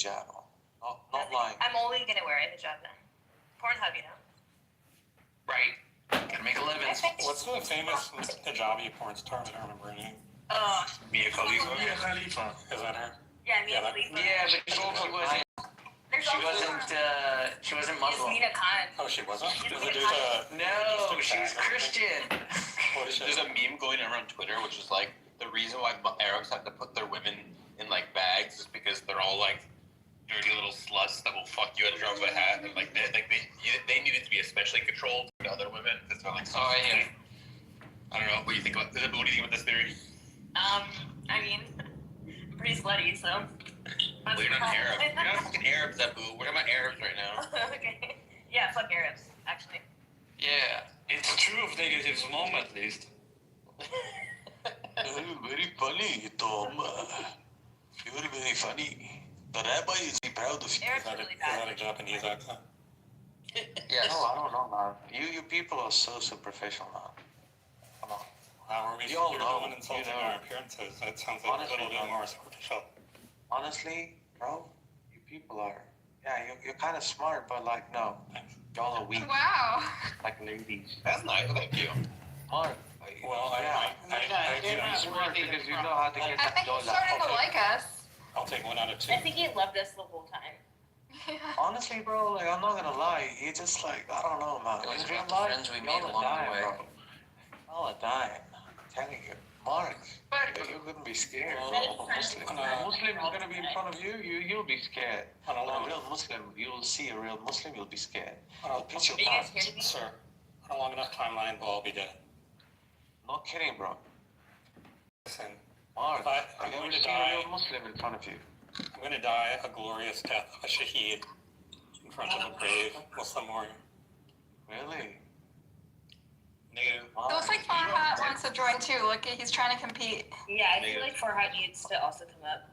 hijab on. Not lying. I'm only gonna wear a hijab then. Pornhub, you know. Right. Gotta make a living. What's the famous hijabi porn star? I don't remember her name. Mia Khalifa. Mia Khalifa. Is that her? Yeah, Mia Khalifa. Yeah, but she wasn't Muslim. Yasmina Khan. Oh, she wasn't? No, she was Christian. What is she? There's a meme going around Twitter, which is like, the reason why Arabs have to put their women in like bags is because they're all like dirty little sluts that will fuck you at a drop of a hat, and like they needed to be especially controlled to other women because they're like, I don't know. What do you think about this? What do you think about this theory? I mean, I'm pretty slutty, so. Well, you're not Arab. You're not fucking Arabs, Abu. We're talking about Arabs right now. Okay. Yeah, fuck Arabs, actually. Yeah. It's true of negatives, mom at least. Very funny, Tom. Very, very funny. The rabbi is proud of you. Arabs are really bad. Is that a Japanese accent? Yes. No, I don't know, man. You people are so superficial, man. Come on. Wow, are we You all you're know, the one insulting you know. our appearances? That sounds like Honestly, a little bit man. more superficial. Honestly, bro, you people are. Yeah, you're kind of smart, but like, no. Y'all are weak. Wow. Like ladies. That's nice. Thank you. Smart. Well, yeah. I do. You're smart because you know how to get I that think dollar. he's starting to like us. I'll take 1 out of 2. I think he loved us the whole time. Yeah. Honestly, bro, like, I'm not gonna lie. You just like, I don't know, man. It was In real about the life, friends we y'all made are along the dying, way. bro. Y'all are dying. I'm telling you. Mark, But you couldn't be scared. Well, Muslim is gonna be in front of you. You'll be scared. On a When a long, real Muslim, you'll see a real Muslim, you'll be scared. on Pitch your Are you guys pants. here to be? sir, on a long enough timeline, we'll all be dead. Not kidding, bro. Listen, Mark, I'm you going ever to seen a die. real Muslim in front of you? I'm going to die a glorious death of a shaheed in front of a brave Muslim warrior. Really? Negative. Mark. it looks like Farhat wants to join too. Look, he's trying to compete. Yeah, I feel like Farhat needs to also come up.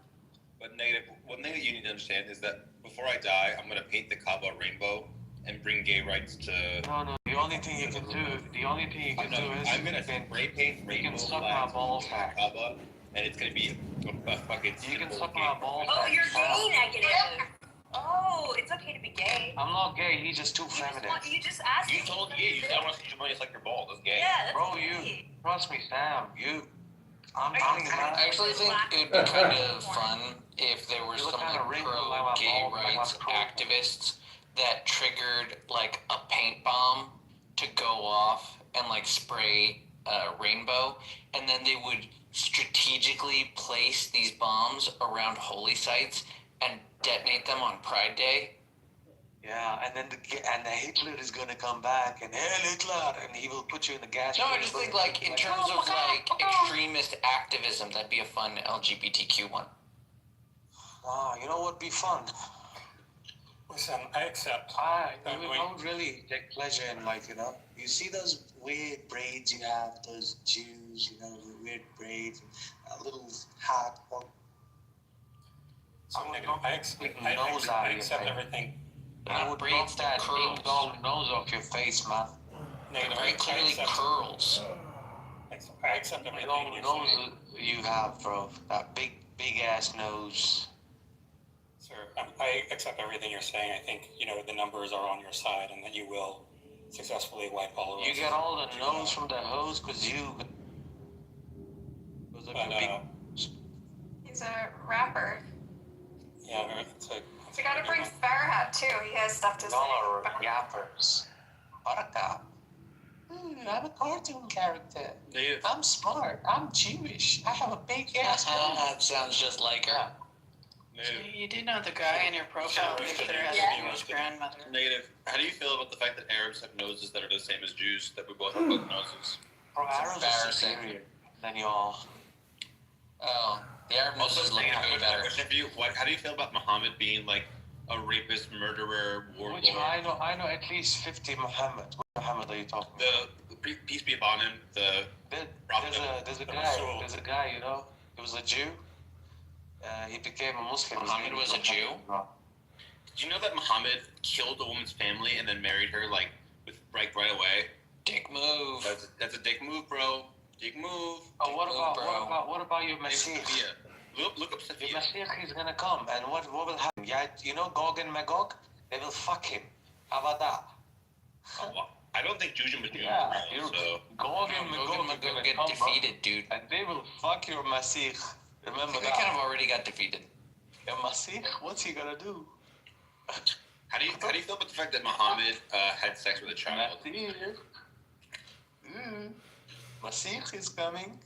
But negative. One thing that you need to understand is that before I die, I'm gonna paint the Kaaba rainbow and bring gay rights to. No. The only thing you can do is I'm gonna spray paint you rainbow can suck my flags balls on back. Kaaba, and it's gonna be a fucking. You can symbol suck of gay. my balls Oh, back. you're gay negative. Oh, it's okay to be gay. I'm not gay. He's just too feminine. You just asked You me. told me you don't want to see your money suck your balls. That's gay. Yeah, that's Bro, gay. trust me, Sam. I'm Are telling you you, man. I actually think it would be kind of fun if there were You some look kinda like wrinkled like my pro-gay balls, like my rights pro- activists that triggered like a paint bomb to go off and like spray a rainbow, and then they would strategically place these bombs around holy sites and detonate them on Pride Day. Yeah, and then the Hitler is gonna come back and hey Hitler, and he will put you in the gas. No, I chamber. just think like in terms of like extremist activism, that'd be a fun LGBTQ one. Ah, you know what? Be fun. Listen, I accept. I would really take pleasure in you see those weird braids you have, those Jews, the weird braids, a little hat. So negative. I accept everything. I would braids knock that curls. big dog nose off your face, man. Negative. Very clearly curls. I accept The everything long you're nose saying. you have, bro. That big ass nose. Sir, I accept everything you're saying. I think, the numbers are on your side and that you will successfully wipe all of You us. get all the nose from the hose because you. He's a rapper. Yeah, it's a We gotta bring Farhat too. He has stuff to say. Y'all are yappers. Buttercup. I'm a cartoon character. Negative. I'm smart. I'm Jewish. I have a big ass nose. That sounds just like her. Negative. You do know the guy in your profile picture has Yeah. a Jewish grandmother. Negative. How do you feel about the fact that Arabs have noses that are the same as Jews? That we both have both noses. Bro, It's Arabs are embarrassing. superior than y'all. Oh, the Arab nose is looking way better. Question for you: how do you feel about Muhammad being like a rapist, murderer, warlord? Which I know at least 50 Muhammad. What Muhammad are you talking about? The peace be upon him. There's a guy, he was a Jew. He became a Muslim. Muhammad was a Jew? Did you know that Muhammad killed a woman's family and then married her right away? Dick move. That's a dick move, bro. Dick move. Oh, what about your Messiah? Look up The Sophia. Mashiach is gonna come, and what will happen? Yeah, you know Gog and Magog? They will fuck him. How about that? Oh, well, I don't think Juju was doing Yeah, well, you're so Gog and Gog Magog are gonna get come, bro, defeated, dude. and they will fuck your Mashiach. Remember They that? kind of already got defeated. Your Mashiach, what's he gonna do? how do you feel about the fact that Muhammad had sex with a child? Mashiach. Mashiach is coming.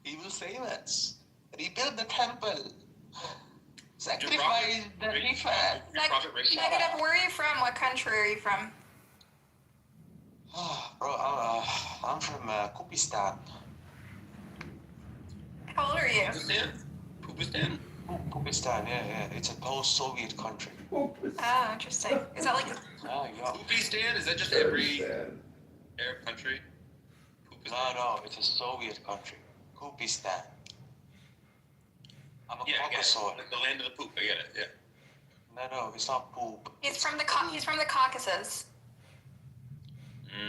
He will save us. Rebuild the temple. Sacrifice the Rifat. Your prophet Rick. Negative, where are you from? What country are you from? Bro, I'm from Kupistan. How old are you? Poopustan? Kupistan, yeah. It's a post-Soviet country. Oh, interesting. Is that like Oh, yeah. Poopustan? Is that just every Arab country? No, it's a Soviet country. Kupistan. I'm a Yeah, I get it. Caucasoid. Like the land of the poop. I get it. Yeah. No, it's not poop. he's from the Caucasus.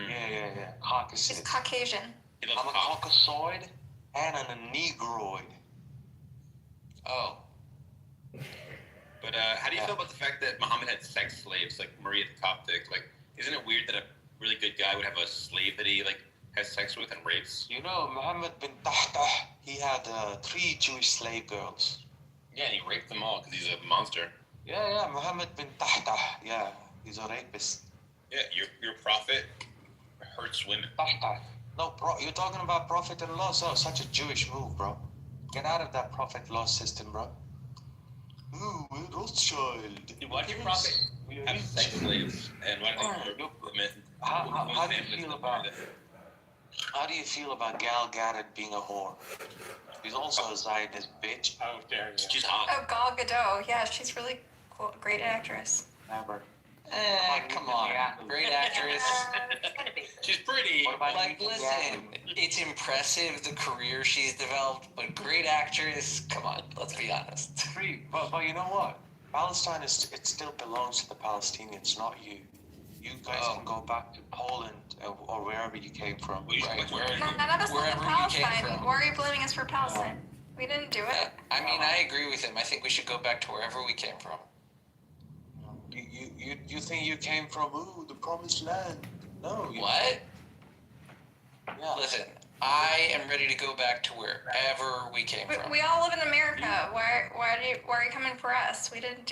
Yeah. Caucasus. He's Caucasian. He loves I'm a cock. Caucasoid and I'm a Negroid. Oh, But how do you feel about the fact that Muhammad had sex slaves like Maria the Coptic? Like, isn't it weird that a really good guy would have a slave that he like has sex with and rapes? You know, Muhammad bin Tahtah, he had 3 Jewish slave girls. Yeah, and he raped them all because he's a monster. Yeah, Muhammad bin Tahtah, yeah, he's a rapist. Yeah, your prophet hurts women. Tahtah. No, bro, you're talking about prophet-in-law, so such a Jewish move, bro. Get out of that prophet-in-law system, bro. Ooh, we're Rothschild. Why did your prophet have sex slaves? And why did they women? How do you feel about How do you feel about Gal Gadot being a whore? She's also a Zionist bitch. How dare you? She's hot. Oh, Gal Gadot. Yeah, she's really cool. Great actress. Never. come on. Great actress. It's gonna be. She's pretty. What about Like, you, listen, it's impressive the career she's developed, but great actress. Come on, let's be honest. Free, but you know what? Palestine it still belongs to the Palestinians, not you. You guys Oh. can go back to Poland or wherever you came from. We should Right, where- None of us live in Wherever you came Palestine. from. Why are you blaming us for Palestine? We didn't do it. I mean, I agree with him. I think we should go back to wherever we came from. You think you came from the promised land? No. What? Yeah. Listen, I am ready to go back to wherever we came from. We all live in America. Why are you coming for us? We didn't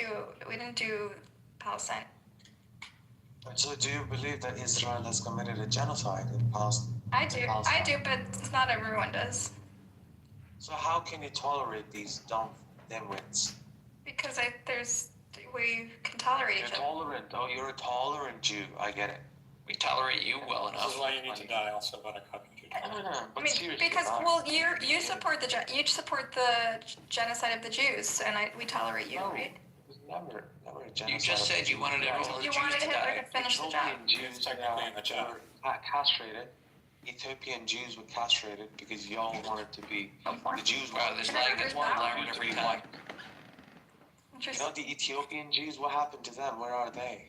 do Palestine. So do you believe that Israel has committed a genocide in Palestine? I do, but not everyone does. So how can you tolerate these dumb dimwits? Because we can tolerate You're each other. tolerant. Oh, you're a tolerant Jew. I get it. We tolerate you well This enough. is why you need to die also about a copy of Judah. But I mean, seriously, because man. you support the genocide of the Jews, and we tolerate you, No. right? It was never a genocide. You just said you wanted all the You Jews wanted to Hitler die. to finish the job. Ethiopian Jews technically in the job. were castrated. Ethiopian Jews were castrated because y'all wanted to be. The Jews Wow, wanted this to lag be gets more learned every time. You Interesting. know the Ethiopian Jews. What happened to them? Where are they?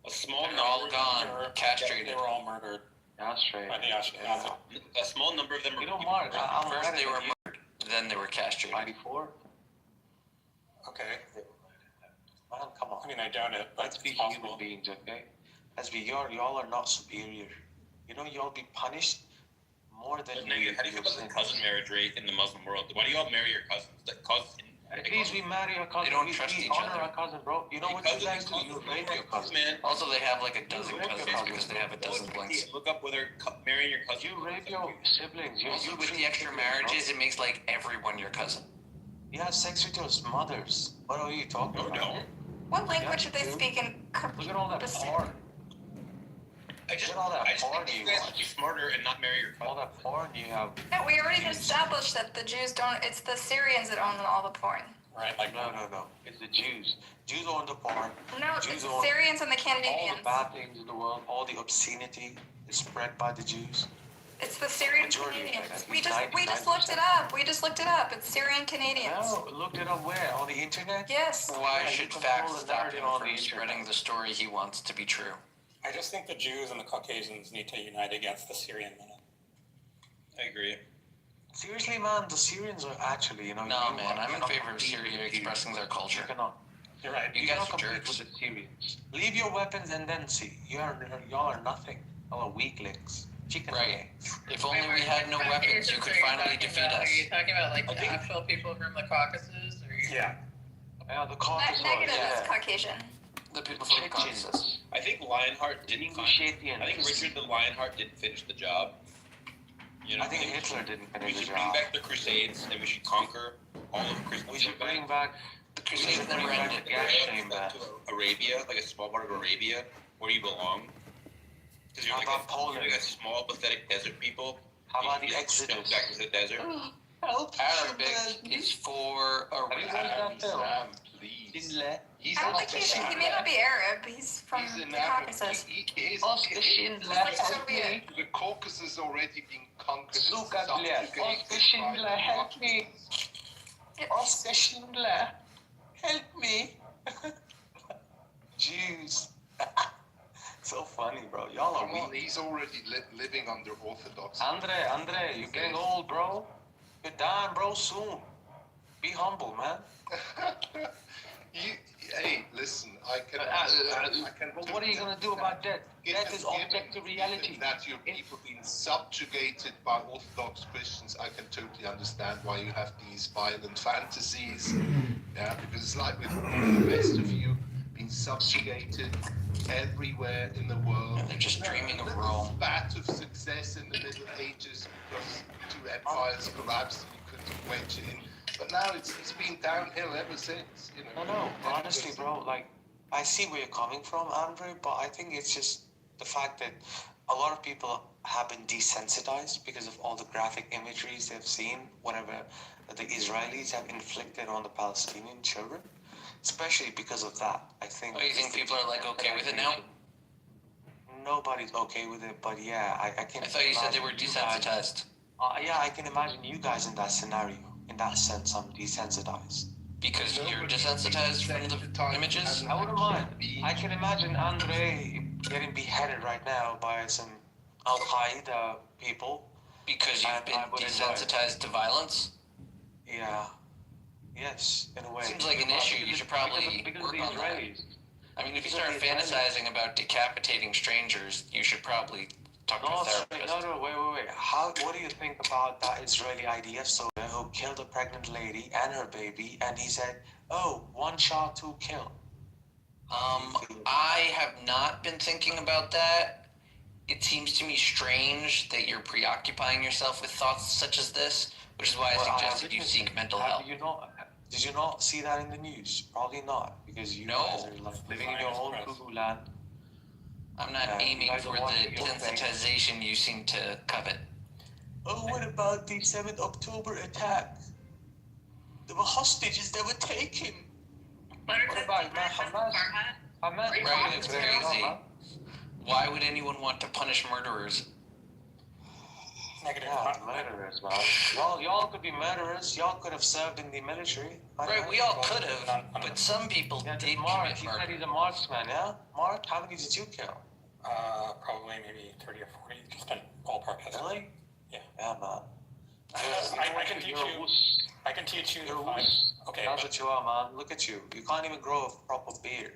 A small They're all number. gone, castrated. They were all murdered Castrated. by the Ashkenazi. A small number of them You are. know, Mark. First they were murdered, then they were castrated. 94. Okay. Man, come on. I mean, I doubt it, but Let's it's be possible. human beings, okay? Let's be y'all are not superior. You know, y'all be punished more than But negative. How do you feel about the cousin marriage rate in the Muslim world? Why do you all marry your cousins? That causes. At least we marry our cousin. They don't we trust each honor other. our cousin, bro. You know what you guys do? You rape your cousin. Man. Also, they have like a dozen rape your cousins cousin. because they have a dozen blinks. Look up whether marrying your cousin. You rape your siblings. Also, You with treat the extra siblings, bro. marriages, it makes like everyone your cousin. You have sex with your mothers. What are you talking No, about? don't. What language do they dude. speak in? Look at all that porn. I just Look at all that porn think you you guys watch. should be smarter and not marry your All cousin. that porn you have. No, we already established that the Jews don't. It's the Syrians that own all the porn. Right, like No. It's the Jews. Jews own the porn. No, it's Jews the own Syrians and the all the Canadians. bad things in the world. All the obscenity is spread by the Jews. It's the Syrian Majority of it, Canadians. at We least just looked it up. We just looked it up. It's Syrian Canadians. No, looked it up where? On the internet? Yes. Why Yeah, you should control facts the stop narrative him on from the internet. spreading the story he wants to be true? I just think the Jews and the Caucasians need to unite against the Syrian men. I agree. Seriously, man, the Syrians are actually, No, you man, I'm in cannot favor of compete Syria with the expressing their Syrians. culture. You cannot. You're right. You You guys cannot are compete jerks. with the Syrians. Leave your weapons and then see. Y'all are nothing. Y'all are weaklings. Chicken Right. wings. If only we had no weapons, you could finally defeat us. Are you talking about like I the think- actual people from the Caucasus? Or Yeah. Yeah, the Caucasus. Negative yeah. is Caucasian. The people from the Caucasus. I think Lionheart didn't. I think Richard the Lionheart didn't finish the job. You know, I think Hitler didn't we finish the should bring job. back the Crusades and we should conquer all of Christendom. We should bring back The Crusades never ended. the gas chamber. to Arabia, like a small part of Arabia, where you belong. Because you're How about Poland? you're like a small, pathetic desert people. How about the You just Exodus? back to the desert. Help! Arabic is for Have you watched that film? Sam, please. Schindler. He's I don't think he may not be Arab. He's from He's an the Arab. Caucasus. He is. Oscar Schindler. Like Soviet. The Caucasus has already been conquered. and Look at Blair. subjugated Oscar by Schindler, the help me. Oscar Schindler, help me. Jews. So funny, bro. Y'all are Come on, weak. he's already living under Orthodox. Andre, you're getting old, bro. You're dying, bro, soon. Be humble, man. Hey, listen, I can. But what are you gonna do about that? That is objective reality. That your people being subjugated by Orthodox Christians, I can totally understand why you have these violent fantasies. Yeah, because it's like with the rest of you being subjugated everywhere in the world. And they're just dreaming of Little Rome. spat of success in the Middle Ages because two empires collapsed and you couldn't wedge in. But now it's been downhill ever since. You know. No, honestly, bro, like, I see where you're coming from, Andre, but I think it's just the fact that a lot of people have been desensitized because of all the graphic imageries they've seen whenever the Israelis have inflicted on the Palestinian children, especially because of that. I think. Oh, you think people are like okay with it now? Nobody's okay with it, but yeah, I can. I thought you said they were imagine you guys- desensitized. Yeah, I can imagine you guys in that scenario. In that sense, I'm desensitized. Because you're desensitized from the images? I wouldn't mind. I can imagine Andre getting beheaded right now by some Al Qaeda people. Because you've been I would enjoy it. desensitized to violence? Yeah. Yes, in a way. Seems like an issue. You should probably because work of on the that. Israelis. I mean, if you Because start of the Israelis. fantasizing about decapitating strangers, you should probably talk to a No, therapist. wait. What do you think about that Israeli IDF soldier who killed a pregnant lady and her baby, and he said, "Oh, one shot, two kill." I have not been thinking about that. It seems to me strange that you're preoccupying yourself with thoughts such as this, which is why I Well, suggested you witnessing. seek mental Have help. you not? Did you not see that in the news? Probably not, because you No. guys are like living in your own cuckoo land. I'm not Yeah, you aiming guys are for the watching your thing. desensitization you seem to covet. Oh, what about the 7th October attack? There were hostages that were taken. What What about Hamas? Hamas? Right, it's crazy. Why would anyone want to punish murderers? Negative. Yeah, murderers, man. Y'all could be murderers. Y'all could have served in the military. Right, we all could have, but some people Yeah, did Mark, commit he said murder. he's a marksman, yeah? Mark, how many did you kill? Probably maybe 30 or 40, just a ballpark estimate. Really? Yeah. Yeah, man. I can teach You're a you. wuss. I can teach you. You're a five- wuss. Okay, That's but what you are, man. Look at you. You can't even grow a proper beard.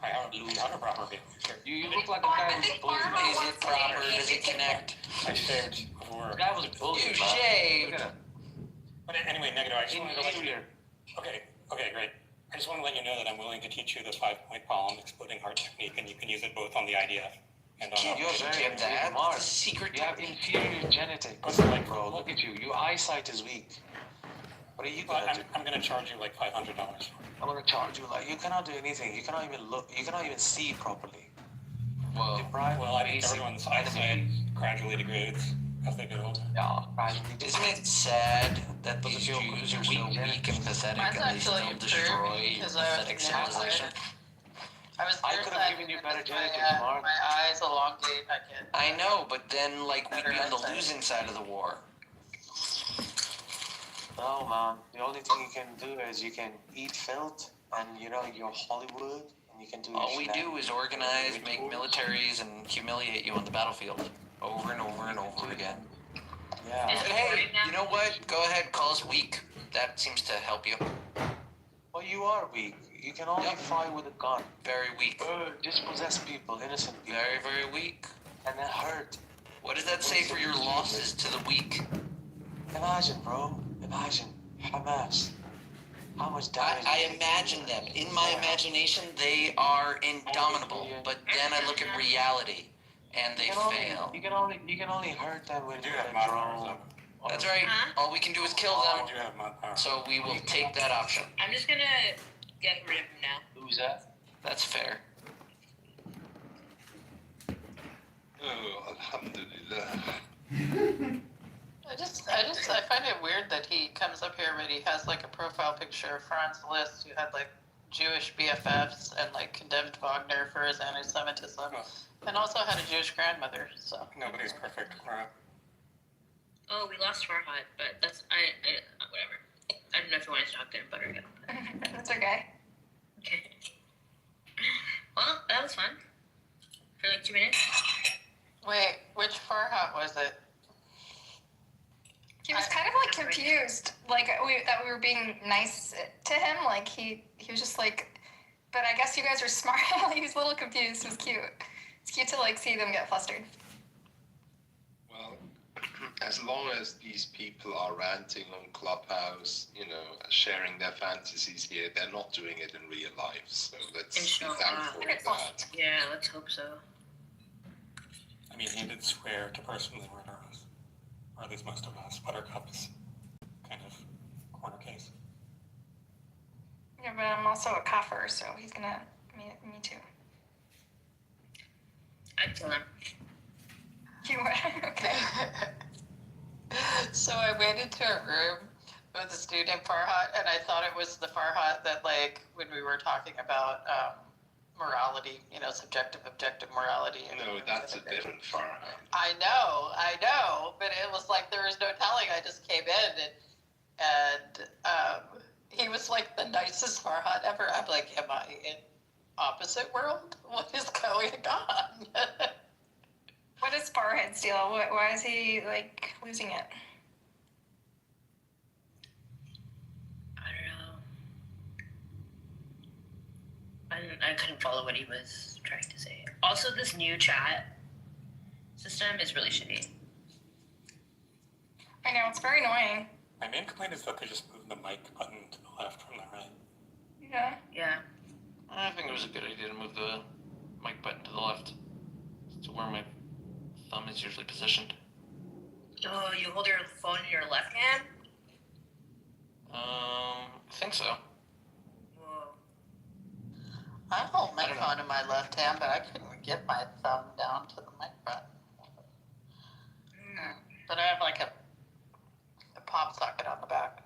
I have a proper beard. Sure. You look like a Oh, guy I who's think bullied. Mark Is wants it to proper? make Does me it connect? I shaved before. The guy was bullied, You man. shaved. Look at him. But anyway, negative. I just wanted to let you. Inferior. Okay, great. I just want to let you know that I'm willing to teach you the 5-point column exploding heart technique, and you can use it both on the IDF and on. Can't You're teach very him that. inferior, Mark. It's a secret You have technique. inferior genetics, What's it like, bro. Look at you. Your eyesight is weak. What are you But gonna do? I'm going to charge you like $500. I'm gonna charge you like you cannot do anything. You cannot even look. You cannot even see properly. Whoa. Deprived Well, I think basic everyone's eyesight enemies. gradually degrades as they get older. Yeah, gradually Isn't it sad that But these if you're- Jews you're are so weak weak genetics. and pathetic Mine's and they actually still improved destroy your because I was pathetic nearsighted. civilization? I was I could've nearsighted given you because better genetics, my, Mark. my eyes elongate. I can't. I know, but then like we'd Better be on the eyesight. losing side of the war. No, man. The only thing you can do is you can eat filth and you're Hollywood and you can do. All we do is organize, make militaries, and humiliate you on the battlefield over and over and over again. Yeah. Is it Hey, recording now? you know what? Go ahead, call us weak. That seems to help you. Well, you are weak. You can only Yep. fight with a gun. Very weak. Dispossess people, innocent people, Very, very weak. and then hurt. What does that say for your losses to the weak? Imagine, bro. Imagine Hamas. How much damage? I imagine them. In my imagination, they are indomitable. But then I look at reality, and they fail. You can only hurt them We with do a have mod drone. powers, That's right. Huh? All we can do is kill though. them. We do have mod powers. So we will take that option. I'm just gonna get rid of him now. Who's that? That's fair. Oh, alhamdulillah. I find it weird that he comes up here, but he has like a profile picture of Franz Liszt, who had like Jewish BFFs and like condemned Wagner for his anti-Semitism, and also had a Jewish grandmother. So Nobody's perfect, Cora. Oh, we lost Farhad, but that's whatever. I don't know if you want to talk to him, but okay. That's okay. Okay. Well, that was fun. For like 2 minutes. wait, which Farhat was it? He was kind of like confused, like that we were being nice to him. Like he was just like, but I guess you guys are smart. He was a little confused. It was cute. It's cute to like see them get flustered. Well, as long as these people are ranting on Clubhouse, sharing their fantasies here, they're not doing it in real life. So let's be Inshallah. thankful for that. Yeah, let's hope so. I mean, he did swear to personally murder us. Or at least most of us. Buttercup is kind of corner case. Yeah, but I'm also a kafir, so he's gonna me too. I'd kill him. You would? Okay. So I went into a room with a student named Farhat, and I thought it was the Farhat that, like, when we were talking about morality, subjective, objective morality. No, that's a different Farhan. I know, but it was like there was no telling. I just came in, and he was like the nicest Farhat ever. I'm like, am I in opposite world? What is going on? What is Farhad's deal? Why is he like losing it? I don't know. I couldn't follow what he was trying to say. Also, this new chat system is really shitty. I know, it's very annoying. My main complaint is that they just moved the mic button to the left from the right. Yeah. Yeah. I think it was a good idea to move the mic button to the left. To where my thumb is usually positioned. Oh, you hold your phone in your left hand? I think so. Whoa. I hold my I don't know. phone in my left hand, but I couldn't get my thumb down to the mic button. But I have like a pop socket on the back.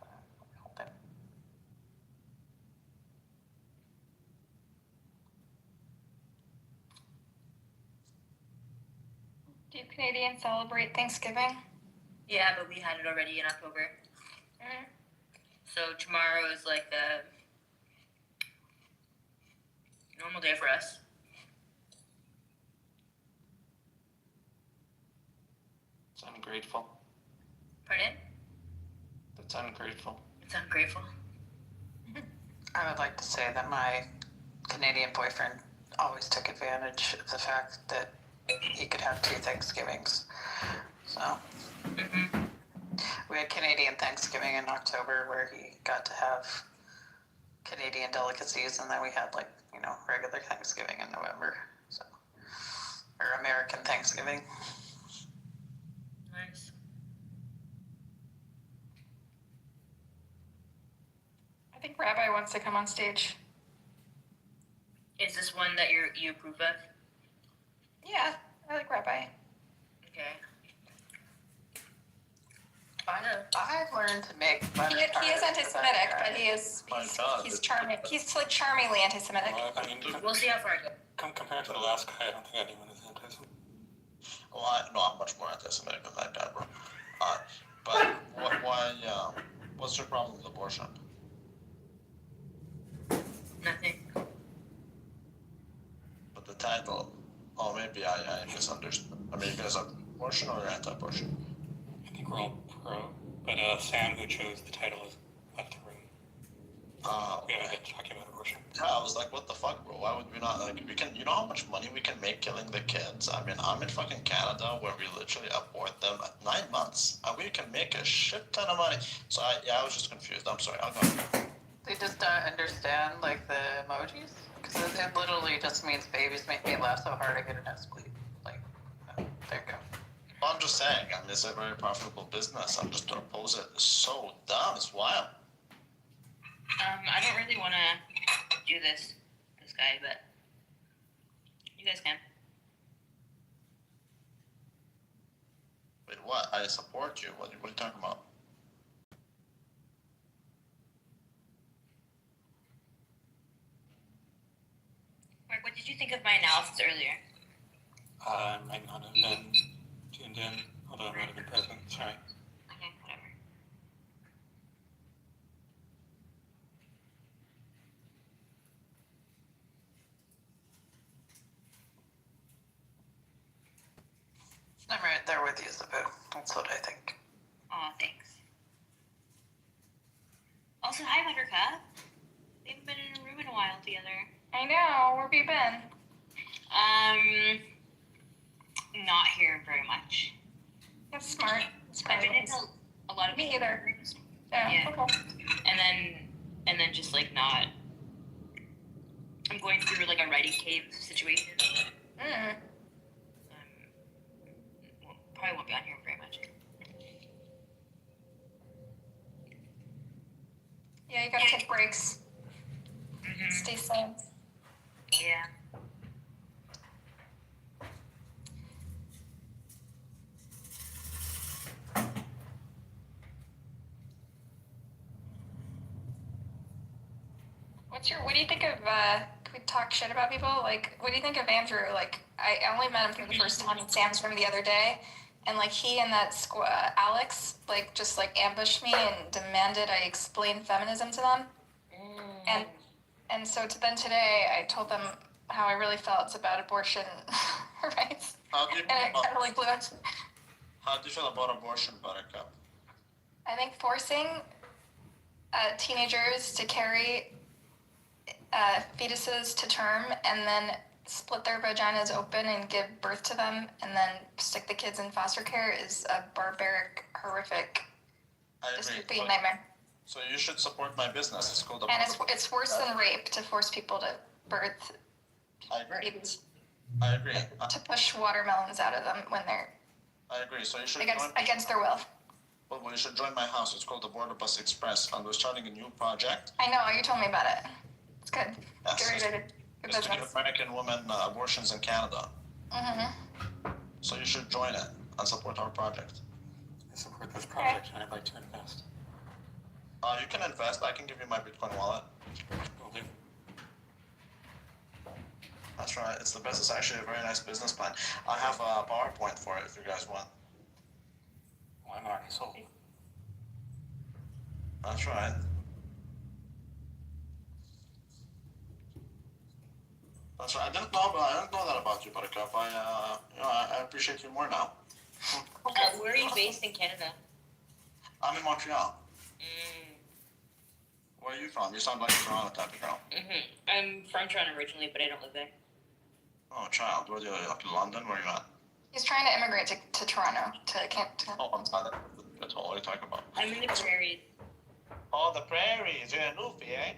Do you Canadians celebrate Thanksgiving? Yeah, but we had it already in October. Mm. So tomorrow is like a normal day for us. It's ungrateful. Pardon? That's ungrateful. It's ungrateful. I would like to say that my Canadian boyfriend always took advantage of the fact that he could have 2 Thanksgivings. So Mm-hmm. we had Canadian Thanksgiving in October where he got to have Canadian delicacies, and then we had regular Thanksgiving in November. So, or American Thanksgiving. Nice. I think Rabbi wants to come on stage. Is this one that you approve of? Yeah, I like Rabbi. Okay. I've learned to make butter He is tarts anti-Semitic, without but he's God, he's charming. He's like charmingly anti-Semitic. Well, I mean, We'll see how far I go. compared to the last guy, I don't think anyone is anti-Semitic. Well, I'm much more anti-Semitic than that guy, bro. But why? What's your problem with abortion? Nothing. But the title. Oh, maybe I misunderstood. I mean, because of abortion or anti-abortion? I think we're all pro, but Sam, who chose the title, has left the room. We haven't been talking about abortion. Yeah, I was like, what the fuck, bro? Why would we not, like, we can, you know how much money we can make killing the kids? I mean, I'm in fucking Canada where we literally abort them at 9 months, and we can make a shit ton of money. So, I was just confused. I'm sorry. I'll go. They just don't understand, like, the emojis? Because it literally just means babies make me laugh so hard I get an nosebleed. Like, there you go. Well, I'm just saying, I mean, it's a very profitable business. I'm just gonna oppose it. It's so dumb. It's wild. I don't really want to do this guy, but you guys can. Wait, what? I support you. What are you talking about? Mark, what did you think of my analysis earlier? I might not have been tuned in, although I might have been present. Sorry. Okay, whatever. I'm right there with you, Sabu. That's what I think. Aw, thanks. Also, hi, Buttercup. We haven't been in a room in a while together. I know. Where have you been? Not here very much. That's smart. I've been in a lot of Me either. rooms. Yeah. Yeah. Okay. And then just like not. I'm going through like a writing cave situation. Probably won't be on here very much. Yeah, you gotta take breaks. Stay sane. Yeah. What do you think of, can we talk shit about people? Like, what do you think of Andrew? Like, I only met him for the first time in Sam's room the other day, and like he and that Alex, like, just like ambushed me and demanded I explain feminism to them. And so then today I told them how I really felt about abortion rights. How do you And it kind of like blew up. How do you feel about abortion, Buttercup? I think forcing teenagers to carry fetuses to term and then split their vaginas open and give birth to them and then stick the kids in foster care is a barbaric, horrific, I dystopian agree. nightmare. So you should support my business. It's called And it's worse than rape to force people to birth I agree. babies, I agree. to push watermelons out of them when they're I agree. So you should against their will. Well, you should join my house. It's called the Border Bus Express, and we're starting a new project. I know, you told me about it. It's good. Yes, Get ready to do It's to give business. American women abortions in Canada. Mm-hmm. So you should join it and support our project. I support this project and I'd like to invest. You can invest. I can give you my Bitcoin wallet. Will do. That's right. It's the best. It's actually a very nice business plan. I have a PowerPoint for it if you guys want. Well, I'm already sold. That's right. That's right. I didn't know that about you, Buttercup. I appreciate you more now. Where are you based in Canada? I'm in Montreal. Mm. Where are you from? You sound like a Toronto type of girl. I'm from Toronto originally, but I don't live there. Oh, child. Where do you live? Up in London? Where are you at? He's trying to immigrate to Toronto, to Oh, I'm sorry. That's all. What are you talking about? I'm in the prairies. Oh, the prairies. You're in Newfie, eh?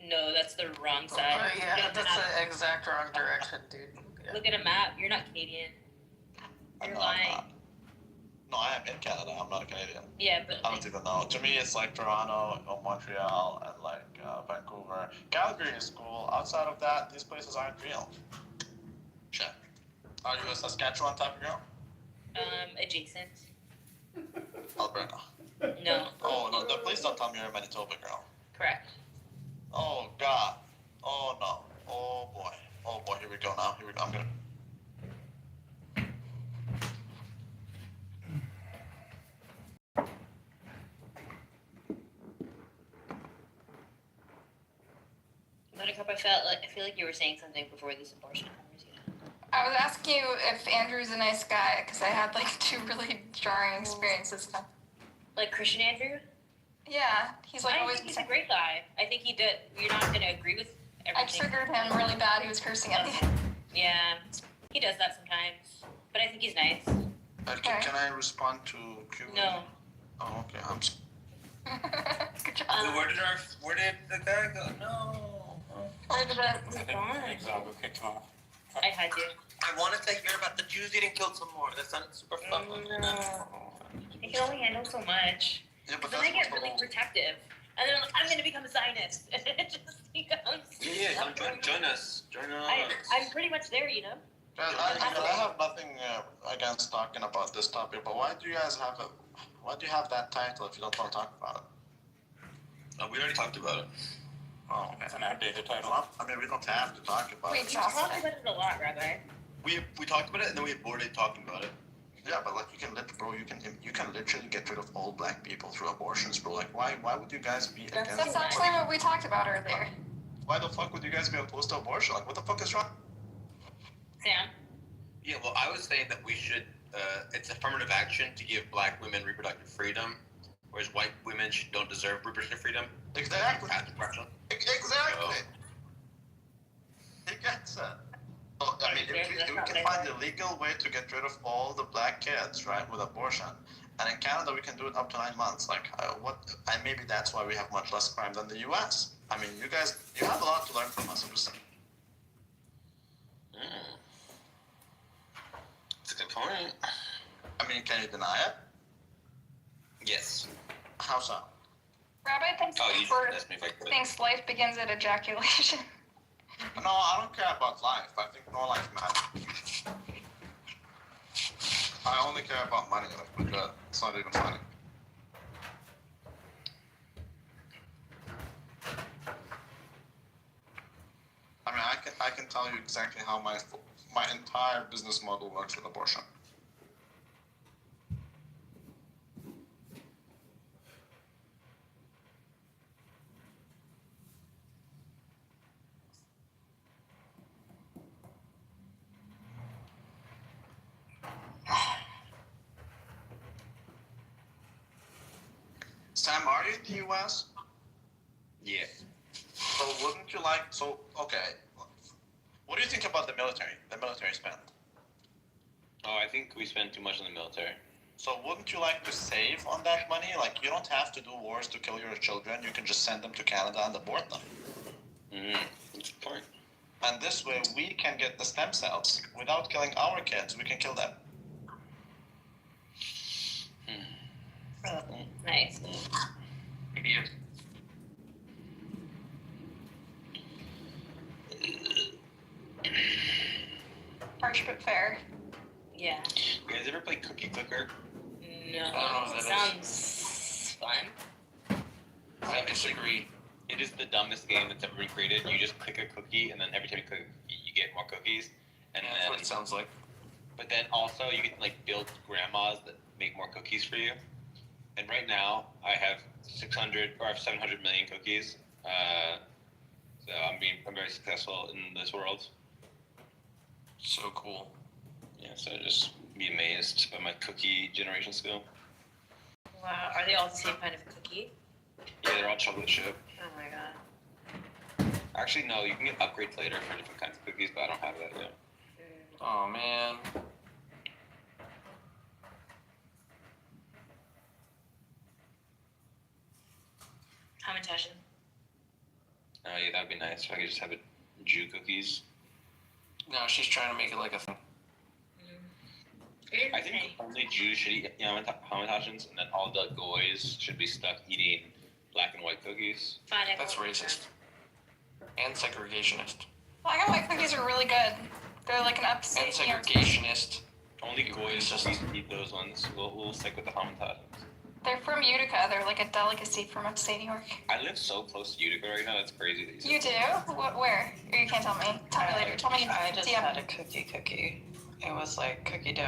No, that's the wrong side. Yeah, Look at the that's map. the exact wrong direction, dude. Yeah. Look at a map. You're not Canadian. You're No, lying. I'm not. No, I am in Canada. I'm not a Canadian. Yeah, but I don't even know. To me, it's like Toronto or Montreal and like Vancouver. Calgary is cool. Outside of that, these places aren't real. Shit. Are you a Saskatchewan type of girl? adjacent. Alberta. No, Oh no, please don't tell me you're a Manitoba girl. correct. Oh God. Oh no. Oh boy. Oh boy. Here we go now. Here we go. I'm gonna. Buttercup, I feel like you were saying something before this abortion conversation. I was asking you if Andrew's a nice guy because I had like 2 really jarring experiences. Like Christian Andrew? Yeah, he's like I always. think he's a great guy. I think he did. You're not going to agree with I everything. triggered him really bad. He was cursing at me. Yeah, he does that sometimes. But I think he's nice. Can I respond to Q? No. Oh, okay. I'm. Good job. Where did the guy go? No. Where did it? I think Exile kicked him off. I had to. I wanted to hear about the Jews getting killed some more. That sounded super fun. No. I can only handle so much. Yeah, but Then that's I get what the really whole- protective. And then I'm like, I'm going to become a Zionist. And it just becomes... Yeah, join us. Join us. I'm pretty much there, you know? Guys, I have nothing against talking about this topic, but why do you guys have why do you have that title if you don't want to talk about it? We already talked about it. Oh, It's an outdated title. well, I mean, we don't have to talk about We it. We talk about it a lot, Rabbi. We talked about it and then we aborted talking about it. Yeah, but like you can literally get rid of all black people through abortions, bro. Like why would you guys be against? That's actually what we talked about earlier. Why the fuck would you guys be opposed to abortion? Like what the fuck is wrong? Sam? Yeah, well, I was saying that we should. It's affirmative action to give black women reproductive freedom, whereas white women don't deserve reproductive freedom. Exactly. Exactly. Exactly. He gets it. So, I mean, if we can find a legal way to get rid of all the black kids, right, with abortion, and in Canada we can do it up to 9 months. Like, and maybe that's why we have much less crime than the U.S. I mean, you have a lot to learn from us. I'm just saying. That's a good point. I mean, can you deny it? Yes. How so? Rabbi thinks, You asked me if I could. thinks life begins at ejaculation. No, I don't care about life. I think no life matters. I only care about money. Like, it's not even funny. I mean, I can tell you exactly how my entire business model works with abortion. Sam, are you in the U.S.? Yeah. So wouldn't you like? So okay. What do you think about the military? The military spend. Oh, I think we spend too much on the military. So wouldn't you like to save on that money? Like you don't have to do wars to kill your children. You can just send them to Canada and abort them. That's the point. And this way we can get the stem cells without killing our kids. We can kill them. Nice. Idiot. Harsh but fair. Yeah. You guys ever play Cookie Clicker? No. I don't know what that Sounds fun. I disagree. It is the dumbest game that's ever been created. You just click a cookie, and then every time you click a cookie, you get more cookies. And That's then, what it sounds like. but then also you can like build grandmas that make more cookies for you. And right now I have 600 or I have 700 million cookies. So I'm very successful in this world. So cool. Yeah. So just be amazed by my cookie generation skill. Wow. Are they all the same kind of cookie? Yeah, they're all chocolate chip. Oh my god. Actually, no. You can get upgrades later for different kinds of cookies, but I don't have that yet. Oh man. How much Tashin? Oh yeah, that'd be nice. If I could just have a Jew cookies. No, she's trying to make it like a thing. I think only Jews should eat hamantashen, and then all the goys should be stuck eating black and white cookies. Fine, I That's vote for racist. And segregationist. Black and white cookies are really good. They're like an And upstate. segregationist. Only goys should eat those ones. We'll stick with the hamantashen. They're from Utica. They're like a delicacy from upstate New York. I live so close to Utica right now. That's crazy. That You do? Where? Or you can't tell me. Tell me later. Tell me. I just DM. had a cookie. It was like cookie dough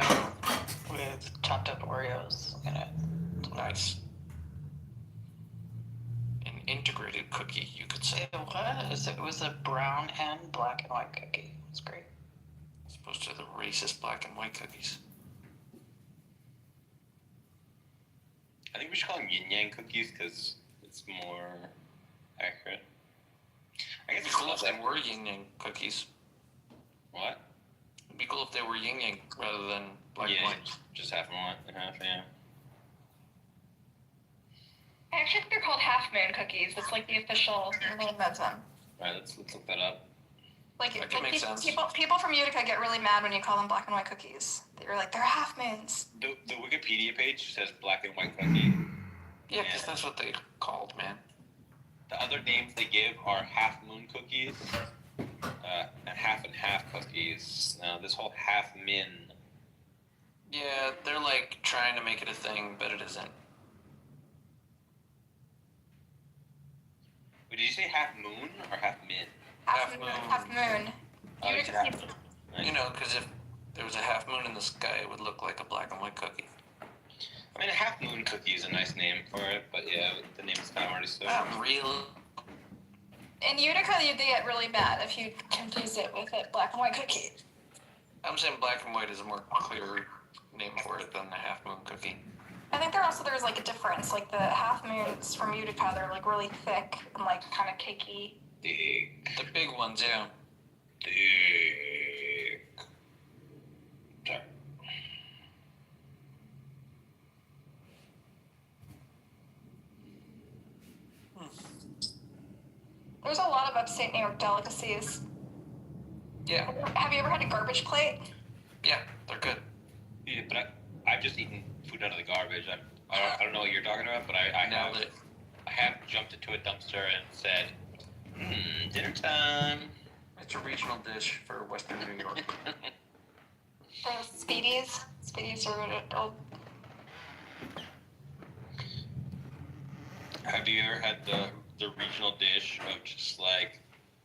with chopped up Oreos in it. Nice. An integrated cookie, you could say. It was. It was a brown and black and white cookie. It was great. opposed to the racist black and white cookies. I think we should call them yin yang cookies because it's more accurate. I guess It'd be cool if they were yin yang cookies. What? It'd be cool if they were yin yang rather than black and Yeah, white. just half and half, yeah. I actually think they're called half moon cookies. That's like the official name of them. Alright, let's look that up. Like, That could make sense. people from Utica get really mad when you call them black and white cookies. They're like, they're half moons. The Wikipedia page says black and white cookie. Yeah, because that's what they called, man. The other names they give are half moon cookies and half cookies. Now, this whole half min. Yeah, they're like trying to make it a thing, but it isn't. Wait, did you say half moon or half min? Half moon. Half moon. Oh, you Utica said seems- You know, because if there was a half moon in the sky, it would look like a black and white cookie. I mean, a half moon cookie is a nice name for it, but yeah, the name is kind of already so. Not real. In Utica, they get really mad if you confuse it with a black and white cookie. I'm saying black and white is a more clear name for it than the half moon cookie. I think there's like a difference. Like the half moons from Utica, they're like really thick and like kind of cakey. Thick. The big ones, yeah. Thick. Sorry. There's a lot of upstate New York delicacies. Yeah, Have you ever had a garbage plate? yeah, they're good. Yeah, but I've just eaten food out of the garbage. I don't know what you're talking about, but I Nailed have it. I have jumped into a dumpster and said, dinner time. It's a regional dish for Western New York. Speedies. Speedies are good. Have you ever had the regional dish of just like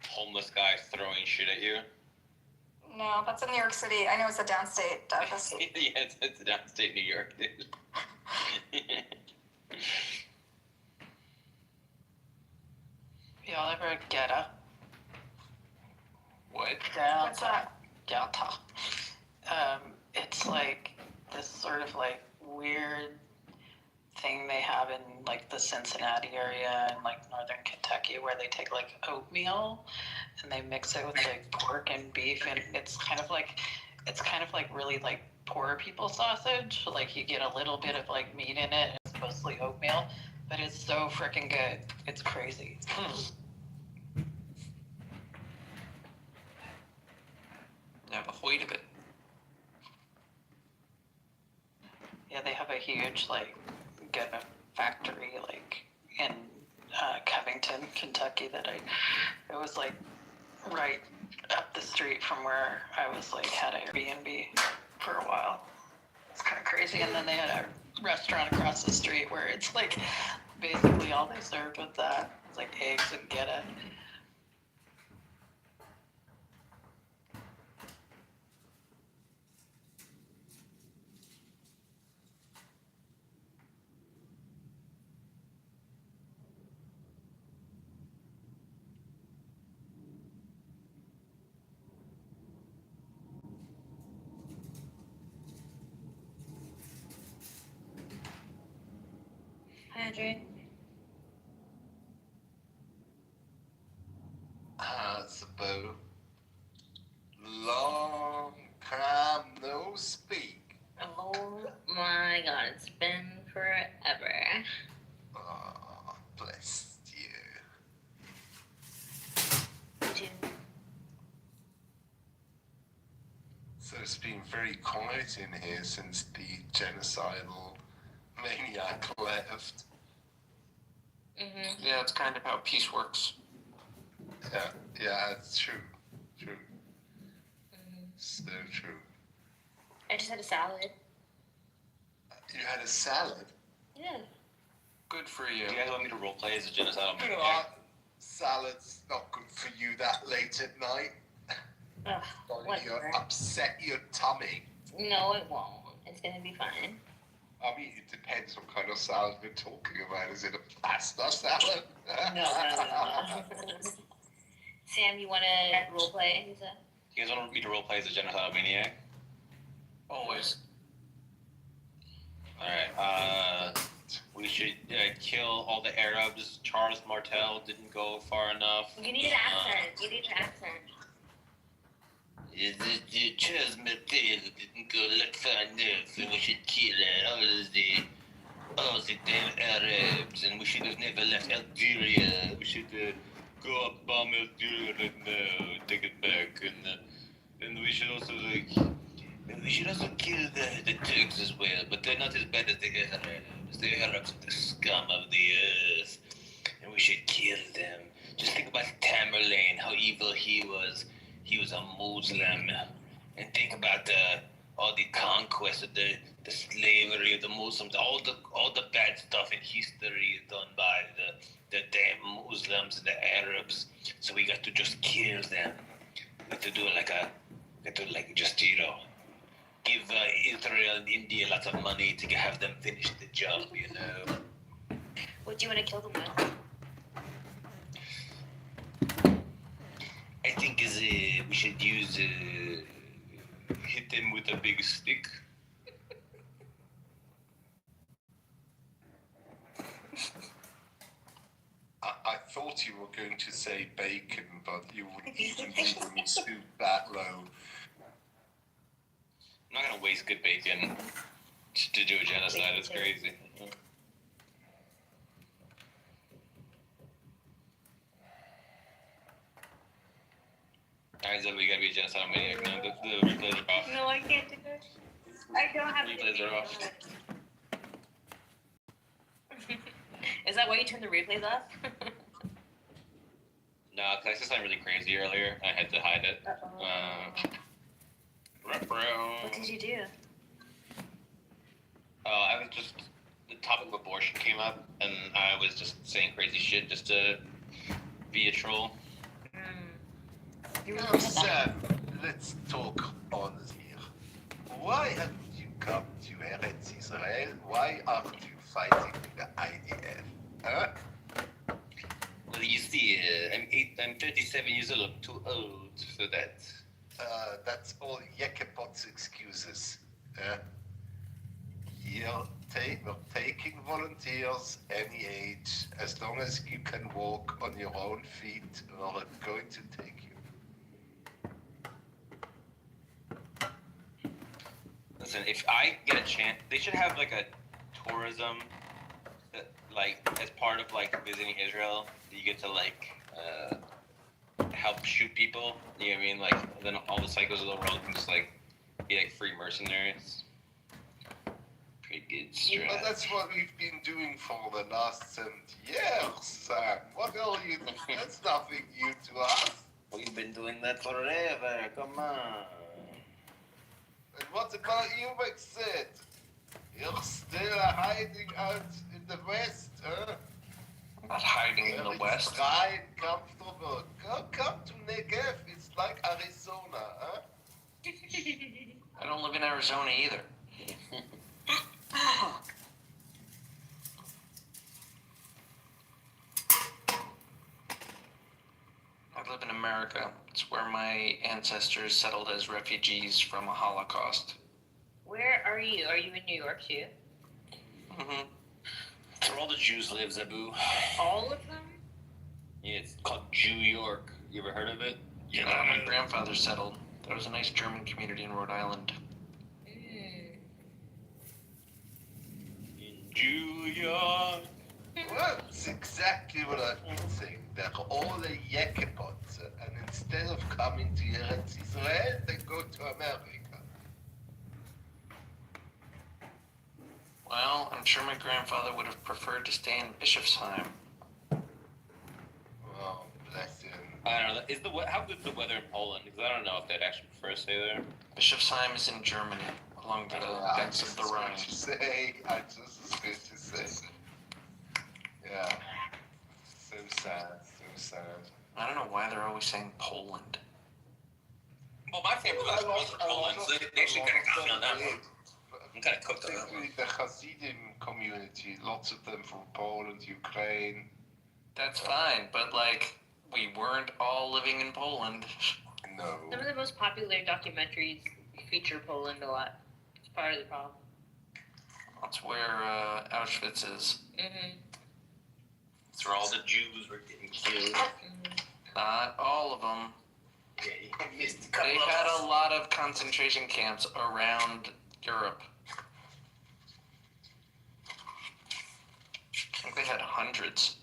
homeless guys throwing shit at you? No, that's in New York City. I know it's a downstate delicacy. Yeah, it's downstate New York, dude. Y'all ever get a What? What's that? Gata? It's like this sort of like weird thing they have in like the Cincinnati area and like northern Kentucky where they take like oatmeal and they mix it with like pork and beef and it's kind of like really like poor people sausage. Like you get a little bit of like meat in it and it's mostly oatmeal, but it's so freaking good. It's crazy. Never heard of it. Yeah, they have a huge like good factory like in Covington, Kentucky it was like right up the street from where I was like had an Airbnb for a while. It's kind of crazy. And then they had a restaurant across the street where it's like basically all they served was that. It's like eggs and get it. Hi, Andre. It's about long time no speak. Oh my god, it's been forever. Oh, bless you. So it's been very quiet in here since the genocidal maniac left. Mm-hmm. Yeah, it's kind of how peace works. Yeah, it's true. True. Mm-hmm. So true. I just had a salad. You had a salad? Yeah. Good for you. Do you guys want me to roleplay as a genocidal You know maniac? what? Salad's not good for you that late at night. Ugh, You'll whatever. upset your tummy. No, it won't. It's gonna be fine. I mean, it depends what kind of salad we're talking about. Is it a pasta salad? No. Sam, you wanna roleplay? You guys want me to roleplay as a genocidal maniac? Always. Alright, we should kill all the Arabs. Charles Martel didn't go far enough. You need an accent. You need an accent. Charles Martel didn't go far enough, and we should kill all the damn Arabs, and we should have never left Algeria. We should go up, bomb Algeria right now, take it back, and we should also kill the Turks as well, but they're not as bad as the Arabs. The Arabs are the scum of the earth, and we should kill them. Just think about Tamerlane, how evil he was. He was a Muslim, and think about all the conquest of the slavery of the Muslims, all the bad stuff in history done by the damn Muslims and the Arabs. So we got to just kill them. We got to do it like just give Israel and India lots of money to have them finish the job, you know. What do you want to kill them with? I think we should use hit them with a big stick. I thought you were going to say bacon, but you wouldn't even stoop that low. I'm not gonna waste good bacon to do a genocide. It's crazy. Alright, so we gotta be a genocidal maniac now. The replays are off. No, I can't do it. I don't have Replays are off. Is that why you turned the replays off? No, because I said something really crazy earlier. I had to hide it. What did you do? I was just, the topic of abortion came up, and I was just saying crazy shit just to be a troll. You really did that. Sam, let's talk honest here. Why haven't you come to Eretz Israel? Why aren't you fighting the IDF? Huh? Well, you see, I'm 37 years old. I'm too old for that. That's all Yekepot's excuses. We're taking volunteers any age. As long as you can walk on your own feet, we're going to take you. Listen, if I get a chance, they should have like a tourism, like as part of like visiting Israel. You get to like help shoot people. You know what I mean? Like then all the psychos of the world can just like be like free mercenaries. Pretty good But strat. that's what we've been doing for the last 70 years, Sam. What are you doing? That's nothing new to us. We've been doing that forever. Come on. And what about you, Maxet? You're still hiding out in the West, huh? I'm not hiding in the West. Dry and comfortable. Come to Negev. It's like Arizona, huh? I don't live in Arizona either. I live in America. It's where my ancestors settled as refugees from a Holocaust. Where are you? Are you in New York too? Mm-hmm. That's where all the Jews live, Zabu. All of them? Yeah, it's called Jew York. You ever heard of it? Yeah, my grandfather settled. There was a nice German community in Rhode Island. In Jew York. Well, that's exactly what I've been saying. They're all the Yekepots, and instead of coming to Eretz Israel, they go to America. Well, I'm sure my grandfather would have preferred to stay in Bischofsheim. Oh, bless him. I don't know. How good's the weather in Poland? Because I don't know if they'd actually prefer to stay there. Bischofsheim is in Germany, along the banks of the Rhine. I just was going to say. Yeah. So sad. I don't know why they're always saying Poland. Well, my family was from Poland, so they actually kind of got me on that one. I'm kind of cooked on that one. Particularly the Hasidim community, lots of them from Poland, Ukraine. That's fine, but like, we weren't all living in Poland. No. Some of the most popular documentaries feature Poland a lot. It's part of the problem. That's where Auschwitz is. Mm-hmm. That's where all the Jews were getting killed. Not all of them. Yeah, you missed a couple They of had us. a lot of concentration camps around Europe. I think they had hundreds.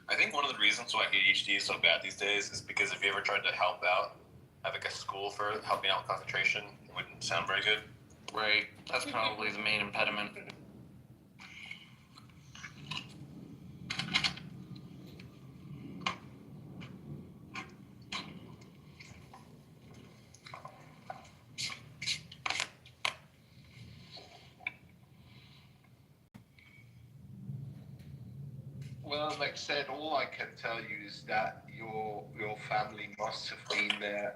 I think one of the reasons why ADHD is so bad these days is because if you ever tried to help out at like a school for helping out with concentration, it wouldn't sound very good. Right. That's probably the main impediment. Well, like I said, all I can tell you is that your family must have been there,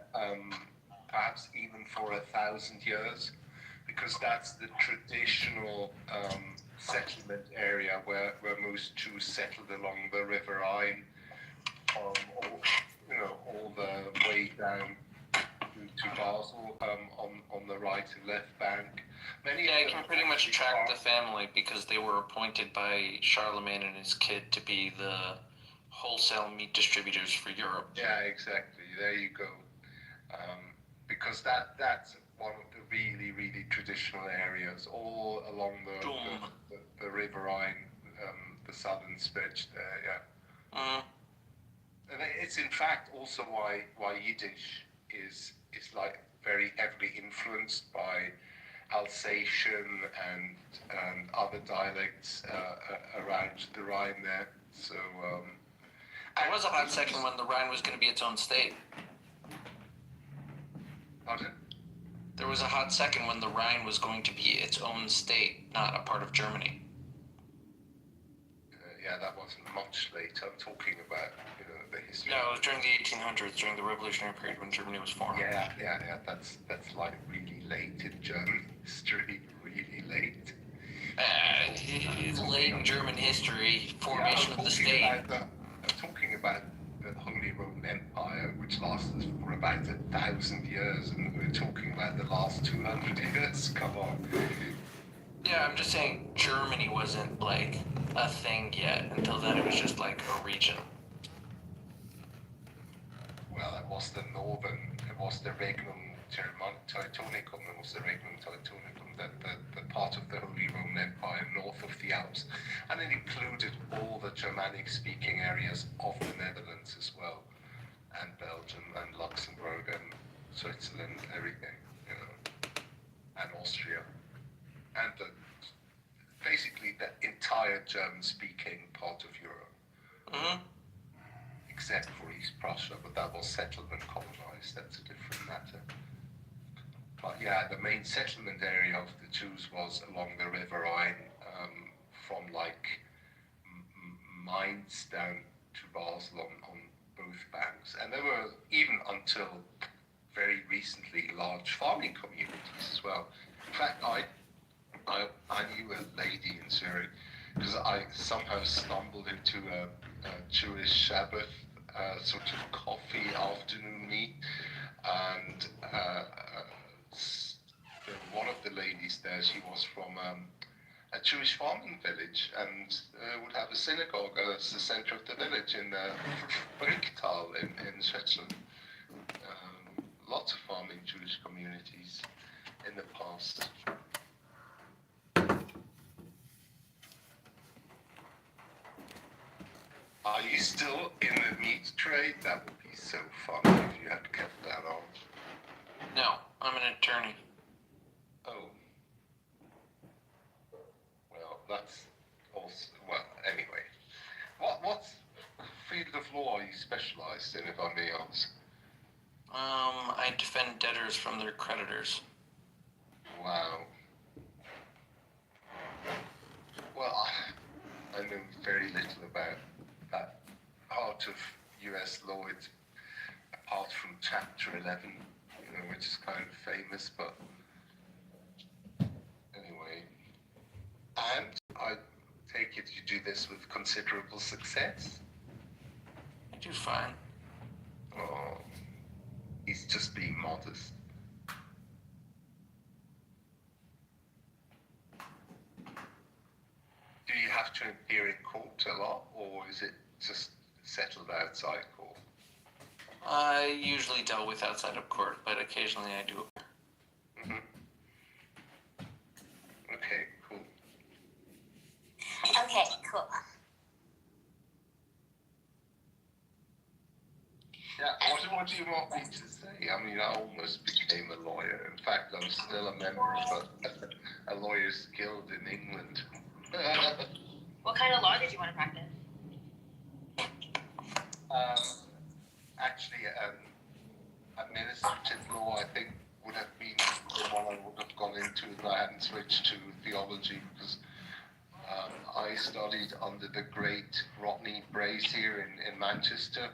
perhaps even for 1,000 years, because that's the traditional settlement area where most Jews settled along the River Rhine, all the way down to Basel, on the right and left bank. Many Yeah, of you them can pretty much actually track the are- family because they were appointed by Charlemagne and his kid to be the wholesale meat distributors for Europe. Yeah, exactly. There you go. Because that's one of the really, really traditional areas all along the River Rhine, the southern stretch there. Yeah, and it's in fact also why Yiddish is like very heavily influenced by Alsatian and other dialects around the Rhine there. So There was a hot second when the Rhine was going to be its own state. Pardon? There was a hot second when the Rhine was going to be its own state, not a part of Germany. Yeah, that wasn't much later. I'm talking about the history. No, it was during the 1800s, during the Revolutionary period when Germany was formed. Yeah. That's like really late in German history. Really late. It's late in German history, formation of the state. I'm talking about the Holy Roman Empire, which lasted for about 1,000 years, and we're talking about the last 200 years. Come on. Yeah, I'm just saying Germany wasn't like a thing yet. Until then, it was just like a region. Well, it was the Regnum Teutonicum, it was the Regnum Teutonicum, the part of the Holy Roman Empire north of the Alps, and it included all the Germanic-speaking areas of the Netherlands as well, and Belgium and Luxembourg and Switzerland, everything, and Austria, and basically the entire German-speaking part of Europe. Mm-hmm. Except for East Prussia, but that was settled and colonized. That's a different matter. But yeah, the main settlement area of the Jews was along the River Rhine, from like Mainz down to Basel on both banks. And there were, even until very recently, large farming communities as well. In fact, I knew a lady in Zurich because I somehow stumbled into a Jewish Sabbath sort of coffee afternoon meet, and one of the ladies there, she was from a Jewish farming village, and would have a synagogue as the center of the village in Brinktal in Switzerland. Lots of farming Jewish communities in the past. Are you still in the meat trade? That would be so fun if you had kept that on. No, I'm an attorney. Oh. Well, that's also, well, anyway. What field of law are you specialized in, if I may ask? I defend debtors from their creditors. Wow. Well, I know very little about that part of U.S. law. It's apart from Chapter 11, which is kind of famous, but anyway. And I take it you do this with considerable success? I do fine. Oh. he's just being modest. Do you have to appear in court a lot, or is it just settled outside court? I usually dealt with outside of court, but occasionally I do. Mm-hmm. Okay, cool. Okay, cool. Yeah, what do you want me to say? I mean, I almost became a lawyer. In fact, I'm still a member of a Lawyers Guild in England. What kind of law did you want to practice? Actually, administrative law, I think, would have been the one I would have gone into if I hadn't switched to theology, because I studied under the great Rodney Brazier in Manchester,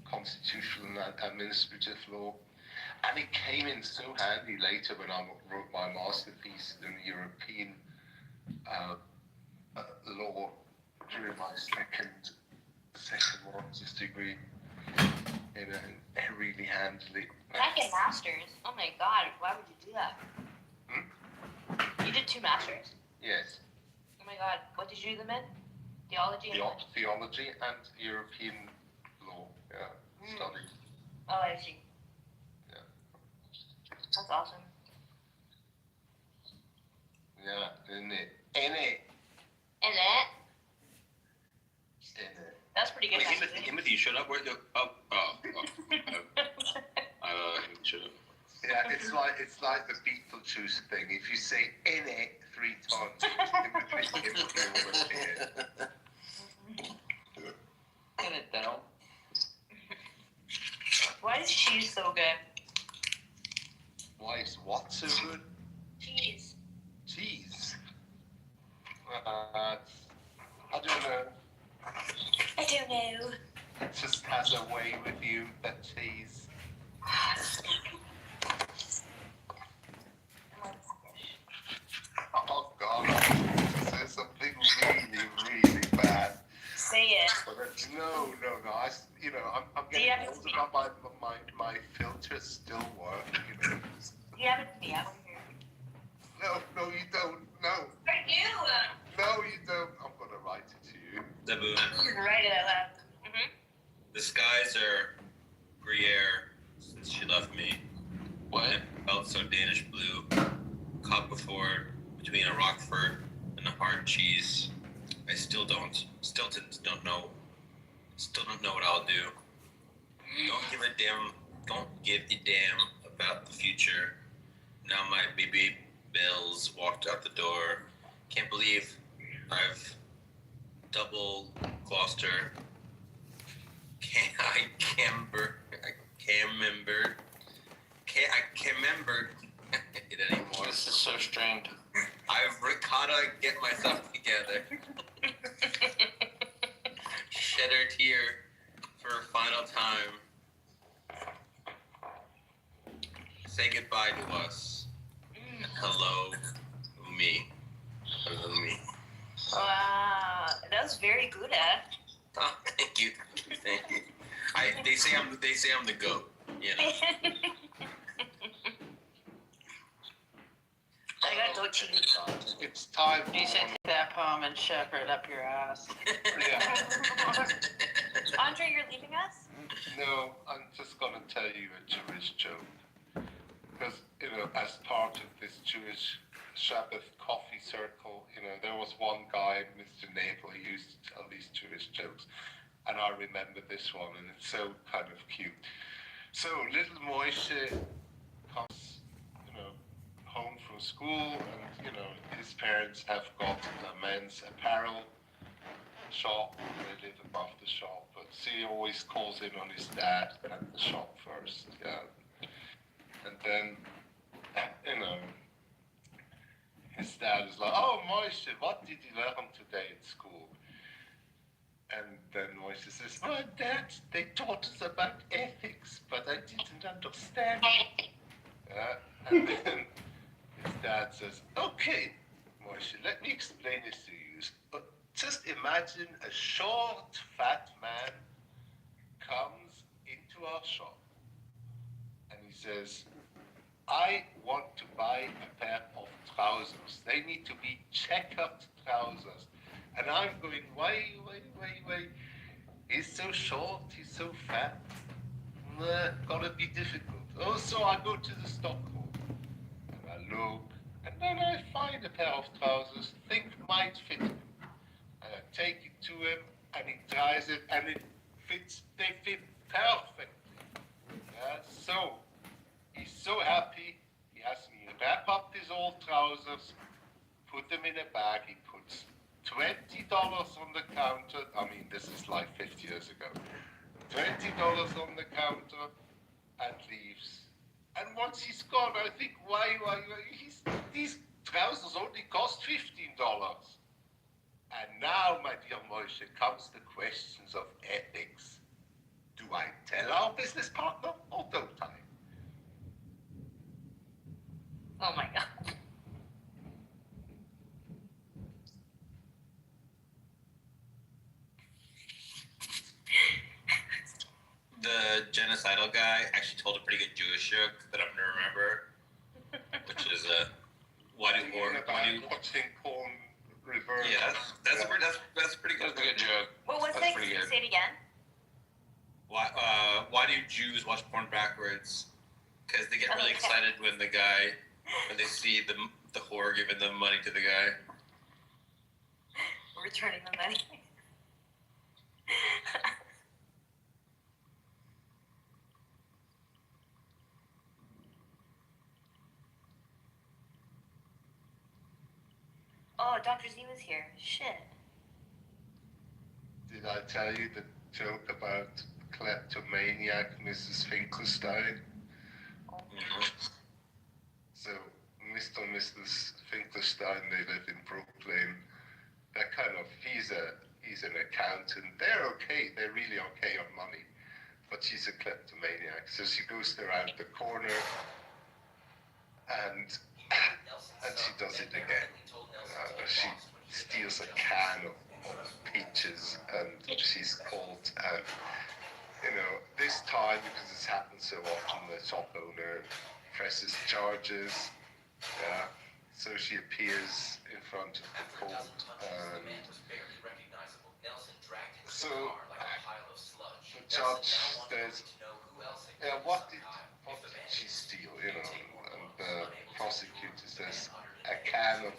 constitutional and administrative law. And it came in so handy later when I wrote my master thesis in European law during my second master's degree. And it really handily. Second master's? Oh my god, why would you do that? You did 2 masters? Yes. Oh my god, what did you do them in? Theology and what? Theology and European law, studied. Oh, I see. Yeah. That's awesome. Yeah, isn't it? And that? In it. That's pretty good. Wait, Timothy, you shut up. Where's the? Shut up. Yeah, it's like the Beetlejuice thing. If you say "in it" 3 times, Timothy will appear. Get it down. Why is cheese so good? Why is what so good? Cheese. Cheese. I don't know. I don't know. It just has a way with you, that cheese. Oh God, say something really bad. Say it. No. I'm getting older, but my filters still work. Do you have it to me? I want to hear it. No, you don't. No. I do. No, you don't. I'm gonna write it to you. Dabu. Write it out loud. Mm-hmm. The skies are Gruyere since she left me. What? Felt so Danish blue. Caught before between a Rockford and a hard cheese. I still don't know what I'll do. Don't give a damn about the future. Now my baby Bills walked out the door. Can't believe I've double Gloucester. I can't remember it anymore. This is so strained. I've gotta get myself together. Shed her tear for a final time. Say goodbye to us. And hello, me. Hello, me. Wow, that was very good, Ed. Oh, thank you. They say I'm the goat. You know. I got goat cheese. It's time. You should take that poem and shove it up your ass. Andre, you're leaving us? No, I'm just gonna tell you a Jewish joke. Because, as part of this Jewish Shabbat coffee circle, there was one guy, Mr. Nagel, who used to tell these Jewish jokes. And I remember this one, and it's so kind of cute. So, little Moishe comes, home from school, and, his parents have got a men's apparel shop. They live above the shop, but he always calls in on his dad at the shop first, And then, his dad is like, "Oh, Moishe, what did you learn today at school?" And then Moishe says, "Oh, Dad, they taught us about ethics, but I didn't understand." And then his dad says, "Okay, Moishe, let me explain this to you. But just imagine a short, fat man comes into our shop. says, I want to buy a pair of trousers. They need to be checkered trousers. And I'm going, wait. He's so short, he's so fat. Gonna be difficult. Oh, so I go to the stockroom. And I look, and then I find a pair of trousers, think might fit him. And I take it to him, and he tries it, and they fit perfectly. Yeah, so, he's so happy, he has me wrap up his old trousers, put them in a bag, he puts $20 on the counter, I mean, this is like 50 years ago, $20 on the counter, and leaves. And once he's gone, I think, why, these trousers only cost $15. And now, my dear Moshe, comes the questions of ethics. Do I tell our business partner or don't I? Oh my god. The genocidal guy actually told a pretty good Jewish joke that I'm gonna remember, which is watching porn reverse. Yeah, that's a pretty good joke. What was That's it? pretty good. Say it again. Why do Jews watch porn backwards? Because they get really excited when they see the whore giving them money to the guy. Returning the money. Oh, Dr. Z was here. Shit. Did I tell you the joke about kleptomaniac Mrs. Finkelstein? Mm-hmm. So, Mr. and Mrs. Finkelstein, they live in Brooklyn. They're he's an accountant. They're okay. They're really okay on money. But she's a kleptomaniac. So she goes around the corner and she does it again. She steals a can of peaches and she's caught. And, this time, because it's happened so often, the shop owner presses charges. So she appears in front of the court. And so the judge says, what did she steal? And the prosecutor says, a can of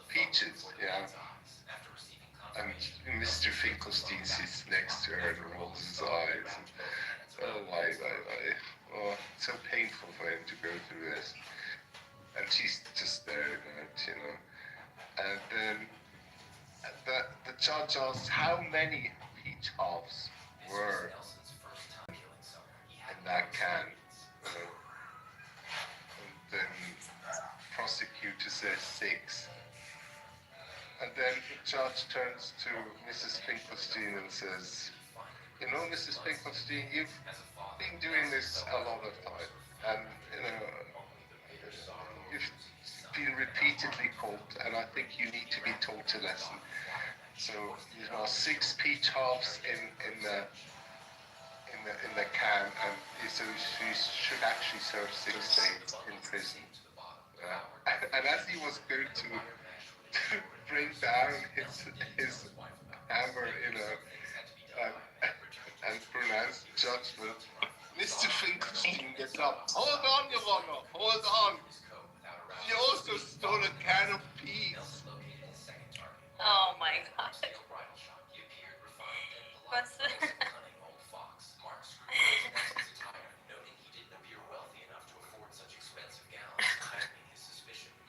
peaches, yeah. And Mr. Finkelstein sits next to her and rolls his eyes. And, oh, it's so painful for him to go through this. And she's just there, And then the judge asks how many peach halves were in that can. And then prosecutor says 6. And then the judge turns to Mrs. Finkelstein and says, Mrs. Finkelstein, you've been doing this a lot of time. And, you've been repeatedly caught, and I think you need to be taught a lesson. So, 6 peach halves in the can, and so she should actually serve 6 days in prison. And as he was going to bring down his hammer, and pronounce judgment, Mr. Finkelstein gets up. Hold on, Your Honor, hold on. She also stole a can of peas. Oh my god. What's the...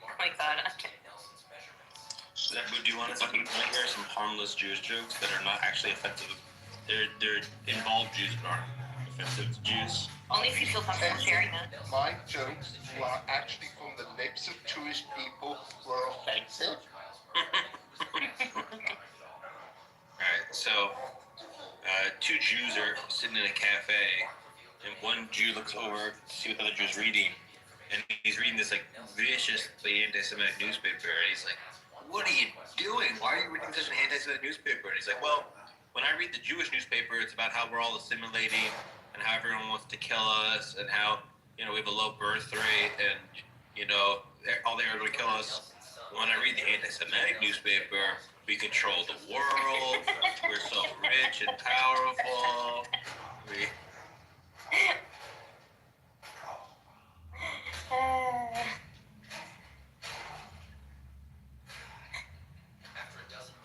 Oh my god. Do you want to hear some harmless Jewish jokes that are not actually offensive? They're involved Jews but aren't offensive to Jews. Only if you feel comfortable sharing that. My jokes, who are actually from the lips of Jewish people, were offensive. Alright, so 2 Jews are sitting in a cafe, and one Jew looks over to see what the other Jew's reading, and he's reading this viciously anti-Semitic newspaper, and he's like, "What are you doing? Why are you reading such an anti-Semitic newspaper?" And he's like, "Well, when I read the Jewish newspaper, it's about how we're all assimilating and how everyone wants to kill us and how, we have a low birth rate and, all they are going to kill us. When I read the anti-Semitic newspaper, we control the world, we're so rich and powerful,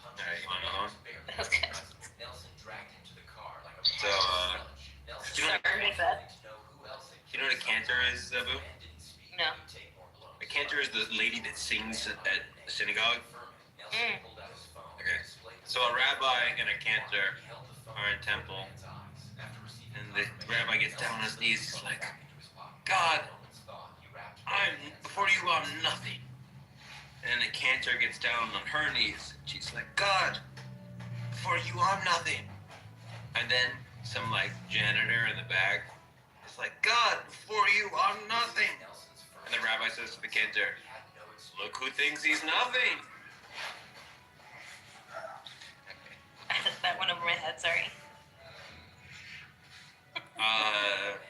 Alright, you want to know? Okay. So, you know what a cantor is, Boo? No. A cantor is the lady that sings at the synagogue. Okay. So a rabbi and a cantor are in temple, and the rabbi gets down on his knees. He's like, God, before you, I'm nothing. And the cantor gets down on her knees. And she's like, God, before you, I'm nothing. And then some janitor in the back is like, God, before you, I'm nothing. And the rabbi says to the cantor, look who thinks he's nothing. That went over my head, sorry.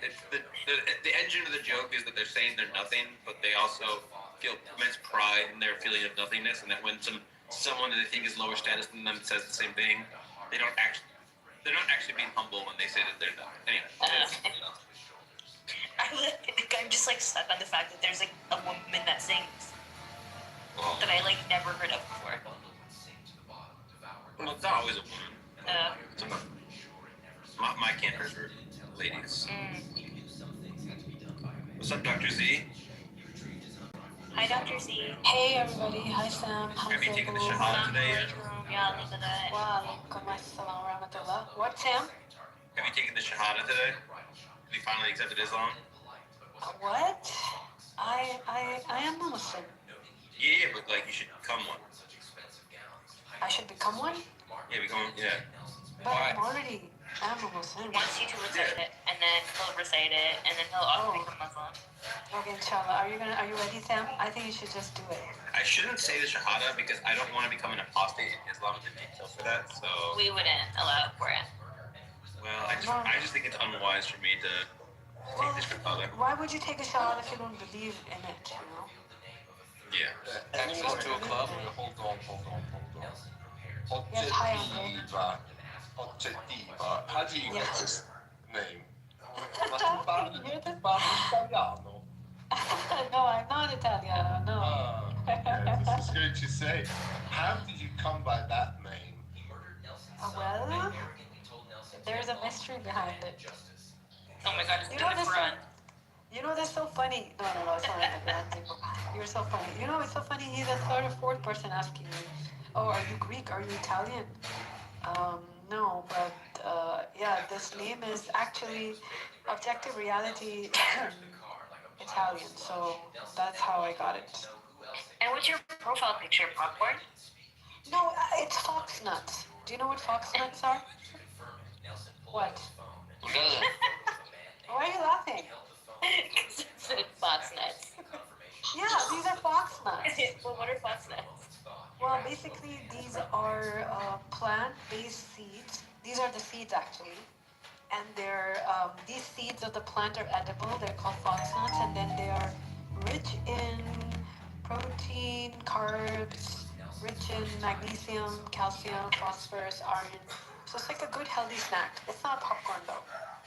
It's the engine of the joke is that they're saying they're nothing, but they also feel immense pride in their feeling of nothingness, and that when someone that they think is lower status than them says the same thing, they're not actually being humble when they say that they're nothing. Anyway, I'm just stuck on the fact that there's a woman that sings that I never heard of before. Well, it's not always a woman. My campers are ladies. What's up, Dr. Z? Hi, Dr. Z. Hey everybody, hi Sam. Have you taken the Shahada today yet? Yeah, look at that. Waalaikum assalam warahmatullah. What, Sam? Have you taken the Shahada today? Have you finally accepted Islam? What? I am a Muslim. Yeah, but you should become one. I should become one? Yeah. But I'm already am a Muslim. He wants you to recite it, and then he'll recite it, and then he'll also become Muslim. Okay, inshallah. Are you ready, Sam? I think you should just do it. I shouldn't say the Shahada because I don't want to become an apostate in Islam to detail for that, so... We wouldn't allow for it. Well, I just think it's unwise for me to take the Shahada. Why would you take a shahada if you don't believe in it, Yeah. Access to a club? Hold on. Yes, hi, Andre. Oggettiva. How do you get this name? Ma Can you hear this? italiano? No, I'm not Italiano, no. Okay. This is going to say, how did you come by that name? Well, there's a mystery behind it. Oh my god, it's You doing know it this for run. You know that's so funny. No, it's not like that. You're so funny. You know it's so funny. He's the third or fourth person asking me, "Oh, are you Greek? Are you Italian?" No, but yeah, this name is actually objective reality Italian. So that's how I got it. And what's your profile picture? Popcorn? No, it's fox nuts. Do you know what fox nuts are? What? Who doesn't? Why are you laughing? Because it said fox nuts. Yeah, these are fox nuts. Well, what are fox nuts? Well, basically, these are plant-based seeds. These are the seeds, actually. And these seeds of the plant are edible. They're called fox nuts, and then they are rich in protein, carbs, rich in magnesium, calcium, phosphorus, iron. So it's like a good, healthy snack. It's not popcorn, though.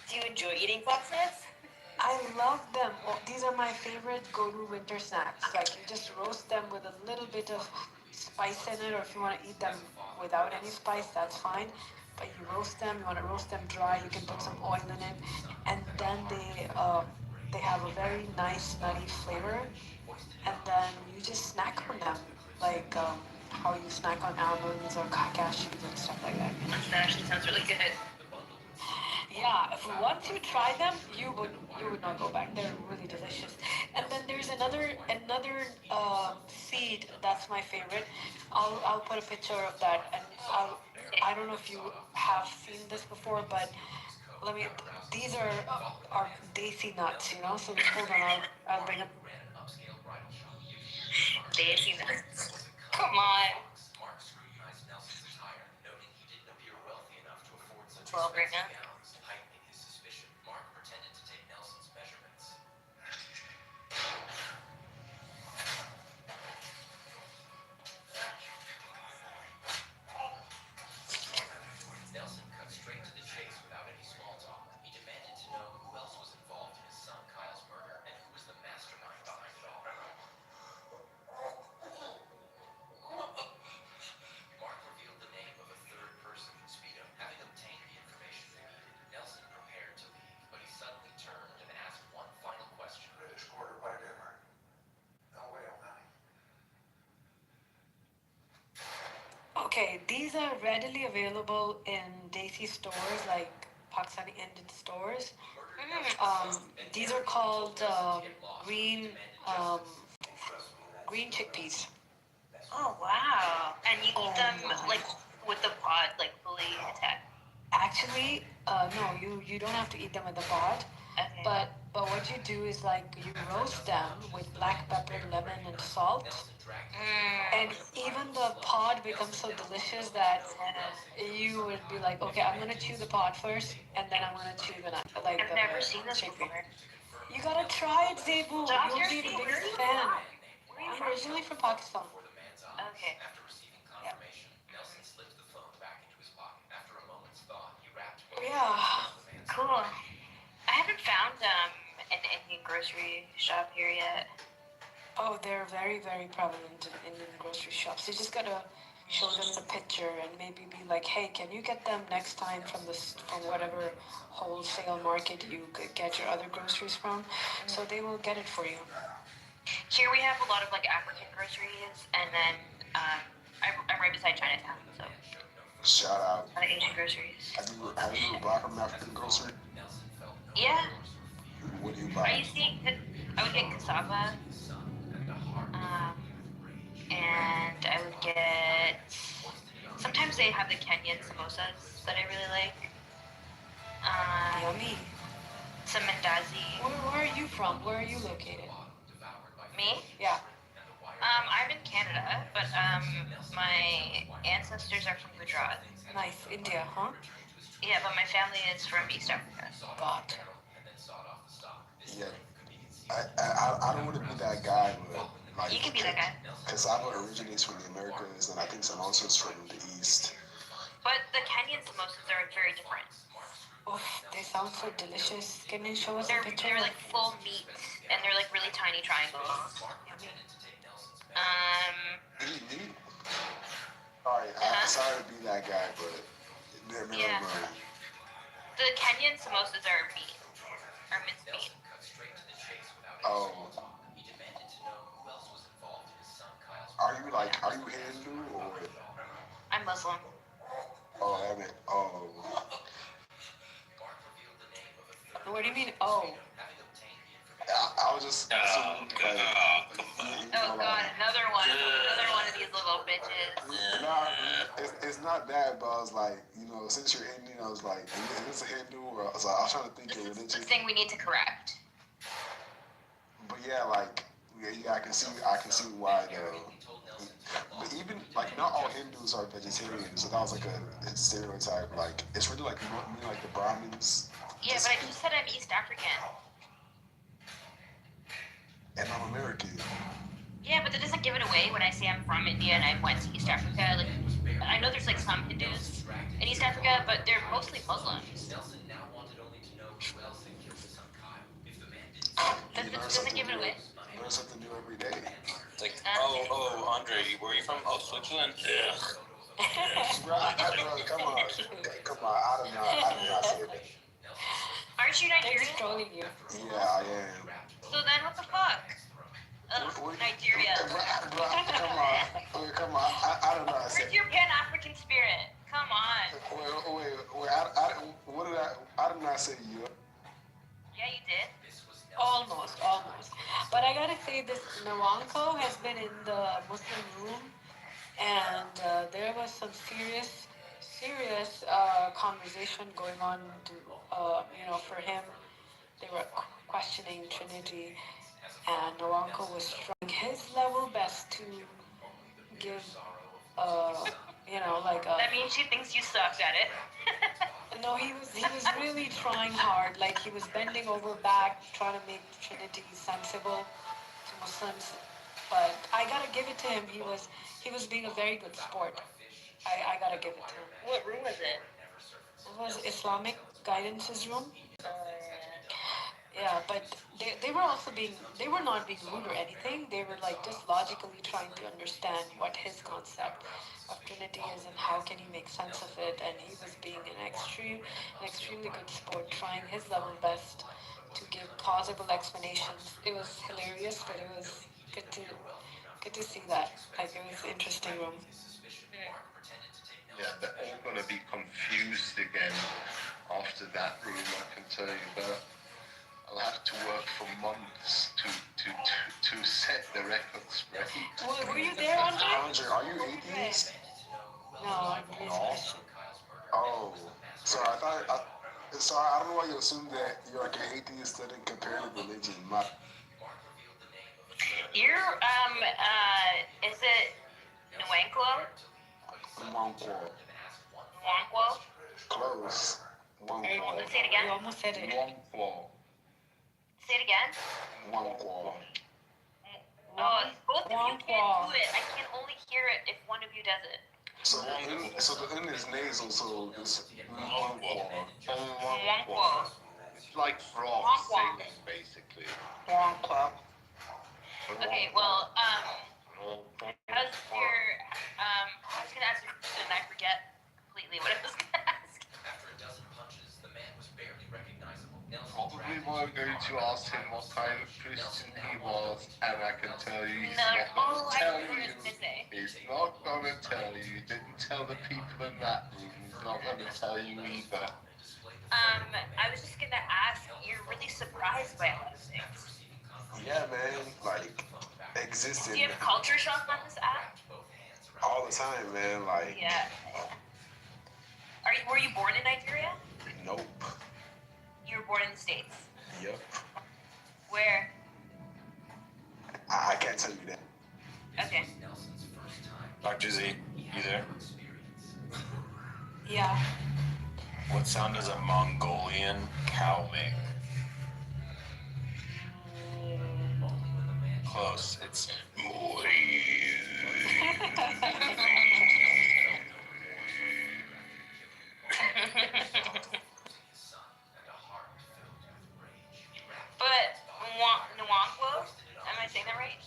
Do you enjoy eating fox nuts? I love them. Oh, these are my favorite go-to winter snacks. You just roast them with a little bit of spice in it, or if you want to eat them without any spice, that's fine. But you roast them. You want to roast them dry. You can put some oil in it, and then they have a very nice nutty flavor. And then you just snack on them, how you snack on almonds or cashews and stuff like that. That actually sounds really good. Yeah, once you try them, you would not go back. They're really delicious. And then there's another seed that's my favorite. I'll put a picture of that, and I don't know if you have seen this before, but these are daisy nuts, So hold on, I'll bring up. Daisy nuts. Come on. 12 right now. Okay, these are readily available in Daisy stores like Pakistani Indian stores. These are called green um, green chickpeas. Oh, wow. And you eat them, my. like, with the pod, like, fully intact. Actually, no, you don't have to eat them with the pod. Okay. But what you do is like you roast them with black pepper, lemon, and salt. And even the pod becomes so delicious that you would be like, okay, I'm gonna chew the pod first, and then I'm gonna chew the nut. Like I've never seen this before. You gotta try it, Zebu. Stop, You'll you're be the where biggest are you fan. from? Where are you I'm from? originally from Pakistan. Okay. Yeah. Cool. I haven't found an Indian grocery shop here yet. Oh, they're very, very prevalent in Indian grocery shops. You just gotta show them the picture and maybe be like, hey, can you get them next time from from whatever wholesale market you could get your other groceries from? So they will get it for you. Here we have a lot of like African groceries, and then I'm right beside Chinatown, so Shout out. a lot of Asian groceries. Have you ever bought from African grocery? Yeah. What do you buy? I would get cassava, and I would get. Sometimes they have the Kenyan samosas that I really like. Yummy. Some mandazi. Where are you from? Where are you located? Me? Yeah. I'm in Canada, but my ancestors are from Gujarat. Nice. India, huh? Yeah, but my family is from East Africa. God. Yeah. I don't want to be that guy, but like. You can be that guy. Cassava originates from the Americas, and I think samosa is from the East. But the Kenyan samosas are very different. Oh, they sound so delicious. Can you show us a picture? They're like full meat, and they're like really tiny triangles. Meat? Alright, I'm sorry to be that guy, but they're Yeah. The Kenyan samosas are meat, or minced meat. Oh. Are you Hindu or? I'm Muslim. Oh, I mean, oh. What do you mean? Oh. I was just. Oh God, another one of these little bitches. Nah, it's not that, but I was like, since you're Indian, I was like, is this a Hindu or? I was trying to think of religion. This is the thing we need to correct. But yeah, I can see why but even not all Hindus are vegetarians, so that was like a stereotype. Like it's really like the Brahmins. Yeah, but I just said I'm East African. And I'm American. Yeah, but that doesn't give it away when I say I'm from India and I went to East Africa. Like, I know there's like some Hindus in East Africa, but they're mostly Muslims. That doesn't give it away. Learn something new every day. It's like, Andre, where are you from? Oh, Switzerland? Yeah. Bro, come on. I do not say that. Aren't you They're Nigerian? trolling you. Yeah, I am. So then what the fuck? Nigeria. Bro, come on. I don't know how to say Where's your Pan-African spirit? Come on. Wait. I did not say you. Yeah, you did. Almost. But I gotta say, this Nawanko has been in the Muslim room, and there was some serious conversation going on. For him, they were questioning Trinity, and Nawanko was trying his level best to give, That means she thinks you sucked at it. No, he was really trying hard. Like he was bending over back, trying to make Trinity sensible to Muslims. But I gotta give it to him. He was being a very good sport. I gotta give it to him. What room was it? It was Islamic guidance's room. Yeah, but they were also they were not being rude or anything. They were like just logically trying to understand what his concept of Trinity is and how can he make sense of it. And he was being an extremely good sport, trying his level best to give plausible explanations. It was hilarious, but it was good to see that. Like it was an interesting room. Yeah, they're all gonna be confused again after that room, I can tell you that. I'll have to work for months to set the record straight. Were you there, Andre? Andre, are you atheist? No, I'm Christian. Oh, so I don't know why you assume that you're like an atheist that didn't compare the religion. You're is it Nuankwo? Nwankwo. Nuankwo? Close. Nwankwo. Say it again. You almost said it. Nwankwo. Say it again. Nwankwo. Oh, both of you can't do it. I can only hear it if one of you does it. So the N is nasal, so it's Nwankwo. Nuankwo. It's like frogs singing, basically. Okay, well, how's your, I was gonna ask you a question and I forget completely what I was gonna ask. Probably we're going to ask him what kind of Christian he was, and I can tell you he's No, not going all to I tell was you. gonna say. He's not going to tell you. He didn't tell the people in that room. He's not going to tell you either. I was just gonna ask, you're really surprised by a lot of things. Yeah, man, like existing Do you have culture shock on this app? all the time, man. Like, Yeah. Were you born in Nigeria? nope. You were born in the States. Yep. Where? I can't tell you that. Okay. Dr. Z, you there? Yeah. What sound does a Mongolian cow make? Close. It's But Nwankwo? Am I saying that right?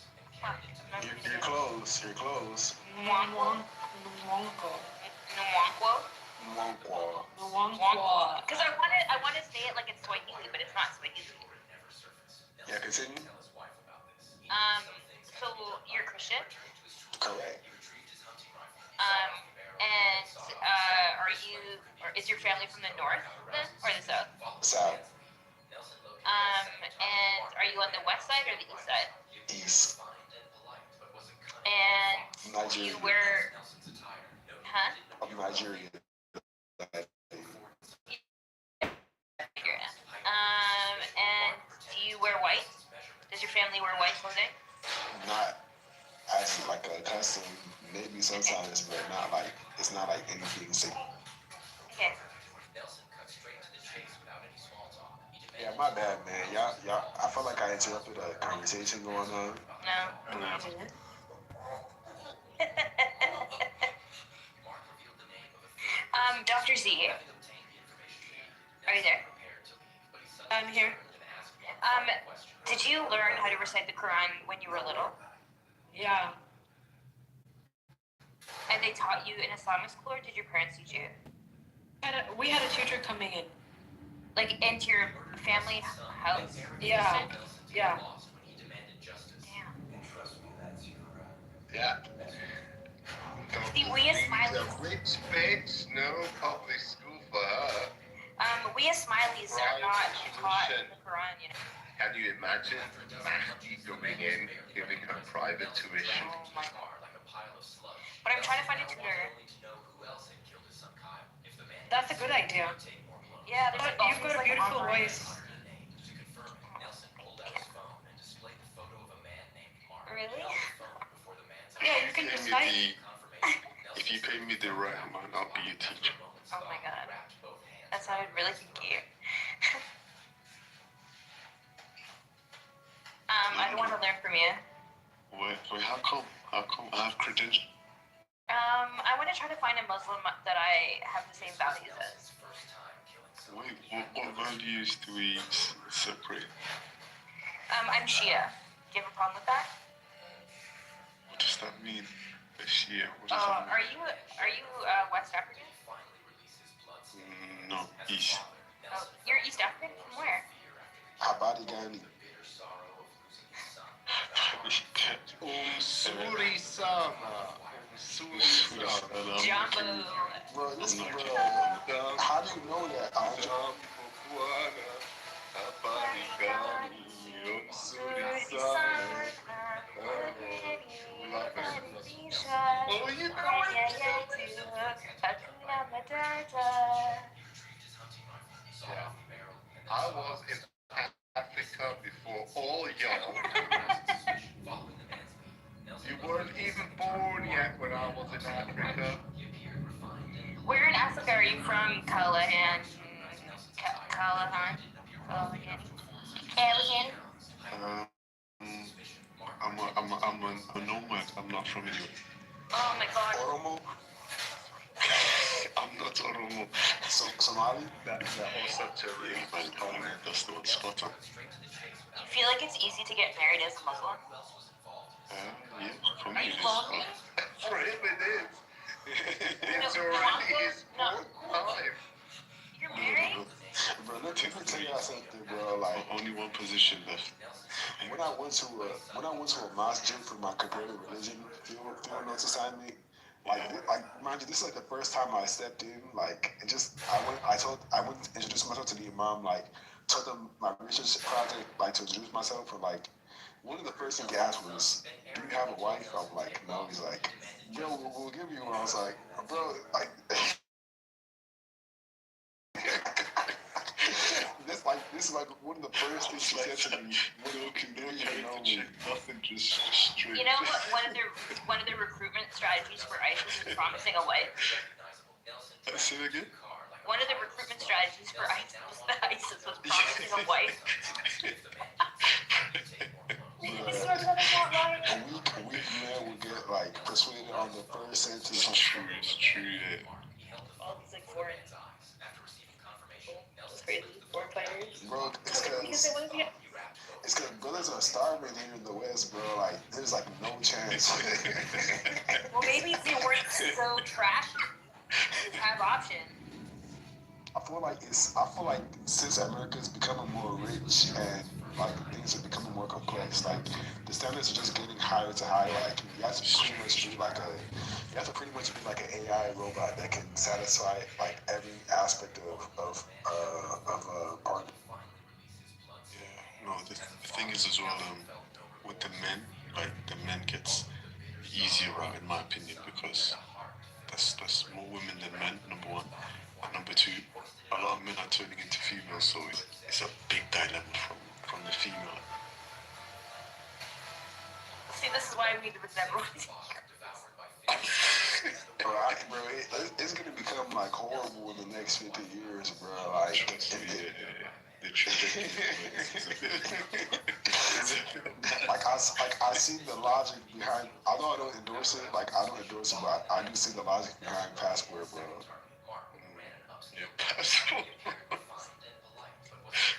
Fuck, I'm not You're close. You're close. Nwankwo? Nwankwo. Nwankwo? Nwankwo. Nwankwo. Because I want to say it like it's Swahili, but it's not Swahili. Yeah, continue. So you're Christian? Correct. And or is your family from the north then, or the south? South. And are you on the west side or the east side? East. And do Nigeria. you wear, huh? I'm Nigerian. And do you wear white? Does your family wear white clothing? Not as like a custom, maybe sometimes, but not like it's not like anything sick. Okay. Yeah, my bad, man. Y'all. I felt like I interrupted a conversation going on. No. Dr. Z, are you there? I'm here. Did you learn how to recite the Quran when you were little? Yeah. And they taught you in Islamic school, or did your parents teach you? We had a tutor coming in. Like into your family house? Yeah. Yeah. Yeah. See, we as Smileys, A rich bitch, no public school for her. we as Smileys are not taught the Quran, you know. Can you imagine Mahdi going in, giving her private tuition? Oh my God. But I'm trying to find a tutor. That's a good idea. Yeah, there's But like you've got a beautiful voice. Really? Yeah, you can recite. If you pay me the right amount, I'll be your teacher. Oh my God. That sounded really kinky. I don't want to learn from you. Wait, how come I have credentials? I want to try to find a Muslim that I have the same values as. Wait, what values do we separate? I'm Shia. Do you have a problem with that? What does that mean? A Shia? What does that mean? Are you West African? No, East. Oh, you're East African? From where? Habari Gani. Suri Sama. Suri Sama. Jambu. Bro, listen, bro. How do you know that? Oh, you know it? Yeah. I was in Africa before all y'all. You weren't even born yet when I was in Africa. Where in Africa are you from, Callahan? Callahan? I'm a nomad. I'm not from anywhere. Oh my god. Oromo? I'm not Oromo. Somali? That's also terrific. That's the one spot on. You feel like it's easy to get married as a Muslim? Yeah, for me Are it you is. lonely? For him it is. It's No, already his no. fourth time. You're married? Bro, let me tell you something, bro. Like, Only one position left. when I went to a masjid for my comparative religion field notes assignment, like mind you, this is like the first time I stepped in. Like, it just I went to introduce myself to the imam. Like, told them my research project, like to introduce myself. And like, one of the first things he asked was, "Do you have a wife?" I'm like, "No." He's like, "Bro, we'll give you one." I was like, "Bro, like." This is like one of the first things he said to me. What you know me? Nothing, just straight. You know what? One of the recruitment strategies for ISIS is promising a wife. Say it again? One of the recruitment strategies for ISIS was promising a wife. A weak man will get like persuaded on the first sentence. It's true, yeah. All these like foreign. It's crazy. Foreign fighters. Bro, it's because brothers are starving here in the West, bro. Like, there's like no chance. Well, maybe if they weren't so trashy, you'd have options. I feel like since America's becoming more rich and like things are becoming more complex, like the standards are just getting higher to higher. Like you have to pretty much be like an AI robot that can satisfy like every aspect of part. Yeah, no, the thing is as well, with the men, like the men gets easier out in my opinion because that's more women than men, number one. And number two, a lot of men are turning into females, so it's a big dilemma from the female. See, this is why we need to never Bro, it's gonna become like horrible in the next 50 years, bro. Like, The trajectory. I see the logic behind. Although I don't endorse it, but I do see the logic behind passport, bro. Yeah, passport.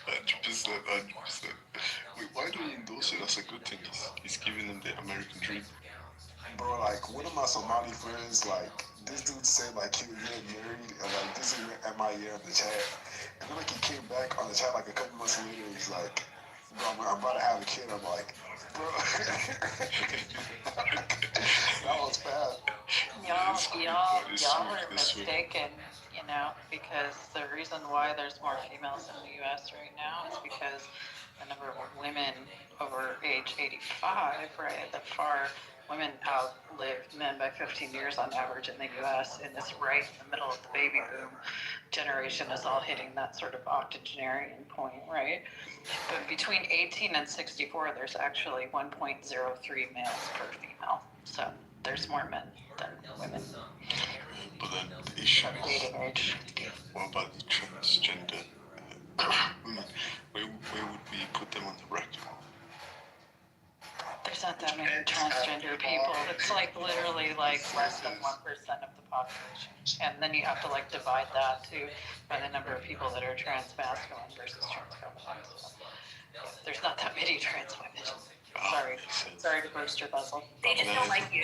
100%. Wait, why do you endorse it? That's a good thing. He's giving them the American dream. Bro, like one of my Somali friends, like this dude said like he was getting married, and like this is MIA on the chat, and then like he came back on the chat like a couple months later. He's like, "Bro, I'm about to have a kid." I'm like, "Bro, that was bad." Y'all are mistaken, you know, because the reason why there's more females in the U.S. right now is because the number of women over age 85, right, women outlive men by 15 years on average in the U.S. And this right in the middle of the baby boom generation is all hitting that sort of octogenarian point, right? But between 18 and 64, there's actually 1.03 males per female. So there's more men than women. But then the issue At dating age. what about the transgender women? Where would we put them on the record? There's not that many transgender people. It's like literally like less than 1% of the population. And then you have to like divide that by the number of people that are transmasculine versus transfeminine. So, yeah, there's not that many trans women. Sorry to burst your bubble. They just don't like you.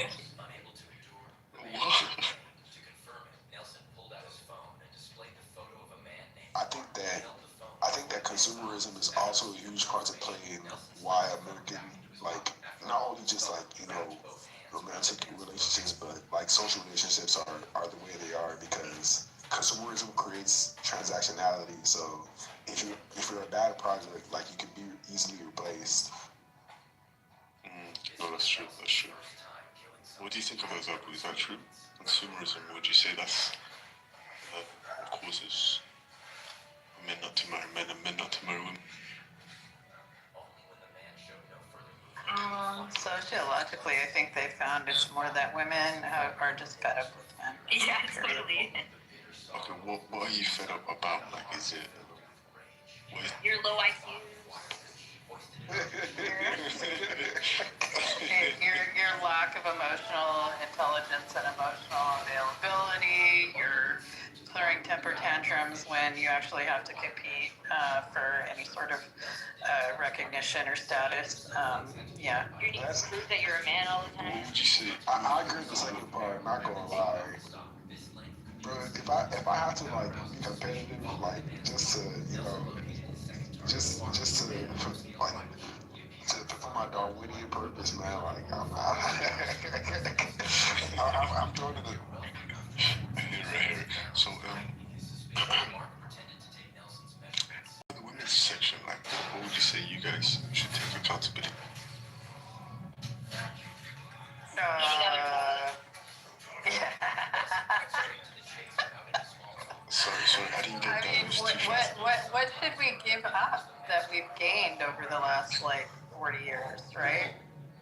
I think that consumerism is also a huge part to play in why American, like, not only just like, you know, romantic relationships, but like social relationships are the way they are because consumerism creates transactionality. So if you're a bad product, like you can be easily replaced. No, that's true. That's true. What do you think of those example? Is that true? Consumerism. Would you say that's what causes men not to marry men and men not to marry women? Sociologically, I think they found it's more that women are just fed up with men. Yeah, totally. Okay, what are you fed up about? Like, is it? Your low IQ. Your lack of emotional intelligence and emotional availability, your throwing temper tantrums when you actually have to compete for any sort of recognition or status. Yeah. You need to prove that you're a man all the time. What would you say? I agree with the second part. I'm not gonna lie, bro. If I have to like be competitive, like just to you know, just to like for my Darwinian purpose, man. Like I'm throwing it. Right. So the women's section, like, what would you say you guys should take accountability? Sorry, I didn't get that. I mean, what should we give up that we've gained over the last like 40 years, right?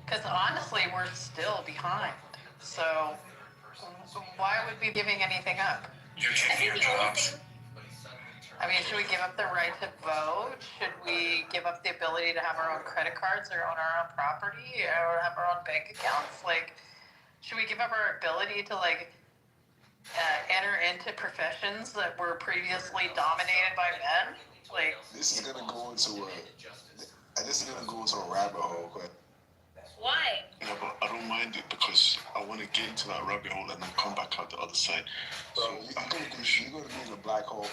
Because honestly, we're still behind. So why would we be giving anything up? You're taking your jobs. I mean, should we give up the right to vote? Should we give up the ability to have our own credit cards or own our own property or have our own bank accounts? Like, should we give up our ability to like enter into professions that were previously dominated by men? Like, This is gonna go into a rabbit hole, but Why? No, but I don't mind it because I want to get into that rabbit hole and then come back out the other side. bro, you're gonna be in a black hole.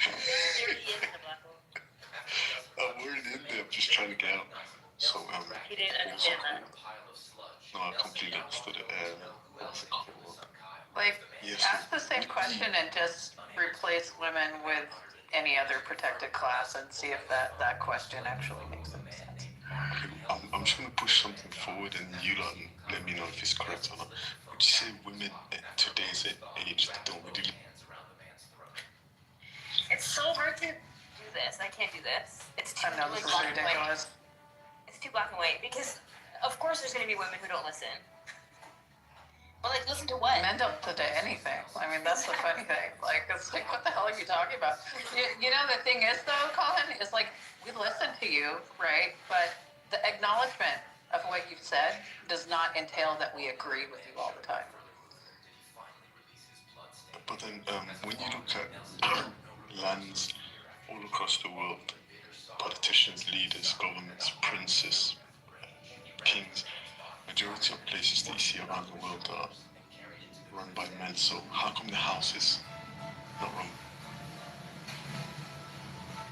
There he is in the black hole. I'm already in there. I'm just trying to get out. So He didn't understand that. no, I completely understood it. What's it called? Like, Yes. ask the same question and just replace women with any other protected class and see if that question actually makes any sense. Okay, I'm just gonna push something forward and you let me know if it's correct or not. Would you say women at today's age don't really? It's so hard to do this. I can't do this. It's too I know this is black and white. ridiculous. It's too black and white because, of course, there's going to be women who don't listen. But like, listen to what? Men don't today anything. I mean, that's the funny thing. Like, it's like, what the hell are you talking about? You know, the thing is, though, Colin, is like, we listen to you, right? But the acknowledgement of what you've said does not entail that we agree with you all the time. But then when you look at lands all across the world, politicians, leaders, governments, princes, kings, majority of places that you see around the world are run by men. So how come the house is not run?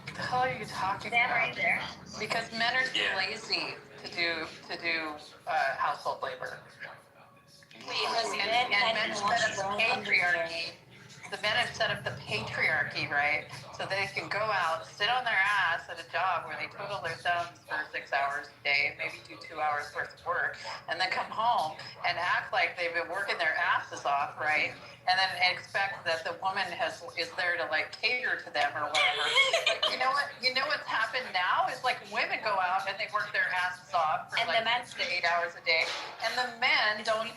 What the hell are you talking Dan, about? are you there? Because men are too lazy to do household labor. Because men And had men to watch set up their own patriarchy. the men have set up the patriarchy, right? So they can go out, sit on their ass at a job where they twiddle their thumbs for 6 hours a day, maybe do 2 hours worth of work, and then come home and act like they've been working their asses off, right? And then expect that the woman is there to like cater to them or whatever. You know what? You know what's happened now is like women go out and they work their asses off for And like the men 6 to 8 hours a day, and the men don't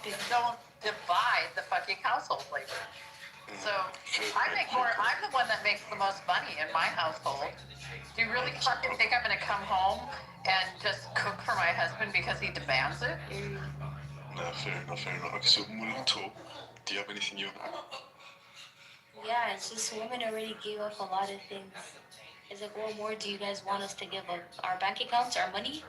divide the fucking household labor. So I make more. I'm the one that makes the most money in my household. Do you really fucking think I'm gonna come home and just cook for my husband because he demands it? No, fair enough, fair enough. Okay, so Muluto, do you have anything you want to add? Yeah, it's just women already gave up a lot of things. It's like, what more do you guys want us to give up? Our bank accounts, our money?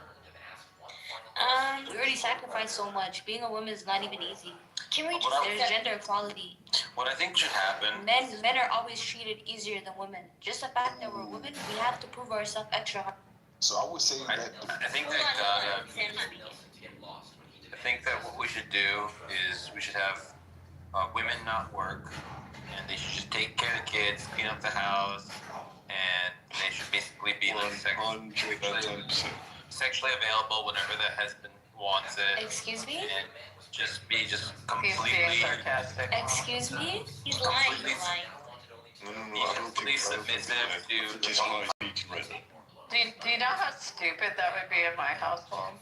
We already sacrificed so much. Being a woman is not even easy. Can we There's gender equality. What I think should happen. Men are always treated easier than women. Just the fact that we're women, we have to prove ourselves extra hard. So I would say that I think that what we should do is we should have women not work, and they should just take care of the kids, clean up the house, and they should basically be like sexually available whenever the husband wants it. Excuse me? And just completely. He's being sarcastic. Excuse me? He's lying. He's lying. No, I don't think submissive to just high speaking right now. Do you know how stupid that would be in my household?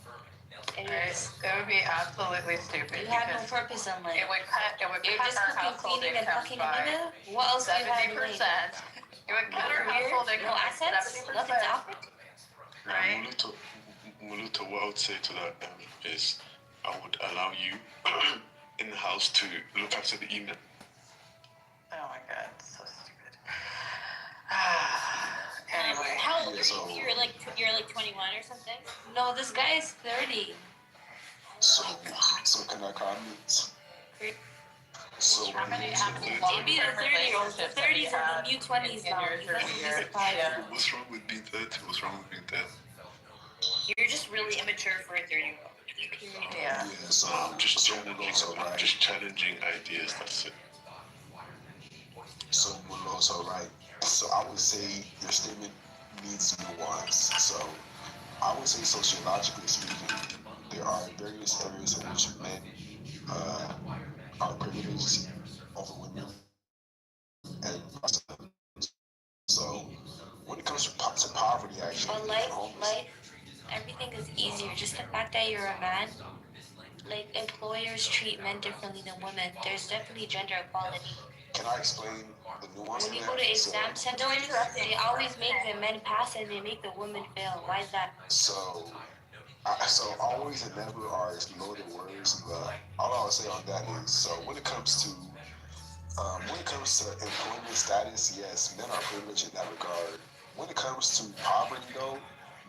It Right? is. It would be absolutely stupid. You have no because purpose in life. It would cut You're our just cooking, household cleaning, and income fucking by another? What else do you have in life? 70%. It would cut our Career? household No income by assets? 70%. Nothing to offer? Right? Muluto, what I would say to that is I would allow you in the house to look after the email. Oh my god, it's so stupid. Anyway. How old are so- you? You're like 21 or something? No, this guy is 30. so can I comment? So How many It'd be the 30-year-olds. The 30s and the new 20s now. in your 30 years? Yeah. What's wrong with being 30? What's wrong with being 30? You're just really immature for a 30-year-old. Yeah. yeah, so I'm just just challenging ideas, that's it. So Muloso, right? So I would say your statement needs nuance. So I would say sociologically speaking, there are various areas in which men are privileged over women, and so when it comes to poverty, actually, But life, everything is easier. Just the fact that you're a man, like employers treat men differently than women. There's definitely gender equality. Can I explain the nuance? When in you that? go to exam centers, they always make the men pass and they make the women fail. Why is that? So always and never are loaded words, but all I'll say on that is, so when it comes to employment status, yes, men are privileged in that regard. When it comes to poverty, though,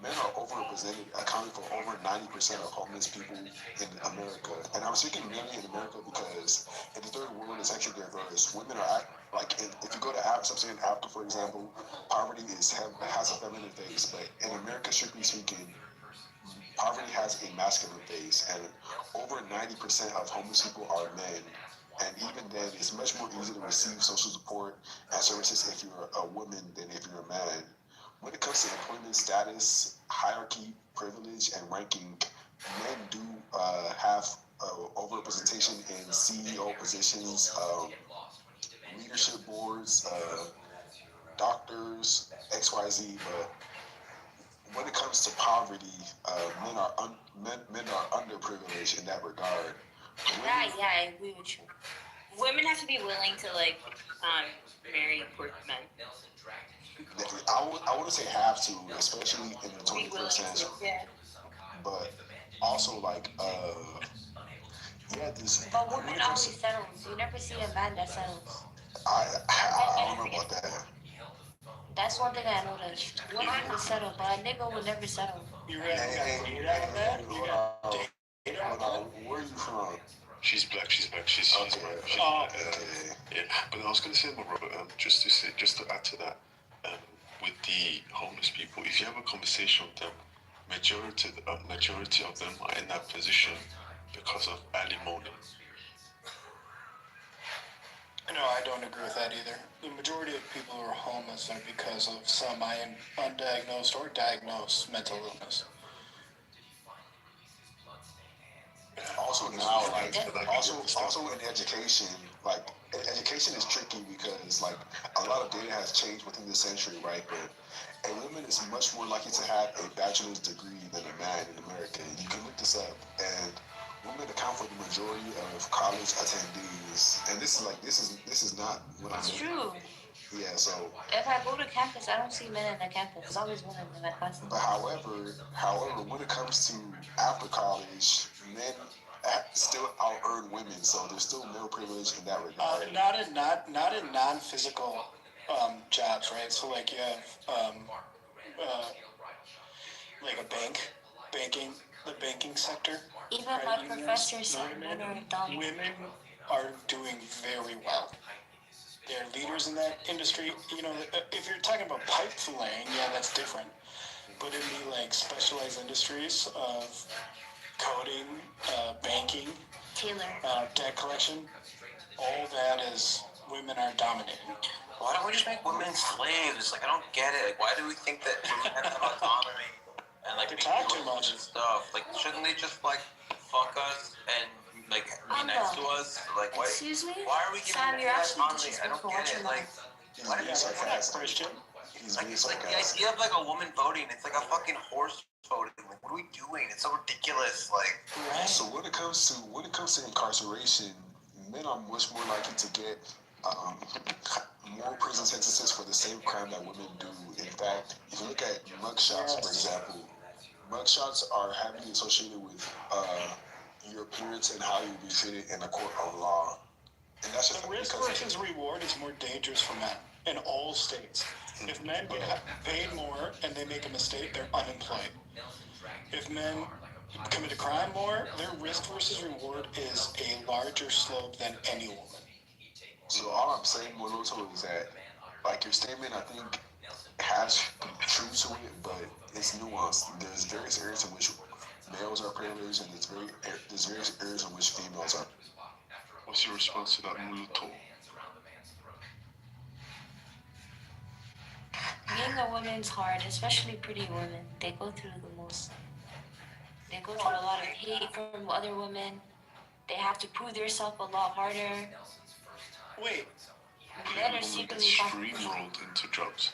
men are overrepresented, accounting for over 90% of homeless people in America. And I'm speaking mainly in America because in the third world, it's actually diverse. Women are if you go to Africa, sub-Saharan Africa, for example, poverty has a feminine face, but in America, strictly speaking, poverty has a masculine face, and over 90% of homeless people are men. And even then, it's much more easy to receive social support and services if you're a woman than if you're a man. When it comes to employment status, hierarchy, privilege, and ranking, men do have overrepresentation in CEO positions, leadership boards, doctors, XYZ, but when it comes to poverty, men are underprivileged in that regard. Yeah, I agree with you. Women have to be willing to marry poor men. I wouldn't say have to, especially in the 21st century. Yeah. But also But women always settles. You never see a man that settles. I don't know about that. That's one thing I noticed. Women will settle, but a nigga will never settle. Where are you from? She's black. She's black. Yeah. But I was going to say, my brother, just to add to that, with the homeless people, if you have a conversation with them, majority of them are in that position because of alimony. No, I don't agree with that either. The majority of people who are homeless are because of some undiagnosed or diagnosed mental illness. Also now, like, also in education, like, education is tricky because, like, a lot of data has changed within the century, right? But a woman is much more likely to have a bachelor's degree than a man in America. You can look this up, and women account for the majority of college attendees. And this is not what I'm. It's true. Yeah, so. If I go to campus, I don't see men in the campus. There's always women in my class. But however, when it comes to after college, men still out earn women, so there's still male privilege in that regard. Not in non-physical jobs, right? So like you have like the banking sector. Even right? my professor said men are dumb. Women are doing very well. They're leaders in that industry. You know, if you're talking about pipe filleting, yeah, that's different. But in the like specialized industries of coding, banking, Taylor. Debt collection, all that is women are dominating. Why don't we just make women slaves? Like, I don't get it. Like, why do we think that women have autonomy and like They be talk too doing much. and stuff? Like, shouldn't they just like fuck us and like be nice to us? Like, why? Excuse me? Why are we giving Sam, them you're that actually autonomy? I don't disrespectful. get Watch it. your Like, He's why do being we sarcastic. Christian. He's like being the sarcastic. idea of like a woman voting? It's like a fucking horse voting. Like, what are we doing? It's so ridiculous. Like, So when it comes to incarceration, men are much more likely to get more prison sentences for the same crime that women do. In fact, if you look at mugshots, for example, mugshots are heavily associated with your appearance and how you'll be treated in a court of law. And that's just The risk versus reward is more dangerous for men in all states. If men get paid more and they make a mistake, they're unemployed. If men commit a crime more, their risk versus reward is a larger slope than any woman. So all I'm saying, Moloto, is that, like, your statement, I think, has truth to it, but it's nuanced. There's various areas in which males are privileged, and there's various areas in which females are. What's your response to that, Moloto? Being a woman's hard, especially pretty women. They go through the most. They go through a lot of hate from other women. They have to prove themselves a lot harder. Wait, Men are Women secretly get confident. streamrolled into jobs.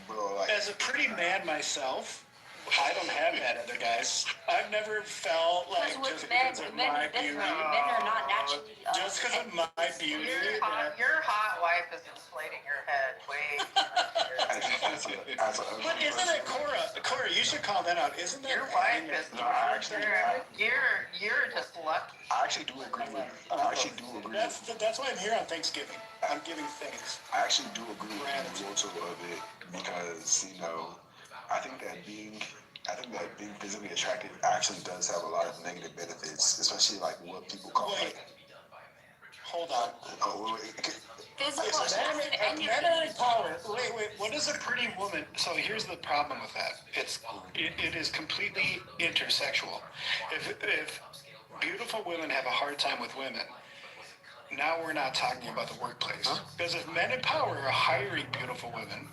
Bro, like, as a pretty man myself, I don't have that other guys. I've never felt like Because just with men, because of men my is different. beauty, Men are not naturally. just because of my beauty. Your hot wife is inflating your head way too much. But isn't it Cora? Cora, you should call that out. Isn't that Your wife is. No, I actually, You're just lucky. I actually do agree with you. I actually do agree with you. That's why I'm here on Thanksgiving. I'm giving thanks. I actually do agree with you, Moloto, of it, because, you know, I think that being physically attractive actually does have a lot of negative benefits, especially like what people call Wait. like. Hold on. Physical attraction and your Men are in power. Wait. What is a pretty woman? So here's the problem with that. It is completely intersexual. If beautiful women have a hard time with women, now we're not talking about the workplace. Because if men in power are hiring beautiful women,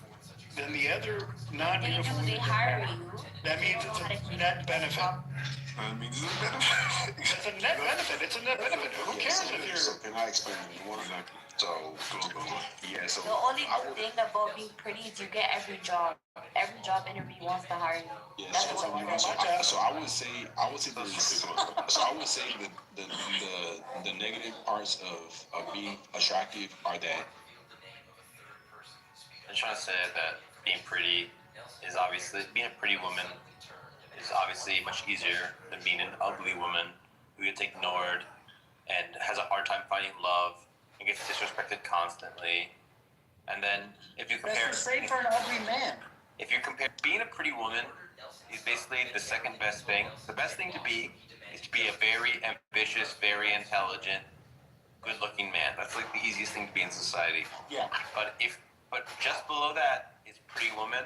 then the other non-beautiful they women, hire you. that means it's a net benefit. That means it's a benefit. It's a net benefit. It's a net benefit. Who cares if you're... So can I explain more? So Go. yeah, so The only good thing about being pretty is you get every job. Every job interview wants to hire you. yeah, That's so, what you I would say the negative parts of being attractive are that I'm trying to say that being pretty is obviously being a pretty woman is obviously much easier than being an ugly woman who gets ignored and has a hard time finding love and gets disrespected constantly. And then if you compare, That's the same for an ugly man. if you compare being a pretty woman is basically the second best thing. The best thing to be is to be a very ambitious, very intelligent, good-looking man. That's like the easiest thing to be in society. Yeah. But just below that is pretty woman.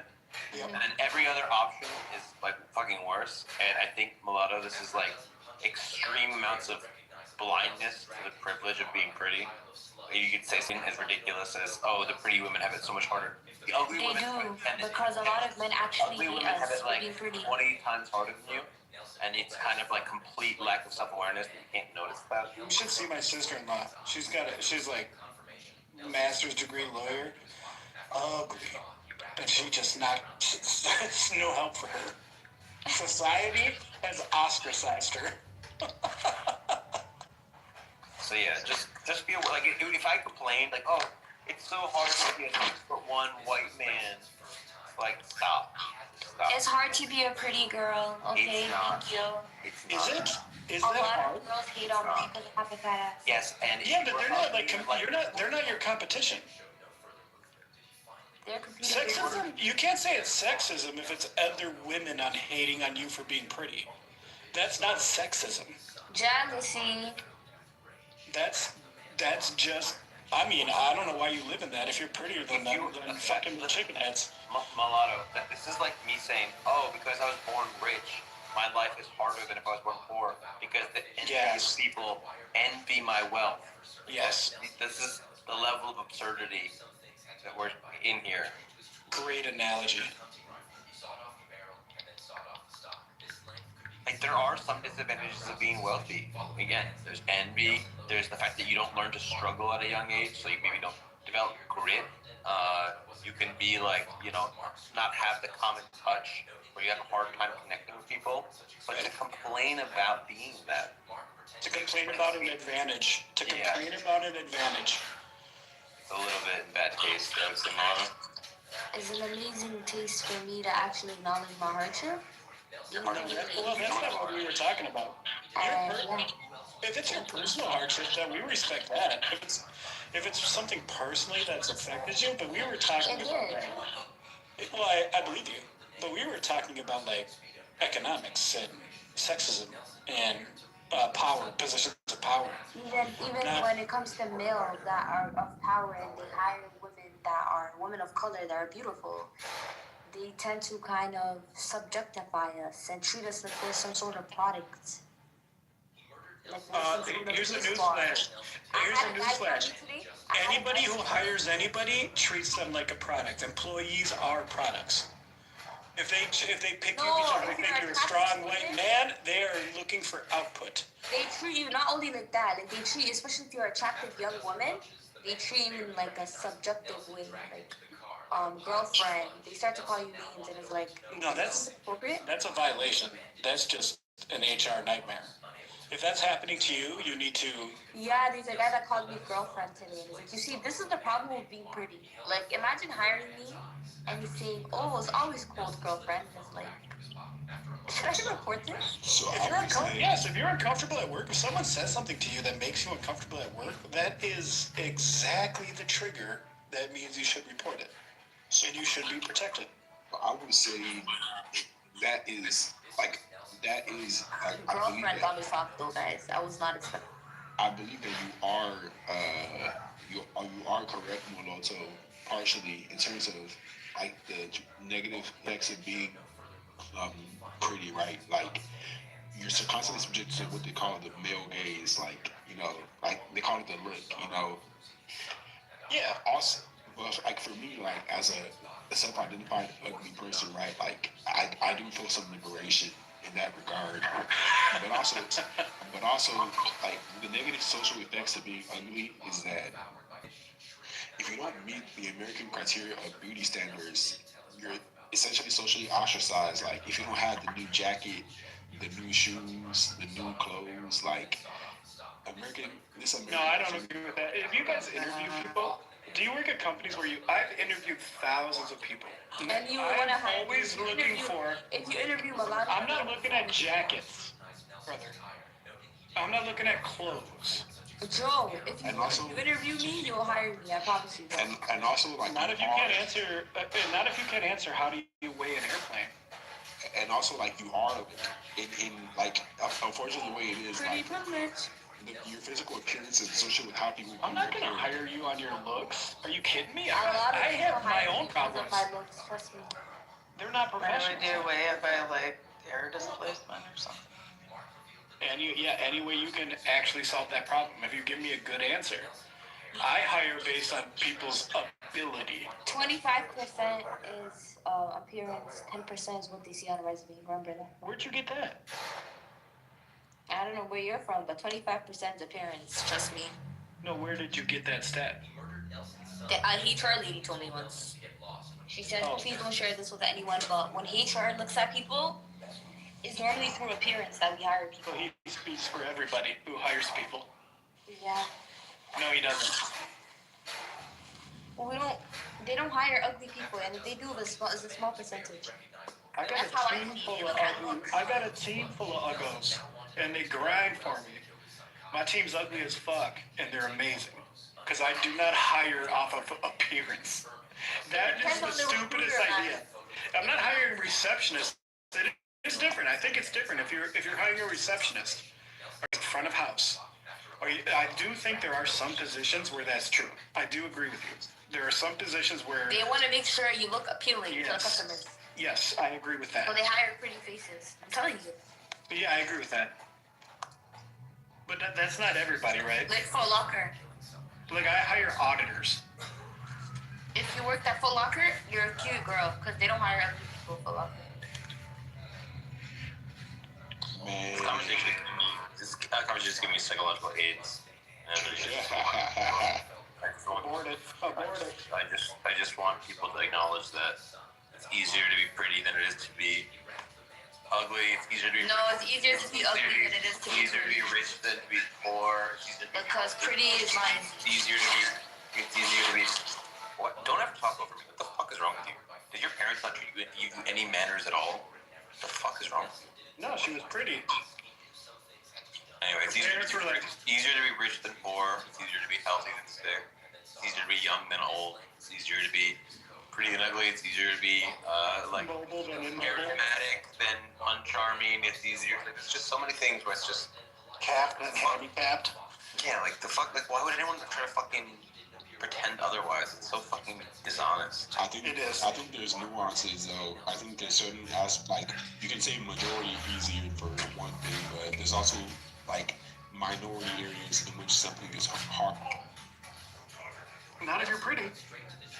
Yep. And then every other option is like fucking worse. And I think mulatto, this is like extreme amounts of blindness to the privilege of being pretty. you could say something as ridiculous as, "Oh, the pretty women have it so much harder." The ugly They women do, have it because a lot of men actually ugly hate women have us it for being pretty. 20 times harder than you, and it's kind of like complete lack of self-awareness. You can't notice that. You should see my sister-in-law. She's like master's degree lawyer, ugly, and she just not. It's no help for her. Society has ostracized her. So yeah, just be aware. Like if I complained, like, "Oh, it's so hard to be a 6'1" white man," like stop. It's hard to be a pretty girl, okay? It's not. Thank you. It's Is not. it? Is A that lot hard? of girls hate on me because I have a fat ass. Yes, and Yeah, but they're not like you're not. They're not your competition. They're competing. Sexism? You can't say it's sexism if it's other women on hating on you for being pretty. That's not sexism. Jealousy. That's just. I mean, I don't know why you live in that if you're prettier than them than fucking chicken heads. Mulatto. This is like me saying, "Oh, because I was born rich, my life is harder than if I was born poor because the envious people envy my wealth." Yes. This is the level of absurdity that we're in here. Great analogy. Like there are some disadvantages of being wealthy. Again, there's envy. There's the fact that you don't learn to struggle at a young age, so you maybe don't develop grit. You can be like, not have the common touch, where you have a hard time connecting with people. But to complain about being that. To complain about an advantage. To complain about an advantage. It's a little bit in bad taste, I would say, Mara. It's an amazing taste for me to actually acknowledge my hardship. Well, that's not what we were talking about. If it's your personal hardship, then we respect that. If it's something personally that's affected you, but we were talking about that. Well, I believe you, but we were talking about like economics and sexism and power, positions of power. Even when it comes to males that are of power and they hire women that are women of color that are beautiful, they tend to kind of subjectify us and treat us like we're some sort of product. Here's a newsflash. Anybody who hires anybody treats them like a product. Employees are products. If they pick you because they think you're a strong white man, they are looking for output. They treat you not only like that, like they treat you, especially if you're an attractive young woman, they treat you in like a subjective way, like girlfriend. They start to call you names, and it's like, no, that's appropriate. That's a violation. That's just an HR nightmare. If that's happening to you, you need to. Yeah, there's a guy that called me girlfriend today. He's like, you see, this is the problem with being pretty. Like, imagine hiring me and he's saying, oh, it's always cold, girlfriend. And it's like, should I report this? So yes, if you're uncomfortable at work, if someone says something to you that makes you uncomfortable at work, that is exactly the trigger that means you should report it. And you should be protected. I would say that is like. That is. Girlfriend got me fucked though, guys. I was not expecting. I believe that you are correct, Moloto, partially in terms of like the negative effects of being pretty, right? Like you're constantly subject to what they call the male gaze, like like they call it the look, Yeah. Also, well, like for me, like as a self-identified ugly person, right? Like I do feel some liberation in that regard, but also like the negative social effects of being ugly is that if you don't meet the American criteria of beauty standards, you're essentially socially ostracized. Like if you don't have the new jacket, the new shoes, the new clothes, like American. No, I don't agree with that. If you guys interview people, do you work at companies where I've interviewed thousands of people. And you want to hire. Always looking for. If you interview a lot of I'm not looking at jackets, brother. I'm not looking at clothes. Joe, if you interview me, you'll hire me. I promise you. And also, like, not if you can't answer. Not if you can't answer. How do you weigh an airplane? And also, like, you are in like, unfortunately, the way it is, pretty like, privilege. Your physical appearance is associated with how people. I'm not gonna hire you on your looks. Are you kidding me? I have my own problems. My looks, trust me. They're not professional. Why do we weigh it by like air displacement or something? And any way you can actually solve that problem. If you give me a good answer, I hire based on people's ability. 25% is appearance, 10% is what they see on a resume. Remember that? Where'd you get that? I don't know where you're from, but 25% is appearance. Trust me. No, where did you get that stat? The HR lady told me once. She said, please don't share this with anyone, but when HR looks at people, it's normally through appearance that we hire people. So he speaks for everybody who hires people. Yeah. No, he doesn't. Well, they don't hire ugly people, and if they do, it's a small percentage. I got a team full of uggos, and they grind for me. My team's ugly as fuck, and they're amazing. Because I do not hire off of appearance. That is the stupidest idea. I'm not hiring receptionists. It's different. I think it's different if you're hiring a receptionist or front of house. I do think there are some positions where that's true. I do agree with you. There are some positions where they want to make sure you look appealing to the customers. Yes, I agree with that. So they hire pretty faces. I'm telling you. Yeah, I agree with that. But that's not everybody, right? Like Foot Locker. Like, I hire auditors. If you worked at Foot Locker, you're a cute girl, because they don't hire ugly people at Foot Locker. Man. This conversation is giving me psychological aids. Abort it. I just want people to acknowledge that it's easier to be pretty than it is to be ugly. It's easier to be it's easier to be ugly than it is to be easier to be rich than to be poor. Because pretty is mine. It's easier to be. What? Don't ever talk over me. What the fuck is wrong with you? Did your parents not treat you any manners at all? What the fuck is wrong with you? No, she was pretty. Anyway, it's easier to be rich than poor. It's easier to be healthy than sick. It's easier to be young than old. It's easier to be pretty than ugly. It's easier to be charismatic than uncharming. It's easier. There's just so many things where it's just capped and handicapped. Yeah, like the fuck. Like, why would anyone try to fucking pretend otherwise? It's so fucking dishonest. I think there's nuances though. I think there's certain aspects, like you can say majority easier for one thing, but there's also like minority areas in which something is hard. Not if you're pretty.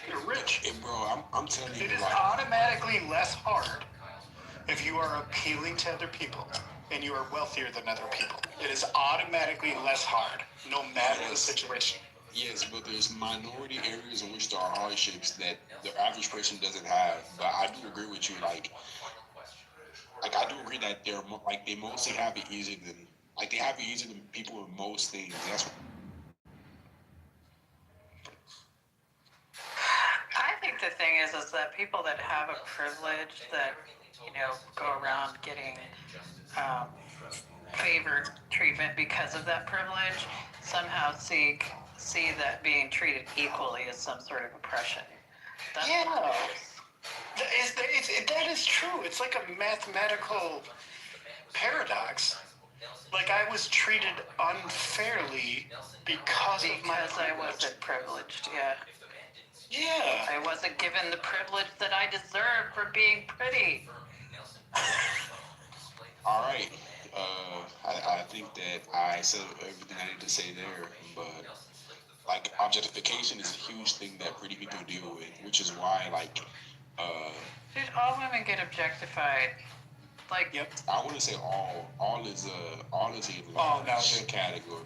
You're rich. And bro, I'm telling you, it is automatically less hard if you are appealing to other people and you are wealthier than other people. It is automatically less hard, no matter the situation. Yes, but there's minority areas in which there are hardships that the average person doesn't have. But I do agree with you, like I do agree that they mostly have it easier than they have it easier than people with most things. That's what I think the thing is that people that have a privilege that, go around getting favored treatment because of that privilege somehow see that being treated equally as some sort of oppression. That's that is true. It's like a mathematical paradox. Like I was treated unfairly because I wasn't privileged, yeah. Yeah. I wasn't given the privilege that I deserved for being pretty. All right. I think that I said everything I need to say there, but like objectification is a huge thing that pretty people deal with, which is why Dude, all women get objectified. Yep. I wouldn't say all is a large category.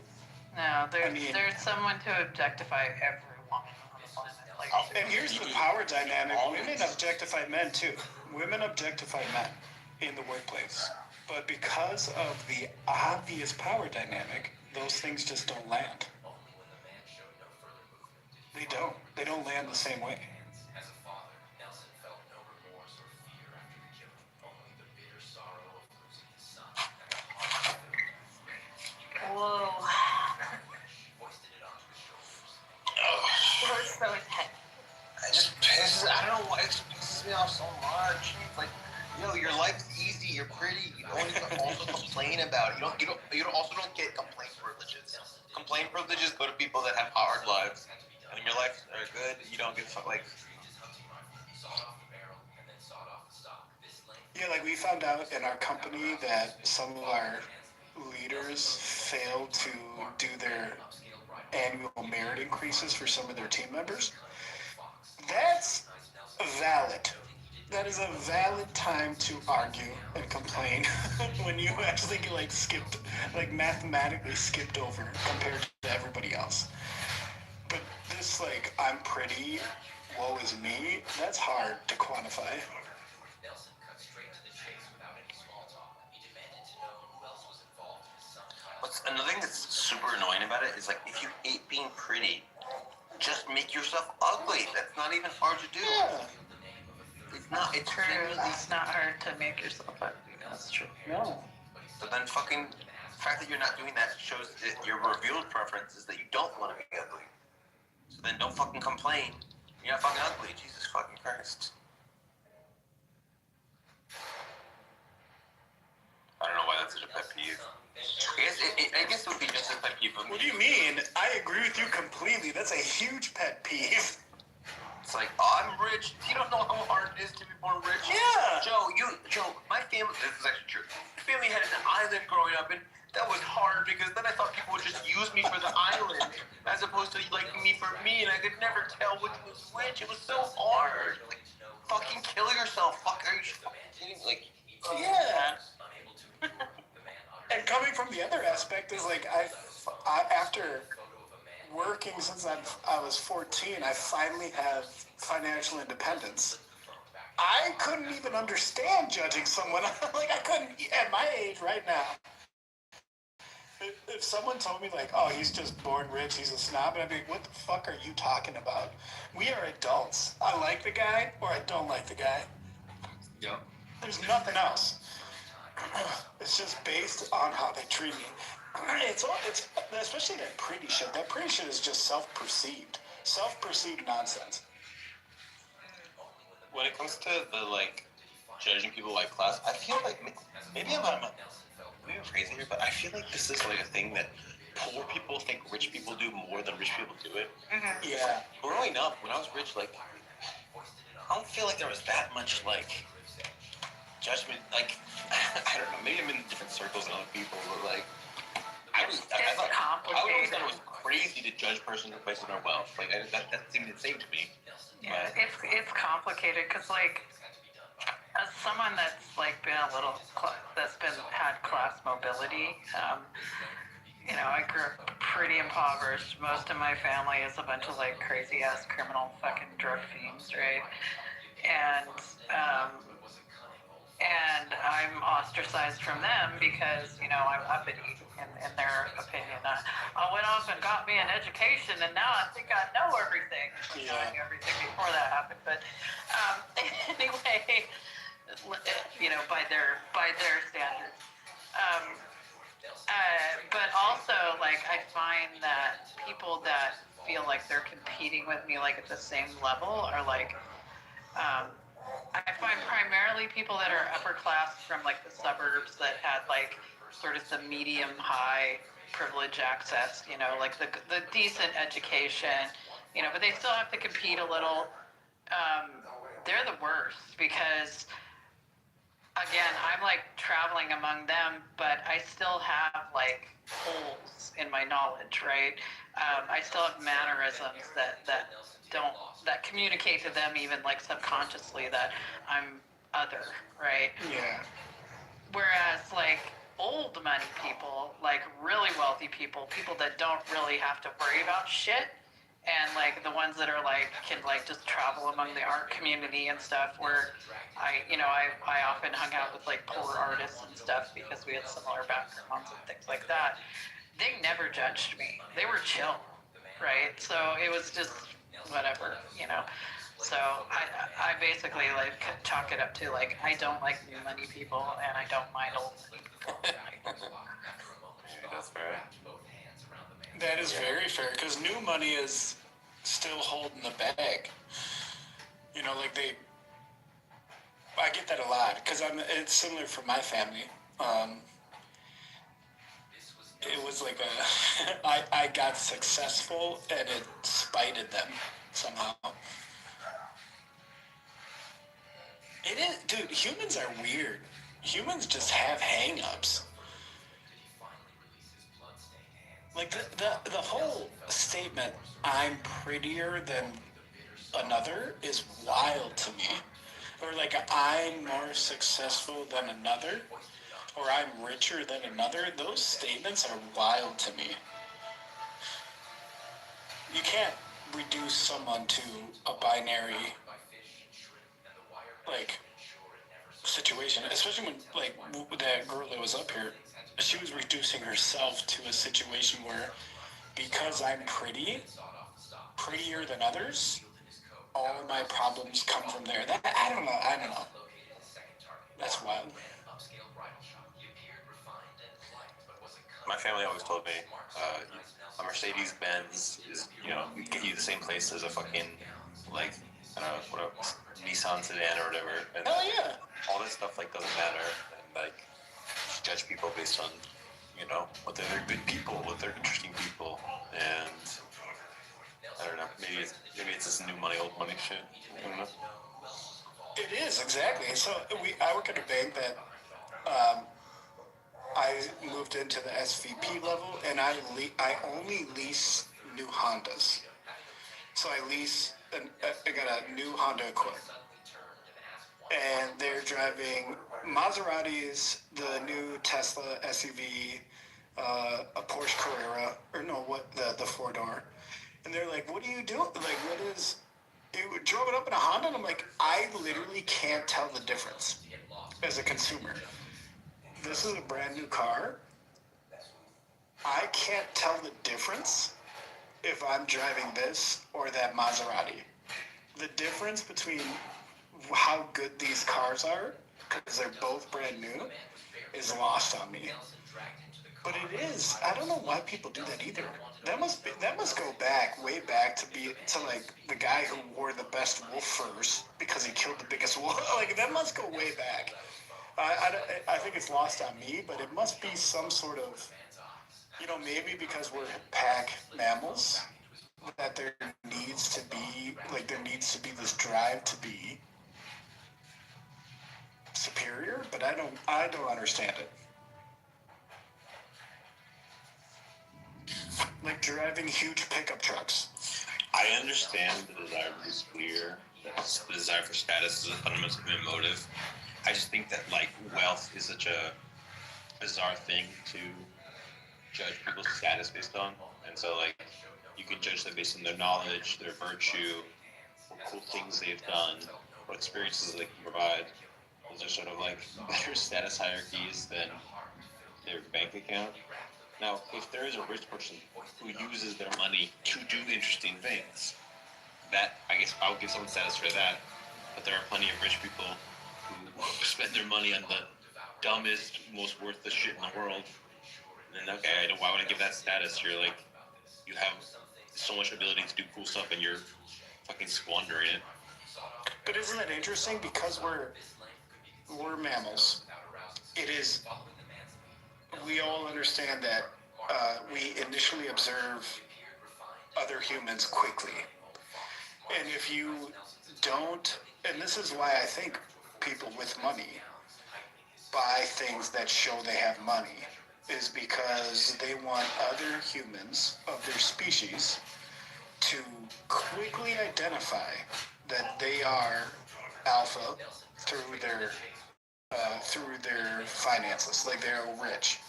No, there's someone to objectify every woman on the planet. And here's the power dynamic. Women objectify men too. Women objectify men in the workplace. But because of the obvious power dynamic, those things just don't land. They don't. They don't land the same way. Whoa. Hurts so intense. I don't know why it just pisses me off so much. It's like, your life's easy, you're pretty, you don't need to also complain about it. You don't get complaint privileges. Complaint privileges go to people that have hard lives. And your life are good, you don't get like. Yeah, like we found out in our company that some of our leaders failed to do their annual merit increases for some of their team members. That's valid. That is a valid time to argue and complain when you actually get like skipped, like mathematically skipped over compared to everybody else. But this like, I'm pretty, woe is me, that's hard to quantify. What's another thing that's super annoying about it is like if you hate being pretty, just make yourself ugly. That's not even hard to do. Yeah. It's not. It's True. genuinely. It's not hard to make yourself ugly. That's true. No. So then, fucking the fact that you're not doing that shows that your revealed preference is that you don't want to be ugly. So then, don't fucking complain. You're not fucking ugly. Jesus fucking Christ. I don't know why that's such a pet peeve. I guess it would be just a pet peeve. What do you mean? I agree with you completely. That's a huge pet peeve. It's like, oh, I'm rich. You don't know how hard it is to be born rich. Yeah. Joe, my family, this is actually true. My family had an island growing up, and that was hard because then I thought people would just use me for the island as opposed to liking me for me, and I could never tell which was which. It was so hard. Like, fucking kill yourself. Fuck, are you fucking kidding? Like, Yeah. And coming from the other aspect is like I after working since I was 14, I finally have financial independence. I couldn't even understand judging someone. Like I couldn't at my age right now. If someone told me like, oh, he's just born rich, he's a snob, and I'd be like, what the fuck are you talking about? We are adults. I like the guy or I don't like the guy. yeah. There's nothing else. It's just based on how they treat me. It's especially that pretty shit. That pretty shit is just self-perceived nonsense. When it comes to the like judging people by class, I feel like maybe I'm crazy here, but I feel like this is like a thing that poor people think rich people do more than rich people do it. Mm-hmm. Yeah. Growing up, when I was rich, like I don't feel like there was that much like judgment. Like I don't know, maybe I'm in different circles than other people, but like I always thought it was crazy to judge person based on their wealth. Like that seemed insane to me. Yeah, it's complicated because like as someone that's like been had class mobility, you know, I grew up pretty impoverished. Most of my family is a bunch of like crazy ass criminal fucking drug fiends, right? And I'm ostracized from them because, you know, I'm uppity in their opinion. I went off and got me an education, and now I think I know everything. Yeah. I knew everything before that happened. But anyway, you know, by their standards. But also, like, I find that people that feel like they're competing with me, like, at the same level are, like, I find primarily people that are upper class from, like, the suburbs that had, like, sort of the medium-high privilege access, you know, like the decent education, you know, but they still have to compete a little. They're the worst because, again, I'm like traveling among them, but I still have like holes in my knowledge, right? I still have mannerisms that communicate to them even like subconsciously that I'm other, right? Yeah. Whereas like old money people, like really wealthy people that don't really have to worry about shit, and like the ones that are like can like just travel among the art community and stuff, where I often hung out with like poor artists and stuff because we had similar backgrounds and things like that. They never judged me. They were chill, right? So it was just whatever, you know. So I basically like chalk it up to like I don't like new money people and I don't mind old money people. That's fair. That is very fair because new money is still holding the bag. You know, like I get that a lot because it's similar for my family. It was like I got successful and it spited them somehow. It is, dude, humans are weird. Humans just have hang-ups. Like the whole statement, "I'm prettier than another," is wild to me. Or like, "I'm more successful than another," or "I'm richer than another." Those statements are wild to me. You can't reduce someone to a binary like situation, especially when like that girl that was up here, she was reducing herself to a situation where because I'm prettier than others, all my problems come from there. That I don't know. That's wild. My family always told me, a Mercedes Benz is, get you the same place as a fucking, like, I don't know, what a Nissan sedan or whatever. And Hell yeah. all this stuff, like, doesn't matter. And, like, judge people based on, whether they're good people, whether they're interesting people. And, I don't know, maybe it's this new money, old money shit. I don't know. It is, exactly. So I work at a bank that I moved into the SVP level, and I only lease new Hondas. So I got a new Honda Accord, and they're driving Maseratis, the new Tesla SUV, a Porsche Carrera, or no, what the 4-door, and they're like, "What are you doing? Like, what is?" You drove it up in a Honda, and I'm like, I literally can't tell the difference as a consumer. This is a brand new car. I can't tell the difference if I'm driving this or that Maserati. The difference between how good these cars are, because they're both brand new, is lost on me. But it is. I don't know why people do that either. That must go way back to like the guy who wore the best wolf furs because he killed the biggest wolf. Like that must go way back. I think it's lost on me, but it must be some sort of, maybe because we're pack mammals, that there needs to be this drive to be superior. But I don't understand it. Like driving huge pickup trucks. I understand the desire to be clear, the desire for status is a fundamental human motive. I just think that, like, wealth is such a bizarre thing to judge people's status based on. And so, like, you can judge them based on their knowledge, their virtue, what cool things they've done, what experiences they can provide. Those are sort of like better status hierarchies than their bank account. Now, if there is a rich person who uses their money to do interesting things, that, I guess, I'll give someone status for that. But there are plenty of rich people who spend their money on the dumbest, most worthless shit in the world. And then, okay, why would I give that status? You're like, you have so much ability to do cool stuff and you're fucking squandering it. But isn't it interesting? Because we're mammals. It is. We all understand that we initially observe other humans quickly. And if you don't, and this is why I think people with money buy things that show they have money, is because they want other humans of their species to quickly identify that they are alpha through their finances, like they're rich.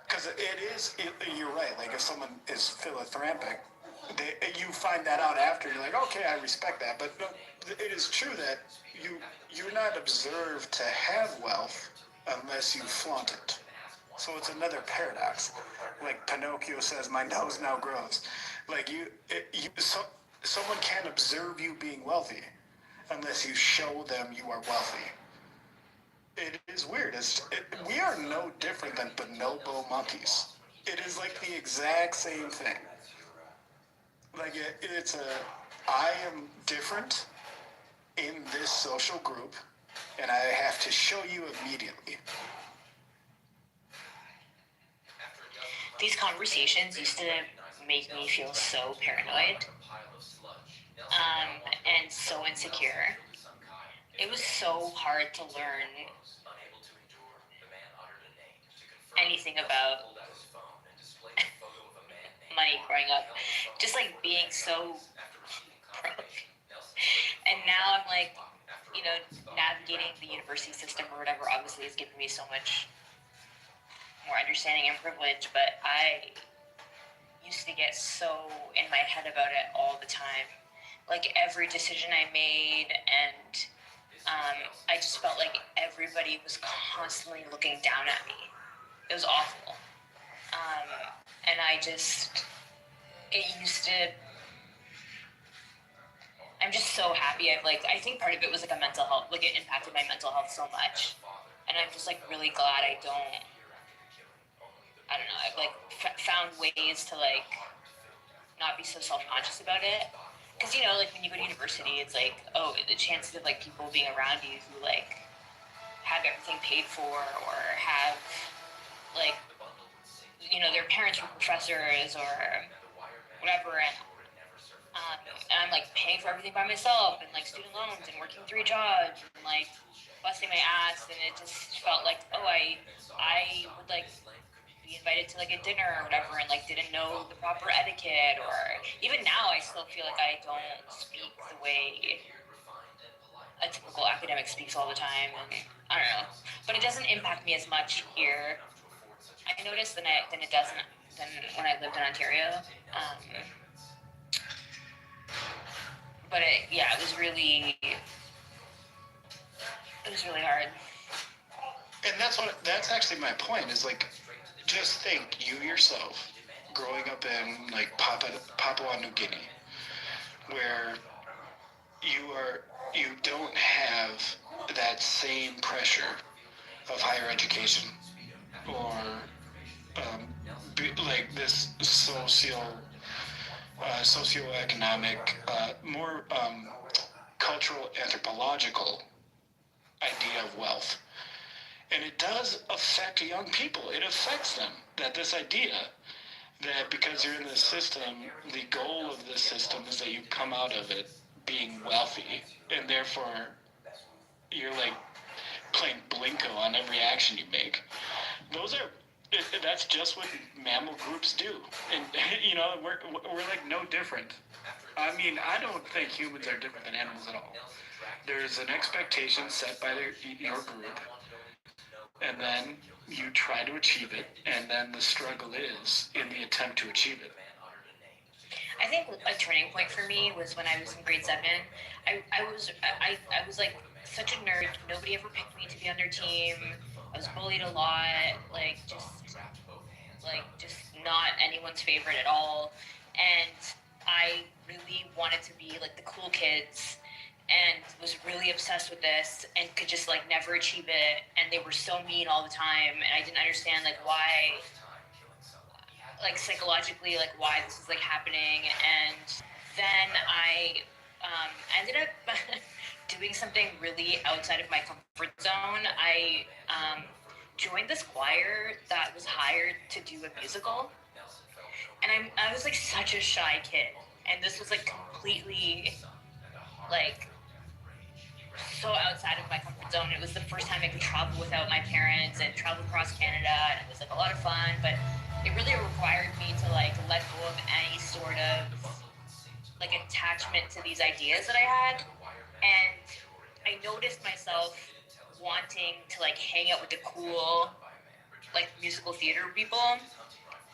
Because you're right. Like if someone is philanthropic, you find that out after. You're like, okay, I respect that. But no, it is true that you're not observed to have wealth unless you flaunt it. So it's another paradox. Like Pinocchio says, "My nose now grows." Like someone can't observe you being wealthy unless you show them you are wealthy. It is weird. We are no different than bonobo monkeys. It is like the exact same thing. Like I am different in this social group, and I have to show you immediately. These conversations used to make me feel so paranoid, and so insecure. It was so hard to learn anything about money growing up, just like being so broke. And now I'm like, you know, navigating the university system or whatever obviously has given me so much more understanding and privilege, but I used to get so in my head about it all the time. Like every decision I made, and I just felt like everybody was constantly looking down at me. It was awful. And it used to, I'm just so happy. I think part of it was like a mental health, like it impacted my mental health so much. And I'm just like really glad I don't know, I've like found ways to like not be so self-conscious about it. Because, you know, like when you go to university, it's like, oh, the chances of like people being around you who like have everything paid for or have like, you know, their parents were professors or whatever, and I'm like paying for everything by myself and like student loans and working 3 jobs and like busting my ass, and it just felt like, oh, I would like be invited to like a dinner or whatever and like didn't know the proper etiquette, or even now I still feel like I don't speak the way a typical academic speaks all the time, and I don't know, but it doesn't impact me as much here, I noticed, than it doesn't than when I lived in Ontario. But it was really hard. And that's actually my point, is like, just think, you yourself growing up in like Papua New Guinea, where you don't have that same pressure of higher education or like this socioeconomic, more cultural anthropological idea of wealth. And it does affect young people. It affects them, that this idea that because you're in this system, the goal of this system is that you come out of it being wealthy, and therefore you're like playing Blinko on every action you make. That's just what mammal groups do. And, you know, we're like no different. I mean, I don't think humans are different than animals at all. There's an expectation set by your group, and then you try to achieve it, and then the struggle is in the attempt to achieve it. I think a turning point for me was when I was in grade 7. I was like such a nerd. Nobody ever picked me to be on their team. I was bullied a lot, just not anyone's favorite at all. And I really wanted to be like the cool kids, and was really obsessed with this, and could just like never achieve it. And they were so mean all the time, and I didn't understand like why, like psychologically, like why this is like happening. And then I ended up doing something really outside of my comfort zone. I joined this choir that was hired to do a musical, and I was like such a shy kid, and this was like completely like so outside of my comfort zone. It was the first time I could travel without my parents and travel across Canada, and it was like a lot of fun, but it really required me to like let go of any sort of like attachment to these ideas that I had. And I noticed myself wanting to like hang out with the cool like musical theater people,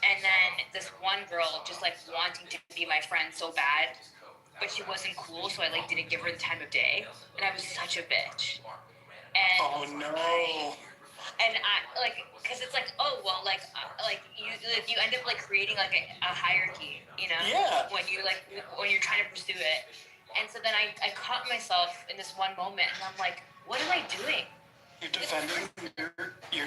and then this one girl just like wanting to be my friend so bad, but she wasn't cool, so I like didn't give her the time of day, and I was such a bitch. And oh no. And I like, cause it's like, oh well, like you end up like creating like a hierarchy, you know? Yeah. When you're trying to pursue it, and so then I caught myself in this one moment, and I'm like, what am I doing? You're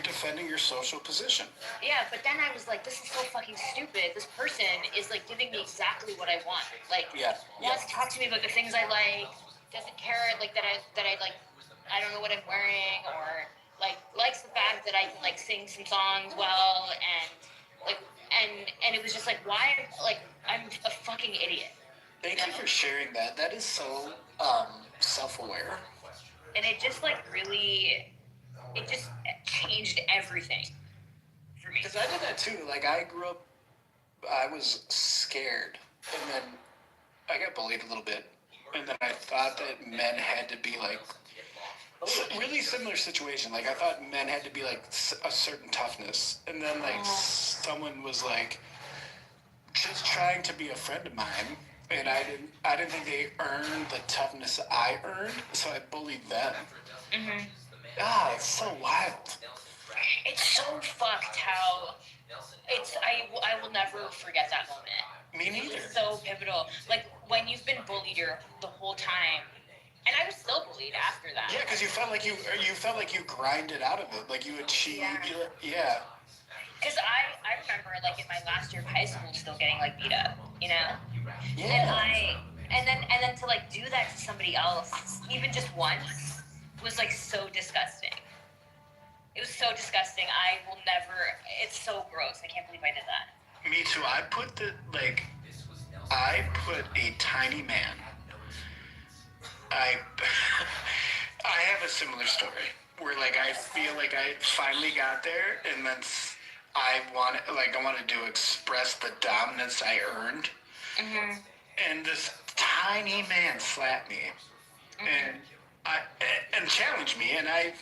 defending your social position. Yeah, but then I was like, this is so fucking stupid. This person is like giving me exactly what I want. Like, wants to talk to me about the things I like, doesn't care like that I like, I don't know what I'm wearing, or like likes the fact that I can like sing some songs well, and like and it was just like, why, like I'm a fucking idiot. Thank you for sharing that. That is so self-aware. And it just like really, it just changed everything for me. Because I did that too. Like I grew up I was scared, and then I got bullied a little bit, and then I thought that men had to be like really similar situation. Like I thought men had to be like a certain toughness, and then like someone was like just trying to be a friend of mine, and I didn't think they earned the toughness I earned, so I bullied them. Mm-hmm. Ah, it's so wild. It's so fucked how I will never forget that moment. Me neither. It's so pivotal. Like when you've been bullied the whole time, and I was still bullied after that. Yeah, because you felt like you grinded out of it, like you achieved. Yeah. Because I remember like in my last year of high school still getting like beat up, you know. Yeah. And then to like do that to somebody else, even just once, was like so disgusting. It was so disgusting. I will never. It's so gross. I can't believe I did that. Me too. I put a tiny man. I have a similar story where like I feel like I finally got there, and then I wanted to express the dominance I earned, and this tiny man slapped me, and challenged me, and I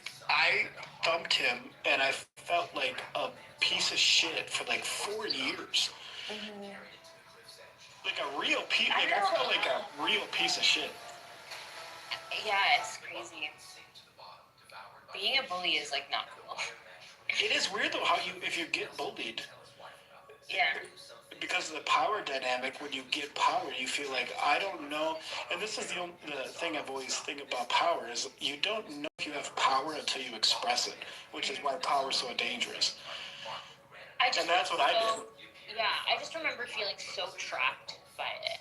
thumped him, and I felt like a piece of shit for like 4 years. Like a real piece. Like I felt like a real piece of shit. Yeah, it's crazy. Being a bully is like not cool. It is weird though how if you get bullied. Yeah. Because of the power dynamic, when you get power, you feel like, I don't know. And this is the thing I've always think about power is you don't know if you have power until you express it, which is why power is so dangerous. And that's what I did. Yeah, I just remember feeling so trapped by it.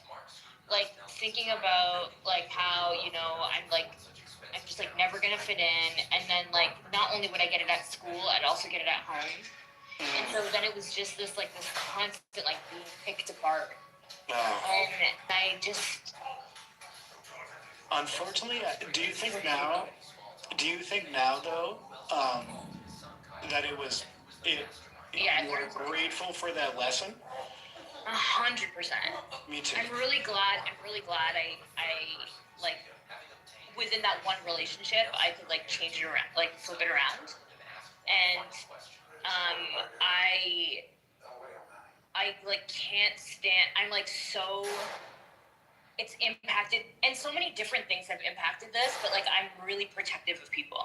Like thinking about like how, you know, I'm just like never gonna fit in, and then like not only would I get it at school, I'd also get it at home. And so then it was just this constant like being picked apart. And I just unfortunately, do you think now though, that you were grateful for that lesson? 100%. Me too. I'm really glad I like within that one relationship I could like change it around, like flip it around. And I like can't stand, I'm like so, it's impacted, and so many different things have impacted this, but like I'm really protective of people.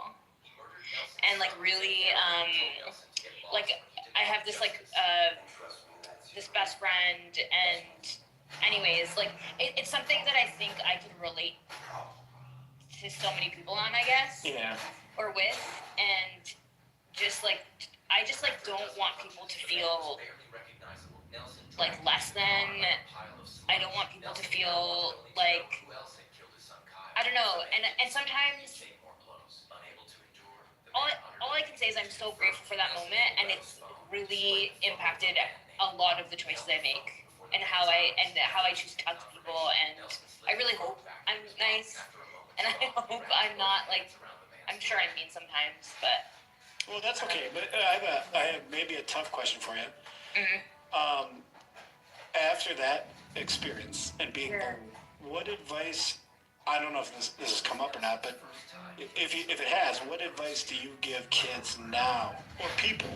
And like really, like I have this like, this best friend, and anyways, like it's something that I think I can relate to so many people on, I guess. Yeah. Or with, and just like, I just like don't want people to feel like less than. I don't want people to feel like, I don't know, and sometimes all I can say is I'm so grateful for that moment, and it's really impacted a lot of the choices I make and how I choose to talk to people, and I really hope I'm nice, and I hope I'm not like, I'm sure I'm mean sometimes, but. Well, that's okay, but I have maybe a tough question for you. After that experience and being bullied, what advice, I don't know if this has come up or not, but if it has, what advice do you give kids now, or people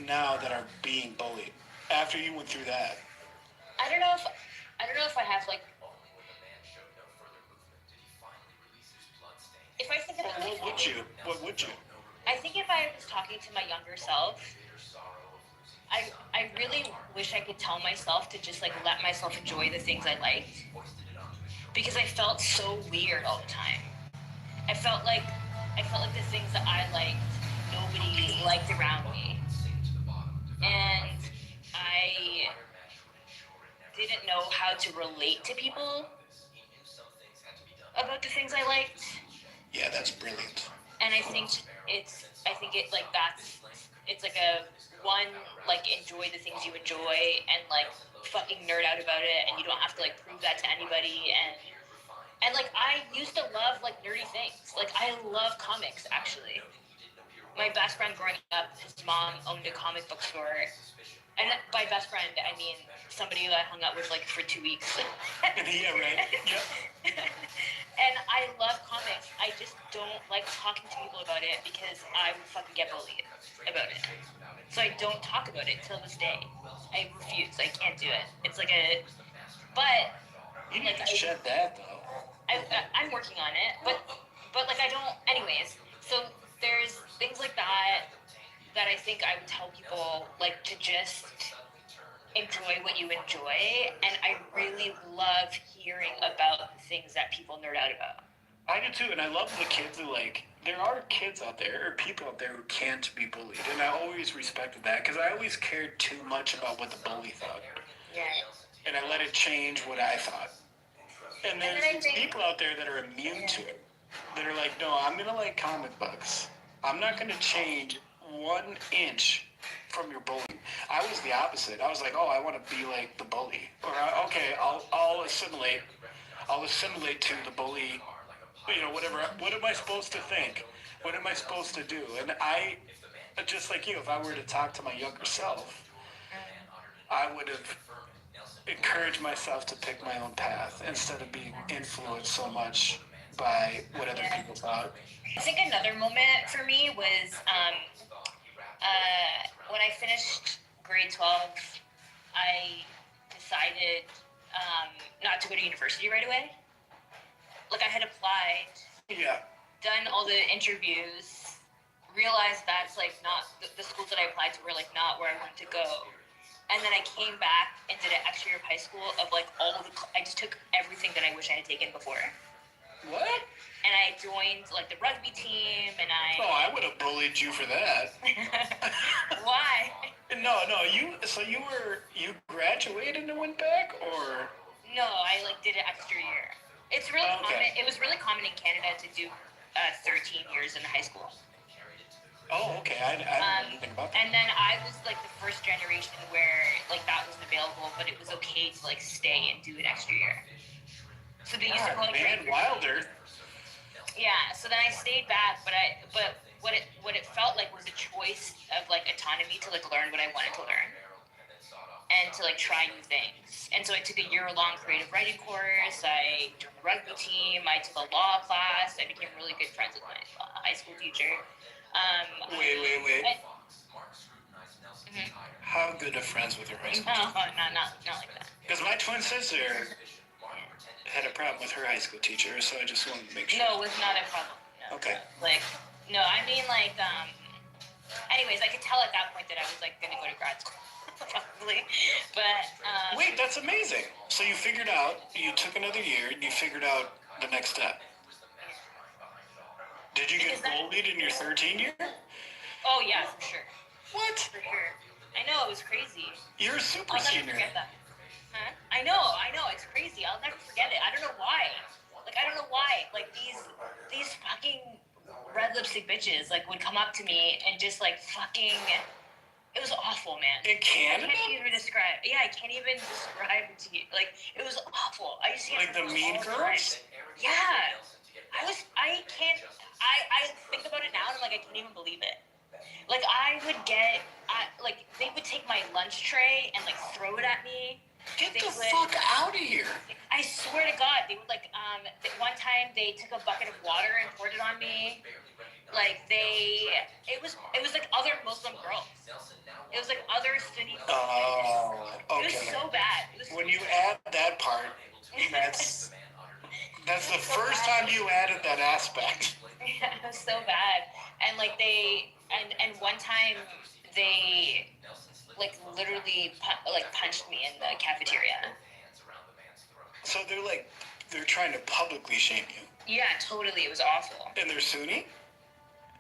now that are being bullied, after you went through that? I don't know if I have like, if I think about what would you? I think if I was talking to my younger self, I really wish I could tell myself to just like let myself enjoy the things I liked, because I felt so weird all the time. I felt like the things that I liked, nobody liked around me, and I didn't know how to relate to people about the things I liked. Yeah, that's brilliant. And I think it's like a one, like enjoy the things you enjoy and like fucking nerd out about it, and you don't have to like prove that to anybody. And like I used to love like nerdy things. Like I love comics actually. My best friend growing up, his mom owned a comic book store, And by best friend, I mean somebody who I hung out with like for 2 weeks. Yeah, right. Yep. And I love comics. I just don't like talking to people about it because I would fucking get bullied about it. So I don't talk about it till this day. I refuse. I can't do it. It's like a, but You need to shed that though. I'm working on it. But like I don't. Anyways, so there's things like that I think I would tell people like to just enjoy what you enjoy, and I really love hearing about the things that people nerd out about. I do too, and I love the kids who like. There are kids out there, or people out there who can't be bullied, and I always respected that because I always cared too much about what the bully thought. Yeah. And I let it change what I thought. And there's these people out there that are immune to it. That are like, no, I'm gonna like comic books. I'm not gonna change 1 inch from your bullying. I was the opposite. I was like, oh, I want to be like the bully, or okay, I'll assimilate. I'll assimilate to the bully. You know, whatever. What am I supposed to think? What am I supposed to do? And I, just like you, if I were to talk to my younger self, I would have encouraged myself to pick my own path instead of being influenced so much by what other people thought. I think another moment for me was when I finished grade 12, I decided not to go to university right away. Like I had applied, done all the interviews, realized that's like not the schools that I applied to were like not where I wanted to go. And then I came back and did an extra year of high school of like I just took everything that I wish I had taken before. What? And I joined like the rugby team, and Oh, I would have bullied you for that. Why? No, you graduated and went back, or? No, I like did an extra year. It's really common. It was really common in Canada to do 13 years in high school. Oh, okay. I didn't know anything about that. And then I was like the first generation where like that wasn't available, but it was okay to like stay and do an extra year. So they used to call it Wilder. Yeah. So then I stayed back, but what it felt like was a choice of like autonomy to like learn what I wanted to learn. And to like try new things. And so I took a year-long creative writing course. I joined the rugby team. I took a law class. I became really good friends with my high school teacher. Wait. How good of friends with your high school teacher? No, not like that. Because my twin sister had a problem with her high school teacher, so I just wanted to make sure. No, it was not a problem. No. Okay. Like, no, I mean like, anyways, I could tell at that point that I was like going to go to grad school. Probably, but wait, that's amazing. So you figured out, you took another year, and you figured out the next step. Did you get bullied in your 13 year? Oh yeah, for sure. What? For sure. I know, it was crazy. You're a super senior. I'll never forget that. Huh? I know, it's crazy. I'll never forget it. I don't know why. Like I don't know why. Like these fucking red lipstick bitches like would come up to me and just like fucking. It was awful, man. In Canada? I can't even describe. Yeah, I can't even describe it to you. Like, it was awful. I used to like the Mean Girls? Yeah. I think about it now and I'm like, I can't even believe it. Like, I would get, like, they would take my lunch tray and like throw it at me. Get the fuck out of here. I swear to God, they would like, one time they took a bucket of water and poured it on me. Like it was like other Muslim girls. It was like other Sunni. Oh, okay. It was so bad. When you add that part, that's the first time you added that aspect. Yeah, it was so bad. And like and one time they like literally punched me in the cafeteria. So they're trying to publicly shame you. Yeah, totally. It was awful. And they're Sunni?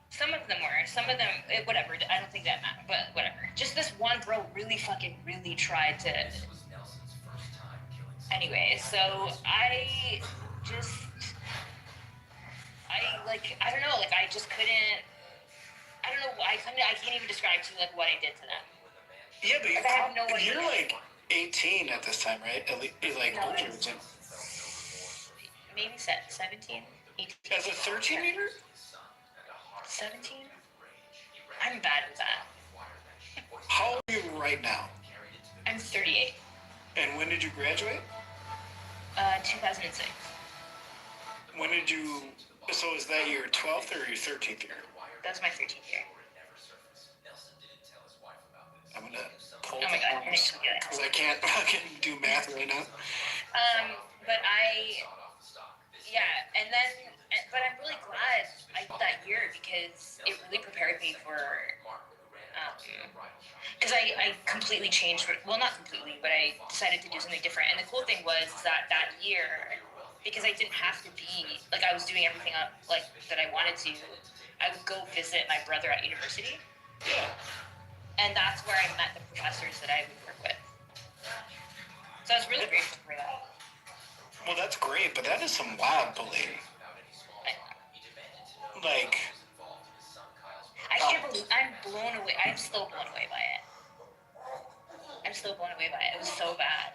Some of them were. Some of them, whatever. I don't think that mattered, but whatever. Just this one bro really tried to. Anyway, so I don't know. Like I just couldn't. I don't know. I can't even describe to you like what I did to them. Yeah, but like, I have no idea. You're like 18 at this time, right? At least, like no, older. Maybe 17, 18. As a 13-year? 17? I'm bad with that. How old are you right now? I'm 38. And when did you graduate? 2006. When did you? So is that your 12th or your 13th year? That was my 13th year. I'm gonna pull oh my god, because I can't fucking do math right now. But and then, but I'm really glad I did that year because it really prepared me for, because I completely changed, well, not completely, but I decided to do something different. And the cool thing was that year, because I didn't have to be, like, I was doing everything up, like, that I wanted to, I would go visit my brother at university. Yeah. And that's where I met the professors that I would work with. So I was really grateful for that. Well, that's great, but that is some wild bullying. Like, I can't believe, I'm blown away. I'm still blown away by it. It was so bad.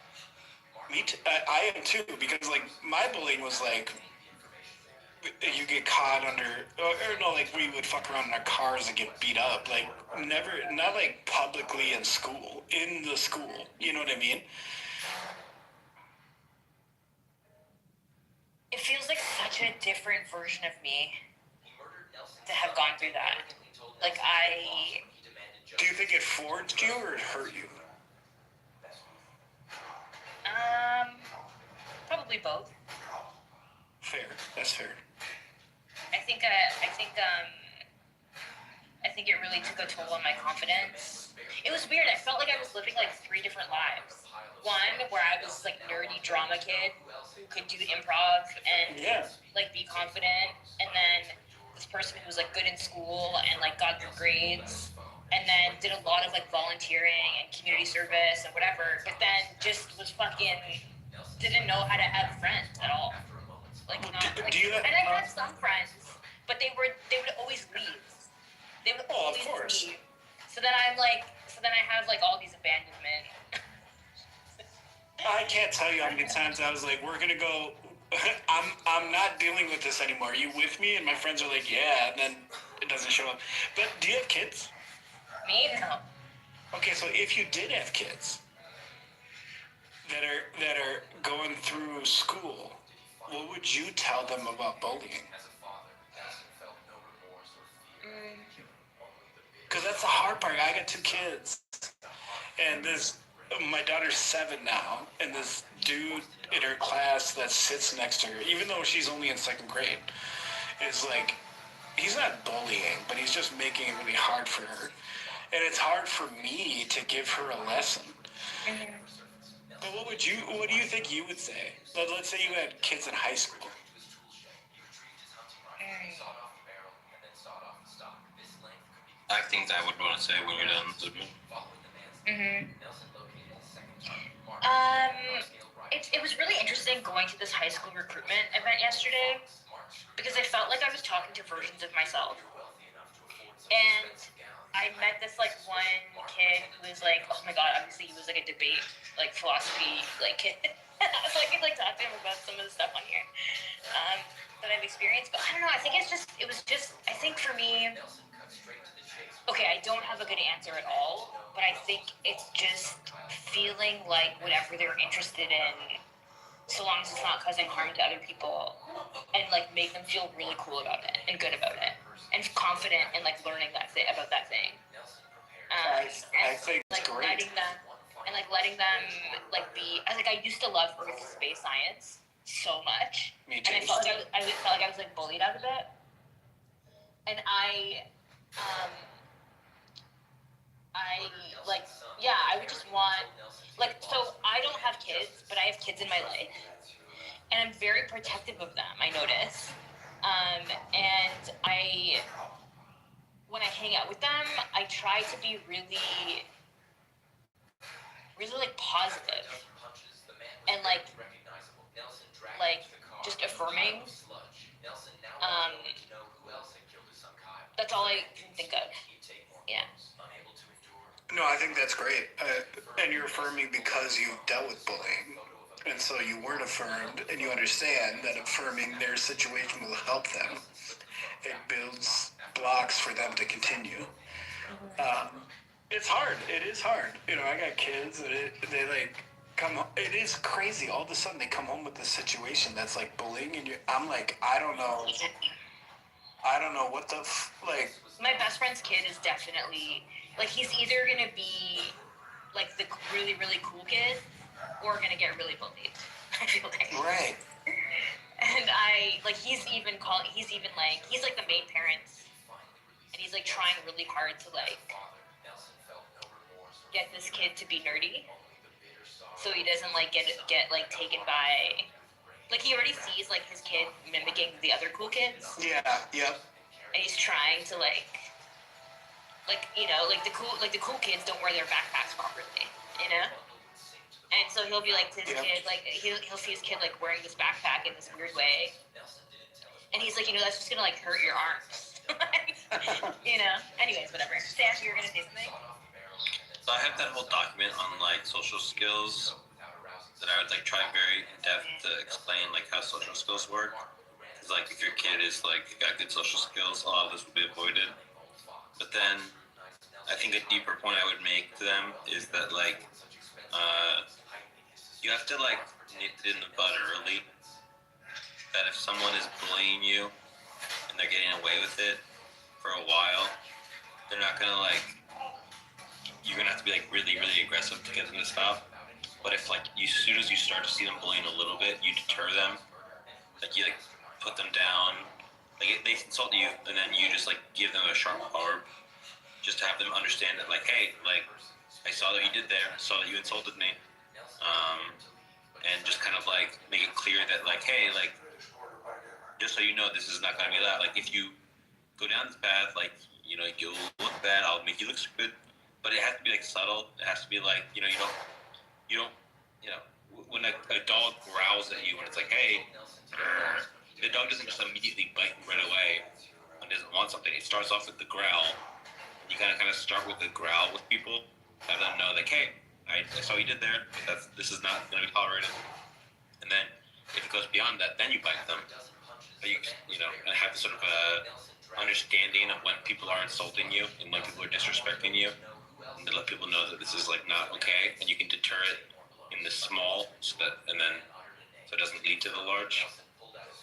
Me too. I am too, because like my bullying was like, you get caught under, or no, like we would fuck around in our cars and get beat up. Like never, not like publicly in school, in the school. You know what I mean? It feels like such a different version of me to have gone through that. Like Do you think it forged you or it hurt you? Probably both. Fair. That's fair. I think it really took a toll on my confidence. It was weird. I felt like I was living like 3 different lives. One where I was like nerdy drama kid who could do improv and like be confident, and then this person who was like good in school and like got good grades, and then did a lot of like volunteering and community service and whatever, but then just was fucking didn't know how to have friends at all. Like, not, like, and I had some friends, but they would always leave. They would always leave. So then I have like all these abandonment. I can't tell you how many times I was like, we're gonna go. I'm not dealing with this anymore. Are you with me? And my friends are like, yeah, and then it doesn't show up. But do you have kids? Me? No. Okay, so if you did have kids that are going through school, what would you tell them about bullying? Because that's the hard part. I got 2 kids, and my daughter's 7 now, and this dude in her class that sits next to her, even though she's only in 2nd grade, is like, he's not bullying, but he's just making it really hard for her. And it's hard for me to give her a lesson. But what do you think you would say? Let's say you had kids in high school. Things I would want to say when you're done. It was really interesting going to this high school recruitment event yesterday because I felt like I was talking to versions of myself. And I met this like one kid who was like, oh my god, obviously he was like a debate, like philosophy, like kid. So I could like talk to him about some of the stuff on here that I've experienced. But I don't know, I think I think for me, okay, I don't have a good answer at all, but I think it's just feeling like whatever they're interested in, so long as it's not causing harm to other people, and like make them feel really cool about it and good about it and confident in like learning about that thing. I think like it's great. letting them like be. I used to love Earth space science so much, Me too. and I felt like I was like bullied out of it, and I would just want, like, so I don't have kids, but I have kids in my life, and I'm very protective of them, I notice, and when I hang out with them, I try to be really, really, like, positive, and, like, just affirming, that's all I can think of, yeah. No, I think that's great. And you're affirming because you've dealt with bullying. And so you weren't affirmed, and you understand that affirming their situation will help them. It builds blocks for them to continue. It's hard. It is hard. You know, I got kids and they like come home. It is crazy. All of a sudden they come home with this situation that's like bullying and I'm like, I don't know what the like. My best friend's kid is definitely like he's either gonna be like the really really cool kid or gonna get really bullied. I feel like. Right. And he's like the main parent, and he's like trying really hard to like get this kid to be nerdy, so he doesn't like get like taken by, like he already sees like his kid mimicking the other cool kids. Yeah. Yep. And he's trying to like you know like the cool kids don't wear their backpacks properly, you know. And so he'll be like to his kid, like he'll see his kid like wearing this backpack in this weird way, and he's like, you know, that's just gonna like hurt your arms, you know. Anyways, whatever. Staff, you were gonna say something. So I have that whole document on like social skills that I would like try very in depth to explain like how social skills work. Because like if your kid is like got good social skills, a lot of this will be avoided. But then I think a deeper point I would make to them is that like you have to like nip it in the bud early. That if someone is bullying you and they're getting away with it for a while, they're not gonna like. You're gonna have to be like really, really aggressive to get them to stop. But if like as soon as you start to see them bullying a little bit, you deter them. Like you like put them down. Like they insult you, and then you just like give them a sharp barb, just to have them understand that like, hey, like I saw that you did there, saw that you insulted me. And just kind of like make it clear that like, hey, like, just so you know, this is not gonna be allowed. Like, if you go down this path, like, you know, you'll look bad. I'll make you look stupid. But it has to be like subtle. It has to be like, you know, you don't, when a dog growls at you, when it's like, hey, the dog doesn't just immediately bite right away when it doesn't want something. It starts off with the growl. You kind of start with the growl with people, have them know like, hey, I saw what you did there, but this is not going to be tolerated. And then if it goes beyond that, then you bite them. But you know, and have this sort of understanding of when people are insulting you and when people are disrespecting you, and to let people know that this is like not okay, and you can deter it in the small, so it doesn't lead to the large.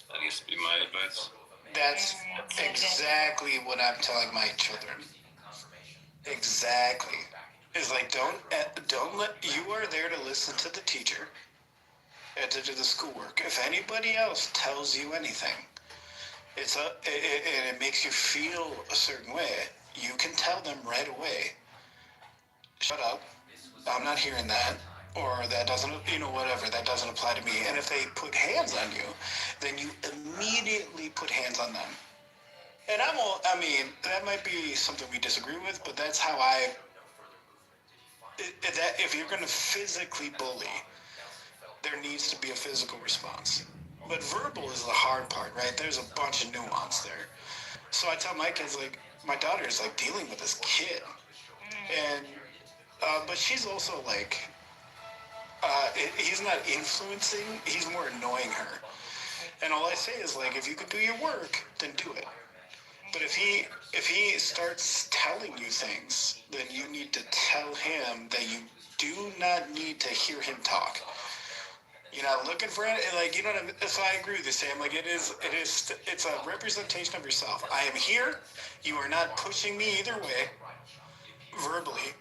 That used to be my advice. That's exactly what I'm telling my children. Exactly. Is like don't let you are there to listen to the teacher and to do the schoolwork. If anybody else tells you anything, and it makes you feel a certain way, you can tell them right away. Shut up. I'm not hearing that. Or that doesn't, whatever, that doesn't apply to me. And if they put hands on you, then you immediately put hands on them. And that might be something we disagree with, but that's how if you're going to physically bully, there needs to be a physical response. But verbal is the hard part, right? There's a bunch of nuance there. So I tell my kids, like, my daughter's like dealing with this kid. And, but she's also like, he's not influencing, he's more annoying her. And all I say is like, if you can do your work, then do it. But if he starts telling you things, then you need to tell him that you do not need to hear him talk. You're not looking for it, like, you know what I mean? So I agree with you, Sam. Like, it's a representation of yourself. I am here. You are not pushing me either way, verbally.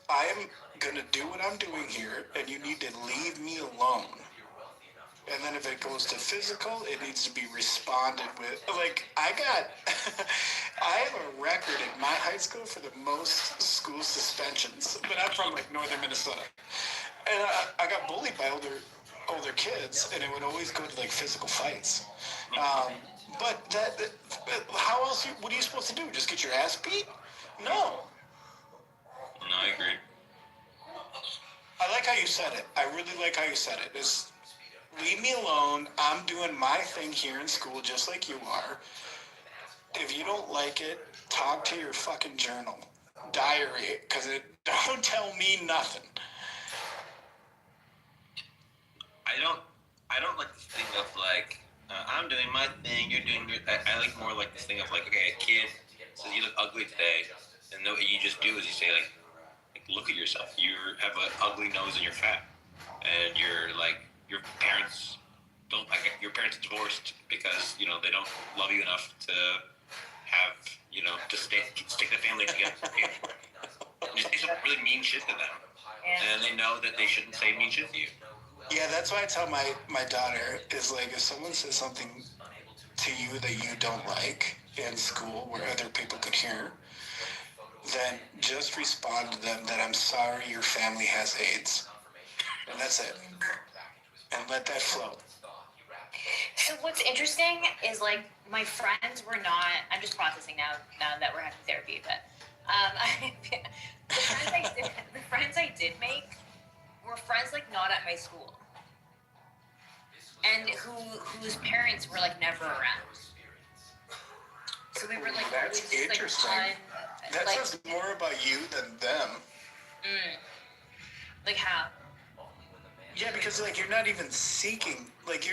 I am gonna do what I'm doing here, and you need to leave me alone. And then if it goes to physical, it needs to be responded with. Like, I have a record in my high school for the most school suspensions, but I'm from like northern Minnesota, and I got bullied by older kids, and it would always go to like physical fights. But how else? What are you supposed to do? Just get your ass beat? No. No, I agree. I like how you said it. I really like how you said it. Is leave me alone. I'm doing my thing here in school just like you are. If you don't like it, talk to your fucking journal. Diary, because don't tell me nothing. I don't like this thing of like, I'm doing my thing, you're doing your I like more like this thing of like, okay, a kid says you look ugly today, and what you just do is you say like, look at yourself. You have an ugly nose and you're fat, and you're like your parents don't like your parents divorced because you know they don't love you enough to have you know to stick the family together. You say some really mean shit to them, and they know that they shouldn't say mean shit to you. Yeah, that's why I tell my daughter is like if someone says something to you that you don't like in school where other people could hear, then just respond to them that I'm sorry your family has AIDS. And that's it. And let that flow. So what's interesting is like my friends were not. I'm just processing now that we're having therapy, but the friends I did make were friends like not at my school, and whose parents were like never around. So we were like that's always, interesting. like, that like, says more about you than them. Like how? Yeah, because like you're not even seeking like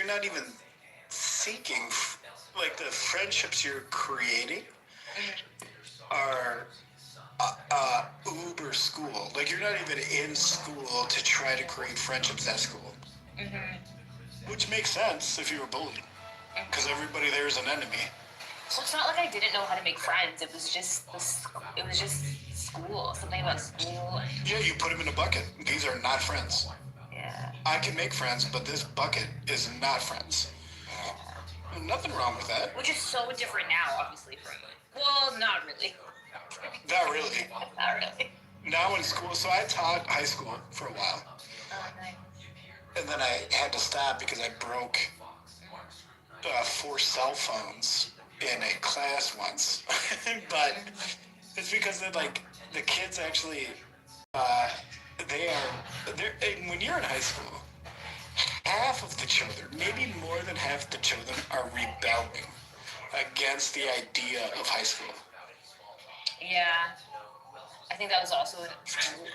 the friendships you're creating are uber school. Like you're not even in school to try to create friendships at school. Which makes sense if you were bullied, because everybody there is an enemy. So it's not like I didn't know how to make friends. It was just school. Something about school. Yeah, you put them in a bucket. These are not friends. Yeah. I can make friends, but this bucket is not friends. Nothing wrong with that. Which is so different now, obviously, from well, not really. Not really. Not really. Now in school, so I taught high school for a while. Oh, nice. And then I had to stop because I broke 4 cell phones in a class once. But it's because they're like the kids actually when you're in high school, half of the children, maybe more than half the children, are rebelling against the idea of high school. Yeah. I think that was also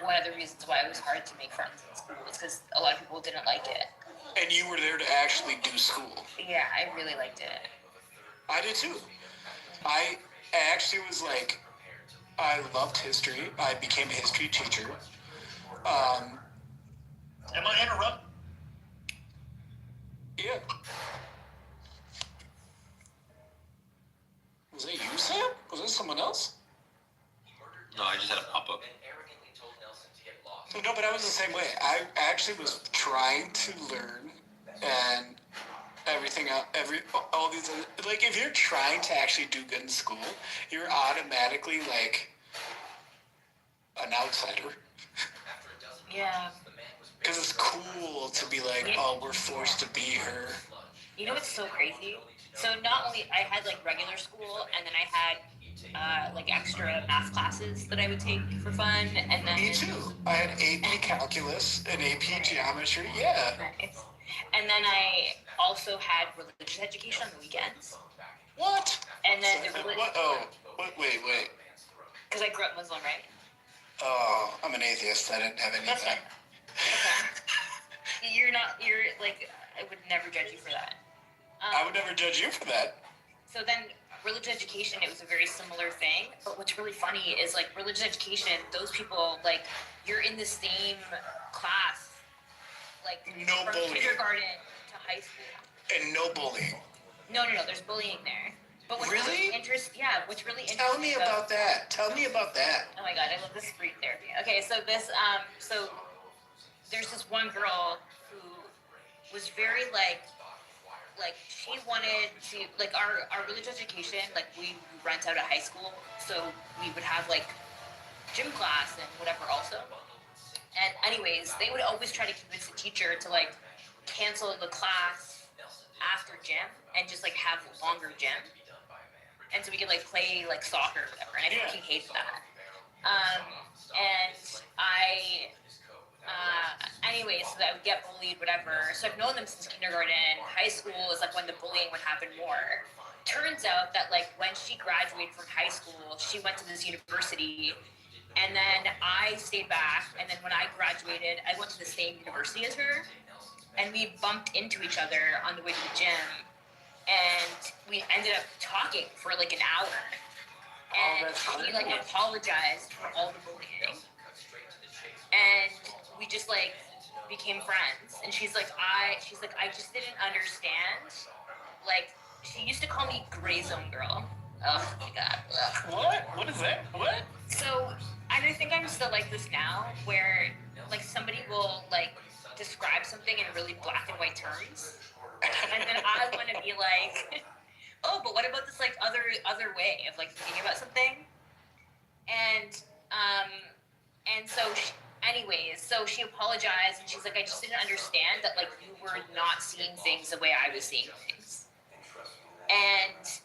one of the reasons why it was hard to make friends in school, was because a lot of people didn't like it. And you were there to actually do school. Yeah, I really liked it. I did too. I actually was like, I loved history. I became a history teacher. Am I interrupting? Yeah. Was that you, Sam? Was that someone else? No, I just had a pop-up. No, but I was the same way. I actually was trying to learn and everything else, all these, like, if you're trying to actually do good in school, you're automatically, like, an outsider. Yeah. Because it's cool to be like, oh, we're forced to be here. You know what's so crazy? So not only I had like regular school, and then I had like extra math classes that I would take for fun, and then me too. I had AP calculus and AP geometry. Yeah. Nice. And then I also had religious education on the weekends. What? And then what? Oh, wait. Because I grew up Muslim, right? Oh, I'm an atheist. I didn't have any of that. Okay. You're like, I would never judge you for that. I would never judge you for that. So then, religious education, it was a very similar thing. But what's really funny is, like, religious education, those people, like, you're in the same class, like, no from bullying. Kindergarten to high school. And no bullying. No, there's bullying there. But what's really? What's really interesting. Tell me about that. Tell me about that. Oh my god, I love this free therapy. Okay, so so there's this one girl who was very like she wanted to, like, our religious education, like, we rent out at high school, so we would have like gym class and whatever also. And anyways, they would always try to convince the teacher to like cancel the class after gym and just like have a longer gym. And so we could like play like soccer or whatever, and I fucking hated that. And anyways, so that I would get bullied, whatever. So I've known them since kindergarten. High school is like when the bullying would happen more. Turns out that like when she graduated from high school, she went to this university, and then I stayed back. And then when I graduated, I went to the same university as her, and we bumped into each other on the way to the gym. And we ended up talking for like an hour. And she like apologized for all the bullying. and we just like became friends. And she's like, I just didn't understand. Like, she used to call me Gray Zone Girl. Oh my god. Ugh. What? What is that? What? So, and I think I'm still like this now, where like somebody will like describe something in really black and white terms, and then I want to be like, oh, but what about this like other way of like thinking about something? And so anyways, so she apologized and she's like, I just didn't understand that like you were not seeing things the way I was seeing things. And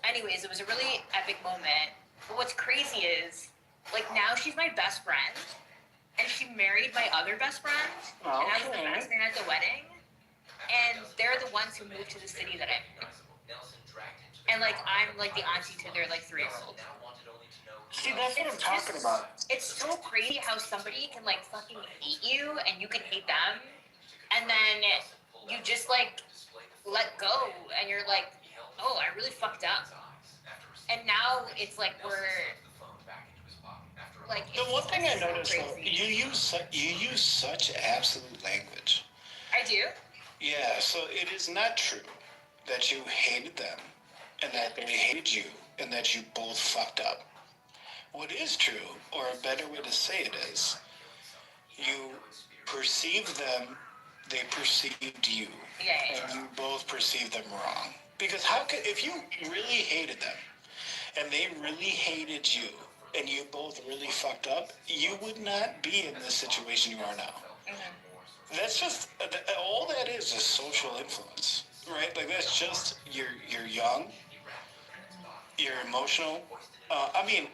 anyways, it was a really epic moment. But what's crazy is, like, now she's my best friend, and she married my other best friend, and I was the best man at the wedding, and they're the ones who moved to the city that I'm in. And, like, I'm, like, the auntie to their, like, 3-year-old. See, that's what I'm talking about. It's so crazy how somebody can, like, fucking hate you, and you can hate them, and then you just, like, let go, and you're like, oh, I really fucked up. And now it's like we're like. The one thing I noticed though, you use such absolute language. I do. Yeah, so it is not true that you hated them, and that they hated you, and that you both fucked up. What is true, or a better way to say it is, you perceived them, they perceived you, and you both perceived them wrong. Because how could, if you really hated them, and they really hated you, and you both really fucked up, you would not be in the situation you are now. Mm-hmm. That's just, all that is social influence, right? Like, that's just, you're young, you're emotional. I mean,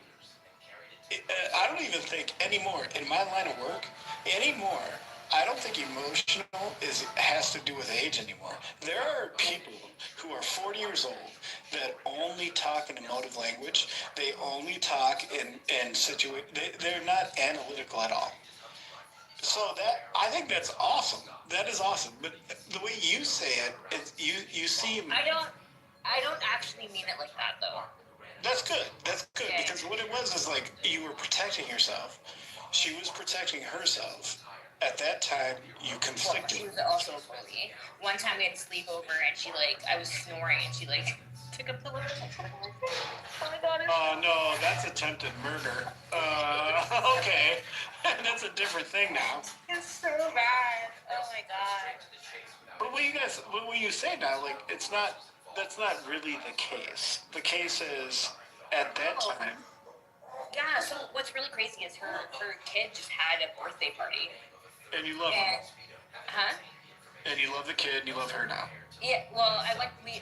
I don't even think anymore, in my line of work, I don't think emotional has to do with age anymore. There are people who are 40 years old that only talk in emotive language. They only talk in they're not analytical at all. So I think that's awesome. That is awesome. But the way you say it, you seem. I don't actually mean it like that though. That's good. That's good, because what it was is like you were protecting yourself. She was protecting herself. At that time, you conflicted. Well, she was also a bully. One time we had a sleepover, and she like, I was snoring, and she like took a pillow. Oh my god. Oh no, that's attempted murder. Okay, that's a different thing now. It's so bad. Oh my god. But what you say now, like that's not really the case. The case is at that time. Yeah. So what's really crazy is her kid just had a birthday party. And you love her. Huh? And you love the kid, and you love her now. Yeah, well, it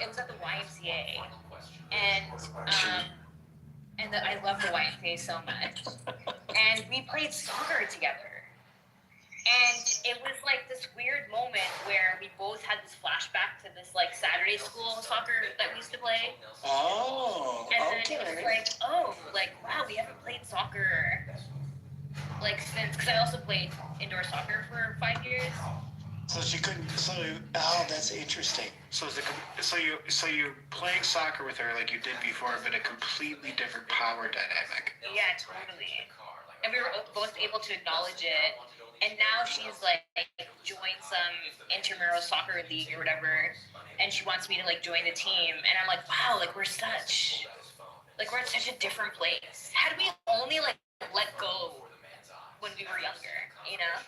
was at the YMCA, and I love the YMCA so much. And we played soccer together. And it was like this weird moment where we both had this flashback to this like Saturday school soccer that we used to play. Oh, and then it was like, oh, like, wow, we haven't played soccer like since, because I also played indoor soccer for 5 years. So she couldn't. That's interesting. So you playing soccer with her like you did before, but a completely different power dynamic. Yeah, totally. And we were both able to acknowledge it. And now she's like joined some intramural soccer league or whatever, and she wants me to like join the team. And I'm like, wow, like we're at such a different place. How do we only like let go when we were younger, you know?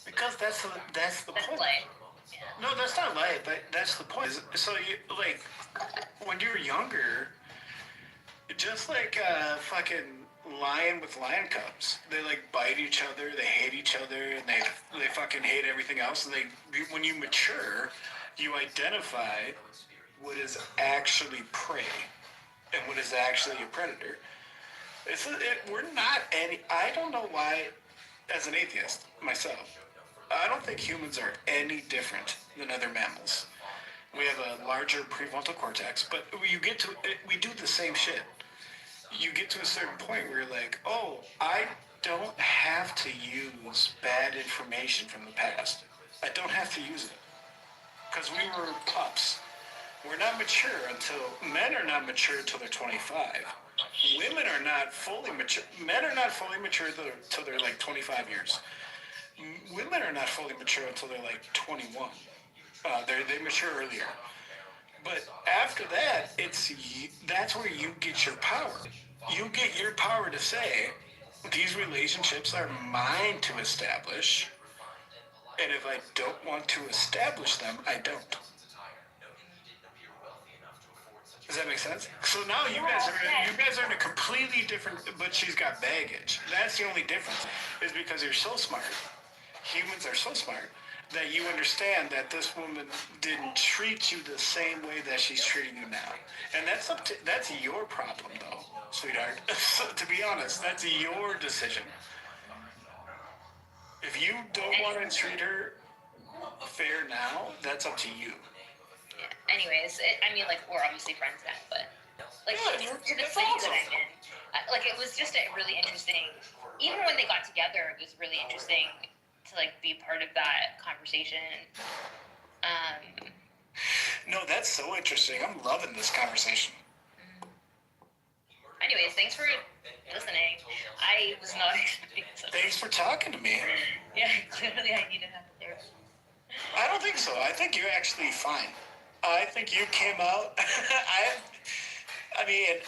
Because that's the point. Life. Yeah. No, that's not life, but that's the point. So you like when you were younger, just like fucking lion with lion cubs, they like bite each other, they hate each other, and they fucking hate everything else. And when you mature, you identify what is actually prey and what is actually a predator. We're not any. I don't know why, as an atheist myself, I don't think humans are any different than other mammals. We have a larger prefrontal cortex, but we do the same shit. You get to a certain point where you're like, oh, I don't have to use bad information from the past. I don't have to use it. Because we were pups. We're not mature men are not mature until they're 25. women are not fully mature. Men are not fully mature till they're like 25 years. Women are not fully mature until they're like 21. They mature earlier. But after that, that's where you get your power. You get your power to say, these relationships are mine to establish, and if I don't want to establish them, I don't. Does that make sense? So now you guys are in a completely different. But she's got baggage. That's the only difference. Is because you're so smart. Humans are so smart that you understand that this woman didn't treat you the same way that she's treating you now, and that's your problem, though, sweetheart. So, to be honest, that's your decision. If you don't want to treat her fair now, that's up to you. Anyways, I mean, like, we're obviously friends now, but, like, she moved to the city that I'm in. Like, it was just a really interesting, even when they got together, it was really interesting to, like, be part of that conversation. No, that's so interesting. I'm loving this conversation. Anyways, thanks for listening. I was not expecting something. Thanks for talking to me. Yeah, clearly I need to have a therapist. I don't think so. I think you're actually fine. I think you came out. I mean,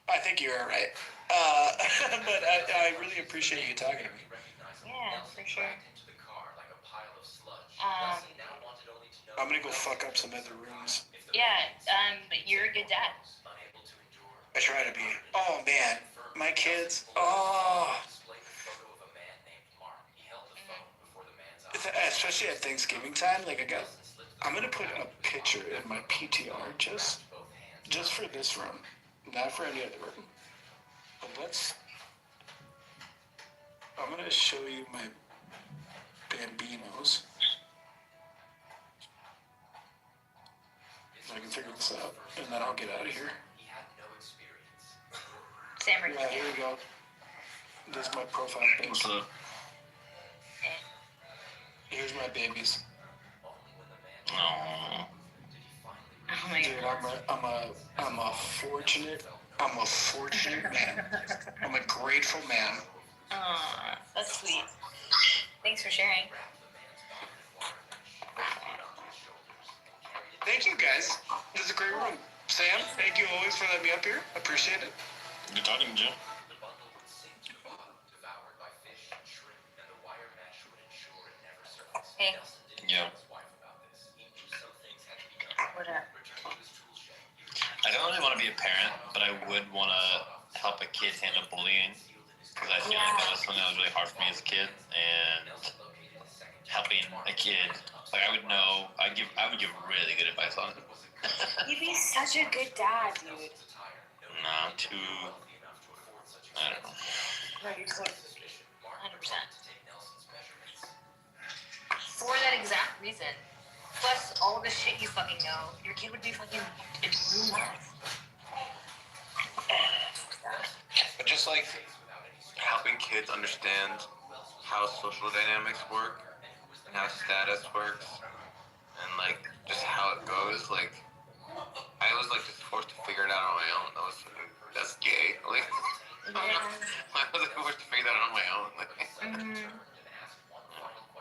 I think you're all right. But I really appreciate you talking to me. Yeah, for sure. I'm gonna go fuck up some other rooms. Yeah, you're a good dad. I try to be. Oh man, my kids. Oh. Especially at Thanksgiving time, like I'm gonna put a picture in my PTR just for this room, not for any other room. But I'm gonna show you my bambinos. I can figure this out, and then I'll get out of here. Sam, yeah, here we go. This is my profile page. What's up? Here's my babies. Oh. Oh my Dude, I'm a fortunate man. I'm a grateful man. Aw, that's sweet. Thanks for sharing. Thank you, guys. This is a great room. Sam, thank you always for letting me up here. Appreciate it. Good talking, Jim. Hey. Yeah. What up? I don't really want to be a parent, but I would want to help a kid handle bullying, because I feel like that was something that was really hard for me as a kid, and helping a kid, like I would give really good advice on it. You'd be such a good dad, dude. No, I'm too, I don't know. No, you're so 100%. For that exact reason. Plus all the shit you fucking know, your kid would be fucking ruined. But just like helping kids understand how social dynamics work and how status works and like just how it goes, like I was like just forced to figure it out on my own. That's gay. Like I was like forced to figure that out on my own. Like,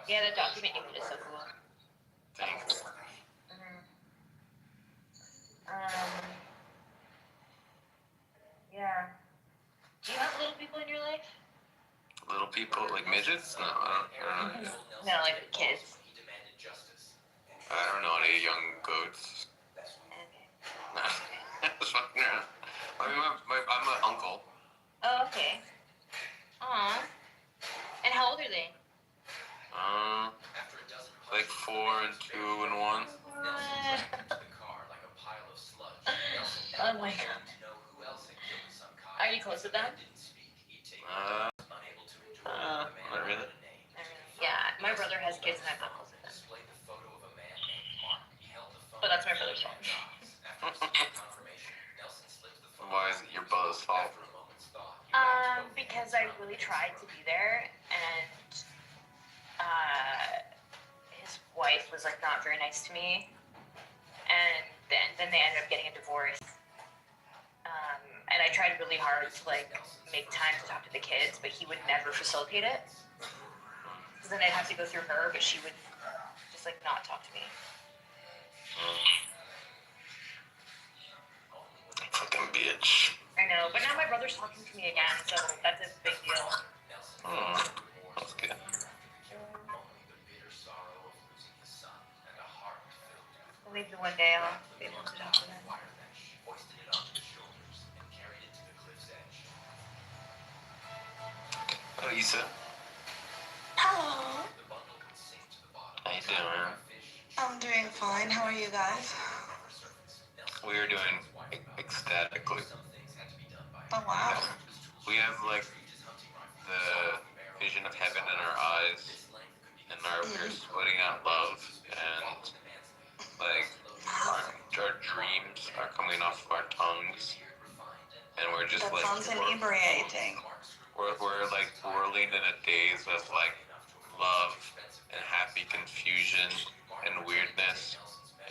Yeah, the document you did is so cool. Thanks. Yeah. Do you have little people in your life? Little people, like midgets? No, I don't know. No, like kids. I don't know any young goats. No, just fucking around. I mean, I'm an uncle. Oh, okay. Aw. And how old are they? Like 4 and 2 and 1. Oh my god. Are you close with them? Not really. Yeah, my brother has kids and I'm not close with them. But that's my brother's fault. Why is it your brother's fault? Because I really tried to be there, and his wife was like not very nice to me, and then they ended up getting a divorce. and I tried really hard to like make time to talk to the kids, but he would never facilitate it. Because then I'd have to go through her, but she would just like not talk to me. Fucking bitch. I know, but now my brother's talking to me again, so that's a big deal. That's good. Maybe one day I'll be able to talk to them. Oh, Issa. Hello. How you doing, man? I'm doing fine. How are you guys? We are doing ecstatically. Oh, wow. We have like the vision of heaven in our eyes, and we're sweating out love, and like our dreams are coming off of our tongues, and we're just That like sounds inebriating. we're like whirling in a daze of like love and happy confusion and weirdness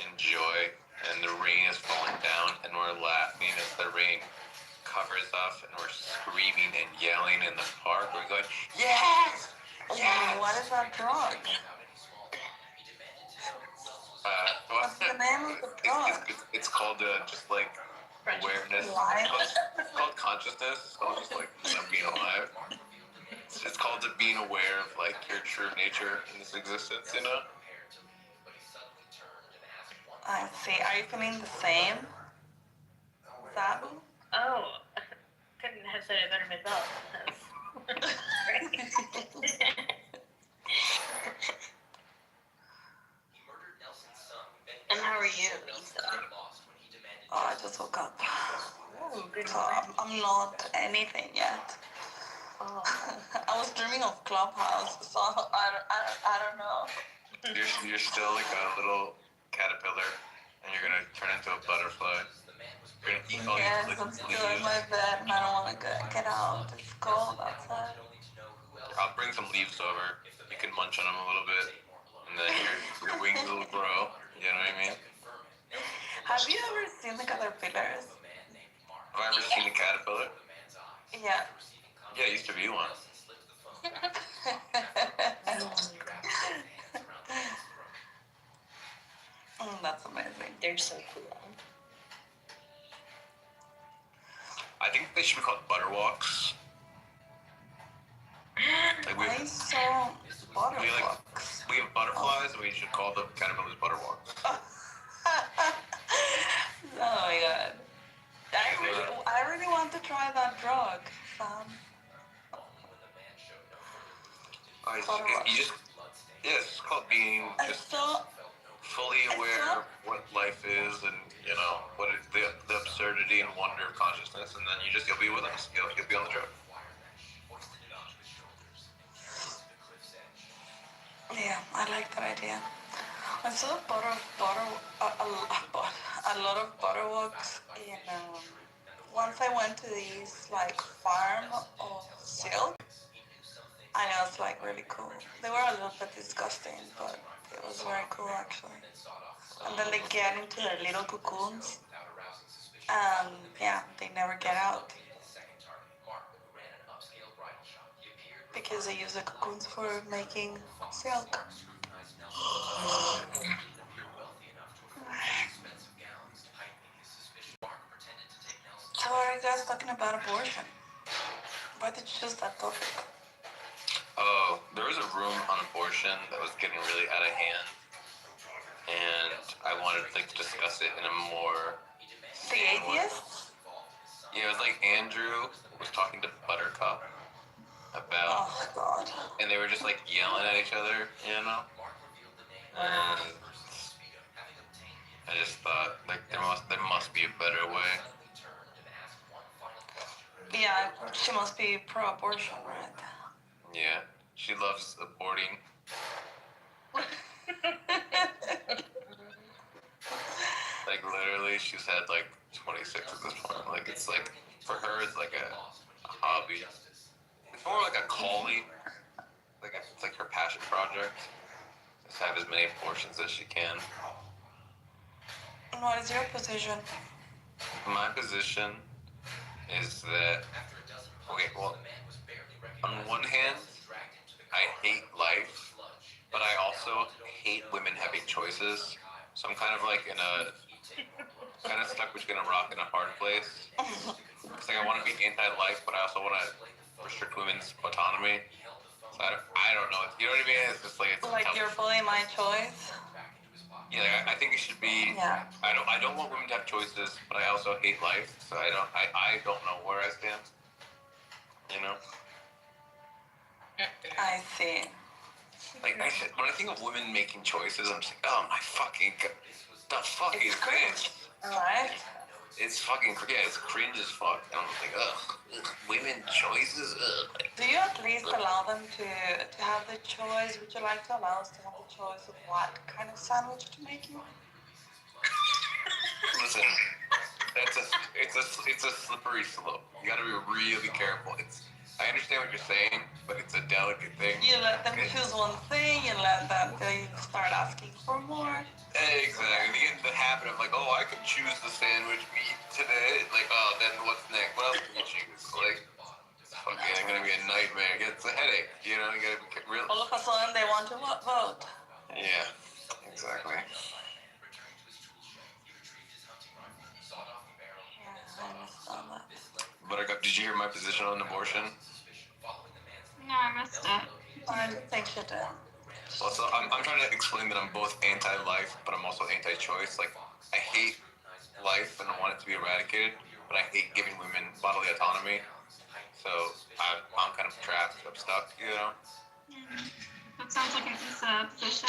and joy, and the rain is falling down, and we're laughing as the rain covers us, and we're screaming and yelling in the park. We're going, yes! Yes! What is that drug? What's the name of the drug? It's called just like awareness. It's called consciousness. It's called just like being alive. It's called being aware of like your true nature in this existence, you know? I see. Are you feeling the same? Sabu? Oh, couldn't have said it better myself. And how are you, Lisa? Oh, I just woke up. Oh, good. So I'm not anything yet. Oh. I was dreaming of Clubhouse, so I don't know. You're still like a little caterpillar, and you're gonna turn into a butterfly. You're gonna eat all Yes, your I'm still in my bed and I don't want to get out. It's cold outside. I'll bring some leaves over. You can munch on them a little bit, and then your wings will grow. You know what I mean? Have you ever seen the caterpillars? Have I ever seen a caterpillar? Yeah. Yeah, I used to be one. That's amazing. They're so cool. I think they should be called butterwalks. Like I saw butterwalks. We have butterflies, and we should call the caterpillars butterwalks. Oh my god. I really want to try that drug, Sam. It's called being just fully aware of what life is, and you know what the absurdity and wonder of consciousness, and then you'll be with us. You'll be on the trip. Yeah, I like that idea. I saw a lot of butterwalks in. Once I went to these like farm of silk, and it was like really cool. They were a little bit disgusting, but it was very cool actually. And then they get into their little cocoons, and yeah, they never get out because they use the cocoons for making silk. So are you guys talking about abortion? Why did you choose that topic? Oh, there was a room on abortion that was getting really out of hand, and I wanted to discuss it in a more... The atheists? Yeah, it was like Andrew was talking to Buttercup about... Oh, God. And they were just like yelling at each other, you know? And I just thought, like, there must be a better way. Yeah, she must be pro-abortion, right? Yeah, she loves aborting. Like, literally, she's had, like, 26 at this point. Like, it's like, for her, it's like a hobby. It's more like a calling. Like, it's like her passion project. Just have as many abortions as she can. And what is your position? My position is that, okay, well, on one hand, I hate life, but I also hate women having choices. So I'm kind of like kind of stuck between a rock and a hard place. It's like I want to be anti-life, but I also want to restrict women's autonomy. So I don't know. You know what I mean? It's just like it's Like tough. you're bullying my choice. Yeah, like, I think it should be. Yeah. I don't want women to have choices, but I also hate life. So I don't know where I stand. You know. I see. Like when I think of women making choices, I'm just like, oh my fucking god, the fuck is this? Right? It's fucking it's cringe as fuck. And I'm like, ugh, women choices. Ugh. Like, Do you at least allow them to have the choice? Would you like to allow us to have the choice of what kind of sandwich to make you? listen, it's a slippery slope. You gotta be really careful. I understand what you're saying, but it's a delicate thing. You let them choose one thing, you let them they start asking for more. Exactly. They get in the habit of like, oh, I can choose the sandwich meat today. Like, oh, then what's next? What else can you choose? Like, it's fucking gonna be a nightmare. It's a headache. You know, you gotta be real. All of a sudden, they want to vote. Yeah, exactly. Yeah, I understand that. Buttercup, did you hear my position on abortion? No, I missed it. I don't think she did. Well, so I'm trying to explain that I'm both anti-life, but I'm also anti-choice. Like, I hate life and I want it to be eradicated, but I hate giving women bodily autonomy. So I'm kind of trapped. I'm stuck, you know? That sounds like an ISA position.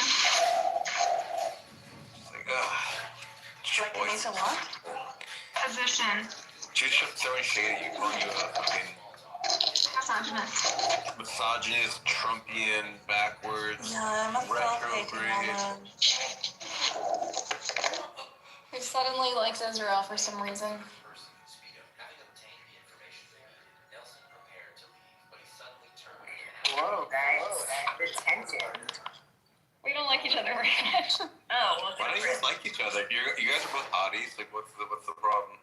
It's like, ugh. Like an ISA what? Position. She's throwing shade at you, calling you a fucking misogynist, Trumpian, backwards, yeah, I'm a self-hating woman. Who suddenly likes Israel for some reason. Whoa, guys. The tension. We don't like each other very much. Oh, well, why don't you guys like each other? You guys are both hotties. Like, what's the problem?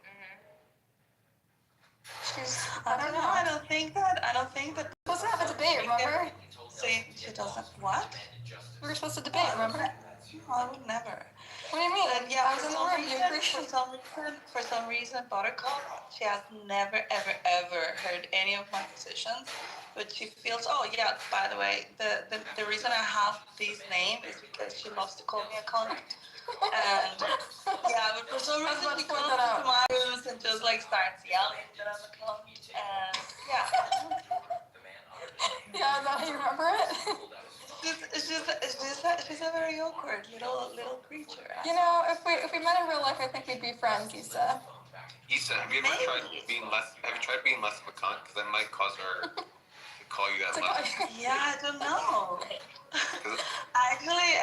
I don't know. I don't think that. Supposed to have a debate, remember? See, she doesn't. What? We were supposed to debate, remember? No, I would never. What do you mean? And yeah, I was in the room. You agree? For some reason, Buttercup, she has never, ever heard any of my positions. But she feels, oh yeah, by the way, the reason I have this name is because she loves to call me a cunt. And yeah, but for some reason she comes into my rooms and just like starts yelling that I'm a cunt. And yeah. Yeah, is that how you remember it? She's a very awkward little creature. You know, if we met in real life, I think we'd be friends, Issa. Issa, have you tried being less of a cunt? Because that might cause her to call you that less. Yeah, I don't know. Actually,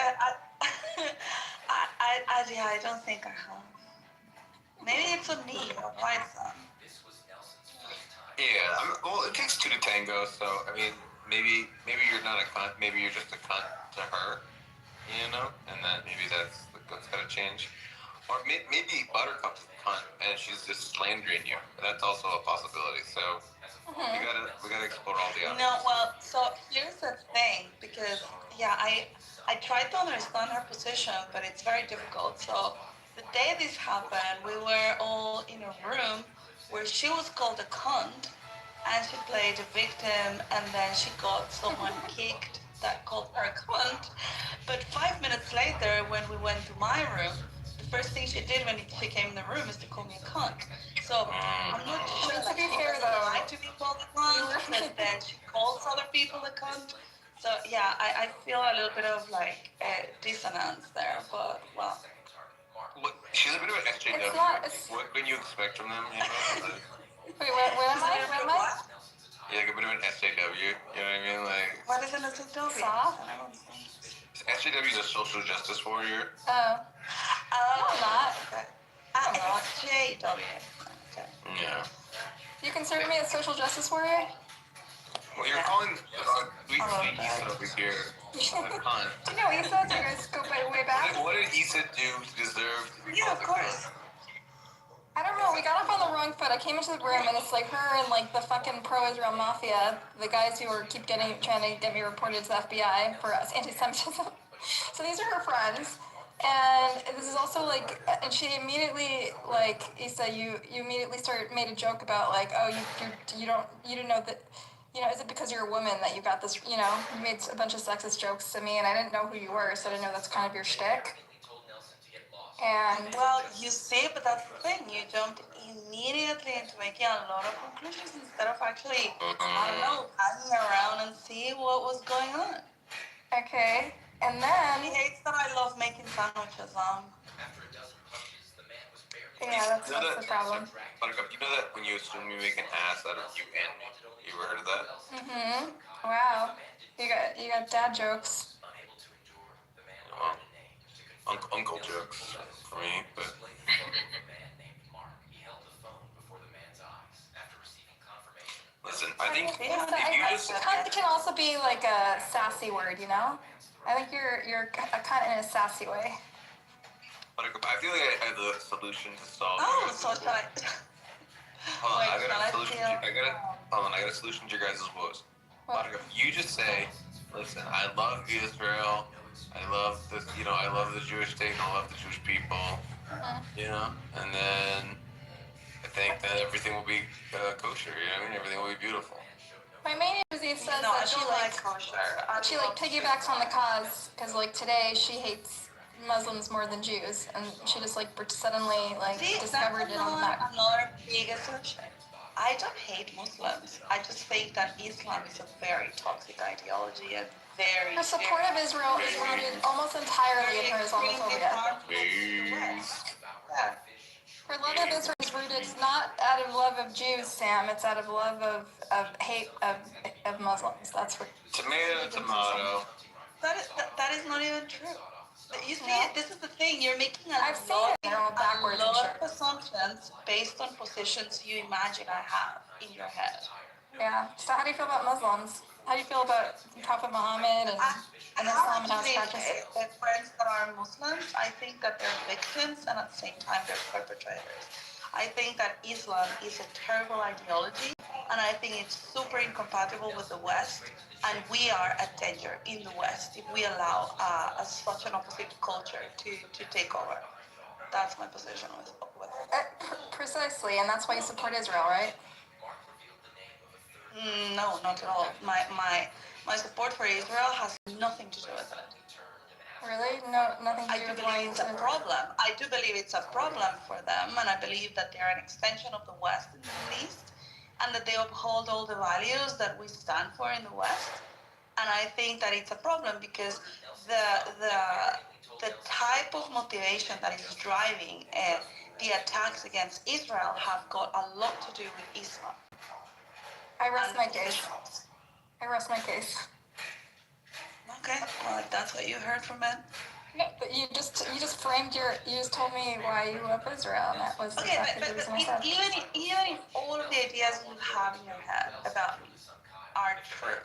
I don't think I have. Maybe it's on me. I'll find some. Yeah, well, it takes two to tango. So I mean, maybe you're not a cunt. Maybe you're just a cunt to her, you know, and then maybe that's gotta change. Or maybe Buttercup's a cunt and she's just slandering you. That's also a possibility. So we gotta explore all the options. No, well, so here's the thing, because yeah, I tried to understand her position, but it's very difficult. So the day this happened, we were all in a room where she was called a cunt, and she played a victim, and then she got someone kicked that called her a cunt. But 5 minutes later, when we went to my room, the first thing she did when she came in the room is to call me a cunt. So I'm not sure. To be fair, though, I like to be called a cunt, but then she calls other people a cunt. So yeah, I feel a little bit of like dissonance there, but well. She's a bit of an SJW. What can you expect from them? You know? Wait, where am I? Yeah, like a bit of an SJW. You know what I mean? Like. What is an SJW? SJW is a social justice warrior. Oh. I'm not. Okay. I'm not. JW. Okay. Yeah. You consider me a social justice warrior? Well, you're calling sweet Issa over here a cunt. Do you know Issa? Do you guys go way back? What did Issa do to deserve to be Yeah, called of course. I don't know. We got off on the wrong foot. I came into the room and it's like her and like the fucking pro-Israel mafia, the guys who are trying to get me reported to the FBI for anti-Semitism. So these are her friends, and this is also like, and she immediately like Issa, you immediately made a joke about like, oh, you didn't know that. You know, is it because you're a woman that you got this, you know, you made a bunch of sexist jokes to me and I didn't know who you were, so I didn't know that's kind of your shtick. And well, you see, but that's the thing. You jumped immediately into making a lot of conclusions instead of actually, I don't know, hanging around and see what was going on. Okay, and then He hates that I love making sandwiches. Yeah, that's the problem. Buttercup, you know that when you assume you make an ass out of you and me? You ever heard of that? Mm-hmm. Wow. You got dad jokes. Well, uncle jokes for me, but. Listen, I think if you just. Cunt can also be like a sassy word, you know? I think you're a cunt in a sassy way. Buttercup, I feel like I have the solution to solve. Oh, so should I? Hold on, I got a solution to your guys' woes. Buttercup, you just say, listen, I love Israel, I love this, you know, I love the Jewish state, and I love the Jewish people, you know, and then I think that everything will be kosher, you know what I mean? Everything will be beautiful. My main Eve says that she like piggybacks on the cause because like today she hates Muslims more than Jews, and she just like suddenly like discovered it on the map. Another big assumption. I don't hate Muslims. I just think that Islam is a very toxic ideology and very. Her support of Israel is rooted almost entirely in her Islamophobia. Yeah. Her love of Israel is rooted not out of love of Jews, Sam. It's out of love of hate of Muslims. That's what. Tomato. That is not even true. You see, this is the thing. You're making a I've seen it. They're all backwards and shit. of assumptions based on positions you imagine I have in your head. Yeah. So how do you feel about Muslims? How do you feel about Prophet Muhammad and Islam and how it's practiced? I have friends that are Muslims. I think that they're victims and at the same time they're perpetrators. I think that Islam is a terrible ideology and I think it's super incompatible with the West. And we are a danger in the West if we allow such an opposite culture to take over. That's my position with it. Precisely, and that's why you support Israel, right? No, not at all. My support for Israel has nothing to do with it. Really? No, nothing to do with believe it's a problem. I do believe it's a problem for them, and I believe that they're an extension of the West in the Middle East, and that they uphold all the values that we stand for in the West. And I think that it's a problem because the type of motivation that is driving the attacks against Israel have got a lot to do with Islam. I rest my case. I rest my case. Okay, well, if that's what you heard from it. No, but you just told me why you love Israel, and that was exactly the reason I said. Even if all of the ideas you have in your head about me are true,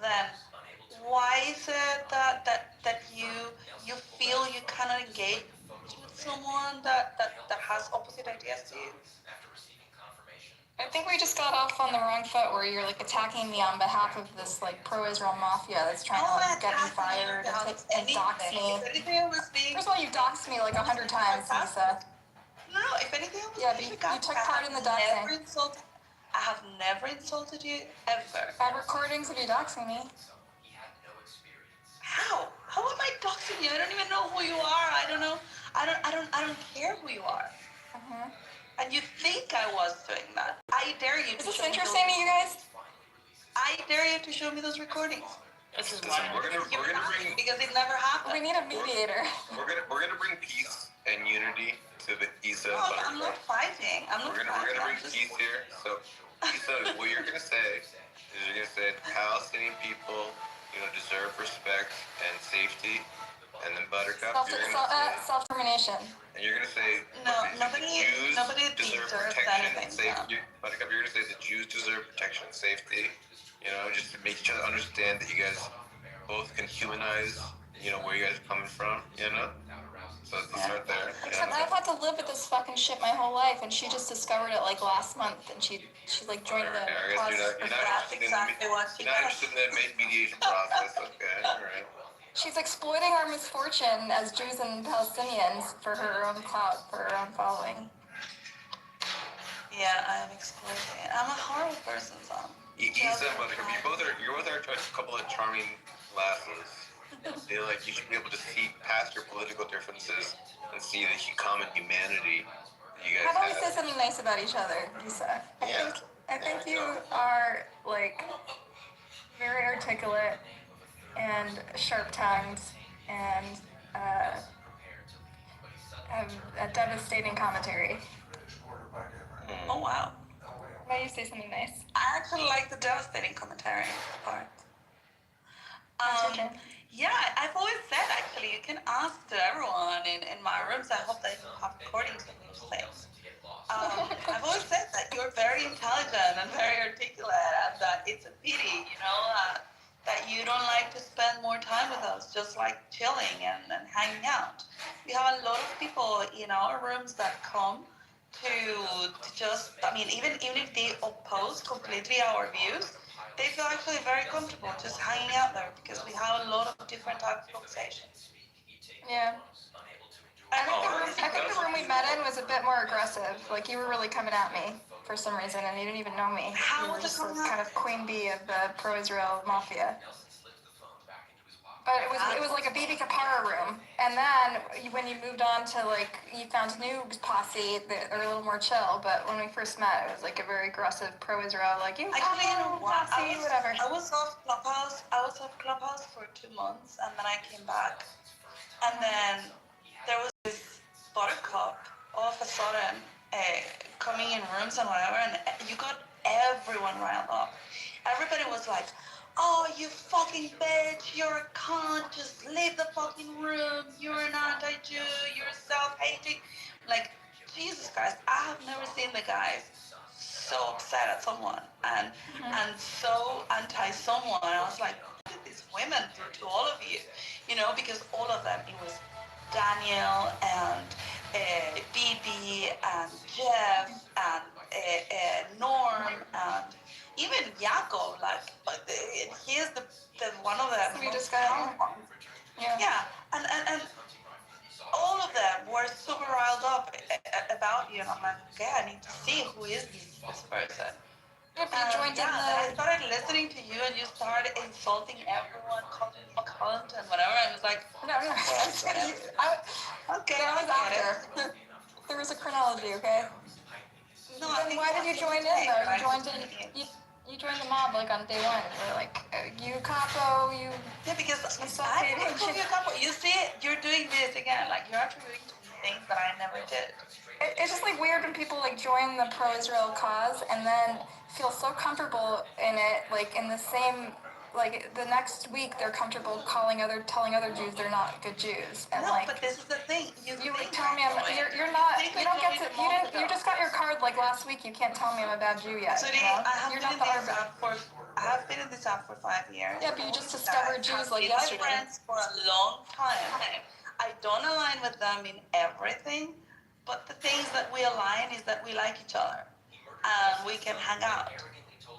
then why is it that you feel you cannot engage with someone that has opposite ideas to you? I think we just got off on the wrong foot where you're like attacking me on behalf of this like pro-Israel mafia that's trying to like get me fired and dox me. First of all, you doxed me like 100 times, Lisa. No, if anything, yeah, but you took part in the doxing. I have never insulted you ever. I have recordings of you doxing me. How? How am I doxing you? I don't even know who you are. I don't know. I don't care who you are. And you think I was doing that? I dare you to show me. Is this interesting to you guys? I dare you to show me those recordings. This is why we're gonna bring because it never happened. We need a mediator. We're gonna bring peace and unity to the Issa. No, I'm not fighting. We're gonna bring peace here. So, Issa, what you're gonna say is you're gonna say Palestinian people, deserve respect and safety, and then Buttercup, self-determination. And you're gonna say nobody deserve protection and safety. Buttercup, you're gonna say the Jews deserve protection and safety. Just to make each other understand that you guys both can humanize, where you guys are coming from. So you start there. Except I've had to live with this fucking shit my whole life, and she just discovered it like last month, and she like joined the I guess cause. you're not interested in the mediation process. Okay, all right. She's exploiting our misfortune as Jews and Palestinians for her own clout, for her own following. Yeah, I'm exploiting. I'm a horrible person, so. Issa, but you both are a couple of charming lasses. You should be able to see past your political differences and see the common humanity that you guys How about we have. say something nice about each other, Lisa? I think you are like very articulate and sharp-tongued and have a devastating commentary. Oh wow. Why don't you say something nice? I actually like the devastating commentary part. Yeah, I've always said actually, you can ask to everyone in my rooms. I hope that you have recordings of these things. I've always said that you're very intelligent and very articulate, and that it's a pity, that you don't like to spend more time with us, just like chilling and hanging out. We have a lot of people in our rooms that come to just, even if they oppose completely our views, they feel actually very comfortable just hanging out there because we have a lot of different types of conversations. Yeah. I think the room we met in was a bit more aggressive. Like, you were really coming at me for some reason, and you didn't even know me. You were just like kind of queen bee of the pro-Israel mafia. But it was like a Bibi Kapara room. And then when you moved on to you found new posse that are a little more chill. But when we first met, it was like a very aggressive pro-Israel, posse, whatever. I was off Clubhouse for 2 months, and then I came back. And then there was this buttercup all of a sudden coming in rooms and whatever, and you got everyone riled up. Everybody was like, oh, you fucking bitch, you're a cunt, just leave the fucking room, you're an anti-Jew, you're self-hating. Like, Jesus Christ, I have never seen the guys so upset at someone and so anti-someone. I was like, what did these women do to all of you? Because all of them, it was Daniel and Bibi and Jeff and Norm and even Jacob, he's the one of the sweetest guy. Yeah, and all of them were super riled up about you, and I'm like, okay, I need to see who is this person. Yeah, but you joined in I started listening to you, and you started insulting everyone, calling them a cunt and whatever. I was like, no, okay, that was after. There was a chronology, okay? No, then why did you join in though? You joined the mob on day one. You're like, you capo, you. Yeah, because I didn't call you capo. You see, you're doing this again. You're attributing to me things that I never did. It's just weird when people join the pro-Israel cause and then feel so comfortable in it, in the same. The next week they're comfortable telling other Jews they're not good Jews, and but this is the thing. You tell me you're not. You don't get to. You just got your card last week. You can't tell me I'm a bad Jew yet. So you're not the arbiter. I have been in this app for 5 years. Yeah, but you just discovered Jews yesterday. I've been friends for a long time. I don't align with them in everything, but the things that we align is that we like each other, and we can hang out.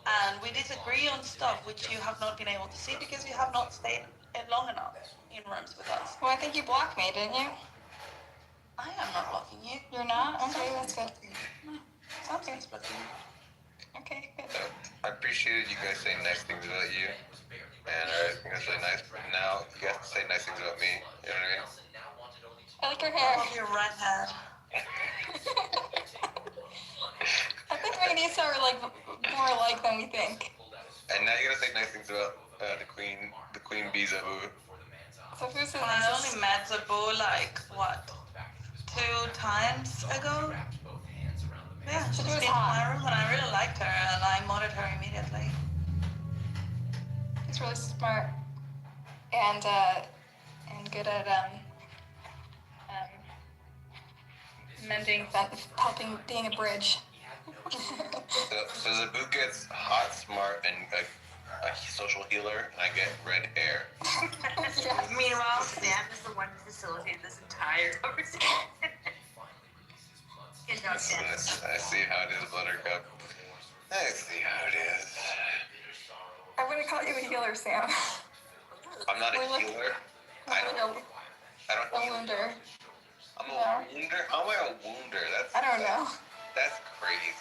And we disagree on stuff which you have not been able to see because you have not stayed long enough in rooms with us. Well, I think you blocked me, didn't you? I am not blocking you. You're not? Okay, that's good. Okay. Okay, good. I appreciated you guys saying nice things about you. And I think that's really nice. But now you have to say nice things about me. You know what I mean? I like your hair. I love your red hair. I think me and Issa are more alike than we think. And now you gotta say nice things about the queen bee Zabu. So who's the I only met Zabu 2 times ago. Yeah, she was in my room and I really liked her and I modded her immediately. She's really smart and good at mending, helping, being a bridge. So Zabu gets hot, smart, and a social healer, and I get red hair. Yes. Meanwhile, Sam is the one who facilitated this entire conversation. Good job, Sam. I see how it is, Buttercup. I see how it is. I wouldn't call you a healer, Sam. I'm not a We're like- healer. I don't heal. Wounder. I'm a wounder? How am I a wounder? I don't know. That's crazy.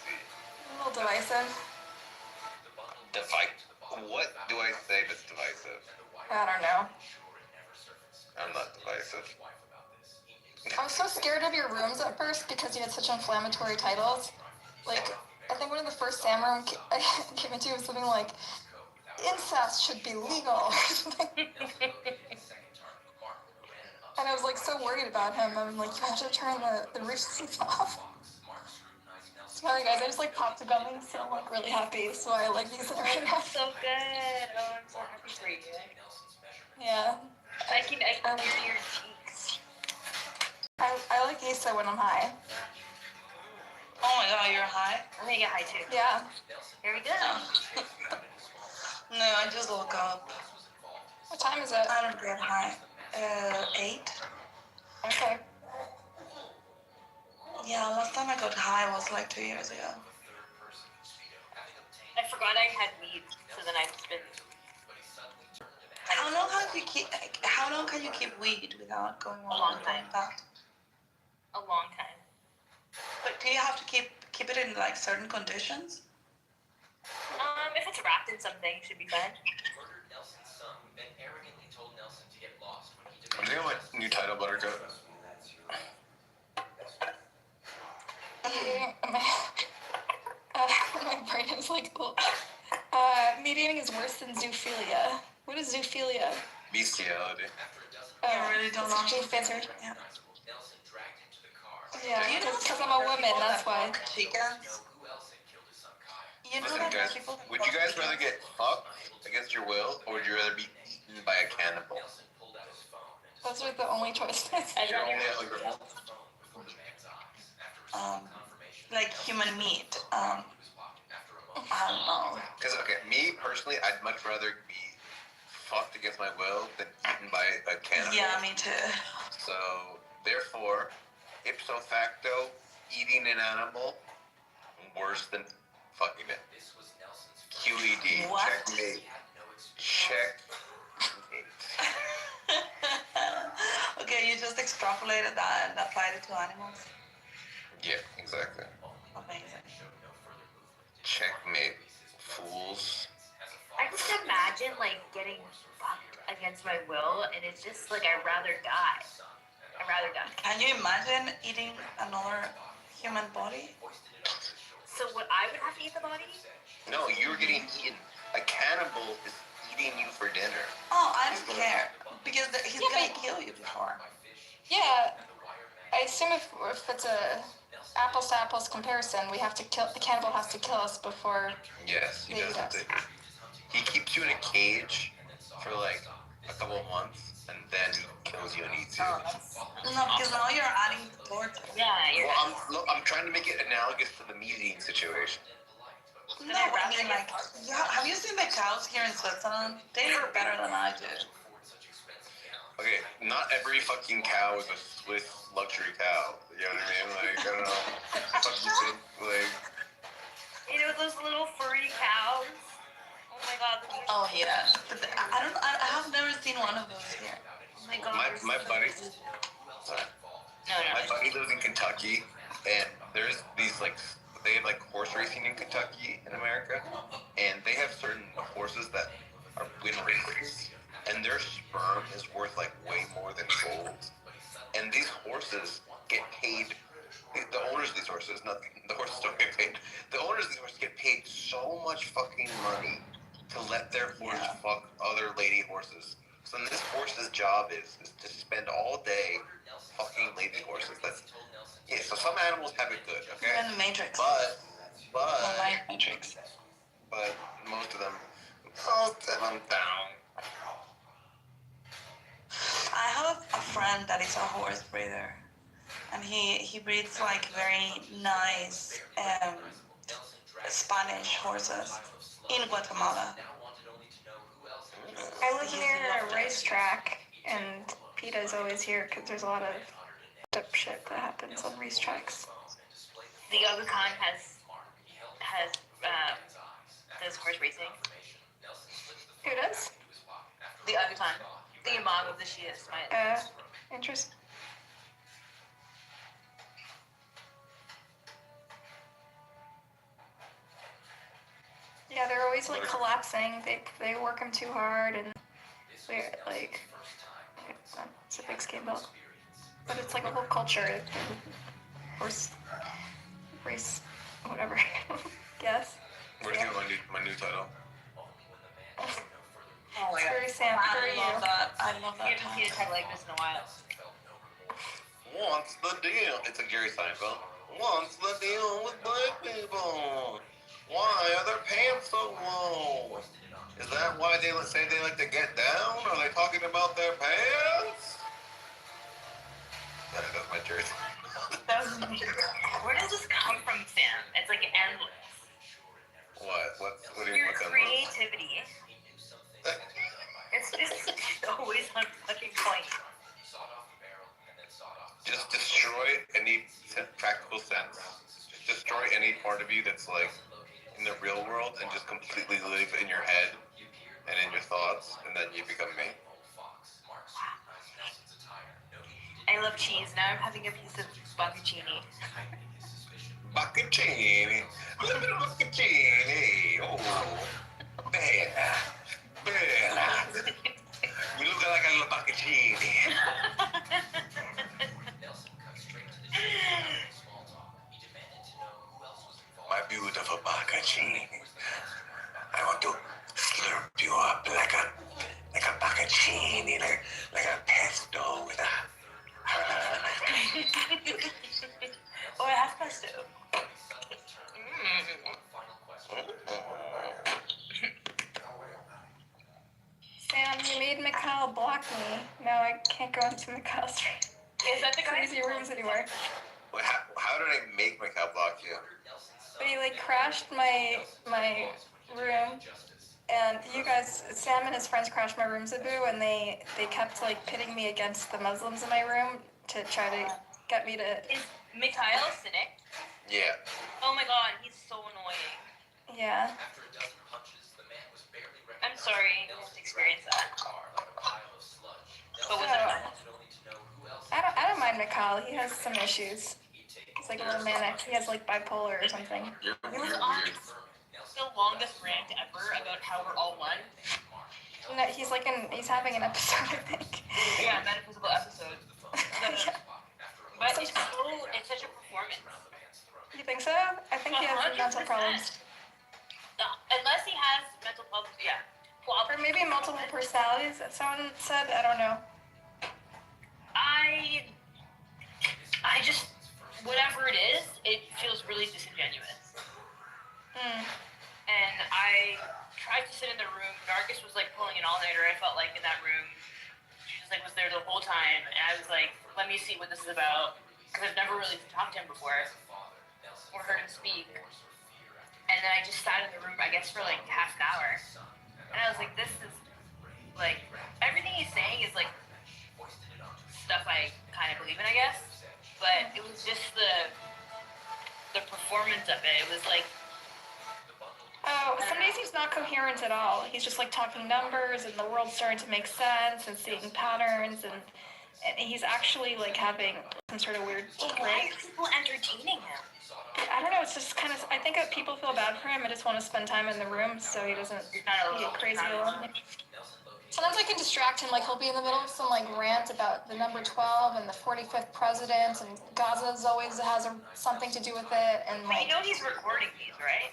A little divisive. What do I say that's divisive? I don't know. I'm not divisive. I was so scared of your rooms at first because you had such inflammatory titles. Like, I think one of the first Sam room I came into was something like, incest should be legal. And I was like so worried about him. I'm like, you have to turn the roosters off. Sorry guys, I just like popped a gummy, so I'm like really happy. So I like these right now. So good. Oh, I'm so happy for you. Yeah. I can see your cheeks. I like Issa when I'm high. Oh my god, you're high? I'm gonna get high too. Yeah. Here we go. No, I just woke up. What time is it? I don't get high. 8. Okay. Yeah, last time I got high was like 2 years ago. I forgot I had weed, so then I've been. How long can you keep weed without going on A long time. that? A long time. But do you have to keep it in like certain conditions? If it's wrapped in something, it should be fine. Do you know what new title, Buttercup? My brain is like, mediating is worse than zoophilia. What is zoophilia? Bestiality. I really don't know. Chief answer. Yeah. Yeah, You know because I'm a woman, that's why. Chickens. You know Listen, that guys, people would you guys rather get fucked against your will, or would you rather be eaten by a cannibal? Those are the only choices. You're only at your own. Like human meat. I don't know. Because, okay, me personally, I'd much rather be fucked against my will than eaten by a cannibal. Yeah, me too. So, therefore, ipso facto, eating an animal, worse than fucking it. QED. What? Checkmate. Checkmate. Okay, you just extrapolated that and applied it to animals. Yeah, exactly. Amazing. Checkmate. Fools. I just imagine like getting fucked against my will, and it's just like I'd rather die. I'd rather die. Can you imagine eating another human body? So what I would have to eat the body? No, you're getting eaten. A cannibal is eating you for dinner. Oh, I don't care. Because he's gonna kill you before. Yeah, I assume if it's a apples to apples comparison, we have to kill the cannibal has to kill us before. Yes, he does. He keeps you in a cage for like a couple of months, and then he kills you and eats you. No, because now you're adding torture. Yeah, you're. Well, I'm trying to make it analogous to the meat eating situation. No, I mean like, yeah. Have you seen the cows here in Switzerland? They look better than I do. Okay, not every fucking cow is a Swiss luxury cow. You know what I mean? Like, I don't know. Fucking shit, like. You know those little furry cows? Oh my god. Oh yeah. But I have never seen one of those here. Oh my god. My buddy. Sorry. No. My buddy lives in Kentucky, and there's these like. They have like horse racing in Kentucky in America, and they have certain horses that are win races, and their sperm is worth like way more than gold. And these horses get paid. The owners of these horses, not the horses don't get paid. The owners of these horses get paid so much fucking money to let their horse fuck other lady horses. So this horse's job is to spend all day fucking lady horses. That's yeah. So some animals have it good, okay? You're in the Matrix. But my Matrix. But most of them down. I have a friend that is a horse breeder, and he breeds like very nice Spanish horses in Guatemala. I live near a racetrack, and PETA's always here because there's a lot of up shit that happens on racetracks. The Ogacon does horse racing. Who does? The Ogacon. The Imam of the Shias. Interesting. Yeah, they're always like collapsing. They work them too hard, and they're like, it's a big scandal. But it's like a whole culture. Horse race, whatever. Guess. Where's my new title? Oh my It's god. very Sam. Very you. I love that. You haven't seen a tag like this in a while. What's the deal? It's a Jerry Seinfeld. What's the deal with black people? Why are their pants so low? Is that why they say they like to get down? Are they talking about their pants? That's my Jerry Seinfeld. Where does this come from, Sam? It's like endless. What do you Your want them creativity. It's just always on fucking point. Just destroy any practical sense. Just destroy any part of you that's like in the real world and just completely live in your head and in your thoughts, and then you become me. I love cheese. Now I'm having a piece of bocconcini. Bocconcini. A little bit of bocconcini. Oh, bella. Bella. You look like a little bocconcini. My beautiful bocconcini. I want to slurp you up like a bocconcini, like a pesto with a... Or a half pesto. Sam, you made Mikhail block me. Now I can't go into Mikhail's Is that the crazy rooms anymore. Wait, how did I make Mikhail block you? But he like crashed my room, and you guys, Sam and his friends crashed my room, Zabu, and they kept like pitting me against the Muslims in my room to try to get me to. Is Mikhail cynic? Yeah. Oh my god, he's so annoying. Yeah. I'm sorry you have to experience that. But was it I don't mind Mikhail. He has some issues. He's like a little manic. He has like bipolar or something. You're He was on the longest rant ever about how we're all one. No, he's having an episode, I think. Yeah, metaphysical episode. Yeah. But it's such a performance. You think so? I think he has mental problems. Unless he has mental problems, yeah. Or maybe multiple personalities, that someone said. I don't know. I just, whatever it is, it feels really disingenuous. And I tried to sit in the room. Nargis was like pulling an all-nighter. I felt like in that room. She just like was there the whole time. And I was like, let me see what this is about. Because I've never really talked to him before. Or heard him speak. And then I just sat in the room, I guess, for like half an hour. And I was like, this is, like, everything he's saying is like stuff I kind of believe in, I guess. But it was just the performance of it. It was like, Oh, some days he's not coherent at all. He's just like talking numbers, and the world's starting to make sense, and seeing patterns, and he's actually like having some sort of weird why are people entertaining him? I don't know, it's just kind of, I think that people feel bad for him and just want to spend time in the room so he doesn't get crazy alone. Sometimes I can distract him, like he'll be in the middle of some like rant about the number 12 and the 45th president, and Gaza's always has something to do with it, and But like... you know he's recording these, right?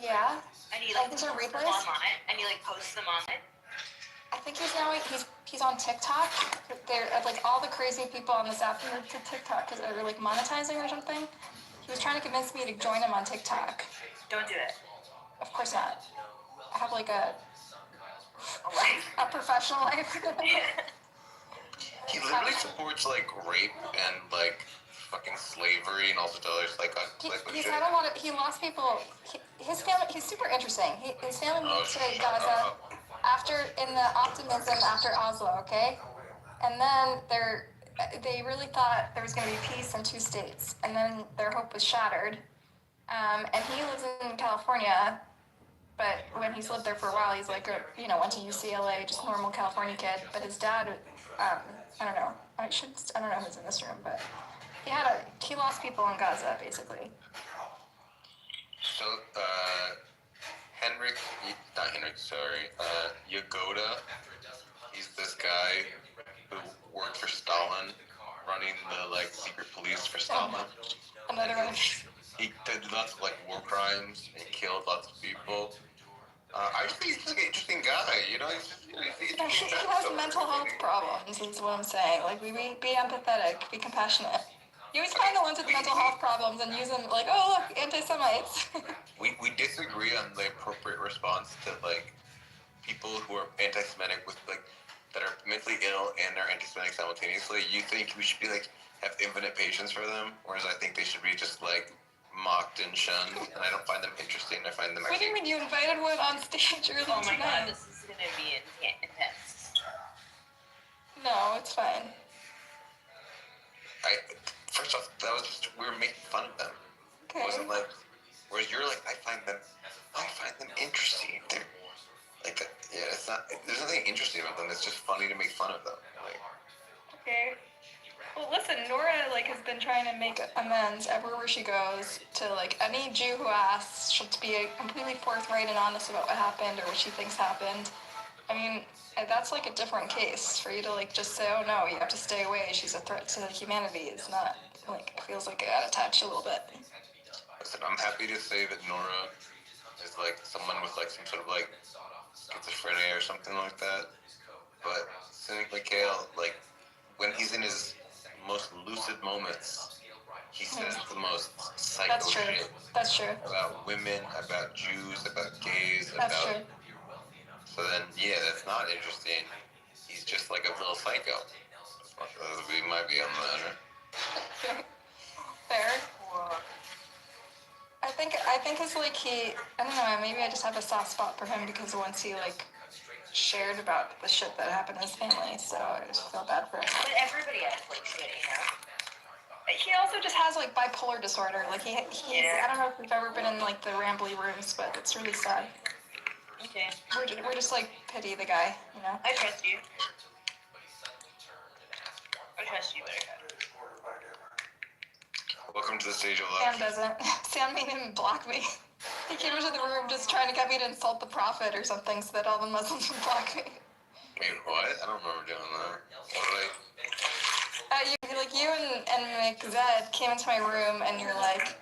Yeah. And he like these are posts them replays? online, and he like posts them online. I think he's on TikTok. They're like all the crazy people on this app are to TikTok because they're like monetizing or something. He was trying to convince me to join him on TikTok. Don't do it. Of course not. I have like a life, a professional life. He literally supports like rape and like fucking slavery and all sorts of other He's had a lot of. He lost people. His family. He's super interesting. His family moved to Gaza in the optimism after Oslo, okay? And then they really thought there was going to be peace in 2 states, and then their hope was shattered. And he lives in California, but when he's lived there for a while, he's like, went to UCLA, just normal California kid. But his dad, I don't know. I don't know who's in this room, but he lost people in Gaza, basically. So, Yagoda, he's this guy who worked for Stalin, running the, like, secret police for Stalin. Another one. He did lots of, like, war crimes, and killed lots of people. I just think he's like an interesting guy, you know? He has mental health problems, is what I'm saying. Like, be empathetic, be compassionate. You always find the ones with mental health problems and use them like, oh, look, anti-Semites. we disagree on the appropriate response to, like, people who are anti-Semitic with, like, that are mentally ill and are anti-Semitic simultaneously. You think we should be, like, have infinite patience for them, whereas I think they should be just, like, mocked and shunned, and I don't find them interesting. I find them What do you mean you invited one on stage earlier tonight? Oh my god, this is gonna be intense. No, it's fine. First off, that was just, we were making fun of them. Okay. It wasn't like, whereas you're like, I find them interesting. They're like, yeah, it's not, there's nothing interesting about them. It's just funny to make fun of them. Like, okay. Well, listen, Nora, like, has been trying to make amends everywhere she goes to, like, any Jew who asks. She'll be completely forthright and honest about what happened or what she thinks happened. I mean, that's, like, a different case for you to, like, just say, oh, no, you have to stay away. She's a threat to humanity. It's not, like, it feels like it got attached a little bit. listen, I'm happy to say that Nora is, like, someone with, like, some sort of, like, schizophrenia or something like that. But Cynic Mikhail, like, when he's in his most lucid moments, he says the most psycho shit. That's true. About women, about Jews, about gays, That's true. So then, yeah, that's not interesting. He's just like a little psycho. We might be on that. Fair. I think it's like I don't know, maybe I just have a soft spot for him because once he, like, shared about the shit that happened in his family, so I just feel bad for him. But everybody has, like, shit, you know? He also just has, like, bipolar disorder. Like, I don't know if you've ever been in, like, the rambly rooms, but it's really sad. Okay. We're just, like, pity the guy, you know? I trust you. I trust you, Buttercup. Welcome to the stage of Sam doesn't. Sam made him block me. He came into the room just trying to get me to insult the prophet or something so that all the Muslims would block me. Wait, what? I don't remember doing that. What did You and Mick Zed came into my room and you're like,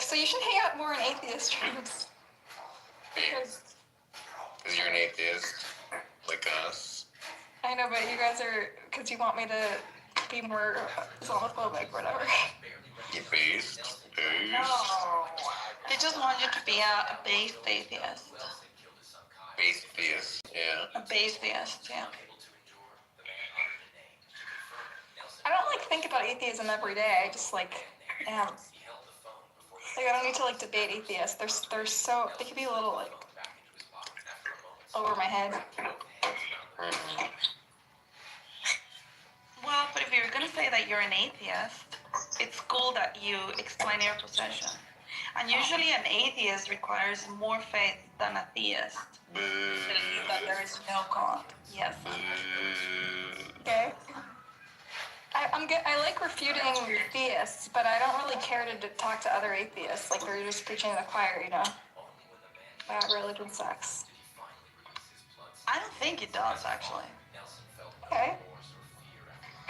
so you should hang out more in atheist rooms. Because you're an atheist, like us. I know, but you guys are, because you want me to be more Islamophobic, whatever. You're based. No. They just want you to be a base atheist. Base theist, yeah. A base theist, yeah. I don't, like, think about atheism every day. I just, like, am. Like, I don't need to, like, debate atheists. They're so, they can be a little, like, over my head. Well, but if you're going to say that you're an atheist, it's cool that you explain your position. And usually an atheist requires more faith than a theist. Believe that there is no God. Yes. Okay. I like refuting theists, but I don't really care to talk to other atheists. Like, they're just preaching to the choir, you know? That religion sucks. I don't think it does, actually. Okay.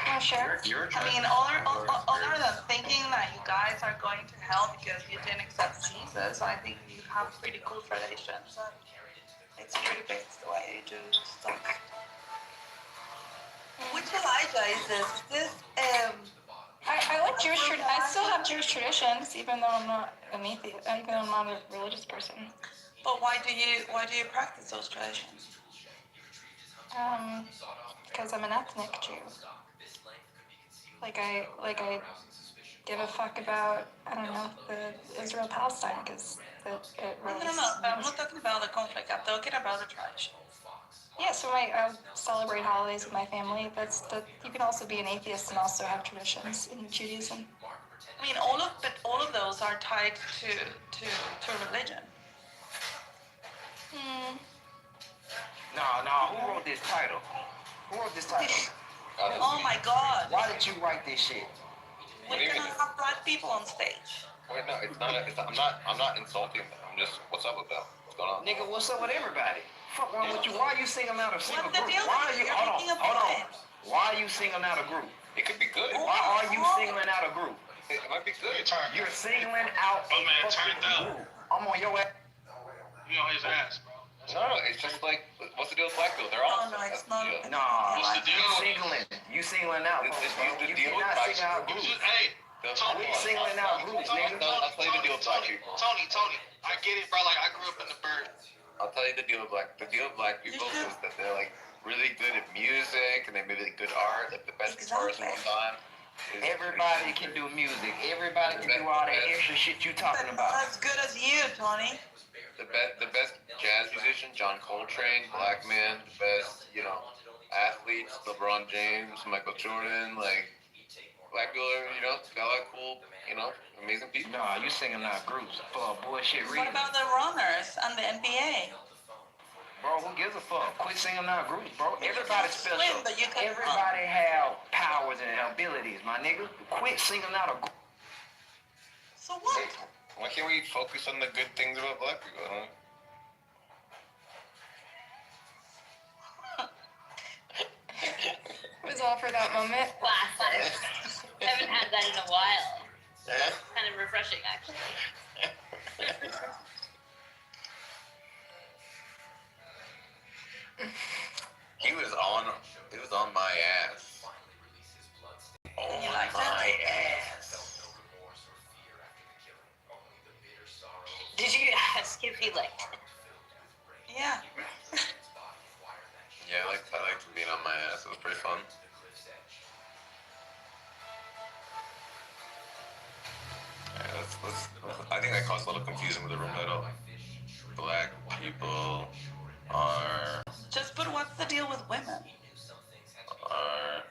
Yeah, sure. I mean, other than thinking that you guys are going to hell because you didn't accept Jesus, I think you have pretty cool traditions. And it's pretty based the way you do stuff. Which Elijah is this? Is this, I like Jewish I still have Jewish traditions, even though I'm not an atheist, even though I'm not a religious person. But why do you practice those traditions? Because I'm an ethnic Jew. Like I give a fuck about, I don't know, the Israel-Palestine, because it No, really. no, no. But I'm not talking about the conflict. I'm talking about the tradition. Yeah, so I celebrate holidays with my family. You can also be an atheist and also have traditions in Judaism. I mean, but all of those are tied to religion. Hmm. Nah, who wrote this title? Who wrote this title? Oh my God! Why did you write this shit? We're gonna have black people on stage. Wait, no, it's not. I'm not insulting them. I'm just. What's up with them? What's going on? Nigga, what's up with everybody? Fuck wrong with you? Why are you singling out a single What's the group? deal? Why are you? You're Hold making a on. point. Why are you singling out a group? It could be good. Why are you singling out a group? It might be good. You're singling out a fucking group. I'm on your ass. You on his ass, bro. No, it's just like, what's the deal with black people? They're all. No, it's not. Nah, What's the deal? You singling out. The deal You're with not black singling out people. groups. Hey, Tony. Quit singling out groups, nigga. I'll tell you the deal with black people. Tony, I get it, bro. Like, I grew up in the bird. I'll tell you the deal with black people is that they're like really good at music and they make really good art, like the best guitarists of all time. Everybody can do music. Everybody can do all that extra shit you talking But about. not as good as you, Tony. The best jazz musician, John Coltrane, black man, the best, athletes, LeBron James, Michael Jordan, like black people are, got a lot of cool, amazing people. Nah, you singing out groups for bullshit What reasons. about the runners and the NBA? Bro, who gives a fuck? Quit singing out groups, bro. Everybody's special. Swim, but you can Everybody have powers and abilities, my nigga. Quit singing out a group. So what? Why can't we focus on the good things about black people? Huh? It was all for that moment. Classic. Haven't had that in a while. Yeah? Kind of refreshing, actually. He was on my ass. On You like my that? ass. Did you ask if he liked? Yeah. Yeah, I liked being on my ass. It was pretty fun. I think that caused a little confusion with the room title. Black people are But what's the deal with women?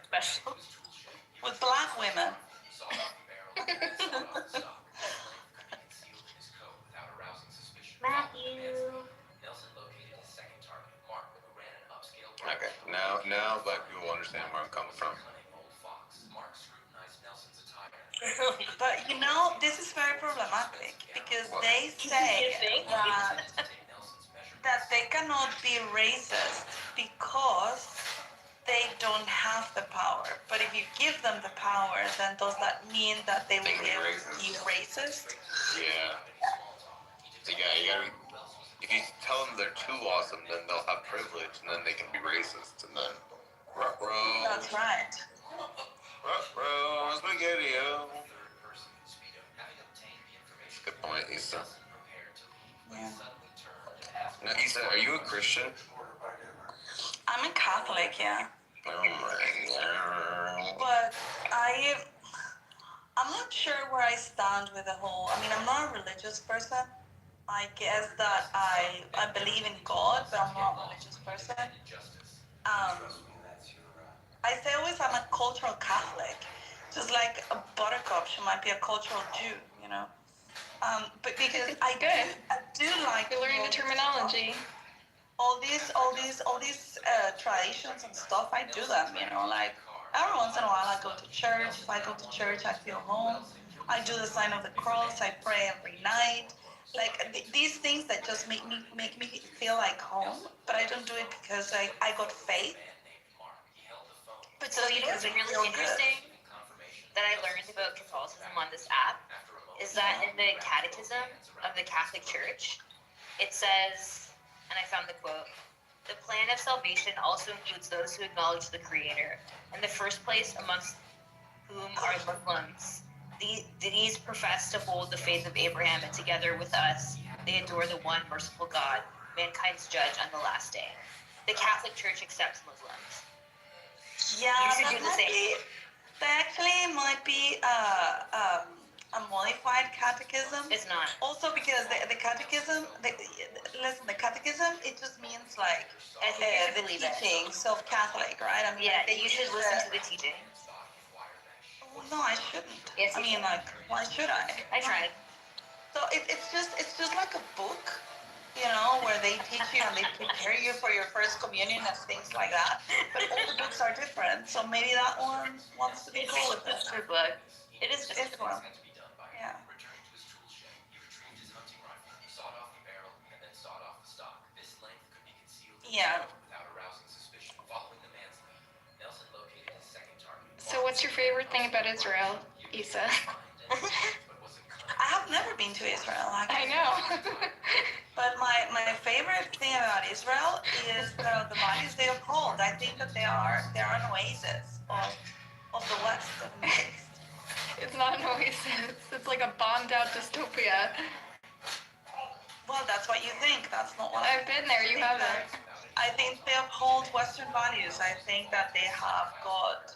Special. With black women? Matthew. Okay, now black people understand where I'm coming from. But this is very problematic because they You say think? that they cannot be racist because they don't have the power. But if you give them the power, then does that mean that they will They can be be able to be racist? Yeah. So you gotta. If you tell them they're too awesome, then they'll have privilege, and then they can be racist, and then ruh-roh. That's right. Ruh-roh, spaghetti-o. That's a good point, Issa. Yeah. Now, Issa, are you a Christian? I'm a Catholic, yeah. Oh my God. But I'm not sure where I stand with the whole. I mean, I'm not a religious person. I guess that I believe in God, but I'm not a religious person. I say always I'm a cultural Catholic, just like a Buttercup. She might be a cultural Jew, But because I do like You're learning the terminology. all these traditions and stuff. I do them, like every once in a while I go to church. If I go to church, I feel home. I do the sign of the cross. I pray every night. Like these things that just make me feel like home. But I don't do it because I got faith. But So you know what's really interesting that I learned about Catholicism on this app is that in the Catechism of the Catholic Church, it says, and I found the quote, "The plan of salvation also includes those who acknowledge the Creator, in the first place amongst whom are Muslims. These profess to hold the faith of Abraham, and together with us, they adore the one merciful God, mankind's judge on the last day." The Catholic Church accepts Muslims. Yeah, You should that do the might same. be. That actually might be a modified catechism. It's not. Also because the catechism, listen, the catechism, it just means like the teachings of Catholic, right? I mean, Yeah, like, you should listen to the teaching. Well, no, I shouldn't. Yes, I mean, like, why should I? I tried. So it's just like a book, you know, where they teach you and they prepare you for your first communion and things like that. But all the books are different, so maybe that one wants to be It's cool with it. just a book. It is just It's one. Yeah. Yeah. So what's your favorite thing about Israel, Issa? I have never been to Israel, I actually. know. But my favorite thing about Israel is the values they uphold. I think that they are an oasis of the West, of the Middle East. It's not an oasis. It's like a bombed out dystopia. Well, that's what you think. That's not what I've been there. You haven't. I think they uphold Western values. I think that they have got,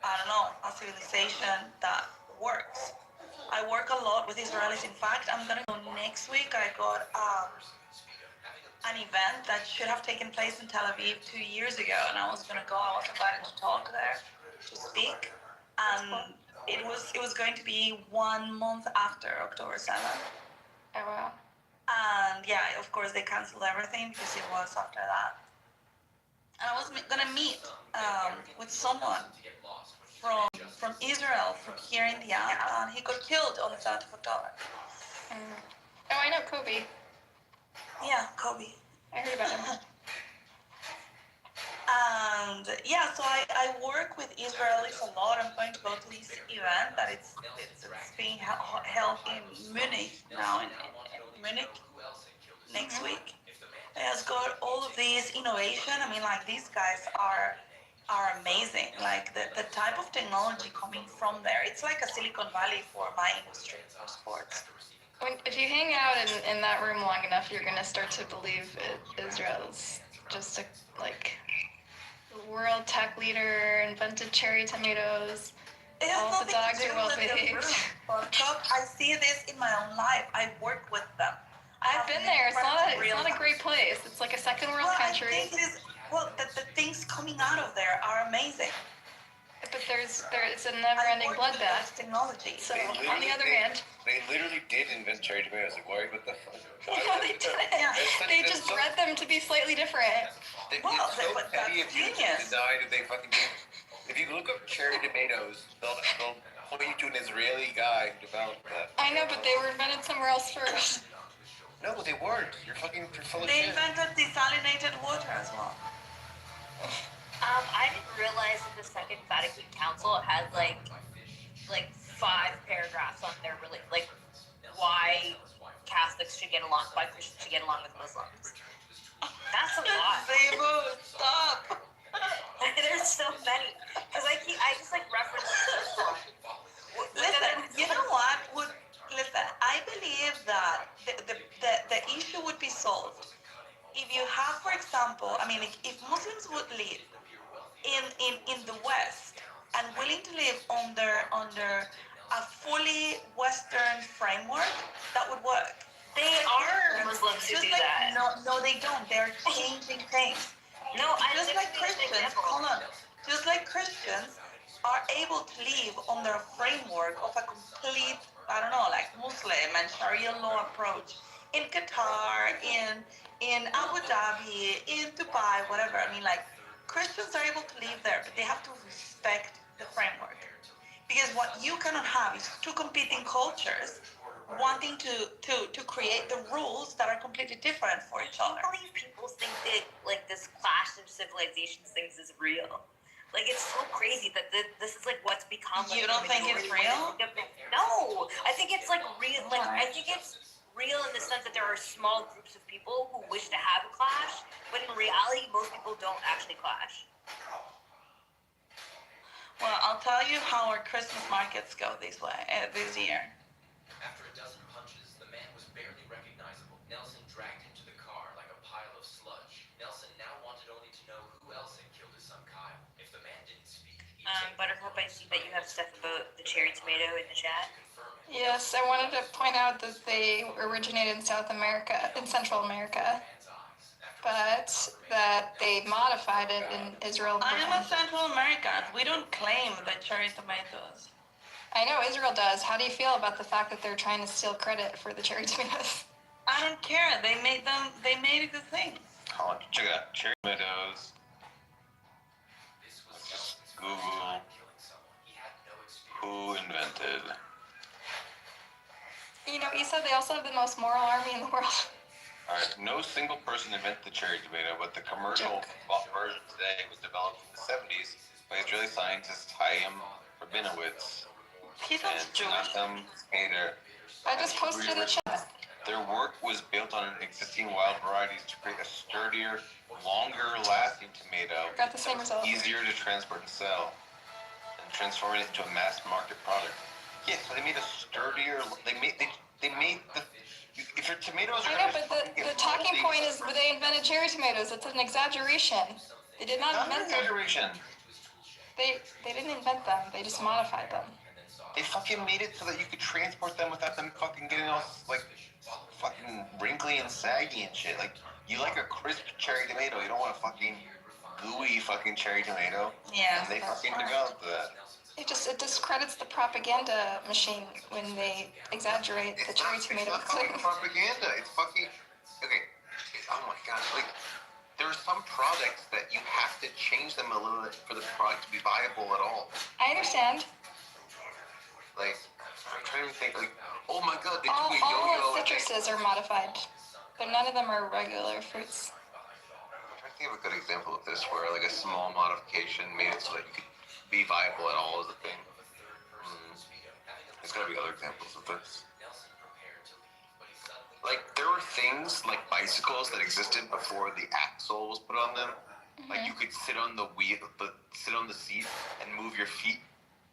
I don't know, a civilization that works. I work a lot with Israelis. In fact, I'm gonna go next week. I got an event that should have taken place in Tel Aviv 2 years ago, and I was gonna go. I was invited to talk there, to speak, and it was going to be 1 month after October 7th. Oh wow. And yeah, of course they canceled everything because it was after that. And I was gonna meet with someone from Israel, from here in the app, and he got killed on the 7th of October. Oh, I know Kobe. Yeah, Kobe. I heard about him. And yeah, so I work with Israelis a lot. I'm going to go to this event that it's being held in Munich now, in Munich next week. It has got all of these innovation. I mean, like, these guys are amazing. Like the type of technology coming from there, it's like a Silicon Valley for my industry, for sports. If you hang out in that room long enough, you're gonna start to believe Israel's just like the world tech leader, invented cherry tomatoes. It has All the dogs are well behaved. I see this in my own life. I work with them. I've been there. It's not a great place. It's like a second world country. I think it is. Well, the things coming out of there are amazing. But it's a never-ending bloodbath. Technology. So on the other hand, they literally did invent cherry tomatoes. Like, why? What the fuck? No, they didn't. They just bred them to be slightly different. Well, but that's genius. Deny that they fucking did. If you look up cherry tomatoes, they'll point you to an Israeli guy who developed that. I know, but they were invented somewhere else first. No, they weren't. You're full of They shit. invented desalinated water as well. I didn't realize that the Second Vatican Council had like 5 paragraphs on their like why Catholics should get along, why Christians should get along with Muslims. That's a lot. Stop. There's so many. Because I just like reference this one. Listen, you know what? Listen, I believe that the issue would be solved if you have, for example, I mean, if Muslims would live in the West and willing to live under a fully Western framework, that would work. They are Muslims who do that. No, they don't. They're changing things. No, just like Christians, hold on. Just like Christians are able to live under a framework of a complete, I don't know, like Muslim and Sharia law approach in Qatar, in Abu Dhabi, in Dubai, whatever. I mean, like, Christians are able to live there, but they have to respect the framework. Because what you cannot have is 2 competing cultures wanting to create the rules that are completely different for each other. I can't believe people think that like this clash of civilizations things is real. Like, it's so crazy that this is like what's become. Like, you don't think it's real? No, I think it's like real. Like, I think it's real in the sense that there are small groups of people who wish to have a clash, but in reality, most people don't actually clash. Well, I'll tell you how our Christmas markets go this year. After a dozen punches, the man was barely recognizable. Nelson dragged him to the car like a pile of sludge. Nelson now wanted only to know who else had killed his son Kyle. If the man didn't speak, Buttercup, I see that you have stuff about the cherry tomato in the chat. confirm it. Yes, I wanted to point out that they originated in South America, in Central America, but that they modified it in Israel. I am a Central American. We don't claim the cherry tomatoes. I know Israel does. How do you feel about the fact that they're trying to steal credit for the cherry tomatoes? I don't care. They made them. They made a good thing. Oh, check it out. Cherry tomatoes. Let's just Google who invented. You know, Issa, they also have the most moral army in the world. Alright, no single person invented the cherry tomato, but the commercial version today was developed in the 70s by Israeli scientists Chaim Rabinowitz and Nachum Hader. I just posted in the chat. Their work was built on existing wild varieties to create a sturdier, longer-lasting tomato Got the same result. easier to transport and sell, and transforming it into a mass-market product. Yeah, so they made a sturdier. They made the. If your tomatoes are. I know, but the talking point is they invented cherry tomatoes. It's an exaggeration. They did not invent them. Exaggeration. They didn't invent them. They just modified them. They fucking made it so that you could transport them without them fucking getting all like fucking wrinkly and saggy and shit. Like you like a crisp cherry tomato. You don't want a fucking gooey fucking cherry tomato. Yeah. And they fucking developed that. It discredits the propaganda machine when they exaggerate the cherry tomato. It's not fucking propaganda. It's fucking okay. Oh my god! Like there are some products that you have to change them a little bit for the product to be viable at all. I understand. Like I'm trying to think. Like oh my god, they All took a yo-yo. citruses are modified, but none of them are regular fruits. I'm trying to think of a good example of this, where like a small modification made it so that you could be viable at all as a thing. There's gotta be other examples of this. Like there were things like bicycles that existed before the axle was put on them. Like you could sit on the wheel, sit on the seat and move your feet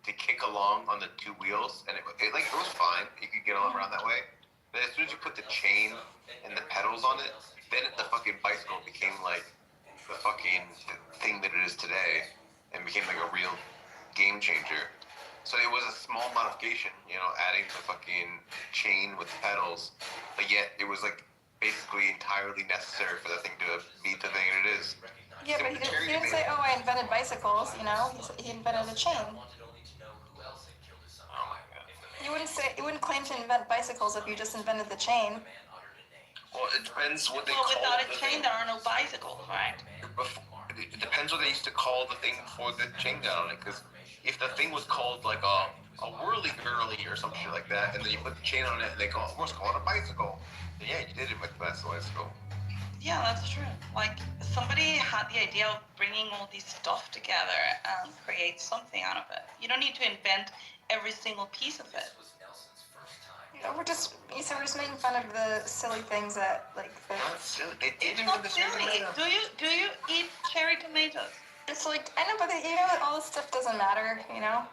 to kick along on the two wheels, and it was fine. You could get all around that way. But as soon as you put the chain and the pedals on it, then the fucking bicycle became like the fucking thing that it is today. And became like a real game changer. So it was a small modification, you know, adding the fucking chain with the pedals, but yet it was like basically entirely necessary for the thing to be the thing it is. Yeah, but he didn't say, "Oh, I invented bicycles." You know, he invented a chain. Oh my god. You wouldn't claim to invent bicycles if you just invented the chain. Well, it depends what they Well, call without a the chain, thing. there are no bicycles, right? It depends what they used to call the thing before the chain down on it. Because if the thing was called like a whirly girly or some shit like that, and then you put the chain on it and they go, let's call it a bicycle. Then yeah, you did it with the bicycle. Yeah, that's true. Like somebody had the idea of bringing all this stuff together and create something out of it. You don't need to invent every single piece of it. We're just making fun of the silly things that like. It's not silly. Do you eat cherry tomatoes? It's like I know, but all this stuff doesn't matter. You know,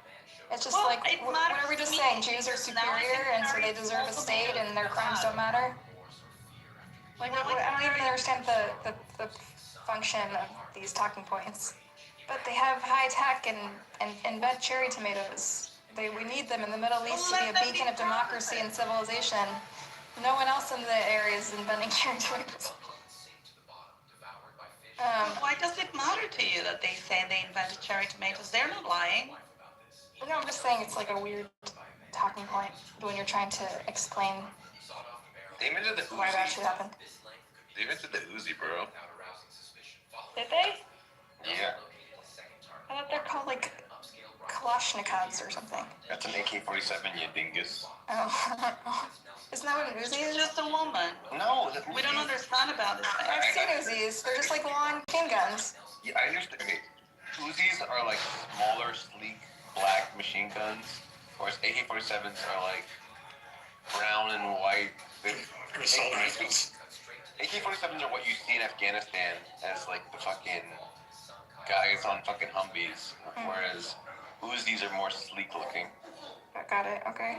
it's just Well, like it what matters are we to just me, saying? Jews are because now I superior, can and so they carry deserve a small state, and their crimes tomatoes. don't matter. Like I don't even understand the function of these talking points. But they have high tech and invent cherry tomatoes. We need them in the Middle East to be a beacon of democracy and civilization. No one else in the area is inventing cherry tomatoes. Why does it matter to you that they say they invented cherry tomatoes? They're not lying. No, I'm just saying it's like a weird talking point when you're trying to explain They invented the why that should Uzi. happen. They invented the Uzi, bro. Did they? Yeah. I thought they're called like Kalashnikovs or something. That's an AK-47, you dingus. Oh. Isn't that what an Uzi is? She's just a woman. No, We don't understand about this thing. I've seen Uzis. They're just like long machine guns. Yeah, I understand. Okay. Uzis are like smaller, sleek, black machine guns. Of course, AK-47s are like brown and white. AK-47s are what you see in Afghanistan as like the fucking guys on fucking Humvees, whereas Uzis are more sleek looking. Got it. Okay.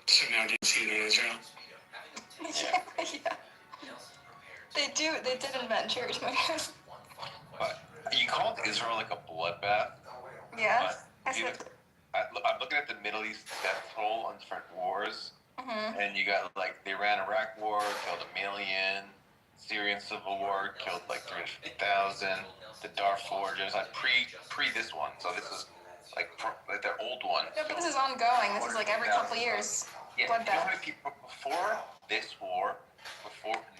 So now do you see it in Israel? Yeah. They did invent cherry tomatoes. But you called Israel like a bloodbath. Yeah. But, I said. I I'm looking at the Middle East death toll on different wars, Mm-hmm. and you got like the Iran-Iraq war killed 1 million, Syrian civil war killed like 350,000, the Darfur genocide pre this one. So this is like their old one. Yeah, but this is ongoing. This is like every couple of years. Yeah, you know Bloodbath. how many people before this war,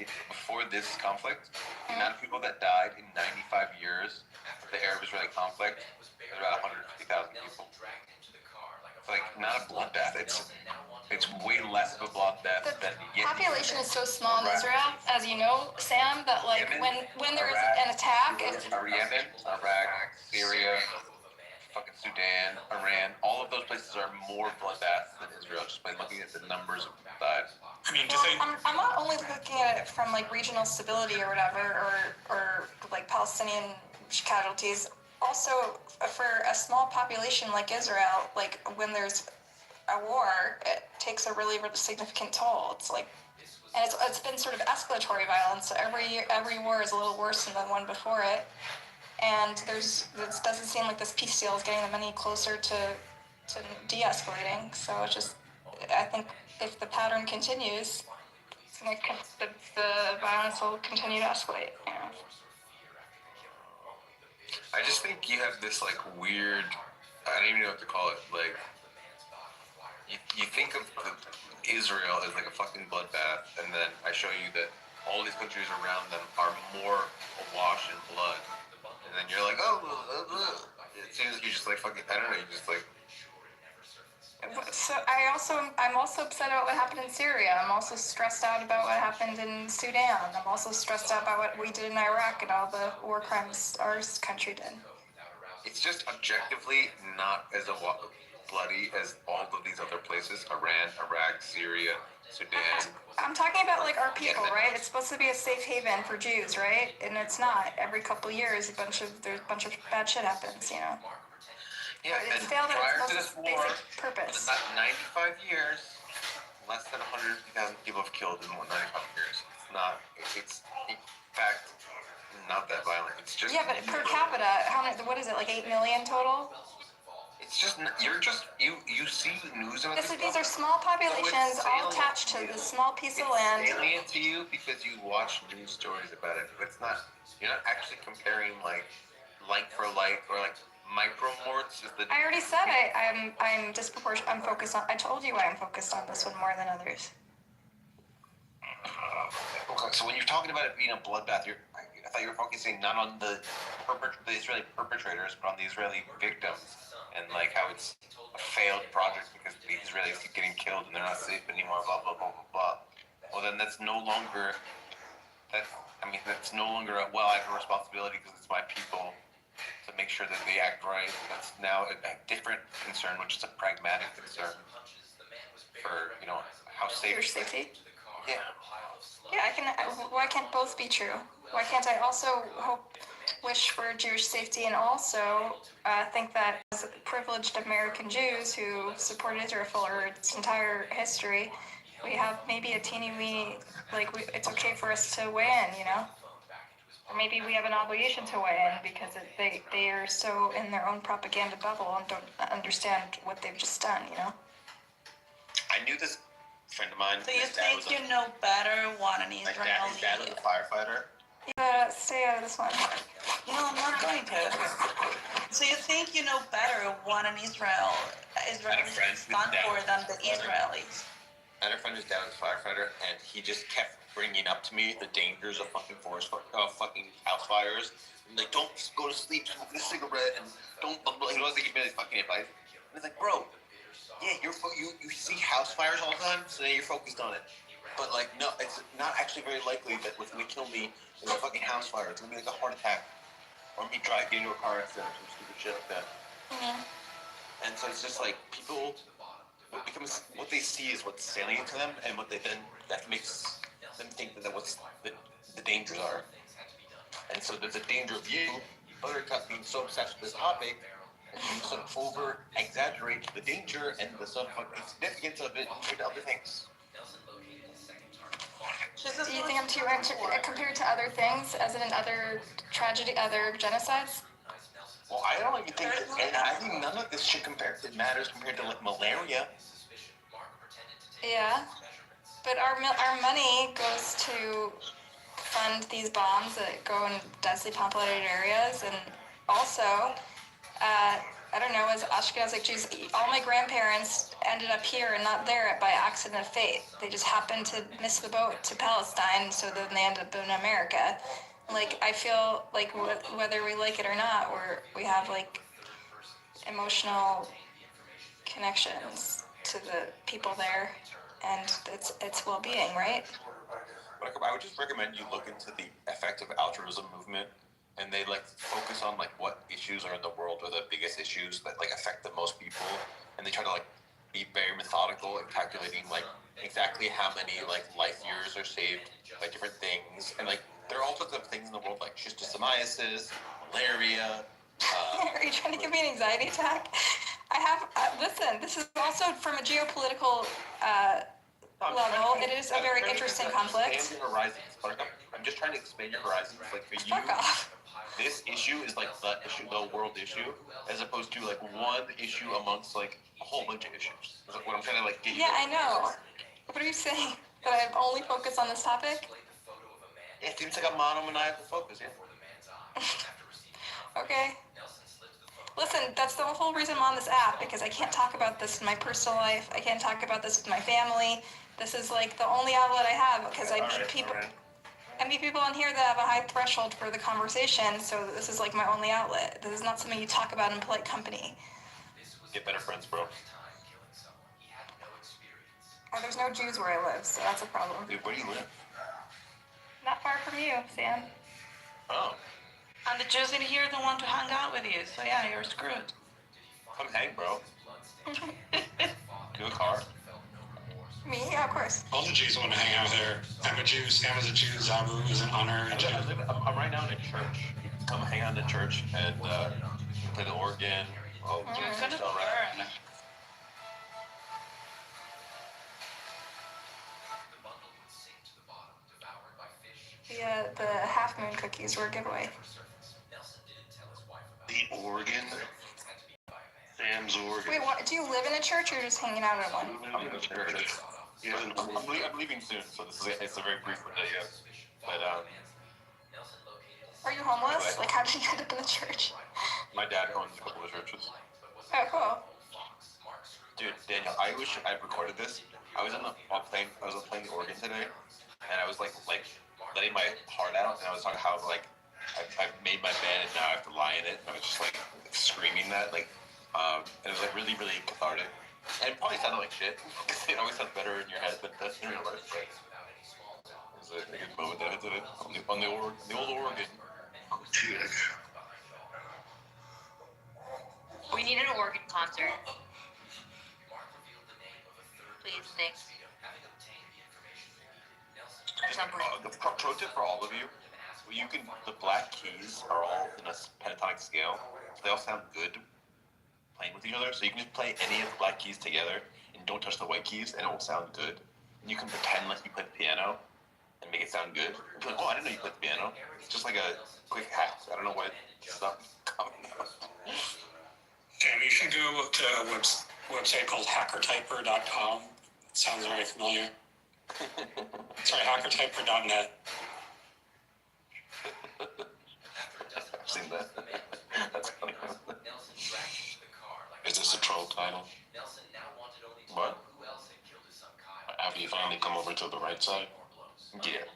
before this conflict, the amount of people that died in 95 years of the Arab-Israeli conflict was about 150,000 people. It's like not a bloodbath. It's way less of a bloodbath than The population is so small in Israel, as you know, Sam, that like when there is an attack, Yemen, Iraq, Syria, fucking Sudan, Iran, all of those places are more bloodbaths than Israel just by looking at the numbers of people died. I mean, I'm not only looking at it from like regional stability or whatever, or like Palestinian casualties. Also, for a small population like Israel, like when there's a war, it takes a really, really significant toll. It's like, and it's been sort of escalatory violence. So every war is a little worse than the one before it. And it doesn't seem like this peace deal is getting them any closer to de-escalating. So it's just, I think if the pattern continues, the violence will continue to escalate. You know? I just think you have this like weird, I don't even know what to call it, like, you think of Israel as like a fucking bloodbath, and then I show you that all these countries around them are more awash in blood. And then you're like, it seems like you just like fucking, I don't know, you just like. So I'm also upset about what happened in Syria. I'm also stressed out about what happened in Sudan. I'm also stressed out about what we did in Iraq and all the war crimes our country did. It's just objectively not as bloody as all of these other places, Iran, Iraq, Syria, Sudan. I'm talking about like our people, right? It's supposed to be a safe haven for Jews, right? And it's not. Every couple of years, there's a bunch of bad shit happens, you know. Yeah, It's and failed at prior its to this most war, basic purpose. for about 95 years, less than 150,000 people have killed in 95 years. It's in fact not that violent. It's just. Yeah, but per capita, how many? What is it? Like 8 million total? It's just you see news about this. These are small populations, all attached to this small piece of land. It's salient to you because you watch news stories about it, but it's not. You're not actually comparing like for like or like micromorts. I already said I'm disproportionate. I'm focused on. I told you why I'm focused on this one more than others. Okay, so when you're talking about it being a bloodbath, I thought you were focusing not on the Israeli perpetrators, but on the Israeli victims, and like how it's a failed project because the Israelis keep getting killed and they're not safe anymore. Blah blah blah blah blah. Well, then that's no longer a I have a responsibility because it's my people to make sure that they act right. That's now a different concern, which is a pragmatic concern for how safe. Your safety. Yeah. Yeah, why can't both be true? Why can't I also wish for Jewish safety and also think that as privileged American Jews who supported Israel for its entire history, we have maybe a teeny weeny, it's okay for us to weigh in, you know? Or maybe we have an obligation to weigh in because they are so in their own propaganda bubble and don't understand what they've just done, you know? I knew this friend of mine. So you think you know better what an His Israeli... dad was a firefighter. You gotta stay out of this one. No, I'm not going to. So you think you know better what an Israelis stand for than the Israelis? I had a friend whose dad was a firefighter, and he just kept bringing up to me the dangers of fucking fucking house fires. Like, don't go to sleep smoking a cigarette, and don't. He wasn't giving me any fucking advice. And it's like, bro, yeah, you see house fires all the time, so now you're focused on it. But like, no, it's not actually very likely that what's gonna kill me is a fucking house fire. It's gonna be like a heart attack, or me driving into a car accident, or some stupid shit like that. Mm-hmm. And so it's just like people. What they see is what's salient to them, and that makes them think that what's the dangers are. And so there's a danger of you, Buttercup, being so obsessed with this topic, and you sort of over exaggerate the danger and the sort of significance of it with other things. Do you think I'm too compared to other things, as in other tragedy, other genocides? Well, I don't even think, and I think none of this shit matters compared to like malaria. Yeah, but our money goes to fund these bombs that go in densely populated areas, and also, I don't know, as Ashkenazic Jews, all my grandparents ended up here and not there by accident of fate. They just happened to miss the boat to Palestine, so then they ended up in America. Like, I feel like whether we like it or not, we have like emotional connections to the people there, and it's well-being, right? I would just recommend you look into the effective altruism movement, and they like focus on like what issues are in the world are the biggest issues that like affect the most people, and they try to like be very methodical in calculating like exactly how many like life years are saved by different things, and like there are all sorts of things in the world like schistosomiasis, malaria. Are you trying to give me an anxiety attack? I have, listen, this is also from a geopolitical level. It is a very interesting conflict. Expand your horizons. I'm just trying to expand your horizons. Like for you, fuck off. This issue is like the issue, the world issue, as opposed to like one issue amongst like a whole bunch of issues. Is like what I'm trying to like get you. Yeah, I know. What are you saying? That I only focus on this topic? It seems like a monomaniacal focus, yeah. Okay. Listen, that's the whole reason I'm on this app, because I can't talk about this in my personal life. I can't talk about this with my family. This is like the only outlet I have, because I meet people. I meet people on here that have a high threshold for the conversation, so this is like my only outlet. This is not something you talk about in polite company. Get better friends, bro. There's no Jews where I live, so that's a problem. Dude, where do you live? Not far from you, Sam. Oh. And the Jews in here don't want to hang out with you, so yeah, you're screwed. Come hang, bro. Do a car. Me? Yeah, of course. All the Jews want to hang out there. I'm a Jew, Sam is a Jew, Zabu is an honor. I'm right now in a church. Come hang out in a church and play the organ. Oh, You're gonna right. burn. The half moon cookies were a giveaway. The organ? Sam's organ. Wait, what, do you live in a church or you're just hanging out at one? I'm in a church. I'm leaving soon, so it's a very brief window, yeah. But Are you homeless? Like, how did you end up in the church? my dad owns a couple of churches. Oh, cool. Dude, Daniel, I wish I recorded this. I was playing the organ today, and I was like letting my heart out, and I was talking how like I've made my bed and now I have to lie in it. And I was just like screaming that, like, and it was like really, really cathartic. And it probably sounded like shit, because it always sounds better in your head than it does in real life. But it was a good moment that I did it on the old organ. Oh, dude. We need an organ concert. Please, thanks. The pro tip for all of you: the black keys are all in a pentatonic scale, so they all sound good playing with each other. So you can just play any of the black keys together and don't touch the white keys, and it will sound good. And you can pretend like you play the piano and make it sound good. You'll be like, oh, I didn't know you played the piano. It's just like a quick hack. I don't know what stuff coming up. Sam, you should go to a website called hackertyper.com. It sounds very familiar. Sorry, hackertyper.net. I've seen that. That's funny. Is this a troll title? What? After you finally come over to the right side? Yeah.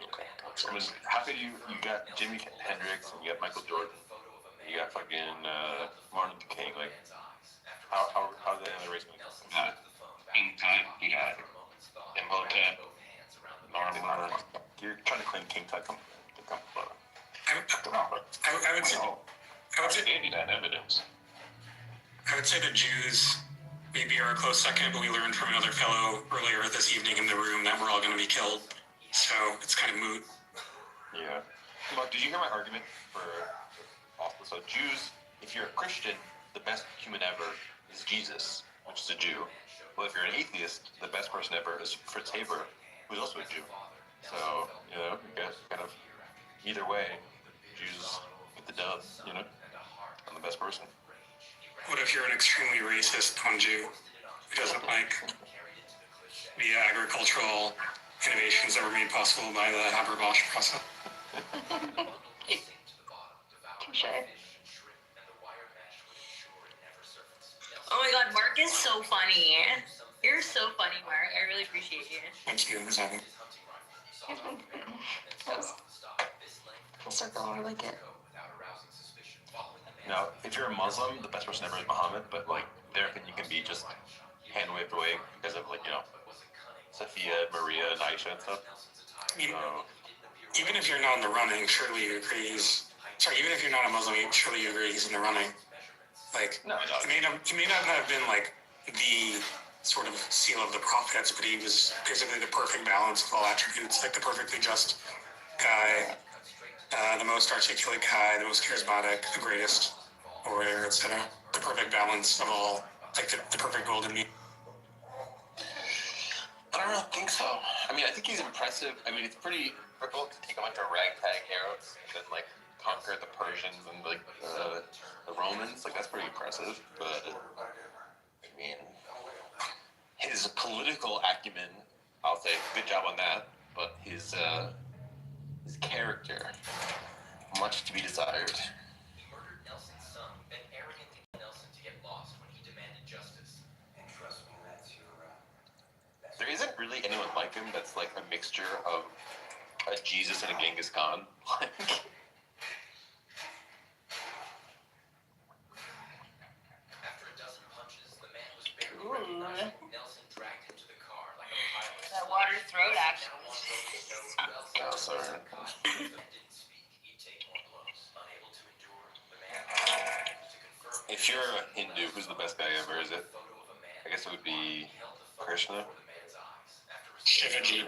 Okay. I mean, how could you got Jimi Hendrix and you got Michael Jordan, and you got fucking Martin Luther King, like, how's the other race going? King Tut, you got Imhotep, Narmer. You're trying to claim King Tut. Come on. I would say that evidence. I would say the Jews maybe are a close second, but we learned from another fellow earlier this evening in the room that we're all going to be killed. So it's kind of moot. Yeah. Mark, did you hear my argument for Austin? So Jews, if you're a Christian, the best human ever is Jesus, which is a Jew. Well, if you're an atheist, the best person ever is Fritz Haber, who's also a Jew. So, you know, you guys kind of, either way, Jews get the dub, you know? I'm the best person. What if you're an extremely racist non-Jew who doesn't like the agricultural innovations that were made possible by the Haber-Bosch process? Touche. Oh my god, Mark is so funny. You're so funny, Mark. I really appreciate you. Thank you, Zach. Full circle, I like it. Now, if you're a Muslim, the best person ever is Muhammad, but like their opinion can be just hand waved away because of like, you know, Sophia, Maria, and Aisha and stuff. Even if you're not in the running, surely you agree even if you're not a Muslim, surely you agree he's in the running. Like, no. He may not have been like the sort of seal of the prophets, but he was basically the perfect balance of all attributes, like the perfectly just guy, the most articulate guy, the most charismatic, the greatest orator, etc. The perfect balance of all, like the perfect golden mean. I don't think so. I mean, I think he's impressive. I mean, it's pretty difficult to take a bunch of ragtag Arabs and then like conquer the Persians and like the Romans. Like that's pretty impressive. But I mean, his political acumen, I'll say, good job on that. But his character, much to be desired. He murdered Nelson's son, been arrogant to Nelson to get lost when he demanded justice. And trust me, that's your There isn't really anyone like him that's like a mixture of a Jesus and a Genghis Khan. After a dozen punches, the man was barely recognizable. Nelson dragged him to the car like a pile of That water throat action. Oh, sorry. If you're a Hindu, who's the best guy ever, is it? I guess it would be Krishna. Shivaji.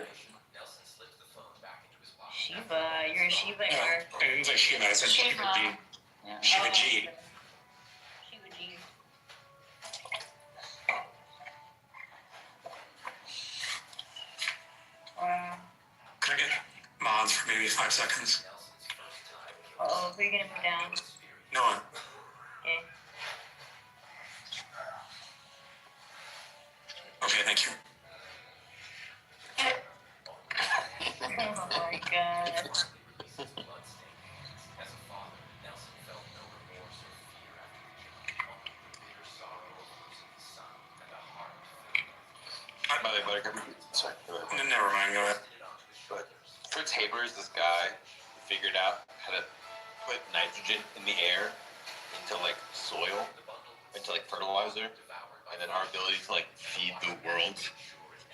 Shiva, you're a Shiva. No, I didn't say Shiva, I said Shivaji. Yeah. Shivaji. Shivaji. Can I get mods for maybe 5 seconds? Oh, who are you gonna move down? No one. Okay. Okay, thank you. Oh my god. By the way, sorry. Never mind, go ahead. But Fritz Haber is this guy who figured out how to put nitrogen in the air into like soil, into like fertilizer, and then our ability to like feed the world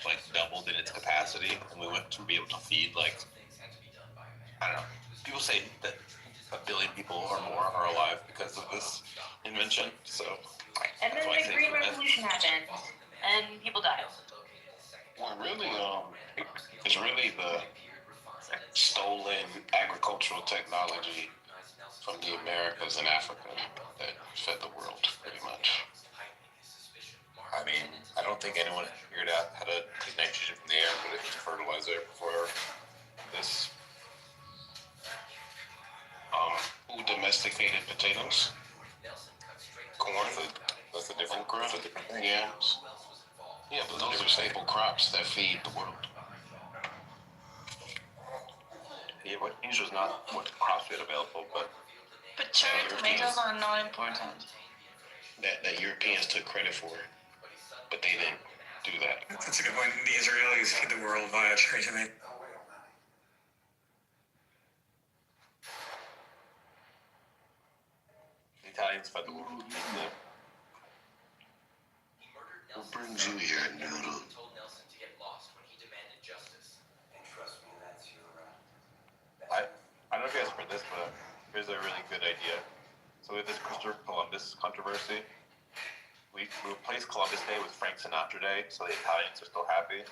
like doubled in its capacity, and we went to be able to feed like, I don't know, people say that 1 billion people or more are alive because of this invention, so And then the Green Revolution happened, and people died. Well, really, it's really the stolen agricultural technology from the Americas and Africa that fed the world, pretty much. I mean, I don't think anyone figured out how to take nitrogen from the air and put it into fertilizer before this. Who domesticated potatoes? Corn? That's a different Okra? that's a different thing. Yams? Yeah, but those are staple crops that feed the world. Yeah, what usually is not what crops we had available, but But cherry tomatoes are not important. That Europeans took credit for, but they didn't do that. That's a good point. The Israelis feed the world via cherry tomato. the Italians fed the world. Who brings you here, noodle? told Nelson to get lost when he demanded justice. And trust me, that's your I don't know if you guys heard this, but here's a really good idea. So with this Christopher Columbus controversy, we replaced Columbus Day with Frank Sinatra Day, so the Italians are still happy.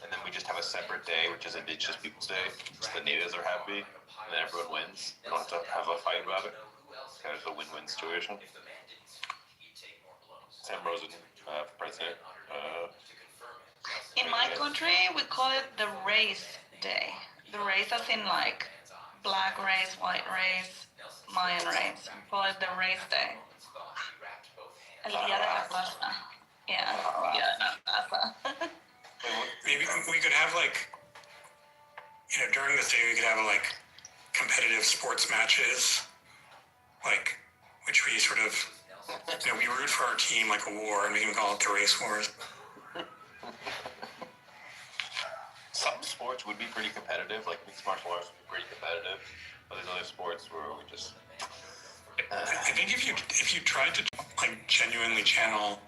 And then we just have a separate day, which is Indigenous Peoples Day, so the natives are happy, and then everyone wins. We don't have to have a fight about it. It's kind of a win-win situation. Sam Rosen, president. In my country, we call it the race day. The race as in like black race, white race, Mayan race. We call it the race day. El Día de la Raza. Yeah, yeah, not raza. Maybe we could have like, during this day we could have like competitive sports matches, like which we sort of, we root for our team like a war, and we can call it the race wars. Some sports would be pretty competitive, like mixed martial arts would be pretty competitive, but there's other sports where we just. I think if you tried to like genuinely channel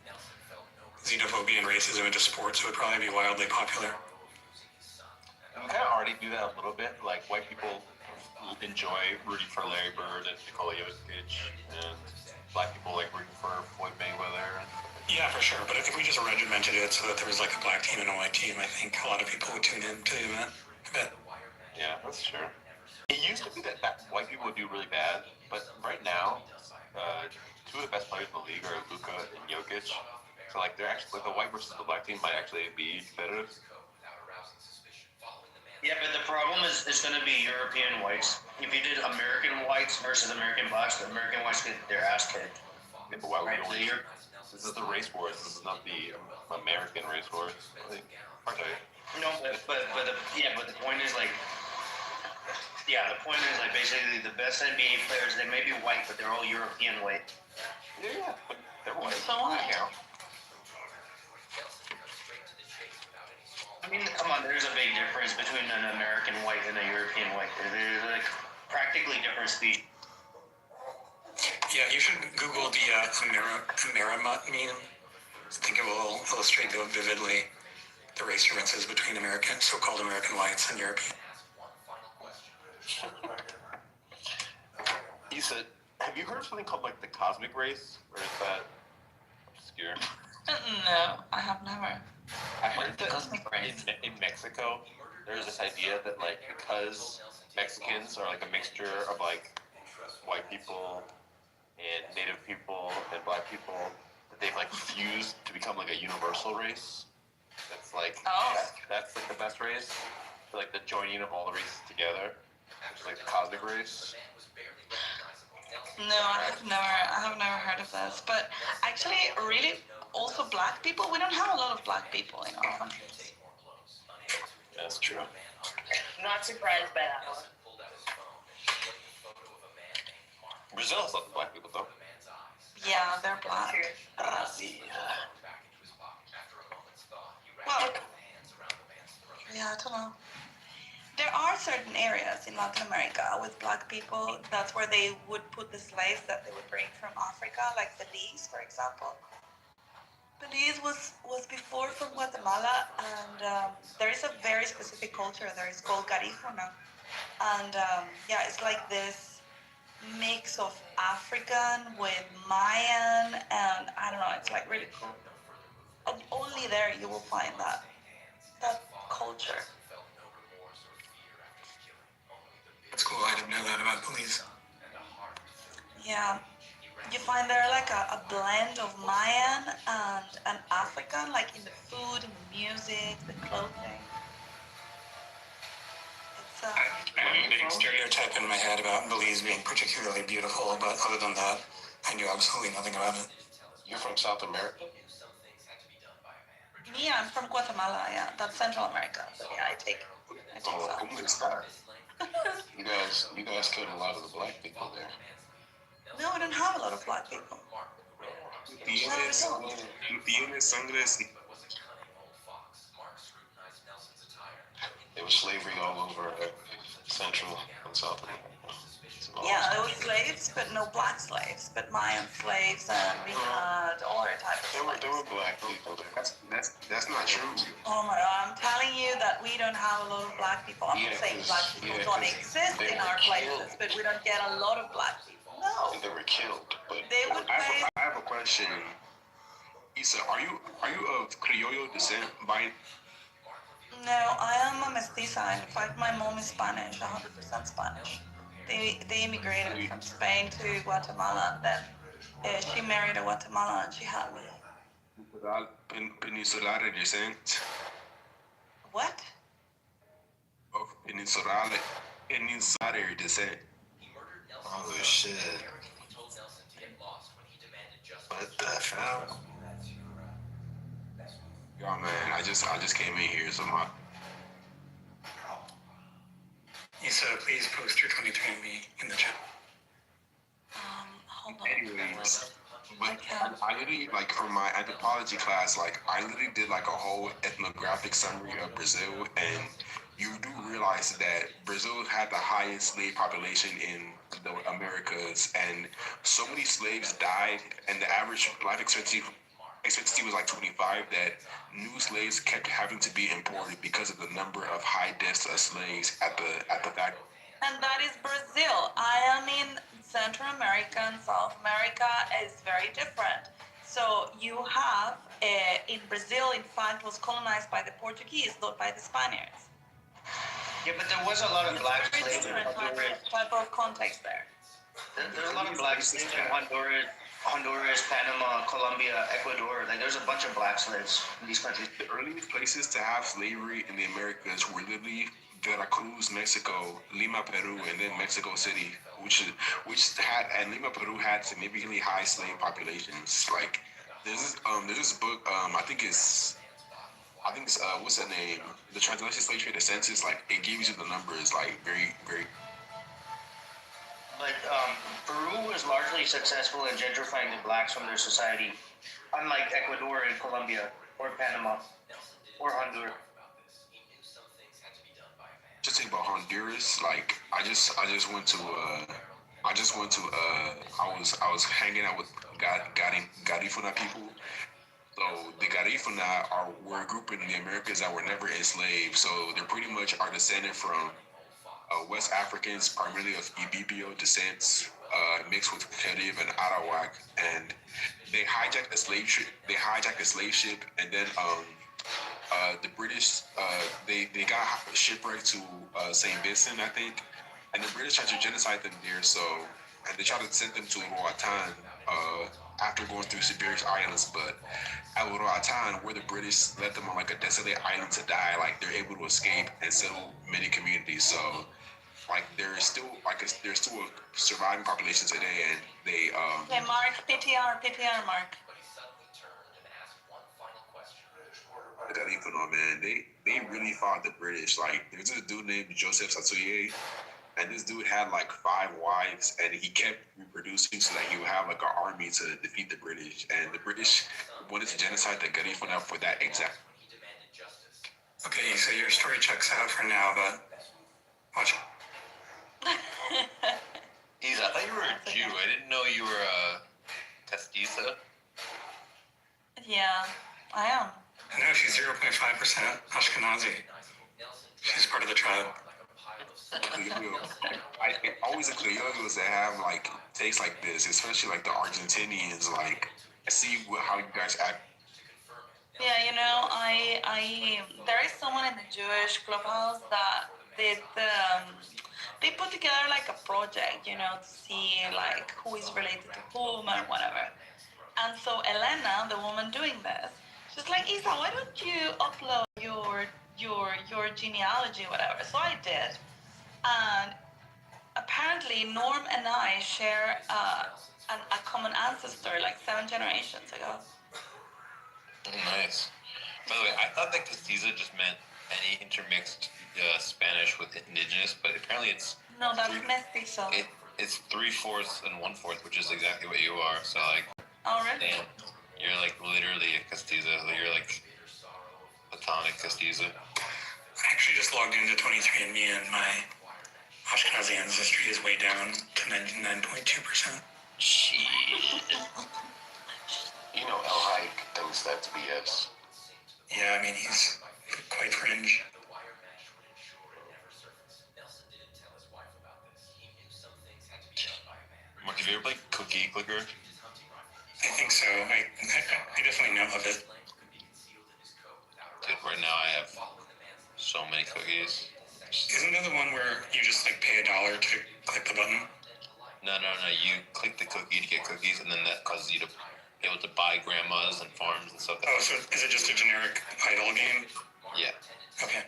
xenophobia and racism into sports, it would probably be wildly popular. And we kind of already do that a little bit. Like white people enjoy rooting for Larry Bird and Nikola Jokic, and black people like rooting for Floyd Mayweather. Yeah, for sure. But if we just regimented it so that there was like a black team and a white team, I think a lot of people would tune in to the event. I bet. Yeah, that's true. It used to be that white people would do really bad, but right now, two of the best players in the league are Luka and Jokic. So like they're actually like the white versus the black team might actually be competitive. Yeah, but the problem is it's going to be European whites. If you did American whites versus American blacks, the American whites get their ass kicked. Yeah, but why would we? This is the race wars. This is not the American race wars. No, but the point is like. Yeah, the point is like basically the best NBA players, they may be white, but they're all European white. Yeah, but they're white. So what? I mean, come on, there's a big difference between an American white and a European white. They're like practically different species. Yeah, you should Google the Amerimut meme. I think it will illustrate vividly the race differences between so-called American whites and European. Issa, have you heard of something called like the cosmic race, or is that obscure? No, I have never. I heard that in Mexico, there's this idea that like because Mexicans are like a mixture of like white people and native people and black people, that they've like fused to become like a universal race. That's like that's like the best race. So, like the joining of all the races together, which is like the cosmic race. No, I have never heard of this. But actually, really, also black people, we don't have a lot of black people in our country. That's true. Not surprised by that one. Brazil has lots of black people though. Yeah, they're black. Well, yeah, I don't know. There are certain areas in Latin America with black people. That's where they would put the slaves that they would bring from Africa, like Belize, for example. Belize was before from Guatemala, and there is a very specific culture there. It's called Garifuna. And yeah, it's like this mix of African with Mayan, and I don't know, it's like really cool. And only there you will find that culture. That's cool. I didn't know that about Belize. Yeah. You find there like a blend of Mayan and African, like in the food, in the music, the clothing. It's I have a big stereotype in my head about Belize being particularly beautiful, but other than that, I knew absolutely nothing about it. You're from South America? Me, I'm from Guatemala, yeah. That's Central America. So yeah, I take South. You guys killed a lot of the black people there. No, we don't have a lot of black people. There was slavery all over Central and South America. Yeah, there was slaves, but no black slaves, but Mayan slaves, and we had all other types of slaves. There were black people there. That's not true. Oh my God, I'm telling you that we don't have a lot of black people. I'm not saying black people don't exist in our places, but we don't get a lot of black people. No. They were killed, but they would pay. I have a question. Issa, are you of Criollo descent by? No, I am a mestiza. In fact, my mom is Spanish, 100% Spanish. They immigrated from Spain to Guatemala. Then she married a Guatemalan and she had me. Peninsular descent. What? Of peninsular descent. Oh shit. What the hell? Yo man, I just came in here, so my Issa, please post your 23andMe in the chat. Hold on. anyways. But I literally, like, for my anthropology class, like, I literally did, like, a whole ethnographic summary of Brazil, and you do realize that Brazil had the highest slave population in the Americas, and so many slaves died, and the average life expectancy was like 25, that new slaves kept having to be imported because of the number of high deaths of slaves at the factory. And that is Brazil. I am in Central America and South America is very different. So you have, in Brazil, in fact, was colonized by the Portuguese, not by the Spaniards. Yeah, but there was a lot of black Very slaves in different Honduras. type of context there. There's a lot of black slaves in Honduras, Panama, Colombia, Ecuador. Like, there's a bunch of black slaves in these countries. The earliest places to have slavery in the Americas were literally Veracruz, Mexico, Lima, Peru, and then Mexico City, which Lima, Peru had significantly high slave populations. Like, there's this book, I think it's what's that name? The Translation Slave Trade, the Census. Like, it gives you the numbers, like, very, very. Like, Peru was largely successful in gentrifying the blacks from their society, unlike Ecuador and Colombia, or Panama, or Honduras. Just think about Honduras. Like, I was hanging out with Garifuna people. So the Garifuna were a group in the Americas that were never enslaved. So they pretty much are descended from West Africans, primarily of Ibibio descents, mixed with Carib and Arawak, and they hijacked a slave ship, and then the British they got shipwrecked to Saint Vincent, I think, and the British tried to genocide them there. And they tried to send them to Roatan after going through Siberian islands, but at Roatan, where the British left them on like a desolate island to die, like they're able to escape and settle many communities. So like there's still a surviving population today, and they Okay, Mark, PTR, Mark. I got even on, man. They really fought the British. Like, there's this dude named Joseph Satuye, and this dude had like 5 wives, and he kept reproducing so that he would have like an army to defeat the British. And the British wanted to genocide the Garifuna for that exact. Okay, so your story checks out for now, but watch. Isa, I thought you were a Jew. I didn't know you were a castiza. Yeah, I am. No, she's 0.5% Ashkenazi. She's part of the tribe. Always the Criollos that have like tastes like this, especially like the Argentinians. Like, I see how you guys act. Yeah, you know, I there is someone in the Jewish clubhouse that they put together like a project, you know, to see like who is related to whom and whatever. And so Elena, the woman doing this, she's like, Isa, why don't you upload your genealogy, whatever? So I did, and apparently Norm and I share a common ancestor, like 7 generations ago. Nice. By the way, I thought that castiza just meant any intermixed Spanish with indigenous, but apparently it's No, that's mestizo. it's 3/4 and 1/4, which is exactly what you are. So like, Oh, really? damn, you're like literally a castiza. You're like platonic castiza. I actually just logged into 23andMe, and my Ashkenazi ancestry is way down to 99.2%. Shit. You know, El Hike thinks that's BS. Yeah, I mean, he's quite fringe. Mark, have you ever played Cookie Clicker? I think so. I definitely know of it. Dude, right now I have so many cookies. Isn't that the one where you just like pay $1 to click the button? No. You click the cookie to get cookies, and then that causes you to be able to buy grandmas and farms and stuff. Oh, so is it just a generic idle game? Yeah. Okay.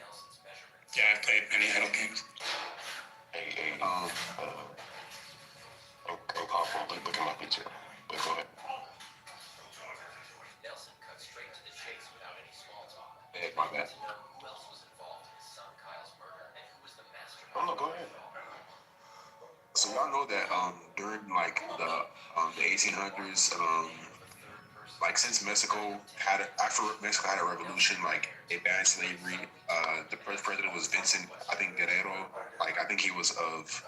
Yeah, I've played many idle games. So y'all know that during like the 1800s, like since Mexico had after Mexico had a revolution, like it banned slavery. The first president was Vincent, I think Guerrero. Like I think he was of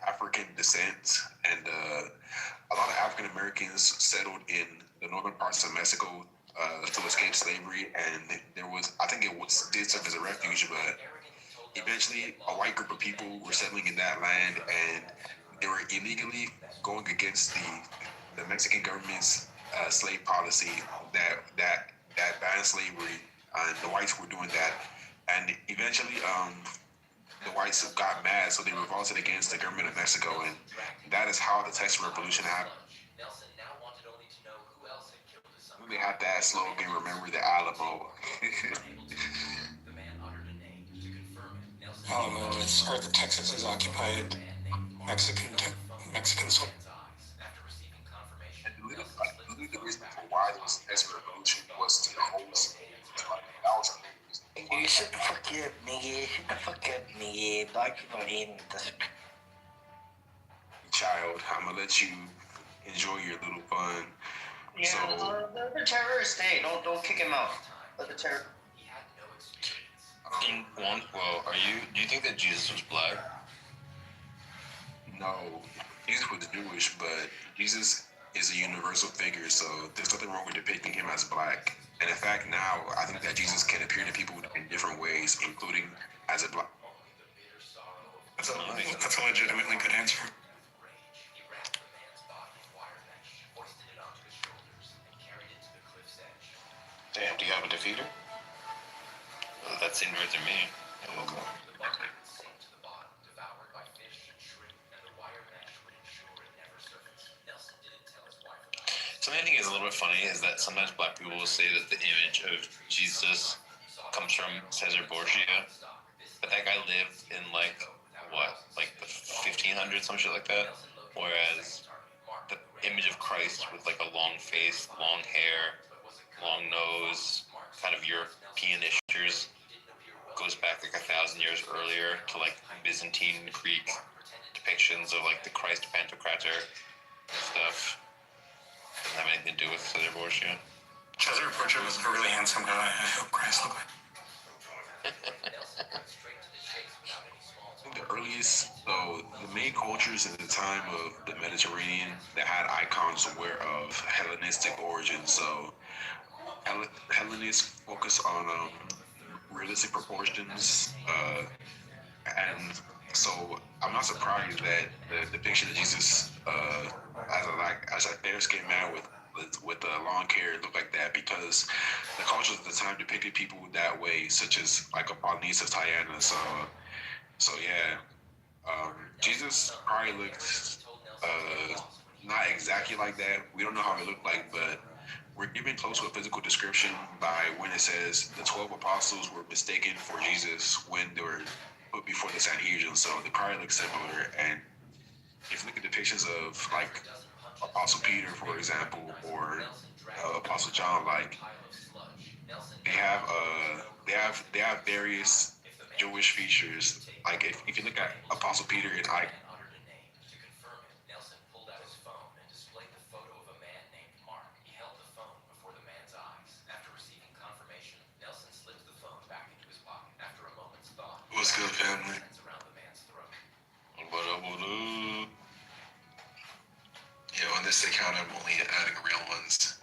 African descent, and a lot of African Americans settled in the northern parts of Mexico to escape slavery. And there was, I think it was did serve as a refuge, but eventually a white group of people were settling in that land, and they were illegally going against the Mexican government's slave policy that banned slavery, and the whites were doing that. And eventually, the whites got mad, so they revolted against the government of Mexico, and that is how the Texas Revolution happened. They had that slogan, "Remember the Alamo." Alamo is, or the Texas is occupied Mexican soil. And literally the reason for why there was the Texas Revolution was to host. That was You shut the fuck up, nigga. Shut the fuck up, nigga. Black people are in this. Child, I'm gonna let you enjoy your little fun. Yeah, So, let the terrorist stay. Don't kick him out. Let the terror. Well, do you think that Jesus was black? no, Jesus was Jewish, but Jesus is a universal figure, so there's nothing wrong with depicting him as black. And in fact, now I think that Jesus can appear to people in different ways, including as a black. That's a legitimately good answer. Damn, do you have a defeater? Well, that seemed right to me. Okay. Something I think is a little bit funny is that sometimes black people will say that the image of Jesus comes from Caesar Borgia, but that guy lived in like the 1500s, some shit like that. Whereas the image of Christ with like a long face, long hair, long nose, kind of European issues goes back like 1,000 years earlier to like Byzantine Greek depictions of like the Christ Pantocrator and stuff. Doesn't have anything to do with Caesar Borgia. Caesar Borgia was a really handsome guy. I hope Christ looked like. The earliest, so the main cultures in the time of the Mediterranean that had icons were of Hellenistic origin. So Hellenists focus on realistic proportions, and so I'm not surprised that the depiction of Jesus as a fair-skinned man with long hair looked like that, because the cultures of the time depicted people that way, such as like Apollonius of Tyana. So yeah, Jesus probably looked not exactly like that. We don't know how he looked like, but we're given close to a physical description by when it says the 12 apostles were mistaken for Jesus when they were put before the Sanhedrin. So they probably look similar. And if you look at depictions of like Apostle Peter, for example, or Apostle John, like they have various Jewish features. Like if you look at Apostle Peter in What's good, family? What up, what up? Yeah, on this account, I'm only adding real ones.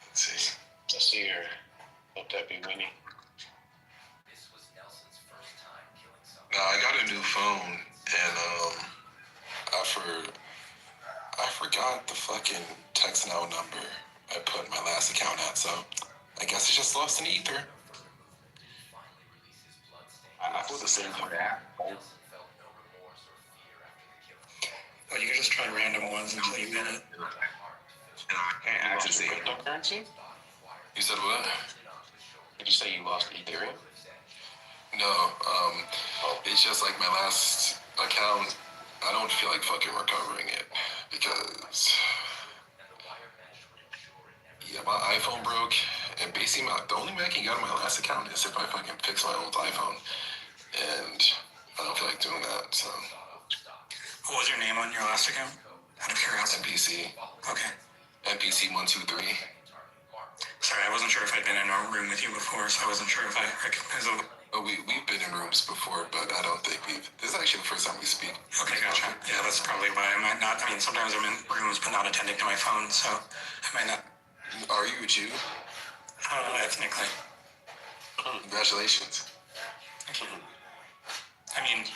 Let's see. Let's see here. Hope that be Winnie. No, I got a new phone, and I forgot the fucking text now number I put my last account at, so I guess it's just lost in the ether. I feel the same way. Oh, you can just try random ones until you get it. And I can't actually say it. Cryptocurrency? You said what? Did you say you lost Ethereum? No, it's just like my last account. I don't feel like fucking recovering it because yeah, my iPhone broke, and basically the only way I can get on my last account is if I fucking fix my old iPhone, and I don't feel like doing that. So on your last account? Out of curiosity. NPC. Okay. NPC 123. Sorry, I wasn't sure if I'd been in a room with you before, so I wasn't sure if I recognized it. Oh, we've been in rooms before, but I don't think this is actually the first time we speak. Okay, gotcha. Yeah, that's probably why I might not. I mean, sometimes I'm in rooms but not attending to my phone, so I might not. Are you a Jew? Ethnically. Congratulations. Thank you. I mean,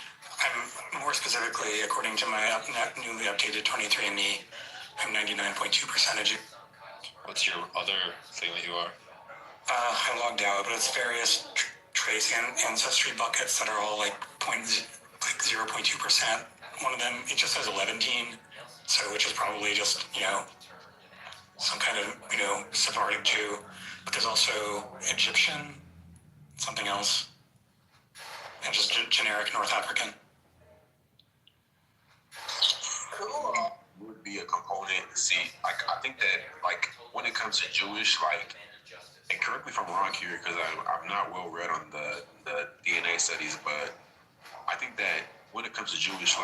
I'm more specifically, according to my newly updated 23andMe, I'm 99.2% a Jew. What's your other thing that you are? I logged out, but it's various trace ancestry buckets that are all like 0.2%. One of them, it just says 11, so which is probably just, some kind of, Sephardic Jew. But there's also Egyptian, something else, and just generic North African. Cool. Would be a component. See, I think that when it comes to Jewish, and correct me if I'm wrong here, because I'm not well read on the DNA studies, but I think that when it comes to Jewish,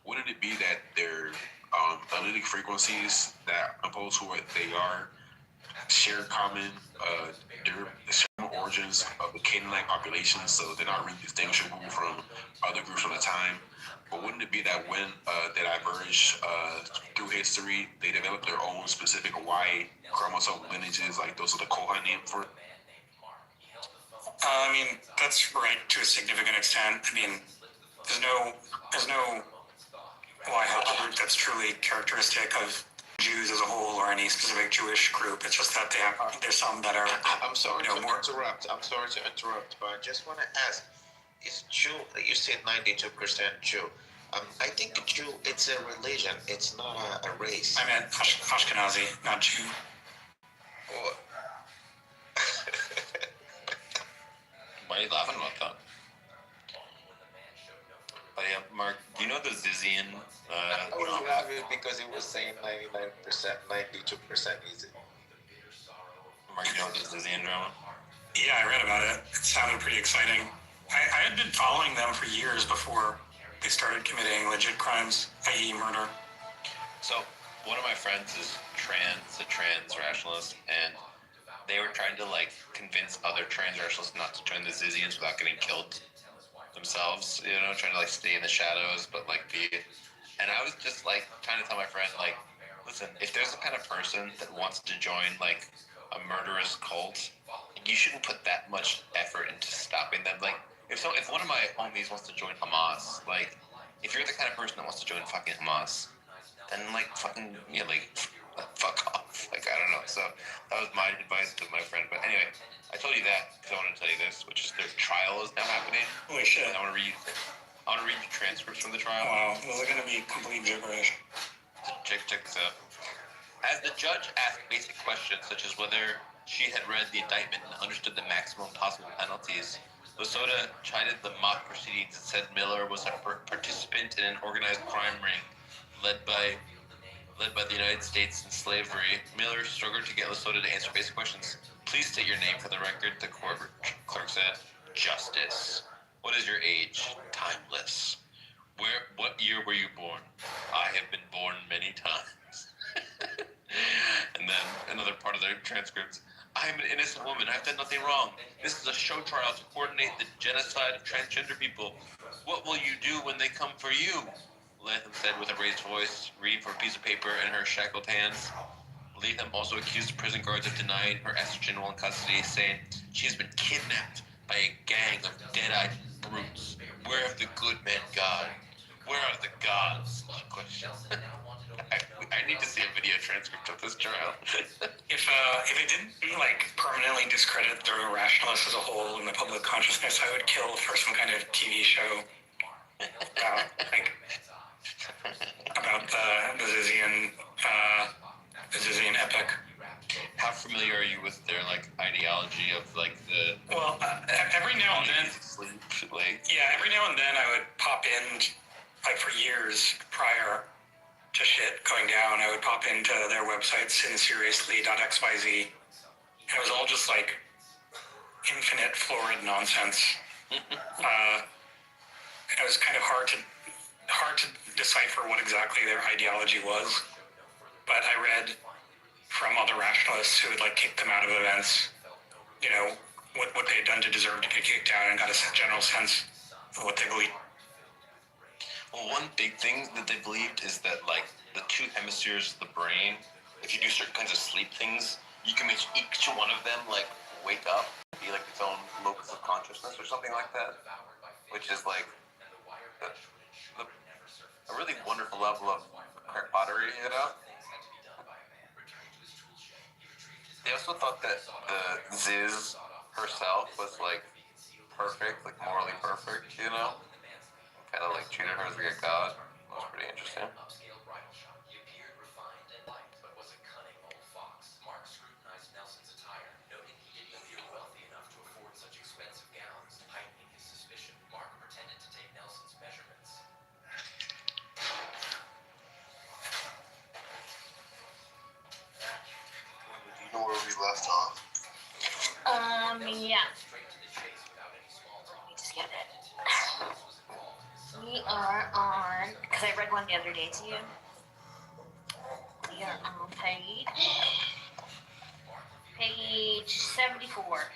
wouldn't it be that their allelic frequencies that compose who they are share common origins of the Canaanite population, so they're not really distinguishable from other groups from the time? But wouldn't it be that when they diverge through history, they develop their own specific Y chromosome lineages, like those are the Kohanim for it? I mean, that's right to a significant extent. I mean, there's no Y haplogroup that's truly characteristic of Jews as a whole or any specific Jewish group. It's just that there's some that are. I'm sorry to interrupt. But I just want to ask: is Jew? You said 92% Jew. I think Jew, it's a religion. It's not a race. I meant Ashkenazi, not Jew. Oh. Why are you laughing about that? Oh yeah, Mark, do you know the Zizian? I was laughing because it was saying 99%, 92% easy. Mark, you know the Zizian drama? Yeah, I read about it. It sounded pretty exciting. I had been following them for years before they started committing legit crimes, i.e. murder. So, one of my friends is a trans rationalist, and they were trying to convince other trans rationalists not to join the Zizians without getting killed themselves, trying to stay in the shadows, but be. And I was just trying to tell my friend, listen, if there's the kind of person that wants to join a murderous cult, you shouldn't put that much effort into stopping them. If one of my homies wants to join Hamas, if you're the kind of person that wants to join fucking Hamas, then fuck off. I don't know. So that was my advice to my friend. But anyway, I told you that because I wanted to tell you this, which is their trial is now happening. Holy shit. I want to read the transcripts from the trial. Wow, those are going to be complete gibberish. Check this out. As the judge asked basic questions such as whether she had read the indictment and understood the maximum possible penalties, Lasota chided the mock proceedings and said Miller was a participant in an organized crime ring led by the United States in slavery. Miller struggled to get Lasota to answer basic questions. Please state your name for the record, the court clerk said. Justice. What is your age? Timeless. What year were you born? I have been born many times. And then another part of their transcripts. I am an innocent woman. I've done nothing wrong. This is a show trial to coordinate the genocide of transgender people. What will you do when they come for you? Latham said with a raised voice, reading from a piece of paper in her shackled hands. Latham also accused prison guards of denying her estrogen while in custody, saying she has been kidnapped by a gang of dead-eyed brutes. Where have the good men gone? Where are the gods? Question. I need to see a video transcript of this trial. If it didn't permanently discredit the rationalists as a whole in the public consciousness, I would kill for some kind of TV show about the Zizian epic. How familiar are you with their ideology of the? Well, every now and then. Yeah, every now and then I would pop in, for years prior to shit going down, I would pop into their website, sinseriously.xyz. And it was all just infinite florid nonsense. It was kind of hard hard to decipher what exactly their ideology was, but I read from other rationalists who had like kicked them out of events, you know, what they had done to deserve to get kicked out, and got a general sense of what they believed. Well, one big thing that they believed is that, like, the two hemispheres of the brain, if you do certain kinds of sleep things, you can make each one of them, like, wake up, be, like, its own locus of consciousness or something like that, which is, like, a really wonderful level of pottery, you know? They also thought that the Ziz herself was, like, perfect, like, morally perfect, you know? Kind of, like, treated her as, like, a god. That was pretty interesting. You know where we left off? Yeah. Let me just get it. We are on, because I read one the other day to you. We are on page 74.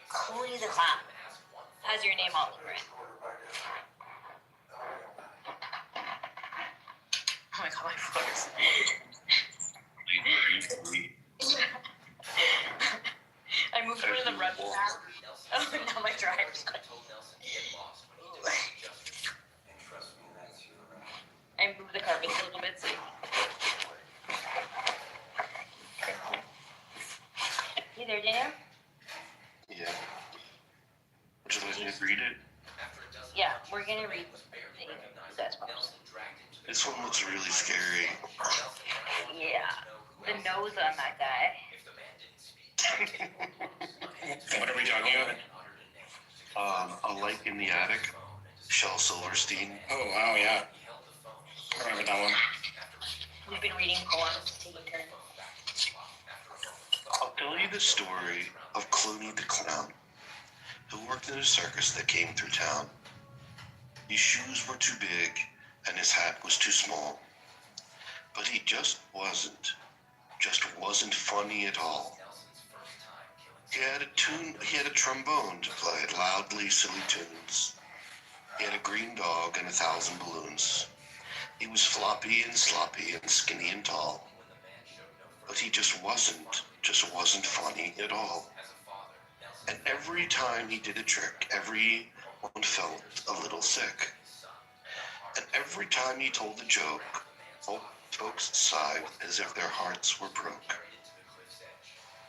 Clooney the Clown has your name all over it. Oh my god, my foot's... I moved one of the rugs out. Oh, now my driver's going. I moved the carpet a little bit so you there, Daniel? Yeah. Would you like me to read it? Yeah, we're gonna read that's post. This one looks really scary. Yeah, the nose on that guy. What are we talking about? A Light in the Attic, Shel Silverstein. Oh, wow, yeah. I remember that one. We've been reading poems, taking turns. I'll tell you the story of Clooney the Clown, who worked in a circus that came through town. His shoes were too big and his hat was too small. But he just wasn't funny at all. He had a trombone to play loudly silly tunes. He had a green dog and 1,000 balloons. He was floppy and sloppy and skinny and tall. But he just wasn't funny at all. And every time he did a trick, everyone felt a little sick. And every time he told a joke, folks sighed as if their hearts were broke.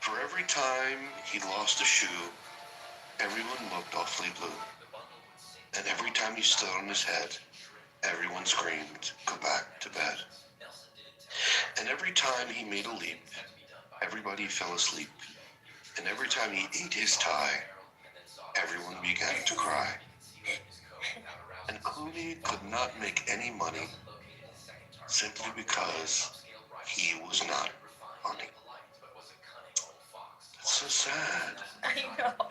For every time he lost a shoe, everyone looked awfully blue. And every time he stood on his head, everyone screamed, "Go back to bed." And every time he made a leap, everybody fell asleep. And every time he ate his tie, everyone began to cry. And Clooney could not make any money simply because he was not funny. That's so sad. I know.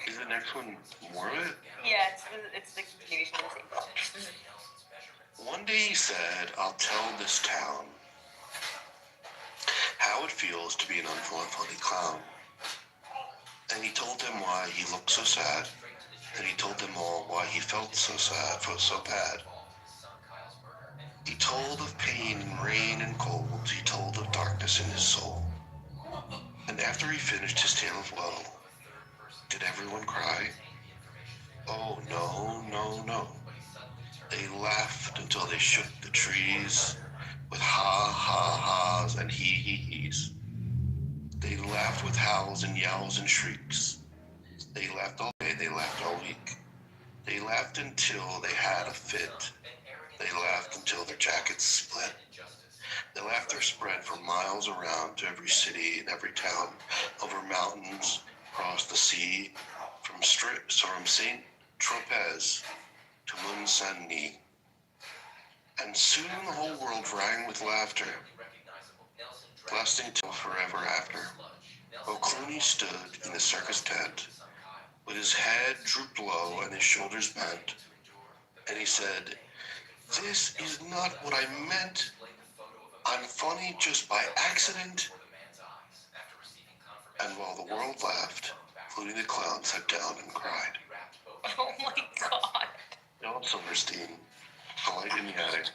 Is the next one more of it? Yeah, it's the continuation of the same book. One day he said, "I'll tell this town how it feels to be an unfunny clown." And he told them why he looked so sad. And he told them all why he felt so sad, felt so bad. He told of pain and rain and cold. He told of darkness in his soul. And after he finished his tale of woe, did everyone cry? Oh, no, no, no. They laughed until they shook the trees with ha-ha-ha's and he-he-he's. They laughed with howls and yowls and shrieks. They laughed all day, they laughed all week. They laughed until they had a fit. They laughed until their jackets split. The laughter spread for miles around to every city and every town, over mountains, across the sea, from St. Tropez to Mont-Saint-Denis. And soon the whole world rang with laughter, lasting till forever after. While Clooney stood in the circus tent, with his head drooped low and his shoulders bent, and he said, "This is not what I meant. I'm funny just by accident." And while the world laughed, including the clown sat down and cried. Oh my god. John Silverstein, the light in the attic,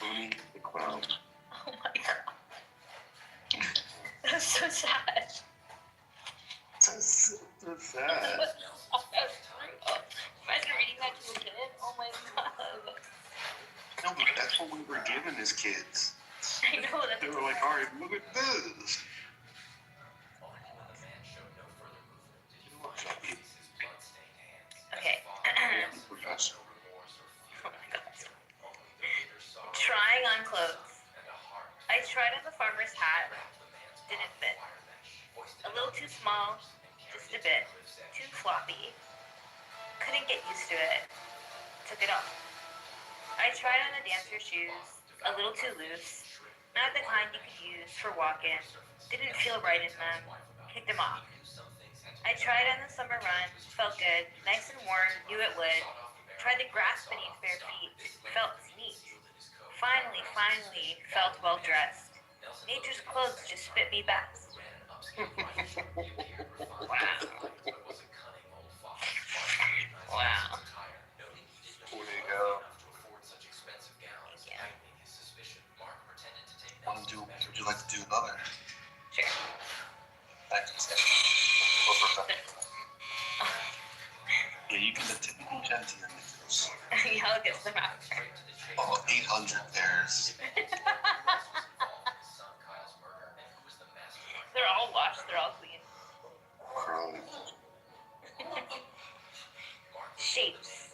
Looney the clown. Oh my god. That's so sad. That's sad. Imagine reading that to a kid. Oh my god. No, but that's what we were given as kids. I know that. They were like, all right, look at this. Okay. Professor. Oh my god. Trying on clothes. I tried on the farmer's hat. Didn't fit. A little too small. Just a bit. Too floppy. Couldn't get used to it. Took it off. I tried on the dancer shoes. A little too loose. Not the kind you could use for walking. Didn't feel right in them. Kicked them off. I tried on the summer run. Felt good. Nice and warm. Knew it would. Tried the grass beneath bare feet. Felt neat. Finally, felt well dressed. Nature's clothes just fit me best. Wow. Wow. Way to go. Yeah. Would you like to do another? Sure. Back to the session. Yeah, you can attempt to end this. Yeah, I'll get them after. Oh, 800 pairs. They're all washed. They're all clean. Chrome. Shapes.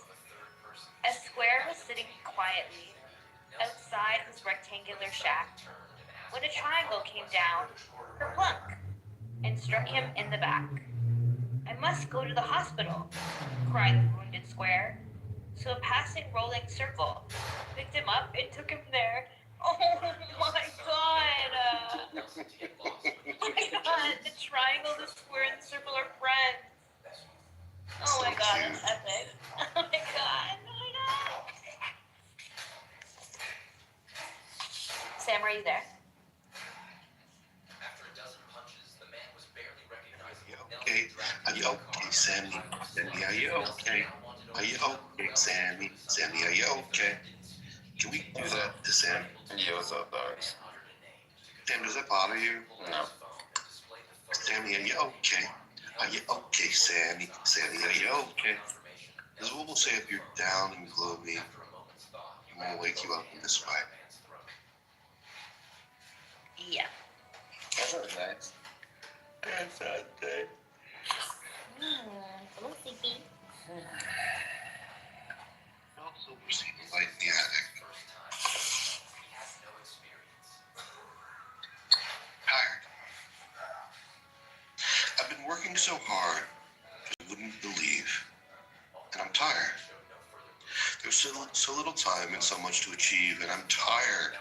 A square was sitting quietly outside his rectangular shack when a triangle came down, kerplunk, and struck him in the back. "I must go to the hospital," cried the wounded square. So a passing rolling circle picked him up and took him there. Oh my god! Oh my god, the triangle, the square, and the circle are friends. Oh my god, that's epic. Oh my god, oh my god. Sam, are you there? Okay. Are you okay, Sammy? Sammy, are you okay? Are you okay, Sammy? Sammy, are you okay? Can we do that to Sam? Yeah, what's up, dogs? Sam, does that bother you? No. Sammy, are you okay? Are you okay, Sammy? Sammy, are you okay? This is what we'll say if you're down and gloomy. And we'll wake you up in this way. Yeah. That's not nice. That's not good. A little sleepy. Also, we're seeing the light in the attic. Tired. I've been working so hard, you wouldn't believe. And I'm tired. There's so little time and so much to achieve, and I'm tired.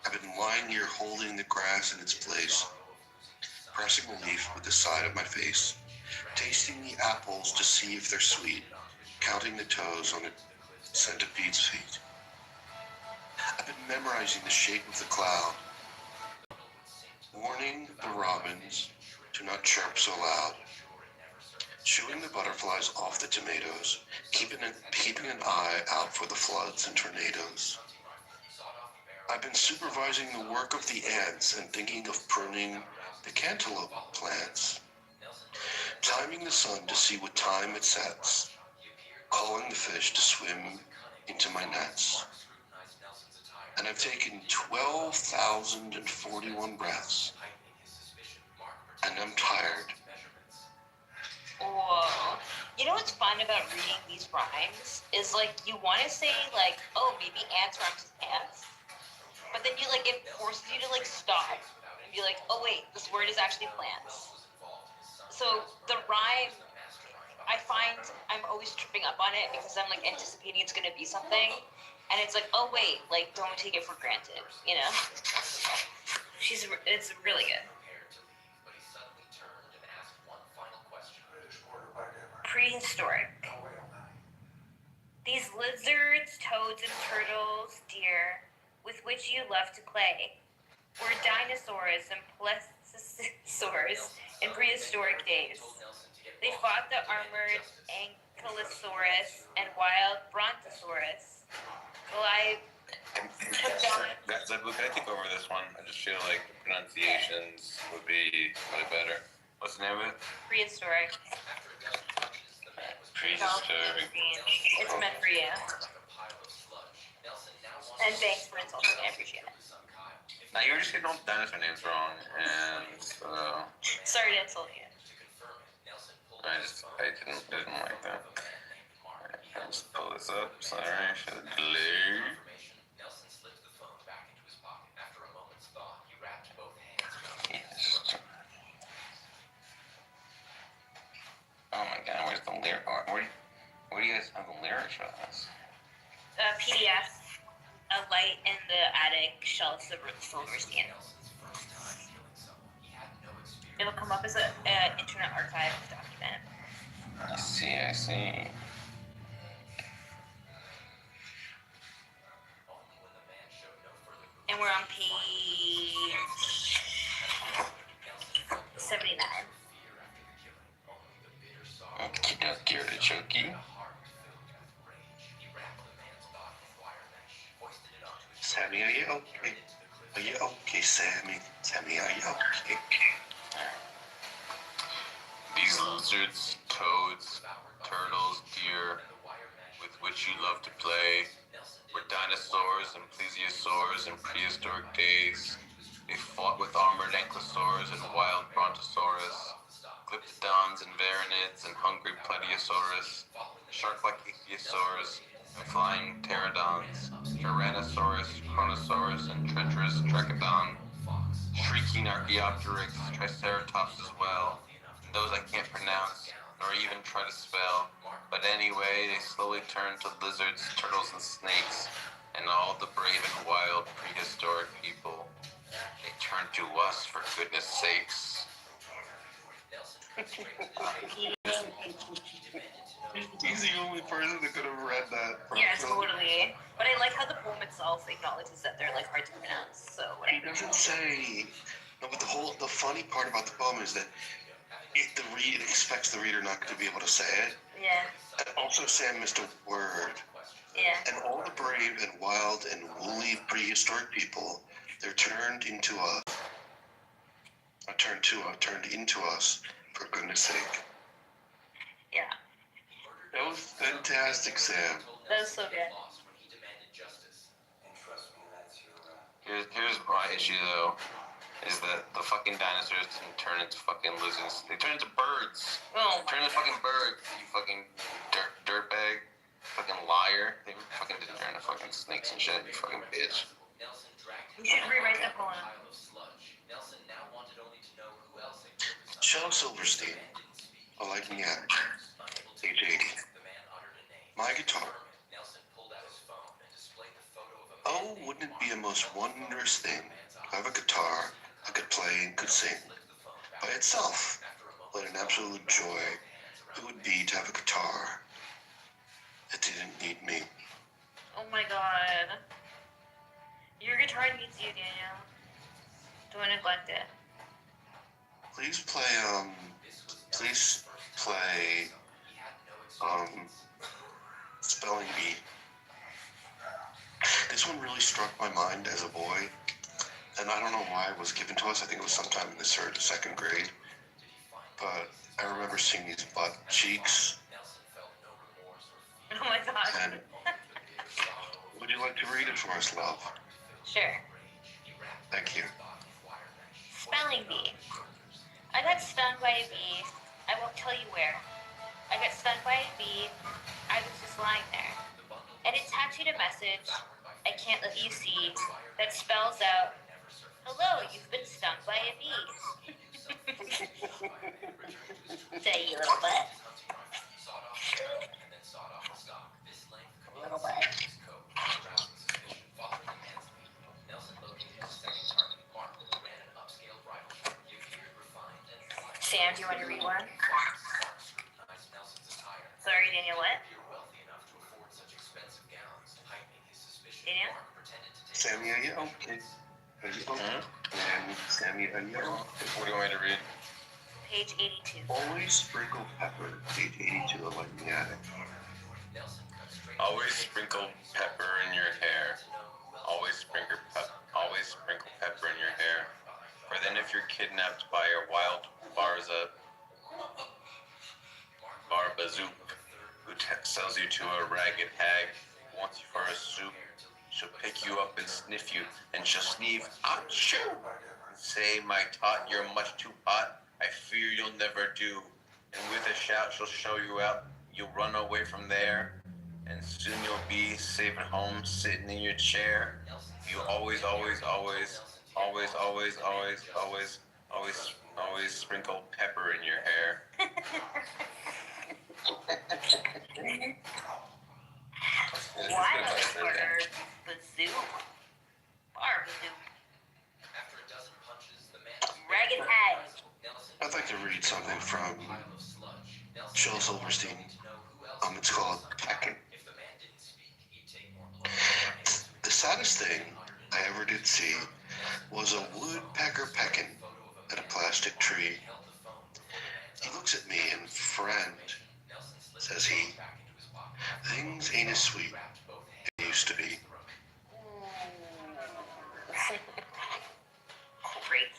I've been lying here holding the grass in its place, pressing a leaf with the side of my face, tasting the apples to see if they're sweet, counting the toes on a centipede's feet. I've been memorizing the shape of the cloud, warning the robins to not chirp so loud, shooing the butterflies off the tomatoes, keeping an eye out for the floods and tornadoes. I've been supervising the work of the ants and thinking of pruning the cantaloupe plants, timing the sun to see what time it sets, calling the fish to swim into my nets. And I've taken 12,041 breaths, and I'm tired. Whoa. You know what's fun about reading these rhymes is like you want to say like, oh, maybe ants rhymes with ants, but then you like it forces you to like stop and be like, oh wait, this word is actually plants. So the rhyme, I find I'm always tripping up on it because I'm like anticipating it's gonna be something, and it's like, oh wait, like don't take it for granted, you know? It's really good. Prehistoric. These lizards, toads, and turtles, deer, with which you love to play, were dinosaurs and plesiosaurs in prehistoric days. They fought the armored Ankylosaurus and wild Brontosaurus. Guys, can I take over this one? I just feel like the pronunciations would be better. What's the name of it? Prehistoric. Prehistoric. It's meant for you. And thanks for insulting me. I appreciate it. Now you were just getting all the dinosaur names wrong, and so Sorry to insult you. I didn't like that. I'll just pull this up. Sorry, I should have delayed. Yes. Oh my God, where's the lyric? Where do you guys have the lyrics for this? PDF. A light in the attic shelves of Silverstein. It'll come up as an Internet Archive document. I see. And we're on page 79. Okie artichoke. Sammy, are you okay? Are you okay, Sammy? Sammy, are you okay? These lizards, toads, turtles, deer, with which you love to play, were dinosaurs and plesiosaurs in prehistoric days. They fought with armored ankylosaurs and wild brontosaurus, glyptodons and varanids and hungry plethiosaurus, shark-like ichthyosaurs, and flying pterodons, tyrannosaurus, chronosaurus, and treacherous trachodon, shrieking archaeopteryx, triceratops as well, and those I can't pronounce, nor even try to spell. But anyway, they slowly turned to lizards, turtles, and snakes, and all the brave and wild prehistoric people. They turned to us for goodness sakes. He's the only person that could have read that. Yeah, totally. But I like how the poem itself acknowledges that they're like hard to pronounce. So He doesn't say. No, but the funny part about the poem is that it expects the reader not to be able to say it. Yeah. And also Sam missed a word. Yeah. And all the brave and wild and woolly prehistoric people, they're turned into us. Turned into us, for goodness sake. Yeah. That was fantastic, Sam. That was so good. Here's my issue though, is that the fucking dinosaurs didn't turn into fucking lizards. They turned into birds. Oh my Turn into fucking birds, you fucking dirtbag. Fucking liar. They fucking didn't turn into fucking snakes and shit, you fucking bitch. You should rewrite the poem. Shel Silverstein, a liking addict, age 80. My guitar. Oh, wouldn't it be a most wondrous thing to have a guitar that could play and could sing by itself? What an absolute joy it would be to have a guitar that didn't need me. Oh my God. Your guitar needs you, Daniel. Don't neglect it. Please play Spelling Bee. This one really struck my mind as a boy, and I don't know why it was given to us. I think it was sometime in the second grade. But I remember seeing these butt cheeks. Oh my God. And would you like to read it for us, love? Sure. Thank you. Spelling bee. I got stung by a bee. I won't tell you where. I got stung by a bee. I was just lying there. And it tattooed a message I can't let you see that spells out, "Hello, you've been stung by a bee." Say, you little butt. Little butt. Sam, do you want to read one? Daniel? Sammy Ayo. And Sammy Ayo. What do you want me to read? Page 82. Always sprinkle pepper. Page 82 of Like the Attic. Always sprinkle pepper in your hair. Always sprinkle pepper in your hair. For then if you're kidnapped by a wild Barbazook, who sells you to a ragged hag who wants you for a soup, she'll pick you up and sniff you, and she'll sneeze, achoo, and say, my tot, you're much too hot, I fear you'll never do. And with a shout, she'll show you out, you'll run away from there, and soon you'll be safe at home, sitting in your chair. You always sprinkle pepper in your hair. Wild Barbazook. Ragged hag. I'd like to read something from Shel Silverstein. It's called Pecking. The saddest thing I ever did see was a woodpecker pecking at a plastic tree. He looks at me and, friend, says he, things ain't as sweet as they used to be. Crazy.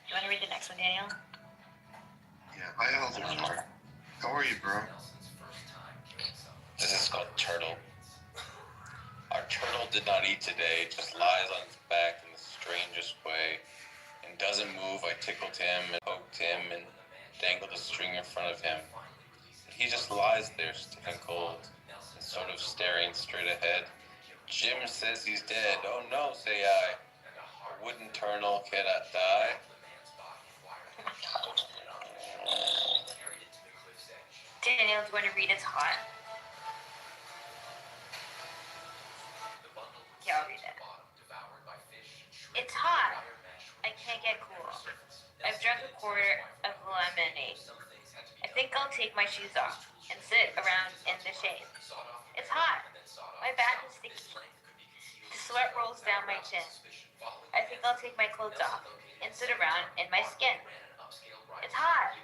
You want to read the next one, Daniel? Yeah, I held it hard. How are you, bro? This is called Turtle. Our turtle did not eat today, just lies on its back in the strangest way, and doesn't move. I tickled him and poked him and dangled a string in front of him. He just lies there, stiff and cold, and sort of staring straight ahead. Jim says he's dead. Oh no, say I. A wooden turtle cannot die. Daniel, do you want to read It's Hot? Yeah, I'll read it. It's hot. I can't get cool. I've drunk a quarter of lemonade. I think I'll take my shoes off and sit around in the shade. It's hot. My back is sticky. The sweat rolls down my chin. I think I'll take my clothes off and sit around in my skin. It's hot.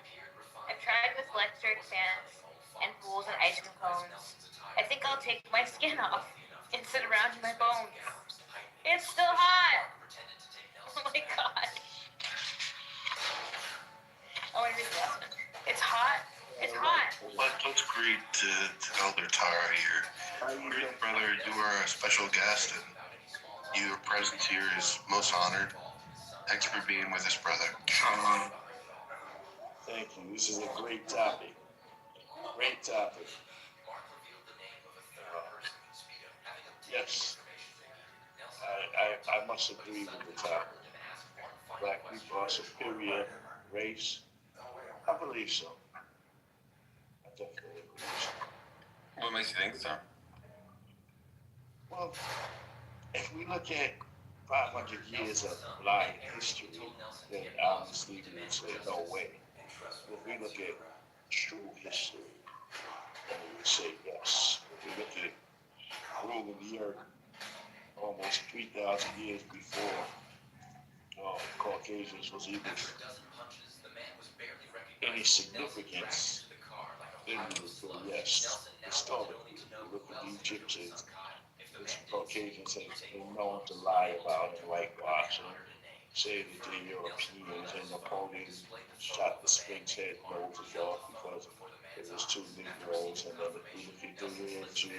I've tried with electric fans and pools and ice cream cones. I think I'll take my skin off and sit around in my bones. It's still hot. Oh my god. I want to read the last one. It's hot. It's hot. Let's greet Elder Tara here. Great brother, you are a special guest, and your presence here is most honored. Thanks for being with us, brother. Thank you. This is a great topic. Great topic. Yes. I must agree with the topic. Black people are superior race. I believe so. I definitely believe so. What makes you think so? Well, if we look at 500 years of lying history, then obviously we would say no way. If we look at true history, then we would say yes. If we look at ruling the earth almost 3,000 years before Caucasians was even any significance, then we would go yes. Historically, we look at the Egyptians, the Caucasians have been known to lie about and whitewash and say that the Europeans and Napoleon shot the Sphinx head noses off because it was two Negroes, and then we look at the real Jews,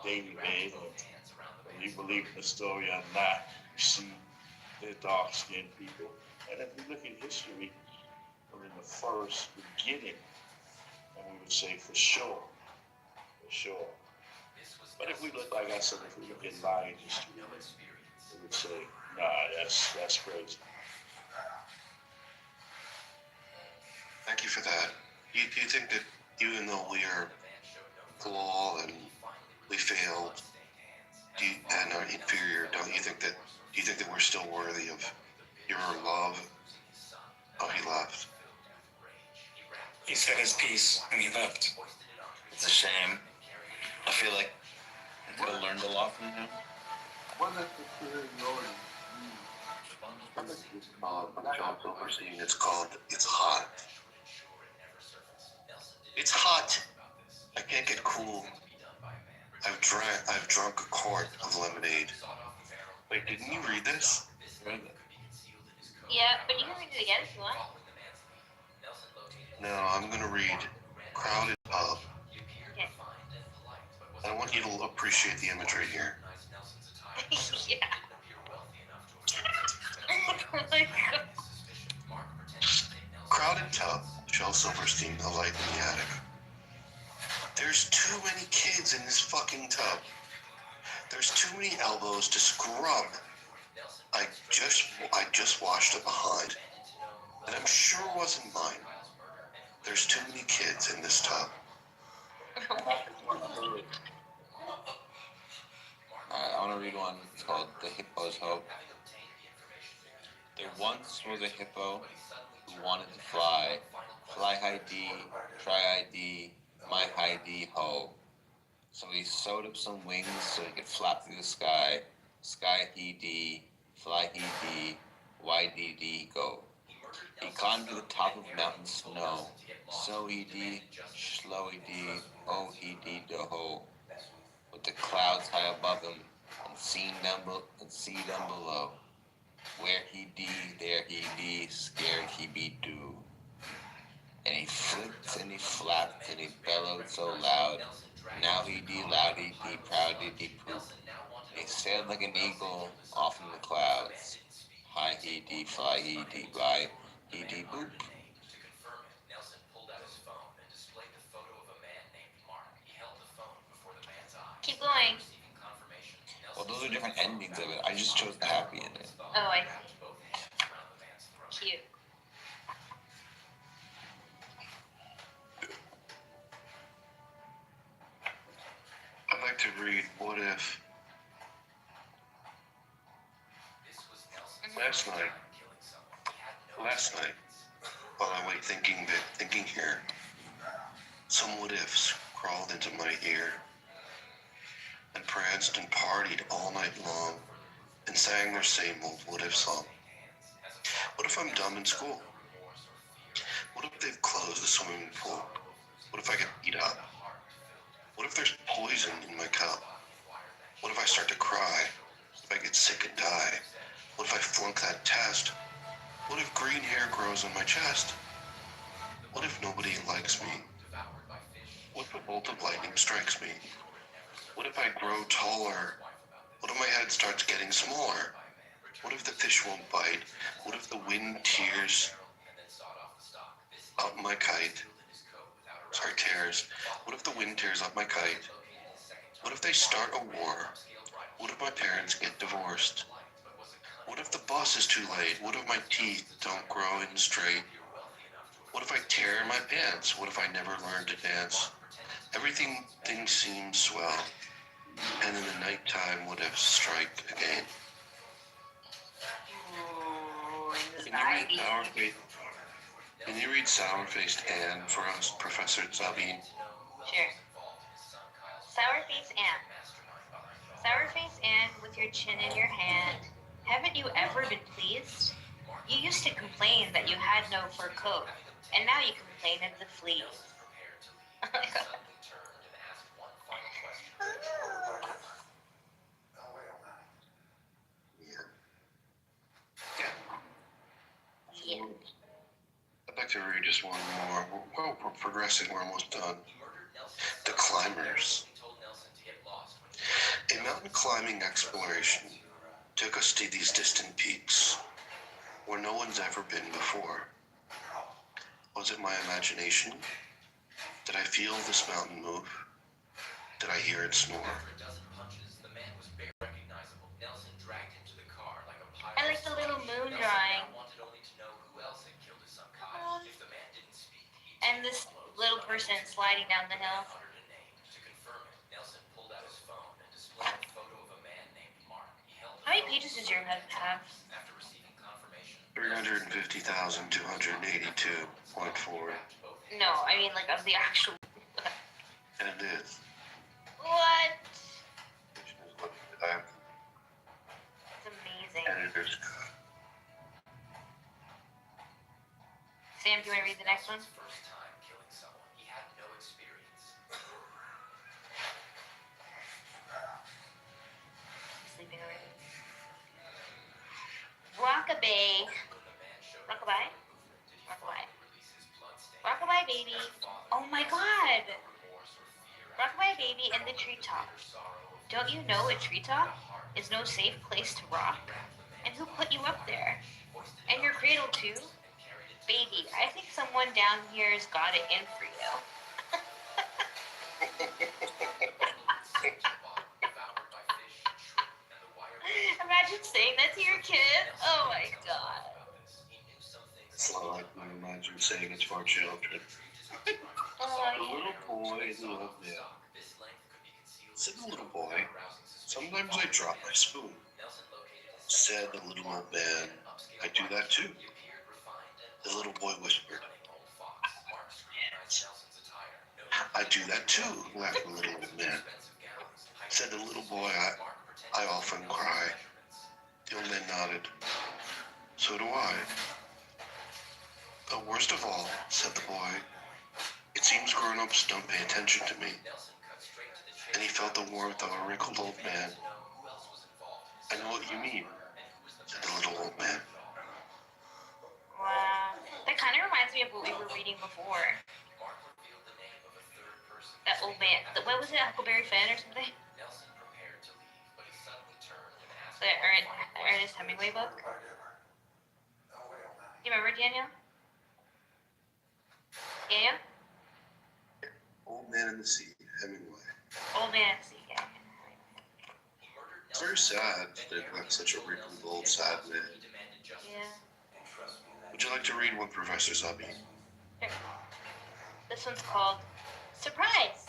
David, and whether you believe in the story or not, you see they're dark-skinned people. And if we look at history from the first beginning, then we would say for sure. But if we look, like I said, if we look at lying history, we would say, nah, that's crazy. Thank you for that. Do you think that even though we are flawed and we failed and are inferior, do you think that we're still worthy of your love? Oh, he left. He said his piece and he left. It's a shame. I feel like I could have learned a lot from him. What is the superiority? Job overseeing. It's called It's Hot. It's hot. I can't get cool. I've drunk a quart of lemonade. Wait, didn't you read this? Yeah, but you can read it again if you want. No, I'm gonna read Crowded Pub. Okay. I want you to appreciate the imagery here. Yeah. Oh my God. Crowded tub, Shel Silverstein, a light in the attic. There's too many kids in this fucking tub. There's too many elbows to scrub. I just washed it behind. And I'm sure it wasn't mine. There's too many kids in this tub. I want to read one. It's called The Hippo's Hope. There once was a hippo who wanted to fly. Fly high D, try ID, my high D ho. So he sewed up some wings so he could flap through the sky. Sky he D, fly he D, YDD go. He climbed to the top of mountain snow. So he D, slow he D, oh he D do ho. With the clouds high above him and sea down below. Where he D, there he be, scared he be do. And he flipped and he flapped and he bellowed so loud. Now he D loudy, D proudy, D poop. He sailed like an eagle off in the clouds. High he D, fly he D, by he D boop. Keep going. Well, those are different endings of it. I just chose the happy ending. Oh, I see. Cute. I'd like to read What If. Last night, while I lay thinking here, some what ifs crawled into my ear and pranced and partied all night long and sang their same old what if song. What if I'm dumb in school? What if they've closed the swimming pool? What if I get beat up? What if there's poison in my cup? What if I start to cry? What if I get sick and die? What if I flunk that test? What if green hair grows on my chest? What if nobody likes me? What if a bolt of lightning strikes me? What if I grow taller? What if my head starts getting smaller? What if the fish won't bite? What if the wind tears up my kite? Tears. What if the wind tears up my kite? What if they start a war? What if my parents get divorced? What if the bus is too late? What if my teeth don't grow in straight? What if I tear my pants? What if I never learn to dance? Everything seems swell. And in the nighttime, what if strike again? Can you read Sour-Faced Anne for us, Professor Zabin? Sure. Sour-Faced Anne. Sour-Faced Anne with your chin in your hand. Haven't you ever been pleased? You used to complain that you had no fur coat, and now you complain of the fleas. Oh my God. Yeah. I'd like to read just one more. Well, we're progressing. We're almost done. The Climbers. A mountain climbing exploration took us to these distant peaks where no one's ever been before. Was it my imagination? Did I feel this mountain move? Did I hear it snore? I like the little moon drawing. And this little person sliding down the hill. How many pages does your book have? 350,282.4. No, I mean like of the actual book. And it is. What? Which is what I'm It's amazing. editor's cut. Sam, do you want to read the next one? First time killing someone. He had no experience. Sleeping already. Rockabye. Rockabye? Rockabye. Rockabye baby. Oh my god. Rockabye baby in the treetop. Don't you know a treetop is no safe place to rock? And who put you up there? And your cradle too? Baby, I think someone down here's got it in for you. Imagine saying that to your kid. Oh my god. It's not like we imagine saying it to our children. Oh, The little boy and the old man. Said the little boy, sometimes I drop my spoon. Said the little old man, I do that too. The little boy whispered, I do that too, laughed the little old man. Said the little boy, I often cry. The old man nodded. So do I. But worst of all, said the boy, it seems grown-ups don't pay attention to me. And he felt the warmth of a wrinkled old man. I know what you mean, said the little old man. Wow. That kind of reminds me of what we were reading before. That old man. What was it? Huckleberry Finn or something? The Ernest Hemingway book. Do you remember, Daniel? Daniel? Old Man in the Sea, Hemingway. Old Man at Sea, yeah. It's very sad that that's such a wrinkled old sad man. Yeah. Would you like to read one, Professor Zubby? Here. This one's called Surprise!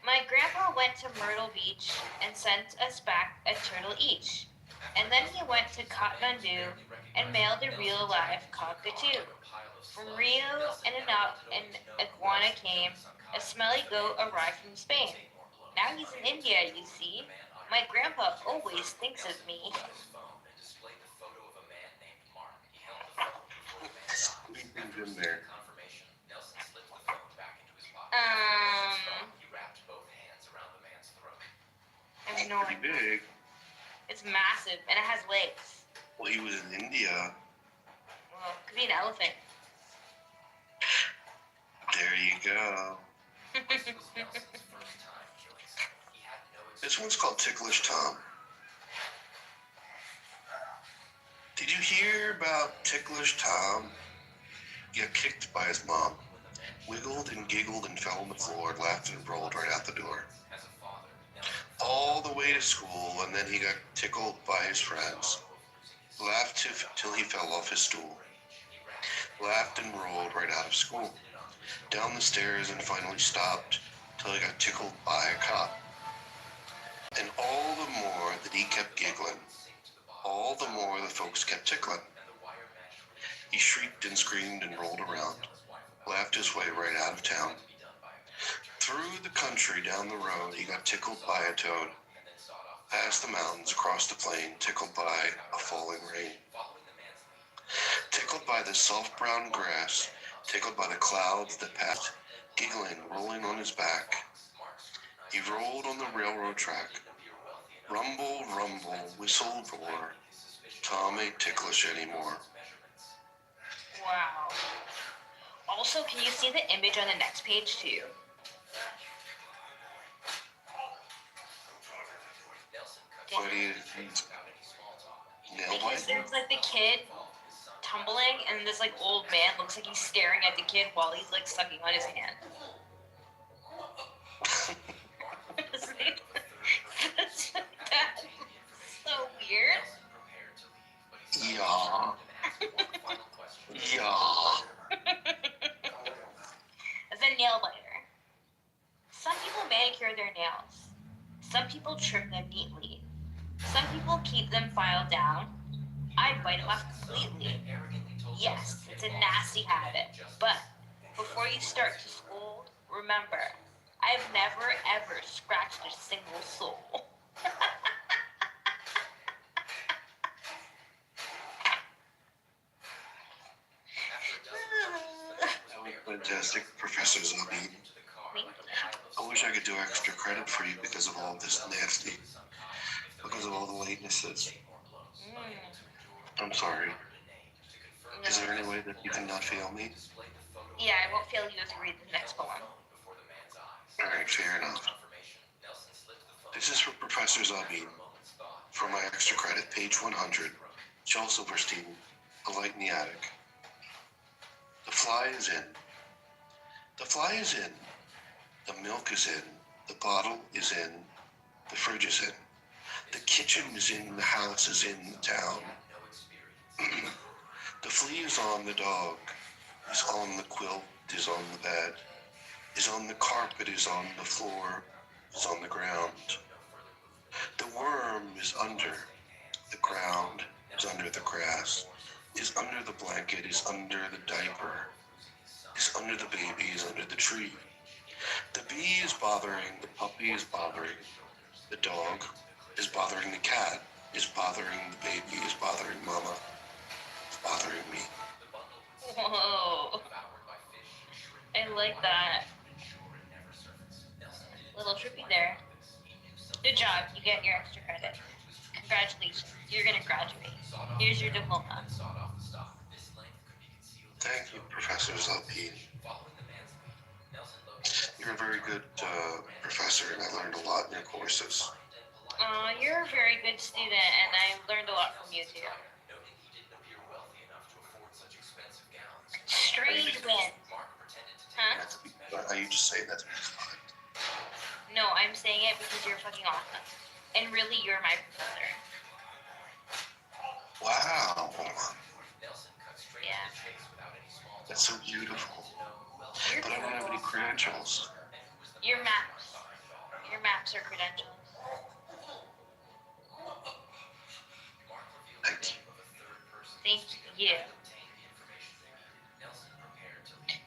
My grandpa went to Myrtle Beach and sent us back a turtle each. And then he went to Kathmandu and mailed a real live cockatoo. From Rio, an iguana came, a smelly goat arrived from Spain. Now he's in India, you see. My grandpa always thinks of me. Sleeping in there. I have no Pretty idea. big. It's massive, and it has legs. Well, he was in India. Well, it could be an elephant. There you go. This one's called Ticklish Tom. Did you hear about Ticklish Tom? He got kicked by his mom. Wiggled and giggled and fell on the floor, laughed and rolled right out the door. All the way to school, and then he got tickled by his friends. Laughed till he fell off his stool. Laughed and rolled right out of school. Down the stairs and finally stopped till he got tickled by a cop. And all the more that he kept giggling, all the more the folks kept tickling. He shrieked and screamed and rolled around, laughed his way right out of town. Through the country down the road, he got tickled by a toad. Past the mountains, across the plain, tickled by a falling rain. Tickled by the soft brown grass, tickled by the clouds that passed, giggling, rolling on his back. He rolled on the railroad track. Rumble, rumble, whistle, roar. Tom ain't ticklish anymore. Wow. Also, can you see the image on the next page too? What do you nail Because bite? there's like the kid tumbling, and this like old man looks like he's staring at the kid while he's like sucking on his hand. That's so weird. Yeah. Yeah. The nail biter. Some people manicure their nails. Some people trim them neatly. Some people keep them filed down. I bite them off completely. Yes, it's a nasty habit. But before you start to school, remember, I've never ever scratched a single soul. That was fantastic, Professor Zombie. I wish I could do extra credit for you because of all this nasty, because of all the latenesses. I'm sorry. Is there any way that you cannot fail me? Yeah, I won't fail you if you read the next poem. Alright, fair enough. This is for Professor Zabin. For my extra credit, page 100. Joel Silverstein, A Light in the Attic. The fly is in. The fly is in. The milk is in. The bottle is in. The fridge is in. The kitchen is in. The house is in the town. The flea is on the dog. Is on the quilt. Is on the bed. Is on the carpet. Is on the floor. Is on the ground. The worm is under the ground. Is under the grass. Is under the blanket. Is under the diaper. Is under the baby. Is under the tree. The bee is bothering. The puppy is bothering. The dog is bothering the cat. Is bothering the baby. Is bothering mama. Is bothering me. Whoa. I like that. Little trippy there. Good job. You get your extra credit. Congratulations. You're going to graduate. Here's your diploma. Thank you, Professor Zalpine. You're a very good professor, and I learned a lot in your courses. You're a very good student, and I learned a lot from you, too. Strange wind. Huh? Are you just saying that to be fun? No, I'm saying it because you're fucking awesome. And really, you're my professor. Wow. Yeah. That's so beautiful. But I don't have any credentials. Your maps. Your maps are credentials. Thank you. Thank you.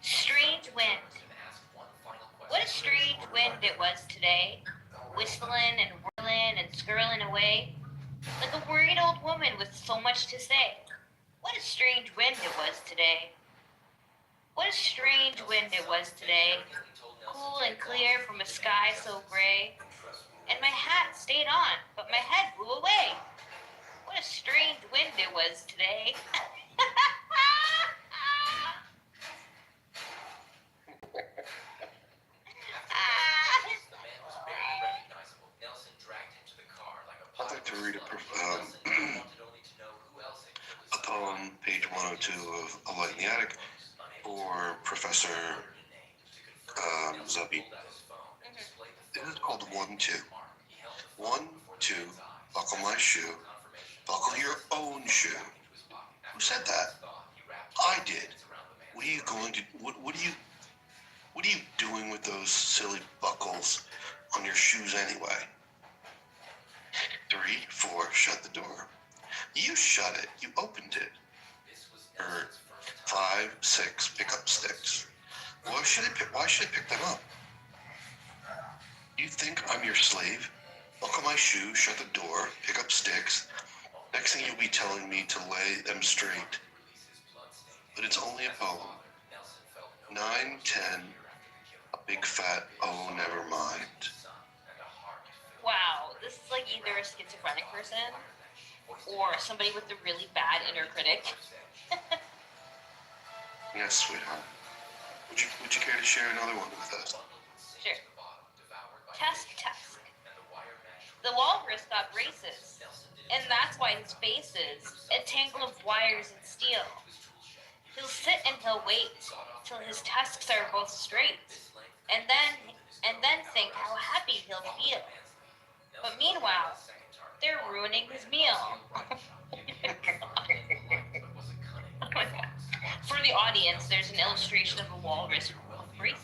Strange wind. What a strange wind it was today. Whistling and whirling and skirling away. Like a worried old woman with so much to say. What a strange wind it was today. What a strange wind it was today. Cool and clear from a sky so gray. And my hat stayed on, but my head blew away. What a strange wind it was today. I'd like to read a poem, page 102 of A Light in the Attic, for Professor Zabi. This is called 1-2. 1-2, buckle my shoe. Buckle your own shoe. Who said that? I did. What are you going to? What are you doing with those silly buckles on your shoes anyway? 3, 4, shut the door. You shut it. You opened it. 5, 6, pick up sticks. Why should I pick them up? You think I'm your slave? Buckle my shoe, shut the door, pick up sticks. Next thing you'll be telling me to lay them straight. But it's only a poem. 9, 10, a big fat, oh, never mind. Wow, this is like either a schizophrenic person or somebody with a really bad inner critic. Yes, sweetheart. Would you care to share another one with us? Sure. Tusk. The walrus got braces, and that's why his face is a tangle of wires and steel. He'll sit and he'll wait till his tusks are both straight, and then think how happy he'll feel. But meanwhile, they're ruining his meal. For the audience, there's an illustration of a walrus with braces.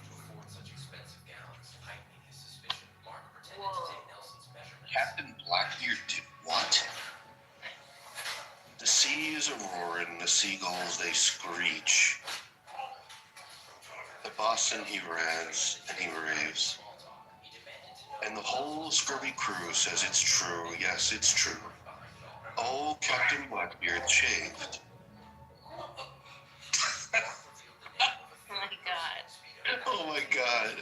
Whoa. Captain Blackbeard did what? The sea is a-roaring, the seagulls they screech. At Boston he rants and he raves. And the whole scrubby crew says it's true, yes, it's true. Old Captain Blackbeard shaved. Oh my god. Oh my god.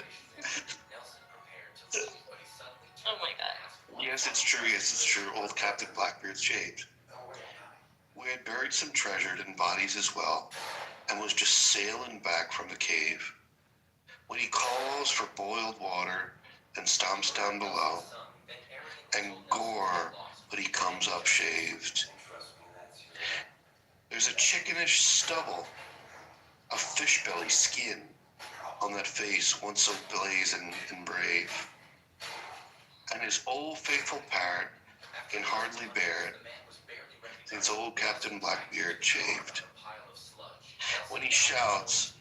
Oh my god. Yes, it's true, yes, it's true. Old Captain Blackbeard shaved. We had buried some treasured and bodies as well, and was just sailing back from the cave when he calls for boiled water and stomps down below, and gore, but he comes up shaved. There's a chickenish stubble, a fish belly skin on that face once so blazing and brave, and his old faithful parrot can hardly bear it since old Captain Blackbeard shaved. When he shouts,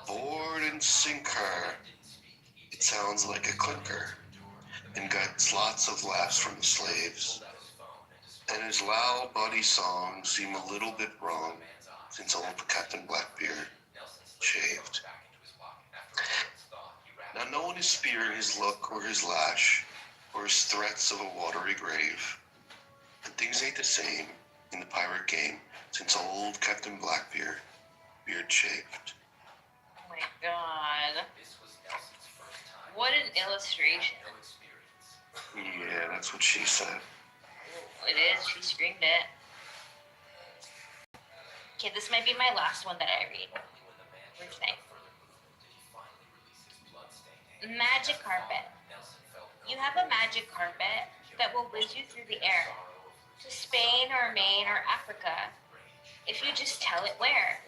board and sink her, it sounds like a clinker, and gets lots of laughs from the slaves. And his loud body songs seem a little bit wrong since old Captain Blackbeard shaved. Now no one is spearing his look or his lash or his threats of a watery grave. And things ain't the same in the pirate game since old Captain Blackbeard shaved. Oh my god. What an illustration. Yeah, that's what she said. It is, she screamed it. Okay, this might be my last one that I read. Which thing? Magic carpet. You have a magic carpet that will whiz you through the air to Spain or Maine or Africa if you just tell it where.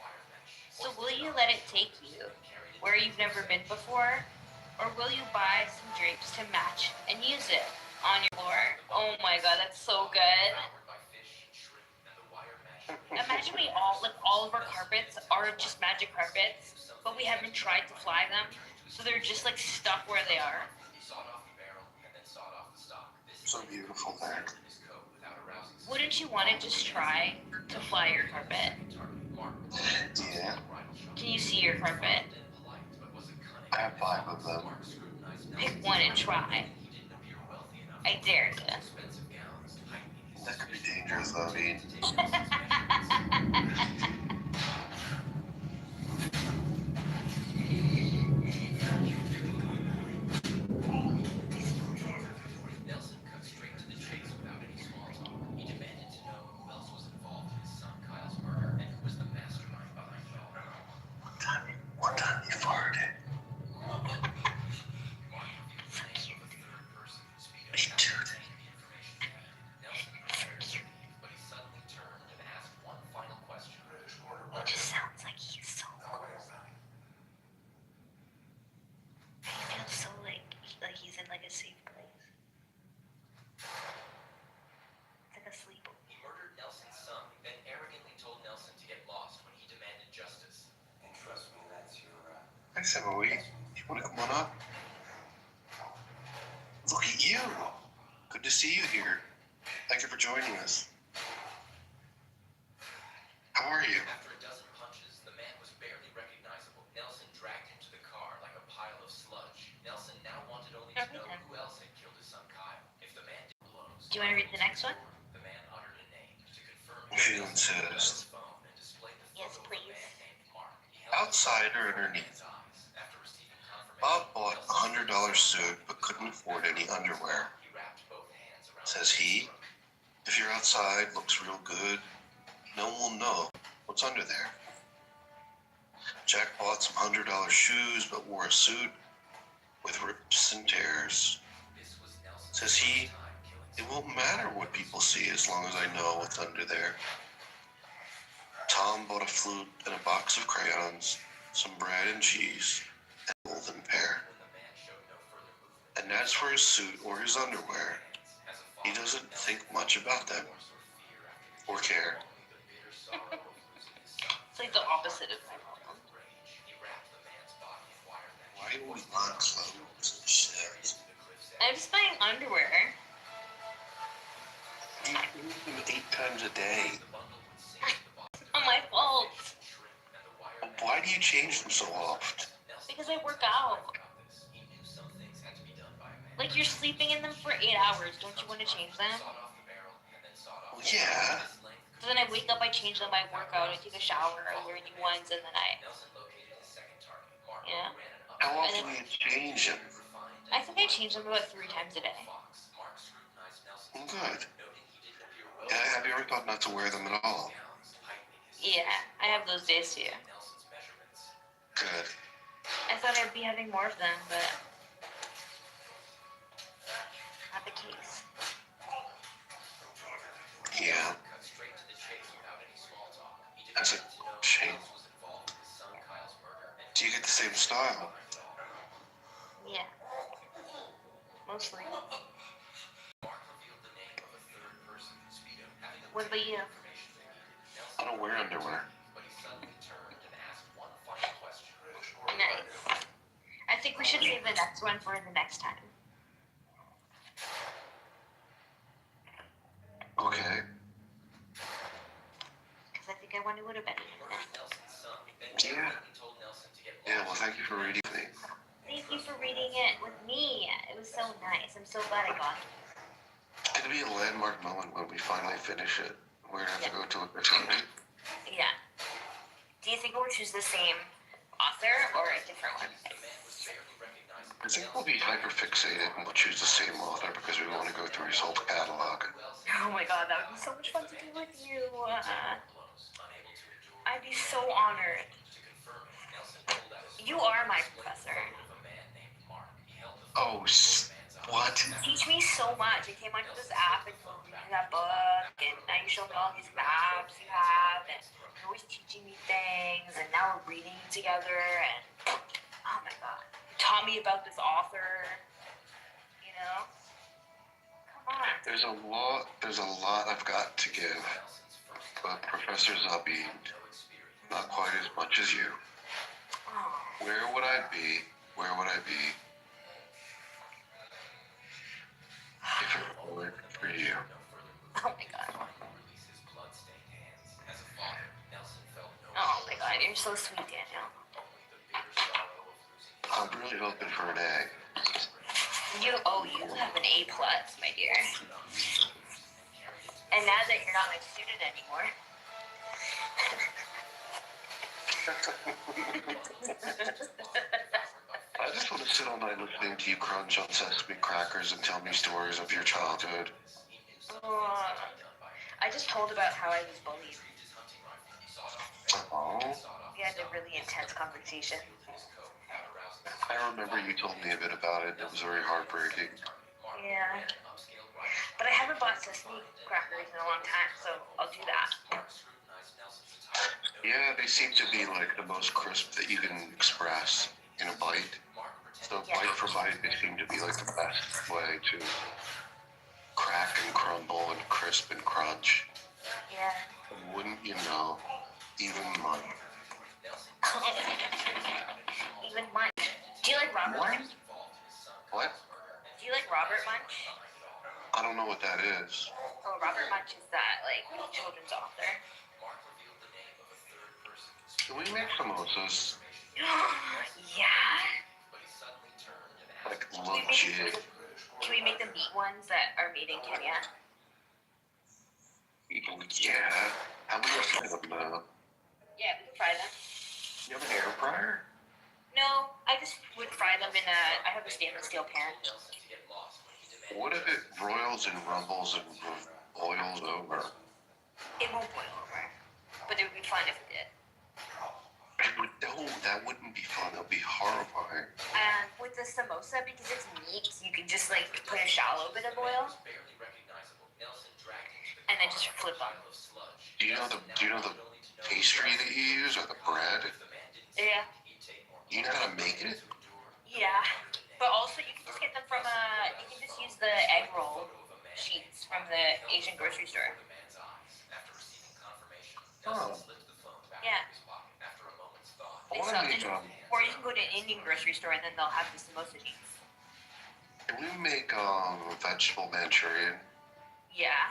So will you let it take you where you've never been before? Or will you buy some drapes to match and use it on your floor? Oh my god, that's so good. Imagine we all of our carpets are just magic carpets, but we haven't tried to fly them, so they're just like stuck where they are. So beautiful there. Wouldn't you want to just try to fly your carpet? Yeah, Can you see your carpet? I have 5 of them. Pick one and try. I dare you. That could be dangerous though, I mean. Nelson cut straight to the chase without any small talk. He demanded to know who else was involved in his son Kyle's murder and who was the mastermind behind it all. One time he farted. Me too. It just sounds like he's so cool. He feels so like he's in like a safe place. It's like a sleep. He murdered Nelson's son, then arrogantly told Nelson to get lost when he demanded justice. And trust me, that's your. Hi, Samoe. You want to come on up? Look at you. Good to see you here. Thank you for joining us. How are you? After a dozen punches, the man was barely recognizable. Nelson dragged him to the car like a pile of sludge. Nelson now wanted only to know who else had killed his son Kyle. If the man did blows, Do you want to read the next one? the man uttered a name to confirm If you insist. phone and displayed the Yes, photo of a please. man named Mark. He held Outside or underneath? his eyes after receiving confirmation. Bob bought a $100 suit but couldn't afford any underwear. He wrapped both hands around Says he, if you're outside, looks real good, no one will know what's under there. Jack bought some $100 shoes but wore a suit with rips and tears. Says he, it won't matter what people see as long as I know what's under there. Tom bought a flute and a box of crayons, some bread and cheese, and a golden pear. And as for his suit or his underwear, he doesn't think much about them or care. It's like the opposite of my problem. Why do we want clothes and shit? I'm just buying underwear. You eat them 8 times a day. Not my fault. Why do you change them so often? because I work out. Like, you're sleeping in them for 8 hours. Don't you want to change them? Well, yeah. So then I wake up, I change them, I work out, I take a shower, I wear new ones, and then yeah. How often do you change them? I think I change them about 3 times a day. Well, good. Yeah, have you ever thought not to wear them at all? Yeah, I have those days too. Good. I thought I'd be having more of them, but not the case. Yeah. That's a shame. Do you get the same style? Yeah. Mostly. What about you? I don't wear underwear. Nice. I think we should save the next one for the next time. Okay. Because I think I want to go to bed. Yeah. Yeah, well, thank you for reading me. Thank you for reading it with me. It was so nice. I'm so glad I got it. It's going to be a landmark moment when we finally finish it. We're going to have to go to a different. Yeah. Do you think we'll choose the same author or a different one? I think we'll be hyper-fixated and we'll choose the same author because we want to go through his whole catalog. Oh my god, that would be so much fun to do with you. I'd be so honored. You are my professor. Oh, what? You teach me so much. I came onto this app and told me that book, and now you show me all these maps you have, and you're always teaching me things, and now we're reading together, and oh my god. You taught me about this author, you know? Come on. There's a lot I've got to give, but Professor Zabi, not quite as much as you. Where would I be if it weren't for you? Oh my god. Oh my god, you're so sweet, Daniel. I'm really hoping for an A. You have an A+, my dear. And now that you're not my student anymore. I just want to sit all night listening to you crunch on sesame crackers and tell me stories of your childhood. I just told about how I was bullied. Oh. We had a really intense conversation. I remember you told me a bit about it. It was very heartbreaking. Yeah. But I haven't bought sesame crackers in a long time, so I'll do that. Yeah, they seem to be like the most crisp that you can express in a bite. So bite for bite, they seem to be like the best way to crack and crumble and crisp and crunch. Yeah. And wouldn't you know, even mine. Even Munch. Do you like Robert Munch? What? Do you like Robert Munch? I don't know what that is. Oh, Robert Munch is that, like, children's author. Can we make samosas? Yeah? Like legit. Can we make the meat ones that are made in Kenya? Yeah. How many of them though? Yeah, we can fry them. You have an air fryer? No, I just would fry them I have a stainless steel pan. What if it broils and rumbles and boils over? It won't boil over, but it would be fun if it did. No, that wouldn't be fun. That would be horrifying. And with the samosa, because it's meat, you can just like put a shallow bit of oil, and then just flip them. Do you know the pastry that you use or the bread? Yeah. You know how to make it? Yeah, but also you can just get them from you can just use the egg roll sheets from the Asian grocery store. Oh. Yeah. They sell it. Or you can go to an Indian grocery store and then they'll have the samosa sheets. Can we make vegetable Manchurian? Yeah.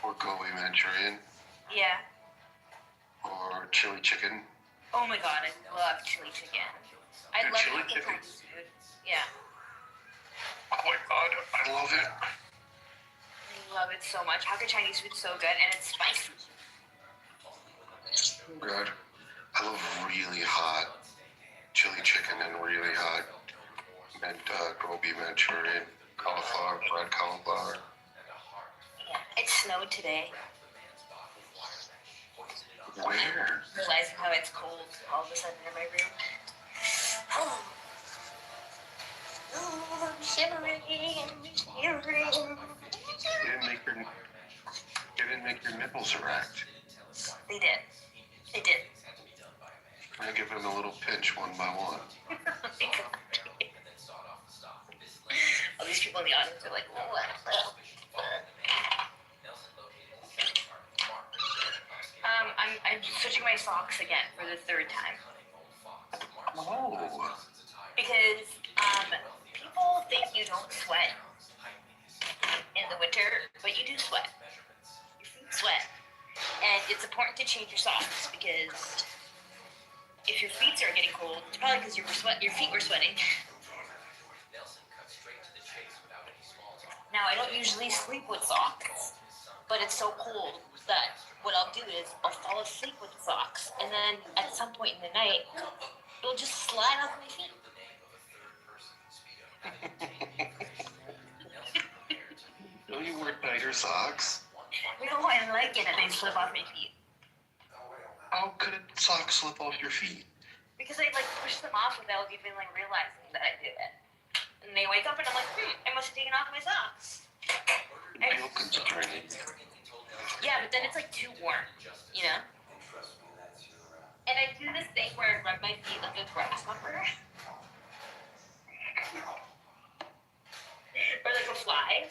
Or gobi Manchurian? Yeah. Or chili chicken? Oh my god, I love chili chicken. I And love chili fucking chicken. Chinese food. Yeah. Oh my god, I love it. I love it so much. Hawker Chinese food's so good, and it's spicy. So good. I love really hot chili chicken and really hot and gobi Manchurian, cauliflower, fried cauliflower. Yeah. It snowed today. Where? Realizing how it's cold all of a sudden in my room. Oh. Oh, I'm shivering. You didn't make your nipples erect. They did. They did. I give them a little pinch one by one. All these people in the audience are like, what? I'm switching my socks again for the third time. Oh. Because people think you don't sweat in the winter, but you do sweat. Your feet sweat. And it's important to change your socks because if your feet are getting cold, it's probably because your feet were sweating. Now, I don't usually sleep with socks, but it's so cold that what I'll do is I'll fall asleep with the socks, and then at some point in the night, it'll just slide off my feet. Don't you wear tighter socks? No, I like it if they slip off my feet. How could a sock slip off your feet? Because I push them off without even realizing that I did it. And they wake up and I'm like, I must have taken off my socks. You feel constrained. Yeah, but then it's too warm, you know? And I do this thing where I rub my feet like a grasshopper. Or like a fly.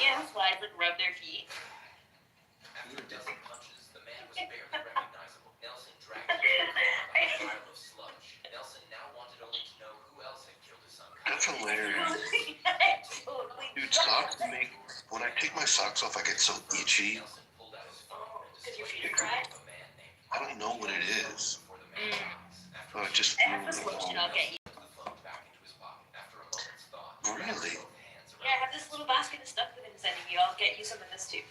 You know, flies rub their feet. That's hilarious. Dude, socks make... When I take my socks off, I get so itchy. Because your feet are dry? I don't know what it is. So it just... I have this lotion I'll get you. Really? Yeah, I have this little basket of stuff that I'm sending you. I'll get you some of this too.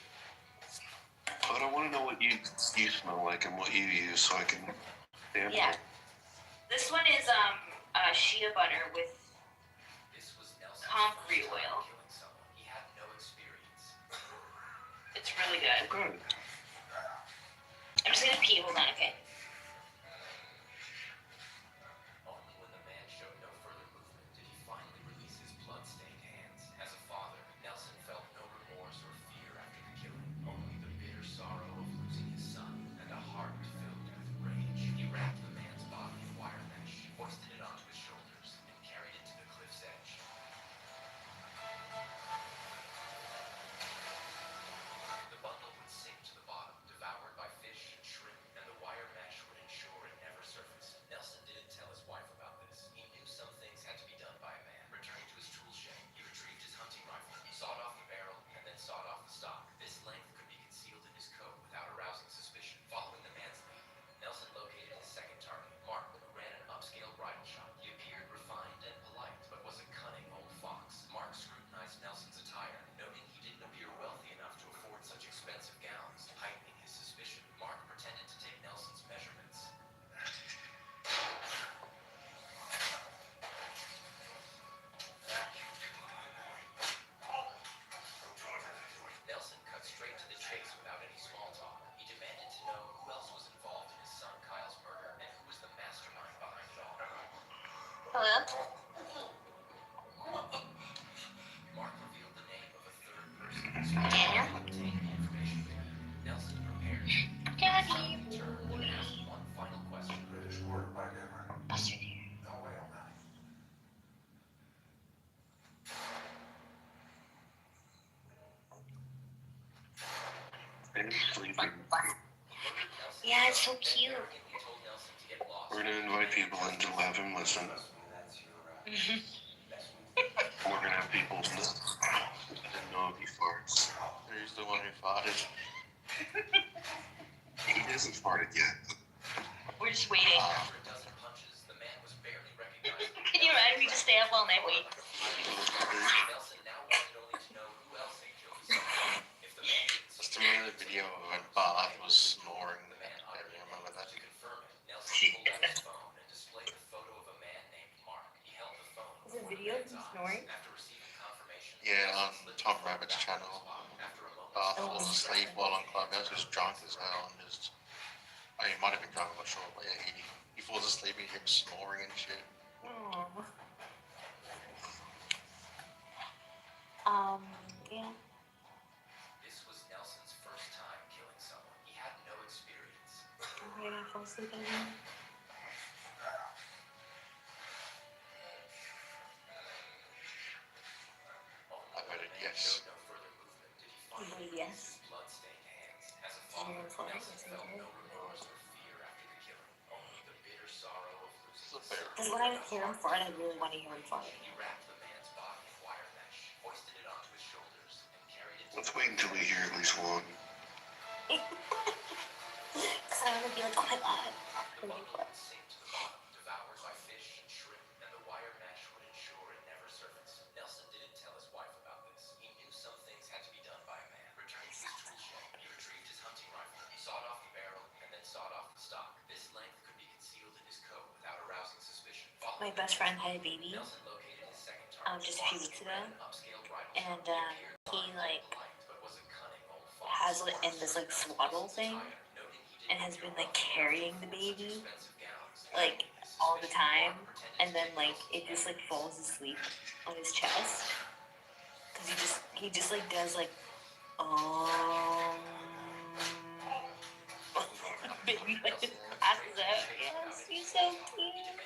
But I want to know what you smell like and what you use so I can sample. Yeah. This one is shea butter with comfrey oil. It's really good. Good. I'm just gonna pee. Hold on, okay? Hello? Daniel? Daddy boy. Buster here. And sleeping. Yeah, it's so cute. We're gonna invite people in to have him listen. We're gonna have people listen. I didn't know if he farts. Are you the one who farted? He hasn't farted yet. We're just waiting. all night waiting to Just remember the video of when Bath was snoring. I remember that. Is it video of him snoring? Yeah, on Tom Rabbit's channel. Bath falls asleep while on Clubhouse. He's drunk as hell and just. I mean, he might have been drunk, I'm not sure, but yeah, he falls asleep and you hear him snoring and shit. Aww. Yeah. This was Nelson's first time killing someone. He had no experience. Oh, you're gonna fall asleep again? I voted yes. You voted yes? And you're gonna fall asleep? Yes, I did. Because when I hear him fart, I really want to hear him fart. Let's wait until we hear at least one. Because I want to be like, oh my god. Devoured by fish and shrimp, and the wire mesh would ensure it never surfaced. Nelson didn't tell his wife about this. He knew some things had to be done by a man. Returning to his tool shed, he retrieved his hunting rifle. He sawed off the barrel and then sawed off the stock. This length could be concealed in his coat without arousing suspicion. My best friend had a baby just a few weeks ago, and he like has it in this like swaddle thing, and has been like carrying the baby like all the time, and then like it just like falls asleep on his chest because he just like does like baby like just passes out. Yes, he's so cute.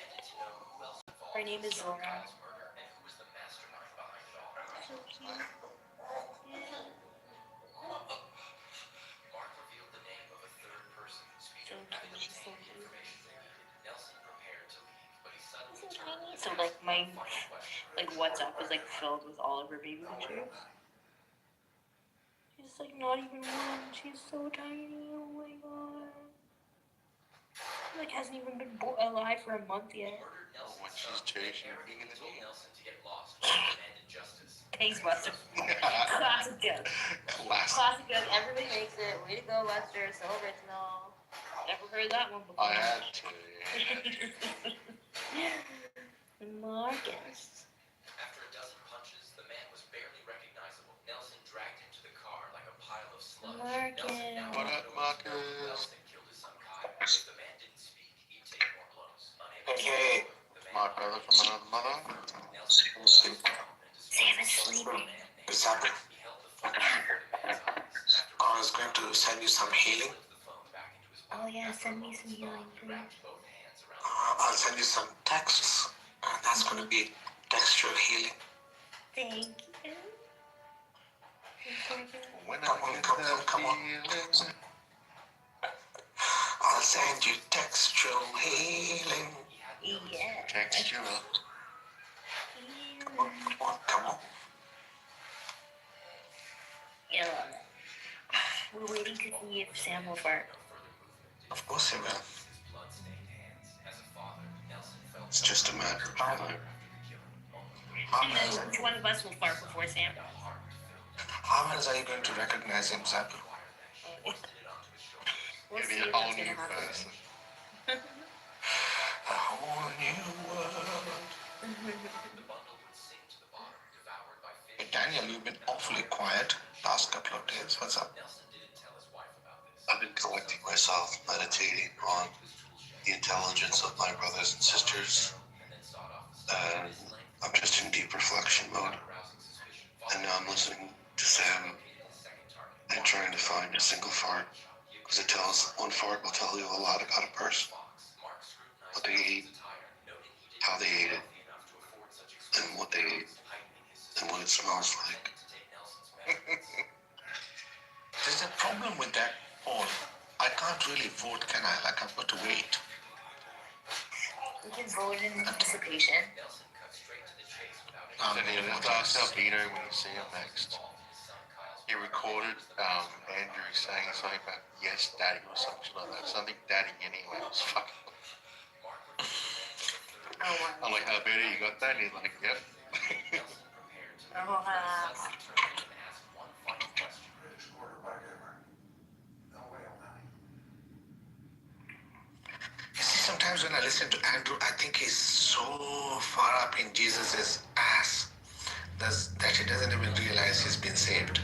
Her name is Zora. So cute. Yeah. So cute. So tiny. So like my WhatsApp is like filled with all of her baby pictures. She's like not even one. She's so tiny. Oh my god. She like hasn't even been alive for a month yet. When she's chasing bigger than you. Thanks, Buster. Classic joke. Classic joke. Everybody makes it. Way to go, Buster. So original. Never heard that one before. I had to. Marcus. After a dozen punches, the man was barely recognizable. Nelson dragged him to the car like a pile of sludge. Marcus. What up, Marcus? Killed his son Kyle. If the man didn't speak, he'd take more blows. Okay. My brother from another mother. Sam is sleeping. What's happening? I was going to send you some healing. Oh yeah, send me some healing, please. I'll send you some texts. That's going to be textual healing. Thank you. Come on. I'll send you textual healing. Yeah. Textual. Come on. Yeah. We're waiting to see if Sam will fart. Of course he will. It's just a matter of time. Which one of us will fart before Sam? How else are you going to recognize him, Zappy? We'll Maybe see a if whole that's gonna new happen. person. A whole new world. Hey, Daniel, you've been awfully quiet last couple of days. What's up? I've been collecting myself, meditating on the intelligence of my brothers and sisters, and I'm just in deep reflection mode. And now I'm listening to Sam and trying to find a single fart, because one fart will tell you a lot about a person, what they ate, how they ate it, and what they ate, and what it smells like. There's a problem with that poll. I can't really vote, can I? Like, I've got to wait. We can vote in anticipation. Then he just asked Albino when you see him next. He recorded Andrew saying something about yes, daddy, or something like that. Something daddy anyway. It was fucking. I'm like, oh, baby, you got that? And he's like, yep. You see, sometimes when I listen to Andrew, I think he's so far up in Jesus' ass that he doesn't even realize he's been saved.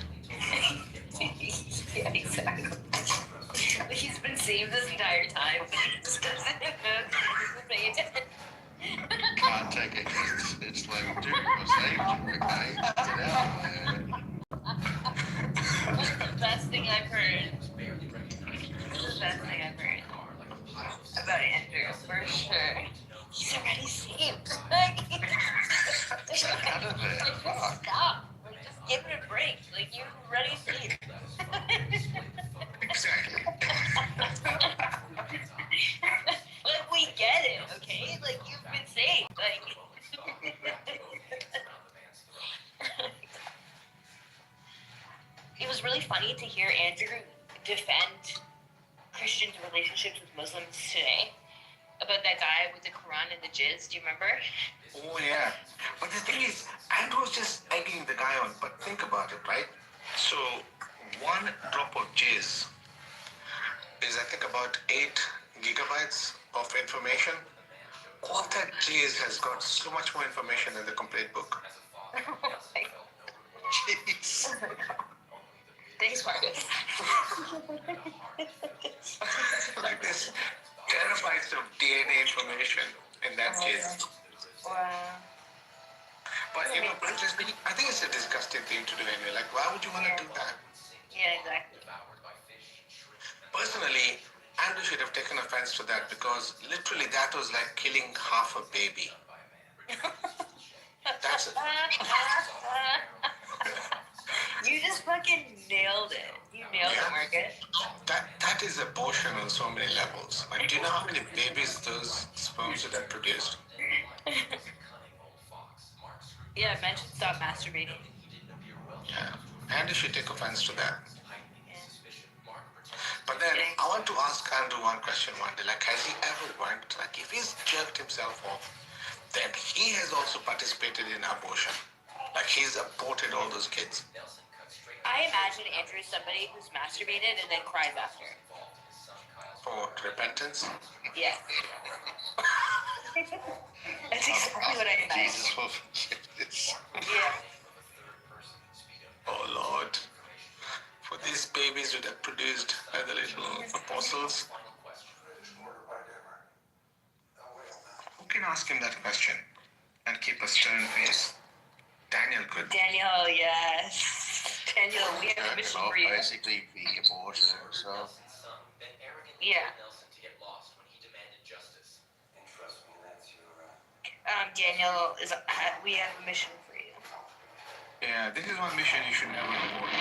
Yeah, exactly. He's been saved this entire time, but he just doesn't pay attention. Can't take it. It's like, dude, you're saved. Okay, get out there. That's the best thing I've heard. This is the best thing I've heard about Andrew, for sure. He's already saved. Like, Get out of there. Fuck. stop. Like, just give it a break. Like, you're already saved. Exactly. Like, we get it, okay? Like, you've been saved. Like, it was really funny to hear Andrew defend Christians' relationships with Muslims today. About that guy with the Quran and the jizz, do you remember? Oh, yeah. But the thing is, Andrew's just egging the guy on. But think about it, right? So, one drop of jizz is, I think, about 8 gigabytes of information. All that jizz has got so much more information than the complete book. Jeez. Thanks, Marcus. Like this terabytes of DNA information in that jizz. Wow. But, you know, I think it's a disgusting thing to do anyway. Like, why would you want to do that? Yeah, exactly. Personally, Andrew should have taken offense to that because literally that was like killing half a baby. That's it. You just fucking nailed it. You nailed it, Marcus. That is abortion on so many levels. Like, do you know how many babies those sperms would have produced? Yeah, men should stop masturbating. Yeah. Andrew should take offense to that. But then I want to ask Andrew one question one day. Like, has he ever went, like, if he's jerked himself off, then he has also participated in abortion. Like, he's aborted all those kids. I imagine Andrew is somebody who's masturbated and then cries after. For repentance? Yeah. That's exactly what I imagine. Jesus will forgive this. Yeah. Oh, Lord. For these babies would have produced by the little apostles. Who can ask him that question and keep a stern face? Daniel could. Daniel, yes. Daniel, we have a mission for you. Basically be aborted himself. Yeah. Daniel, we have a mission for you. Yeah, this is one mission you should never abort.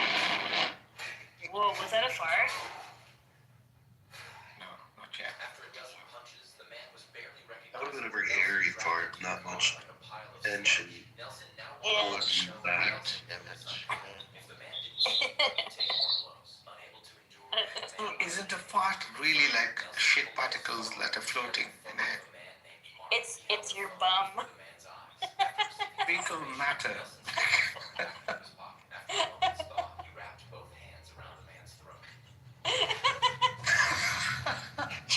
Whoa, was that a fart? No, not yet. That would have been a very airy fart, not much tension. Yeah. That. Isn't a fart really like shit particles that are floating in air? It's your bum. Fecal matter.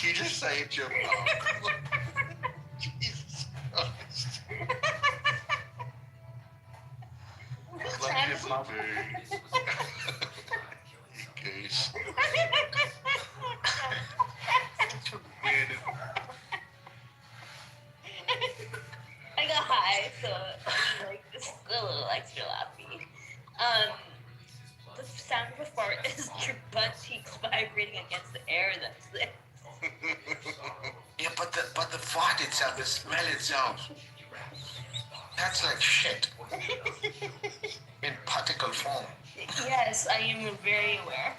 You just say it's your mom. Jesus Christ. Like your mom. You goose. Weird. I got high, so like this is a little extra laughy. The sound of a fart is your butt cheeks vibrating against the air. That's it. Yeah, but the fart itself, the smell itself, that's like shit in particle form. Yes, I am very aware.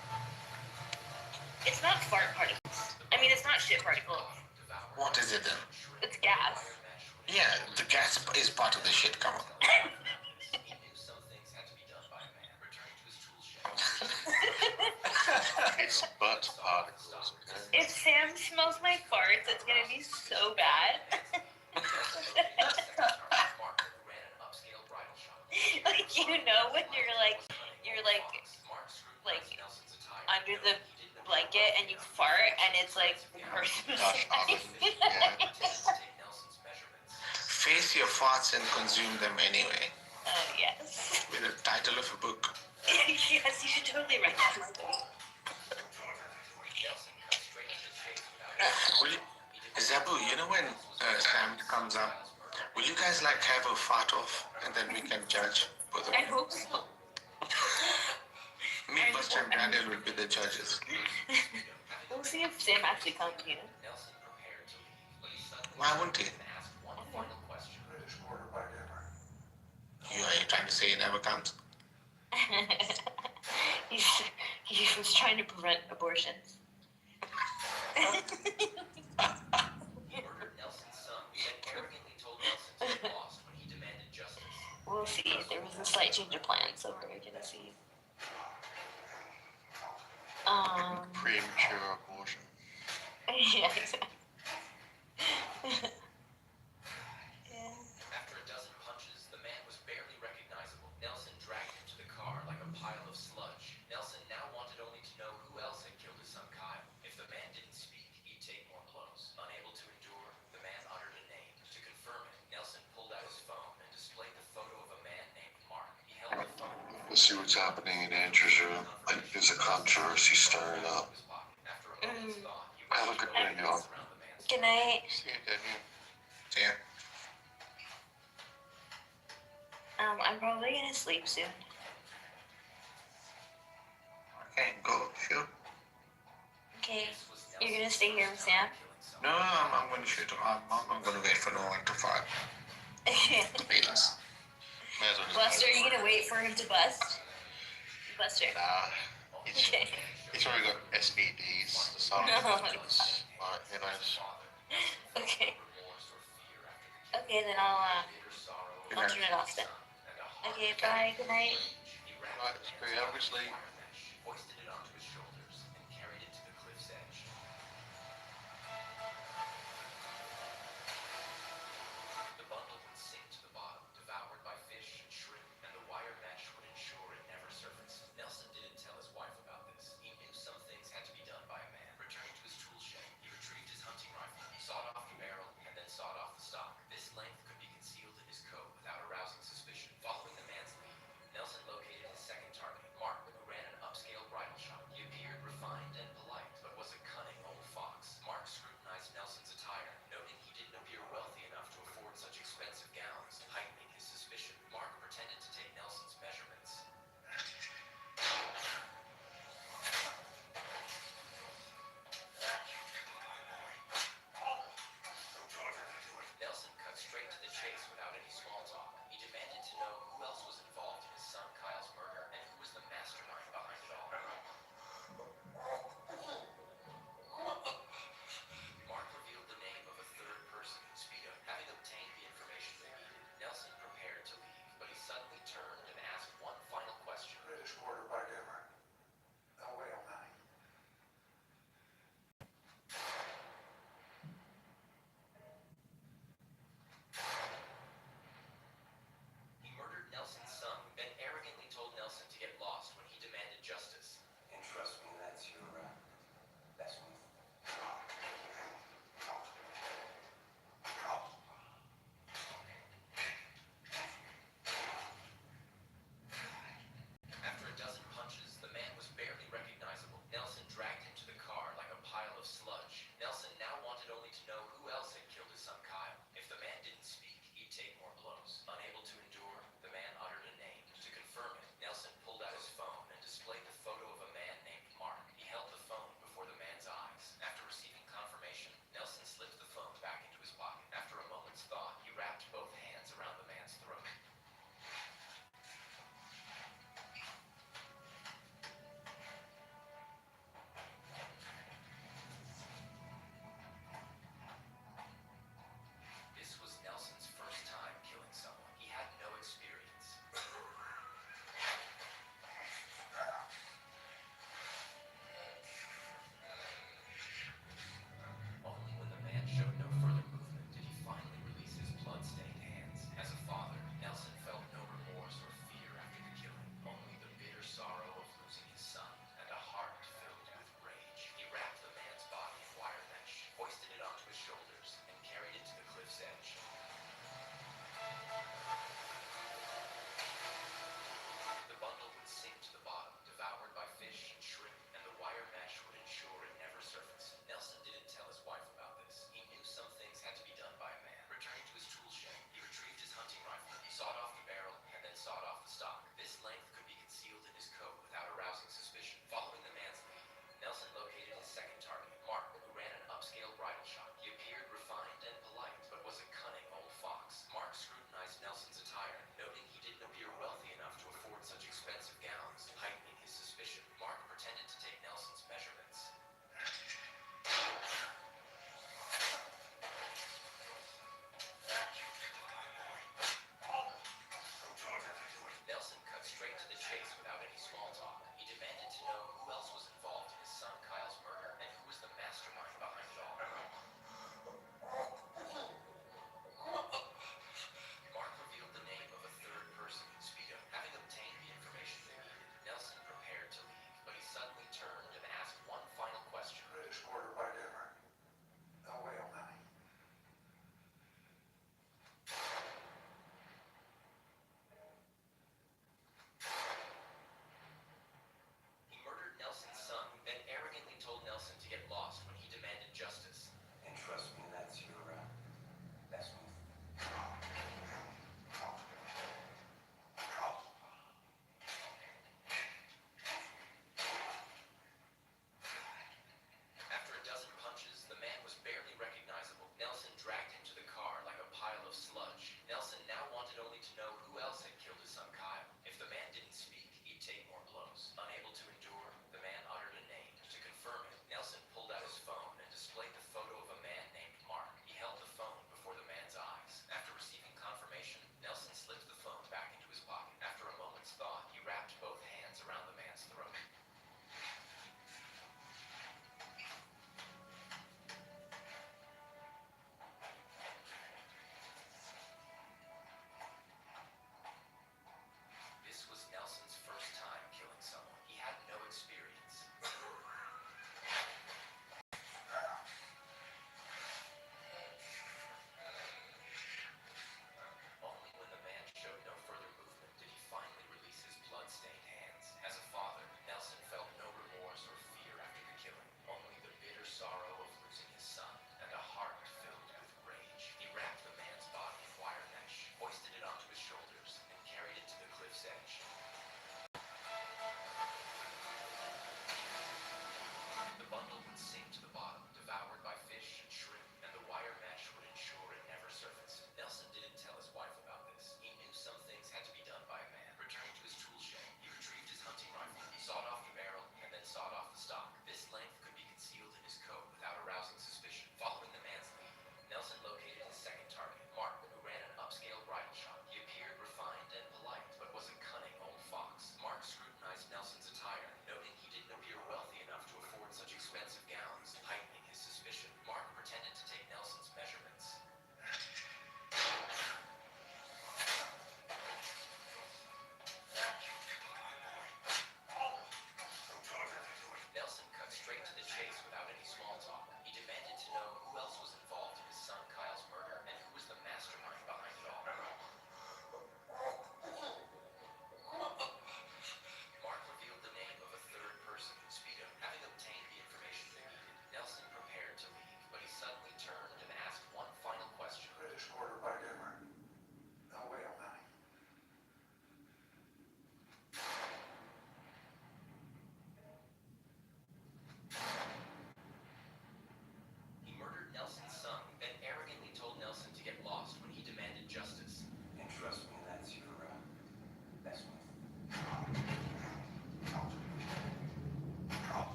It's not fart particles. I mean, it's not shit particles. What is it then? It's gas. Yeah, the gas is part of the shit, come on. It's butt particles, okay? If Sam smells my farts, it's gonna be so bad. Like when you're like under the blanket and you fart and it's like the person Gosh, Face your farts and consume them anyway. Yes. With the title of a book. Yes, you should totally write that book. Zabu, when Sam comes up, will you guys have a fart off and then we can judge both of I you? hope so. Me, Buster, and Daniel will be the judges. We'll see if Sam actually comes, Why won't he? Are you trying to say he never comes? He was trying to prevent abortions. We'll see. There was a slight change of plan, so we're gonna see. Premature abortion. Yeah, exactly. After a dozen punches, the man was barely recognizable. Nelson dragged him to the car like a pile of sludge. Nelson now wanted only to know who else had killed his son Kyle. If the man didn't speak, he'd take more blows. Unable to endure, the man uttered a name. To confirm it, Nelson pulled out his phone and displayed the photo of a man named Mark. He held the phone. Let's see what's happening in Andrew's room. There's a controversy stirring up. Have a good night, y'all. Good night. See you, Daniel. See ya. I'm probably gonna sleep soon. Okay, go. Shoot. Okay. You're gonna stay here with Sam? No, I'm going to shoot. I'm going to wait for no one to fart. Please. Buster, are you gonna wait for him to bust? Buster. Nah, Okay. he's already got SPDs. So Okay. Okay, then I'll turn it off then. Okay, bye. Good night. Right, it's pretty obviously. Hoisted it onto his shoulders and carried it to the cliff's edge. The bundle would sink to the bottom, devoured by fish and shrimp, and the wire mesh would ensure it never surfaced. Nelson didn't tell his wife about this. He knew some things had to be done by a man. Returning to his tool shed, he retrieved his hunting rifle, sawed off the barrel, and then sawed off the stock. This length could be concealed in his coat without arousing suspicion. Following the man's lead, Nelson located his second target, Mark, who ran an upscale bridal shop. He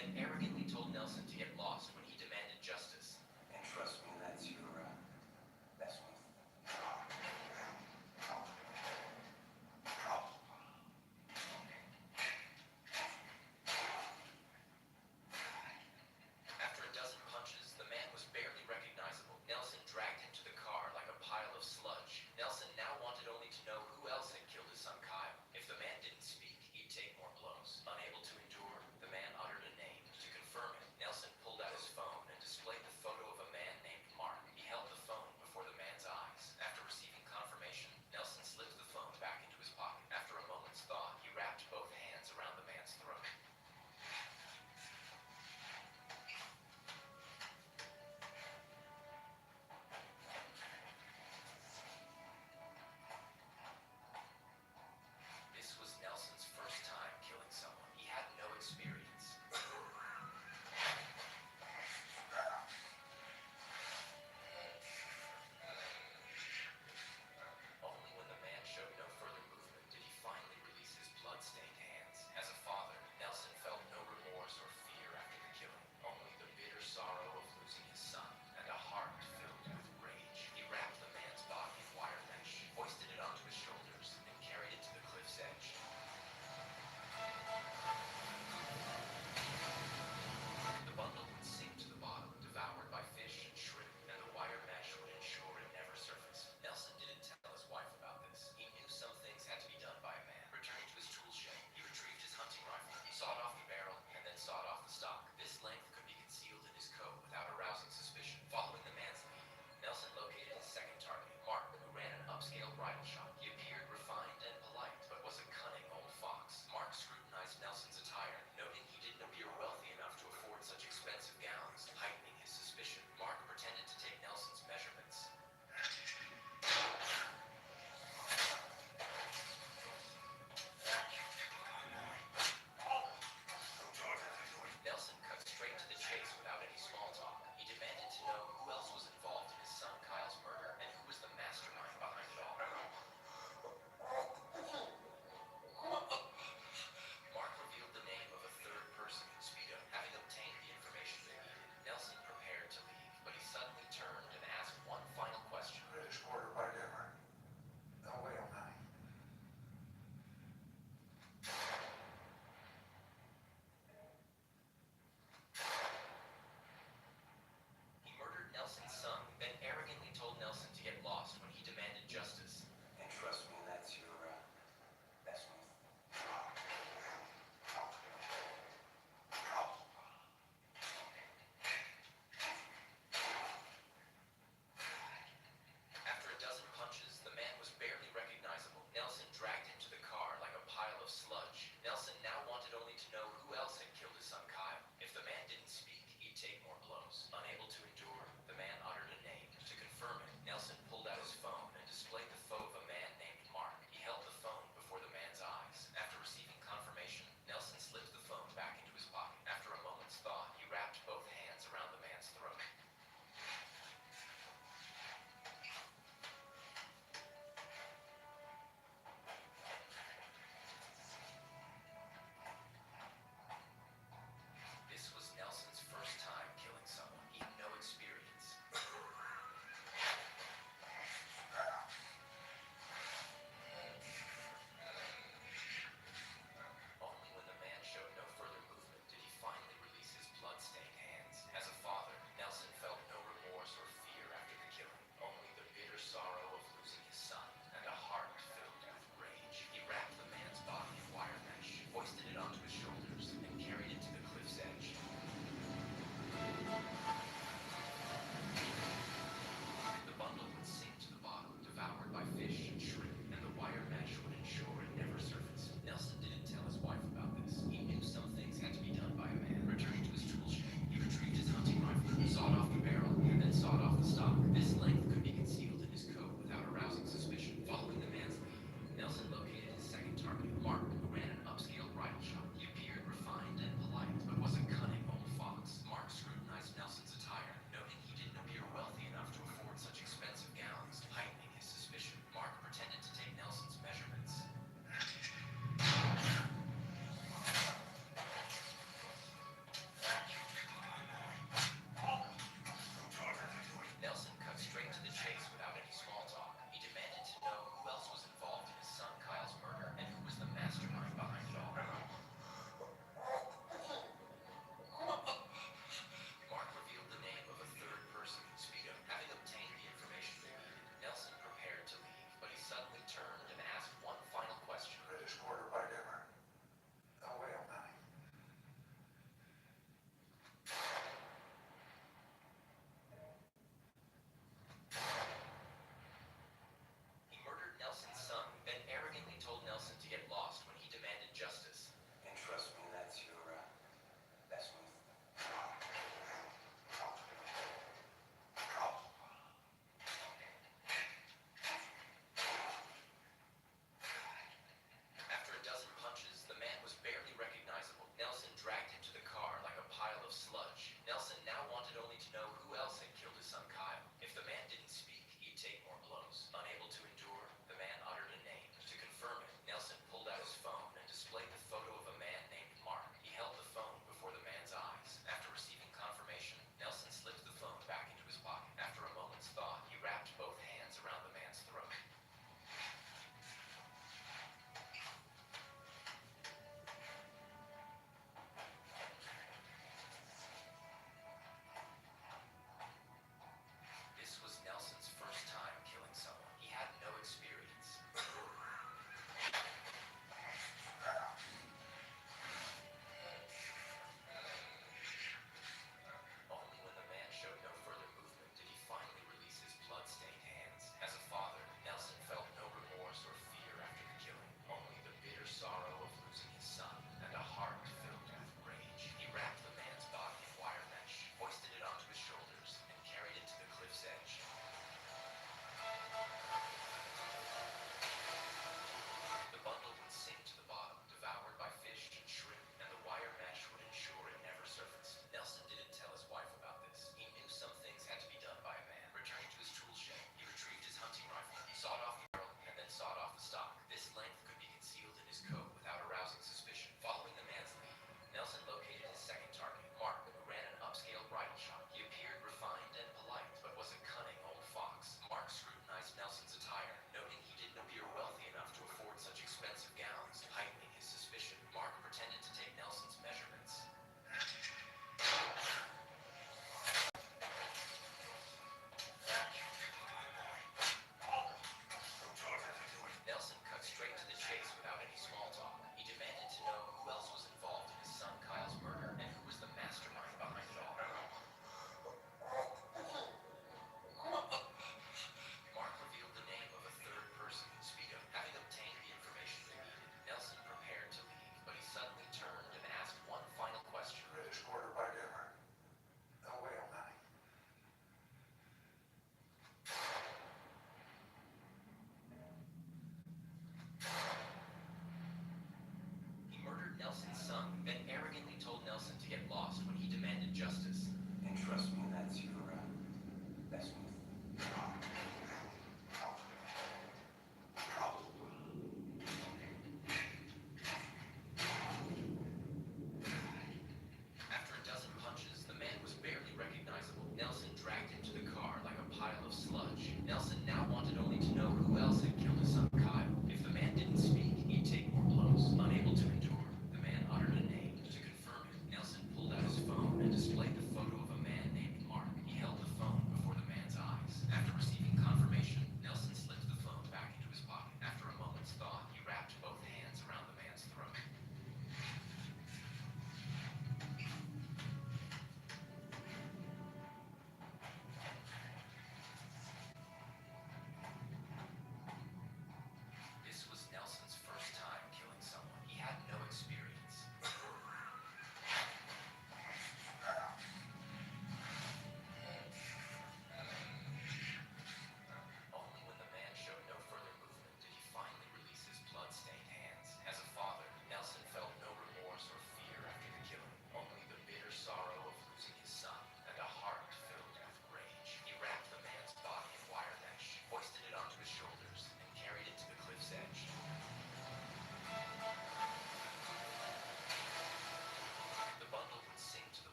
and arrogantly told Nelson to get lost when he demanded justice. And trust me, that's your best one. After a dozen punches, the man was barely recognizable. Nelson dragged him to the car like a pile of sludge. Nelson now wanted only to know who else had killed his son Kyle. If the man didn't speak, he'd take more blows. Unable to endure, the man uttered a name. To confirm it, Nelson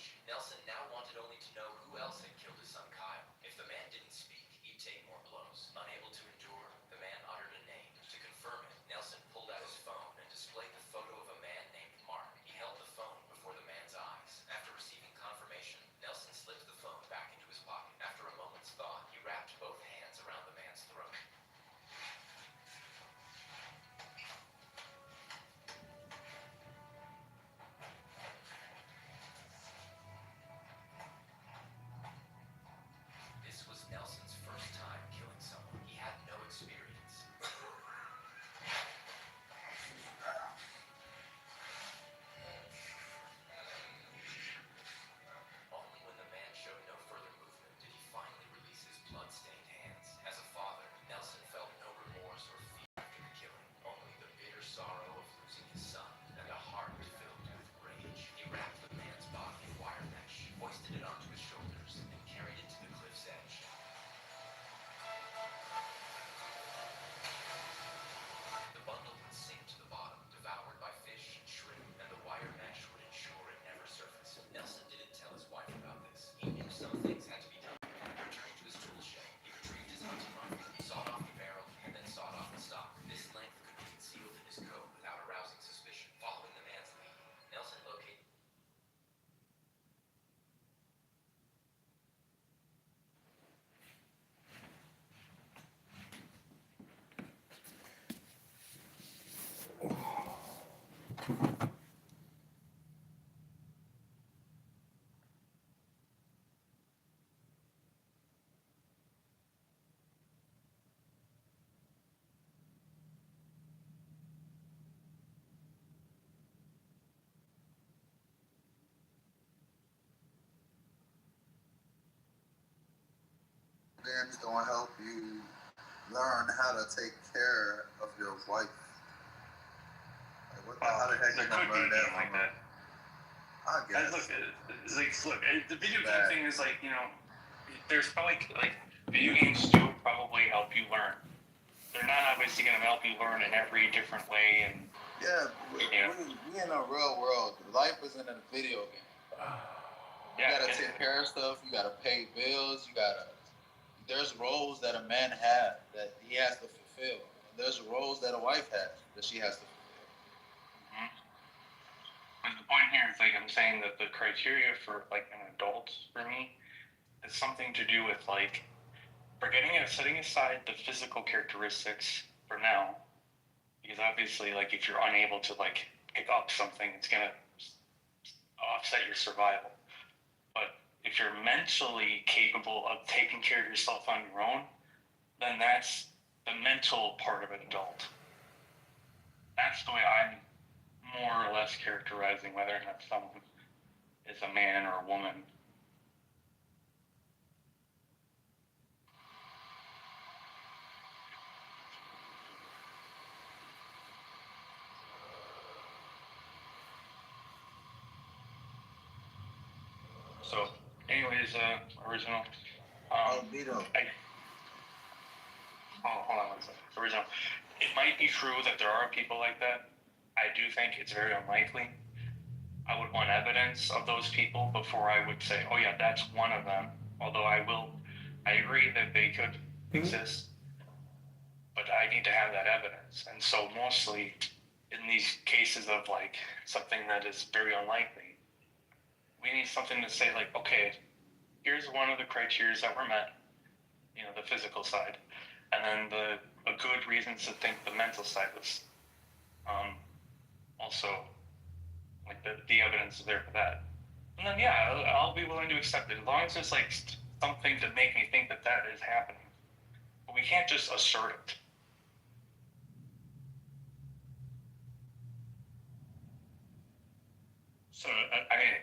sludge. Nelson now wanted only to know who else had killed his son Kyle. If the man didn't speak, he'd take more blows. Unable to endure, the man uttered a name. To confirm it, Nelson pulled out his phone and displayed the photo of a man named Mark. He held the phone before the man's eyes. After receiving confirmation, Nelson slipped the phone back into his pocket. After a moment's thought, he wrapped both hands around the man's throat. This was Nelson's first time killing someone. He had no experience. Only when the man showed no further movement did he finally release his blood-stained hands. As a father, Nelson felt no remorse or fear after the killing, only the bitter sorrow of losing his son and a heart filled with rage. He wrapped the man's body in wire mesh, hoisted it onto his shoulders, and carried it to the cliff's edge. The bundle would sink to the bottom, devoured by fish and shrimp, and the wire mesh would ensure it never surfaced. Nelson didn't tell his wife about this. He knew some things had to be done. Returning to his tool shed, he retrieved his hunting rifle, sawed off the barrel, and then sawed off the stock. This length could be concealed in his coat without arousing suspicion. Following the man's lead, Nelson located Dance gonna help you learn how to take care of your wife. Like, how the heck you gonna learn that from her? I guess. The video game thing is like, there's probably like video games do probably help you learn. They're not obviously going to help you learn in every different way, and yeah, we in a real world. Life isn't a video game. You gotta take care of stuff. You gotta pay bills. There's roles that a man has that he has to fulfill. There's roles that a wife has that she has to fulfill. But the point here is, like, I'm saying that the criteria for like an adult for me is something to do with like setting aside the physical characteristics for now, because obviously, like, if you're unable to like pick up something, it's gonna offset your survival. But if you're mentally capable of taking care of yourself on your own, then that's the mental part of an adult. That's the way I'm more or less characterizing whether or not someone is a man or a woman. So, anyways, original. Hold on one second. Original. It might be true that there are people like that. I do think it's very unlikely. I would want evidence of those people before I would say, oh yeah, that's one of them. Although I agree that they could exist, but I need to have that evidence. And so mostly in these cases of like something that is very unlikely, we need something to say like, okay, here's one of the criteria that were met, the physical side, and then a good reasons to think the mental side was also like the evidence is there for that. And then yeah, I'll be willing to accept it as long as there's like something to make me think that is happening. But we can't just assert it. So I mean,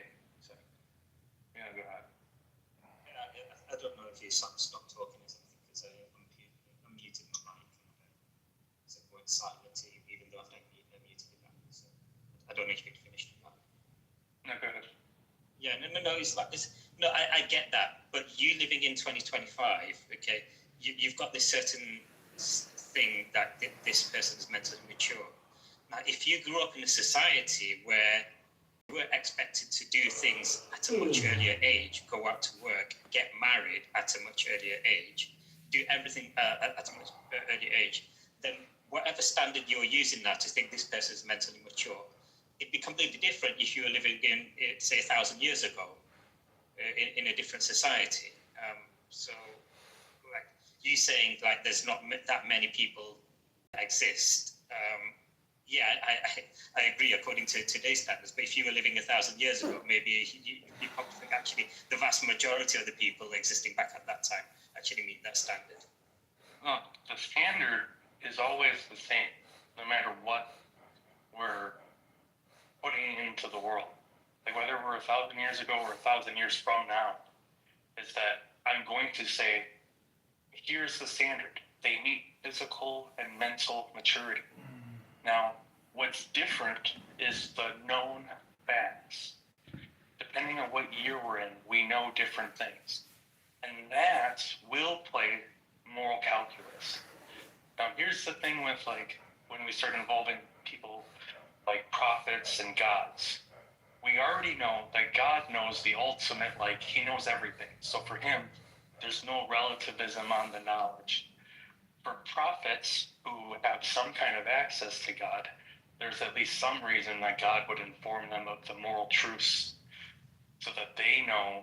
yeah, go ahead. I don't know if you stop talking or something because I'm muted my mic and it's going silent even though I've muted it back. So I don't know if you can finish that. No, go ahead. Yeah, no, it's like this. No, I get that, but you living in 2025, okay, you've got this certain thing that this person is mentally mature. Now, if you grew up in a society where were expected to do things at a much earlier age, go out to work, get married at a much earlier age, do everything at a much earlier age, then whatever standard you're using now to think this person is mentally mature, it'd be completely different if you were living in, say, 1,000 years ago, in a different society. So, like you saying, like there's not that many people that exist. Yeah, I agree according to today's standards. But if you were living 1,000 years ago, maybe you probably think actually the vast majority of the people existing back at that time actually meet that standard. Look, the standard is always the same, no matter what we're putting into the world. Like whether we're 1,000 years ago or 1,000 years from now, is that I'm going to say, here's the standard. They meet physical and mental maturity. Now, what's different is the known facts. Depending on what year we're in, we know different things. And that will play moral calculus. Now, here's the thing with, like, when we start involving people like prophets and gods. We already know that God knows the ultimate, like, he knows everything. So for him, there's no relativism on the knowledge. For prophets who have some kind of access to God, there's at least some reason that God would inform them of the moral truths so that they know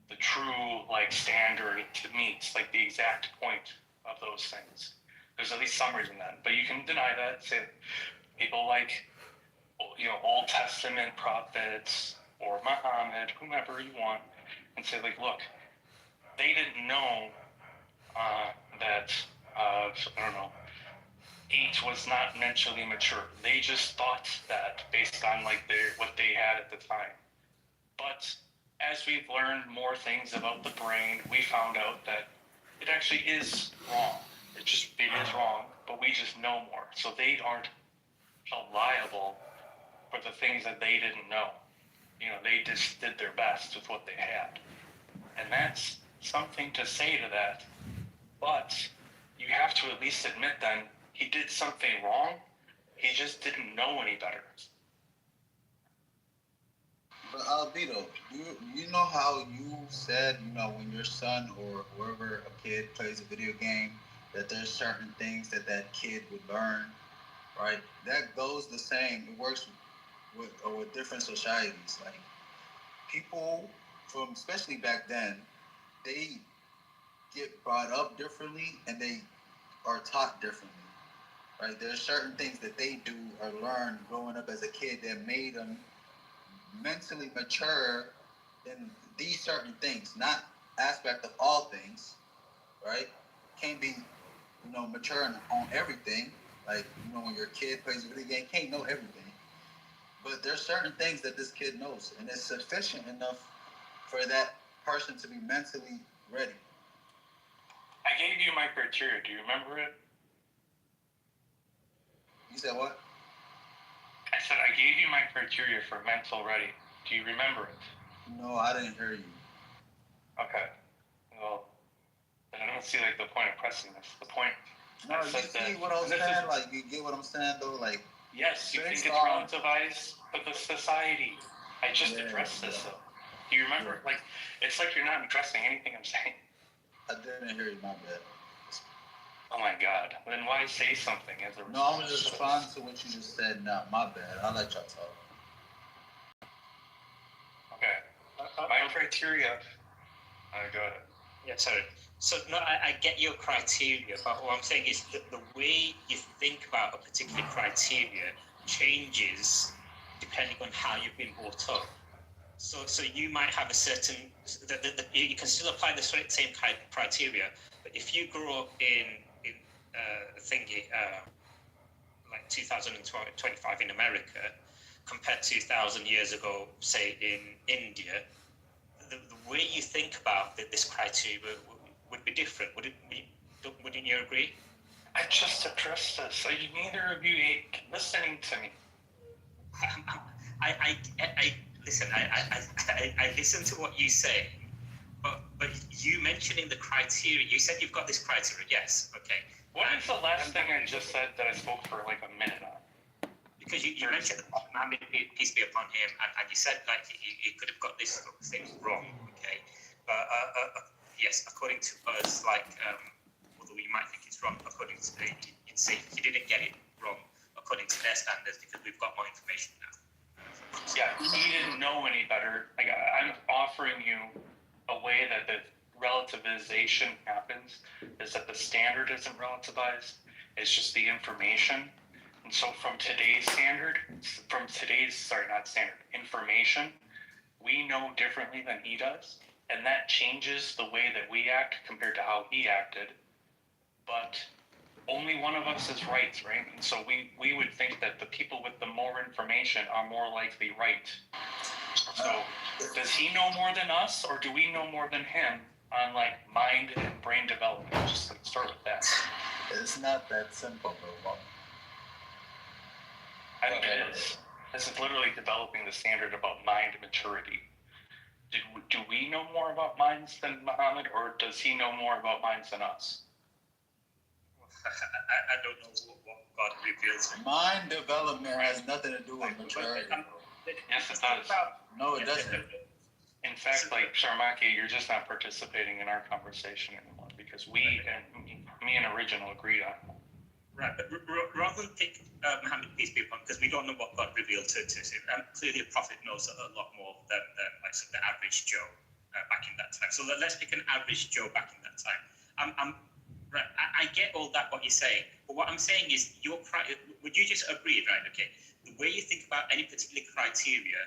the true, like, standard to meet, like, the exact point of those things. There's at least some reason that. But you can deny that. Say people like, you know, Old Testament prophets or Muhammad, whomever you want, and say, like, look, they didn't know that, I don't know, 8 was not mentally mature. They just thought that based on, like, what they had at the time. But as we've learned more things about the brain, we found out that it actually is wrong. It is wrong, but we just know more. So they aren't held liable for the things that they didn't know. You know, they just did their best with what they had. And that's something to say to that. But you have to at least admit then, he did something wrong. He just didn't know any better. But Albedo, you know how you said, you know, when your son or whoever, a kid plays a video game, that there's certain things that kid would learn, right? That goes the same. It works with different societies. Like people from, especially back then, they get brought up differently and they are taught differently, right? There's certain things that they do or learn growing up as a kid that made them mentally mature in these certain things, not aspect of all things, right? Can't be, you know, mature on everything. Like, you know, when your kid plays a video game, can't know everything. But there's certain things that this kid knows, and it's sufficient enough for that person to be mentally ready. I gave you my criteria. Do you remember it? You said what? I said I gave you my criteria for mental ready. Do you remember it? No, I didn't hear you. Okay. Well, then I don't see, like, the point of pressing this. The point. No, you see what I'm saying? Like, you get what I'm saying, though? Like, yes, you think it's relativized, but the society. I just addressed this, though. Do you remember? Like, it's like you're not addressing anything I'm saying. I didn't hear you, my bad. Oh my God. Then why say something as a response? No, I'm just responding to what you just said now. My bad. I'll let y'all talk. Okay. My criteria. Go ahead. Yeah, sorry. So, no, I get your criteria, but what I'm saying is that the way you think about a particular criteria changes depending on how you've been brought up. So you might have a certain, you can still apply the same kind of criteria, but if you grew up in like 2025 in America, compared to 1,000 years ago, say in India, the way you think about this criteria would be different. Wouldn't you agree? I just addressed this. So neither of you ain't listening to me. I listen. I listen to what you say, but you mentioning the criteria. You said you've got this criteria. Yes. Okay. What is the last thing I just said that I spoke for like a minute on? because you mentioned Muhammad, peace be upon him, and you said like he could have got this thing wrong, okay? But yes, according to us, like although you might think it's wrong, according to you'd say he didn't get it wrong according to their standards because we've got more information now. Yeah, he didn't know any better. Like I'm offering you a way that the relativization happens is that the standard isn't relativized. It's just the information. And so from today's information, we know differently than he does. And that changes the way that we act compared to how he acted. But only one of us is right? And so we would think that the people with the more information are more likely right. So does he know more than us, or do we know more than him on like mind and brain development? Just like start with that. It's not that simple, bro. I think it is. This is literally developing the standard about mind maturity. Do we know more about minds than Muhammad, or does he know more about minds than us? I don't know what God reveals. Mind development has nothing to do with maturity. Yes, it does. No, it doesn't. In fact, like Sharmaki, you're just not participating in our conversation anymore because me and Original agreed on it. Right, but rather than pick Muhammad, peace be upon him, because we don't know what God revealed to him. Clearly, a prophet knows a lot more than like the average Joe back in that time. So let's pick an average Joe back in that time. Right, I get all that, what you're saying, but what I'm saying is, would you just agree, right, okay, the way you think about any particular criteria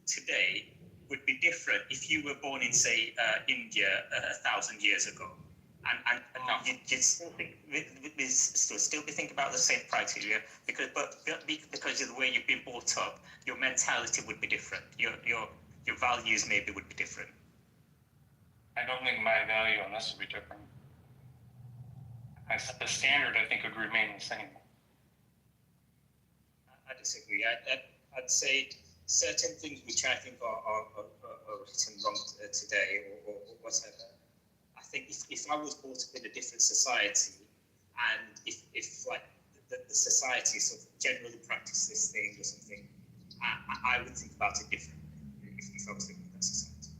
today would be different if you were born in, say, India 1,000 years ago, and you'd still be thinking about the same criteria, because of the way you've been brought up, your mentality would be different, your values maybe would be different. I don't think my value on this would be different. The standard, I think, would remain the same. I disagree. I'd say certain things which I think are written wrong today or whatever. I think if I was brought up in a different society, and if like the society sort of generally practice this thing or something, I would think about it differently if I was living in that society.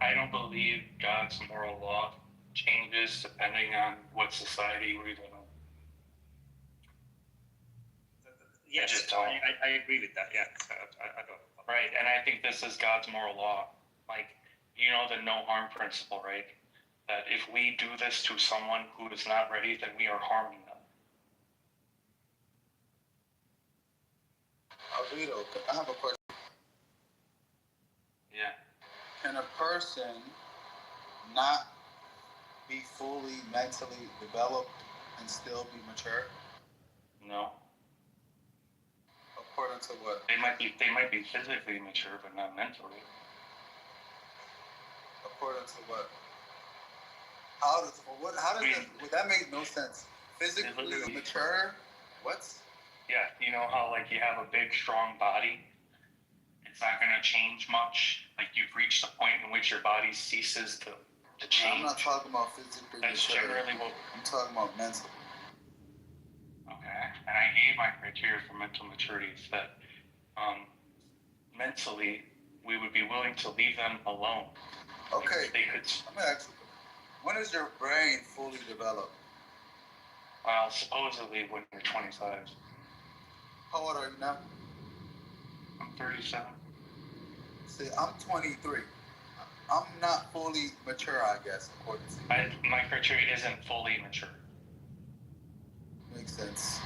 I don't believe God's moral law changes depending on what society we live in. Yes, I agree with that. Yeah, I don't. Right, and I think this is God's moral law. Like, you know, the no harm principle, right? That if we do this to someone who is not ready, then we are harming them. Alvito, I have a question. Yeah. Can a person not be fully mentally developed and still be mature? No. According to what? They might be physically mature, but not mentally. According to what? Would that make no sense? Physically mature? What? Yeah, you know how like you have a big, strong body? It's not going to change much. Like you've reached a point in which your body ceases to change. I'm not talking about physically That's mature. generally what... I'm talking about mentally. Okay, and I gave my criteria for mental maturity is that mentally we would be willing to leave them alone. Okay, they could... I'm going to ask you, when is your brain fully developed? Well, supposedly when you're 25. How old are you now? I'm 37. See, I'm 23. I'm not fully mature, I guess, according to you. My criteria isn't fully mature. Makes sense.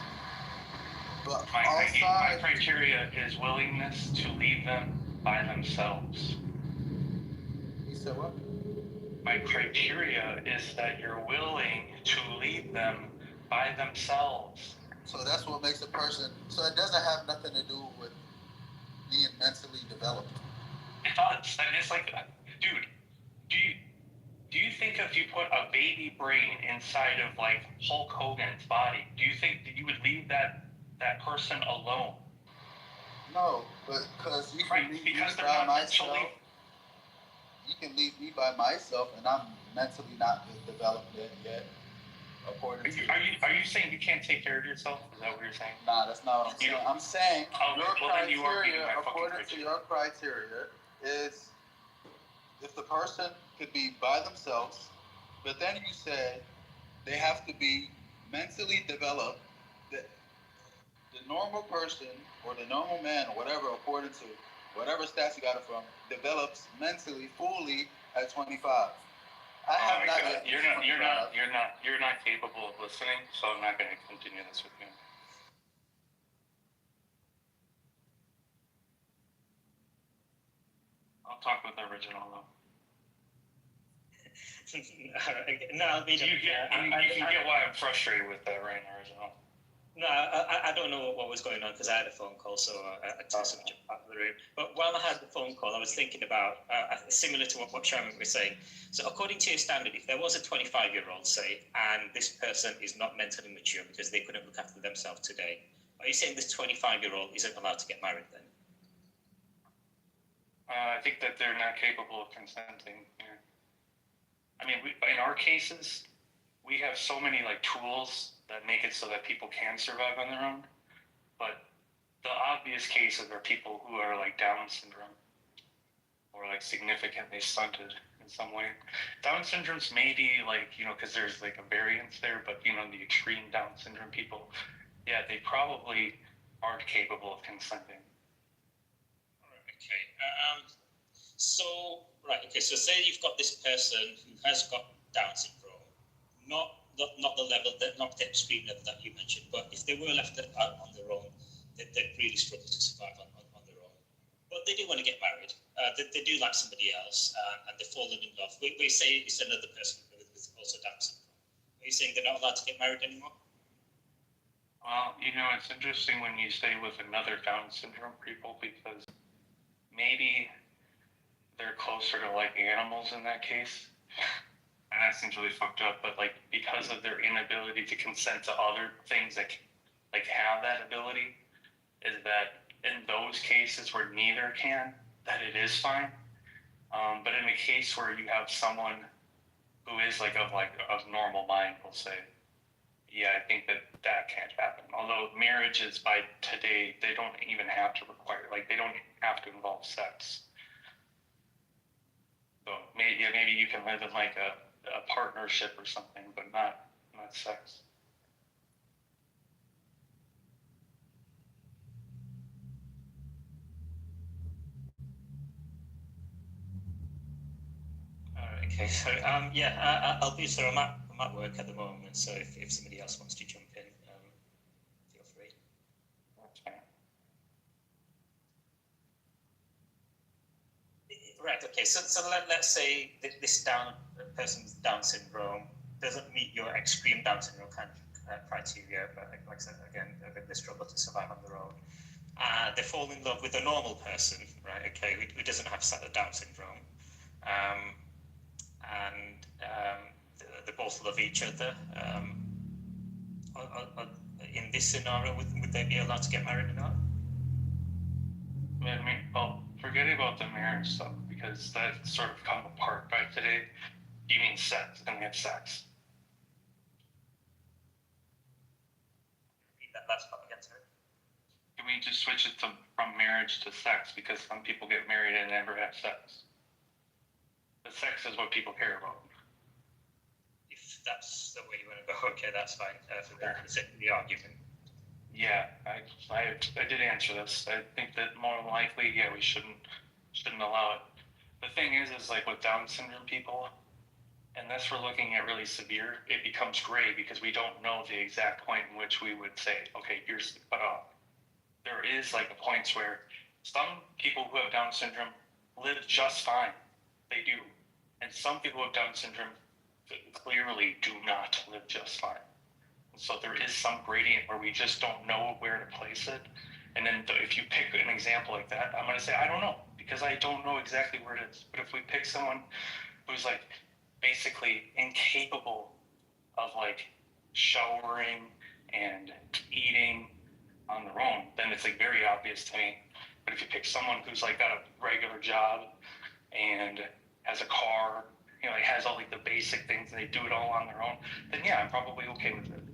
But my criteria is willingness to leave them by themselves. You said what? My criteria is that you're willing to leave them by themselves. So that's what makes a person... So it doesn't have nothing to do with being mentally developed. It does. And it's like, dude, do you think if you put a baby brain inside of like Hulk Hogan's body, do you think that you would leave that person alone? No, but because you can leave me by myself. You can leave me by myself, and I'm mentally not developed yet. according to. Are you saying you can't take care of yourself? Is that what you're saying? Nah, that's not what I'm saying. I'm saying your then you are being criteria, my fucking according to your criteria, is if the person could be by themselves, but then you said they have to be mentally developed. The normal person or the normal man or whatever, according to whatever stats you got it from, develops mentally fully at 25. I have not yet. You're not capable of listening, so I'm not going to continue this with you. I'll talk with the original though. No, I mean, you can get why I'm frustrated with that right now, original. No, I don't know what was going on because I had a phone call, so I took some out of the room. But while I had the phone call, I was thinking about similar to what Sharon was saying. So according to your standard, if there was a 25-year-old, say, and this person is not mentally mature because they couldn't look after themselves today, are you saying this 25-year-old isn't allowed to get married then? I think that they're not capable of consenting. Yeah. I mean, in our cases, we have so many like tools that make it so that people can survive on their own. But the obvious cases are people who are like Down syndrome or like significantly stunted in some way. Down syndrome's maybe like, because there's like a variance there, but the extreme Down syndrome people, yeah, they probably aren't capable of consenting. Okay. So say you've got this person who has got Down syndrome, not the level, not the extreme level that you mentioned, but if they were left out on their own, they'd really struggle to survive on their own. But they do want to get married. They do like somebody else, and they've fallen in love. We say it's another person with also Down syndrome. Are you saying they're not allowed to get married anymore? Well, it's interesting when you stay with another Down syndrome people because maybe they're closer to like animals in that case. And that seems really fucked up, but like because of their inability to consent to other things that like have that ability, is that in those cases where neither can, that it is fine. But in a case where you have someone who is like of normal mind, we'll say, yeah, I think that can't happen. Although marriages by today, they don't even have to require, they don't have to involve sex. So maybe you can live in like a partnership or something, but not sex. Okay, so I'll be. So I'm at work at the moment. So if somebody else wants to jump in, feel free. That's fine. Right. Okay. So let's say this person with Down syndrome doesn't meet your extreme Down syndrome kind of criteria, but like I said again, they struggle to survive on their own. They fall in love with a normal person, right? Okay, who doesn't have Down syndrome, and they both love each other. In this scenario, would they be allowed to get married or not? Forget about the marriage stuff because that's sort of come apart by today. You mean sex? Can we have sex? Repeat that last part again, sir. Can we just switch it from marriage to sex? Because some people get married and never have sex. The sex is what people care about. If that's the way you want to go, okay, that's fine. For the sake of the argument. Yeah, I did answer this. I think that more than likely, yeah, we shouldn't allow it. The thing is like with Down syndrome people, unless we're looking at really severe, it becomes gray because we don't know the exact point in which we would say, okay, here's the cutoff. There is like points where some people who have Down syndrome live just fine. They do. And some people with Down syndrome clearly do not live just fine. So there is some gradient where we just don't know where to place it. And then if you pick an example like that, I'm going to say, I don't know, because I don't know exactly where it is. But if we pick someone who's like basically incapable of like showering and eating on their own, then it's like very obvious to me. But if you pick someone who's like got a regular job and has a car, like has all like the basic things, and they do it all on their own, then yeah, I'm probably okay with it.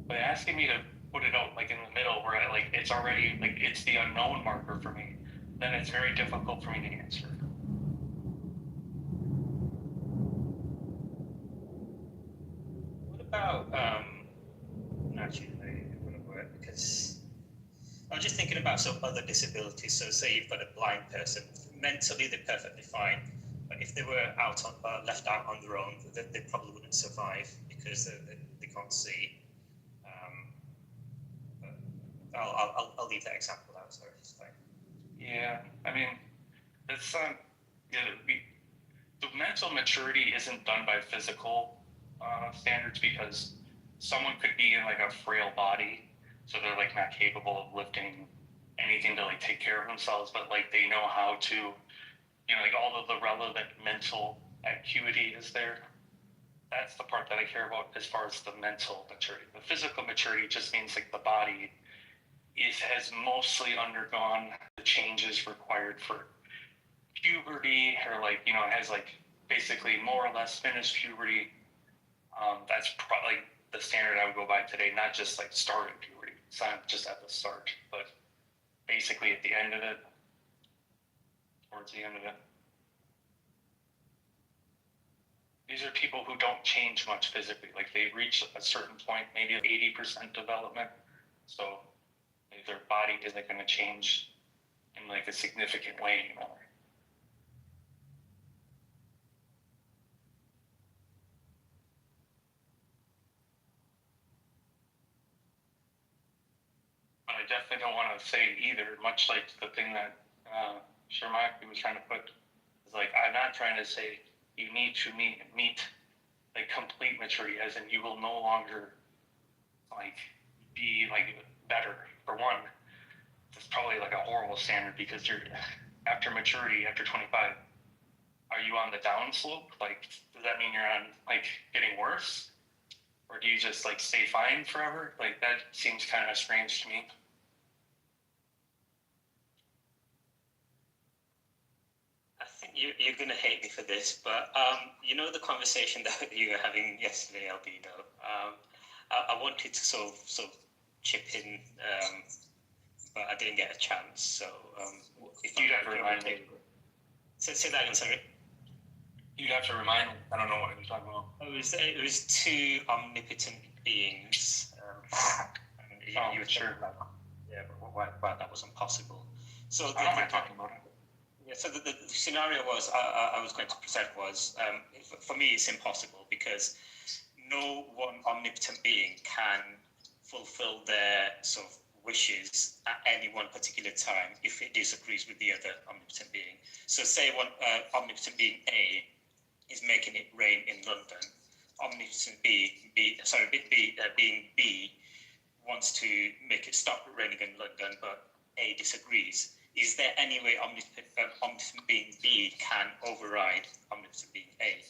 But asking me to put it out like in the middle where it's already like it's the unknown marker for me, then it's very difficult for me to answer. What about actually, it wouldn't work because I was just thinking about some other disabilities. So, say you've got a blind person, mentally they're perfectly fine, but if they were left out on their own, they probably wouldn't survive because they can't see. But I'll leave that example out. Sorry, it's fine. Yeah, I mean, it's the mental maturity isn't done by physical standards because someone could be in like a frail body, so they're like not capable of lifting anything to like take care of themselves, but like they know how to, like all of the relevant mental acuity is there. That's the part that I care about as far as the mental maturity. The physical maturity just means like the body has mostly undergone the changes required for puberty, or like has like basically more or less finished puberty. That's probably the standard I would go by today, not just like starting puberty. It's not just at the start, but basically at the end of it, towards the end of it. These are people who don't change much physically. Like they reach a certain point, maybe 80% development. So their body isn't going to change in like a significant way anymore. But I definitely don't want to say either, much like the thing that Shermaki was trying to put, is like, I'm not trying to say you need to meet like complete maturity, as in you will no longer like be like better. For one, it's probably like a horrible standard because you're after maturity, after 25, are you on the down slope? Like, does that mean you're on like getting worse? Or do you just like stay fine forever? Like that seems kind of strange to me. I think you're going to hate me for this, but the conversation that you were having yesterday, Albedo, I wanted to sort of chip in, but I didn't get a chance. So if you'd have to remind me. Say that again, sorry. You'd have to remind me. I don't know what you're talking about. It was two omnipotent beings. You were sure about that. Yeah, but why that wasn't possible. So I don't mind talking about it. Yeah, so the scenario I was going to present was, for me, it's impossible because no one omnipotent being can fulfill their sort of wishes at any one particular time if it disagrees with the other omnipotent being. So say one omnipotent being A is making it rain in London, omnipotent being B wants to make it stop raining in London, but A disagrees. Is there any way omnipotent being B can override omnipotent being A?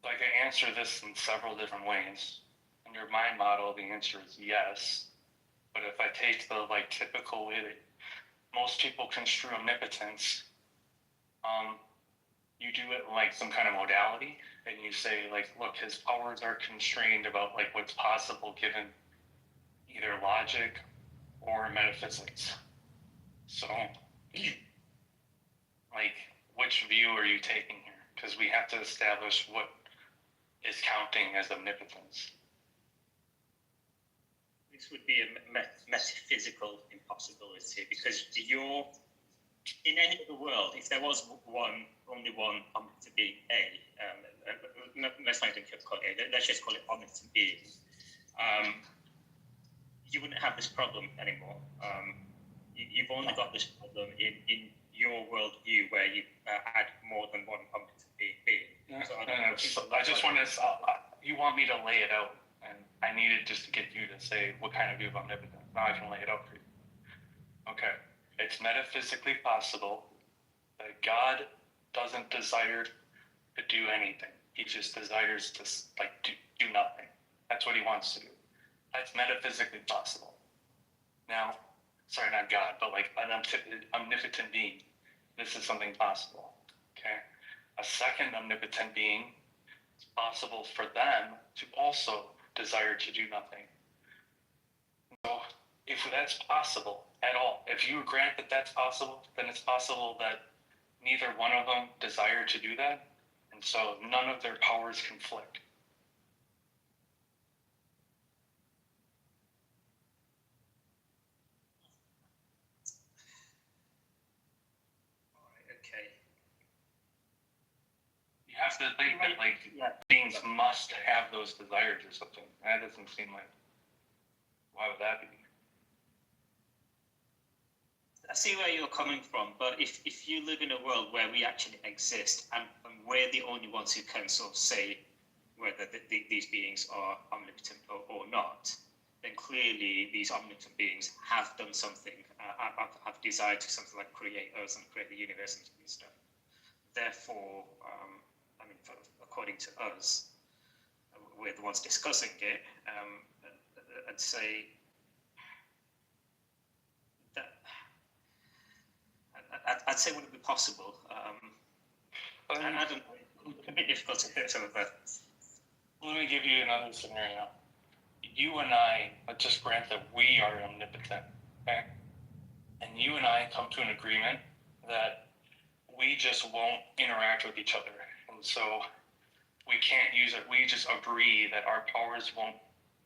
I can answer this in several different ways. In your mind model, the answer is yes. But if I take the like typical way that most people construe omnipotence, you do it in like some kind of modality, and you say like, look, his powers are constrained about like what's possible given either logic or metaphysics. So, like, which view are you taking here? Because we have to establish what is counting as omnipotence. This would be a metaphysical impossibility because in any other world, if there was only one omnipotent being A, let's not even call it A, let's just call it omnipotent being, you wouldn't have this problem anymore. You've only got this problem in your worldview where you add more than one omnipotent being. So I just want to, you want me to lay it out, and I needed just to get you to say what kind of view of omnipotence. Now I can lay it out for you. Okay, it's metaphysically possible that God doesn't desire to do anything. He just desires to like do nothing. That's what he wants to do. That's metaphysically possible. Now, sorry, not God, but like an omnipotent being. this is something possible. Okay? A second omnipotent being, it's possible for them to also desire to do nothing. So if that's possible at all, if you grant that that's possible, then it's possible that neither one of them desire to do that, and so none of their powers conflict. Okay. You have to think that beings must have those desires or something. That doesn't seem like. Why would that be? I see where you're coming from, but if you live in a world where we actually exist and we're the only ones who can sort of say whether these beings are omnipotent or not, then clearly these omnipotent beings have done something, have desired to something like create us and create the universe and stuff. Therefore, I mean, according to us, we're the ones discussing it. I'd say that I'd say would it be possible? I don't know. It's a bit difficult to put some of that. Let me give you another scenario. You and I, just grant that we are omnipotent, okay? And you and I come to an agreement that we just won't interact with each other. And so we can't use it. We just agree that our powers won't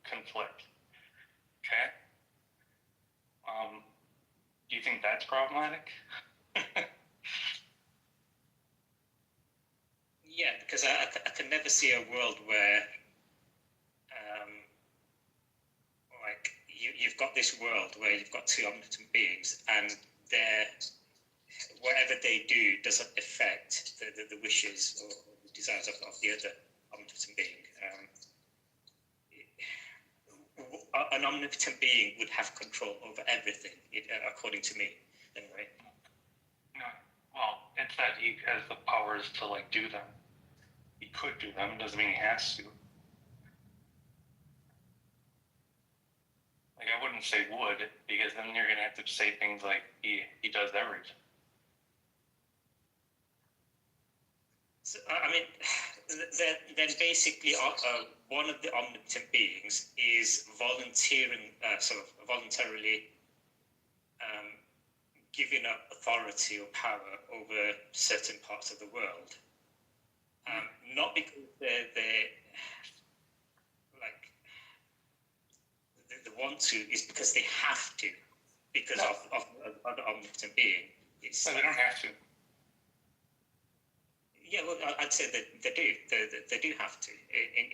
conflict, okay? Do you think that's problematic? Yeah, because I can never see a world where, like, you've got this world where you've got two omnipotent beings, and whatever they do doesn't affect the wishes or the desires of the other omnipotent being. An omnipotent being would have control over everything, according to me, anyway. No, well, it's that he has the powers to, like, do them. He could do them, doesn't mean he has to. Like, I wouldn't say would, because then you're going to have to say things like he does everything. So, I mean, then basically one of the omnipotent beings is voluntarily giving up authority or power over certain parts of the world. Not because they want to, is because they have to, because of the omnipotent being. So they don't have to. Yeah, well, I'd say that they do. They do have to.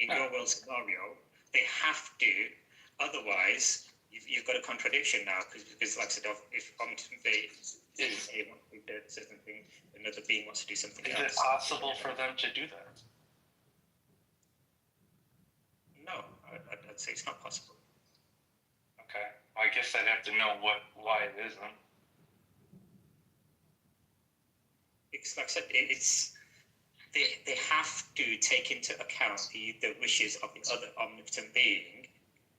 In your world scenario, they have to. Otherwise, you've got a contradiction now, because like I said, if omnipotent being wants to do a certain thing, another being wants to do something else. Is it possible for them to do that? No, I'd say it's not possible. Okay. Well, I guess I'd have to know why it isn't. It's like I said, they have to take into account the wishes of the other omnipotent being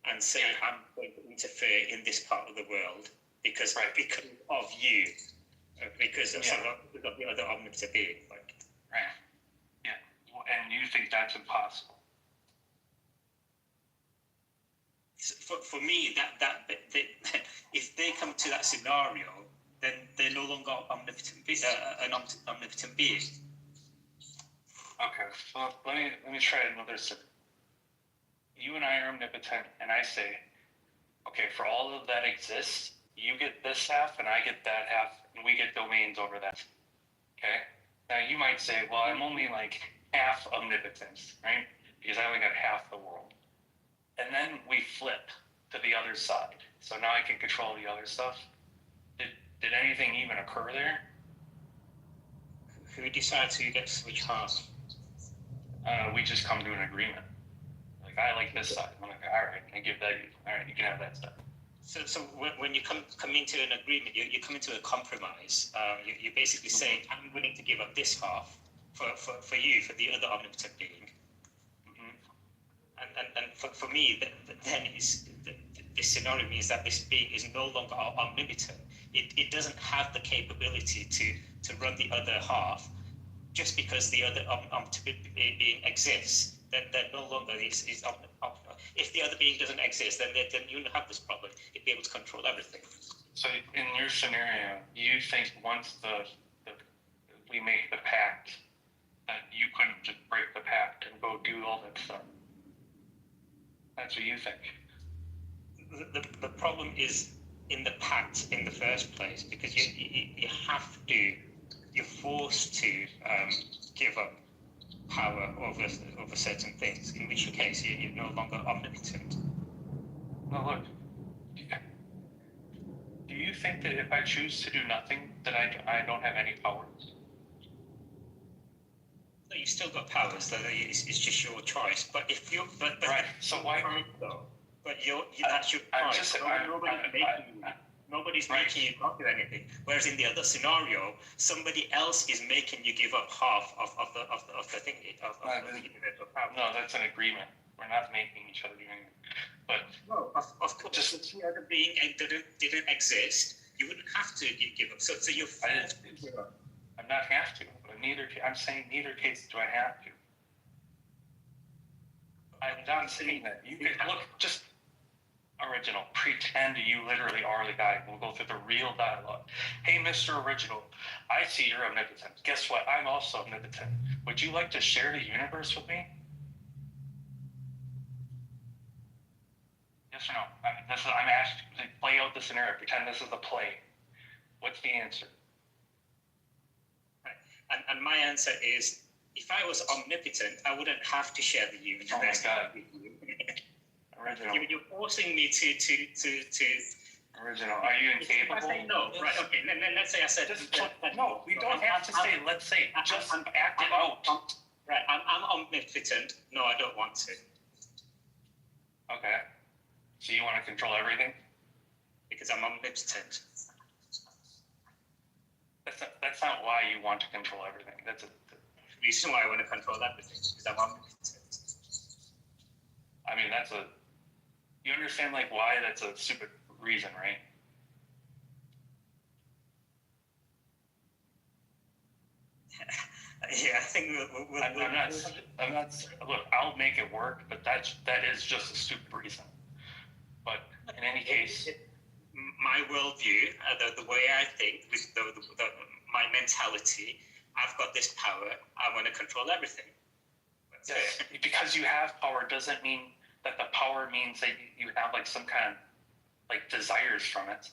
and say, I'm going to interfere in this part of the world because of you, because of the other omnipotent being. Like. Right. Yeah. Well, and you think that's impossible? For me, that if they come to that scenario, then they're no longer an omnipotent being. Okay, well, let me try another scenario. You and I are omnipotent, and I say, okay, for all of that exists, you get this half, and I get that half, and we get domains over that. Okay? Now, you might say, well, I'm only like half omnipotence, right? Because I only got half the world. And then we flip to the other side. So now I can control the other stuff. Did anything even occur there? Who decides who gets which half? We just come to an agreement. Like, I like this side. I'm like, all right, I give that you. All right, you can have that side. So when you come into an agreement, you come into a compromise. You basically say, I'm willing to give up this half for you, for the other omnipotent being. And for me, then this scenario means that this being is no longer omnipotent. it doesn't have the capability to run the other half. Just because the other being exists, then no longer is if the other being doesn't exist, then you wouldn't have this problem. It'd be able to control everything. So in your scenario, you think once we make the pact, that you couldn't just break the pact and go do all that stuff? That's what you think. The problem is in the pact in the first place, because you have to, you're forced to give up power over certain things, in which case you're no longer omnipotent. No, look, do you think that if I choose to do nothing, that I don't have any powers? No, you've still got powers. So it's just your choice. But if you, but right. So why? But that's your choice. Nobody's making you not do anything. Whereas in the other scenario, somebody else is making you give up half of the thing of the universal power. No, that's an agreement. We're not making each other do anything. But no, of course, if the other being didn't exist, you wouldn't have to give up. So you're forced to give up. I'm not have to. But I'm saying neither case do I have to. I'm not saying that. You can look just. Original, pretend you literally are the guy. We'll go through the real dialogue. Hey, Mr. Original, I see you're omnipotent. Guess what? I'm also omnipotent. Would you like to share the universe with me? Yes or no? I'm asking to play out the scenario. Pretend this is a play. What's the answer? Right. And my answer is, if I was omnipotent, I wouldn't have to share the universe. Oh my God. Original. You're forcing me to. Original. Are you incapable? If I say no, right? Okay. Then let's say I said no. We don't have to say. Let's say just act it out. Right. I'm omnipotent. No, I don't want to. Okay. So you want to control everything? Because I'm omnipotent. That's not why you want to control everything. That's the reason why I want to control everything. Because I'm omnipotent. I mean, you understand, like, why that's a stupid reason, right? Yeah, I think I'm not. Look, I'll make it work, but that is just a stupid reason. But in any case, my worldview, the way I think, with my mentality, I've got this power. I want to control everything. Yes, because you have power doesn't mean that the power means that you have like some kind of like desires from it.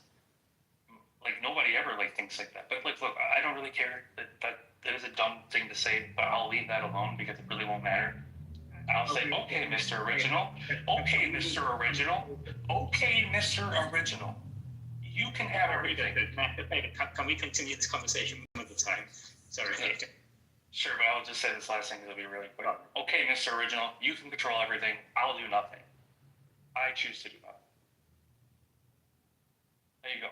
Like nobody ever like thinks like that. But like, look, I don't really care that is a dumb thing to say, but I'll leave that alone because it really won't matter. And I'll say, okay, Mr. Original. Okay, Mr. Original. Okay, Mr. Original. You can have everything. Can we continue this conversation another time? Sorry. Sure, but I'll just say this last thing. It'll be really quick. Okay, Mr. Original, you can control everything. I'll do nothing. I choose to do nothing. There you go.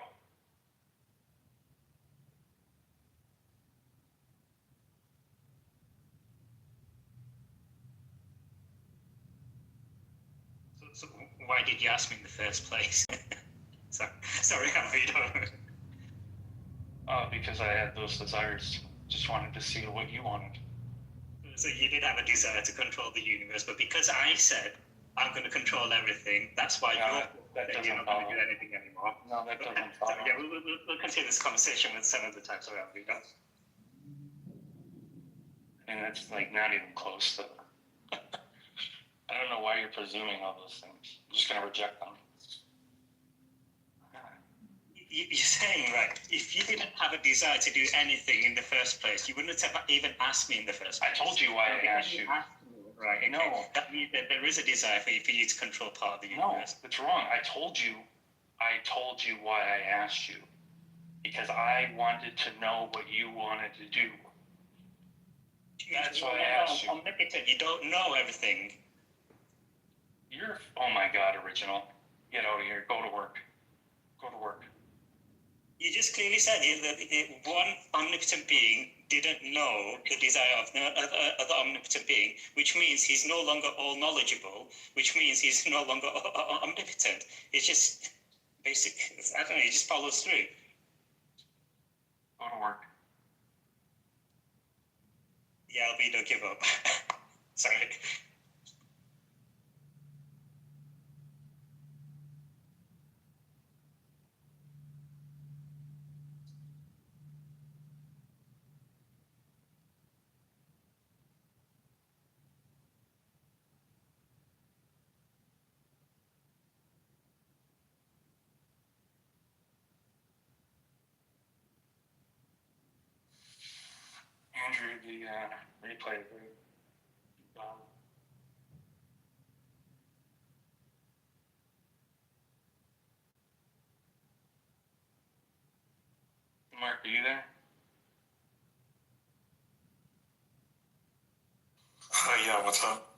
So why did you ask me in the first place? Sorry, Alvito. Because I had those desires. Just wanted to see what you wanted. So you did have a desire to control the universe, but because I said I'm going to control everything, that's why you're not going to do anything anymore. No, that doesn't follow. Yeah, we'll continue this conversation with some of the time. Sorry, Alvito. And it's like not even close to. I don't know why you're presuming all those things. I'm just going to reject them. You're saying, right, if you didn't have a desire to do anything in the first place, you wouldn't have even asked me in the first place. I told you why I asked you. Right, okay. No. That means that there is a desire for you to control part of the universe. No, it's wrong. I told you why I asked you. Because I wanted to know what you wanted to do. That's why I asked you. Omnipotent, you don't know everything. Oh my God, Original. Get out of here. Go to work. Go to work. You just clearly said that one omnipotent being didn't know the desire of the other omnipotent being, which means he's no longer all knowledgeable, which means he's no longer omnipotent. It's just basic. I don't know. It just follows through. Yeah, albedo, give up. Sorry. Andrew, the replay. Mark, are you there? Yeah, what's up?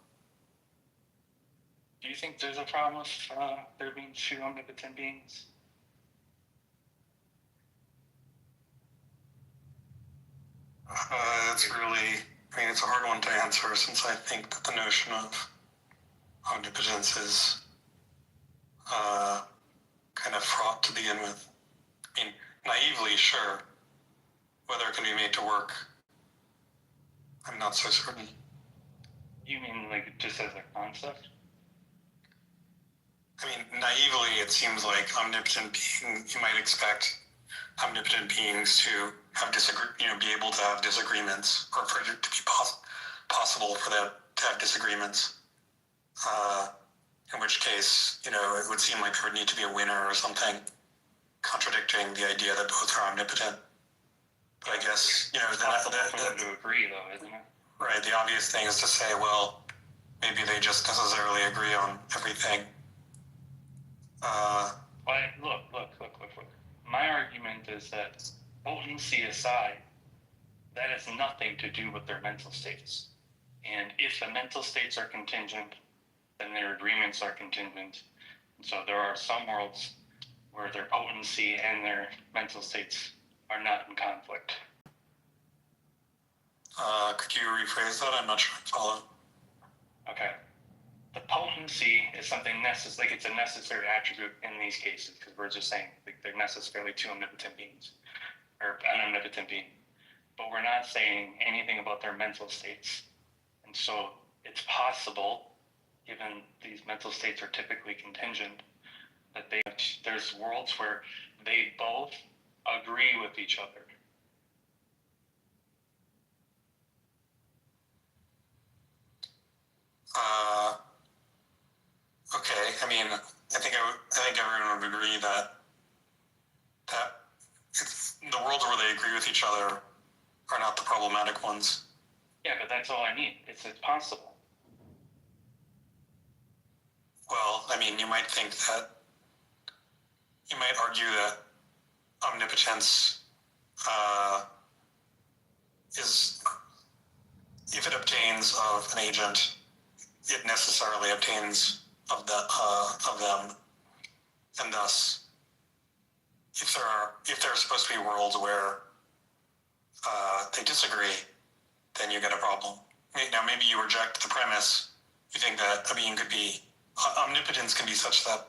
Do you think there's a problem with there being two omnipotent beings? It's really, I mean, it's a hard one to answer since I think that the notion of omnipotence is kind of fraught to begin with. I mean, naively, sure. Whether it can be made to work, I'm not so certain. You mean like just as a concept? I mean, naively, it seems like omnipotent being, you might expect omnipotent beings to have be able to have disagreements, or for it to be possible for them to have disagreements. In which case, it would seem like there would need to be a winner or something, contradicting the idea that both are omnipotent. But I guess, it's possible for them to agree, though, isn't it? Right. The obvious thing is to say, well, maybe they just necessarily agree on everything. Look. My argument is that potency aside, that has nothing to do with their mental states. And if the mental states are contingent, then their agreements are contingent. And so there are some worlds where their potency and their mental states are not in conflict. Could you rephrase that? I'm not sure I follow. Okay. The potency is something necessary, like it's a necessary attribute in these cases, because we're just saying they're necessarily two omnipotent beings, or an omnipotent being. But we're not saying anything about their mental states. And so it's possible, given these mental states are typically contingent, that there's worlds where they both agree with each other. Okay. I mean, I think everyone would agree that it's the worlds where they agree with each other are not the problematic ones. Yeah, but that's all I need. It's possible. Well, I mean, you might argue that omnipotence is, if it obtains of an agent, it necessarily obtains of them, and thus, if there are supposed to be worlds where they disagree, then you get a problem. Now, maybe you reject the premise. You think that a being could be omnipotence can be such that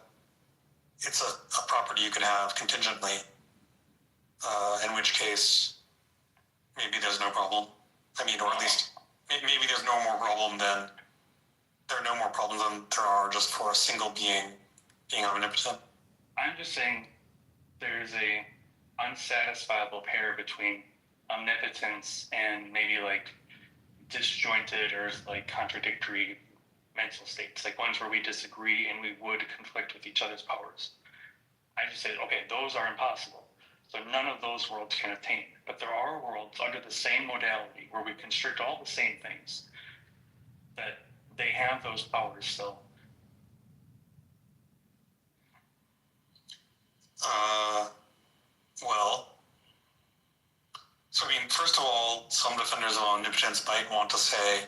it's a property you could have contingently, in which case maybe there's no problem. I mean, or at least maybe there's no more problem than there are no more problems than there are just for a single being omnipotent. I'm just saying there's a unsatisfiable pair between omnipotence and maybe like disjointed or like contradictory mental states, like ones where we disagree and we would conflict with each other's powers. I just said, okay, those are impossible. So none of those worlds can attain. But there are worlds under the same modality where we constrict all the same things that they have those powers still. Well, so I mean, first of all, some defenders of omnipotence might want to say,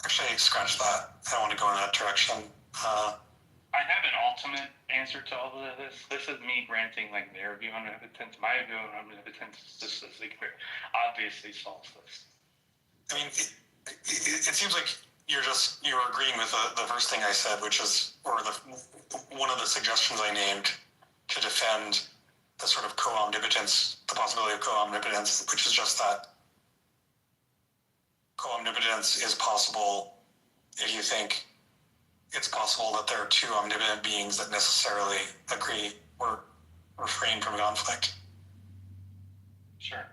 actually, scratch that. I don't want to go in that direction. I have an ultimate answer to all of this. This is me granting like their view on omnipotence. My view on omnipotence is just as like obviously solves this. I mean, it seems like you're agreeing with the first thing I said, which is, or one of the suggestions I named to defend the sort of co-omnipotence, the possibility of co-omnipotence, which is just that co-omnipotence is possible if you think it's possible that there are two omnipotent beings that necessarily agree or refrain from conflict. Sure.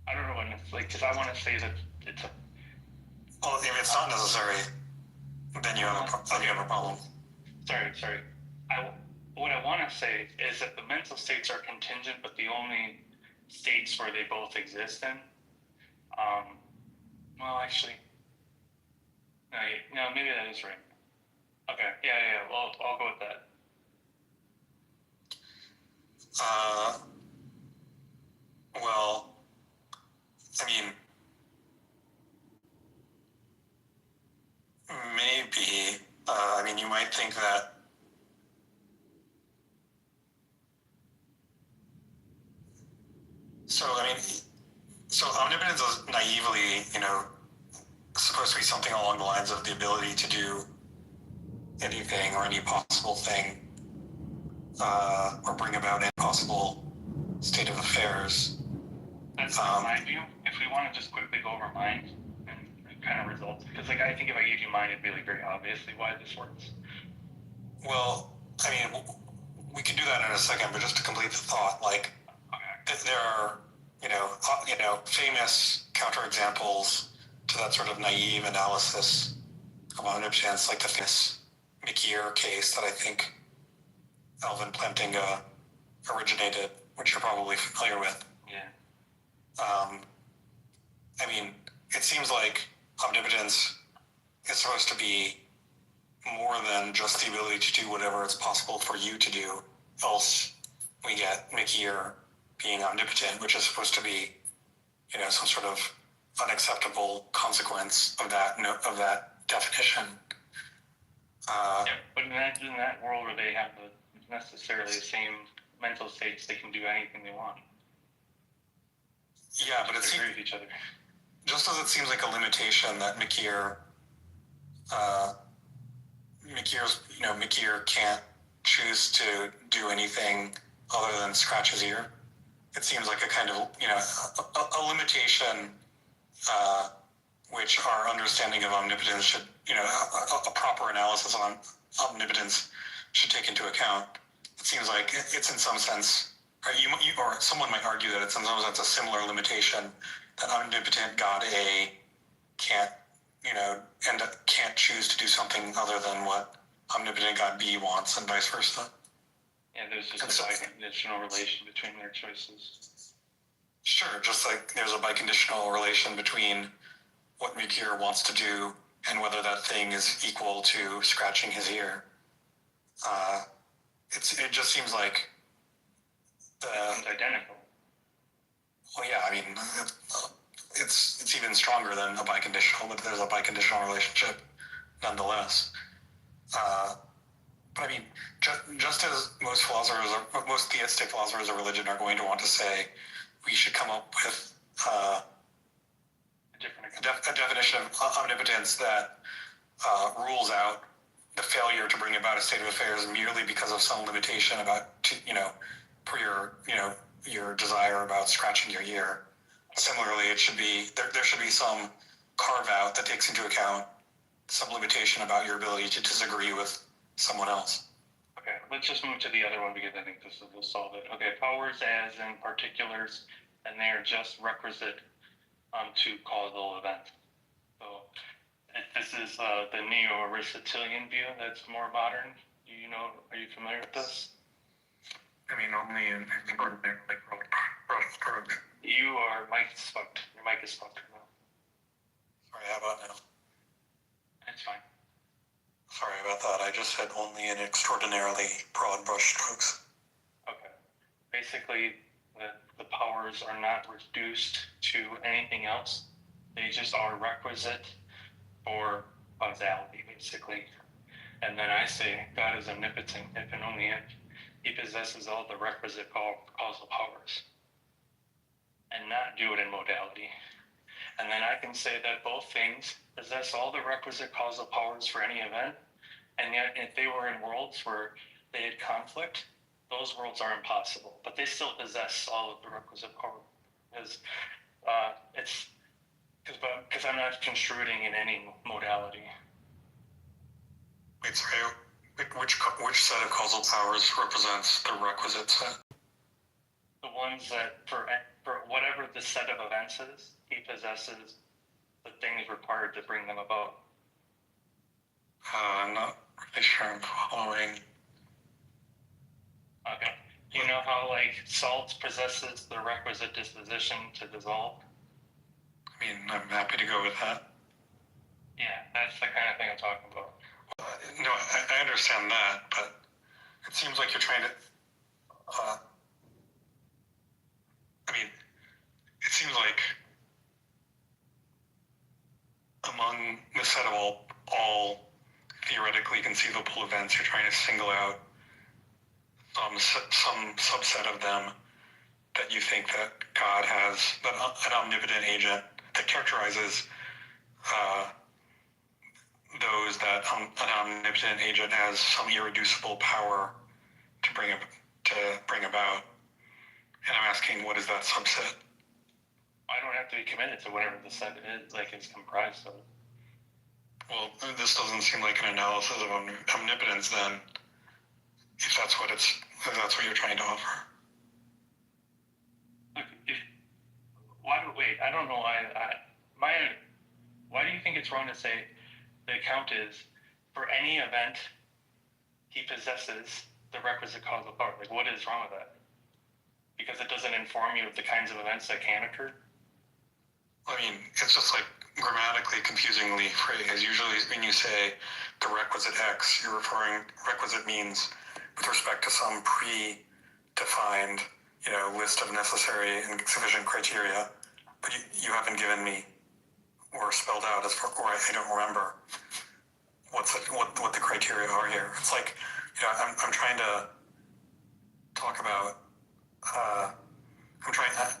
I don't know what like, because I want to say that it's a. Well, if it's not necessary, then you have a problem. Sorry. What I want to say is that the mental states are contingent, but the only states where they both exist in. Well, actually, no, maybe that is right. Okay, yeah. Well, I'll go with that. Well, I mean, maybe. I mean, you might think that. So, I mean, so omnipotence is naively, supposed to be something along the lines of the ability to do anything or any possible thing, or bring about any possible state of affairs. That's my view. If we want to just quickly go over mine and kind of results, because like I think if I gave you mine, it'd be like very obviously why this works. Well, I mean, we can do that in a second, but just to complete the thought, like there are, famous counterexamples to that sort of naive analysis of omnipotence, like the famous McKeer case that I think Alvin Plantinga originated, which you're probably familiar with. Yeah. I mean, it seems like omnipotence is supposed to be more than just the ability to do whatever it's possible for you to do. Else, we get McKeer being omnipotent, which is supposed to be, some sort of unacceptable consequence of that definition. Yeah, but in that world where they have necessarily the same mental states, they can do anything they want. Yeah, but it's agree with each other. Just as it seems like a limitation that McKeer can't choose to do anything other than scratch his ear. It seems like a kind of, a limitation, which our understanding of omnipotence should, a proper analysis on omnipotence should take into account. It seems like it's in some sense, right? Or someone might argue that it's in some sense a similar limitation that omnipotent God A can't, can't choose to do something other than what omnipotent God B wants, and vice versa. Yeah, there's just a biconditional relation between their choices. Sure, just like there's a biconditional relation between what McKeer wants to do and whether that thing is equal to scratching his ear. It just seems like it's identical. Well, yeah, I mean, it's even stronger than a biconditional, but there's a biconditional relationship nonetheless. But I mean, just as most theistic philosophers of religion are going to want to say, we should come up with a definition of omnipotence that rules out the failure to bring about a state of affairs merely because of some limitation about, for your desire about scratching your ear. Similarly, it should be there should be some carve out that takes into account some limitation about your ability to disagree with someone else. Okay, let's just move to the other one because I think this will solve it. Okay, powers as in particulars, and they are just requisite to causal events. So this is the Neo-Aristotelian view that's more modern. Are you familiar with this? I mean, only in like Rockford. Your mic is fucked now. Sorry, how about now? That's fine. Sorry about that. I just said only in extraordinarily broad brushstrokes. Okay. Basically, the powers are not reduced to anything else. They just are requisite for causality, basically. And then I say God is omnipotent if and only if he possesses all the requisite causal powers and not do it in modality. And then I can say that both things possess all the requisite causal powers for any event, and yet if they were in worlds where they had conflict, those worlds are impossible, but they still possess all of the requisite power. Because because I'm not construing in any modality. Wait, sorry. Which set of causal powers represents the requisite set? The ones that, for whatever the set of events is, he possesses the things required to bring them about. I'm not really sure I'm following. Okay. You know how, like, salt possesses the requisite disposition to dissolve? I mean, I'm happy to go with that. Yeah, that's the kind of thing I'm talking about. No, I understand that, but it seems like you're trying to. I mean, it seems like among the set of all theoretically conceivable events, you're trying to single out some subset of them that you think that God has, that an omnipotent agent that characterizes those that an omnipotent agent has some irreducible power to bring about. And I'm asking, what is that subset? I don't have to be committed to whatever the set is, like, it's comprised of. Well, this doesn't seem like an analysis of omnipotence then, if that's what you're trying to offer. Look, I don't know why do you think it's wrong to say the account is, for any event, he possesses the requisite causal power? Like, what is wrong with that? Because it doesn't inform you of the kinds of events that can occur? I mean, it's just like grammatically confusingly phrased. Usually when you say the requisite X, you're referring, requisite means with respect to some predefined, list of necessary and sufficient criteria, but you haven't given me or spelled out or I don't remember what the criteria are here. It's like, I'm trying to talk about, I'm trying to,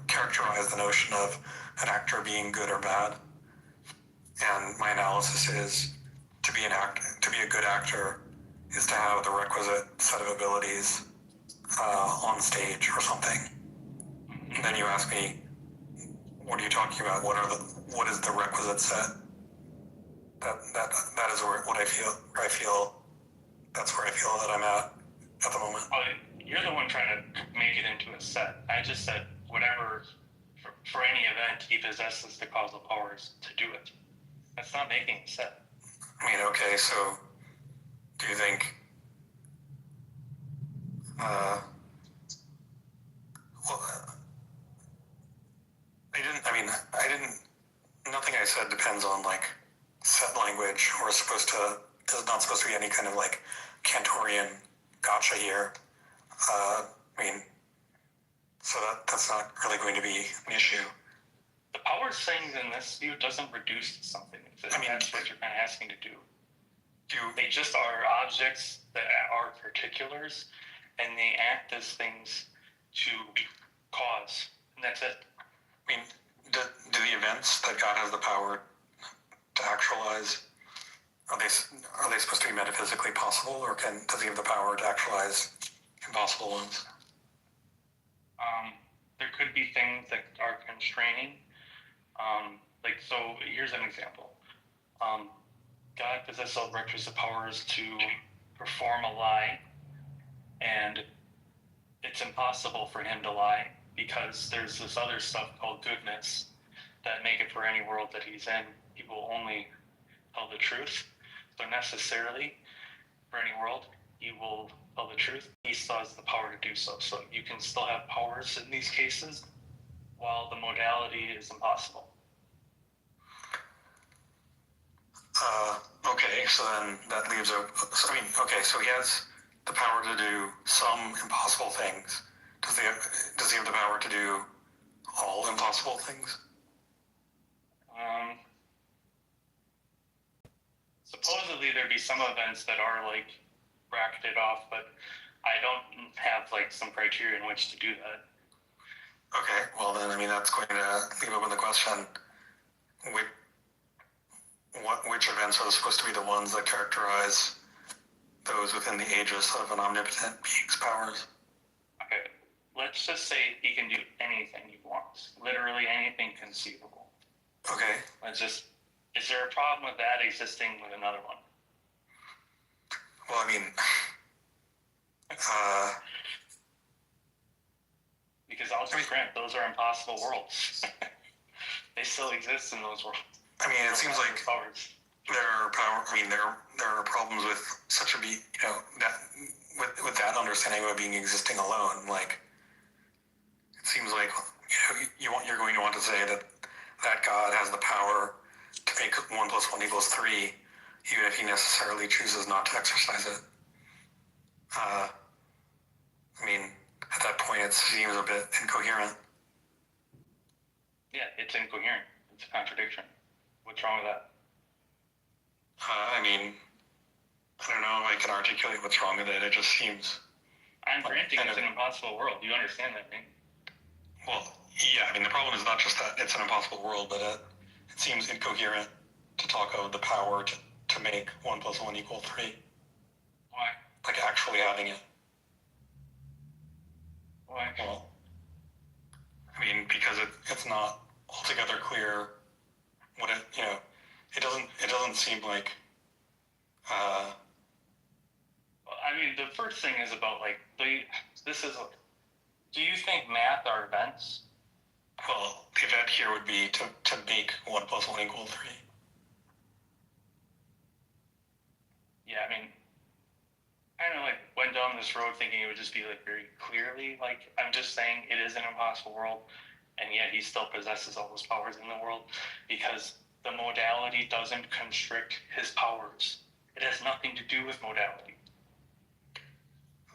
characterize the notion of an actor being good or bad. And my analysis is to be a good actor is to have the requisite set of abilities on stage or something. And then you ask me, what are you talking about? What is the requisite set? That is what I feel. That's where I feel that I'm at the moment. Well, you're the one trying to make it into a set. I just said whatever, for any event, he possesses the causal powers to do it. That's not making a set. I mean, okay, so do you think, nothing I said depends on, like, set language or is not supposed to be any kind of, like, Cantorian gotcha here. So that's not really going to be an issue. The power thing in this view doesn't reduce to something. That's what you're kind of asking to do. They just are objects that are particulars, and they act as things to cause, and that's it. I mean, do the events that God has the power to actualize, are they supposed to be metaphysically possible, or does he have the power to actualize impossible ones? There could be things that are constraining. So here's an example. God possesses all requisite powers to perform a lie, and it's impossible for him to lie because there's this other stuff called goodness that make it for any world that he's in. He will only tell the truth. So necessarily, for any world, he will tell the truth. He still has the power to do so. So you can still have powers in these cases while the modality is impossible. Okay, so then that leaves so he has the power to do some impossible things. Does he have the power to do all impossible things? Supposedly there'd be some events that are, like, bracketed off, but I don't have, like, some criteria in which to do that. Okay, well then, that's going to leave open the question, which events are supposed to be the ones that characterize those within the aegis of an omnipotent being's powers. Okay, let's just say he can do anything he wants. Literally anything conceivable. Okay. Is there a problem with that existing with another one? Well, I mean, because I'll just grant those are impossible worlds. They still exist in those worlds. I mean, it seems like there are problems with such a that with that understanding of being existing alone. Like, it seems like you're going to want to say that God has the power to make 1 + 1 = 3, even if he necessarily chooses not to exercise it. I mean, at that point, it seems a bit incoherent. Yeah, it's incoherent. It's a contradiction. What's wrong with that? I mean, I don't know if I can articulate what's wrong with it. It just seems... I'm granting it's an impossible world. You understand that, right? Well, yeah, I mean, the problem is not just that it's an impossible world, but it seems incoherent to talk of the power to make 1 + 1 = 3. Why? Like, actually having it. Why? Well, I mean, because it's not altogether clear what it doesn't seem like, Well, I mean, the first thing is about, like, do you think math are events? Well, the event here would be to make 1 + 1 = 3. Yeah, I mean, I kind of, like, went down this road thinking it would just be, like, very clearly, like, I'm just saying it is an impossible world, and yet he still possesses all those powers in the world, because the modality doesn't constrict his powers. It has nothing to do with modality.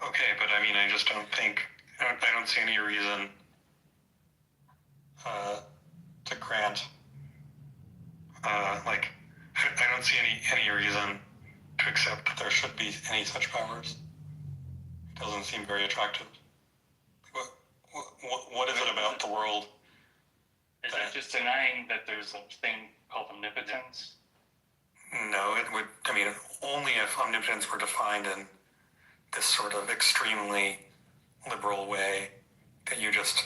Okay, but I mean, I just don't think... I don't see any reason to grant... I don't see any reason to accept that there should be any such powers. It doesn't seem very attractive. What is it about the world? Is that just denying that there's a thing called omnipotence? No, it would... I mean, only if omnipotence were defined in this sort of extremely liberal way that you just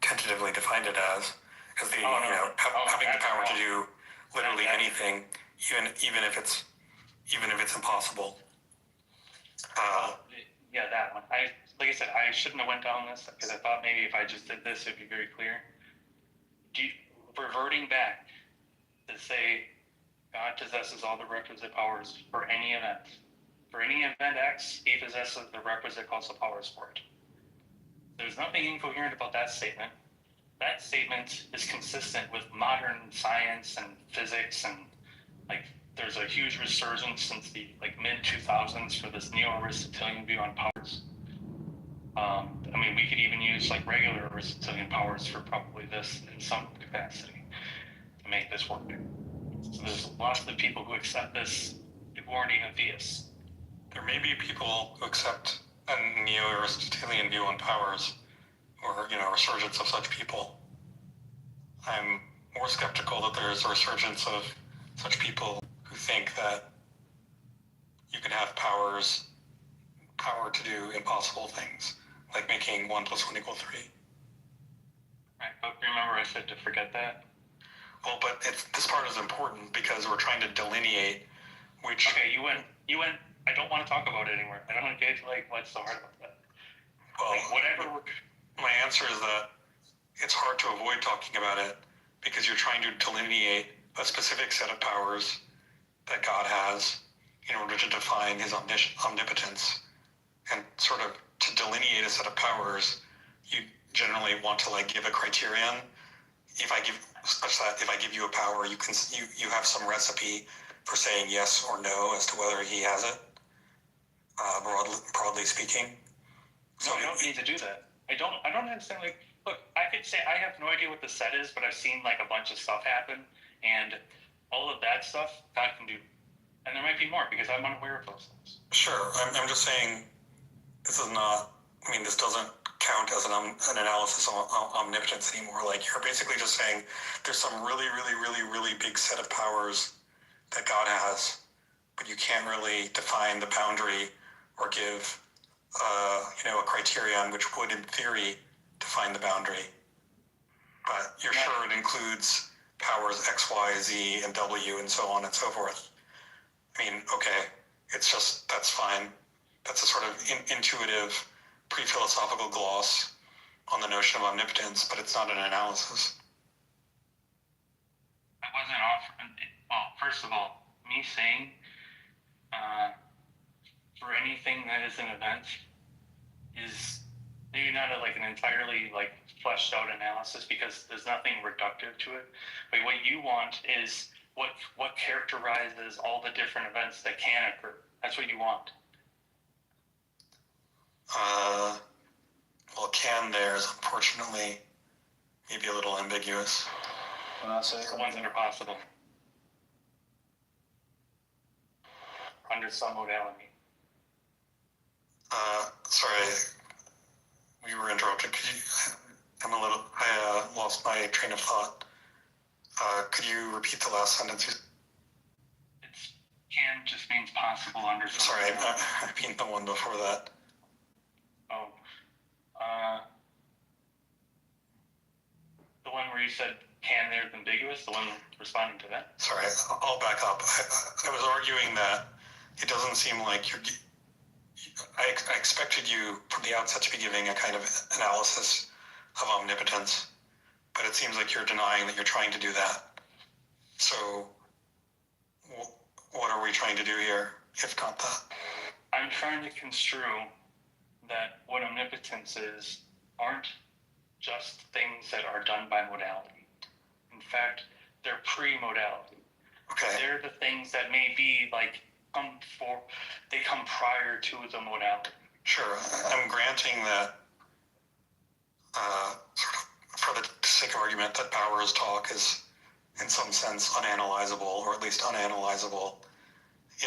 tentatively defined it as the having the power to do literally anything, even if it's impossible. Yeah, that one. Like I said, I shouldn't have went down this because I thought maybe if I just did this, it'd be very clear. Reverting back to say God possesses all the requisite powers for any event. For any event X, he possesses the requisite causal powers for it. There's nothing incoherent about that statement. That statement is consistent with modern science and physics, and like there's a huge resurgence since the mid-2000s for this neo-Aristotelian view on powers. I mean, we could even use like regular Aristotelian powers for probably this in some capacity to make this work. So there's lots of people who accept this who aren't even theists. There may be people who accept a neo-Aristotelian view on powers, or a resurgence of such people. I'm more skeptical that there's a resurgence of such people who think that you can have power to do impossible things, like making 1 + 1 = 3. Right, but remember I said to forget that? Well, but this part is important because we're trying to delineate which... Okay, you went, I don't want to talk about it anymore. I don't want to get what's so hard about that. Well, whatever. My answer is that it's hard to avoid talking about it because you're trying to delineate a specific set of powers that God has in order to define his omnipotence. And sort of to delineate a set of powers, you generally want to give a criterion. If I give you a power, you have some recipe for saying yes or no as to whether he has it. Broadly speaking. No, you don't need to do that. I don't understand. Look, I could say I have no idea what the set is, but I've seen a bunch of stuff happen, and all of that stuff God can do, and there might be more because I'm unaware of those things. Sure, I'm just saying this is not. I mean, this doesn't count as an analysis on omnipotence anymore. You're basically just saying there's some really, really, really, really big set of powers that God has but you can't really define the boundary or give, a criterion which would, in theory, define the boundary. But you're sure it includes powers X, Y, Z, and W, and so on and so forth. I mean, okay, it's just, that's fine. That's a sort of intuitive, pre-philosophical gloss on the notion of omnipotence, but it's not an analysis. I wasn't offering, well, first of all, me saying, for anything that is an event is maybe not an entirely fleshed out analysis, because there's nothing reductive to it. But what you want is what characterizes all the different events that can occur. That's what you want. Well, can there is unfortunately maybe a little ambiguous. When I say the ones that are possible under some modality. Sorry, we were interrupted. I lost my train of thought. Could you repeat the last sentence? Can just means possible under some. Sorry, I mean the one before that. Oh. The one where you said can there is ambiguous, the one responding to that? Sorry, I'll back up. I was arguing that it doesn't seem like I expected you from the outset to be giving a kind of analysis of omnipotence, but it seems like you're denying that you're trying to do that. So, what are we trying to do here, if not that? I'm trying to construe that what omnipotence is aren't just things that are done by modality. In fact, they're pre-modality. Okay. They're the things that may be they come prior to the modality. Sure, I'm granting that, for the sake of argument, that powers talk is, in some sense, unanalyzable, or at least unanalyzable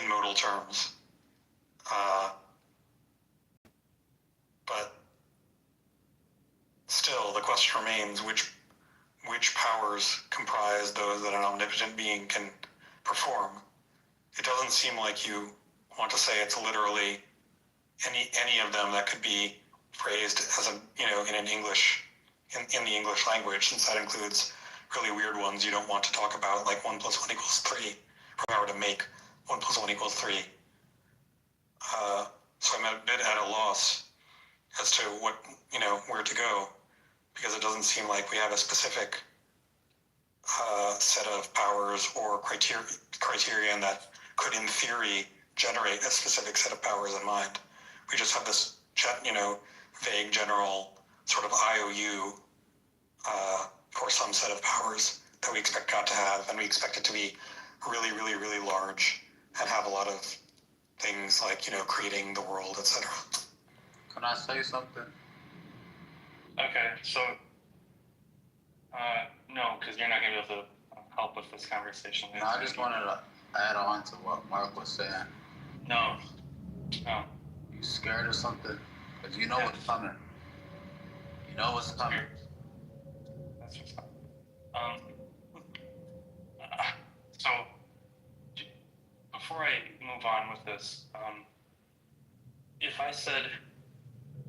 in modal terms. But still, the question remains, which powers comprise those that an omnipotent being can perform? It doesn't seem like you want to say it's literally any of them that could be phrased as in an English, in the English language, since that includes really weird ones you don't want to talk about, like 1 + 1 = 3, or power to make 1 + 1 = 3. So I'm a bit at a loss as to where to go, because it doesn't seem like we have a specific set of powers or criterion that could, in theory, generate a specific set of powers in mind. We just have this, vague general sort of IOU for some set of powers that we expect God to have, and we expect it to be really, really, really large and have a lot of things like, creating the world, etc. Can I say something? Okay, so, no, because you're not going to be able to help with this conversation. No, I just wanted to add on to what Mark was saying. No. You scared or something? Because you know what's coming. You know what's coming. That's what's coming. So, before I move on with this, if I said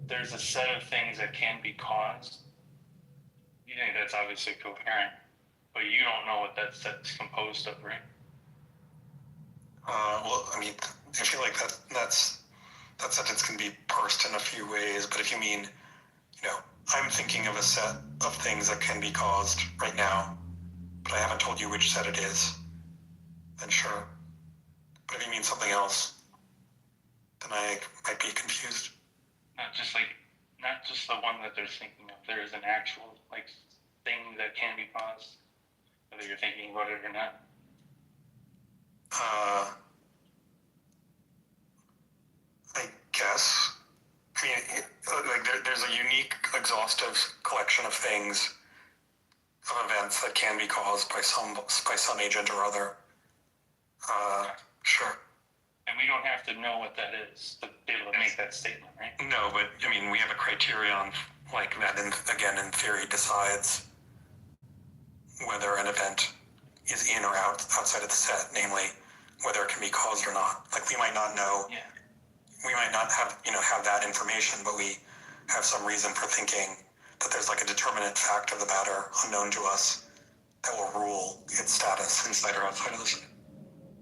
there's a set of things that can be caused, you think that's obviously coherent, but you don't know what that set's composed of, right? Well, I mean, I feel like that sentence can be parsed in a few ways, but if you mean, I'm thinking of a set of things that can be caused right now, but I haven't told you which set it is, then sure. But if you mean something else, then I might be confused. Not just the one that they're thinking of. There is an actual, thing that can be caused, whether you're thinking about it or not. I guess. I mean, there's a unique, exhaustive collection of things, of events that can be caused by some agent or other. Sure. And we don't have to know what that is to be able to make that statement, right? No, but I mean, we have a criterion like that, in theory, decides whether an event is in or outside of the set, namely whether it can be caused or not. Like we might not know. Yeah. We might not have have that information, but we have some reason for thinking that there's like a determinate fact of the matter unknown to us that will rule its status inside or outside of this.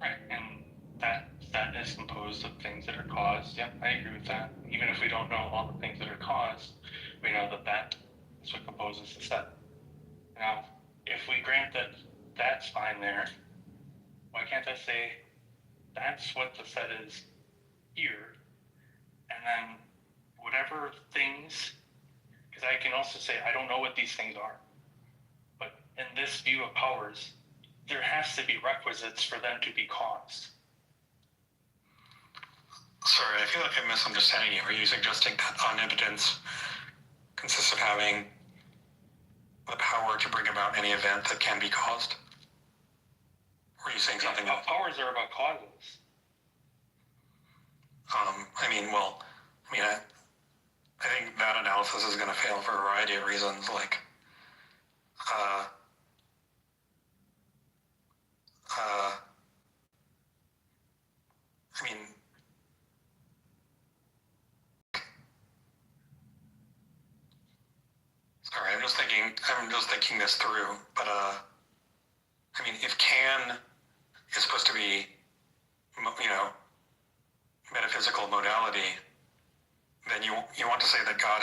Right, and that is composed of things that are caused. Yeah, I agree with that. Even if we don't know all the things that are caused, we know that is what composes the set. Now, if we grant that that's fine there, why can't I say that's what the set is here, and then whatever things, because I can also say I don't know what these things are, but in this view of powers, there has to be requisites for them to be caused. Sorry, I feel like I'm misunderstanding you. Are you suggesting that omnipotence consists of having the power to bring about any event that can be caused? Or are you saying something else? Powers are about causes. I think that analysis is going to fail for a variety of reasons. Like, sorry, I'm just thinking this through. But if can is supposed to be, metaphysical modality, then you want to say that God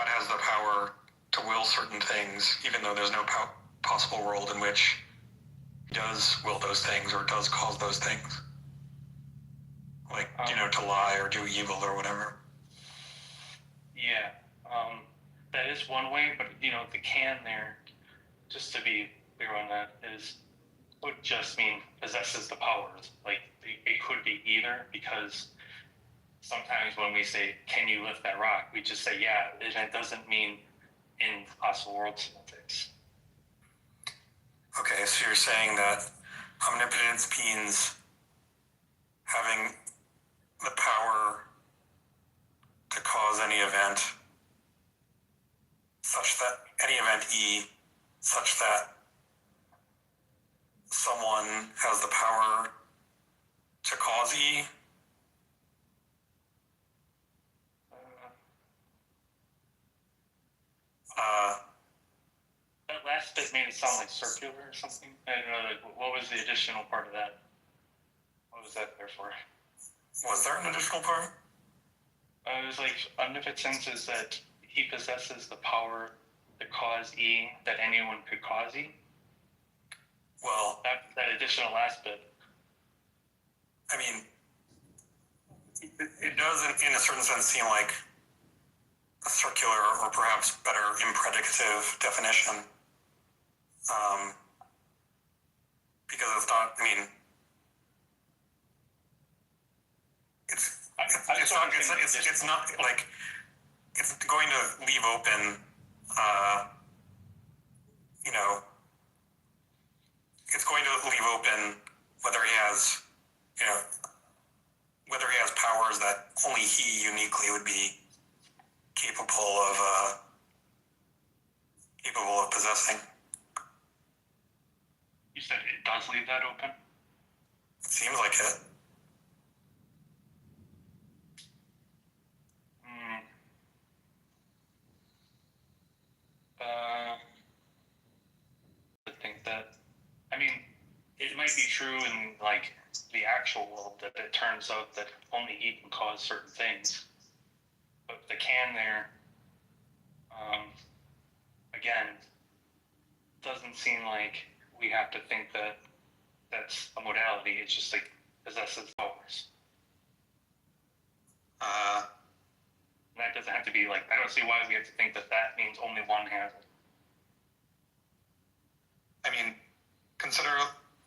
has the power to will certain things, even though there's no possible world in which he does will those things or does cause those things. Like, to lie or do evil or whatever. Yeah, that is one way, but the can there, just to be clear on that, would just mean possesses the powers. Like it could be either, because sometimes when we say, "Can you lift that rock?" we just say, "Yeah," and it doesn't mean in possible world semantics. Okay, so you're saying that omnipotence means having the power to cause any event such that any event E such that someone has the power to cause E. That last bit made it sound like circular or something. I don't know, what was the additional part of that? What was that there for? Was there an additional part? It was like omnipotence is that he possesses the power to cause E that anyone could cause E. Well, that additional last bit. It does, in a certain sense, seem like a circular or perhaps better impredicative definition. Because it's not, it's not like, it's going to leave open, it's going to leave open whether he has, whether he has powers that only he uniquely would be capable of possessing. You said it does leave that open? It seems like it. I think that, it might be true in the actual world that it turns out that only he can cause certain things, but the can there, again, doesn't seem like we have to think that that's a modality. It's just possesses powers. And that doesn't have to be I don't see why we have to think that means only one has it. Consider,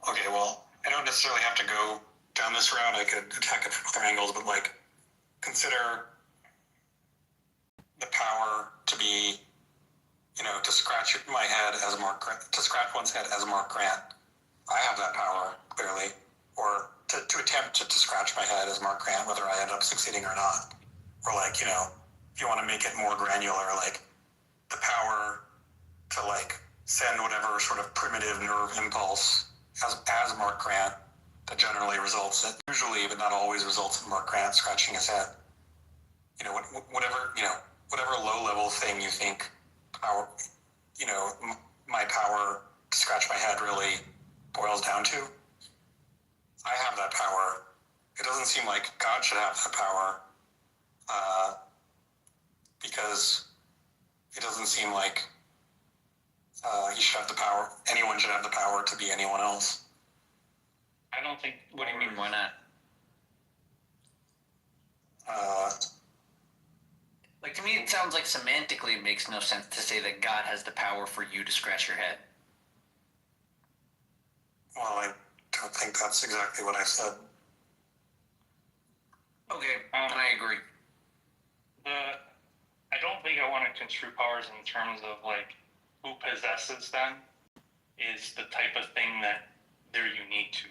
okay, well, I don't necessarily have to go down this route. I could attack it from other angles, but consider the power to be, to scratch my head as Mark Grant, to scratch one's head as Mark Grant. I have that power, clearly, or to attempt to scratch my head as Mark Grant, whether I end up succeeding or not. Or if you want to make it more granular, the power to send whatever sort of primitive nerve impulse as Mark Grant, that generally results in, usually, but not always results in Mark Grant scratching his head. Whatever low-level thing you think power, my power to scratch my head really boils down to, I have that power. It doesn't seem like God should have that power, because it doesn't seem like he should have the power. Anyone should have the power to be anyone else. I don't think. What do you mean? Why not? Like, to me, it sounds like semantically it makes no sense to say that God has the power for you to scratch your head. Well, I don't think that's exactly what I said. Okay, and I agree. I don't think I want to construe powers in terms of, like, who possesses them is the type of thing that they're unique to.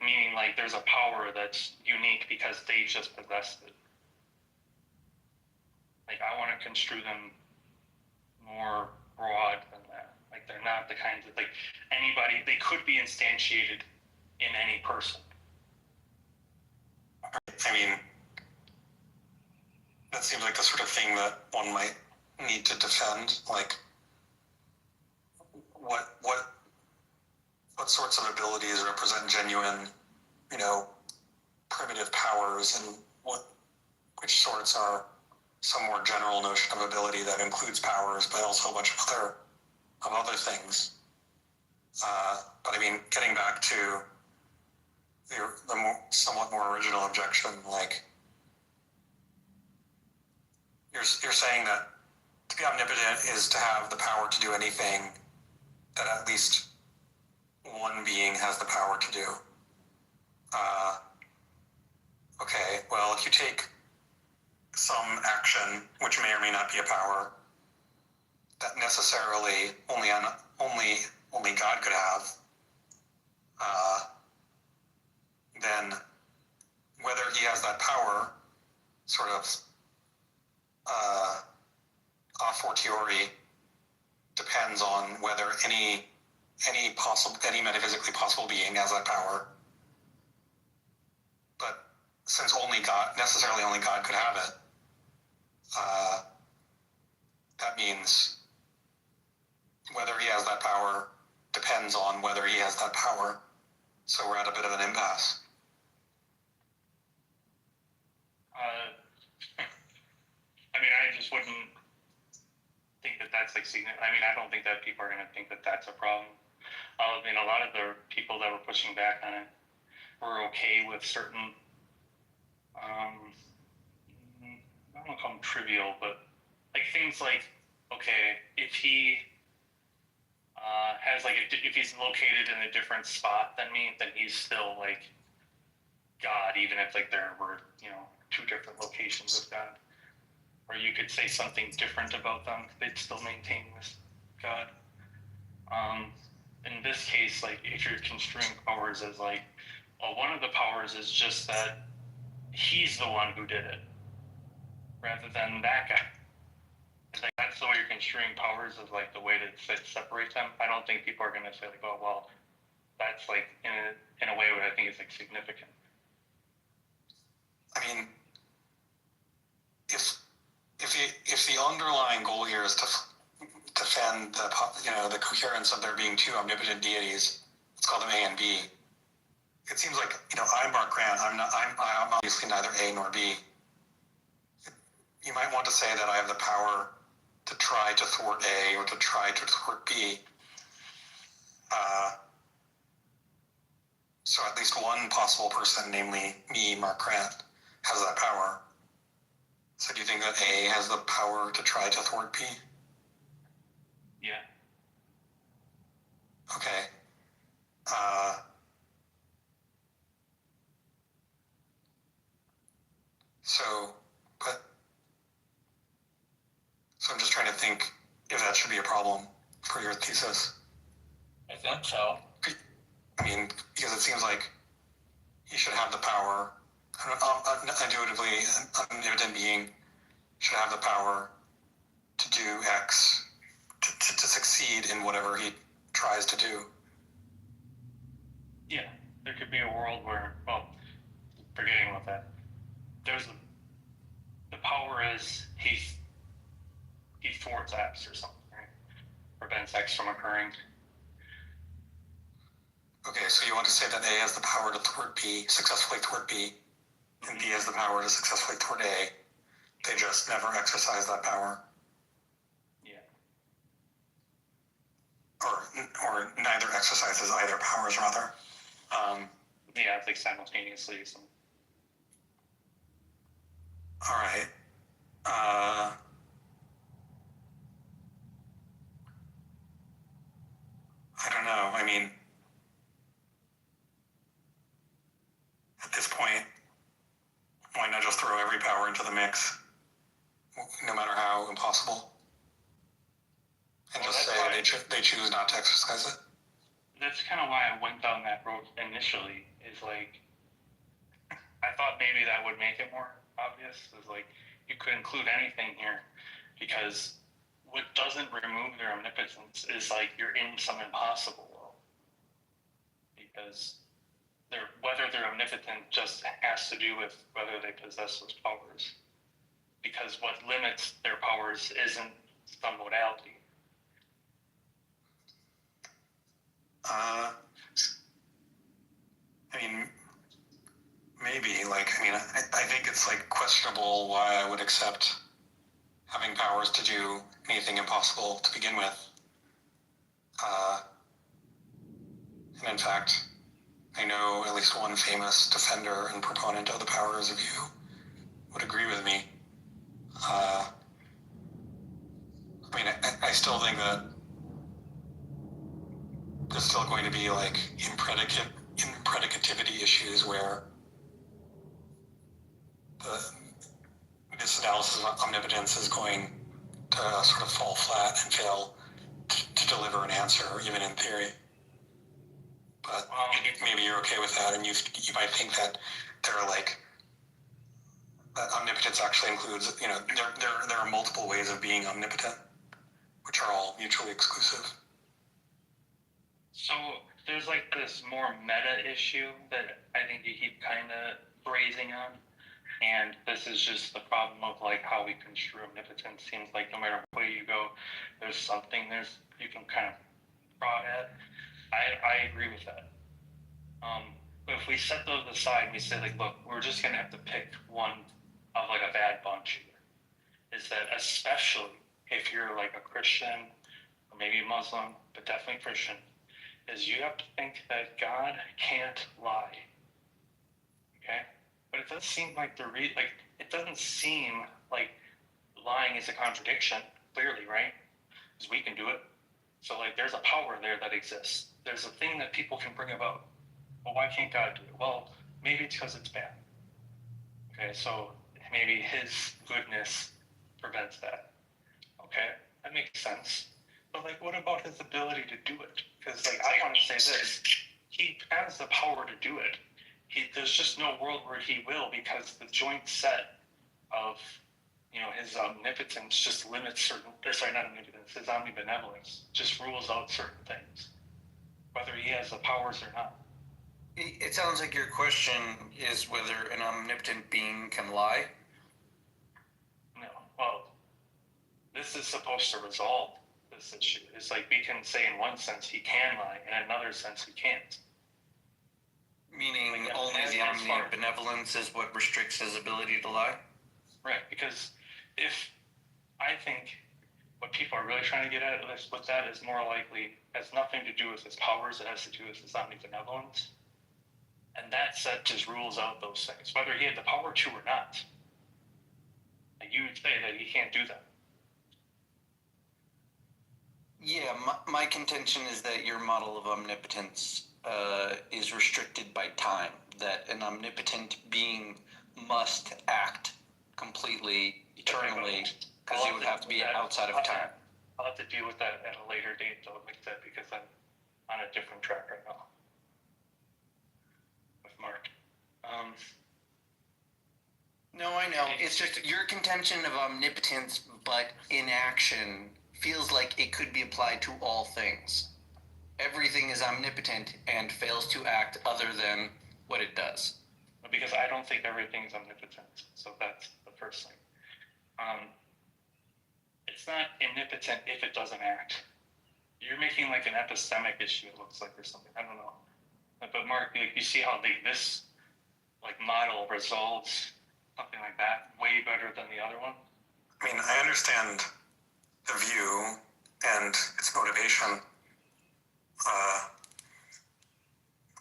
Meaning, like, there's a power that's unique because they just possessed it. Like, I want to construe them more broad than that. Like, they're not the kinds of, like, anybody, they could be instantiated in any person. I mean, that seems like the sort of thing that one might need to defend. Like, what sorts of abilities represent genuine, primitive powers, and which sorts are some more general notion of ability that includes powers, but also a bunch of other things. But I mean, getting back to the somewhat more original objection, like, you're saying that to be omnipotent is to have the power to do anything that at least one being has the power to do. Okay, well, if you take some action, which may or may not be a power, that necessarily only God could have, then whether he has that power sort of a fortiori depends on whether any metaphysically possible being has that power. But since necessarily only God could have it, that means whether he has that power depends on whether he has that power. So we're at a bit of an impasse. I mean, I just wouldn't think that that's like significant. I mean, I don't think that people are going to think that that's a problem. I mean, a lot of the people that were pushing back on it were okay with certain, I don't want to call them trivial, but like things like, okay, if he has like, if he's located in a different spot than me, then he's still like God, even if like there were, two different locations of God. Or you could say something different about them, they'd still maintain this God. In this case, like, if you're construing powers as like, well, one of the powers is just that he's the one who did it, rather than that guy. Like, that's the way you're construing powers, is like the way to separate them. I don't think people are going to say like, oh, well, that's like in a way what I think is like significant. I mean, if the underlying goal here is to defend the coherence of there being two omnipotent deities, let's call them A and B. It seems like I'm Mark Grant. I'm obviously neither A nor B. You might want to say that I have the power to try to thwart A or to try to thwart B. So at least one possible person, namely me, Mark Grant, has that power. So do you think that A has the power to try to thwart B? Yeah. Okay. So I'm just trying to think if that should be a problem for your thesis. I think so. I mean, because it seems like he should have the power, intuitively, an omnipotent being should have the power to do X, to succeed in whatever he tries to do. Yeah, there could be a world where, well, forgetting about that, the power is he thwarts acts or something, right? Prevents acts from occurring. Okay, so you want to say that A has the power to thwart B, successfully thwart B, and B has the power to successfully thwart A. They just never exercise that power. Yeah. Or neither exercises either powers, rather. Yeah, it's like simultaneously. So. All right. I don't know. I mean, at this point, why not just throw every power into the mix, no matter how impossible, and just say they choose not to exercise it? That's kind of why I went down that road initially. Is like, I thought maybe that would make it more obvious. Is like, you could include anything here, because what doesn't remove their omnipotence is like you're in some impossible world. Because whether they're omnipotent just has to do with whether they possess those powers. Because what limits their powers isn't some modality. I mean, maybe, I think it's, questionable why I would accept having powers to do anything impossible to begin with. And in fact, I know at least one famous defender and proponent of the powers of you would agree with me. I still think that there's still going to be impredicativity issues where this analysis of omnipotence is going to sort of fall flat and fail to deliver an answer, even in theory. But maybe you're okay with that, and you might think that there are that omnipotence actually includes, there are multiple ways of being omnipotent, which are all mutually exclusive. So there's this more meta issue that I think you keep kind of phrasing on, and this is just the problem of how we construe omnipotence. Seems like no matter where you go, there's something you can kind of prod at. I agree with that. But if we set those aside and we say look, we're just gonna have to pick one of a bad bunch here, is that especially if you're a Christian or maybe Muslim, but definitely Christian, is you have to think that God can't lie. Okay? But it doesn't seem it doesn't seem like lying is a contradiction, clearly, right? Because we can do it. So there's a power there that exists. There's a thing that people can bring about. Well, why can't God do it? Well, maybe it's because it's bad. Okay, so maybe his goodness prevents that. Okay, that makes sense. But what about his ability to do it? Because I want to say this, he has the power to do it. There's just no world where he will, because the joint set of his omnipotence just limits not omnipotence, his omnibenevolence just rules out certain things, whether he has the powers or not. It sounds like your question is whether an omnipotent being can lie. No, well, this is supposed to resolve this issue. It's we can say in one sense he can lie, in another sense he can't. Meaning only the omnibenevolence is what restricts his ability to lie? Right, because if I think what people are really trying to get at with that is more likely has nothing to do with his powers, it has to do with his omnibenevolence. And that set just rules out those things, whether he had the power to or not. You would say that he can't do that. Yeah, my contention is that your model of omnipotence is restricted by time, that an omnipotent being must act completely, eternally, because it would have to be outside of time. I'll have to deal with that at a later date, though, because I'm on a different track right now with Mark. No, I know. It's just your contention of omnipotence, but inaction feels like it could be applied to all things. Everything is omnipotent and fails to act other than what it does. Because I don't think everything is omnipotent. So that's the first thing. It's not omnipotent if it doesn't act. You're making like an epistemic issue, it looks like, or something. I don't know. But Mark, like, you see how this like model resolves something like that way better than the other one? I mean, I understand the view and its motivation.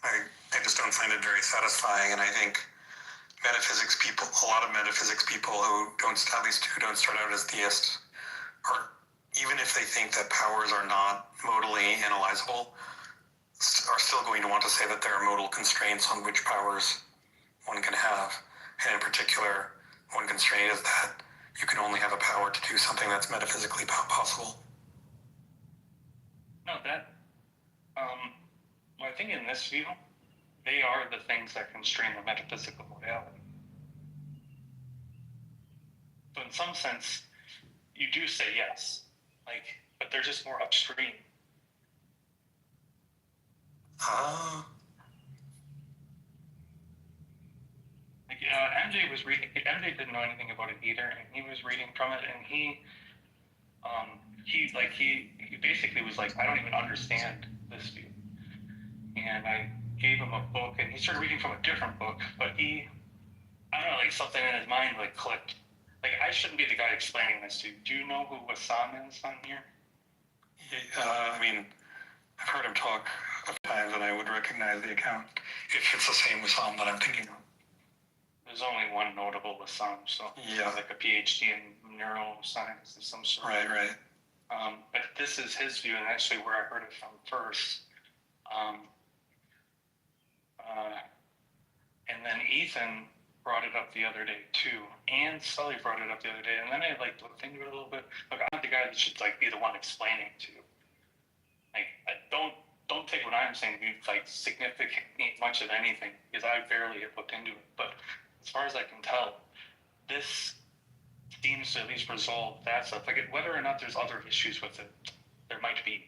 I just don't find it very satisfying, and I think metaphysics people, a lot of metaphysics people who don't start out as theists, or even if they think that powers are not modally analyzable, are still going to want to say that there are modal constraints on which powers one can have. And in particular, one constraint is that you can only have a power to do something that's metaphysically possible. No, well, I think in this view, they are the things that constrain the metaphysical modality. So in some sense, you do say yes, but they're just more upstream. MJ was reading. MJ didn't know anything about it either, and he was reading from it, and he basically was like, I don't even understand this view. And I gave him a book, and he started reading from a different book, but I don't know, like something in his mind like clicked. Like, I shouldn't be the guy explaining this to you. Do you know who Wassam is on here? I mean, I've heard him talk a few times, and I would recognize the account if it's the same Wassam that I'm thinking of. There's only one notable Wassam, so yeah, like a PhD in neuroscience of some sort. Right. But this is his view, and actually where I heard it from first. And then Ethan brought it up the other day too, and Sully brought it up the other day, and then I looked into it a little bit. Look, I'm not the guy that should be the one explaining it to you. Don't take what I'm saying to be significant much of anything, because I barely have looked into it. But as far as I can tell, this seems to at least resolve that stuff. Whether or not there's other issues with it, there might be.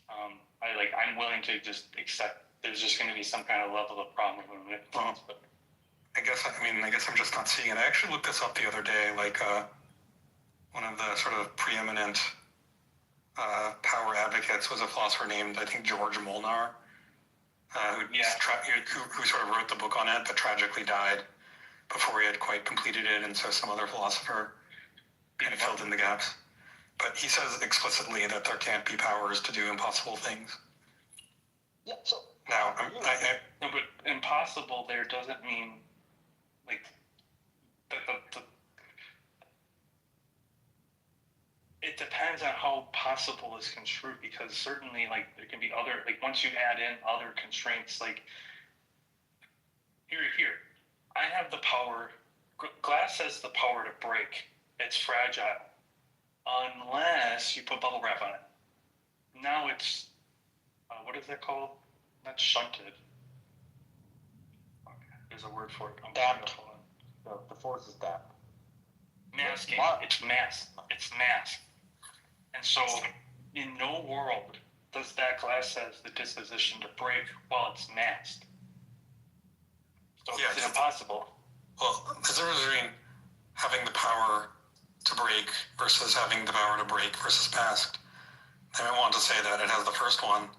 I'm willing to just accept there's just going to be some kind of level of problem with it. But I guess I'm just not seeing it. I actually looked this up the other day. One of the sort of preeminent power advocates was a philosopher named, I think, George Molnar, who sort of wrote the book on it, but tragically died before he had quite completed it, and so some other philosopher kind of filled in the gaps. But he says explicitly that there can't be powers to do impossible things. Yeah, so... Now, no, but impossible there doesn't mean, it depends on how possible is construed, because certainly, there can be other, once you add in other constraints, here, I have the power, glass has the power to break, it's fragile, unless you put bubble wrap on it. Now it's, what is that called? Not shunted. Okay, there's a word for it. Damped. The force is damped. Masking. It's masked. It's masked. And so, in no world does that glass have the disposition to break while it's masked. So it's impossible. Well, there's a difference between having the power to break versus having the power to break versus masked. I want to say that it has the first one,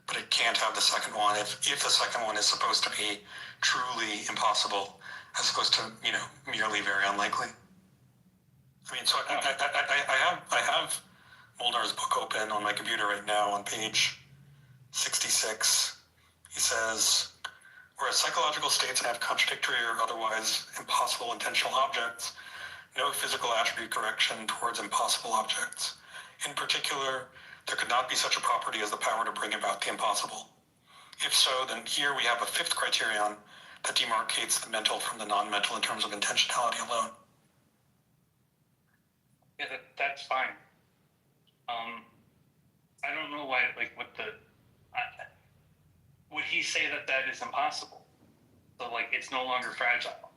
but it can't have the second one if the second one is supposed to be truly impossible, as opposed to merely very unlikely. I mean, so I have Molnar's book open on my computer right now on page 66. He says, whereas psychological states have contradictory or otherwise impossible intentional objects, no physical attribute correction towards impossible objects. In particular, there could not be such a property as the power to bring about the impossible. If so, then here we have a fifth criterion that demarcates the mental from the non-mental in terms of intentionality alone. Yeah, that's fine. I don't know why, would he say that is impossible? So, it's no longer fragile?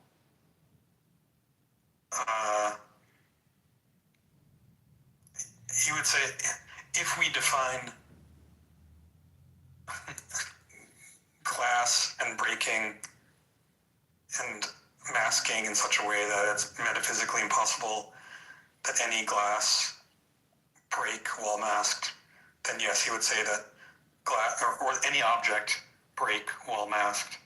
he would say, if we define glass and breaking and masking in such a way that it's metaphysically impossible that any glass break while masked, then yes, he would say that glass or any object break while masked.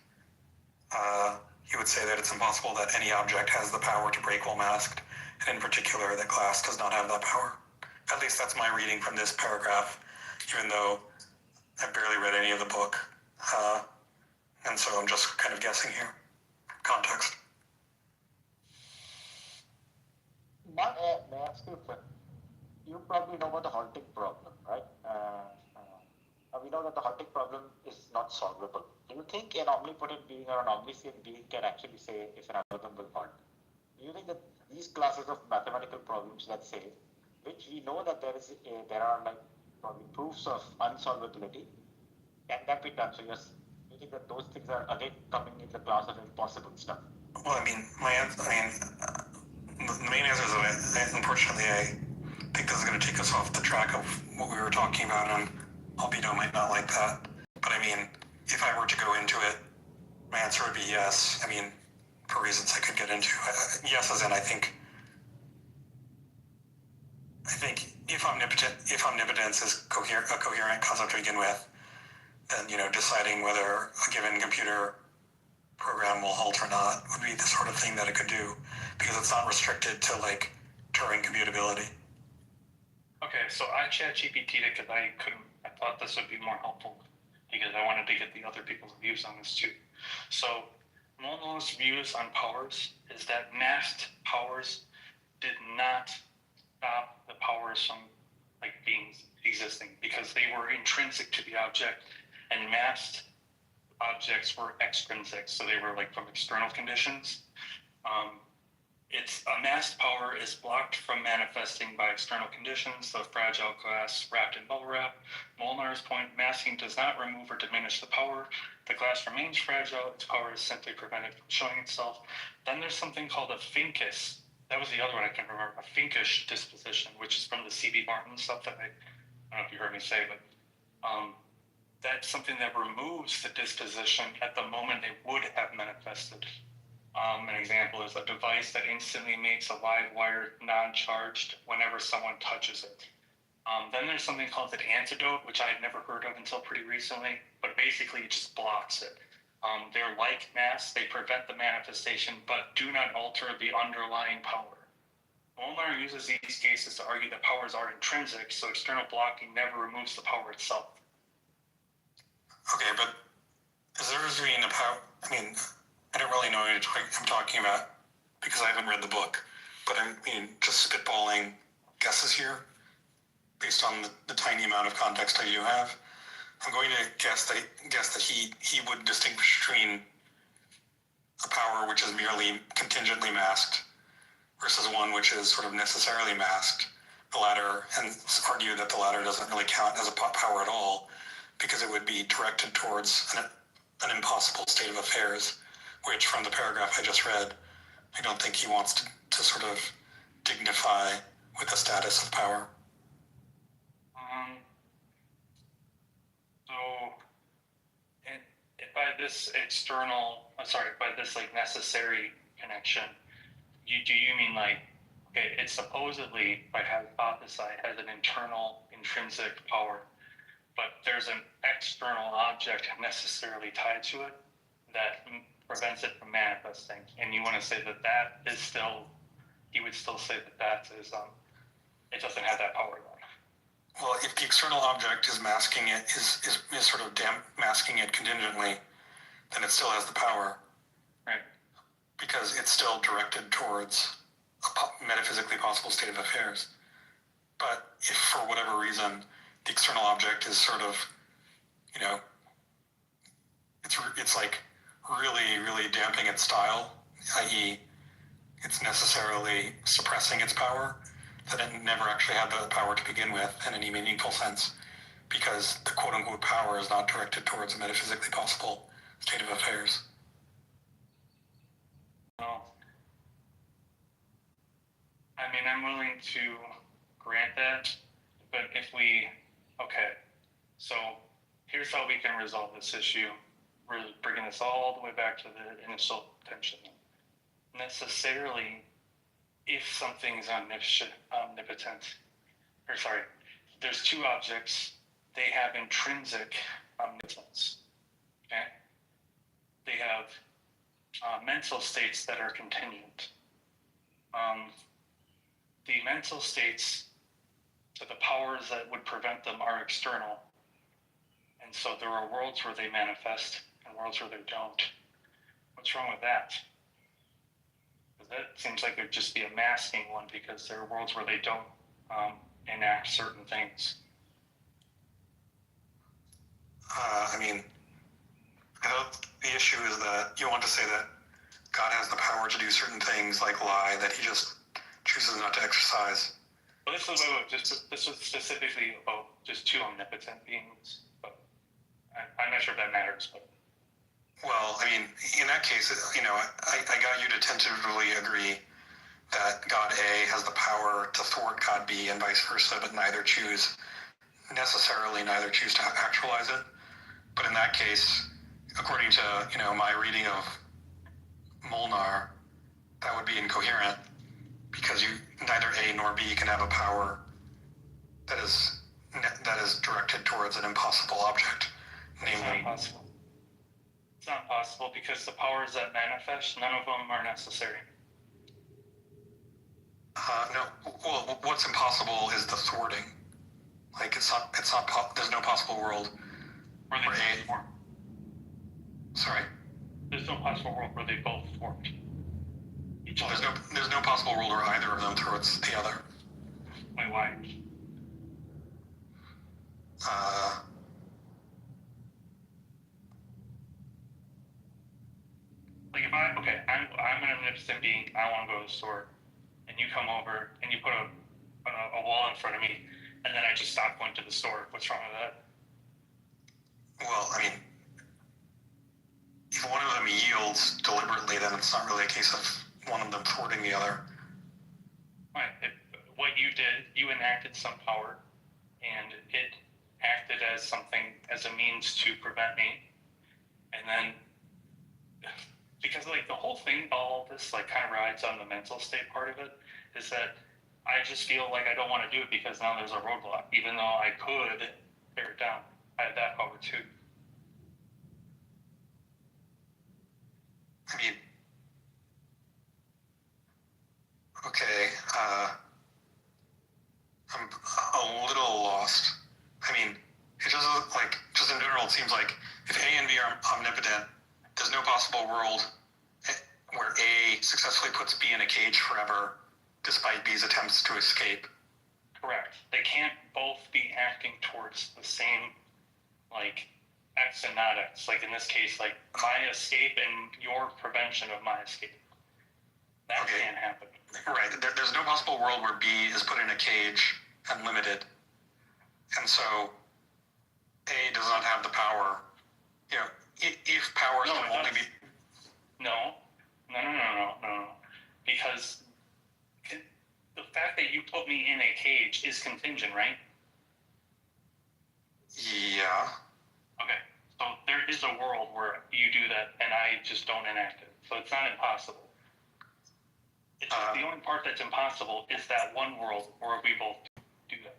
He would say that it's impossible that any object has the power to break while masked, and in particular that glass does not have that power. At least that's my reading from this paragraph, even though I barely read any of the book. And so I'm just kind of guessing here. Context. May I ask you, you probably know about the haunting problem, right? We know that the haunting problem is not solvable. Do you think an omnipotent being or an omniscient being can actually say if an algorithm will haunt? Do you think that these classes of mathematical problems that say, which we know that there are like probably proofs of unsolvability, can that be done? So yes, you think that those things are again coming in the class of impossible stuff? Well, I mean, the main answer is that unfortunately, I think this is going to take us off the track of what we were talking about, and Albedo might not like that. But I mean, if I were to go into it, my answer would be yes. I mean, for reasons I could get into. Yes, as in I think if omnipotence is a coherent concept to begin with, then deciding whether a given computer program will halt or not would be the sort of thing that it could do, because it's not restricted to like Turing computability. Okay, so I ChatGPT'd it because I thought this would be more helpful because I wanted to get the other people's views on this too. So Molno's views on powers is that masked powers did not stop the powers from like being existing because they were intrinsic to the object, and masked objects were extrinsic, so they were like from external conditions. It's a masked power is blocked from manifesting by external conditions, the fragile glass wrapped in bubble wrap. Molnar's point, masking does not remove or diminish the power. The glass remains fragile, its power is simply prevented from showing itself. Then there's something called a Finkish. That was the other one I can't remember, a Finkish disposition, which is from the C.B. Martin stuff that I don't know if you heard me say, but that's something that removes the disposition at the moment it would have manifested. An example is a device that instantly makes a live wire non-charged whenever someone touches it. Then there's something called an antidote, which I had never heard of until pretty recently, but basically it just blocks it. They're like masks, they prevent the manifestation, but do not alter the underlying power. Molnar uses these cases to argue that powers are intrinsic, so external blocking never removes the power itself. Okay, but is there between a power? I mean, I don't really know what I'm talking about because I haven't read the book, but I mean, just spitballing guesses here based on the tiny amount of context I do have. I'm going to guess that he would distinguish between a power which is merely contingently masked versus one which is sort of necessarily masked, the latter, and argue that the latter doesn't really count as a power at all because it would be directed towards an impossible state of affairs, which from the paragraph I just read, I don't think he wants to sort of dignify with the status of power. By this like necessary connection, do you mean like, okay, it supposedly, by hypothesized, has an internal intrinsic power, but there's an external object necessarily tied to it that prevents it from manifesting, and you want to say that is still, he would still say that is, it doesn't have that power then. Well, if the external object is masking it, is sort of masking it contingently, then it still has the power. Right. Because it's still directed towards a metaphysically possible state of affairs. But if for whatever reason the external object is sort of, it's like really, really damping its style, i.e. it's necessarily suppressing its power, that it never actually had the power to begin with in any meaningful sense, because the quote-unquote power is not directed towards a metaphysically possible state of affairs. Well, I mean, I'm willing to grant that, But if we, okay, so here's how we can resolve this issue. We're bringing this all the way back to the initial tension. Necessarily, if something's omnipotent, or sorry, there's two objects, they have intrinsic omnipotence, okay? They have mental states that are contingent. The mental states, so the powers that would prevent them are external. And so there are worlds where they manifest and worlds where they don't. What's wrong with that? Because that seems like it would just be a masking one, because there are worlds where they don't enact certain things. I mean, the issue is that you want to say that God has the power to do certain things, like lie, that he just chooses not to exercise. Well, this was specifically about just two omnipotent beings, but I'm not sure if that matters. But well, I mean, in that case, I got you to tentatively agree that God A has the power to thwart God B and vice versa, but neither choose to actualize it. But in that case, according to my reading of Molnar, that would be incoherent, because neither A nor B can have a power that is directed towards an impossible object. It's not possible. It's not possible, because the powers that manifest, none of them are necessary. No. Well, what's impossible is the thwarting. Like it's not. There's no possible world where they thwart. Sorry. There's no possible world where they both thwart. There's no possible world where either of them thwarts the other. Wait, why? Like if I'm an omnipotent being, I want to go to the store, and you come over and you put a wall in front of me, and then I just stop going to the store. What's wrong with that? Well, I mean, if one of them yields deliberately, then it's not really a case of one of them thwarting the other. Right. What you did, you enacted some power, and it acted as a means to prevent me. And then, because the whole thing, all this kind of rides on the mental state part of it, is that I just feel like I don't want to do it because now there's a roadblock, even though I could tear it down. I have that power too. I mean, okay, I'm a little lost. I mean, it just just in general, it seems like if A and B are omnipotent, there's no possible world where A successfully puts B in a cage forever, despite B's attempts to escape. Correct. They can't both be acting towards the same, X and not X. In this case, my escape and your prevention of my escape. That can't happen. Right. There's no possible world where B is put in a cage and limited. And so A does not have the power. If powers can only be... No. Because the fact that you put me in a cage is contingent, right? Yeah. Okay. So there is a world where you do that and I just don't enact it. So it's not impossible. It's just the only part that's impossible is that one world where we both do that.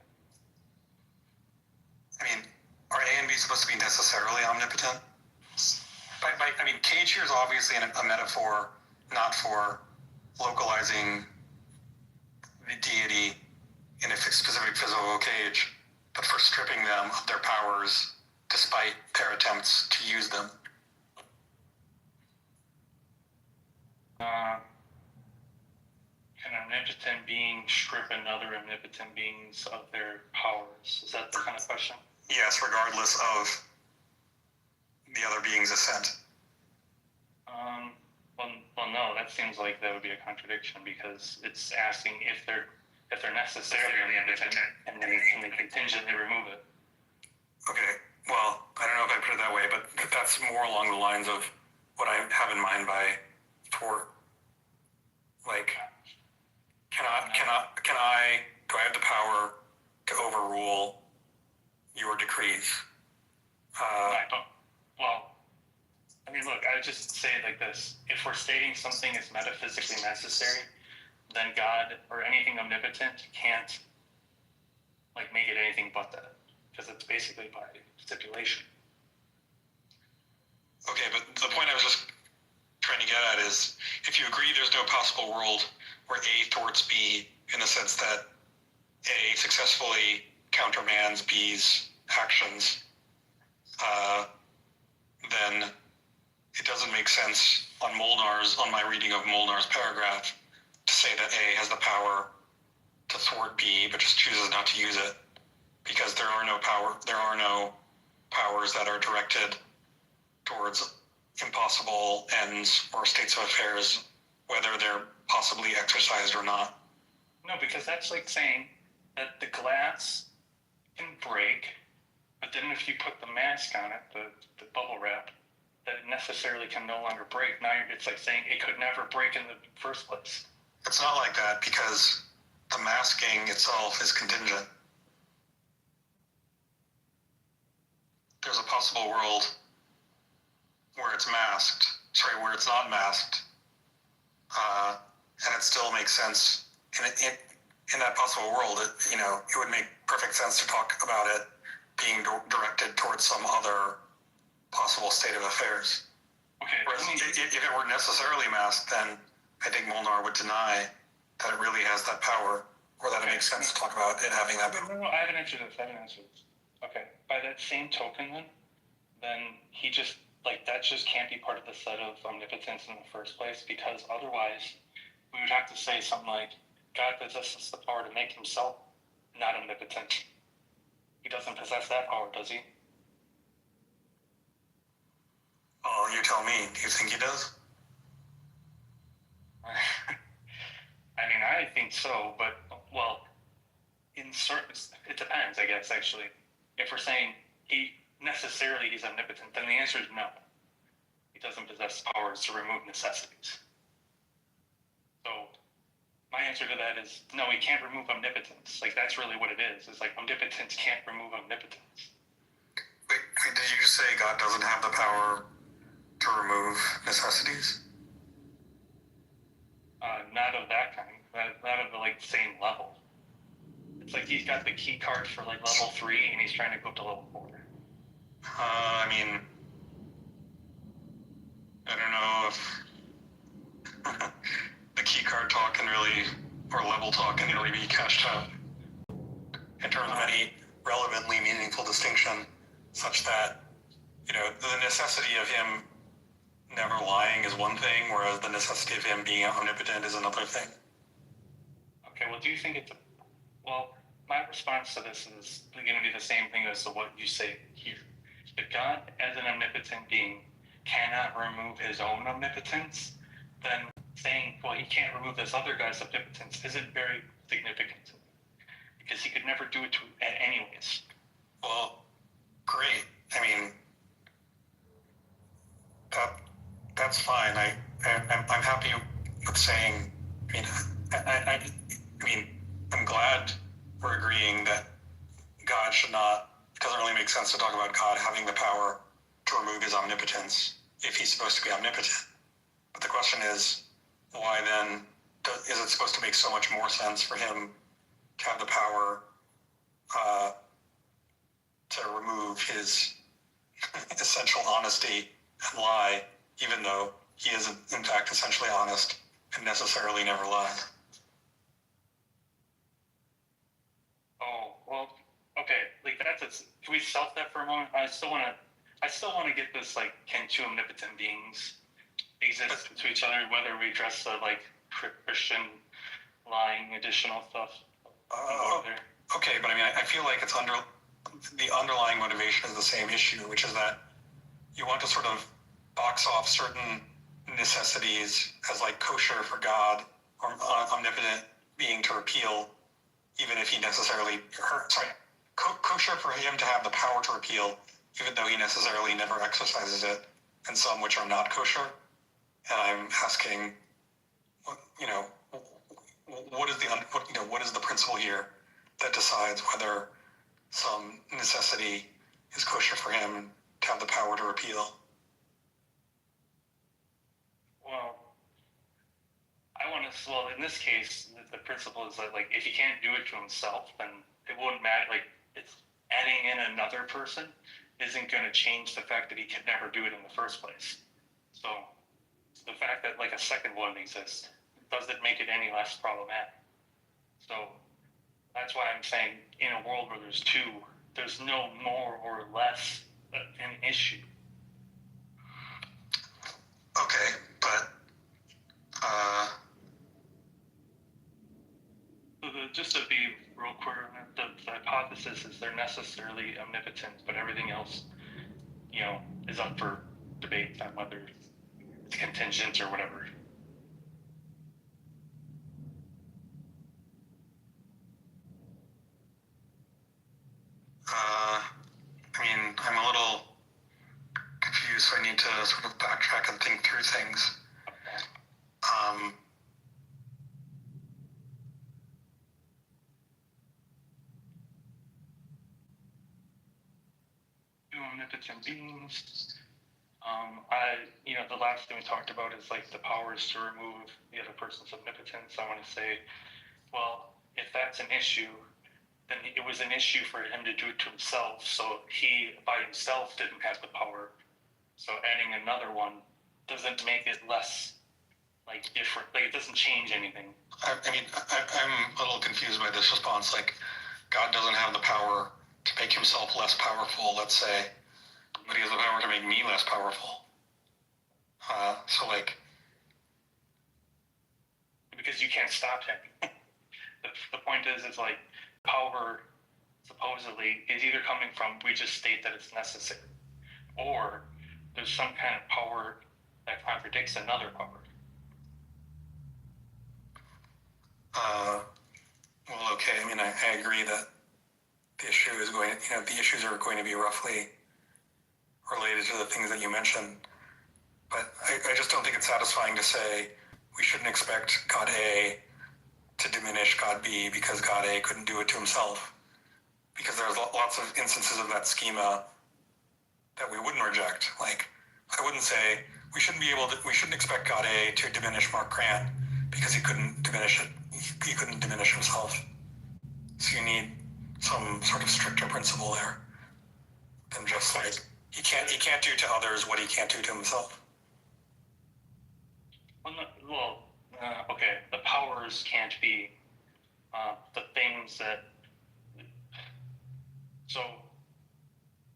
I mean, are A and B supposed to be necessarily omnipotent? I mean, cage here is obviously a metaphor, not for localizing the deity in a specific physical cage, but for stripping them of their powers despite their attempts to use them. Can an omnipotent being strip another omnipotent beings of their powers? Is that the kind of question? Yes, regardless of the other being's assent. Well, no, that seems like that would be a contradiction, because it's asking if they're necessarily omnipotent, and then can they contingently remove it? Okay, well, I don't know if I put it that way, but that's more along the lines of what I have in mind by thwart. Do I have the power to overrule reprieve. Well, I mean, look, I would just say it like this. If we're stating something is metaphysically necessary, then God or anything omnipotent can't like make it anything but that, because it's basically by stipulation. Okay, but the point I was just trying to get at is, if you agree there's no possible world where A thwarts B in the sense that A successfully countermands B's actions, then it doesn't make sense on my reading of Molnar's paragraph, to say that A has the power to thwart B, but just chooses not to use it, because there are no powers that are directed towards impossible ends or states of affairs, whether they're possibly exercised or not. No, because that's like saying that the glass can break, but then if you put the mask on it, the bubble wrap, that it necessarily can no longer break. Now it's like saying it could never break in the first place. It's not like that, because the masking itself is contingent. There's a possible world where it's where it's not masked, and it still makes sense. In that possible world, it would make perfect sense to talk about it being directed towards some other possible state of affairs. Okay. Whereas if it were necessarily masked, then I think Molnar would deny that it really has that power, or that it makes sense to talk about it having that power. No, I haven't answered this. Okay. By that same token, then he just, that just can't be part of the set of omnipotence in the first place, because otherwise we would have to say something like, God possesses the power to make himself not omnipotent. He doesn't possess that power, does he? Oh, you tell me. Do you think he does? I mean, I think so, but, well, in certain, it depends, I guess, actually. If we're saying he's omnipotent, then the answer is no. He doesn't possess powers to remove necessities. So, my answer to that is, no, he can't remove omnipotence. That's really what it is. It's omnipotence can't remove omnipotence. Wait, did you just say God doesn't have the power to remove necessities? Not of that kind. Not of the same level. It's he's got the key card for level 3, and he's trying to go up to level 4. I mean, I don't know if the key card talk can really, or level talk can really be cashed out in terms of any relevantly meaningful distinction, such that, the necessity of him never lying is one thing, whereas the necessity of him being omnipotent is another thing. Okay, well, do you think my response to this is going to be the same thing as to what you say here. If God, as an omnipotent being, cannot remove his own omnipotence, then saying, well, he can't remove this other guy's omnipotence isn't very significant to me, because he could never do it anyways. Well, great. I mean, that's fine. I'm happy with saying. I'm glad we're agreeing that God should not. It doesn't really make sense to talk about God having the power to remove his omnipotence if he's supposed to be omnipotent. But the question is, why then is it supposed to make so much more sense for him to have the power to remove his essential honesty and lie, even though he is in fact essentially honest and necessarily never lies? Oh, well, okay, can we stop that for a moment? I still want to get this, can two omnipotent beings exist to each other, whether we address the, Christian lying additional stuff. Okay, but I feel like the underlying motivation is the same issue, which is that you want to sort of box off certain necessities as kosher for God or omnipotent being to repeal, even if he necessarily, kosher for him to have the power to repeal, even though he necessarily never exercises it, and some which are not kosher. And I'm asking, what is the principle here that decides whether some necessity is kosher for him to have the power to repeal. Well, in this case, the principle is that, like, if he can't do it to himself, then it wouldn't matter. Like, it's adding in another person isn't going to change the fact that he could never do it in the first place. So the fact that, like, a second one exists doesn't make it any less problematic. So that's why I'm saying, in a world where there's two, there's no more or less an issue. Okay, but just to be real clear, the hypothesis is they're necessarily omnipotent, but everything else, is up for debate on whether it's contingent or whatever. I'm a little confused, so I need to sort of backtrack and think through things. Omnipotent beings. The last thing we talked about is, like, the powers to remove the other person's omnipotence. I want to say, well, if that's an issue, then it was an issue for him to do it to himself, so he by himself didn't have the power. So adding another one doesn't make it less, like, different. Like, it doesn't change anything. I'm a little confused by this response. Like, God doesn't have the power to make himself less powerful, let's say, but he has the power to make me less powerful. Because you can't stop him. The point is like, power supposedly is either coming from, we just state that it's necessary, or there's some kind of power that contradicts another power. Well, okay. I agree that the issues are going to be roughly related to the things that you mentioned, but I just don't think it's satisfying to say we shouldn't expect God A to diminish God B because God A couldn't do it to himself. Because there's lots of instances of that schema that we wouldn't reject. Like, I wouldn't say we shouldn't expect God A to diminish Mark Grant because he couldn't diminish it. He couldn't diminish himself. So you need some sort of stricter principle there than just like he can't do to others what he can't do to himself. Okay, the powers can't be the things that. So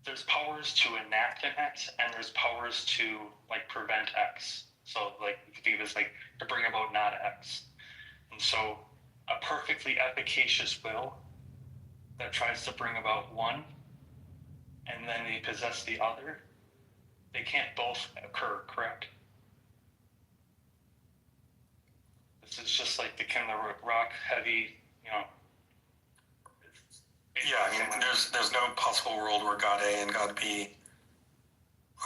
there's powers to enact an X, and there's powers to, like, prevent X. So, like, you could think of it as, like, to bring about not X. And so a perfectly efficacious will that tries to bring about one, and then they possess the other, they can't both occur, correct? This is just like the kind of rock heavy, Yeah, there's no possible world where God A and God B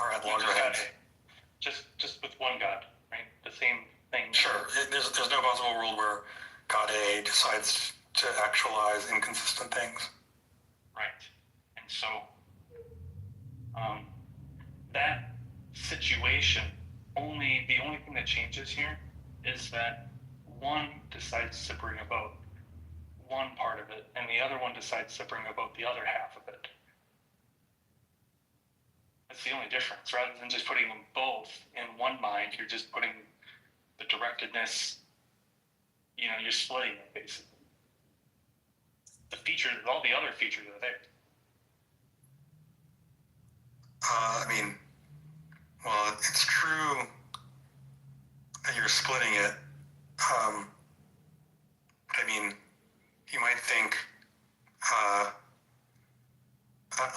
are at loggerheads. Just with one God, right? The same thing. Sure. There's no possible world where God A decides to actualize inconsistent things. Right. And so that situation, the only thing that changes here is that one decides to bring about one part of it, and the other one decides to bring about the other half of it. That's the only difference. Rather than just putting them both in one mind, you're just putting the directedness, you're splitting it, basically. The features, all the other features are there. Well, it's true that you're splitting it. You might think an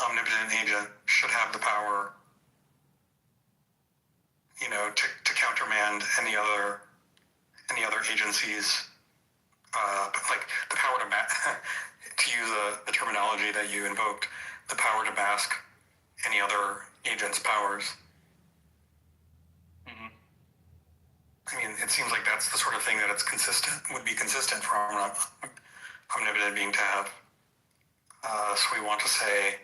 omnipotent agent should have the power, to countermand any other agencies, but like the power to use the terminology that you invoked, the power to mask any other agent's powers. It seems like that's the sort of thing that would be consistent for an omnipotent being to have. So we want to say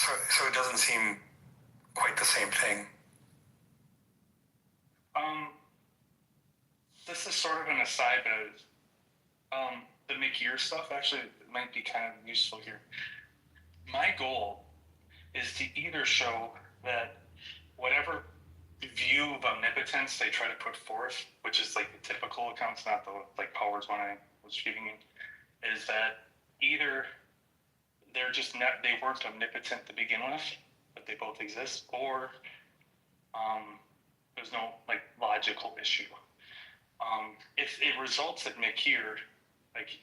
So it doesn't seem quite the same thing. This is sort of an aside, but the McGear stuff actually might be kind of useful here. My goal is to either show that whatever view of omnipotence they try to put forth, which is like the typical accounts, not the like powers one I was reading in, is that either they're just not, they weren't omnipotent to begin with, but they both exist, or there's no like logical issue. If it results in McHere, like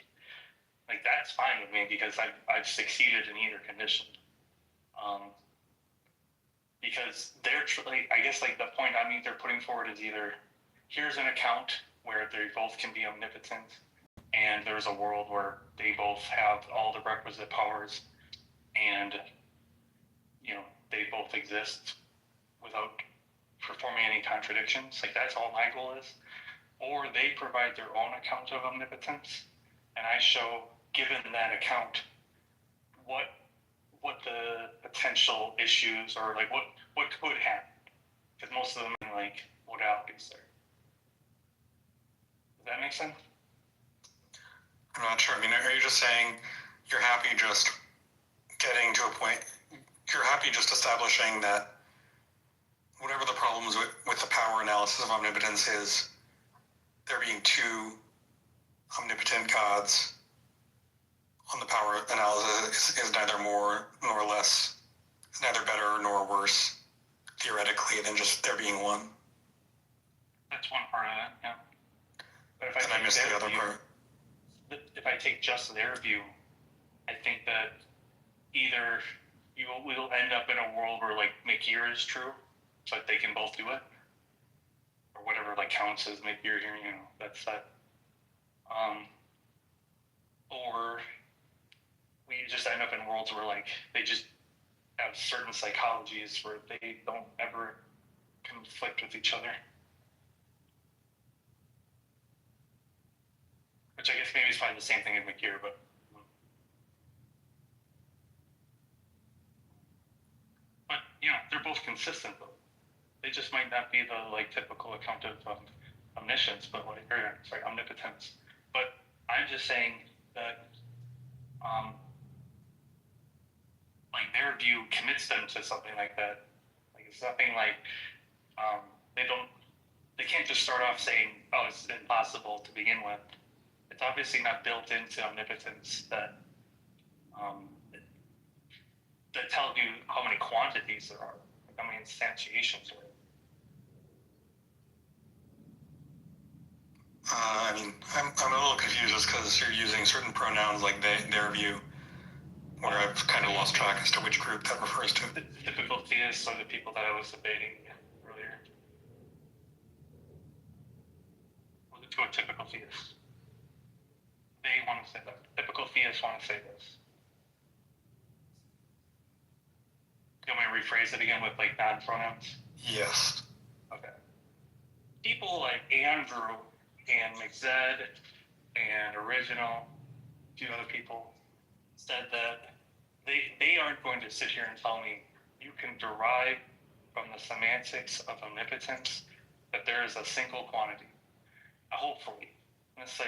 that's fine with me because I've succeeded in either condition. Because they're like, I guess like the point I'm either putting forward is either here's an account where they both can be omnipotent, and there's a world where they both have all the requisite powers, and you know they both exist without performing any contradictions. Like that's all my goal is. Or they provide their own account of omnipotence, and I show, given that account, what the potential issues or like what could happen, because most of them are like modalities there. Does that make sense? I'm not sure. I mean, are you just saying you're happy just getting to a point, you're happy just establishing that whatever the problems with the power analysis of omnipotence is, there being two omnipotent gods on the power analysis is neither more nor less, is neither better nor worse, theoretically, than just there being one? That's one part of it, yeah. But if I missed the other part. If I take just their view, I think that either we'll end up in a world where like McGear is true, so that they can both do it, or whatever like counts as McGear here, you know, that's that. Or we just end up in worlds where like they just have certain psychologies where they don't ever conflict with each other. Which I guess maybe is probably the same thing in McGear, but you know, they're both consistent though. They just might not be the like typical account of omniscience, but like, or, sorry, omnipotence. But I'm just saying that like their view commits them to something like that. Like it's nothing like they can't just start off saying, oh, it's impossible to begin with. It's obviously not built into omnipotence that that tells you how many quantities there are, like how many instantiations there are. I mean, I'm a little confused just because you're using certain pronouns like their view, where I've kind of lost track as to which group that refers to. The typical theists are the people that I was debating earlier. Well, to a typical theist. They want to say that. Typical theists want to say this. Do you want me to rephrase it again with like non-pronouns? Yes. Okay. People like Andrew and McZed and Original, a few other people, said that they aren't going to sit here and tell me you can derive from the semantics of omnipotence that there is a single quantity. Hopefully. Let's say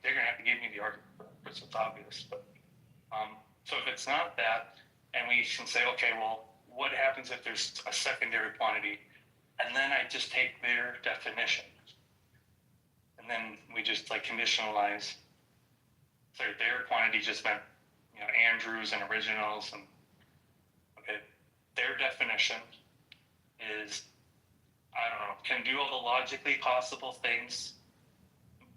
they're gonna have to give me the argument, which is obvious. But so if it's not that, and we can say, okay, well, what happens if there's a secondary quantity? And then I just take their definition. And then we just like conditionalize. So their quantity just meant, you know, Andrews and Originals, and okay, their definition is, I don't know, can do all the logically possible things,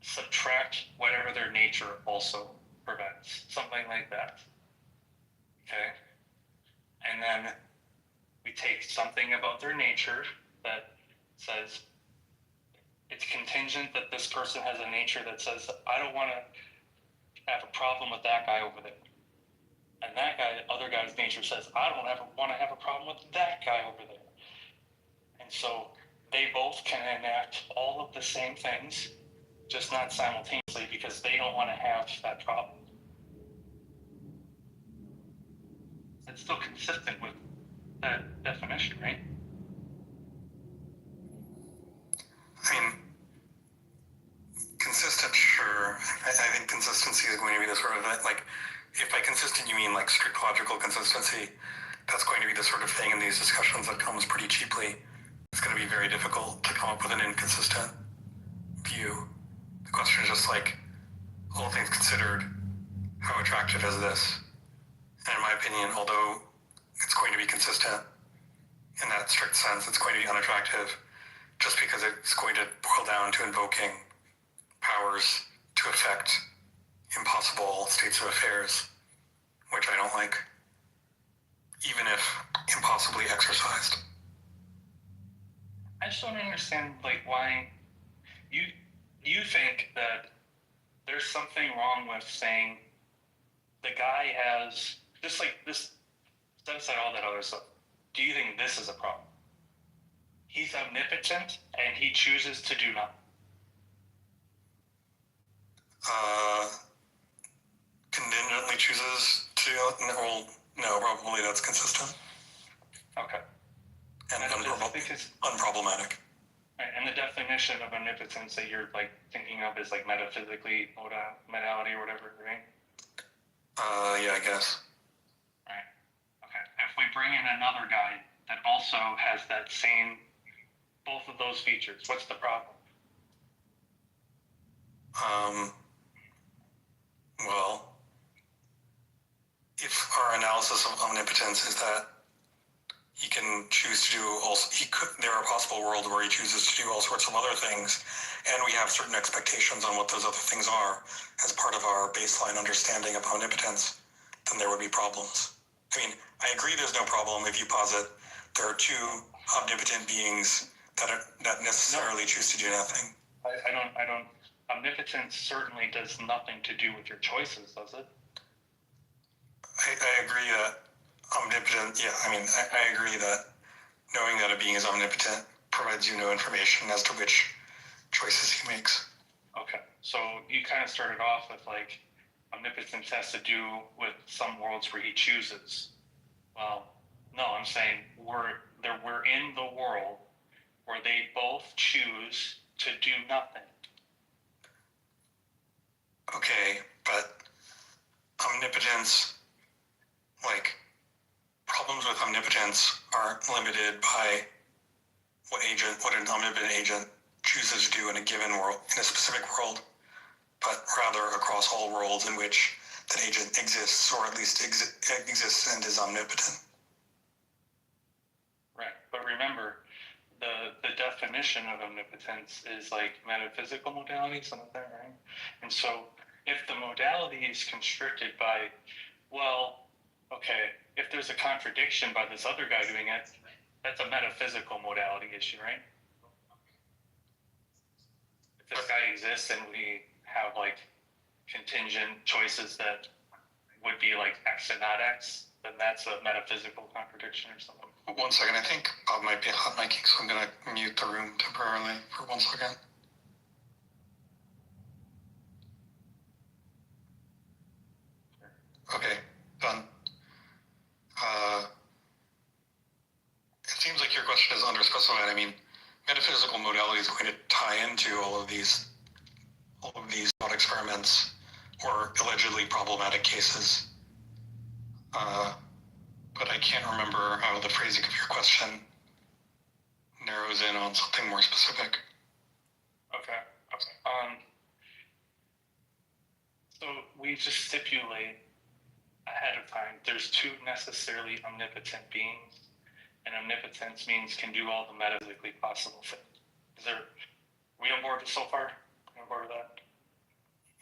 subtract whatever their nature also prevents, something like that. Okay, and then we take something about their nature that says it's contingent that this person has a nature that says, I don't want to have a problem with that guy over there. And that guy, other guy's nature says, I don't want to have a problem with that guy over there. And so they both can enact all of the same things, just not simultaneously, because they don't want to have that problem. it's still consistent with that definition, right? I mean, consistent, sure. I think consistency is going to be the sort of, like, if by consistent you mean like strict logical consistency, that's going to be the sort of thing in these discussions that comes pretty cheaply. It's going to be very difficult to come up with an inconsistent view. The question is just like, all things considered, how attractive is this? And in my opinion, although it's going to be consistent in that strict sense, it's going to be unattractive just because it's going to boil down to invoking powers to affect impossible states of affairs, which I don't like, even if impossibly exercised. I just don't understand, like, why you think that there's something wrong with saying the guy has, just like this, set aside all that other stuff. Do you think this is a problem? He's omnipotent and he chooses to do nothing. Contingently chooses to, well, no, probably that's consistent. Okay. And unproblematic. Right, and the definition of omnipotence that you're like thinking of is like metaphysically modality or whatever, right? Yeah, I guess. Right. Okay. If we bring in another guy that also has that same, both of those features, what's the problem? Well, if our analysis of omnipotence is that he can choose to do there are possible worlds where he chooses to do all sorts of other things, and we have certain expectations on what those other things are as part of our baseline understanding of omnipotence, then there would be problems. I mean, I agree there's no problem if you posit there are two omnipotent beings that necessarily choose to do nothing. I don't. Omnipotence certainly does nothing to do with your choices, does it? I agree that omnipotent, yeah, I mean, I agree that knowing that a being is omnipotent provides you no information as to which choices he makes. Okay, so you kind of started off with like, omnipotence has to do with some worlds where he chooses. Well, no, I'm saying we're in the world where they both choose to do nothing. Okay, but omnipotence, like, problems with omnipotence aren't limited by what an omnipotent agent chooses to do in a given world, in a specific world, but rather across all worlds in which that agent exists, or at least exists and is omnipotent. Right, but remember, the definition of omnipotence is like metaphysical modality, something like that, right? And so if the modality is constricted by, well, okay, if there's a contradiction by this other guy doing it, that's a metaphysical modality issue, right? If this guy exists and we have like contingent choices that would be like X and not X, then that's a metaphysical contradiction or something. 1 second, I think Bob might be hot miking, so I'm going to mute the room temporarily for 1 second. Okay, done. It seems like your question is underspecified. I mean, metaphysical modality is going to tie into all of these thought experiments or allegedly problematic cases. But I can't remember how the phrasing of your question narrows in on something more specific. Okay. So we just stipulate ahead of time there's two necessarily omnipotent beings, and omnipotence means can do all the metaphysically possible things. Are we on board so far? On board with that?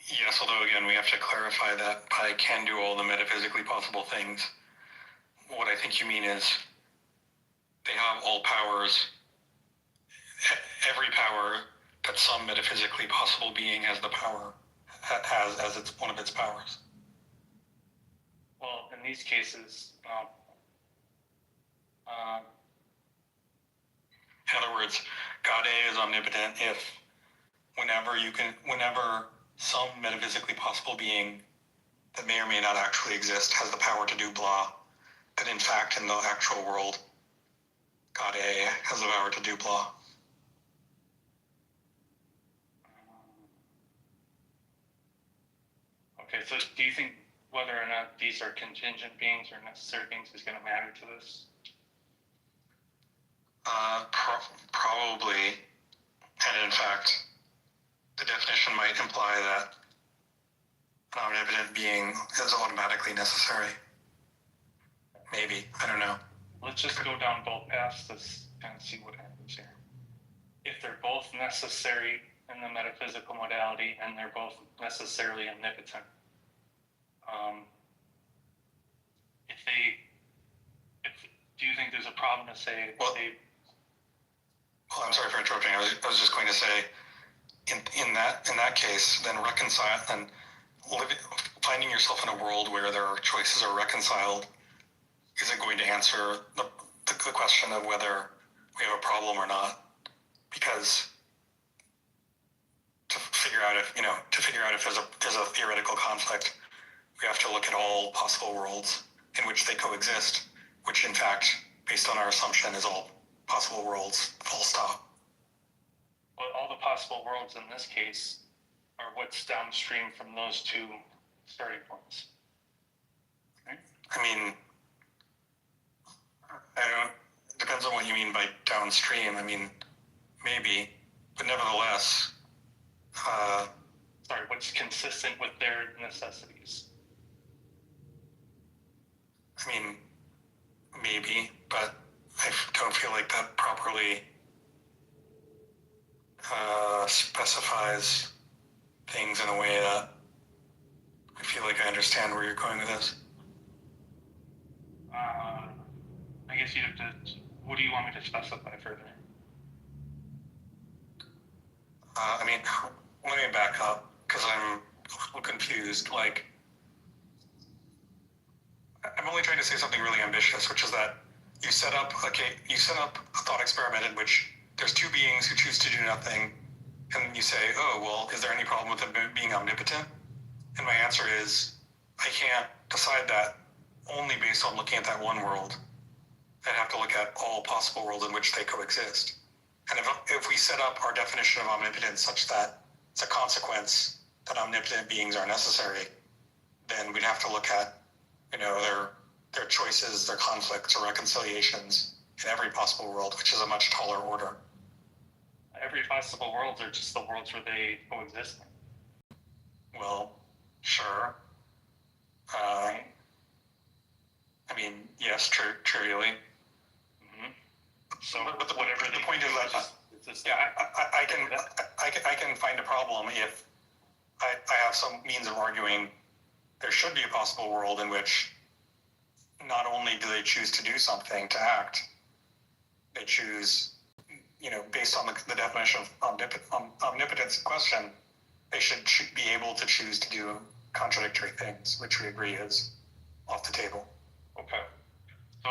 Yes, although again, we have to clarify that I can do all the metaphysically possible things. What I think you mean is they have all powers, every power that some metaphysically possible being has as one of its powers. Well, in these cases, in other words, God A is omnipotent if whenever some metaphysically possible being that may or may not actually exist has the power to do blah, that in fact in the actual world, God A has the power to do blah. Okay, so do you think whether or not these are contingent beings or necessary beings is going to matter to this? Probably, and in fact, the definition might imply that an omnipotent being is automatically necessary. Maybe, I don't know. Let's just go down both paths to kind of see what happens here. If they're both necessary in the metaphysical modality and they're both necessarily omnipotent, do you think there's a problem to say Well, I'm sorry for interrupting. I was just going to say, in that case, then finding yourself in a world where their choices are reconciled isn't going to answer the question of whether we have a problem or not, because to figure out if there's a theoretical conflict, we have to look at all possible worlds in which they coexist, which in fact, based on our assumption, is all possible worlds, full stop. Well, all the possible worlds in this case are what's downstream from those two starting points. Right? I mean, it depends on what you mean by downstream. I mean, maybe, but nevertheless. Sorry, what's consistent with their necessities? I mean, maybe, but I don't feel like that properly specifies things in a way that I feel like I understand where you're going with this. I guess you'd have to. What do you want me to specify further? I mean, let me back up because I'm a little confused. Like, I'm only trying to say something really ambitious, which is that you set up a thought experiment in which there's two beings who choose to do nothing, and you say, oh, well, is there any problem with them being omnipotent? And my answer is, I can't decide that only based on looking at that one world. I'd have to look at all possible worlds in which they coexist. And if we set up our definition of omnipotence such that it's a consequence that omnipotent beings are necessary, then we'd have to look at, their choices, their conflicts, or reconciliations in every possible world, which is a much taller order. Every possible worlds are just the worlds where they coexist. Well, sure. I mean, yes, trivially. Mm-hmm. So, but the point is that I can find a problem if I have some means of arguing there should be a possible world in which not only do they choose to do something, to act, they choose, based on the definition of omnipotence in question, they should be able to choose to do contradictory things, which we agree is off the table. Okay. So,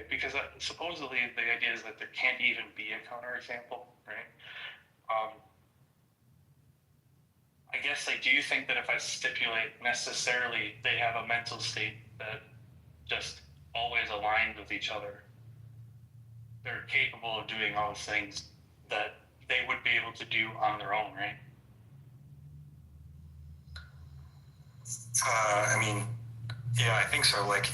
because supposedly the idea is that there can't even be a counterexample, right? I guess, do you think that if I stipulate necessarily they have a mental state that just always aligned with each other, they're capable of doing all the things that they would be able to do on their own, right? I mean, yeah, I think so. Like,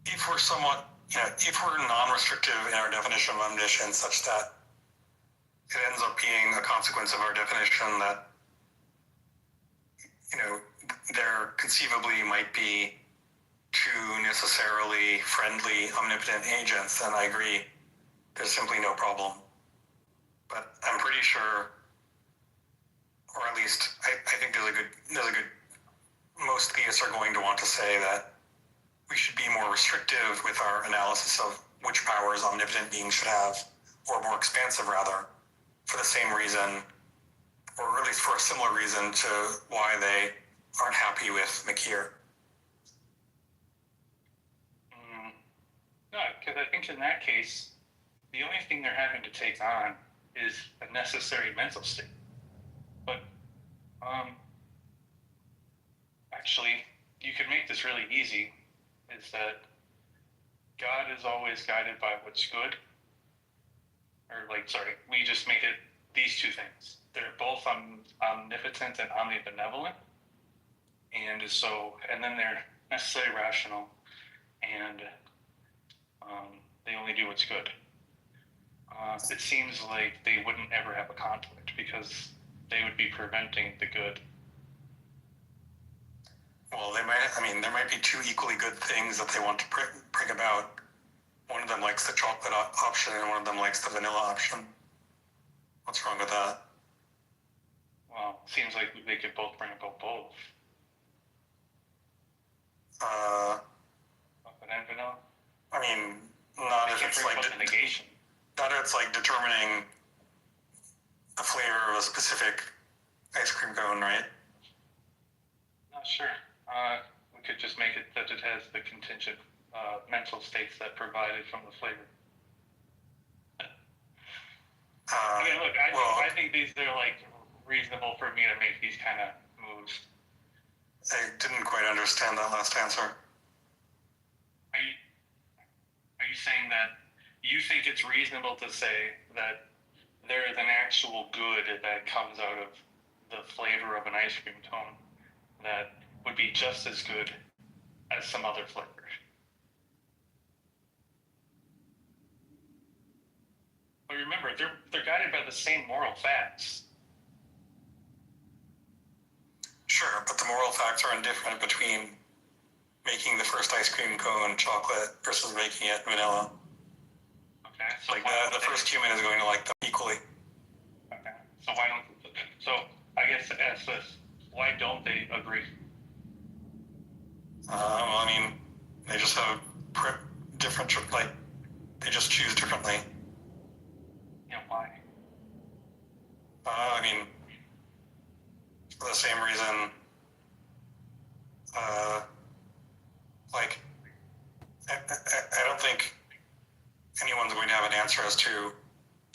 if we're somewhat, if we're non-restrictive in our definition of omniscience such that it ends up being a consequence of our definition that, there conceivably might be two necessarily friendly omnipotent agents, then I agree. There's simply no problem. But I'm pretty sure, or at least I think there's a good, most theists are going to want to say that we should be more restrictive with our analysis of which powers omnipotent beings should have, or more expansive rather, for the same reason, or at least for a similar reason to why they aren't happy with Makir. No, because I think in that case, the only thing they're having to take on is a necessary mental state. But actually, you could make this really easy, is that God is always guided by what's good. We just make it these two things. They're both omnipotent and omnibenevolent. And then they're necessarily rational, and they only do what's good. It seems like they wouldn't ever have a conflict because they would be preventing the good. Well, there might be two equally good things that they want to bring about. One of them likes the chocolate option, and one of them likes the vanilla option. What's wrong with that? Well, it seems like they could both bring about both. Chocolate and vanilla? I mean, not if it's like negation. Not if it's like determining the flavor of a specific ice cream cone, right? Not sure. We could just make it that it has the contingent mental states that provided from the flavor. I think these are like reasonable for me to make these kind of moves. I didn't quite understand that last answer. Are you saying that you think it's reasonable to say that there is an actual good that comes out of the flavor of an ice cream cone that would be just as good as some other flavor? But remember, they're guided by the same moral facts. Sure, but the moral facts are indifferent between making the first ice cream cone chocolate versus making it vanilla. Okay. So the first human is going to like them equally. Okay. So why don't? So I guess to ask this: why don't they agree? Well, I mean, they just have different, they just choose differently. Yeah, why? I mean, for the same reason, I don't think anyone's going to have an answer as to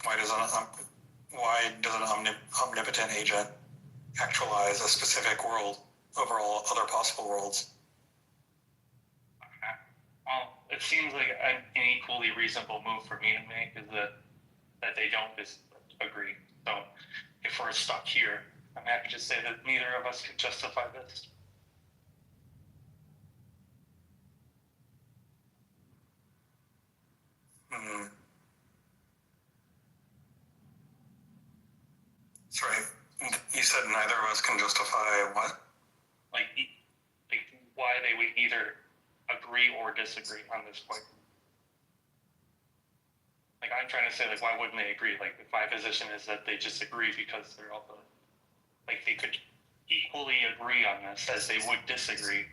why does an omnipotent agent actualize a specific world over all other possible worlds. Okay. Well, it seems like an equally reasonable move for me to make is that they don't disagree. So if we're stuck here, I'm happy to say that neither of us can justify this. Sorry, you said neither of us can justify what? Like why they would either agree or disagree on this point. Like I'm trying to say, like, why wouldn't they agree? Like, my position is that they disagree because they're all they could equally agree on this as they would disagree.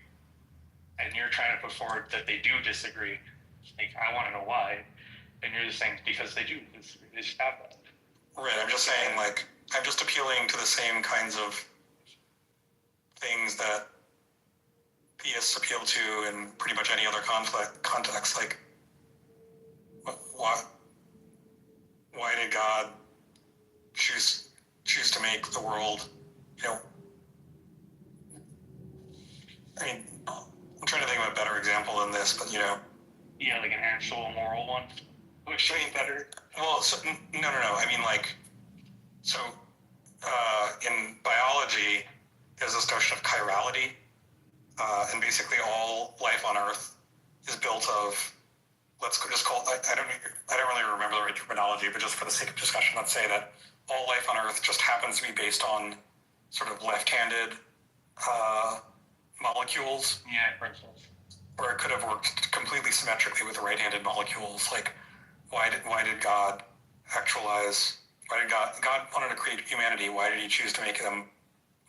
And you're trying to put forward that they do disagree. Like, I want to know why. And you're just saying because they do disagree. They just have that. Right, I'm just saying, I'm just appealing to the same kinds of things that theists appeal to in pretty much any other context. Like, why did God choose to make the world, I mean, I'm trying to think of a better example than this, but Yeah, like an actual moral one. Which is better. Well, no. I mean, in biology, there's this notion of chirality, and basically all life on Earth is built of, let's just call it, I don't really remember the right terminology, but just for the sake of discussion, let's say that all life on Earth just happens to be based on sort of left-handed molecules. Yeah, for instance. Where it could have worked completely symmetrically with the right-handed molecules. Like, why did God actualize? Why did God wanted to create humanity? Why did He choose to make them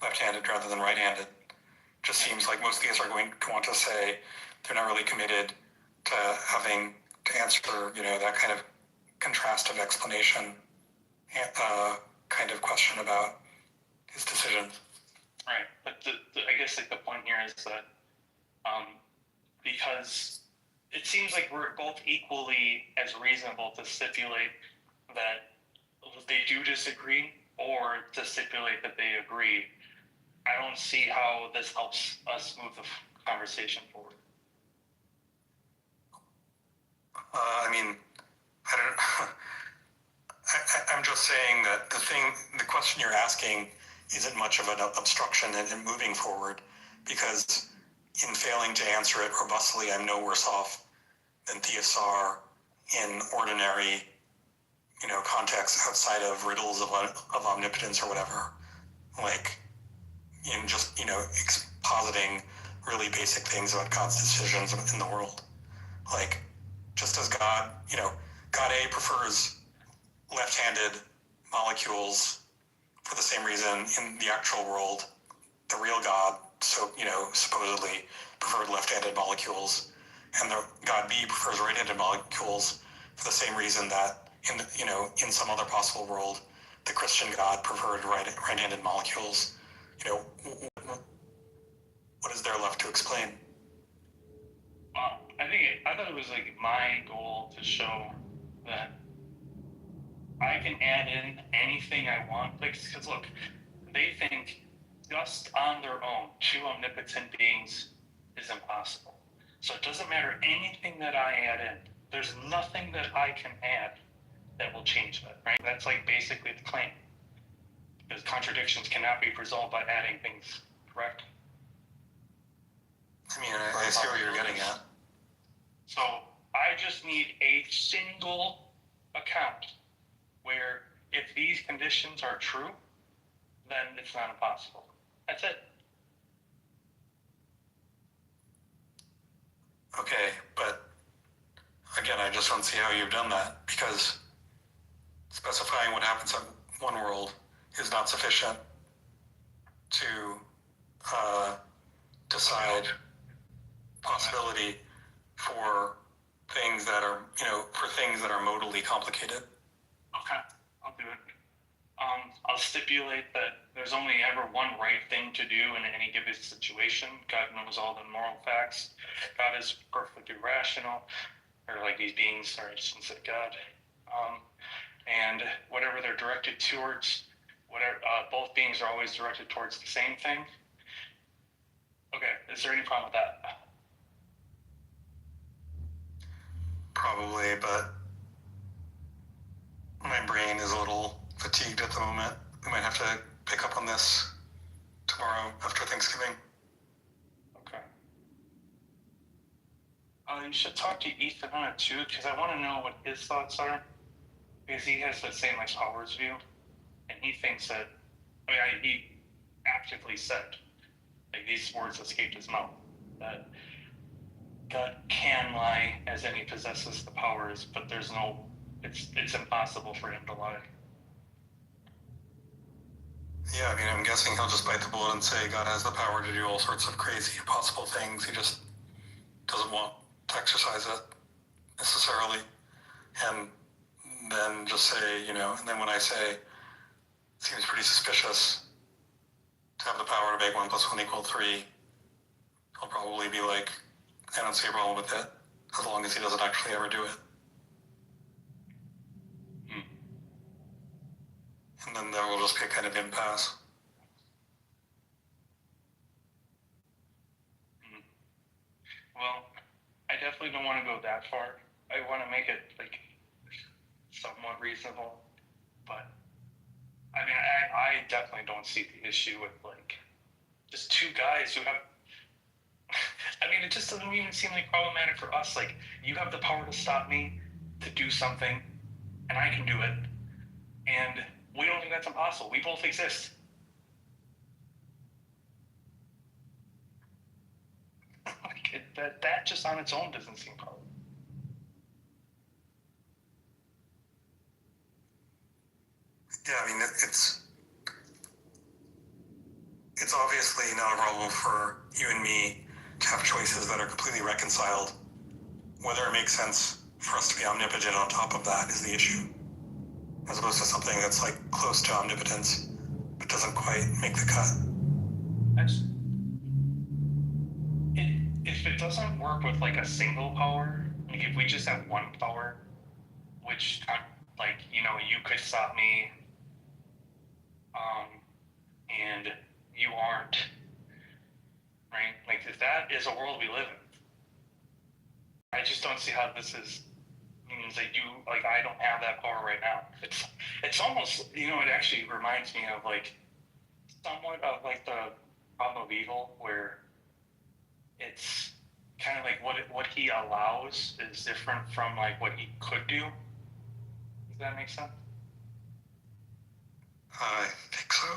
left-handed rather than right-handed? Just seems like most theists are going to want to say they're not really committed to having to answer, that kind of contrastive explanation, kind of question about His decisions. Right, but I guess the point here is that because it seems like we're both equally as reasonable to stipulate that they do disagree or to stipulate that they agree. I don't see how this helps us move the conversation forward. I mean, I don't. I'm just saying that the question you're asking isn't much of an obstruction in moving forward, because in failing to answer it robustly, I'm no worse off than theists are in ordinary, contexts outside of riddles of omnipotence or whatever. Like, in just, positing really basic things about God's decisions in the world. Like, just as God A prefers left-handed molecules for the same reason in the actual world, the real God, supposedly preferred left-handed molecules, and the God B prefers right-handed molecules for the same reason that in some other possible world, the Christian God preferred right-handed molecules. What is there left to explain? I thought it was like my goal to show that I can add in anything I want. Like, because look, they think just on their own, two omnipotent beings is impossible. So it doesn't matter anything that I add in. There's nothing that I can add that will change that, right? That's like basically the claim. Because contradictions cannot be resolved by adding things, correct? I mean, I see what you're getting at. So I just need a single account where if these conditions are true, then it's not impossible. That's it. Okay, but again, I just don't see how you've done that, because specifying what happens in one world is not sufficient to decide possibility for things that are, modally complicated. Okay, I'll do it. I'll stipulate that there's only ever one right thing to do in any given situation. God knows all the moral facts. God is perfectly rational, or like these beings, sorry, I just said God. And whatever they're directed towards, both beings are always directed towards the same thing. Okay, is there any problem with that? Probably, but my brain is a little fatigued at the moment. We might have to pick up on this tomorrow after Thanksgiving. Okay. You should talk to Ethan on it too, because I want to know what his thoughts are. Because he has the same powers view, and he thinks that, he actively said, like these words escaped his mouth, that God can lie as in he possesses the powers, but it's impossible for him to lie. Yeah, I'm guessing he'll just bite the bullet and say God has the power to do all sorts of crazy, impossible things. He just doesn't want to exercise it necessarily. And then just say, and then when I say, it seems pretty suspicious to have the power to make 1 + 1 = 3, he'll probably be like, I don't see a problem with it, as long as he doesn't actually ever do it. And then there will just be a kind of impasse. Well, I definitely don't want to go that far. I want to make it somewhat reasonable, but I definitely don't see the issue with just two guys who have. It just doesn't even seem problematic for us. You have the power to stop me to do something, and I can do it, and we don't think that's impossible. We both exist. That just on its own doesn't seem probable. Yeah, it's obviously not a problem for you and me to have choices that are completely reconciled. Whether it makes sense for us to be omnipotent on top of that is the issue, as opposed to something that's close to omnipotence but doesn't quite make the cut. If it doesn't work with a single power, if we just have one power, which you could stop me, and you aren't, right? Like, if that is a world we live in, I just don't see how this means that you, like, I don't have that power right now. It's almost, it actually reminds me of, like, somewhat of, like, the problem of evil, where it's kind of like what he allows is different from, like, what he could do. Does that make sense? I think so.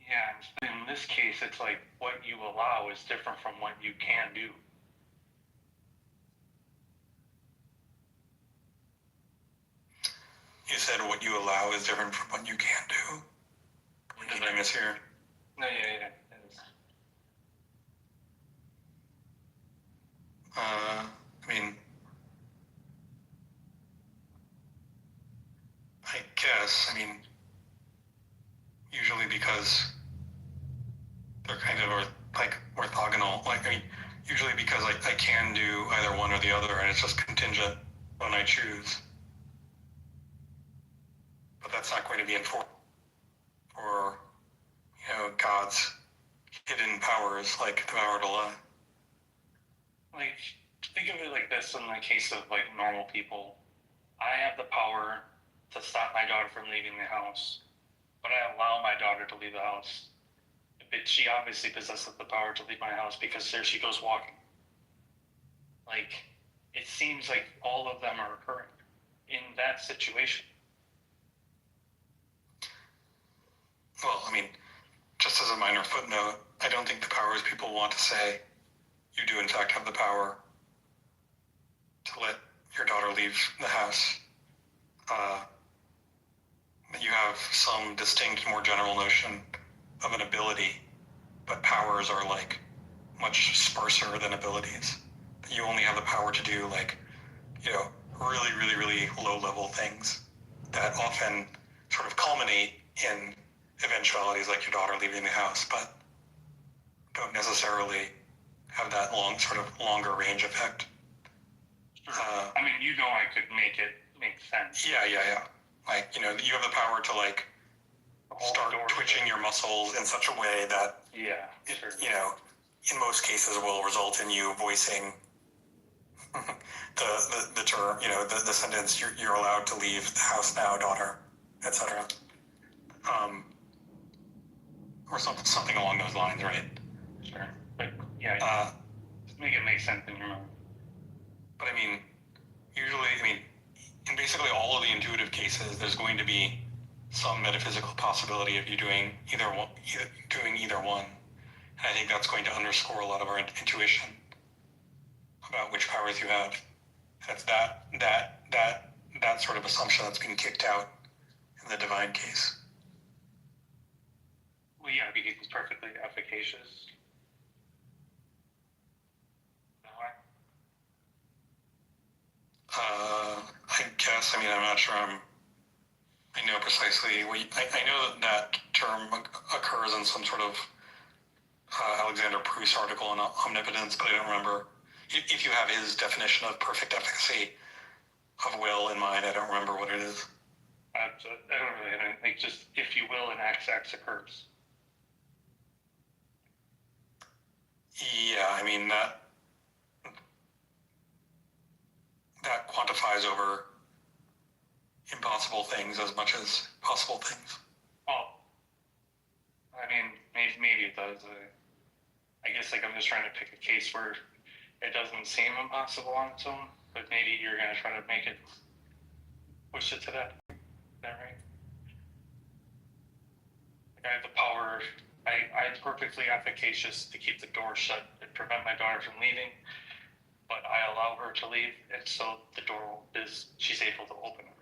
Yeah, in this case, it's like what you allow is different from what you can do. You said what you allow is different from what you can do. What did I miss here? No, yeah. I mean, I guess, usually because they're kind of orthogonal. Usually because I can do either one or the other, and it's just contingent when I choose. But that's not going to be enforced for, God's hidden powers, like the power to lie. Like, think of it like this in the case of, like, normal people. I have the power to stop my daughter from leaving the house, but I allow my daughter to leave the house. But she obviously possesses the power to leave my house because there she goes walking. Like, it seems like all of them are occurring in that situation. Well, just as a minor footnote, I don't think the powers people want to say, you do in fact have the power to let your daughter leave the house. You have some distinct, more general notion of an ability, but powers are, like, much sparser than abilities. You only have the power to do, like, really, really, really low-level things that often sort of culminate in eventualities like your daughter leaving the house, but don't necessarily have that longer range effect. Sure. I could make it make sense. Yeah. Like, you have the power to, like, start twitching your muscles in such a way that, sure. In most cases will result in you voicing the term, the sentence, you're allowed to leave the house now, daughter, etc. Or something along those lines, right? Sure. But, make it make sense in your mind. But usually, in basically all of the intuitive cases, there's going to be some metaphysical possibility of you doing either one. And I think that's going to underscore a lot of our intuition about which powers you have. And it's that sort of assumption that's being kicked out in the divine case. Well, yeah, because it's perfectly efficacious. I guess. I'm not sure I know precisely. I know that term occurs in some sort of Alexander Proust article on omnipotence, but I don't remember. If you have his definition of perfect efficacy of will in mind, I don't remember what it is. I don't really have anything. Just, if you will, an XX occurs. Yeah, that quantifies over impossible things as much as possible things. Well, maybe it does. I guess, like, I'm just trying to pick a case where it doesn't seem impossible on its own, but maybe you're going to try to make it, push it to that. Is that right? Like, I have the power, I'm perfectly efficacious to keep the door shut and prevent my daughter from leaving, but I allow her to leave, and so the door she's able to open it.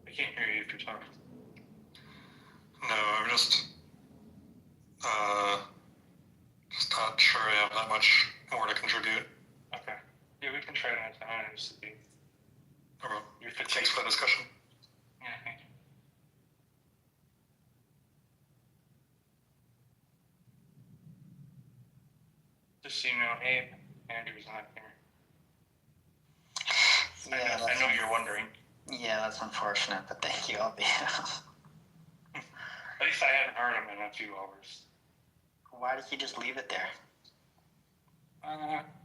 I can't hear you if you're talking. No, I'm just not sure I have that much more to contribute. Okay. Yeah, we can try that time. Okay. Thanks for the discussion. Yeah, thank you. Just so you know, Abe, Andrew's not here. Yeah, I know you're wondering. Yeah, that's unfortunate, but thank you. I'll be. At least I haven't heard him in a few hours. Why did he just leave it there?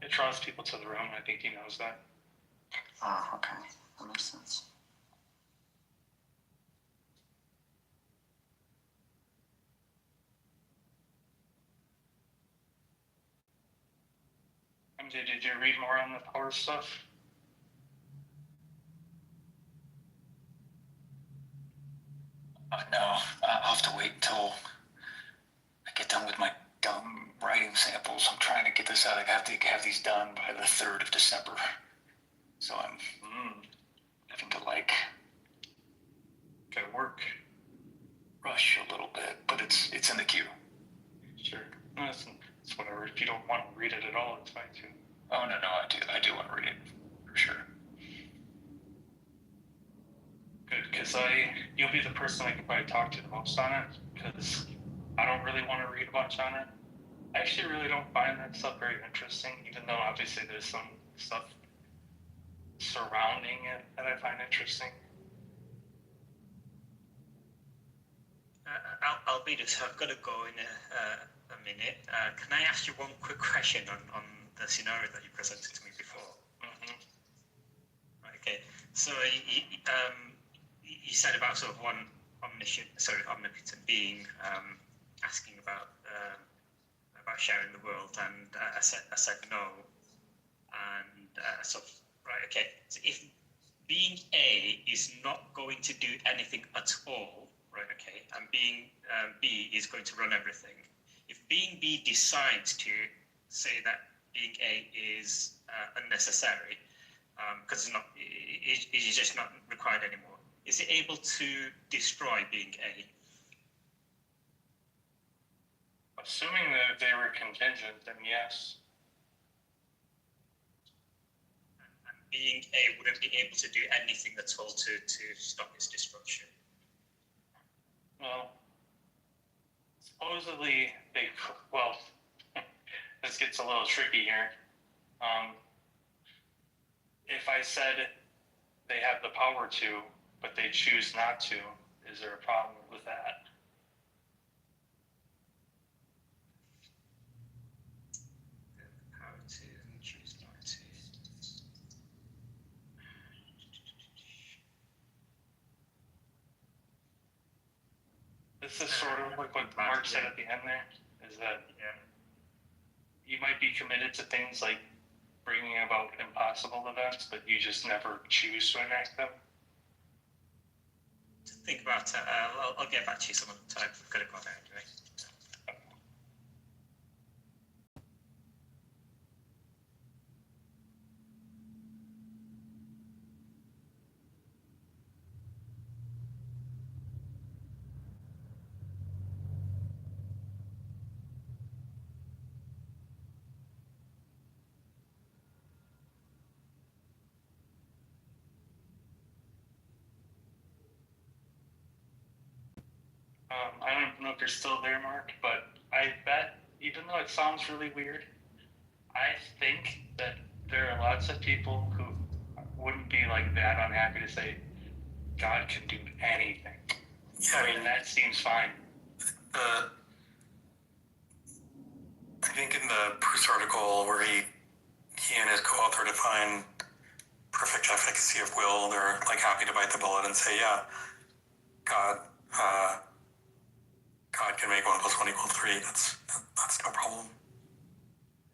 It draws people to the room. I think he knows that. Oh, okay. That makes sense. And did you read more on the power stuff? No, I'll have to wait until I get done with my dumb writing samples. I'm trying to get this out. I have to have these done by the 3rd of December. So I'm having to gotta work. Rush a little bit, but it's in the queue. Sure. No, it's whatever. If you don't want to read it at all, it's fine too. Oh no, I do want to read it for sure. Good, because you'll be the person I can probably talk to the most on it, because I don't really want to read a bunch on it. I actually really don't find that stuff very interesting, even though obviously there's some stuff surrounding it that I find interesting. Albedos, I've got to go in a minute. Can I ask you one quick question on the scenario that you presented to me before? Mm-hmm. Okay, so you said about sort of one omnipotent being asking about sharing the world, and I said no, and so right, okay. So if being A is not going to do anything at all, right, okay, and being B is going to run everything. If being B decides to say that being A is unnecessary, because it's just not required anymore, is it able to destroy being A? Assuming that they were contingent, then yes. And being A wouldn't be able to do anything at all to stop its destruction. Well, supposedly well, this gets a little tricky here. If I said they have the power to, but they choose not to, is there a problem with that? Power to and choose not to. This is sort of like what Mark said at the end there, is that you might be committed to things like bringing about impossible events, but you just never choose to enact them. To think about it, I'll get back to you some other time. I've got to go there anyway. I don't know if you're still there, Mark, but I bet, even though it sounds really weird, I think that there are lots of people who wouldn't be like that unhappy to say God can do anything. Yeah, I mean, that seems fine. I think in the Bruce article where he and his co-author define perfect efficacy of will, they're like happy to bite the bullet and say, yeah, God can make 1 + 1 = 3. That's no problem.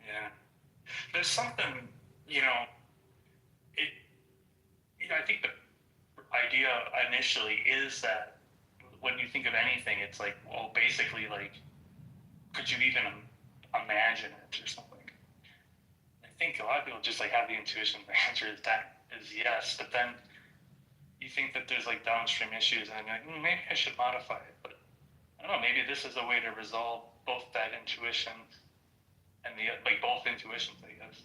Yeah. There's something, I think the idea initially is that when you think of anything, it's like, well, basically, like, could you even imagine it or something? I think a lot of people just like have the intuition the answer is yes, but then you think that there's like downstream issues, and you're like, maybe I should modify it, but I don't know, maybe this is a way to resolve both that intuition and both intuitions, I guess.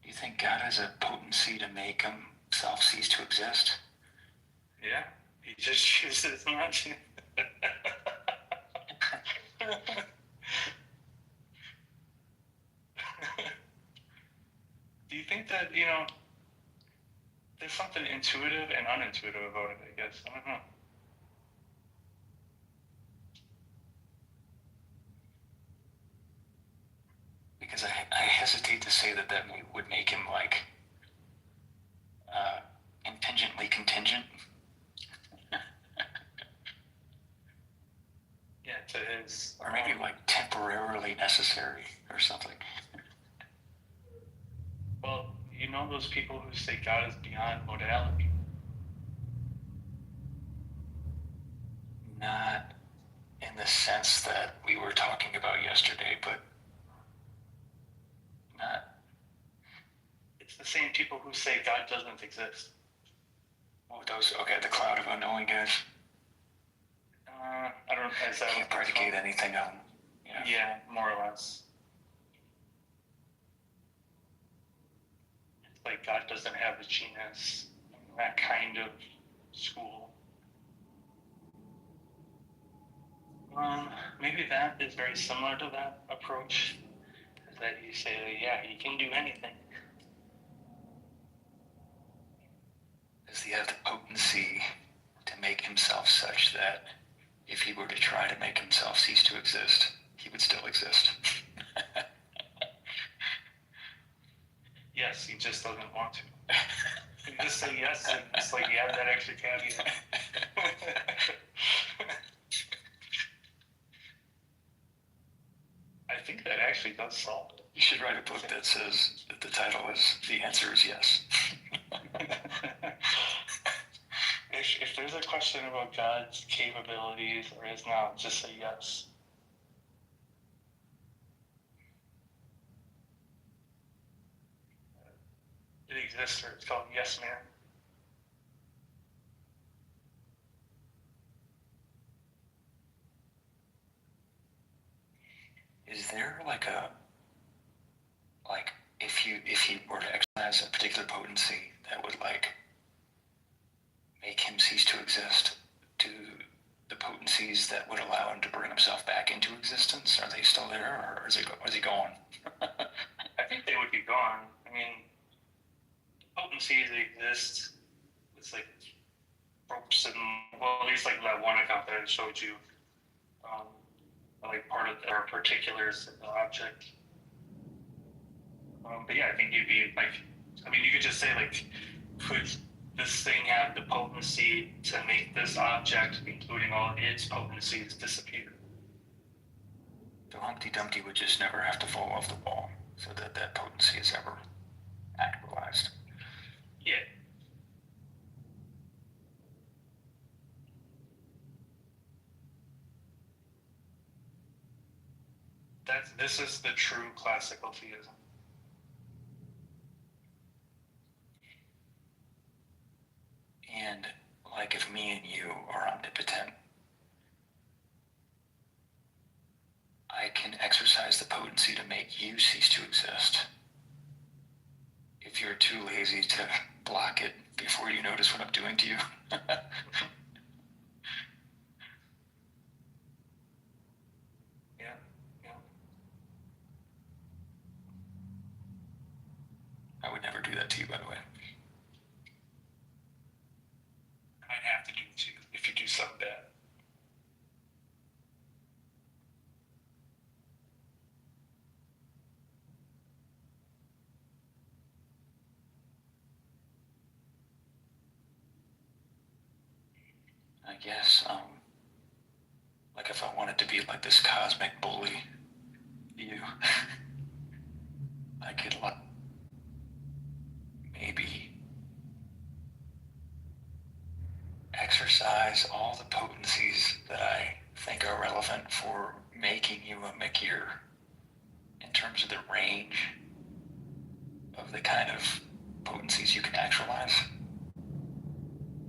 Do you think God has a potency to make himself cease to exist? Yeah, he just chooses not to. Do you think that, there's something intuitive and unintuitive about it, I guess? I don't know. Because I hesitate to say that would make him like contingently contingent. Yeah, to his. Or maybe like temporarily necessary or something. Well, you know those people who say God is beyond modality? Not in the sense that we were talking about yesterday, but not. It's the same people who say God doesn't exist. Oh, okay, the cloud of unknowing guys. I don't know if that can't predicate anything on. Yeah, more or less. It's like God doesn't have a genus, that kind of school. Maybe that is very similar to that approach. Is that you say, yeah, he can do anything. Does he have the potency to make himself such that if he were to try to make himself cease to exist, he would still exist? Yes, he just doesn't want to. You just say yes, and it's like you have that extra caveat. I think that actually does solve it. You should write a book that says that the title is "The Answer is Yes." If there's a question about God's capabilities or his knowledge, just say yes. It exists, or it's called Yes Man. Is there like if you were to exercise a particular potency that would like make him cease to exist, do the potencies that would allow him to bring himself back into existence, are they still there, or is he gone? I think they would be gone. I mean, potencies exist. It's like ropes and, well, at least like that one account that I showed you, like part of our particulars of the object. But yeah, I think you'd be like, I mean, you could just say like, could this thing have the potency to make this object, including all its potencies, disappear? So Humpty Dumpty would just never have to fall off the wall, so that potency is ever actualized. Yeah. This is the true classical theism. And like if me and you are omnipotent, I can exercise the potency to make you cease to exist. If you're too lazy to block it before you notice what I'm doing to you. I would never do that to you, by the way. I might have to do it too if you do something bad. I guess, like if I wanted to be like this cosmic bully, you, I could like maybe exercise all the potencies that I think are relevant for making you a Makir in terms of the range of the kind of potencies you can actualize.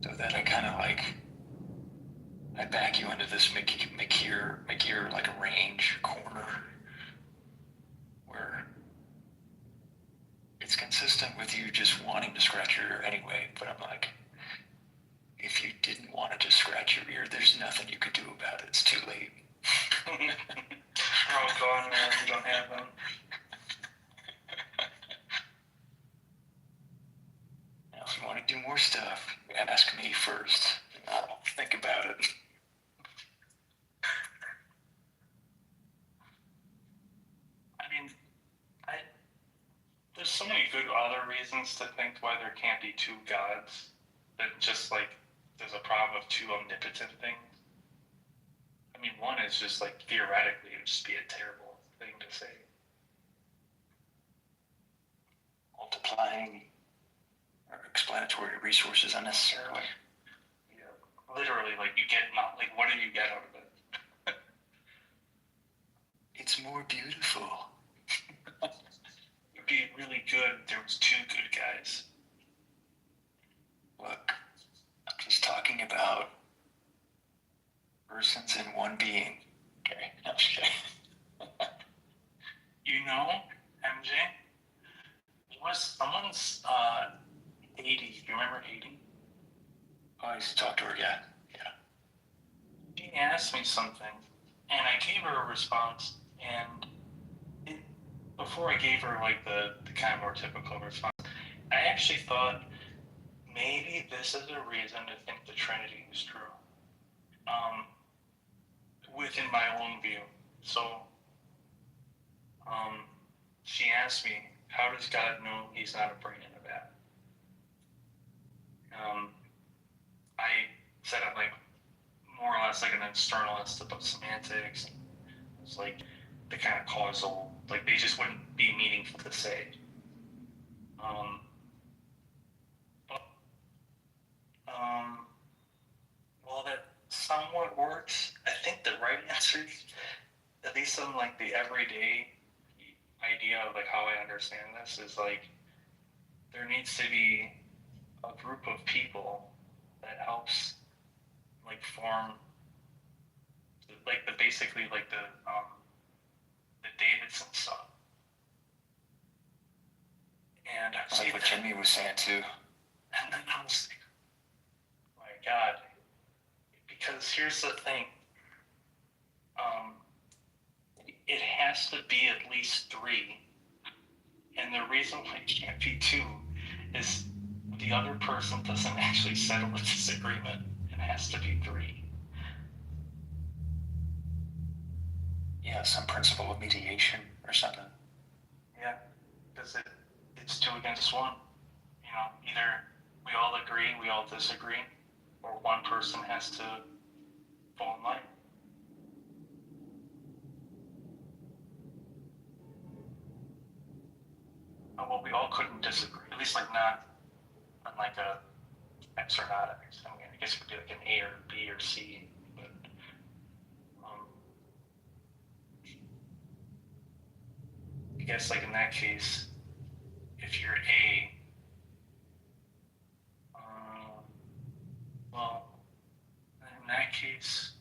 So that I kind of like, I back you into this Makir like a range corner where it's consistent with you just wanting to scratch your ear anyway, but I'm like, if you didn't want to just scratch your ear, there's nothing you could do about it. It's too late. They're all gone now. You don't have them. more stuff, ask me first. I'll think about it. I mean, there's so many good other reasons to think why there can't be two gods than just like there's a problem of two omnipotent things. I mean, one is just like theoretically it would just be a terrible thing to say. Multiplying or explanatory resources unnecessarily. Yeah, literally, like you get not like what do you get out of it? It's more beautiful. It'd be really good if there was two good guys. Look, I'm just talking about persons in one being. Okay, I'm just kidding. You know, MJ, was someone's Haiti. You remember Haiti? Oh, I used to talk to her, yeah. She asked me something, and I gave her a response, and before I gave her like the kind of more typical response, I actually thought maybe this is a reason to think the Trinity is true. Within my own view. So, she asked me, how does God know he's not a brain in a vat? I said I'm like more or less like an externalist about semantics, and it's like the kind of causal, like they just wouldn't be meaningful to say. Well, that somewhat works. I think the right answer, at least on like the everyday idea of like how I understand this, is like there needs to be a group of people that helps like form like the basically like the Davidson stuff. And I Like what Jimmy was saying too. And then I was like, my God, because here's the thing. It has to be at least three. And the reason why it can't be two is the other person doesn't actually settle a disagreement. It has to be three. Yeah, some principle of mediation or something. Yeah, because it's 2 against 1. You know, either we all agree, we all disagree, or one person has to fall in line. Well, we all couldn't disagree, at least like not on like a X or not X. I mean, I guess it could be like an A or B or C, but I guess like in that case, if you're A, well, in that case,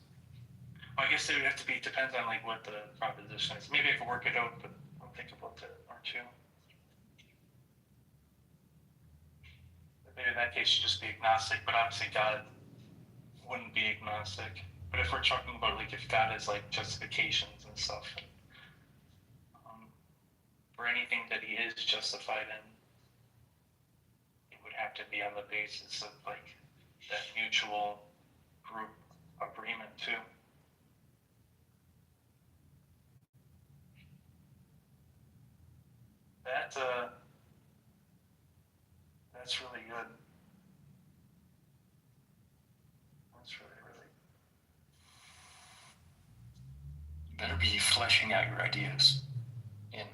well, I guess it would have to be, depends on like what the proposition is. Maybe I could work it out, but I'll think about it or two. Maybe in that case, you just be agnostic, but obviously God wouldn't be agnostic. But if we're talking about like if God has like justifications and stuff, for anything that he is justified in, it would have to be on the basis of like that mutual group agreement too. That's really good. That's really, really. You better be fleshing out your ideas in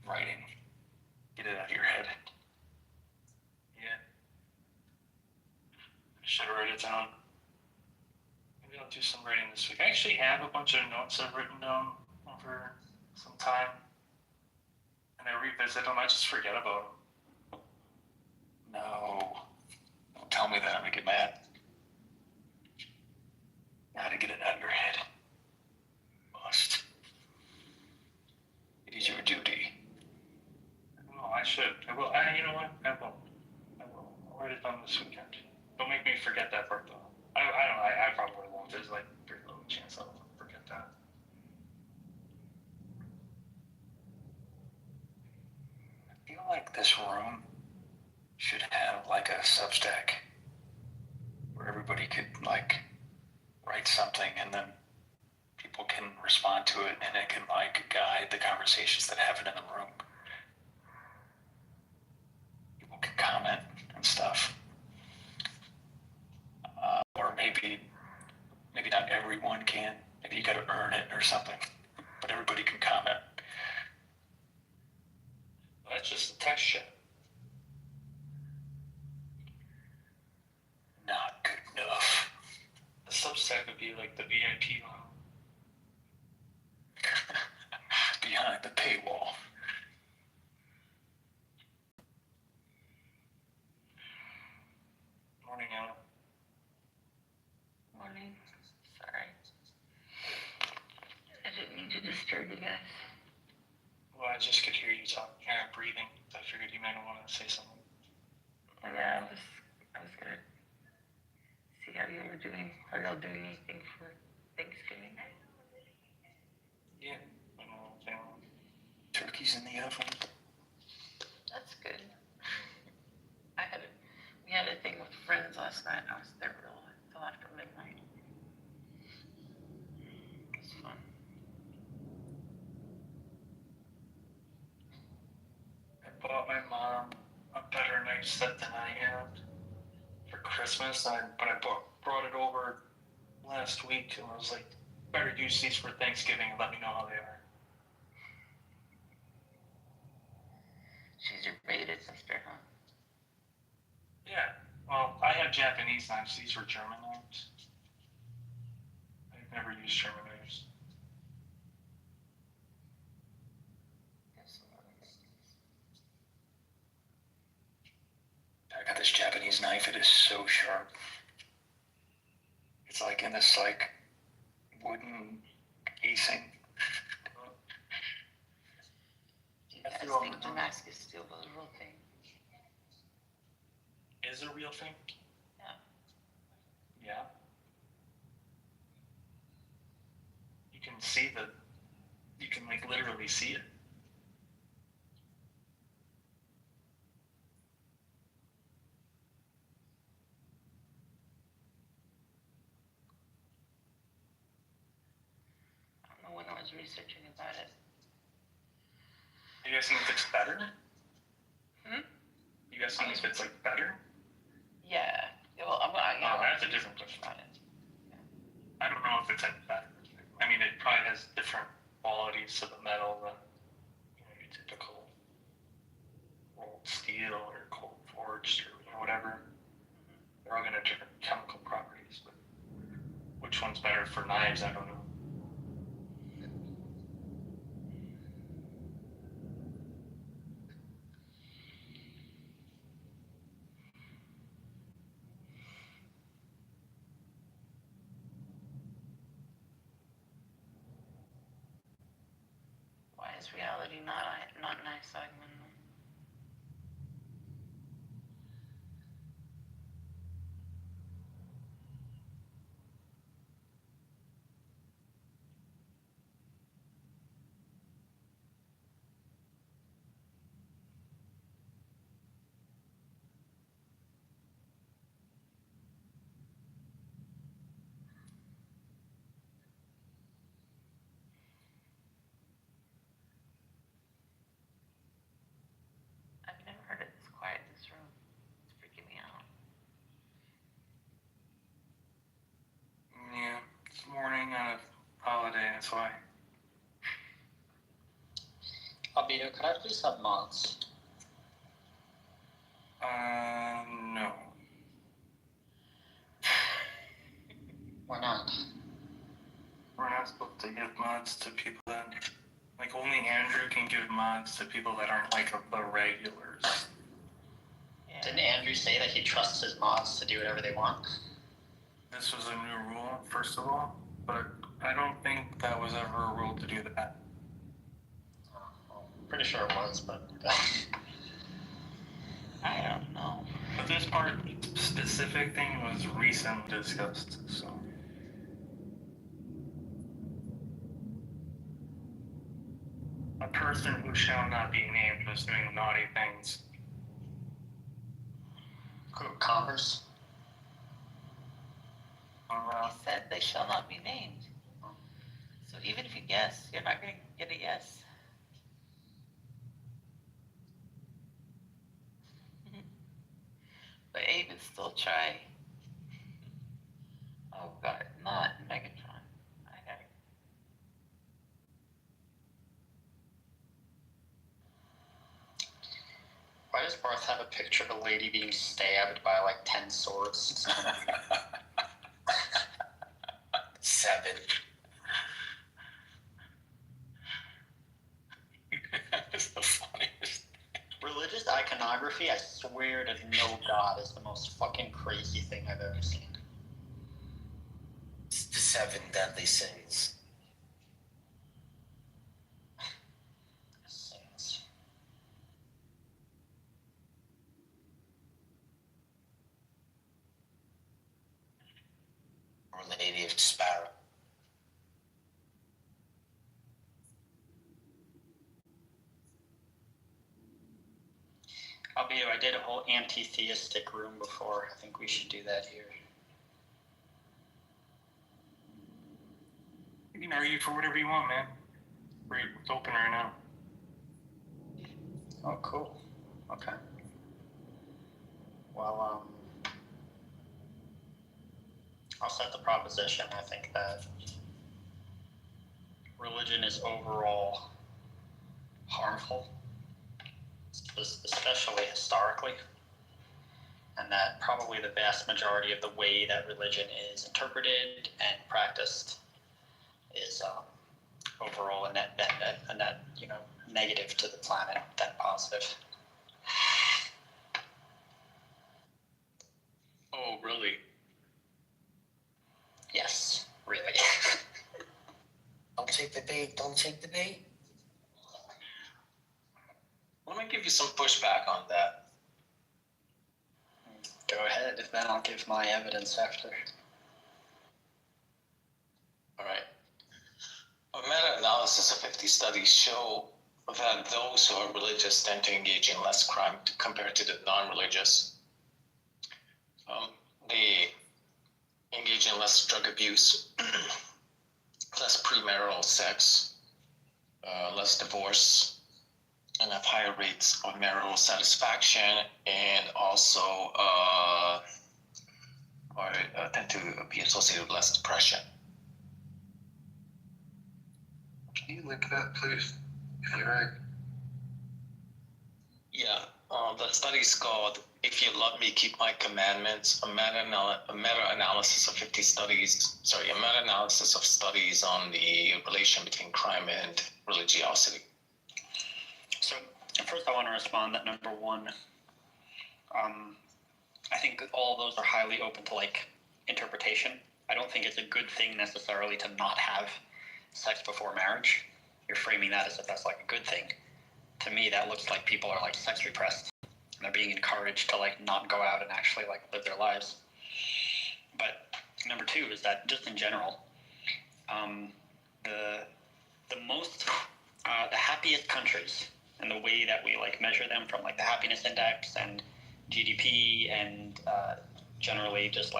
writing. Get it out of your head. Yeah. I should write it down. Maybe I'll do some writing this week. I actually have a bunch of notes I've written down over some time. And I revisit them, I just forget about them. No. Don't tell me that, I'm gonna get mad. Gotta get it out of your head. Must. It is your duty. No, I should. I will. You know what? I will. I'll write it down this weekend. Don't make me forget that part though. I don't know. I probably won't. There's like very little chance I'll forget that. I feel like this room should have like like a Substack where everybody could like write something and then people can respond to it and it can like guide the conversations that happen in the room. People can comment and stuff. Or maybe not everyone can. Maybe you gotta earn it or something. But everybody can comment. That's just a text chat. Not good enough. The Substack would be like the VIP one. Behind the paywall. Morning, Anna. Morning. Sorry. I didn't mean to disturb you guys. Well, I just could hear you talking, breathing. I figured you might want to say something. Yeah, I was gonna see how you were doing. Are y'all doing anything for Thanksgiving? Yeah. Turkey's in the oven. That's good. We had a thing with friends last night. I was there till after midnight. It was fun. I bought my mom a better night set than I had for Christmas, but I brought it over last week and I was like, better use these for Thanksgiving and let me know how they are. She's your rated sister, huh? Yeah. Well, I have Japanese knives. These were German knives. I've never used German knives. I got this Japanese knife. It is so sharp. It's like in this like wooden casing. Do you guys think Damascus steel was a real thing? Is a real thing? Yeah. Yeah. You can like literally see it. I don't know when I was researching about it. You guys think it's better? Hmm? You guys think it's like better? Yeah. Well, that's a different question. I don't know if it's any better. I mean, it probably has different qualities of the metal than your typical rolled steel or cold forged or whatever. They're all going to have different chemical properties, but which one's better for knives, I don't know. Why is reality not nice, Simon? I've never heard it this quiet in this room. It's freaking me out. Yeah, it's morning on a holiday, that's why. Albino, could I please have mods? No. Why not? We're not supposed to give mods to people that, like, only Andrew can give mods to people that aren't, like, the regulars. Yeah. Didn't Andrew say that he trusts his mods to do whatever they want? This was a new rule, first of all, but I don't think that was ever a rule to do that. Pretty sure it was, but I don't know. But this part, specific thing was recently discussed, so. A person who shall not be named was doing naughty things. Converse. He said they shall not be named. So even if you guess, you're not going to get a yes. But Abe would still try. Oh God, not Megatron. I got it. Why does Barth have a picture of a lady being stabbed by like 10 swords? 7. It's the funniest. Religious iconography, I swear to no God, is the most fucking crazy thing I've ever seen. It's the 7 deadly sins. Sins. Or Lady of Sparrow. I'll be I did a whole anti-theistic room before. I think we should do that here. You can argue for whatever you want, man. It's open right now. Oh, cool. Okay. Well, I'll set the proposition. I think that religion is overall harmful, especially historically, and that probably the vast majority of the way that religion is interpreted and practiced is overall a net negative to the planet than positive. Oh, really? Yes, really. Don't take the bait. Don't take the bait. Let me give you some pushback on that. Go ahead, then I'll give my evidence after. All right. A meta-analysis of 50 studies show that those who are religious tend to engage in less crime compared to the non-religious. They engage in less drug abuse, less premarital sex, less divorce, and have higher rates of marital satisfaction, and also tend to be associated with less depression. Can you link that, please, if you're right? Yeah, the study's called "If You Love Me, Keep My Commandments," a meta-analysis of 50 studies. A meta-analysis of studies on the relation between crime and religiosity. So, first I want to respond that number one, I think all of those are highly open to interpretation. I don't think it's a good thing necessarily to not have sex before marriage. You're framing that as if that's a good thing. To me, that looks like people are sex repressed and they're being encouraged to not go out and actually live their lives. But number two is that just in general, the happiest countries and the way that we measure them from the happiness index and GDP and generally just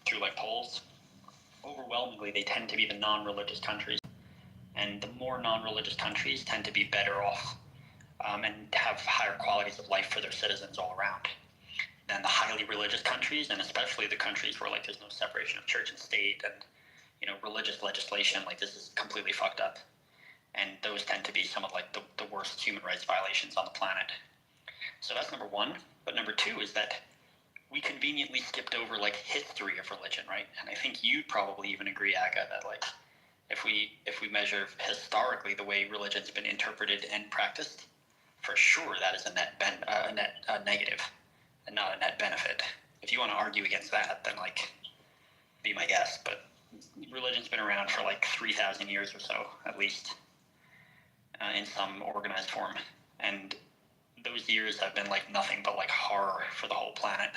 through polls, overwhelmingly they tend to be the non-religious countries. And the more non-religious countries tend to be better off and have higher qualities of life for their citizens all around than the highly religious countries, and especially the countries where there's no separation of church and state and religious legislation. This is completely fucked up, and those tend to be some of the worst human rights violations on the planet. So that's number one. But number two is that we conveniently skipped over history of religion, right? And I think you'd probably even agree, Aga, that if we measure historically the way religion's been interpreted and practiced, for sure that is a net negative and not a net benefit. If you want to argue against that, then be my guest. But religion's been around for 3,000 years or so, at least, in some organized form, and those years have been nothing but horror for the whole planet.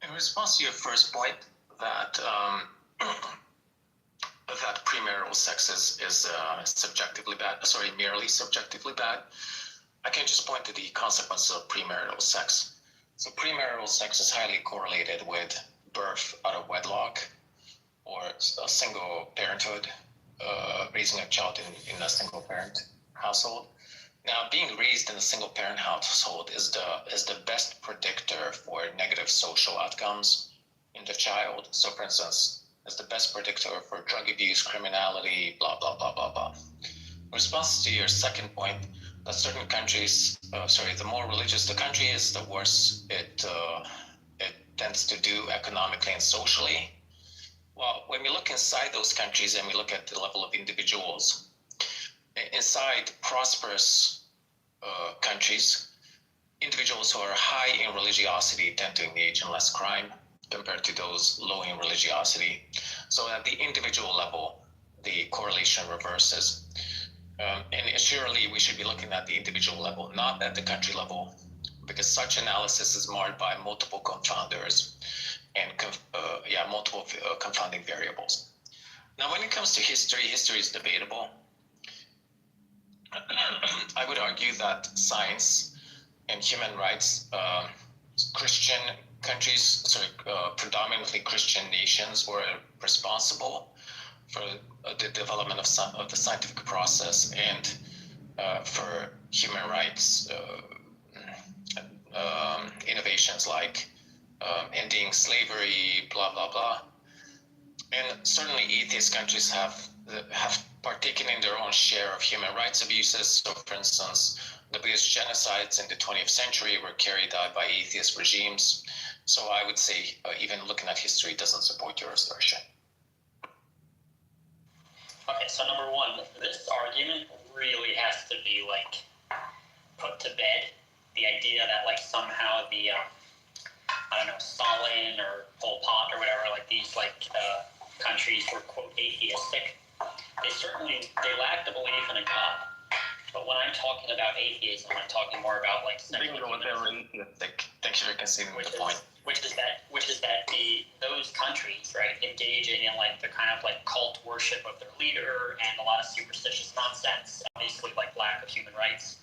In response to your first point, that premarital sex is subjectively bad. Merely subjectively bad. I can just point to the consequences of premarital sex. So premarital sex is highly correlated with birth out of wedlock or a single parenthood, raising a child in a single parent household. Now, being raised in a single parent household is the best predictor for negative social outcomes in the child. So, for instance, is the best predictor for drug abuse, criminality, blah, blah, blah, blah, blah. In response to your second point, that certain countries, the more religious the country is, the worse it tends to do economically and socially. Well, when we look inside those countries and we look at the level of individuals, inside prosperous countries, individuals who are high in religiosity tend to engage in less crime compared to those low in religiosity. So at the individual level, the correlation reverses. And surely we should be looking at the individual level, not at the country level, because such analysis is marred by multiple confounders and multiple confounding variables. Now, when it comes to history, history is debatable. I would argue that science and human rights, Christian countries, predominantly Christian nations were responsible for the development of the scientific process and for human rights innovations like ending slavery, blah, blah, blah. And certainly atheist countries have partaken in their own share of human rights abuses. So, for instance, the biggest genocides in the 20th century were carried out by atheist regimes. So I would say even looking at history doesn't support your assertion. Okay, so number one, this argument really has to be like put to bed. The idea that like somehow the I don't know, Stalin or Pol Pot or whatever, like these countries were quote atheistic. They lacked a belief in a God. But when I'm talking about atheism, I'm talking more about like Bingo, they were atheistic. Thank you for conceding the point. Which is that those countries, right, engaging in like the kind of like cult worship of their leader and a lot of superstitious nonsense, obviously like lack of human rights.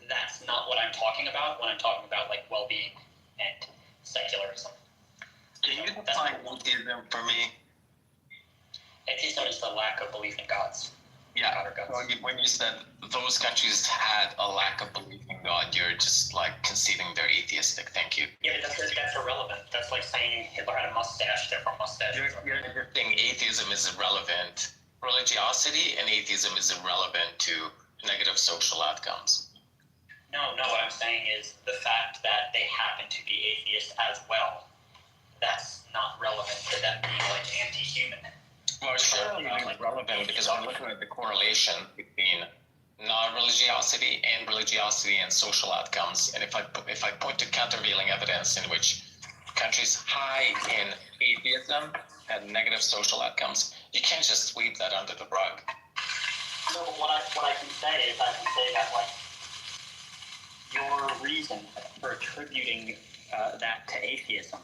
That's not what I'm talking about when I'm talking about like well-being and secularism. Can you define atheism for me? Atheism is the lack of belief in gods. Yeah, when you said those countries had a lack of belief in God, you're just like conceding they're atheistic. Thank you. Yeah, but that's irrelevant. That's like saying Hitler had a mustache, therefore mustache. You're saying atheism is irrelevant. Religiosity and atheism is irrelevant to negative social outcomes. No, what I'm saying is the fact that they happen to be atheists as well, that's not relevant to them being like anti-human. Well, surely it's relevant because I'm looking at the correlation between non-religiosity and religiosity and social outcomes. And if I point to countervailing evidence in which countries high in atheism had negative social outcomes, you can't just sweep that under the rug. No, but what I can say is I can say that like your reason for attributing that to atheism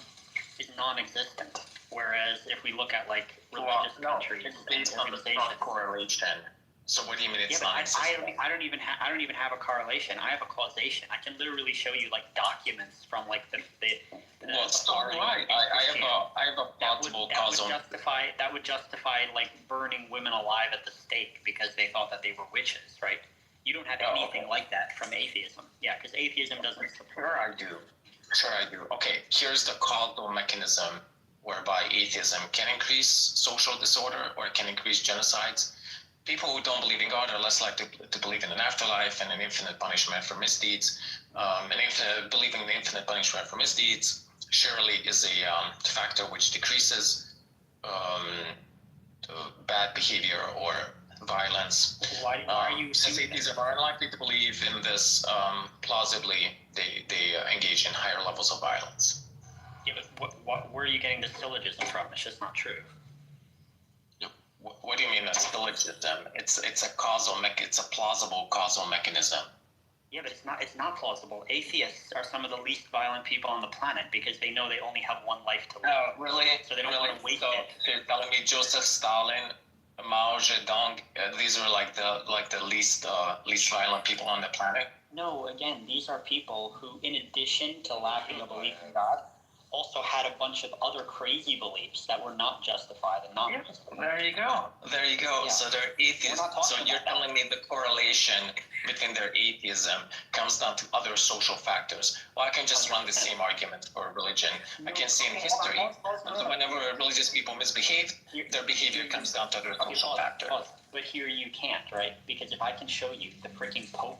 is non-existent. Whereas if we look at like religious countries, it's based on the strong correlation. So what do you mean it's not? I don't even have a correlation. I have a causation. I can literally show you like documents from like the well, it's not right. I have a plausible causal. That would justify like burning women alive at the stake because they thought that they were witches, right? You don't have anything like that from atheism. Yeah, because atheism doesn't support. Sure I do. Okay, here's the causal mechanism whereby atheism can increase social disorder or it can increase genocides. People who don't believe in God are less likely to believe in an afterlife and an infinite punishment for misdeeds. Believing in the infinite punishment for misdeeds surely is a factor which decreases bad behavior or violence. Why are you? Since atheists are unlikely to believe in this, plausibly they engage in higher levels of violence. Yeah, but where are you getting the syllogism from? It's just not true. What do you mean a syllogism? It's a plausible causal mechanism. Yeah, but it's not plausible. Atheists are some of the least violent people on the planet because they know they only have one life to live. Oh, really? So they don't want to waste it. So you're telling me Joseph Stalin, Mao Zedong, these are like the least violent people on the planet? No, again, these are people who, in addition to lacking a belief in God, also had a bunch of other crazy beliefs that were not justified and not justified. There you go. There you go. Yeah. So they're atheists. So you're telling me the correlation between their atheism comes down to other social factors. Well, I can just run the same argument for religion. I can see in history, whenever religious people misbehave, their behavior comes down to other social factors. But here you can't, right? Because if I can show you the freaking Pope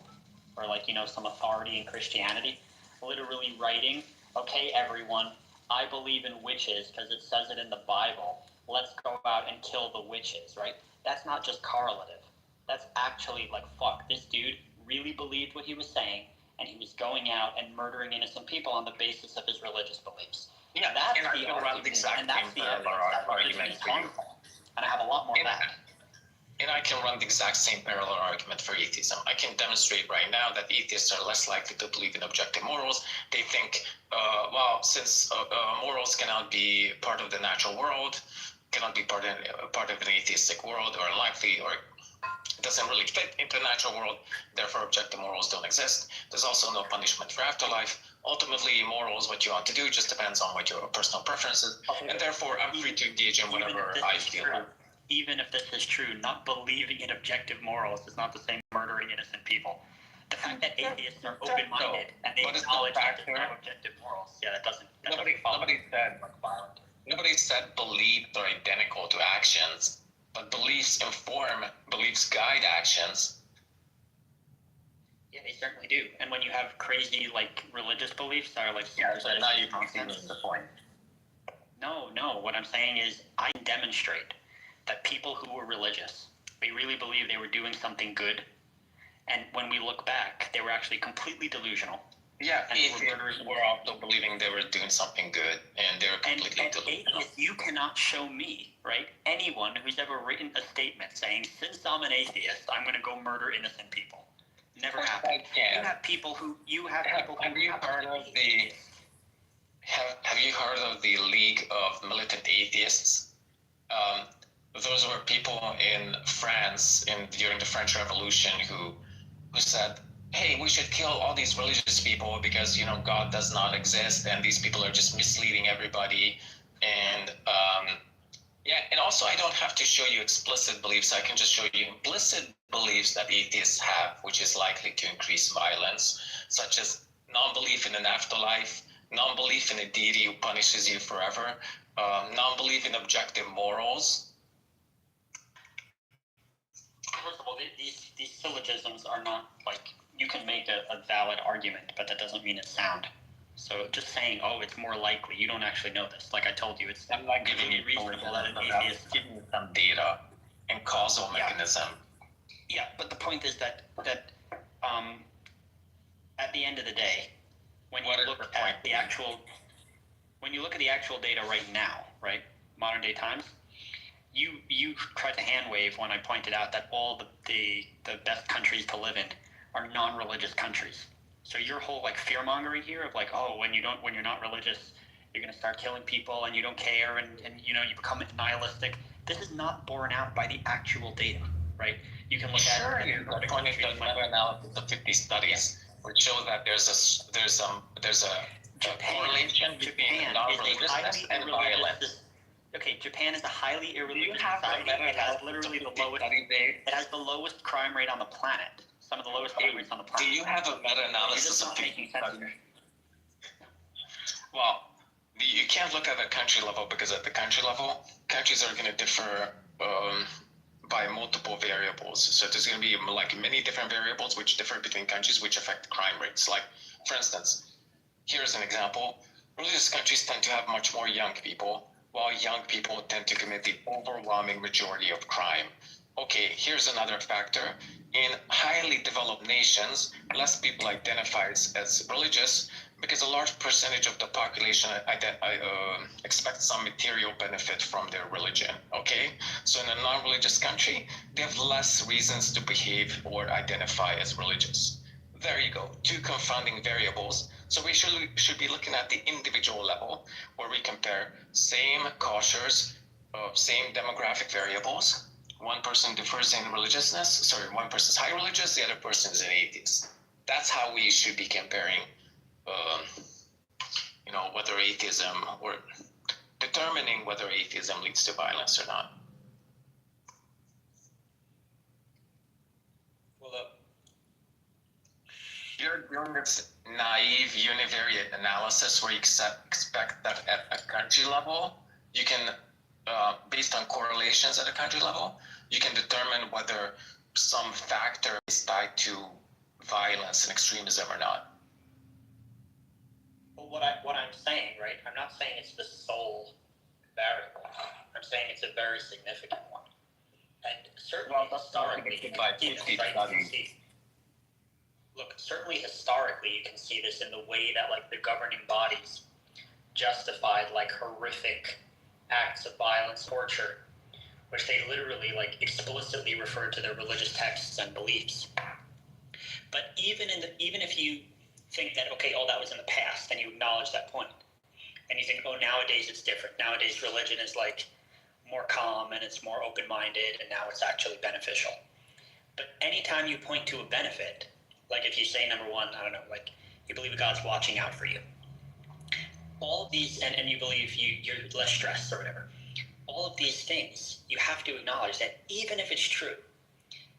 or some authority in Christianity literally writing, okay, everyone, I believe in witches because it says it in the Bible. Let's go out and kill the witches, right? That's not just correlative. That's actually fuck, this dude really believed what he was saying, and he was going out and murdering innocent people on the basis of his religious beliefs. Yeah, that's and I the can run argument, the exact and that's same the evidence that religion argument is for you. harmful. And I have a lot more of that. And I can run the exact same parallel argument for atheism. I can demonstrate right now that atheists are less likely to believe in objective morals. They think, since morals cannot be part of the natural world, cannot be part of an atheistic world, or unlikely, or doesn't really fit into the natural world, therefore objective morals don't exist. There's also no punishment for afterlife. Ultimately, morals, what you want to do, just depends on what your personal preference is, and therefore I'm free to engage in whatever I feel. Even if this is true, not believing in objective morals is not the same as murdering innocent people. The fact that atheists are open-minded and they acknowledge that there's no objective morals, that doesn't follow. Nobody said beliefs are identical to actions, but beliefs guide actions. Yeah, they certainly do. And when you have crazy religious beliefs that are so now you're conceding the point. No. What I'm saying is I can demonstrate that people who were religious, they really believed they were doing something good, and when we look back, they were actually completely delusional. Yeah, atheists were also believing they were doing something good, and they were completely delusional. Atheists, you cannot show me, right, anyone who's ever written a statement saying, since I'm an atheist, I'm going to go murder innocent people. Never happened. You have people who Have you heard of the League of Militant Atheists? Those were people in France during the French Revolution who said, hey, we should kill all these religious people because, God does not exist and these people are just misleading everybody. And and also I don't have to show you explicit beliefs. I can just show you implicit beliefs that atheists have, which is likely to increase violence, such as non-belief in an afterlife, non-belief in a deity who punishes you forever, non-belief in objective morals. First of all, these syllogisms are not you can make a valid argument, but that doesn't mean it's sound. So just saying, it's more likely, you don't actually know this. Like I told you, I'm not giving you reasonable that an atheist is giving you some data and causal mechanism. Yeah, but the point is that at the end of the day, when you look at the actual data right now, right, modern day times, you tried to hand wave when I pointed out that all the best countries to live in are non-religious countries. So your whole fear mongering here of when you're not religious, you're gonna start killing people and you don't care and you become nihilistic. This is not borne out by the actual data, right? You can look at I pointed to meta-analysis of 50 studies which show that there's a correlation between non-religiousness and violence. Okay, Japan is a highly irreligious society. It has literally it has the lowest crime rate on the planet. Some of the lowest crime rates on the planet. Do you have a meta-analysis of 50 studies? Well, you can't look at a country level because at the country level, countries are going to differ by multiple variables. So there's going to be many different variables which differ between countries which affect crime rates. Like, for instance, here's an example. Religious countries tend to have much more young people, while young people tend to commit the overwhelming majority of crime. Okay, here's another factor. In highly developed nations, less people identify as religious because a large percentage of the population expects some material benefit from their religion, okay? So in a non-religious country, they have less reasons to behave or identify as religious. There you go, two confounding variables. So we should be looking at the individual level where we compare same cautious, same demographic variables. One person differs in religiousness, one person's high religious, the other person is an atheist. that's how we should be comparing, whether atheism or determining whether atheism leads to violence or not. Well, you're doing this naive univariate analysis where you expect that at a country level, you can, based on correlations at a country level, you can determine whether some factor is tied to violence and extremism or not. Well, what I'm saying, right? I'm not saying it's the sole variable. I'm saying it's a very significant one. And certainly historically, you can see this, right? Look, certainly historically, you can see this in the way that like the governing bodies justified like horrific acts of violence, torture, which they literally like explicitly referred to their religious texts and beliefs. But even if you think that okay, that was in the past, and you acknowledge that point, and you think, nowadays it's different. Nowadays religion is like more calm and it's more open-minded, and now it's actually beneficial. But anytime you point to a benefit, like if you say number one, I don't know, like you believe God's watching out for you, all of these, and you believe you're less stressed or whatever, all of these things, you have to acknowledge that even if it's true,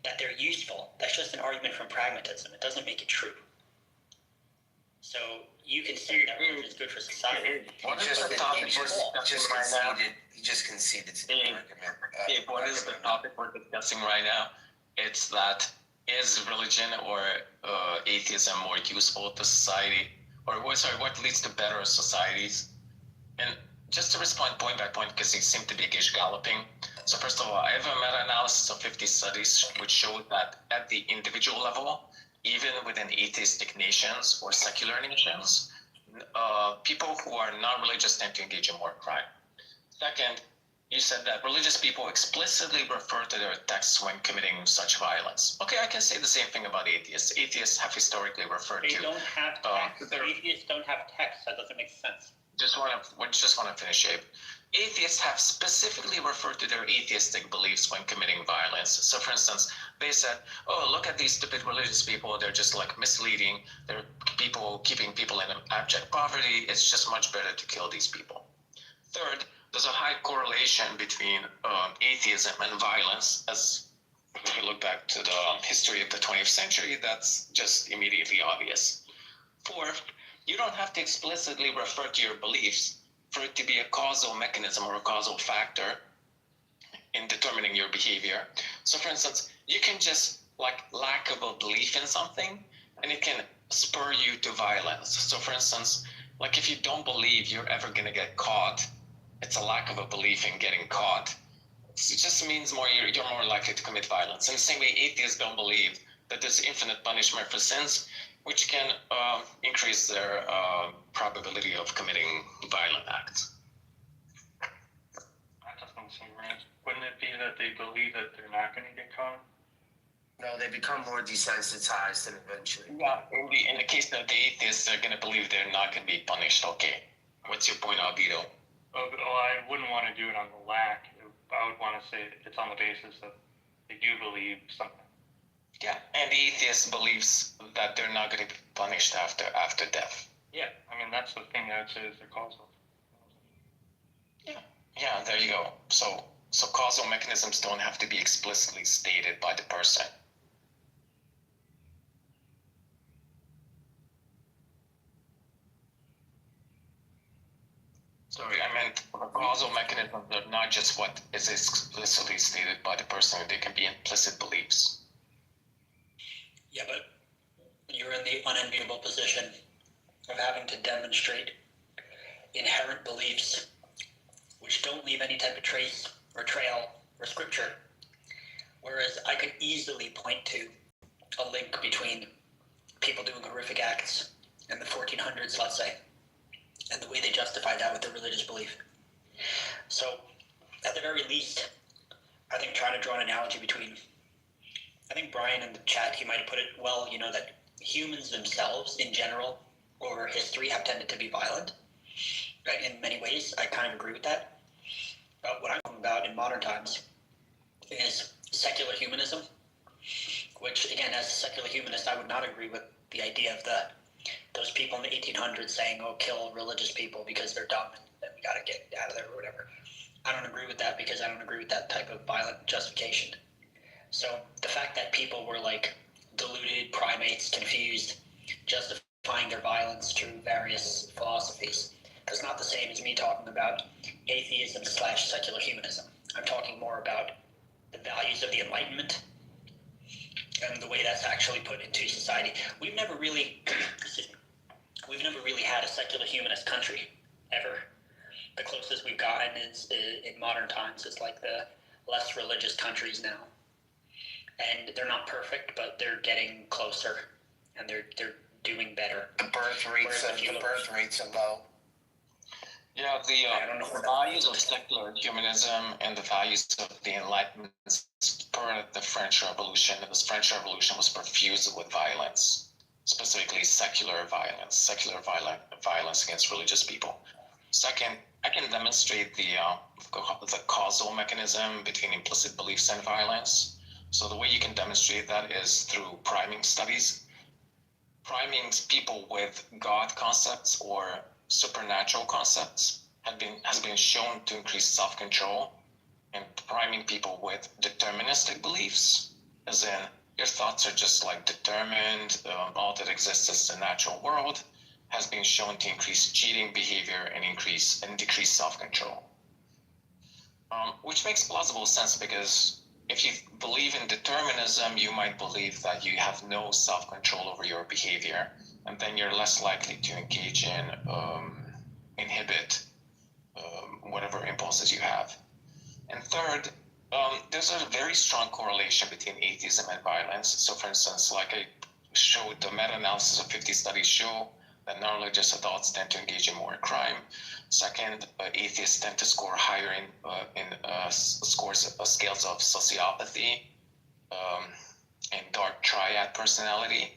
that they're useful, that's just an argument from pragmatism. It doesn't make it true. So you can say that religion is good for society. He just conceded to the argument. Dave, what is the topic we're discussing right now? It's that is religion or atheism more useful to society? Or what leads to better societies? And just to respond point by point, because you seem to be galloping. So first of all, I have a meta-analysis of 50 studies which showed that at the individual level, even within atheistic nations or secular nations, people who are not religious tend to engage in more crime. Second, you said that religious people explicitly refer to their texts when committing such violence. Okay, I can say the same thing about atheists. Atheists have historically referred to... They don't have texts. Atheists don't have texts. That doesn't make sense. Just want to finish it. Atheists have specifically referred to their atheistic beliefs when committing violence. So, for instance, they said, look at these stupid religious people. They're just like misleading. They're keeping people in abject poverty. It's just much better to kill these people. Third, there's a high correlation between atheism and violence. As if we look back to the history of the 20th century, that's just immediately obvious. Fourth, you don't have to explicitly refer to your beliefs for it to be a causal mechanism or a causal factor in determining your behavior. So for instance, you can just lack of a belief in something and it can spur you to violence. So for instance, if you don't believe you're ever going to get caught, it's a lack of a belief in getting caught. It just means you're more likely to commit violence. In the same way, atheists don't believe that there's infinite punishment for sins, which can increase their probability of committing violent acts. That doesn't seem right. Wouldn't it be that they believe that they're not going to get caught? No, they become more desensitized and eventually. Yeah, in the case of the atheists, they're going to believe they're not going to be punished. Okay, what's your point, Albedo? I wouldn't want to do it on the lack. I would want to say it's on the basis that they do believe something. Yeah, and the atheist believes that they're not going to be punished after death. Yeah, that's the thing I would say is the causal. Yeah, there you go. So causal mechanisms don't have to be explicitly stated by the person. Sorry, I meant causal mechanisms are not just what is explicitly stated by the person. They can be implicit beliefs. Yeah, but you're in the unenviable position of having to demonstrate inherent beliefs which don't leave any type of trace or trail or scripture. Whereas I could easily point to a link between people doing horrific acts in the 1400s, let's say, and the way they justified that with their religious belief. So, at the very least, I think trying to draw an analogy between, I think Brian in the chat, he might have put it well, that humans themselves, in general, over history, have tended to be violent, right? In many ways, I kind of agree with that. But what I'm talking about in modern times is secular humanism, which again, as a secular humanist, I would not agree with the idea of those people in the 1800s saying, "Oh, kill religious people because they're dumb and we got to get out of there," or whatever. I don't agree with that because I don't agree with that type of violent justification. So the fact that people were like deluded, primates, confused, justifying their violence through various philosophies is not the same as me talking about atheism / secular humanism. I'm talking more about the values of the Enlightenment and the way that's actually put into society. We've never really, had a secular humanist country ever. The closest we've gotten is in modern times is like the less religious countries now, and they're not perfect, but they're getting closer, and they're doing better. The birth rates are low. Yeah, the values of secular humanism and the values of the Enlightenment spurred the French Revolution. And this French Revolution was perfused with violence, specifically secular violence against religious people. Second, I can demonstrate the causal mechanism between implicit beliefs and violence. So the way you can demonstrate that is through priming studies. Priming people with God concepts or supernatural concepts has been shown to increase self-control, and priming people with deterministic beliefs, as in your thoughts are just like determined, all that exists is the natural world, has been shown to increase cheating behavior and decrease self-control. Which makes plausible sense because if you believe in determinism, you might believe that you have no self-control over your behavior, and then you're less likely to engage in, inhibit whatever impulses you have. And third, there's a very strong correlation between atheism and violence. So for instance, like I showed, the meta-analysis of 50 studies show that non-religious adults tend to engage in more crime. Second, atheists tend to score higher in scales of sociopathy and dark triad personality.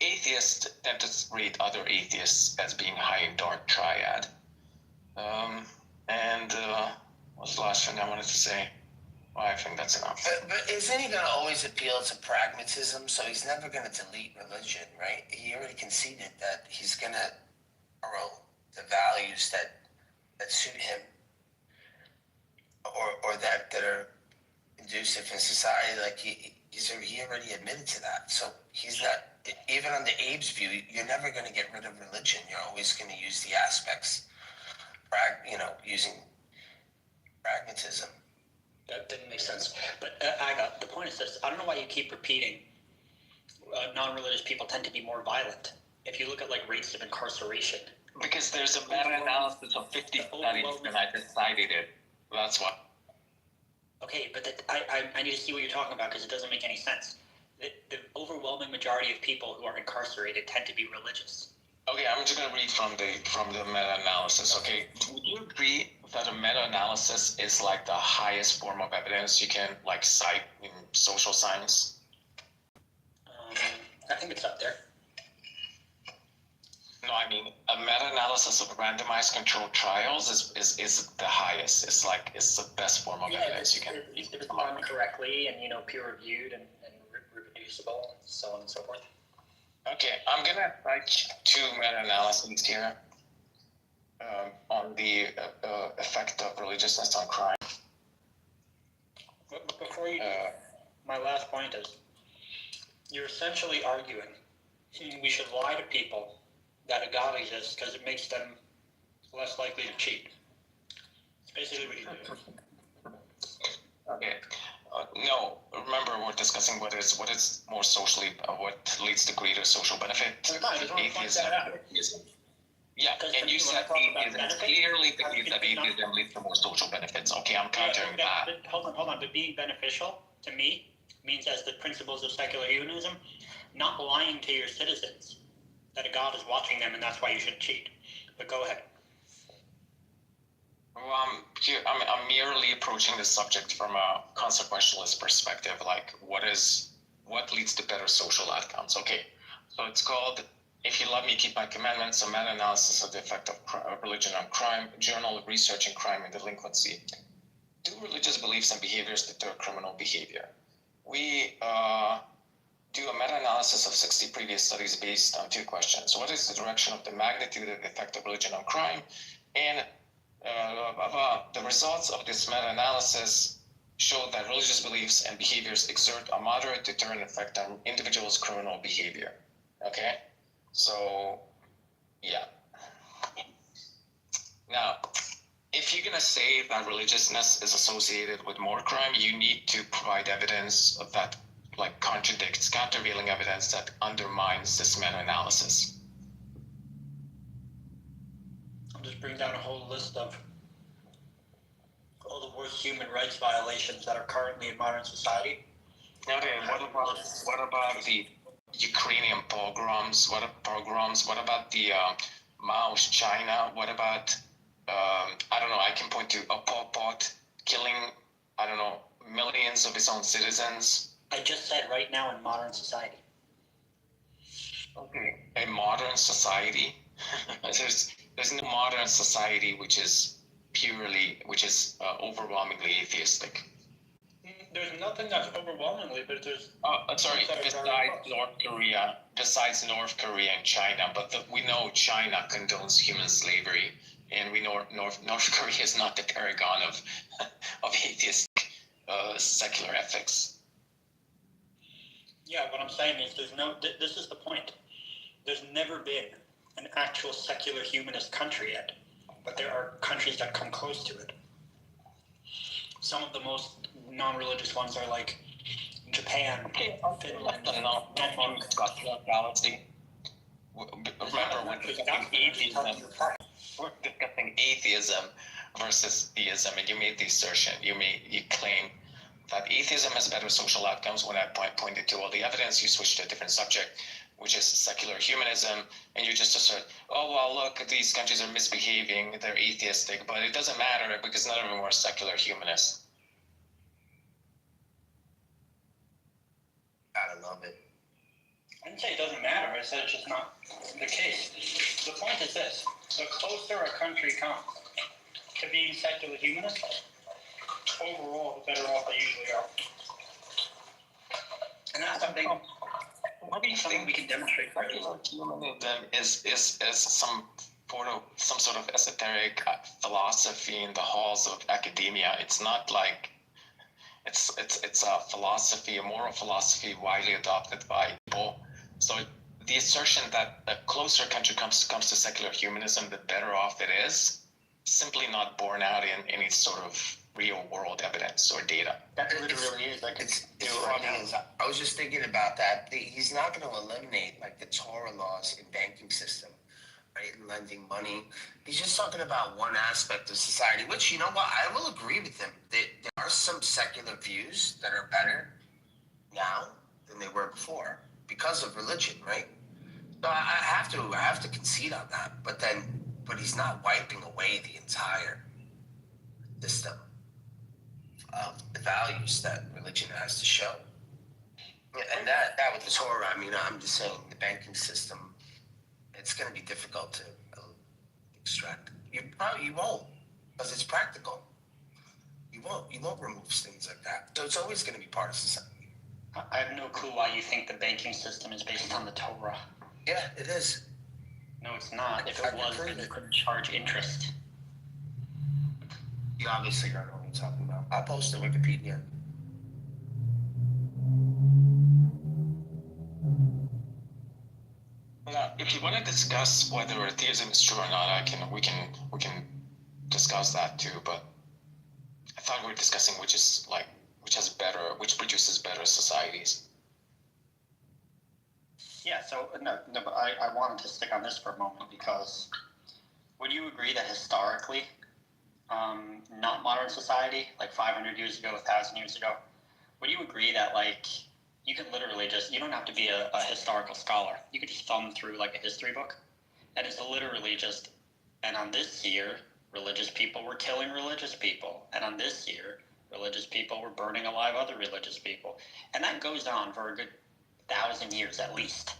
Atheists tend to rate other atheists as being high in dark triad. What was the last thing I wanted to say? Well, I think that's enough. But isn't he going to always appeal to pragmatism? So he's never going to delete religion, right? He already conceded that he's going to borrow the values that suit him or that are conducive in society. Like he already admitted to that. So he's not, even on the Abe's view, you're never going to get rid of religion. You're always going to use the aspects, using pragmatism. That didn't make sense. But the point is this: I don't know why you keep repeating. Non-religious people tend to be more violent. If you look at like rates of incarceration, because there's a meta-analysis of 50 studies and I just cited it. That's why. Okay, but I need to see what you're talking about because it doesn't make any sense. The overwhelming majority of people who are incarcerated tend to be religious. Okay, I'm just going to read from the meta-analysis. Okay, would you agree that a meta-analysis is like the highest form of evidence you can like cite in social science? I think it's up there. No, I mean a meta-analysis of randomized controlled trials is the highest. It's the best form of evidence you can. If it's done correctly and peer-reviewed and reproducible and so on and so forth. Okay, I'm gonna cite two meta-analyses here on the effect of religiousness on crime. But before you do, my last point is, you're essentially arguing we should lie to people that a God exists because it makes them less likely to cheat. It's basically what you do. Okay. No, remember we're discussing what is more socially, what leads to greater social benefit. Atheism. Yeah, and you said atheism clearly believes that atheism leads to more social benefits. Okay, I'm countering that. But hold on. But being beneficial, to me, means as the principles of secular humanism, not lying to your citizens that a God is watching them and that's why you should cheat. But go ahead. I'm merely approaching the subject from a consequentialist perspective, like what leads to better social outcomes. Okay, so it's called If You Love Me, Keep My Commandments, a meta-analysis of the effect of religion on crime, Journal of Research in Crime and Delinquency. Do religious beliefs and behaviors deter criminal behavior? do a meta-analysis of 60 previous studies based on two questions. What is the direction of the magnitude of the effect of religion on crime? And the results of this meta-analysis showed that religious beliefs and behaviors exert a moderate deterrent effect on individuals' criminal behavior. Okay? So, yeah. Now, if you're going to say that religiousness is associated with more crime, you need to provide evidence of that, like contradicts, countervailing evidence that undermines this meta-analysis. I'll just bring down a whole list of all the worst human rights violations that are currently in modern society. Okay, what about the Ukrainian pogroms? What about the Mao's China? What about I don't know, I can point to a Pol Pot killing, I don't know, millions of his own citizens. I just said right now in modern society. Okay. A modern society? there's no modern society which is overwhelmingly atheistic. There's nothing that's overwhelmingly, but there's... besides North Korea and China, but we know China condones human slavery, and we know North Korea is not the paragon of atheistic secular ethics. Yeah, what I'm saying is this is the point. There's never been an actual secular humanist country yet, but there are countries that come close to it. Some of the most non-religious ones are like Japan, Finland, Denmark. Remember when we're discussing atheism versus theism, and you made the assertion, you claim that atheism has better social outcomes. When I pointed to all the evidence, you switched to a different subject, which is secular humanism, and you just assert, oh, well, look, these countries are misbehaving, they're atheistic, but it doesn't matter because none of them were secular humanists. I love it. I didn't say it doesn't matter, I said it's just not the case. The point is this, the closer a country comes to being secular humanist, overall, the better off they usually are. And that's something, what do you think we can demonstrate? Humanism is some sort of esoteric philosophy in the halls of academia. It's not like it's a philosophy, a moral philosophy widely adopted by people. So the assertion that the closer a country comes to secular humanism, the better off it is, simply not borne out in any sort of real world evidence or data. That literally is like it's funny. I was just thinking about that. He's not going to eliminate like the Torah laws in banking system, right? And lending money. He's just talking about one aspect of society, which, you know what, I will agree with him. There are some secular views that are better now than they were before because of religion, right? So I have to concede on that. But he's not wiping away the entire system of the values that religion has to show. And that with the Torah, I mean, I'm just saying the banking system, it's going to be difficult to extract. You won't, because it's practical. You won't remove things like that. So it's always going to be part of society. I have no clue why you think the banking system is based on the Torah. Yeah, it is. No, it's not. If it was, then you couldn't charge interest. You obviously don't know what you're talking about. I'll post the Wikipedia. If you want to discuss whether theism is true or not, we can discuss that too. But I thought we were discussing which produces better societies. Yeah. So no, but I wanted to stick on this for a moment because would you agree that historically, not modern society, like 500 years ago, 1,000 years ago, would you agree that like you could literally you don't have to be a historical scholar. You could just thumb through like a history book, and it's literally just, and on this year, religious people were killing religious people, and on this year, religious people were burning alive other religious people, and that goes on for a good 1,000 years at least.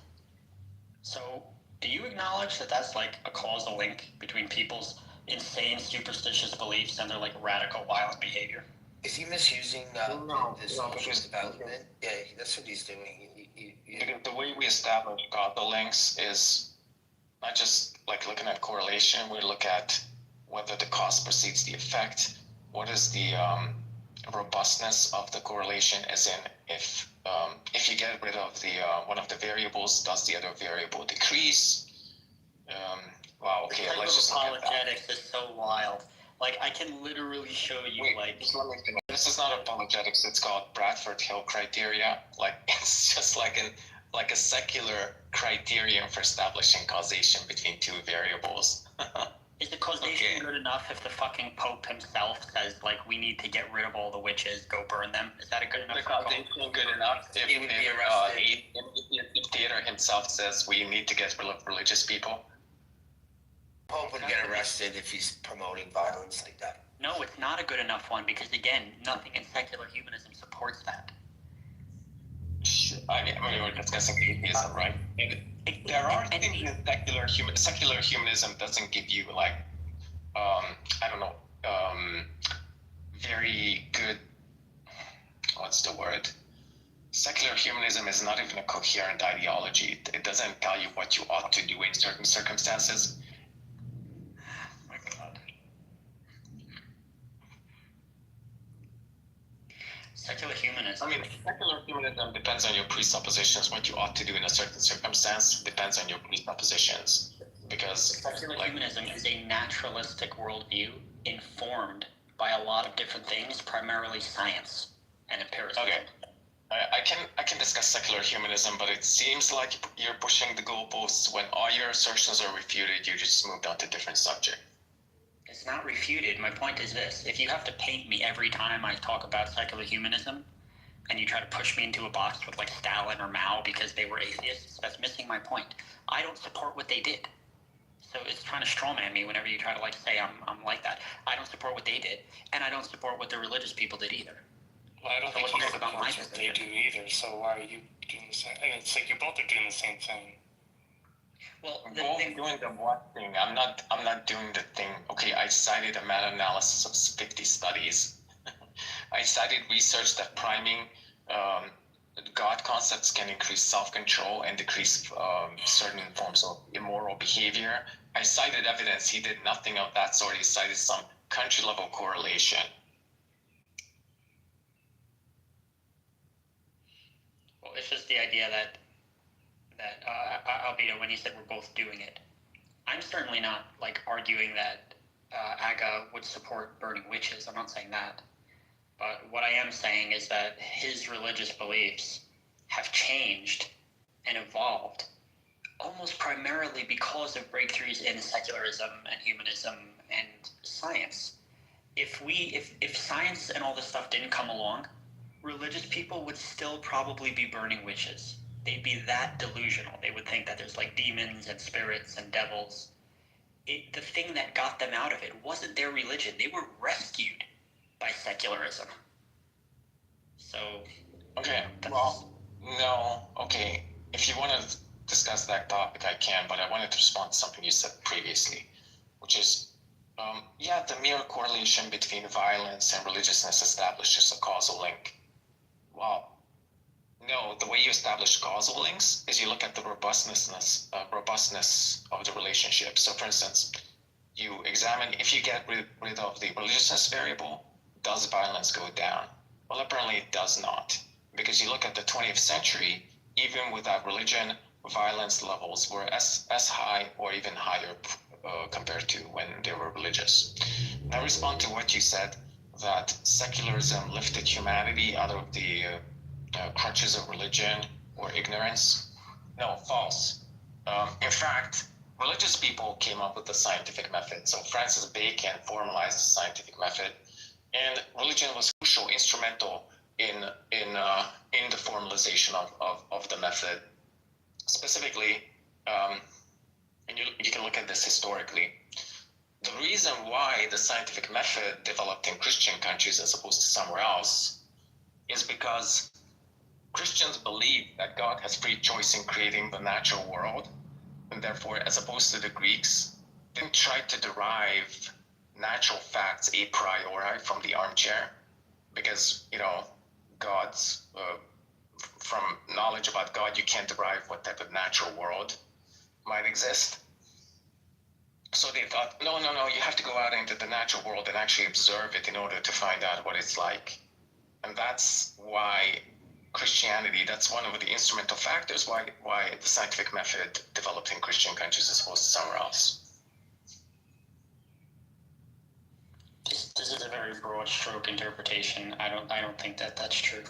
So, do you acknowledge that that's like a causal link between people's insane superstitious beliefs and their like radical violent Is he misusing the social development? Yeah, that's what he's doing. The way we establish causal links is not just like looking at correlation. We look at whether the cause precedes the effect. What is the robustness of the correlation? As in, if you get rid of the one of the variables, does the other variable decrease? Wow. Okay. The type Let's of just look at that. apologetics is so wild. Like, I can literally show you, This is not apologetics. It's called Bradford Hill criteria. Like, it's just like a secular criterion for establishing causation between two variables. Is the causation good enough if the fucking Pope himself says, like, we need to get rid of all the witches, go burn them? Is that a good enough? The causation good enough if Theodore himself says we need to get rid of religious people. Pope would get arrested if he's promoting violence like that. No, it's not a good enough one because, again, nothing in secular humanism supports that. I mean, we're discussing atheism, right? There are things in secular humanism doesn't give you like, I don't know, very good. What's the word? Secular humanism is not even a coherent ideology. It doesn't tell you what you ought to do in certain circumstances. My God. Secular humanism. I mean, secular humanism depends on your presuppositions. What you ought to do in a certain circumstance depends on your presuppositions. Because secular humanism is a naturalistic worldview informed by a lot of different things, primarily science and empiricism. Okay. I can discuss secular humanism, but it seems like you're pushing the goalposts. When all your assertions are refuted, you just moved on to a different subject. It's not refuted. My point is this. If you have to paint me every time I talk about secular humanism, and you try to push me into a box with like Stalin or Mao because they were atheists, that's missing my point. I don't support what they did. So it's trying to strawman me whenever you try to like say I'm like that. I don't support what they did, and I don't support what the religious people did either. Well, I don't think you support what they do either, so why are you doing the same? I mean, it's like you both are doing the same thing. Well, both doing the what thing? I'm not doing the thing. Okay, I cited a meta-analysis of 50 studies. I cited research that priming God concepts can increase self-control and decrease certain forms of immoral behavior. I cited evidence. He did nothing of that sort. He cited some country-level correlation. Well, it's just the idea that albeit when you said we're both doing it, I'm certainly not like arguing that Aga would support burning witches. I'm not saying that. But what I am saying is that his religious beliefs have changed and evolved almost primarily because of breakthroughs in secularism and humanism and science. If science and all this stuff didn't come along, religious people would still probably be burning witches. They'd be that delusional. They would think that there's like demons and spirits and devils. The thing that got them out of it wasn't their religion. They were rescued by secularism. So, okay, well, no, okay. If you want to discuss that topic, I can, but I wanted to respond to something you said previously, which is, the mere correlation between violence and religiousness establishes a causal link. Well, no, the way you establish causal links is you look at the robustness of the relationship. So, for instance, you examine if you get rid of the religiousness variable, does violence go down? Well, apparently it does not, because you look at the 20th century, even without religion, violence levels were as high or even higher compared to when they were religious. And I respond to what you said, that secularism lifted humanity out of the crutches of religion or ignorance. No, false. In fact, religious people came up with the scientific method. So Francis Bacon formalized the scientific method, and religion was crucial, instrumental in the formalization of the method. Specifically, and you can look at this historically, the reason why the scientific method developed in Christian countries as opposed to somewhere else is because Christians believe that God has free choice in creating the natural world, and therefore, as opposed to the Greeks, didn't try to derive natural facts a priori from the armchair, because, God's from knowledge about God, you can't derive what type of natural world might exist. So they thought, no, you have to go out into the natural world and actually observe it in order to find out what it's like. And that's why Christianity, that's one of the instrumental factors why the scientific method developed in Christian countries as opposed to somewhere else. This is a very broad stroke interpretation. I don't think that that's true.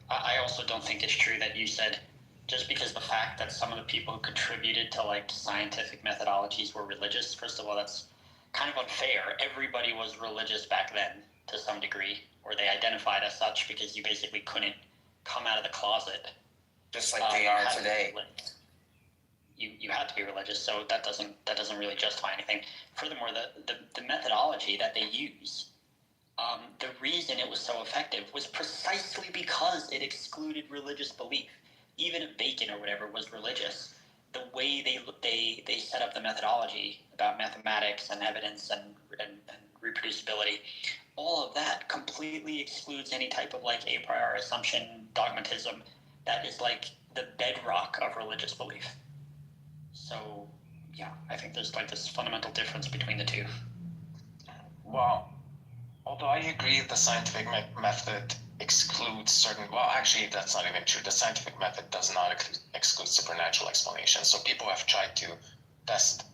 I also don't think it's true that you said just because the fact that some of the people who contributed to like scientific methodologies were religious. First of all, that's kind of unfair. Everybody was religious back then to some degree, or they identified as such because you basically couldn't come out of the closet. Just like they are today. You had to be religious, so that doesn't really justify anything. Furthermore, the methodology that they use, the reason it was so effective was precisely because it excluded religious belief. Even if Bacon or whatever was religious, the way they set up the methodology about mathematics and evidence and reproducibility, all of that completely excludes any type of like a priori assumption, dogmatism that is like the bedrock of religious belief. So, yeah, I think there's like this fundamental difference between the two. Well, although I agree the scientific method excludes certain, well, actually, that's not even true. The scientific method does not exclude supernatural explanations. So people have tried to test,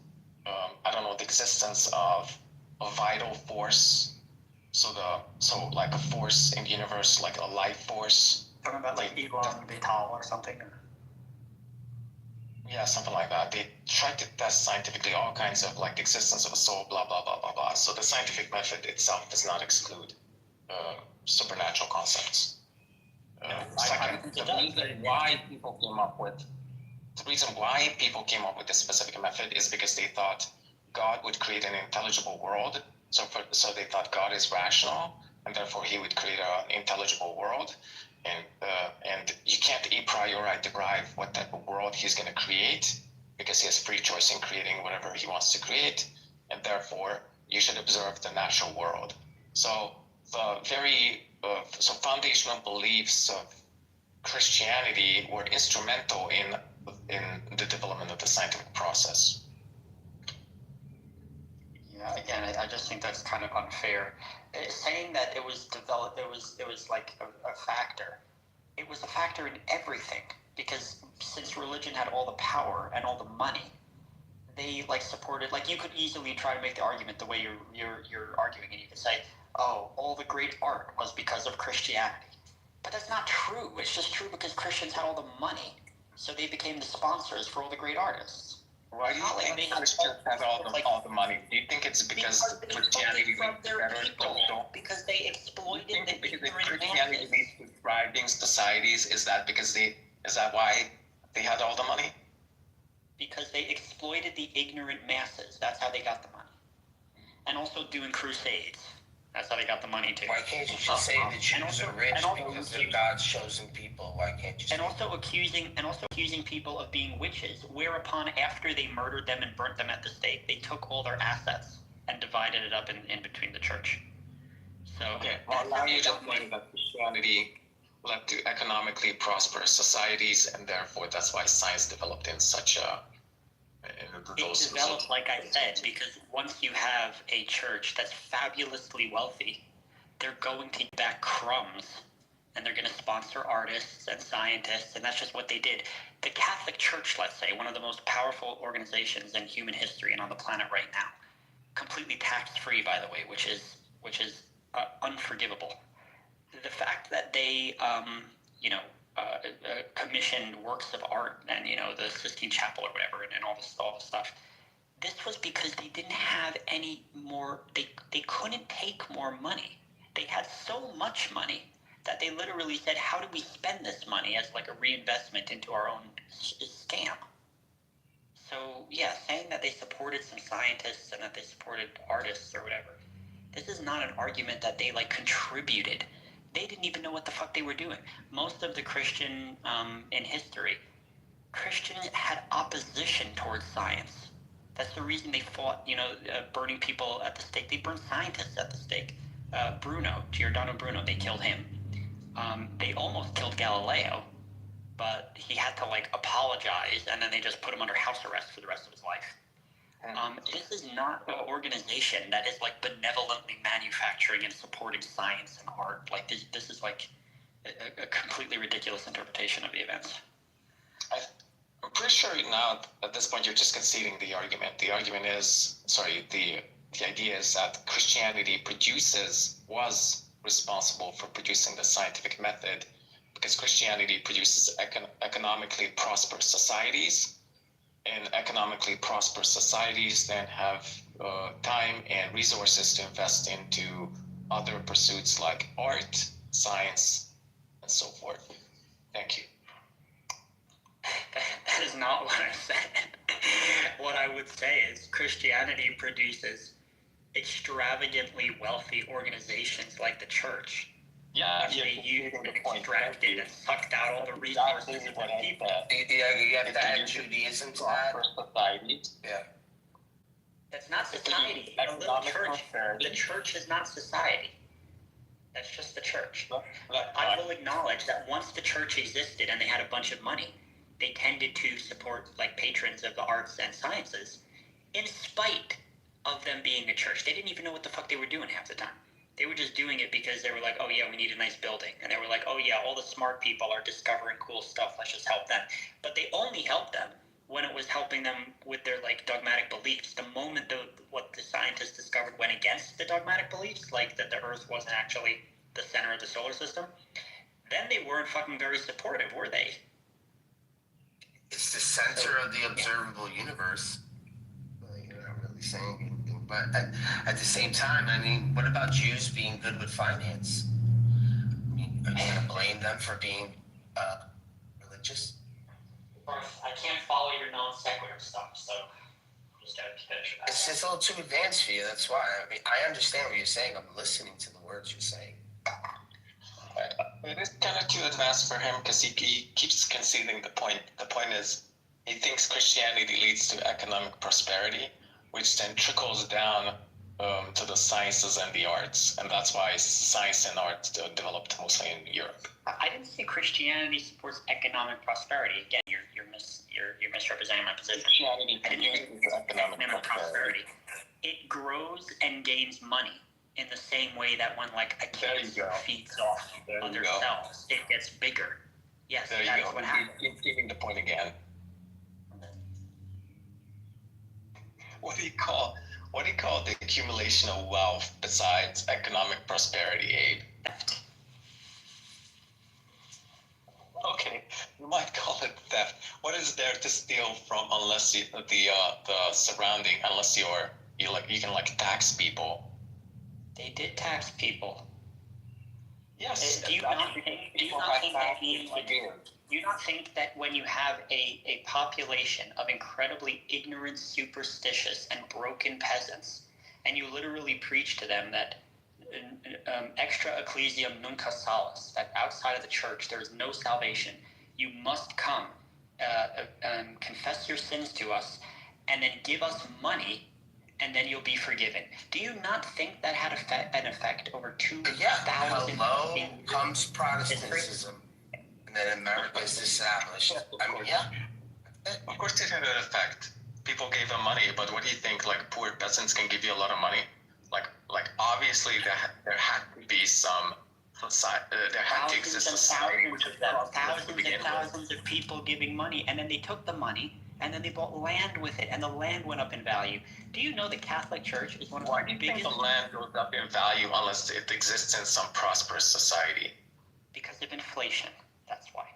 the existence of a vital force. So like a force in the universe, like a life force. Talking about like Elon Vital or something? Yeah, something like that. They tried to test scientifically all kinds of like the existence of a soul, blah, blah, blah, blah, blah. So the scientific method itself does not exclude supernatural concepts. Second, the reason why people came up with this specific method is because they thought God would create an intelligible world. So they thought God is rational, and therefore he would create an intelligible world. And you can't a priori derive what type of world he's going to create because he has free choice in creating whatever he wants to create, and therefore you should observe the natural world. So the foundational beliefs of Christianity were instrumental in the development of the scientific process. Yeah, again, I just think that's kind of unfair. Saying that it was developed, it was like a factor. It was a factor in everything because since religion had all the power and all the money, they like supported. Like you could easily try to make the argument the way you're arguing, and you could say, "Oh, all the great art was because of Christianity," but that's not true. It's just true because Christians had all the money, so they became the sponsors for all the great artists. Why do you think Christians have all the money? Do you think it's because Christianity from their people because they exploited the ignorant Christianity leads to thriving societies? Is that why they had all the money? Because they exploited the ignorant masses. That's how they got the money. And also doing crusades. That's how they got the money too. Why can't you just say the Jews are rich because they're God's chosen people? Why can't you say also accusing people of being witches, whereupon after they murdered them and burnt them at the stake, they took all their assets and divided it up in between the church. So okay, well now you just claim that Christianity led to economically prosperous societies, and therefore that's why science developed in such a It developed, like I said, because once you have a church that's fabulously wealthy, they're going to give back crumbs, and they're going to sponsor artists and scientists, and that's just what they did. The Catholic Church, let's say, one of the most powerful organizations in human history and on the planet right now, completely tax-free, by the way, which is unforgivable. The fact that they, commissioned works of art and the Sistine Chapel or whatever and all this stuff. This was because they didn't have any more. They couldn't take more money. They had so much money that they literally said, "How do we spend this money as like a reinvestment into our own scam?" So yeah, saying that they supported some scientists and that they supported artists or whatever, this is not an argument that they like contributed. They didn't even know what the fuck they were doing. Most of the Christian in history, Christians had opposition towards science. That's the reason they fought, burning people at the stake. They burned scientists at the stake. Giordano Bruno, they killed him. They almost killed Galileo. but he had to like apologize, and then they just put him under house arrest for the rest of his life. This is not an organization that is like benevolently manufacturing and supporting science and art. Like this is like a completely ridiculous interpretation of the events. I'm pretty sure now at this point you're just conceding the argument. The argument is, the idea is that Christianity was responsible for producing the scientific method because Christianity produces economically prosperous societies, and economically prosperous societies then have time and resources to invest into other pursuits like art, science, and so forth. Thank you. That is not what I said. What I would say is Christianity produces extravagantly wealthy organizations like the church. Yeah, they used and extracted and sucked out all the resources of the people. You have to add Judaism to that. Yeah. That's not society. The church is not society. That's just the church. I will acknowledge that once the church existed and they had a bunch of money, they tended to support like patrons of the arts and sciences, in spite of them being a church. They didn't even know what the fuck they were doing half the time. They were just doing it because they were like, oh yeah, we need a nice building. And they were like, oh yeah, all the smart people are discovering cool stuff. Let's just help them. But they only helped them when it was helping them with their like dogmatic beliefs. The moment what the scientists discovered went against the dogmatic beliefs, like that the Earth wasn't actually the center of the solar system, then they weren't fucking very supportive, were they? It's the center of the observable universe. You're not really saying anything. But at the same time, I mean, what about Jews being good with finance? I mean, are you going to blame them for being religious? I can't follow your non sequitur stuff, so I'm just going to finish that. It's just a little too advanced for you, that's why. I mean, I understand what you're saying. I'm listening to the words you're saying. It is kind of too advanced for him because he keeps conceding the point. The point is, he thinks Christianity leads to economic prosperity, which then trickles down to the sciences and the arts, and that's why science and art developed mostly in Europe. I didn't say Christianity supports economic prosperity. Again, you're misrepresenting my position. Christianity produces economic prosperity. It grows and gains money in the same way that when like a cancer feeds off other cells, it gets bigger. Yes, that's what happens. You're giving the point again. What do you call the accumulation of wealth besides economic prosperity, Abe? Theft. Okay, you might call it theft. What is there to steal from unless the surrounding, unless you can tax people? They did tax people. Yes. Do you not think that when you have a population of incredibly ignorant, superstitious, and broken peasants, and you literally preach to them that extra ecclesiam nunca salus, that outside of the church there is no salvation, you must come, confess your sins to us, and then give us money, and then you'll be forgiven. Do you not think that had an effect over 2,000 hello comes Protestantism, and then America is established. I mean, yeah. Of course it had an effect. People gave them money, but what do you think, poor peasants can give you a lot of money? Obviously there had to be some society, there had to exist a society which was thousands of people giving money, and then they took the money, and then they bought land with it, and the land went up in value. Do you know the Catholic Church is one of the biggest? Why do you think the land goes up in value unless it exists in some prosperous society? Because of inflation. That's why.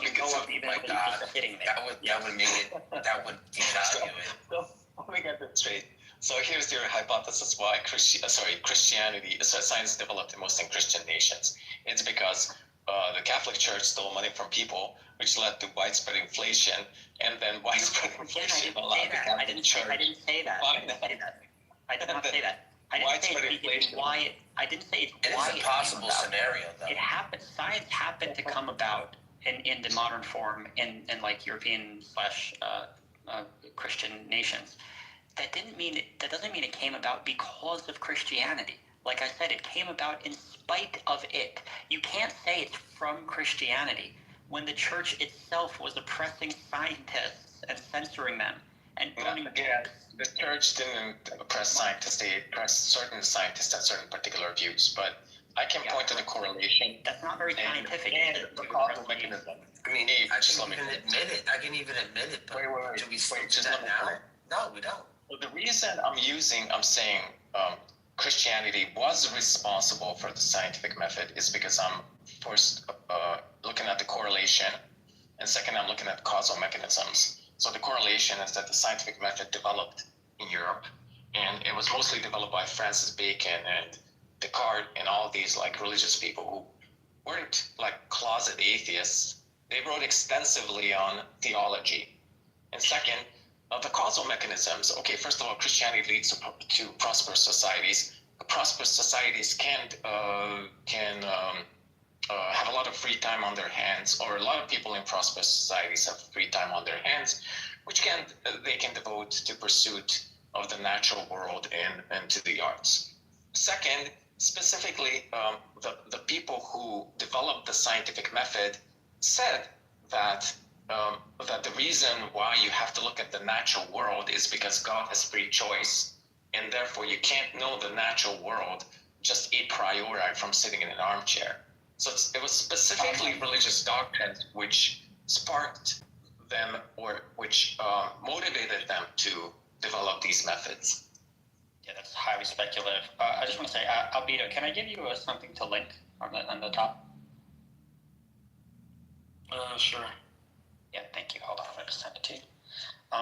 Because of, my God, that would make it, that would devalue it. So, let me get this straight. So here's your hypothesis why science developed mostly in Christian nations. It's because the Catholic Church stole money from people, which led to widespread inflation, and then widespread inflation allowed the Catholic Church. I didn't say that. I did not say that. I didn't say it's why it is a possible scenario, though. It happened. Science happened to come about in the modern form in European / Christian nations. That doesn't mean it came about because of Christianity. Like I said, it came about in spite of it. You can't say it's from Christianity when the church itself was oppressing scientists and censoring them and burning books. The church didn't oppress scientists; they oppressed certain scientists and certain particular views. But I can point to the correlation. That's not very scientific. And the causal mechanism. I mean, I can even admit it. I can even admit it. But do we still do that now? No, we don't. Well, the reason I'm saying Christianity was responsible for the scientific method is because I'm first looking at the correlation, and second, I'm looking at causal mechanisms. So the correlation is that the scientific method developed in Europe, and it was mostly developed by Francis Bacon and Descartes and all these like religious people who weren't like closet atheists. They wrote extensively on theology. And second, the causal mechanisms. Okay, first of all, Christianity leads to prosperous societies. Prosperous societies can have a lot of free time on their hands, or a lot of people in prosperous societies have free time on their hands, which they can devote to pursuit of the natural world and to the arts. Second, specifically, the people who developed the scientific method said that the reason why you have to look at the natural world is because God has free choice, and therefore you can't know the natural world just a priori from sitting in an armchair. So it was specifically religious doctrines which sparked them, or which motivated them to develop these methods. Yeah, that's highly speculative. I just want to say, Albedo, can I give you something to link on the top? Sure. Yeah, thank you. Hold on, I'll just send it to you.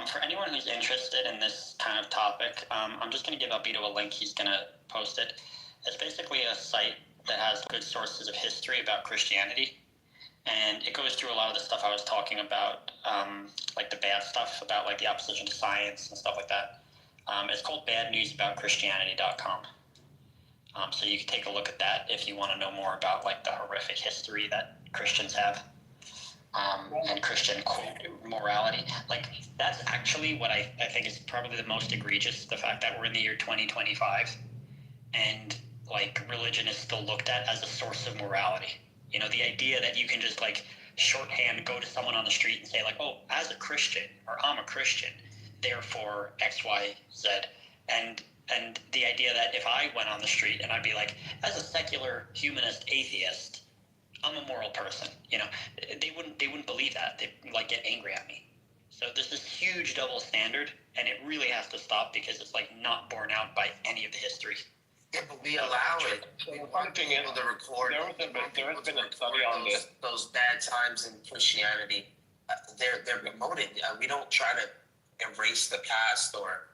For anyone who's interested in this kind of topic, I'm just going to give Albedo a link. He's going to post it. It's basically a site that has good sources of history about Christianity, and it goes through a lot of the stuff I was talking about, like the bad stuff about like the opposition to science and stuff like that. It's called badnewsaboutchristianity.com. So you can take a look at that if you want to know more about like the horrific history that Christians have, and Christian morality. Like that's actually what I think is probably the most egregious, the fact that we're in the year 2025 and like religion is still looked at as a source of morality. You know, the idea that you can just like shorthand go to someone on the street and say like, oh, as a Christian, or I'm a Christian, therefore X, Y, Z. And the idea that if I went on the street and I'd be like, as a secular humanist atheist, I'm a moral person, you know, they wouldn't believe that. They'd like get angry at me. So there's this huge double standard, and it really has to stop because it's like not borne out by any of the history. Yeah, but we allow it. We want people to record. There has been a study on those bad times in Christianity. They're promoted. We don't try to erase the past or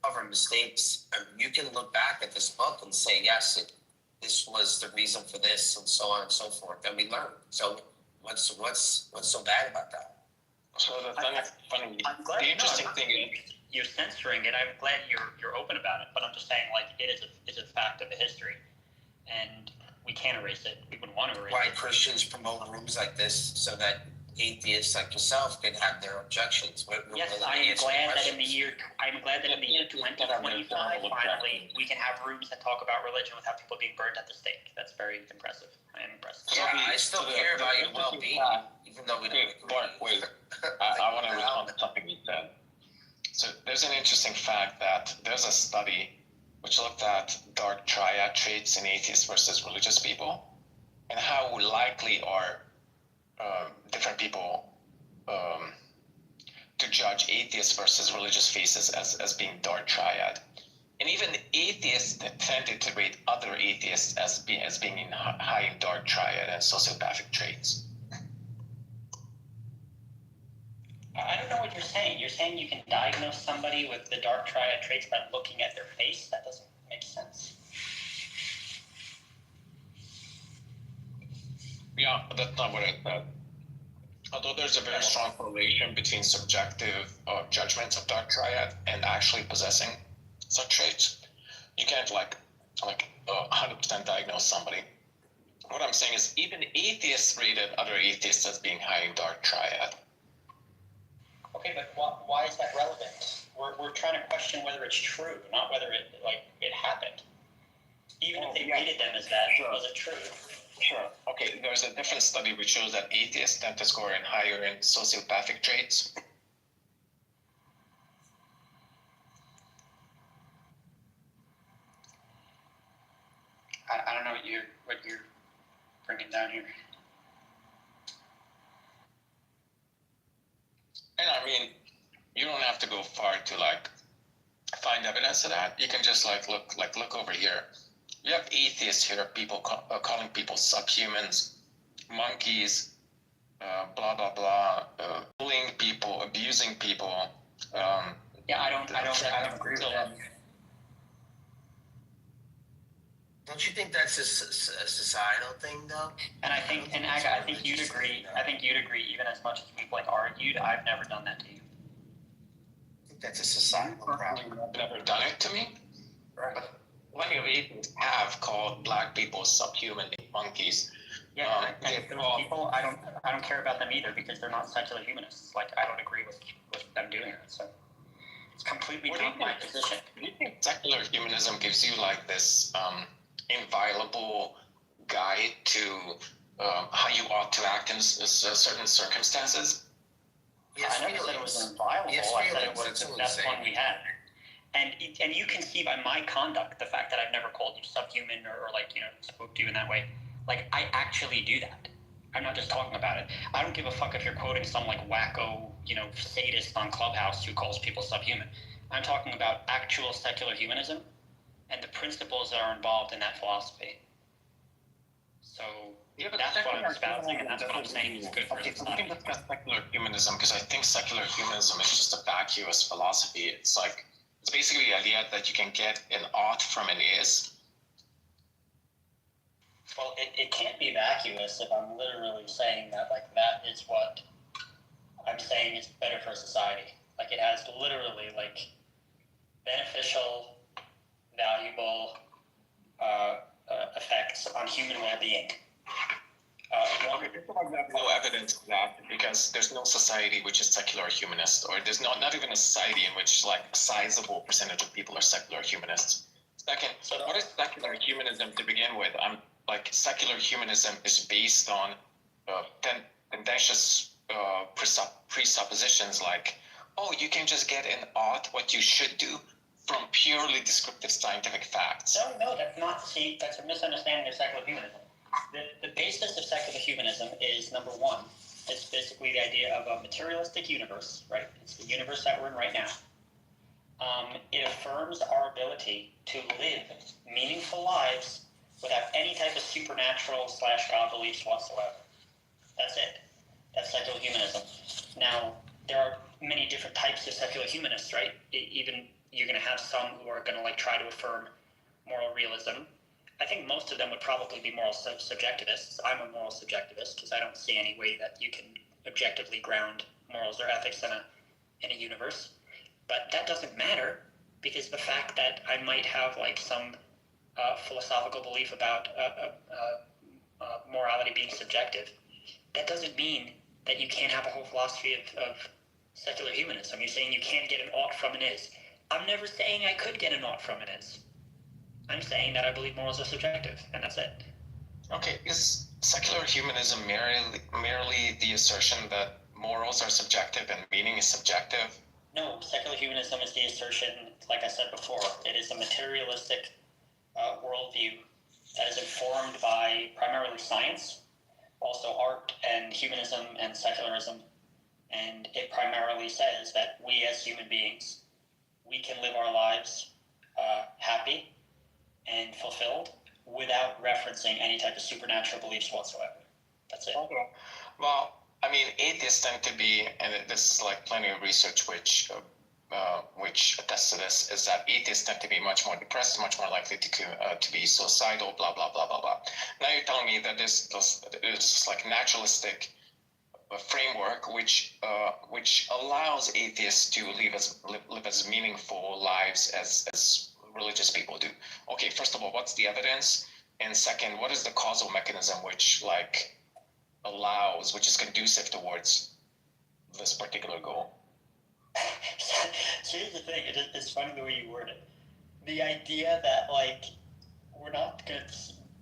cover mistakes. You can look back at this book and say, yes, this was the reason for this, and so on and so forth. And we learn. So what's so bad about that? So the interesting thing is, you're censoring it. I'm glad you're open about it, but I'm just saying like it's a fact of the history, and we can't erase it. We wouldn't want to erase it. Why Christians promote rooms like this so that atheists like yourself can have their objections. Yes, I'm glad that in the year 2025, finally we can have rooms that talk about religion without people being burned at the stake. That's very impressive. I am impressed. Yeah, I still care about your well-being, even though we don't agree. Wait, I want to respond to something you said. So there's an interesting fact that there's a study which looked at dark triad traits in atheists versus religious people, and how likely are different people to judge atheists versus religious faces as being dark triad. And even atheists tended to rate other atheists as being in high in dark triad and sociopathic traits. I don't know what you're saying. You're saying you can diagnose somebody with the dark triad traits by looking at their face? That doesn't make sense. Yeah, but that's not what I said. Although there's a very strong correlation between subjective judgments of dark triad and actually possessing such traits, you can't like 100% diagnose somebody. What I'm saying is even atheists rated other atheists as being high in dark triad. Okay, but why is that relevant? We're trying to question whether it's true, not whether it happened. Even if they rated them as that, was it true? Sure. Okay, there's a different study which shows that atheists tend to score in higher in sociopathic traits. I don't know what you're bringing down here. And I mean, you don't have to go far to like find evidence of that. You can just look over here. You have atheists here, people calling people subhumans, monkeys, blah blah blah, bullying people, abusing people. Yeah, I don't agree with that. Don't you think that's a societal thing, though? And I think, and Aga, I think you'd agree. I think you'd agree, even as much as we've like argued. I've never done that to you. I think that's a societal problem. Never done it to me. Right. But plenty of atheists have called black people subhuman monkeys. Yeah, and those people, I don't care about them either because they're not secular humanists. Like I don't agree with them doing it. So it's completely not my position. Do you think secular humanism gives you like this inviolable guide to how you ought to act in certain circumstances? I never said it was inviolable. I said it was the best one we had. And you can see by my conduct the fact that I've never called you subhuman or like, you know, spoke to you in that way. Like, I actually do that. I'm not just talking about it. I don't give a fuck if you're quoting some, like, wacko, you know, sadist on Clubhouse who calls people subhuman. I'm talking about actual secular humanism and the principles that are involved in that philosophy. So, that's what I'm espousing, and that's what I'm saying is good for society. We can discuss secular humanism, because I think secular humanism is just a vacuous philosophy. It's like, it's basically the idea that you can get an ought from an is. Well, it can't be vacuous if I'm literally saying that, like, that is what I'm saying is better for society. Like, it has literally, like, beneficial, valuable effects on human well-being. No evidence of that, because there's no society which is secular humanist, or there's not even a society in which like a sizable percentage of people are secular humanists. Second, what is secular humanism to begin with? Secular humanism is based on tendentious presuppositions like, oh, you can just get an ought, what you should do, from purely descriptive scientific facts. No, that's not. See, that's a misunderstanding of secular humanism. The basis of secular humanism is, number one, it's basically the idea of a materialistic universe, right? It's the universe that we're in right now. It affirms our ability to live meaningful lives without any type of supernatural / God beliefs whatsoever. That's it. That's secular humanism. Now, there are many different types of secular humanists, right? Even you're going to have some who are going to like try to affirm moral realism. I think most of them would probably be moral subjectivists. I'm a moral subjectivist because I don't see any way that you can objectively ground morals or ethics in a universe. But that doesn't matter because the fact that I might have like some philosophical belief about morality being subjective, that doesn't mean that you can't have a whole philosophy of secular humanism. You're saying you can't get an ought from an is. I'm never saying I could get an ought from an is. I'm saying that I believe morals are subjective, and that's it. Okay, is secular humanism merely the assertion that morals are subjective and meaning is subjective? No, secular humanism is the assertion, like I said before, it is a materialistic worldview that is informed by primarily science, also art and humanism and secularism, and it primarily says that we as human beings, we can live our lives happy and fulfilled without referencing any type of supernatural beliefs whatsoever. That's it. Okay. Well, I mean, atheists tend to be, and this is like plenty of research which attests to this, is that atheists tend to be much more depressed, much more likely to be suicidal, blah, blah, blah, blah, blah. Now you're telling me that this is like naturalistic framework which allows atheists to live as meaningful lives as religious people do. Okay, first of all, what's the evidence? And second, what is the causal mechanism which like allows, which is conducive towards this particular goal? So here's the thing, it's funny the way you word it. The idea that like we're not going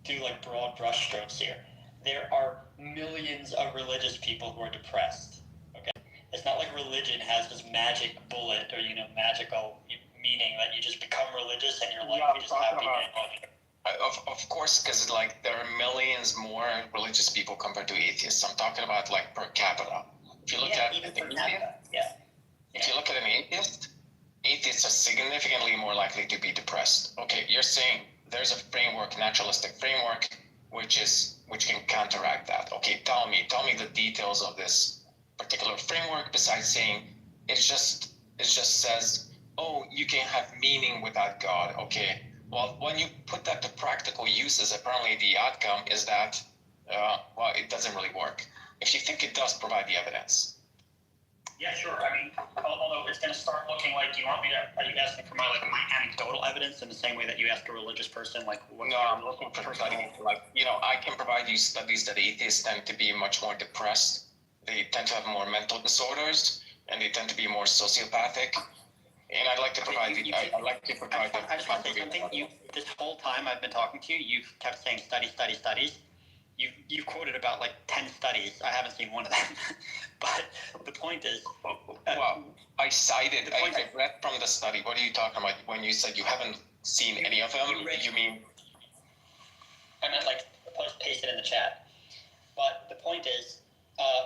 to do like broad brushstrokes here. There are millions of religious people who are depressed. Okay, it's not like religion has this magic bullet or magical meaning that you just become religious and your life is just happy. Of course, because like there are millions more religious people compared to atheists. I'm talking about like per capita. If you look at even an per atheist, capita, yeah. if you look at an atheist, atheists are significantly more likely to be depressed. Okay, you're saying there's a framework, naturalistic framework, which can counteract that. Okay, tell me the details of this particular framework besides saying it just says, oh, you can have meaning without God. Okay, well, when you put that to practical uses, apparently the outcome is that well, it doesn't really work. If you think it does, provide the evidence. Yeah, sure. I mean, although it's going to start looking like, are you asking for my anecdotal evidence in the same way that you ask a religious person, like, no, I'm looking for studies. Like, I can provide you studies that atheists tend to be much more depressed. They tend to have more mental disorders, and they tend to be more sociopathic. And I'd like to provide I just want to say something. This whole time I've been talking to you, you've kept saying studies. You've quoted about like 10 studies. I haven't seen one of them. But the point is... well, I read from the study. What are you talking about when you said you haven't seen any of them? You mean... I meant like, paste it in the chat. But the point is,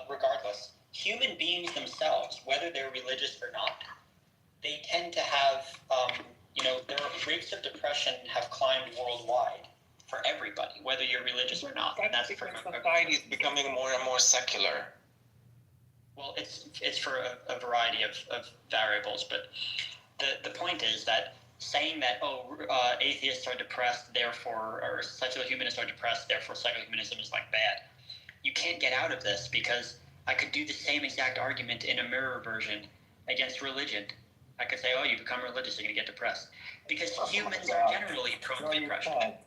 regardless, human beings themselves, whether they're religious or not, they tend to have, their rates of depression have climbed worldwide. For everybody, whether you're religious or not. That's because society is becoming more and more secular. Well, it's for a variety of variables, but the point is that saying that, atheists are depressed, therefore, or secular humanists are depressed, therefore secular humanism is like bad. You can't get out of this because I could do the same exact argument in a mirror version against religion. I could say, oh, you become religious, you're going to get depressed. Because humans are generally prone to depression.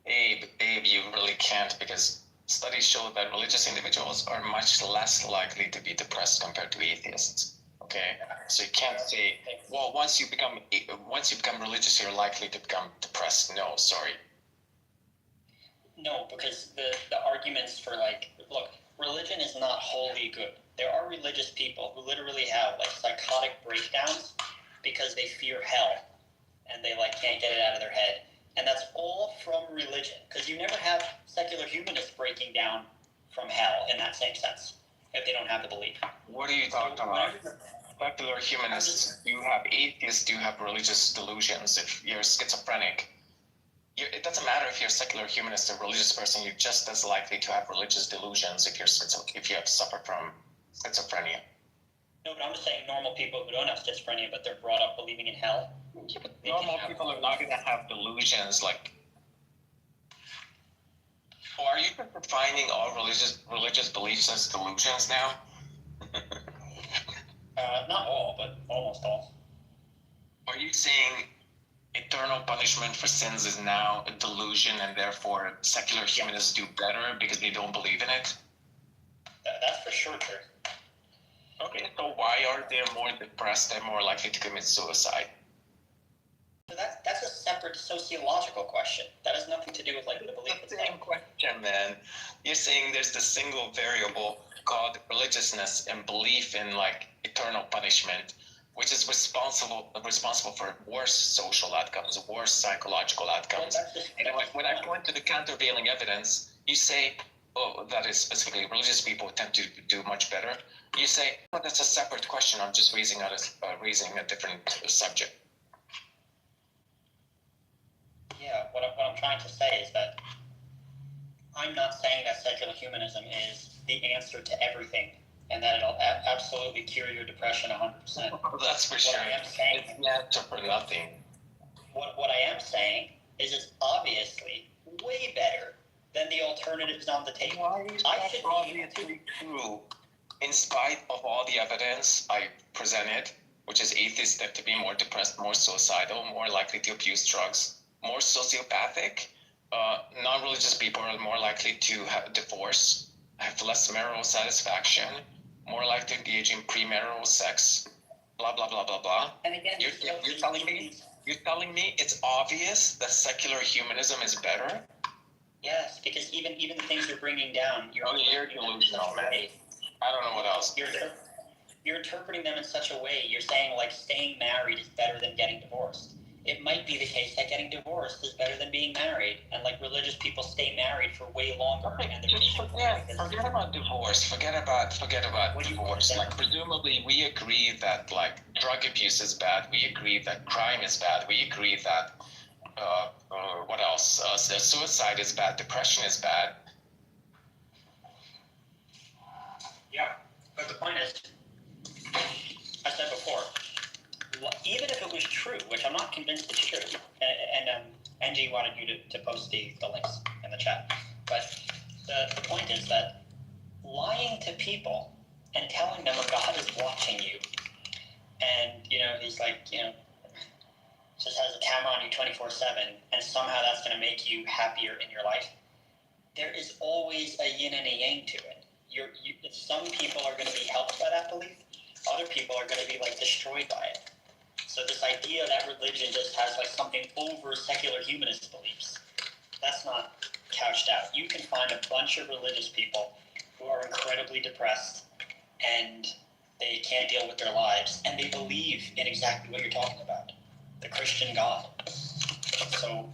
Abe, you really can't, because studies show that religious individuals are much less likely to be depressed compared to atheists. Okay, so you can't say, well, once you become religious, you're likely to become depressed. No, sorry. No, because the arguments for look, religion is not wholly good. There are religious people who literally have like psychotic breakdowns because they fear hell and they can't get it out of their head. And that's all from religion, because you never have secular humanists breaking down from hell in that same sense, if they don't have the belief. What are you talking about? Secular humanists do have atheists, do have religious delusions. If you're schizophrenic, it doesn't matter if you're a secular humanist or religious person, you're just as likely to have religious delusions if you have suffered from schizophrenia. No, but I'm just saying normal people who don't have schizophrenia, but they're brought up believing in hell. Normal people are not going to have delusions Or are you defining all religious beliefs as delusions now? Not all, but almost all. Are you saying eternal punishment for sins is now a delusion and therefore secular humanists do better because they don't believe in it? That's for sure true. Okay, so why are they more depressed and more likely to commit suicide? So that's a separate sociological question. That has nothing to do with the belief. It's the same question, man. You're saying there's the single variable called religiousness and belief in eternal punishment, which is responsible for worse social outcomes, worse psychological outcomes. And when I point to the countervailing evidence, you say, oh, that is specifically religious people tend to do much better. You say, well, that's a separate question. I'm just raising a different subject. Yeah, what I'm trying to say is that I'm not saying that secular humanism is the answer to everything and that it'll absolutely cure your depression 100%. That's for sure. It's the answer for nothing. What I am saying is it's obviously way better than the alternatives on the table. Why is that obviously true? In spite of all the evidence I presented, which is atheists tend to be more depressed, more suicidal, more likely to abuse drugs, more sociopathic, non-religious people are more likely to have divorce, have less marital satisfaction, more likely to engage in premarital sex, blah, blah, blah, blah, blah. And again, you're telling me it's obvious that secular humanism is better? Yes, because even the things you're bringing down, you're delusional, man. I don't know what else. You're interpreting them in such a way. You're saying like staying married is better than getting divorced. It might be the case that getting divorced is better than being married, and like religious people stay married for way longer. And Forget about divorce. Forget about divorce. Like presumably we agree that like drug abuse is bad. We agree that crime is bad. We agree that what else? Suicide is bad. Depression is bad. Yeah, but the point is, I said before, even if it was true, which I'm not convinced it's true, and NG wanted you to post the links in the chat, but the point is that lying to people and telling them God is watching you, and he's like just has a camera on you 24/7, and somehow that's going to make you happier in your life. There is always a yin and a yang to it. Some people are going to be helped by that belief. Other people are going to be like destroyed by it. So this idea that religion just has like something over secular humanist beliefs, that's not couched out. You can find a bunch of religious people who are incredibly depressed and they can't deal with their lives and they believe in exactly what you're talking about, the Christian God. So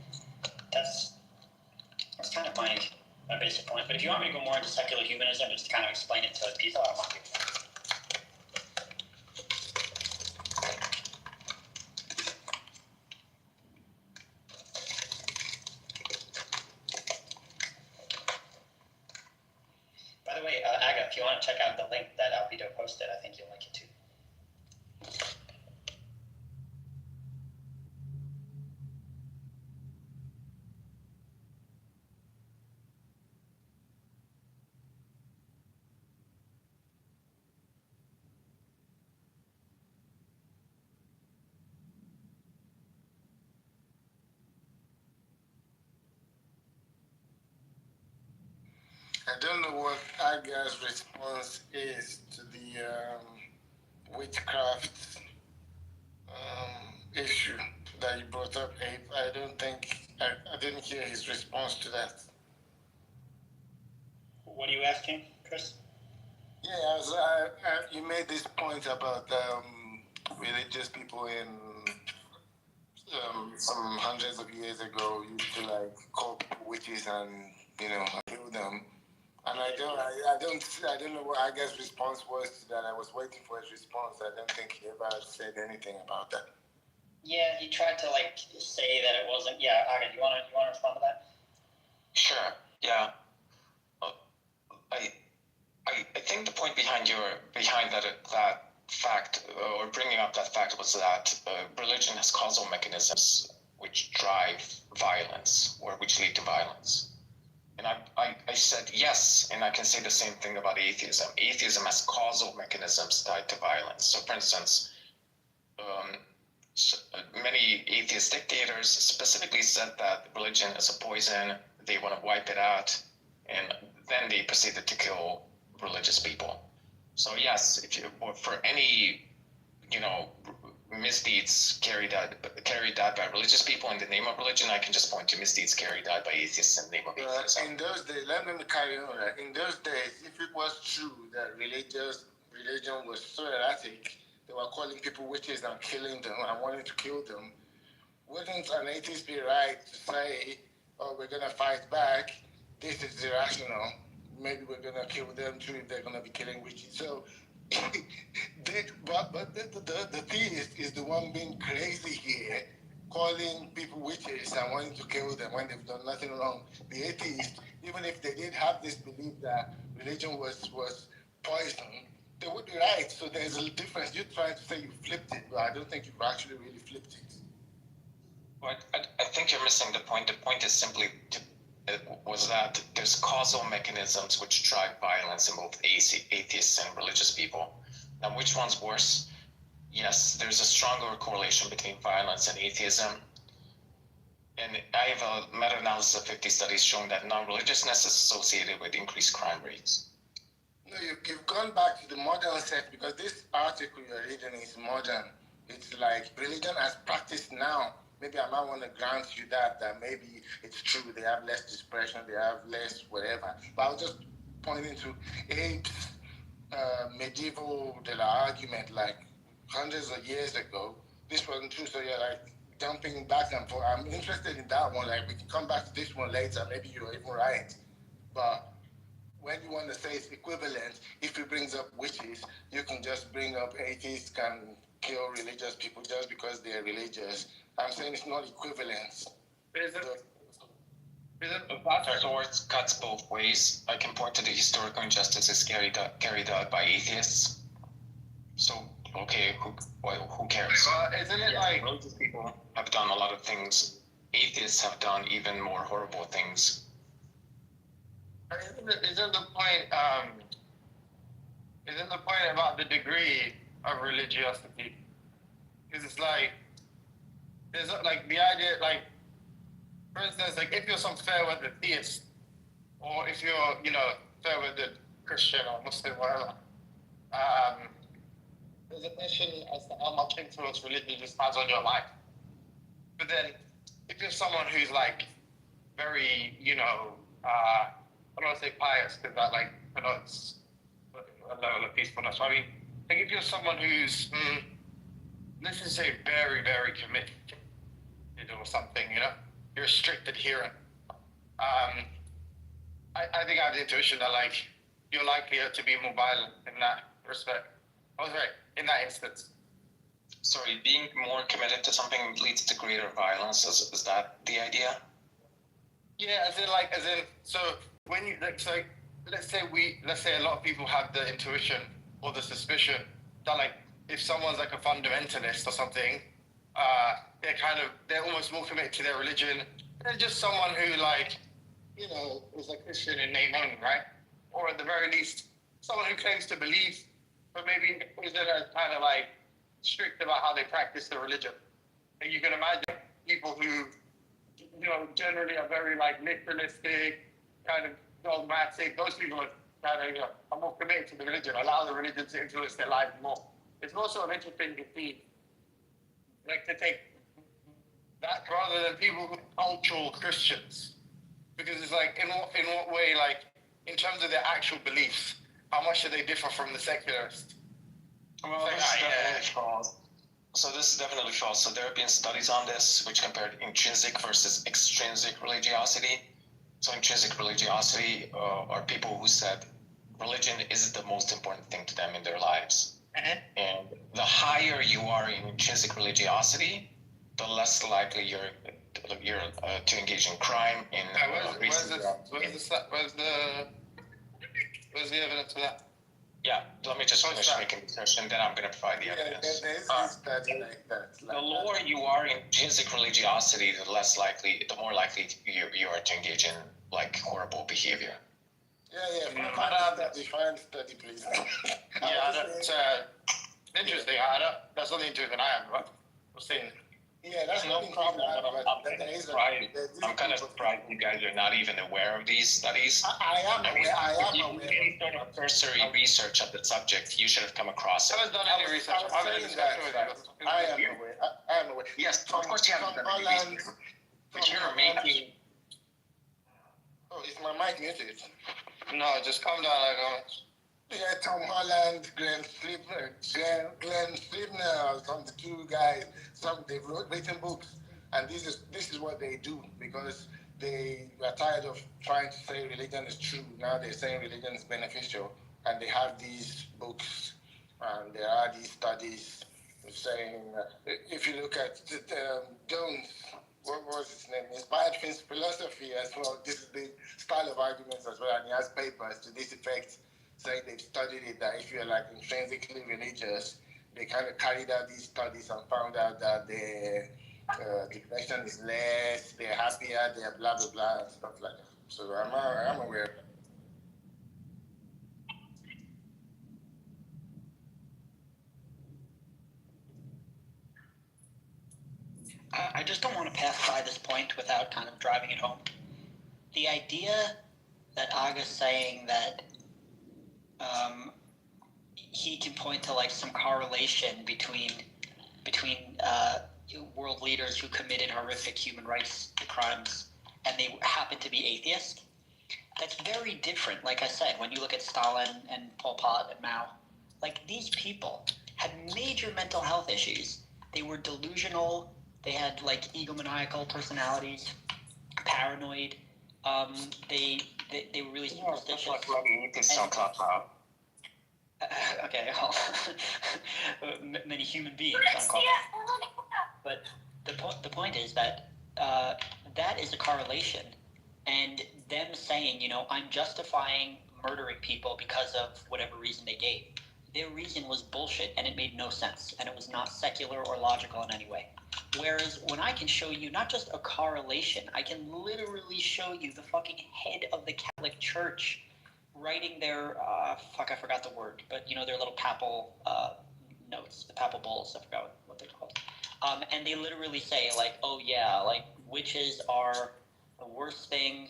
that's kind of my basic point. But if you want me to go more into secular humanism, just to kind of explain it to detail, I don't want to. By the way, Aga, if you want to check out the link that Albedo posted, I think you'll like it too. I don't know what Aga's response is to the witchcraft issue that you brought up, Abe. I don't think I didn't hear his response to that. What are you asking, Chris? Yeah, you made this point about religious people in some hundreds of years ago used to like call people witches and kill them. And I don't know what Aga's response was to that. I was waiting for his response. I don't think he ever said anything about that. Yeah, he tried to like say that it wasn't. Yeah, Aga, you want to respond to that? Sure. Yeah. I think the point behind that fact or bringing up that fact was that religion has causal mechanisms which drive violence or which lead to violence. And I said yes, and I can say the same thing about atheism. Atheism has causal mechanisms tied to violence. So, for instance, many atheist dictators specifically said that religion is a poison, they want to wipe it out, and then they proceeded to kill religious people. So yes, for any misdeeds carried out by religious people in the name of religion, I can just point to misdeeds carried out by atheists in the name of atheism. In those days, let me carry on. In those days, if it was true that religion was so erratic, they were calling people witches and killing them and wanting to kill them, wouldn't an atheist be right to say, "Oh, we're gonna fight back. This is irrational. Maybe we're gonna kill them too if they're gonna be killing witches." So. But the theist is the one being crazy here, calling people witches and wanting to kill them when they've done nothing wrong. The atheist, even if they did have this belief that religion was poison, they would be right. So there's a difference. You're trying to say you flipped it, but I don't think you've actually really flipped it. Well, I think you're missing the point. The point is simply was that there's causal mechanisms which drive violence in both atheists and religious people. Now, which one's worse? Yes, there's a stronger correlation between violence and atheism. And I have a meta-analysis of 50 studies showing that non-religiousness is associated with increased crime rates. No, you've gone back to the modern set because this article you're reading is modern. It's like religion as practiced now maybe I might want to grant you that maybe it's true. They have less dispersion, they have less whatever. But I was just pointing to apes, medieval argument like hundreds of years ago. This wasn't true, so you're like jumping back and forth. I'm interested in that one. Like we can come back to this one later. Maybe you're even right, but when you want to say it's equivalent, if it brings up witches, you can just bring up atheists can kill religious people just because they're religious. I'm saying it's not equivalent. That sword cuts both ways. I can point to the historical injustices carried out by atheists. So, okay, who cares? Isn't it like religious people have done a lot of things? Atheists have done even more horrible things. Isn't the point about the degree of religiosity? Because it's like there's like the idea, like for instance, like if you're some fair weather theist, or if you're fair weather Christian or Muslim, whatever, there's a question as to how much influence religion just has on your life. But then if you're someone who's like very I don't want to say pious because that connotes a level of peacefulness. I mean, like if you're someone who's, let's just say, very, very committed, or something, you're a strict adherent. I think I have the intuition that you're likelier to be more violent in that respect. I was right in that instance. Sorry, being more committed to something leads to greater violence. Is that the idea? Yeah, as in, so when you let's say a lot of people have the intuition or the suspicion that if someone's a fundamentalist or something, they're almost more committed to their religion. They're just someone who is a Christian in name only, right? Or at the very least, someone who claims to believe, but maybe isn't as strict about how they practice their religion. And you can imagine people who generally are very literalistic, kind of dogmatic. Those people are more committed to the religion, allow the religion to influence their lives more. It's also an interesting to see, to take that rather than people who are cultural Christians, because it's in what way, in terms of their actual beliefs, how much do they differ from the secularists? Well, this is definitely false. So this is definitely false. So there have been studies on this which compared intrinsic versus extrinsic religiosity. So intrinsic religiosity are people who said religion isn't the most important thing to them in their lives. Mm-hmm. And the higher you are in intrinsic religiosity, the less likely you're to engage in crime. Where's the evidence for that? Yeah, let me just finish making the question, then I'm going to provide the evidence. The lower you are in intrinsic religiosity, the more likely you are to engage in horrible behavior. Define study, please. That's interesting. That's not the intuition I have, right? I'm saying. Yeah, that's no problem. I'm kind of surprised you guys are not even aware of these studies. I am aware. Any sort of cursory research of the subject, you should have come across it. I haven't done any research. I am aware. Yes, of course you haven't done any research. But you're making... Oh, is my mic muted? No, just calm down. Yeah, Tom Holland, Glenn Slipner, the two guys, they've written books, and this is what they do, because they are tired of trying to say religion is true. Now they're saying religion is beneficial, and they have these books, and there are these studies saying, if you look at Jones, what was his name? Inspired philosophy as well. This is the style of arguments as well, and he has papers to this effect, saying they've studied it, that if you're intrinsically religious, they kind of carried out these studies and found out that their depression is less, they're happier, they're blah, blah, blah, and stuff like that. So I'm aware of that. I just don't want to pass by this point without kind of driving it home. The idea that Aga's saying that he can point to some correlation between world leaders who committed horrific human rights crimes, and they happen to be atheist. That's very different. Like I said, when you look at Stalin and Pol Pot and Mao, like these people had major mental health issues. They were delusional. They had like egomaniacal personalities, paranoid. They were really superstitious. Like Robbie, you can still talk about. Okay, well, many human beings on call. But the point is that that is a correlation, and them saying, you know, I'm justifying murdering people because of whatever reason they gave. Their reason was bullshit, and it made no sense, and it was not secular or logical in any way. Whereas when I can show you not just a correlation, I can literally show you the fucking head of the Catholic Church writing their I forgot the word, but you know, their little papal notes, the papal bulls, I forgot what they're called. And they literally say like, oh yeah, like witches are the worst thing.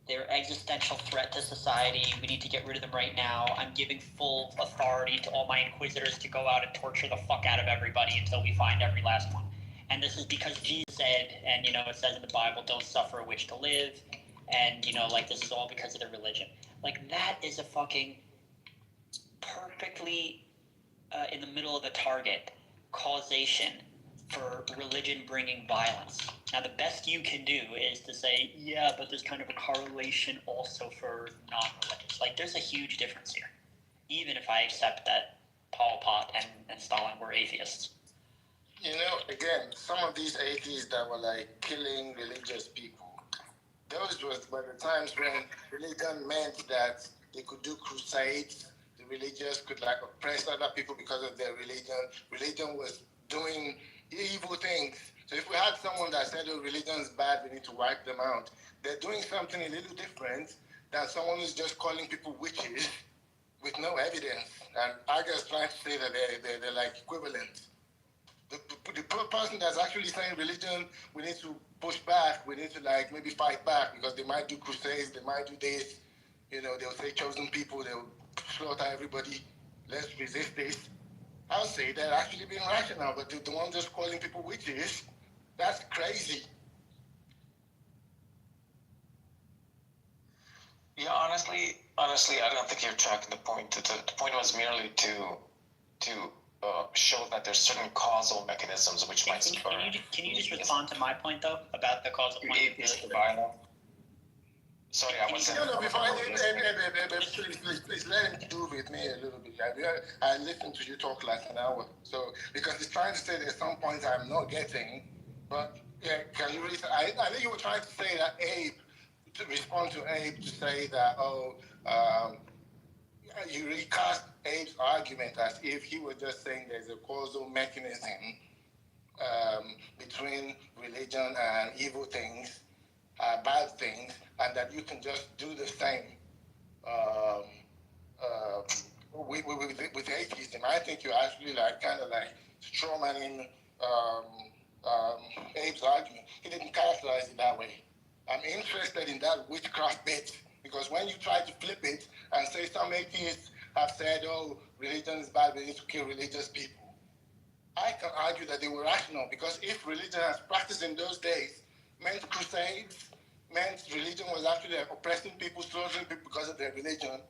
They're existential threat to society. We need to get rid of them right now. I'm giving full authority to all my inquisitors to go out and torture the fuck out of everybody until we find every last one. And this is because Jesus said, and you know, it says in the Bible, don't suffer a witch to live. And you know, like this is all because of their religion. Like that is a fucking perfectly in the middle of the target causation for religion bringing violence. Now, the best you can do is to say, yeah, but there's kind of a correlation also for non-religious. Like, there's a huge difference here, even if I accept that Pol Pot and Stalin were atheists. You know, again, some of these atheists that were like killing religious people, those were the times when religion meant that they could do crusades. The religious could like oppress other people because of their religion. Religion was doing evil things. So if we had someone that said, oh, religion's bad, we need to wipe them out, they're doing something a little different than someone who's just calling people witches with no evidence. And I just trying to say that they're like equivalent. The person that's actually saying religion, we need to push back, we need to like maybe fight back because they might do crusades, they might do this, you know, they'll say chosen people, they'll slaughter everybody, let's resist this. I'll say they're actually being rational, but the one just calling people witches, that's crazy. Yeah, honestly, I don't think you're tracking the point. The point was merely to show that there's certain causal mechanisms which might spur. Can you just respond to my point though about the causal point? Sorry, I wasn't. No, before please let him do with me a little bit. I listened to you talk like an hour, so because he's trying to say there's some points I'm not getting, but yeah, can you really? I think you were trying to say that Abe, to respond to Abe, to say that you recast Abe's argument as if he was just saying there's a causal mechanism between religion and evil things, bad things, and that you can just do the same with atheism. I think you're actually like kind of like strawmanning Abe's argument. He didn't characterize it that way. I'm interested in that witchcraft bit because when you try to flip it and say some atheists have said, oh, religion is bad, we need to kill religious people, I can argue that they were rational because if religion as practiced in those days meant crusades, meant religion was actually oppressing people, slaughtering people because of their religion,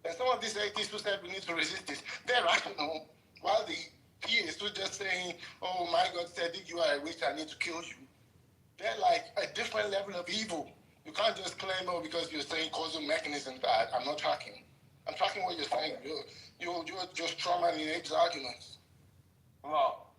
then some of these atheists who said we need to resist this, they're rational, while the theists who just saying, oh, my God said if you are a witch, I need to kill you, they're like a different level of evil. You can't just claim, oh, because you're saying causal mechanism that I'm not tracking. I'm tracking what you're saying. You're just trauma in Abe's arguments. Well,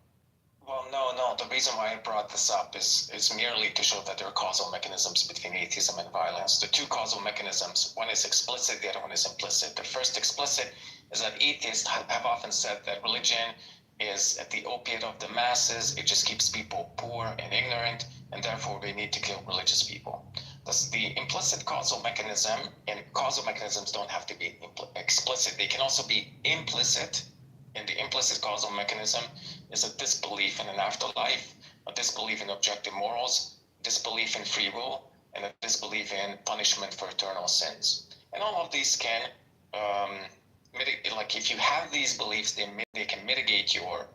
no. The reason why I brought this up is merely to show that there are causal mechanisms between atheism and violence. The two causal mechanisms, one is explicit, the other one is implicit. The first explicit is that atheists have often said that religion is the opiate of the masses. It just keeps people poor and ignorant, and therefore we need to kill religious people. Thus, the implicit causal mechanism, and causal mechanisms don't have to be explicit. They can also be implicit. And the implicit causal mechanism is a disbelief in an afterlife, a disbelief in objective morals, disbelief in free will, and a disbelief in punishment for eternal sins. And all of these can, like if you have these beliefs, they can mitigate your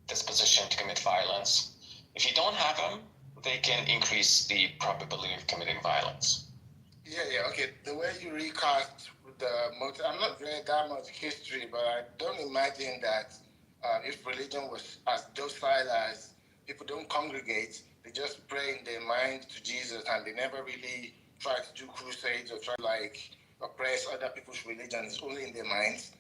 disposition to commit violence. If you don't have them, they can increase the probability of committing violence. Yeah, okay. The way you recast I'm not read that much history, but I don't imagine that if religion was as docile as people don't congregate, they just pray in their mind to Jesus, and they never really try to do crusades or try to like oppress other people's religion. It's only in their minds.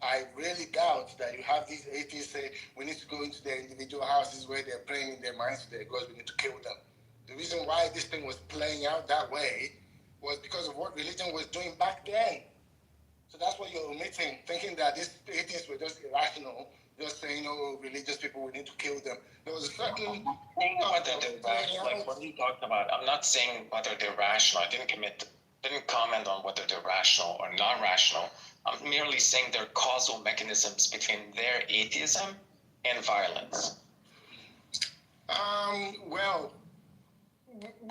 I really doubt that you have these atheists say we need to go into their individual houses where they're praying in their minds to their gods, we need to kill them. The reason why this thing was playing out that way was because of what religion was doing back then. So that's what you're omitting, thinking that these atheists were just irrational, just saying, oh, religious people, we need to kill them. There was a certain... Whether they're rational, like what are you talking about? I'm not saying whether they're rational. I didn't comment on whether they're rational or non-rational. I'm merely saying there are causal mechanisms between their atheism and violence. Well,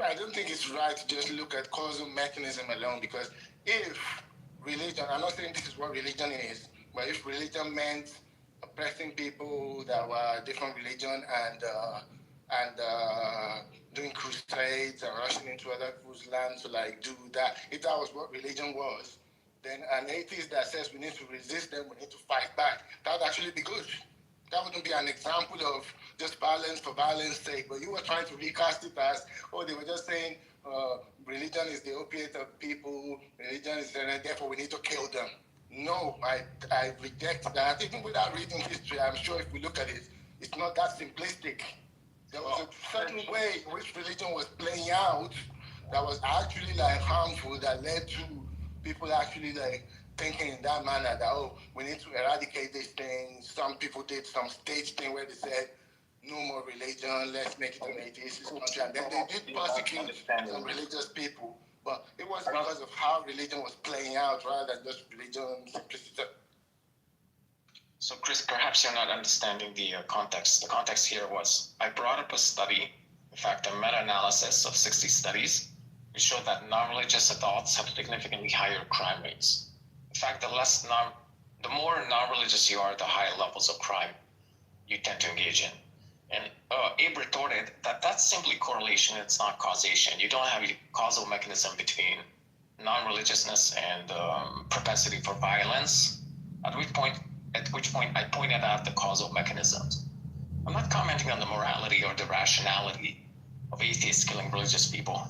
I don't think it's right to just look at causal mechanism alone, because if religion, I'm not saying this is what religion is, but if religion meant oppressing people that were different religion and doing crusades and rushing into other people's land to like do that, if that was what religion was, then an atheist that says we need to resist them, we need to fight back, that would actually be good. That wouldn't be an example of just violence for violence sake, but you were trying to recast it as, oh, they were just saying religion is the opiate of people, religion is therefore we need to kill them. No, I reject that. Even without reading history, I'm sure if we look at it, it's not that simplistic. There was a certain way in which religion was playing out that was actually like harmful, that led to people actually like thinking in that manner that, oh, we need to eradicate this thing. Some people did some stage thing where they said, no more religion, let's make it an atheist country. And then they did persecute some religious people. But it was because of how religion was playing out rather than just religion simplicity. So, Chris, perhaps you're not understanding the context. The context here was I brought up a study, in fact, a meta-analysis of 60 studies, which showed that non-religious adults have significantly higher crime rates. In fact, the more non-religious you are, the higher levels of crime you tend to engage in. And Abe retorted that that's simply correlation, it's not causation. You don't have a causal mechanism between non-religiousness and propensity for violence, at which point I pointed out the causal mechanisms. I'm not commenting on the morality or the rationality of atheists killing religious people.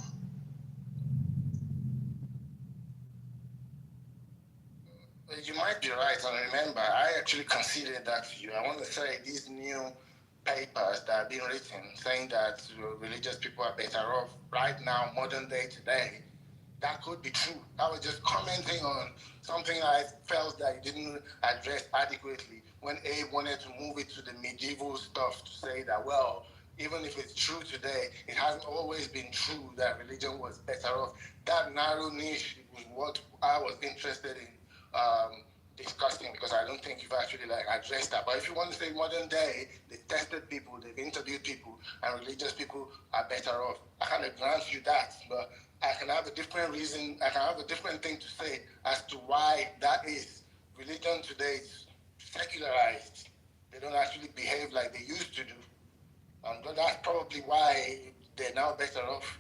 You might be right, and remember, I actually conceded that to you. I want to say these new papers that have been written saying that religious people are better off right now, modern day today, that could be true. I was just commenting on something I felt that you didn't address adequately when Abe wanted to move it to the medieval stuff to say that, well, even if it's true today, it hasn't always been true that religion was better off. That narrow niche was what I was interested in discussing, because I don't think you've actually like addressed that. But if you want to say modern day, they've tested people, they've interviewed people, and religious people are better off. I kind of grant you that, but I can have a different reason, I can have a different thing to say as to why that is. Religion today is secularized. They don't actually behave like they used to do. But that's probably why they're now better off.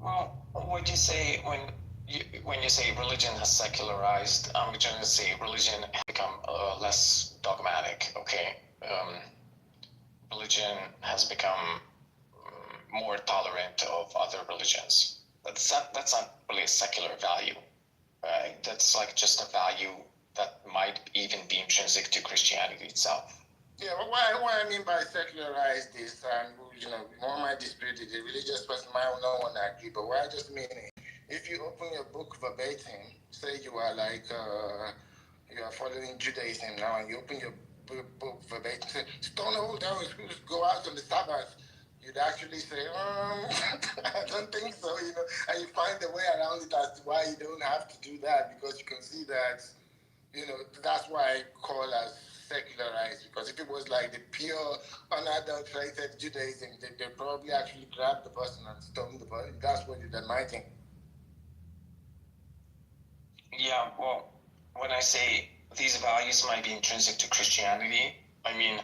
Well, what do you say when you say religion has secularized? I'm going to say religion has become less dogmatic. Okay, religion has become more tolerant of other religions. That's not really a secular value. Right? That's like just a value that might even be intrinsic to Christianity itself. Yeah, but what I mean by secularized is, one might dispute it, a religious person might not want to agree, but what I just mean is, if you open your book verbatim, say you are like, you are following Judaism now, and you open your book verbatim, say, stone all down, go out on the Sabbath, you'd actually say, I don't think so, and you find a way around it as to why you don't have to do that, because you can see that, that's why I call us secularized, because if it was like the pure, unadulterated Judaism, they probably actually grab the person and stone the person. That's what you're admitting. Yeah, well, when I say these values might be intrinsic to Christianity, I mean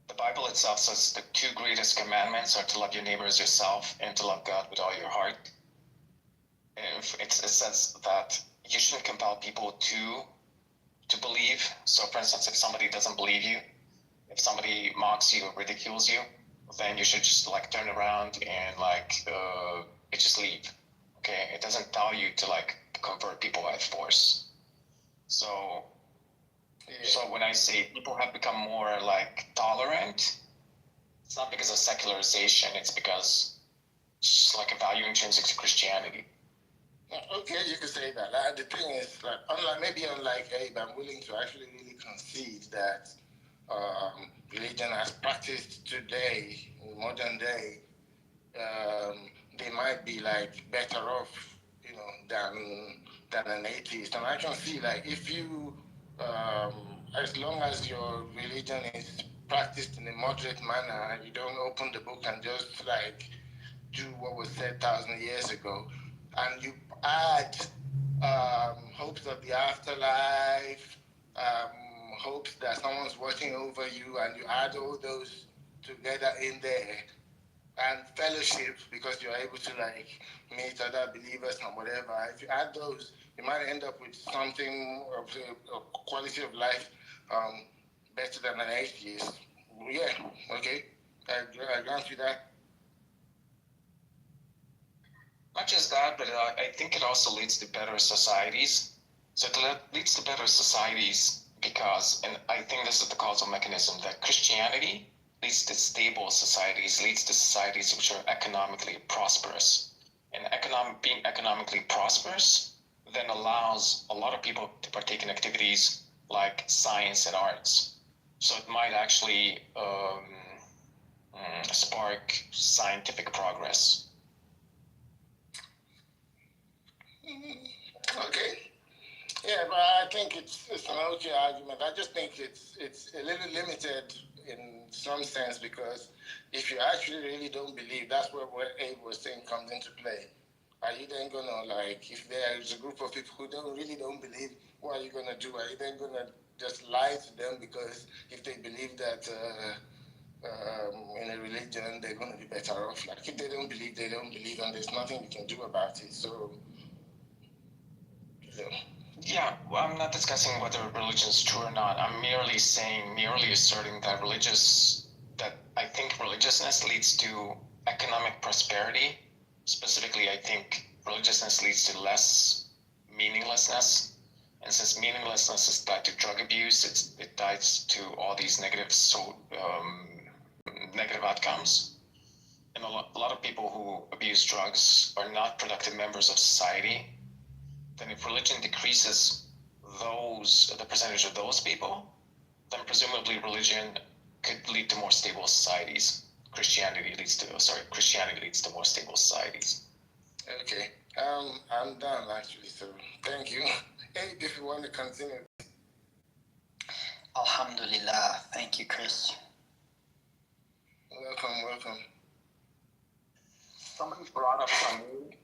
the Bible itself says the two greatest commandments are to love your neighbor as yourself and to love God with all your heart. And it says that you shouldn't compel people to believe. So, for instance, if somebody doesn't believe you, if somebody mocks you or ridicules you, then you should just like turn around and just leave. Okay, it doesn't tell you to like convert people by force. So when I say people have become more like tolerant, it's not because of secularization. It's because it's like a value intrinsic to Christianity. Okay, you could say that. The thing is, like, unlike Abe, I'm willing to actually really concede that religion as practiced today, in modern day, they might be like better off, than an atheist. And I can see, like, if you, as long as your religion is practiced in a moderate manner, and you don't open the book and just like do what was said 1,000 years ago, and you add hopes of the afterlife, hopes that someone's watching over you, and you add all those together in there, and fellowship, because you're able to like meet other believers and whatever. If you add those, you might end up with something of a quality of life better than an atheist. Yeah, okay, I grant you that. Not just that, but I think it also leads to better societies. So it leads to better societies because, and I think this is the causal mechanism, that Christianity leads to stable societies, leads to societies which are economically prosperous. And being economically prosperous then allows a lot of people to partake in activities like science and arts. So it might actually spark scientific progress. Okay. Yeah, but I think it's an okay argument. I just think it's a little limited in some sense, because if you actually really don't believe, that's where what Abe was saying comes into play. Are you then gonna, like, if there's a group of people who really don't believe, what are you gonna do? Are you then gonna just lie to them because if they believe that in a religion they're gonna be better off? Like, if they don't believe, and there's nothing you can do about it. So, Yeah, well, I'm not discussing whether religion is true or not. I'm merely asserting that I think religiousness leads to economic prosperity. Specifically, I think religiousness leads to less meaninglessness. And since meaninglessness is tied to drug abuse, it ties to all these negative outcomes. And a lot of people who abuse drugs are not productive members of society. Then if religion decreases the percentage of those people, then presumably religion could lead to more stable societies. Christianity leads to more stable societies. Okay. I'm done actually, so thank you. Hey, if you want to continue. Alhamdulillah. Thank you, Chris. Welcome. Somebody brought up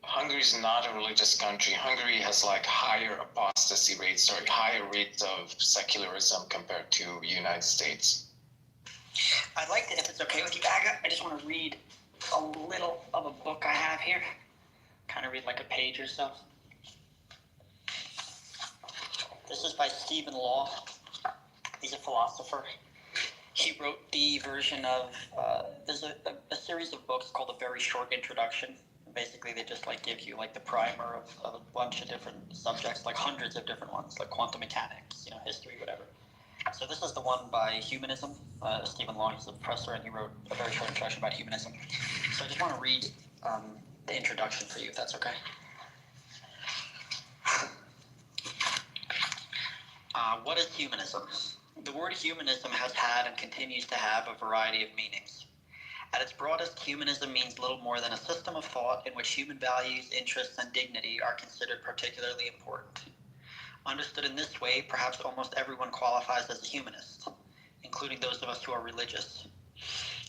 Hungary is not a religious country. Hungary has like higher apostasy rates, higher rates of secularism compared to the United States. I'd like to, if it's okay with you, Aga, I just want to read a little of a book I have here. Kind of read like a page or so. This is by Stephen Law. He's a philosopher. He wrote the version of, there's a series of books called A Very Short Introduction. Basically, they just like give you like the primer of a bunch of different subjects, like hundreds of different ones, like quantum mechanics, history, whatever. So this is the one by humanism. Stephen Law, he's a professor, and he wrote a very short introduction about humanism. So I just want to read the introduction for you, if that's okay. What is humanism? The word humanism has had and continues to have a variety of meanings. At its broadest, humanism means little more than a system of thought in which human values, interests, and dignity are considered particularly important. Understood in this way, perhaps almost everyone qualifies as a humanist, including those of us who are religious.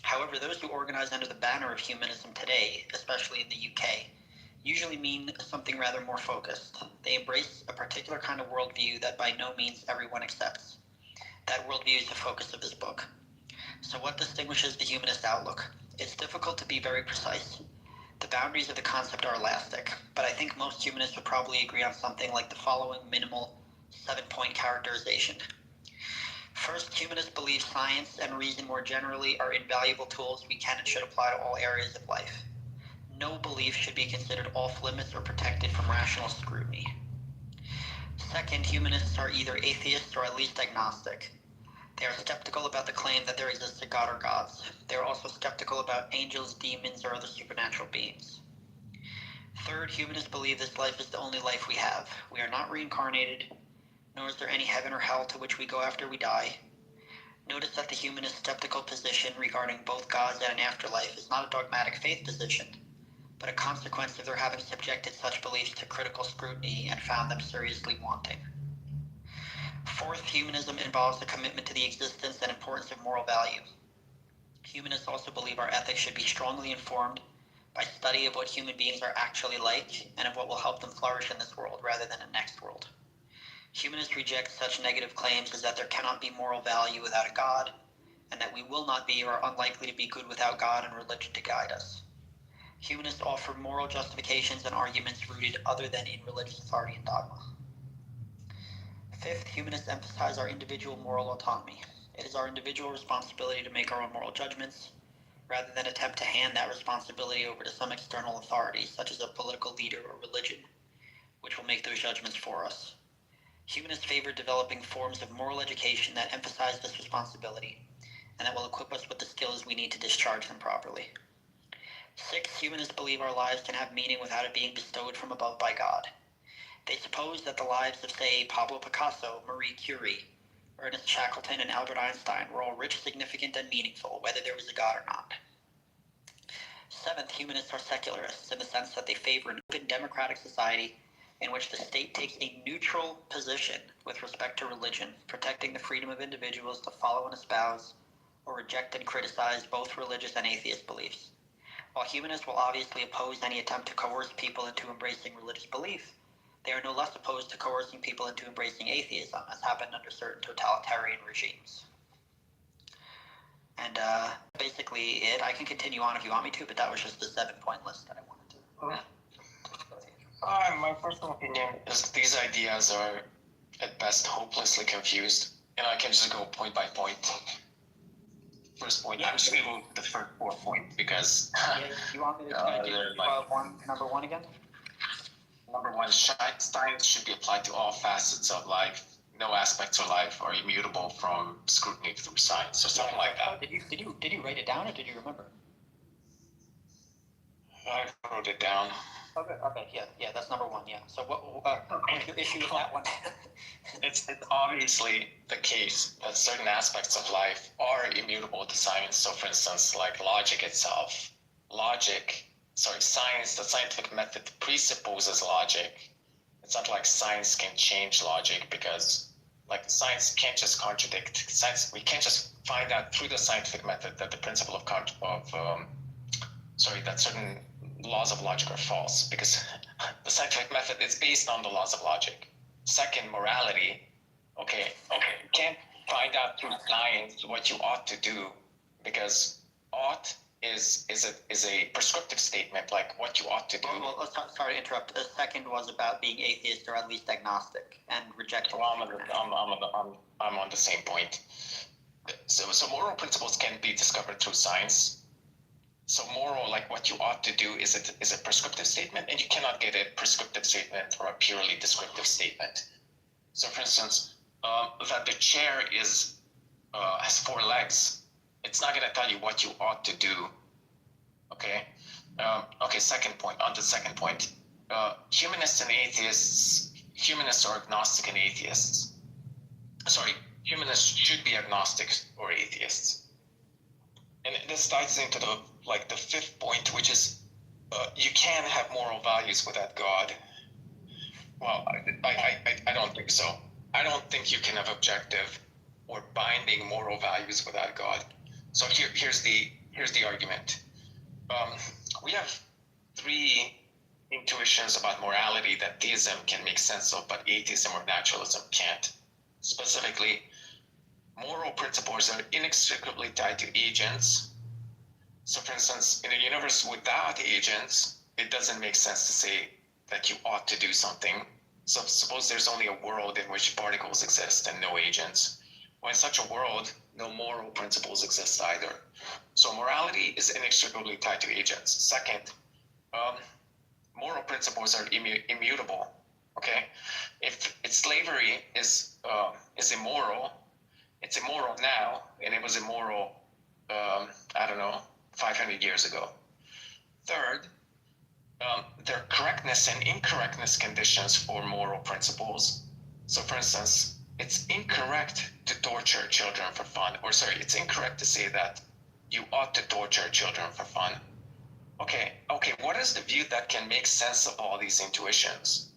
However, those who organize under the banner of humanism today, especially in the UK, usually mean something rather more focused. They embrace a particular kind of worldview that by no means everyone accepts. That worldview is the focus of this book. So what distinguishes the humanist outlook? It's difficult to be very precise. The boundaries of the concept are elastic, but I think most humanists would probably agree on something like the following minimal 7-point characterization. First, humanists believe science and reason more generally are invaluable tools we can and should apply to all areas of life. No belief should be considered off limits or protected from rational scrutiny. Second, humanists are either atheists or at least agnostic. They are skeptical about the claim that there exists a god or gods. They are also skeptical about angels, demons, or other supernatural beings. Third, humanists believe this life is the only life we have. We are not reincarnated, nor is there any heaven or hell to which we go after we die. Notice that the humanist skeptical position regarding both gods and an afterlife is not a dogmatic faith position, but a consequence of their having subjected such beliefs to critical scrutiny and found them seriously wanting. Fourth, humanism involves a commitment to the existence and importance of moral value. Humanists also believe our ethics should be strongly informed by study of what human beings are actually like and of what will help them flourish in this world rather than a next world. Humanists reject such negative claims as that there cannot be moral value without a God, and that we will not be or are unlikely to be good without God and religion to guide us. Humanists offer moral justifications and arguments rooted other than in religious authority and dogma. Fifth, humanists emphasize our individual moral autonomy. It is our individual responsibility to make our own moral judgments, rather than attempt to hand that responsibility over to some external authority, such as a political leader or religion, which will make those judgments for us. Humanists favor developing forms of moral education that emphasize this responsibility, and that will equip us with the skills we need to discharge them properly. Sixth, humanists believe our lives can have meaning without it being bestowed from above by God. They suppose that the lives of, say, Pablo Picasso, Marie Curie, Ernest Shackleton, and Albert Einstein were all rich, significant, and meaningful, whether there was a God or not. Seventh, humanists are secularists in the sense that they favor an open democratic society in which the state takes a neutral position with respect to religion, protecting the freedom of individuals to follow and espouse or reject and criticize both religious and atheist beliefs. While humanists will obviously oppose any attempt to coerce people into embracing religious belief, they are no less opposed to coercing people into embracing atheism, as happened under certain totalitarian regimes. And basically it. I can continue on if you want me to, but that was just the 7-point list that I wanted to. My personal opinion is these ideas are at best hopelessly confused, and I can just go point by point. First point, I'm just going to go with the first 4 points because. You want me to do number one again? Number one, science should be applied to all facets of life. No aspects of life are immutable from scrutiny through science, or something like that. Did you write it down, or did you remember? I wrote it down. Okay, yeah, that's number one, yeah. So what's your issue with that one? It's obviously the case that certain aspects of life are immutable to science. So, for instance, like logic itself. Science, the scientific method presupposes logic. It's not like science can change logic because, like, science can't just contradict. Science, we can't just find out through the scientific method that the principle that certain laws of logic are false, because the scientific method is based on the laws of logic. Second, morality. Okay, you can't find out through science what you ought to do, because ought is a prescriptive statement, like what you ought to do. Well, sorry to interrupt. The second was about being atheist or at least agnostic and rejecting. Well, I'm on the same point. So moral principles can be discovered through science. So moral, like what you ought to do, is a prescriptive statement, and you cannot get a prescriptive statement from a purely descriptive statement. So, for instance, that the chair has 4 legs. It's not going to tell you what you ought to do. Okay. Second point. On to the second point. Humanists and atheists. Humanists are agnostic and atheists. Sorry, humanists should be agnostic or atheists. And this ties into the 5th point, which is you can have moral values without God. Well, I don't think so. I don't think you can have objective or binding moral values without God. So here's the argument. We have 3 intuitions about morality that theism can make sense of, but atheism or naturalism can't. Specifically, moral principles are inextricably tied to agents. So, for instance, in a universe without agents, it doesn't make sense to say that you ought to do something. So, suppose there's only a world in which particles exist and no agents. Well, in such a world, no moral principles exist either. So, morality is inextricably tied to agents. Second, moral principles are immutable. Okay, if slavery is immoral, it's immoral now, and it was immoral, I don't know, 500 years ago. Third, there are correctness and incorrectness conditions for moral principles. So, for instance, it's incorrect to torture children for fun, or sorry, it's incorrect to say that you ought to torture children for fun. Okay, what is the view that can make sense of all these intuitions,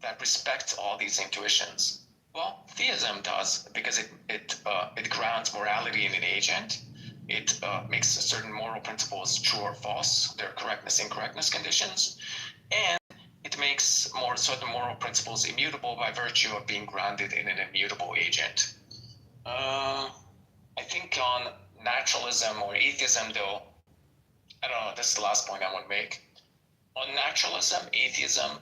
that respects all these intuitions? Well, theism does, because it grounds morality in an agent. It makes certain moral principles true or false, their correctness, incorrectness conditions, and it makes certain moral principles immutable by virtue of being grounded in an immutable agent. I think on naturalism or atheism, though, I don't know, this is the last point I want to make. On naturalism, atheism,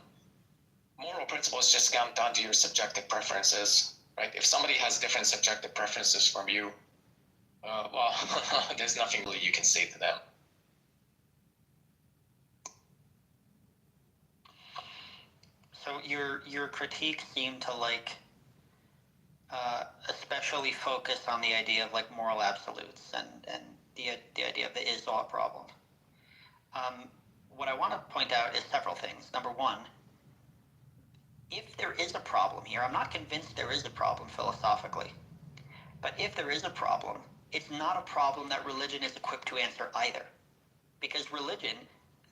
moral principles just come down to your subjective preferences, right? If somebody has different subjective preferences from you, well, there's nothing really you can say to them. So your critiques seem to especially focus on the idea of moral absolutes and the idea of the is-ought problem. What I want to point out is several things. Number one, if there is a problem here, I'm not convinced there is a problem philosophically, but if there is a problem, it's not a problem that religion is equipped to answer either. Because religion,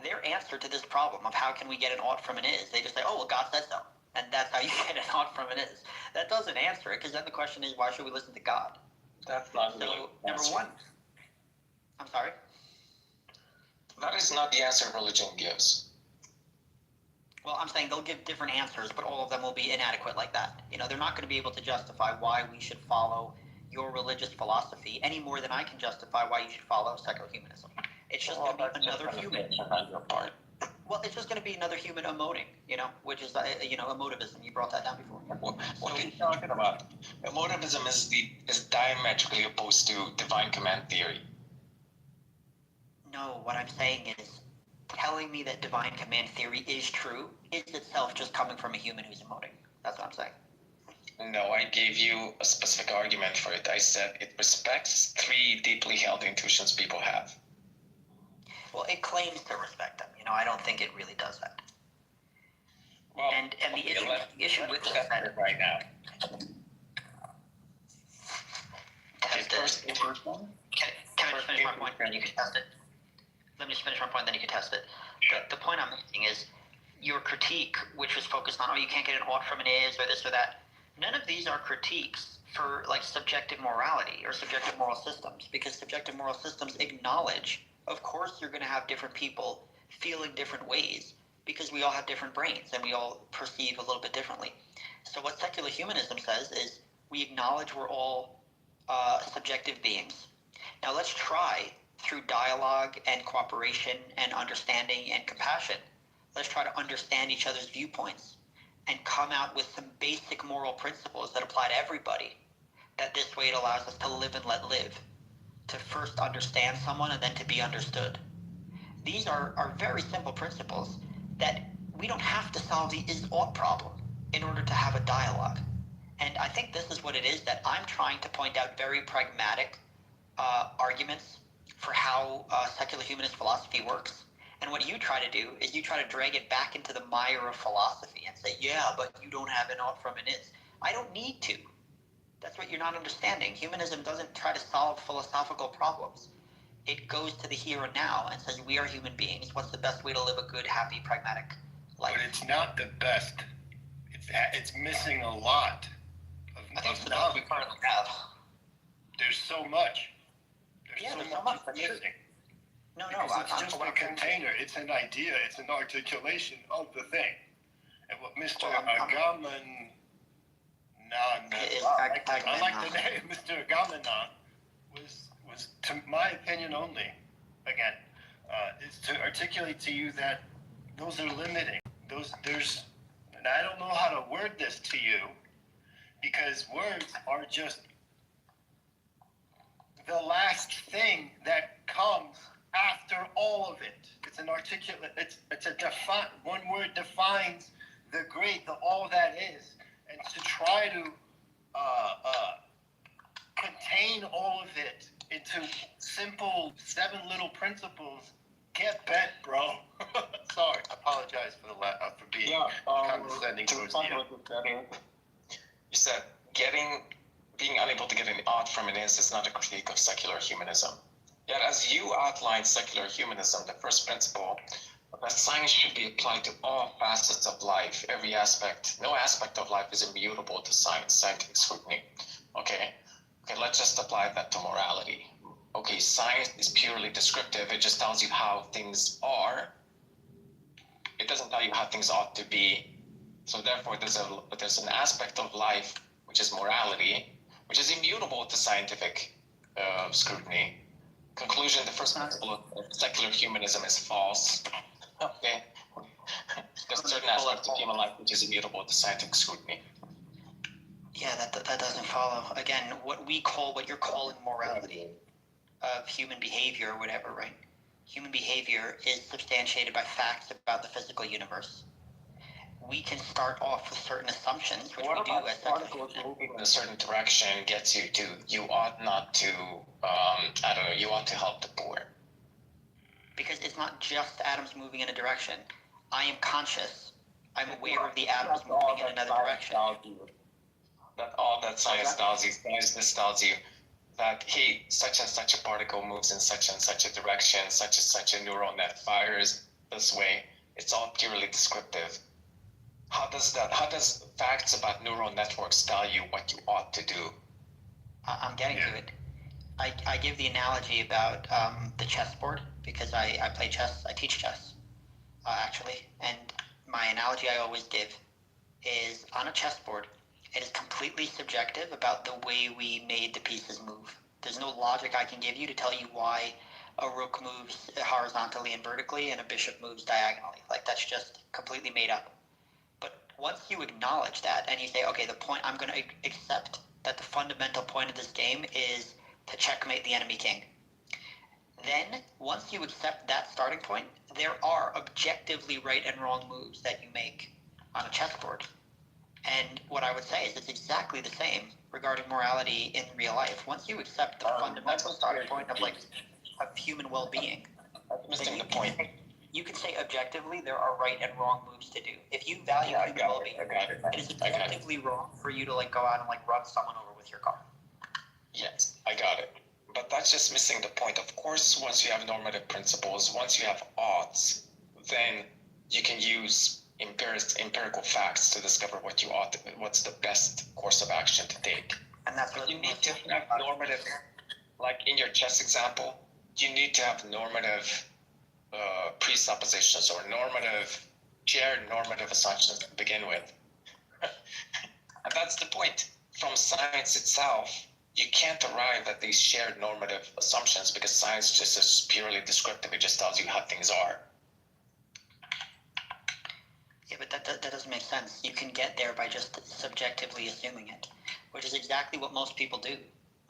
their answer to this problem of how can we get an ought from an is, they just say, oh, well, God said so. And that's how you get an ought from an is. That doesn't answer it, because then the question is, why should we listen to God? That's not really so, number one. I'm sorry? That is not the answer religion gives. Well, I'm saying they'll give different answers, but all of them will be inadequate like that. They're not going to be able to justify why we should follow your religious philosophy any more than I can justify why you should follow secular humanism. It's just going to be another human. Well, it's just going to be another human emoting, which is, emotivism. You brought that down before. What are you talking about? Emotivism is diametrically opposed to divine command theory. No, what I'm saying is telling me that divine command theory is true is itself just coming from a human who's emoting. That's what I'm saying. No, I gave you a specific argument for it. I said it respects 3 deeply held intuitions people have. Well, it claims to respect them. I don't think it really does that. Well, and the issue with this is that right now. Test it. Can I just finish my point, and you can test it? Let me just finish my point, then you can test it. Sure. The point I'm making is your critique, which was focused on, you can't get an ought from an is, or this or that. None of these are critiques for subjective morality or subjective moral systems, because subjective moral systems acknowledge, of course, you're going to have different people feeling different ways, because we all have different brains and we all perceive a little bit differently. So what secular humanism says is we acknowledge we're all subjective beings. Now let's try, through dialogue and cooperation and understanding and compassion, let's try to understand each other's viewpoints and come out with some basic moral principles that apply to everybody. That this way it allows us to live and let live, to first understand someone and then to be understood. These are very simple principles that we don't have to solve the is-ought problem in order to have a dialogue. And I think this is what it is that I'm trying to point out, very pragmatic arguments for how secular humanist philosophy works. And what you try to do is you try to drag it back into the mire of philosophy and say, yeah, but you don't have an ought from an is. I don't need to. That's what you're not understanding. Humanism doesn't try to solve philosophical problems. It goes to the here and now and says, we are human beings. What's the best way to live a good, happy, pragmatic life? But it's not the best. It's missing a lot I think it's the best we currently have. There's so much. There's so much missing. No, it's just a container. It's an idea. It's an articulation of the thing. And what Mr. Agaman I like the name Mr. Agamenon was to my opinion only, again, is to articulate to you that those are limiting. And I don't know how to word this to you, because words are just the last thing that comes after all of it. It's an articulate, one word defines the great, the all that is. And to try to contain all of it into simple 7 little principles, get bent, bro. Sorry, I apologize for being condescending towards you. You said being unable to get an ought from an is not a critique of secular humanism. Yet, as you outlined secular humanism, the first principle that science should be applied to all facets of life, every aspect. No aspect of life is immutable to scientific scrutiny. Okay, let's just apply that to morality. Okay, science is purely descriptive. It just tells you how things are. It doesn't tell you how things ought to be. So therefore, there's an aspect of life, which is morality, which is immutable to scientific scrutiny. Conclusion, the first principle of secular humanism is false. Okay. There's a certain aspect of human life which is immutable to scientific scrutiny. Yeah, that doesn't follow. Again, what you're calling morality of human behavior or whatever, right? Human behavior is substantiated by facts about the physical universe. We can start off with certain assumptions, which we do as particles moving in a certain direction gets you to, you ought not to, you ought to help the poor. Because it's not just atoms moving in a direction. I am conscious. I'm aware of the atoms moving in another direction. That all that science tells you, science tells you that, hey, such and such a particle moves in such and such a direction, such and such a neural net fires this way. It's all purely descriptive. How does facts about neural networks tell you what you ought to do? I'm getting to it. I give the analogy about the chessboard because I play chess. I teach chess, actually. And my analogy I always give is on a chessboard, it is completely subjective about the way we made the pieces move. There's no logic I can give you to tell you why a rook moves horizontally and vertically and a bishop moves diagonally. Like, that's just completely made up. But once you acknowledge that and you say, okay, I'm going to accept that the fundamental point of this game is to checkmate the enemy king. Then, once you accept that starting point, there are objectively right and wrong moves that you make on a chessboard. And what I would say is it's exactly the same regarding morality in real life. Once you accept the fundamental starting point of human well-being, missing the point. You can say objectively there are right and wrong moves to do. If you value human well-being, it is objectively wrong for you to go out and run someone over with your car. Yes, I got it. But that's just missing the point. Of course, once you have normative principles, once you have oughts, then you can use empirical facts to discover what's the best course of action to take. And that's what you need to have normative, like in your chess example, you need to have normative presuppositions or shared normative assumptions to begin with. And that's the point. From science itself, you can't arrive at these shared normative assumptions because science just is purely descriptive. It just tells you how things are. Yeah, but that doesn't make sense. You can get there by just subjectively assuming it, which is exactly what most people do.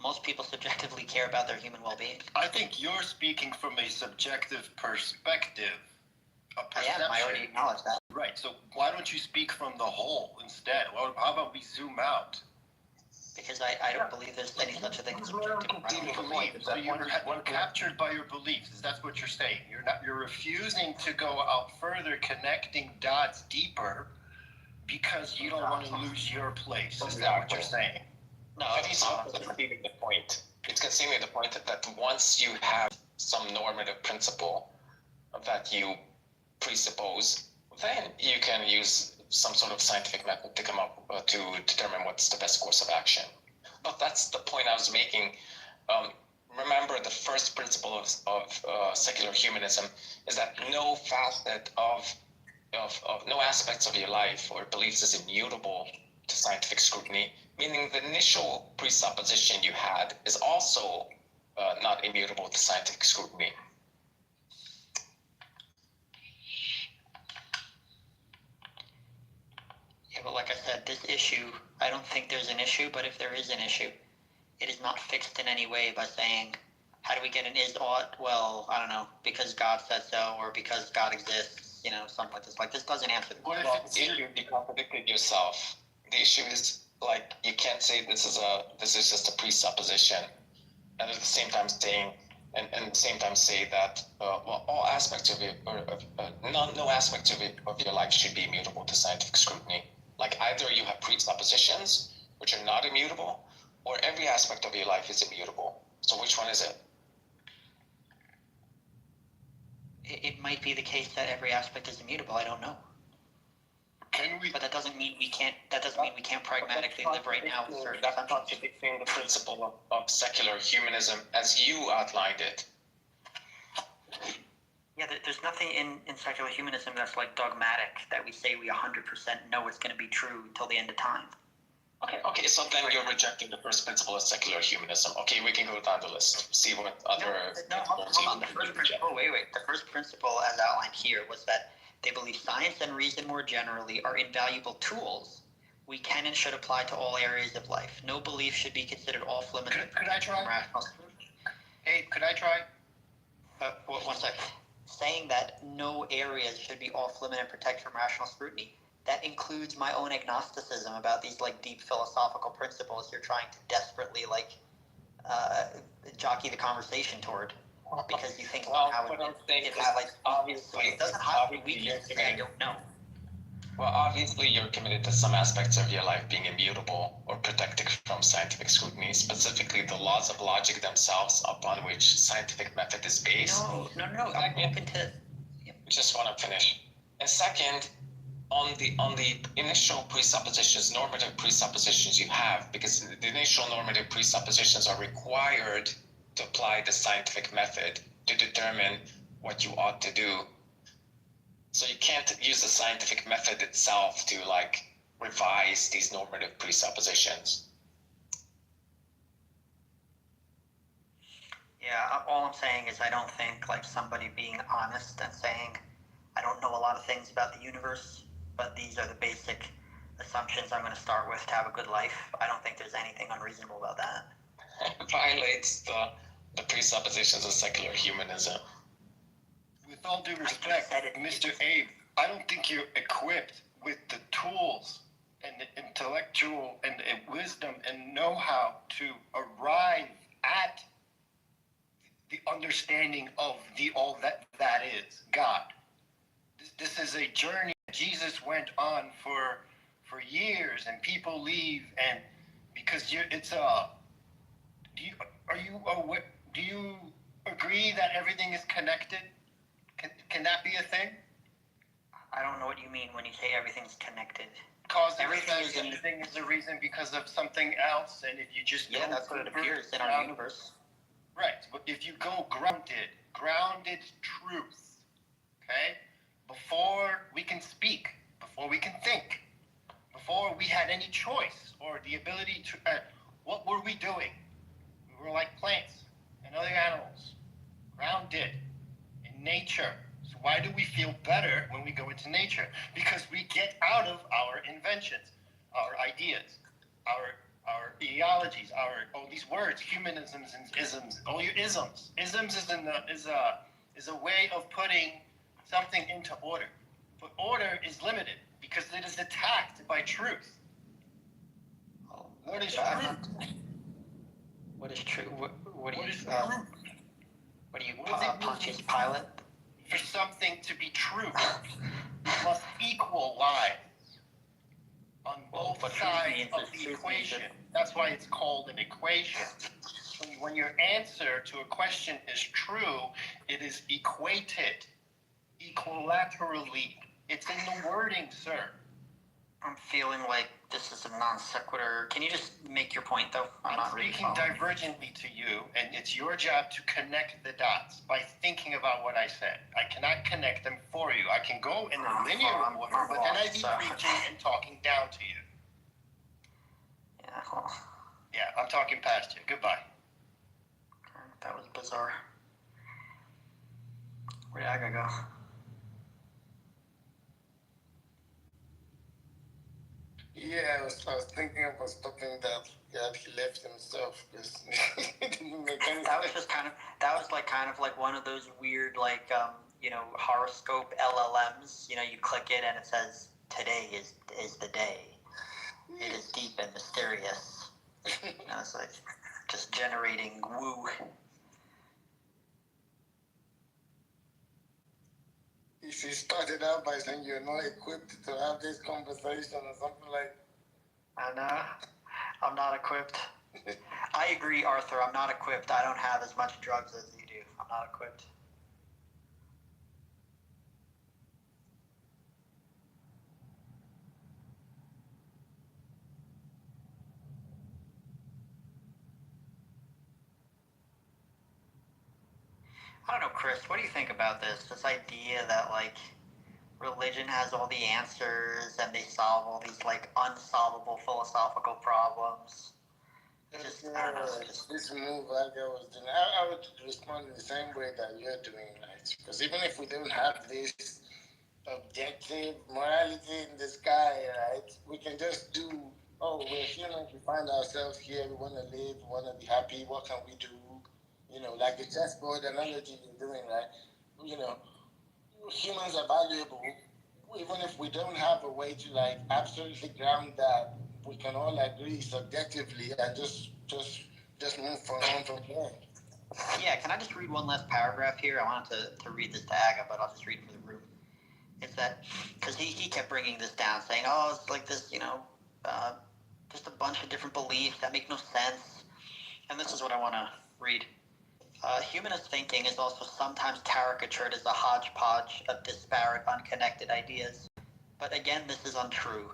Most people subjectively care about their human well-being. I think you're speaking from a subjective perspective. I am. I already acknowledged that. Right. So why don't you speak from the whole instead? How about we zoom out? Because I don't believe there's any such a thing as subjective morality. So you're captured by your beliefs. That's what you're saying. You're refusing to go out further, connecting dots deeper, because you don't want to lose your place. Is that what you're saying? No, he's conceding the point. It's conceding the point that once you have some normative principle that you presuppose, then you can use some sort of scientific method to come up to determine what's the best course of action. But that's the point I was making. Remember, the first principle of secular humanism is that no facet of no aspects of your life or beliefs is immutable to scientific scrutiny. Meaning the initial presupposition you had is also not immutable to scientific scrutiny. Yeah, but like I said, this issue, I don't think there's an issue, but if there is an issue, it is not fixed in any way by saying, how do we get an is ought? Well, I don't know, because God said so, or because God exists, you know, something like this. Like, this doesn't answer the question. Well, you contradicted yourself. The issue is, like, you can't say this is just a presupposition, and at the same time saying, and at the same time say that, well, all aspects of it, or no aspect of your life should be immutable to scientific scrutiny. Like, either you have presuppositions, which are not immutable, or every aspect of your life is immutable. So which one is it? It might be the case that every aspect is immutable. I don't know. But that doesn't mean we can't. That doesn't mean we can't pragmatically live right now with certain That's contradicting the principle of secular humanism as you outlined it. Yeah, there's nothing in secular humanism that's like dogmatic that we say we 100% know it's going to be true till the end of time. Okay, so then you're rejecting the first principle of secular humanism. Okay, we can go down the list, see what other principles Hold on. The first principle, wait. The first principle, as outlined here, was that they believe science and reason more generally are invaluable tools we can and should apply to all areas of life. No belief should be considered off limits. Could I try? Hey, could I try? One second. Saying that no areas should be off limit and protected from rational scrutiny. That includes my own agnosticism about these like deep philosophical principles you're trying to desperately like jockey the conversation toward, because you think about how it highlights. Obviously, it doesn't highlight weakness. I don't know. Well, obviously, you're committed to some aspects of your life being immutable or protected from scientific scrutiny, specifically the laws of logic themselves upon which scientific method is based. No. I'm open to. Just want to finish. And second, on the initial presuppositions, normative presuppositions you have, because the initial normative presuppositions are required to apply the scientific method to determine what you ought to do. So you can't use the scientific method itself to like revise these normative presuppositions. Yeah, all I'm saying is I don't think like somebody being honest and saying I don't know a lot of things about the universe, but these are the basic assumptions I'm going to start with to have a good life. I don't think there's anything unreasonable about that. It violates the presuppositions of secular humanism. With all due respect, Mr. Abe, I don't think you're equipped with the tools and the intellectual and the wisdom and know-how to arrive at the understanding of the all that is God. This is a journey Jesus went on for years, and people leave, and because do you agree that everything is connected? Can that be a thing? I don't know what you mean when you say everything's connected. Everything is a reason because of something else, and if you just that's what it appears in our universe. Right, but if you go grounded truth, okay? Before we can speak, before we can think, before we had any choice or the ability to, what were we doing? We were like plants and other animals, grounded in nature. So why do we feel better when we go into nature? Because we get out of our inventions, our ideas, our ideologies, all these words, humanisms and isms, all your isms. Isms is a way of putting something into order. But order is limited because it is attacked by truth. What is truth? What is true? What do you Pontius Pilate? For something to be true, it must equal lies on both sides of the equation. That's why it's called an equation. When your answer to a question is true, it is equated equilaterally. It's in the wording, sir. I'm feeling like this is a non sequitur. Can you just make your point, though? I'm speaking divergently to you, and it's your job to connect the dots by thinking about what I said. I cannot connect them for you. I can go in a linear order, but then I'd be preaching and talking down to you. Yeah, well, Yeah, I'm talking past you. Goodbye. that was bizarre. Where did Aga go? Yeah, I was thinking about stopping that. Yeah, he left himself because it didn't make any That was sense. just kind of like one of those weird horoscope LLMs. You click it and it says today is the day. It is deep and mysterious. It's like just generating woo. If you started out by saying you're not equipped to have this conversation or something like, I know. I'm not equipped. I agree, Arthur. I'm not equipped. I don't have as much drugs as you do. I'm not equipped. I don't know, Chris. What do you think about this? This idea that religion has all the answers and they solve all these unsolvable philosophical problems. I don't know. this move I was doing, I would respond in the same way that you're doing, right? Because even if we don't have this objective morality in the sky, right, we can just do, oh, we're humans, we find ourselves here, we want to live, we want to be happy, what can we do? Like the chessboard analogy you're doing, right? Humans are valuable, even if we don't have a way to absolutely ground that, we can all agree subjectively and just move on from there. Yeah, can I just read one last paragraph here? I wanted to read this to Aga, but I'll just read it for the room. It's that, because he kept bringing this down, saying, oh, it's like this, just a bunch of different beliefs that make no sense. And this is what I want to read. Humanist thinking is also sometimes caricatured as a hodgepodge of disparate, unconnected ideas. But again, this is untrue.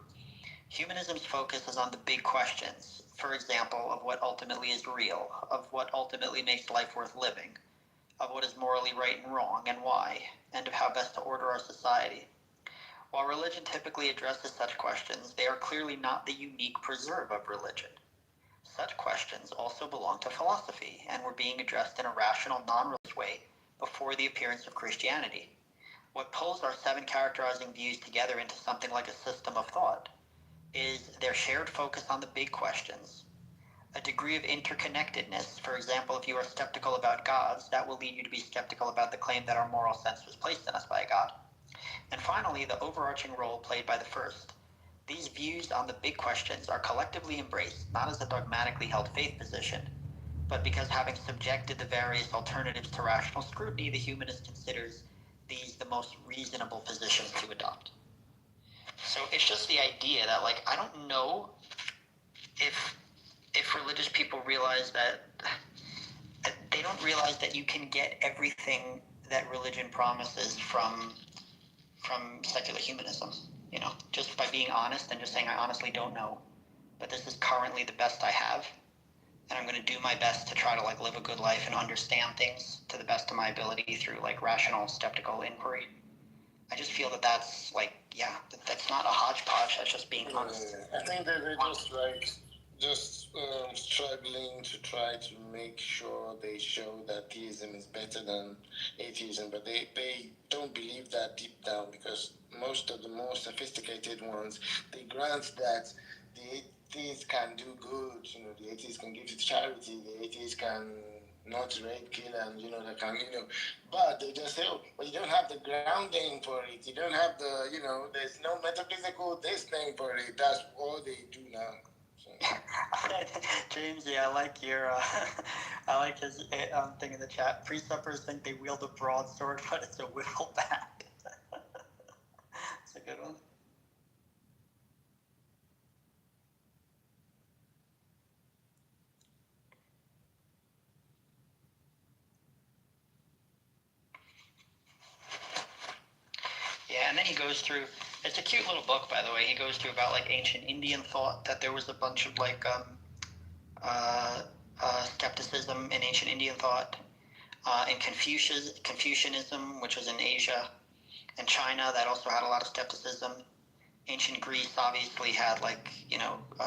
Humanism's focus is on the big questions, for example, of what ultimately is real, of what ultimately makes life worth living, of what is morally right and wrong and why, and of how best to order our society. While religion typically addresses such questions, they are clearly not the unique preserve of religion. Such questions also belong to philosophy and were being addressed in a rational, non-religious way before the appearance of Christianity. What pulls our 7 characterizing views together into something like a system of thought is their shared focus on the big questions. A degree of interconnectedness, for example, if you are skeptical about gods, that will lead you to be skeptical about the claim that our moral sense was placed in us by a god. And finally, the overarching role played by the first. These views on the big questions are collectively embraced, not as a dogmatically held faith position, but because having subjected the various alternatives to rational scrutiny, the humanist considers these the most reasonable positions to adopt. So it's just the idea that, I don't know if religious people realize that they don't realize that you can get everything that religion promises from secular humanism. Just by being honest and just saying, I honestly don't know, but this is currently the best I have, and I'm going to do my best to try to live a good life and understand things to the best of my ability through rational, skeptical inquiry. I just feel that's that's not a hodgepodge. That's just being honest. I think that they're just struggling to try to make sure they show that theism is better than atheism, but they don't believe that deep down, because most of the more sophisticated ones, they grant that the atheists can do good, the atheists can give to charity, the atheists can not rape, kill, and they can, but they just say, oh, but you don't have the grounding for it, you don't have the, there's no metaphysical this thing for it. That's all they do now. James, yeah, I like your, I like his thing in the chat. Pre-suppers think they wield a broadsword, but it's a wiffle bat. It's a good one. Yeah, and then he goes through, it's a cute little book, by the way. He goes through about ancient Indian thought, that there was a bunch of skepticism in ancient Indian thought, in Confucianism, which was in Asia and China, that also had a lot of skepticism. ancient Greece obviously had like,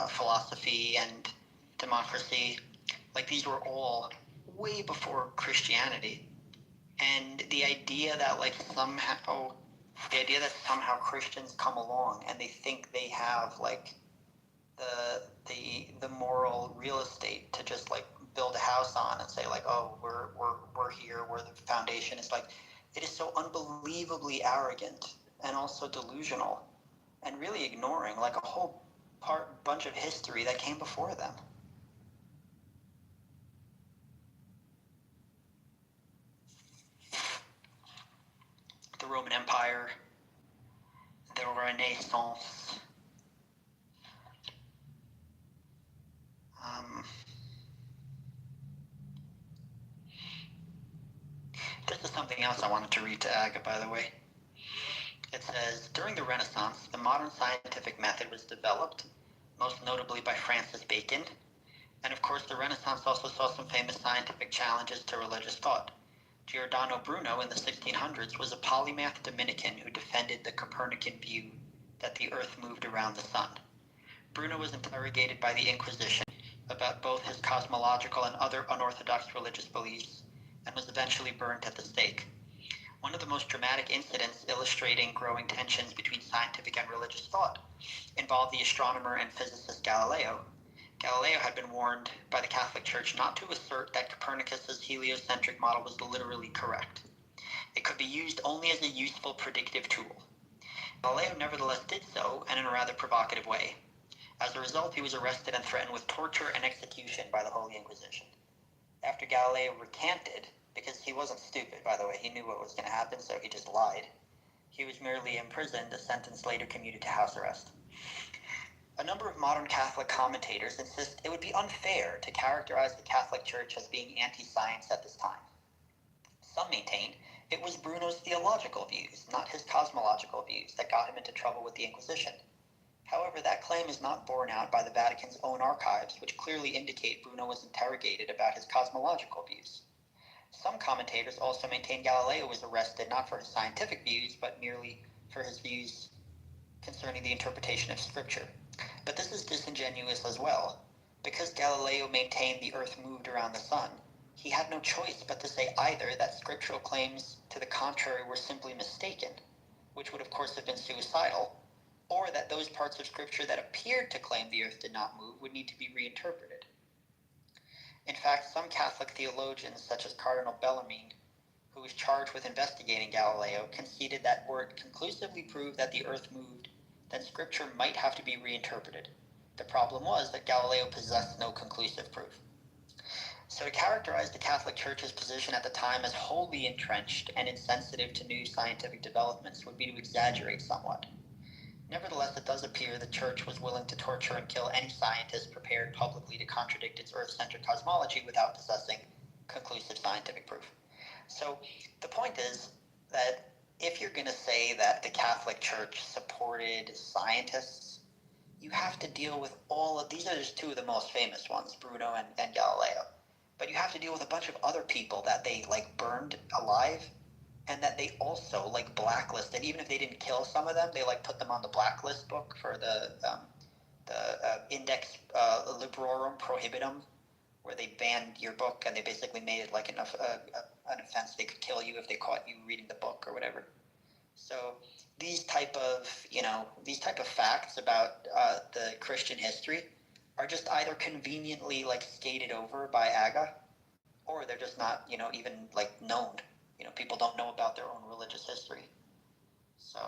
philosophy and democracy. Like these were all way before Christianity. And the idea that somehow Christians come along and they think they have like the moral real estate to just like build a house on and say like, oh, we're here, we're the foundation. It's like, it is so unbelievably arrogant and also delusional and really ignoring like a whole bunch of history that came before them. The Roman Empire, the Renaissance, this is something else I wanted to read to Aga, by the way. It says, during the Renaissance, the modern scientific method was developed, most notably by Francis Bacon. And of course, the Renaissance also saw some famous scientific challenges to religious thought. Giordano Bruno in the 1600s was a polymath Dominican who defended the Copernican view that the Earth moved around the sun. Bruno was interrogated by the Inquisition about both his cosmological and other unorthodox religious beliefs, and was eventually burnt at the stake. One of the most dramatic incidents illustrating growing tensions between scientific and religious thought involved the astronomer and physicist Galileo. Galileo had been warned by the Catholic Church not to assert that Copernicus's heliocentric model was literally correct. It could be used only as a useful predictive tool. Galileo nevertheless did so, and in a rather provocative way. As a result, he was arrested and threatened with torture and execution by the Holy Inquisition. After Galileo recanted, because he wasn't stupid, by the way, he knew what was going to happen, so he just lied. He was merely imprisoned, a sentence later commuted to house arrest. A number of modern Catholic commentators insist it would be unfair to characterize the Catholic Church as being anti-science at this time. Some maintain it was Bruno's theological views, not his cosmological views, that got him into trouble with the Inquisition. However, that claim is not borne out by the Vatican's own archives, which clearly indicate Bruno was interrogated about his cosmological views. Some commentators also maintain Galileo was arrested not for his scientific views, but merely for his views concerning the interpretation of Scripture. But this is disingenuous as well. Because Galileo maintained the Earth moved around the sun, he had no choice but to say either that scriptural claims to the contrary were simply mistaken, which would of course have been suicidal, or that those parts of Scripture that appeared to claim the Earth did not move would need to be reinterpreted. In fact, some Catholic theologians, such as Cardinal Bellarmine, who was charged with investigating Galileo, conceded that were it conclusively proved that the Earth moved, then Scripture might have to be reinterpreted. The problem was that Galileo possessed no conclusive proof. So to characterize the Catholic Church's position at the time as wholly entrenched and insensitive to new scientific developments would be to exaggerate somewhat. Nevertheless, it does appear the Church was willing to torture and kill any scientist prepared publicly to contradict its Earth-centered cosmology without possessing conclusive scientific proof. So the point is that if you're going to say that the Catholic Church supported scientists, you have to deal with all of these. Are just two of the most famous ones, Bruno and Galileo. But you have to deal with a bunch of other people that they like burned alive, and that they also like blacklisted. Even if they didn't kill some of them, they like put them on the blacklist book for the Index Librorum Prohibitum, where they banned your book and they basically made it like an offense. They could kill you if they caught you reading the book or whatever. So these type of facts about the Christian history are just either conveniently like skated over by Aga, or they're just not even like known. People don't know about their own religious history. So.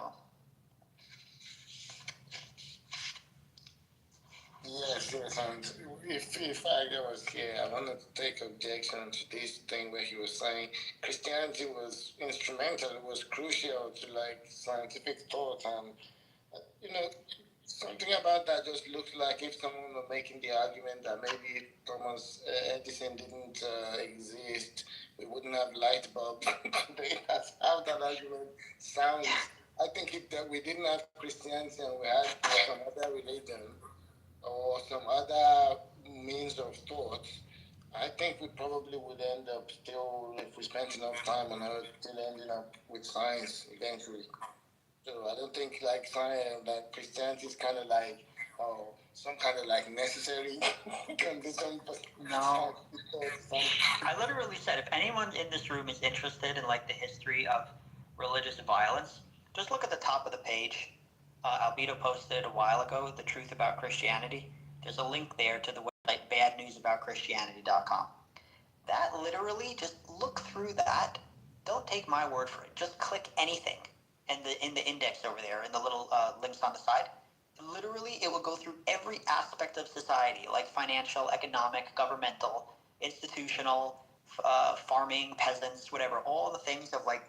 Yes, and if I was here, I wanted to take objection to this thing where he was saying Christianity was instrumental, it was crucial to like scientific thought, and something about that just looks like if someone were making the argument that maybe if Thomas Edison didn't exist, we wouldn't have light bulbs today. That's how that argument sounds. I think if that we didn't have Christianity and we had some other religion or some other means of thought, I think we probably would end up still, if we spent enough time on Earth, still ending up with science eventually. So I don't think like that Christianity is kind of like some kind of like necessary condition. No. I literally said if anyone in this room is interested in like the history of religious violence, just look at the top of the page. Albedo posted a while ago, The Truth About Christianity. There's a link there to the website badnewsaboutchristianity.com. That literally, just look through that. Don't take my word for it. Just click anything in the index over there, in the little links on the side. Literally, it will go through every aspect of society, like financial, economic, governmental, institutional, farming, peasants, whatever, all the things of like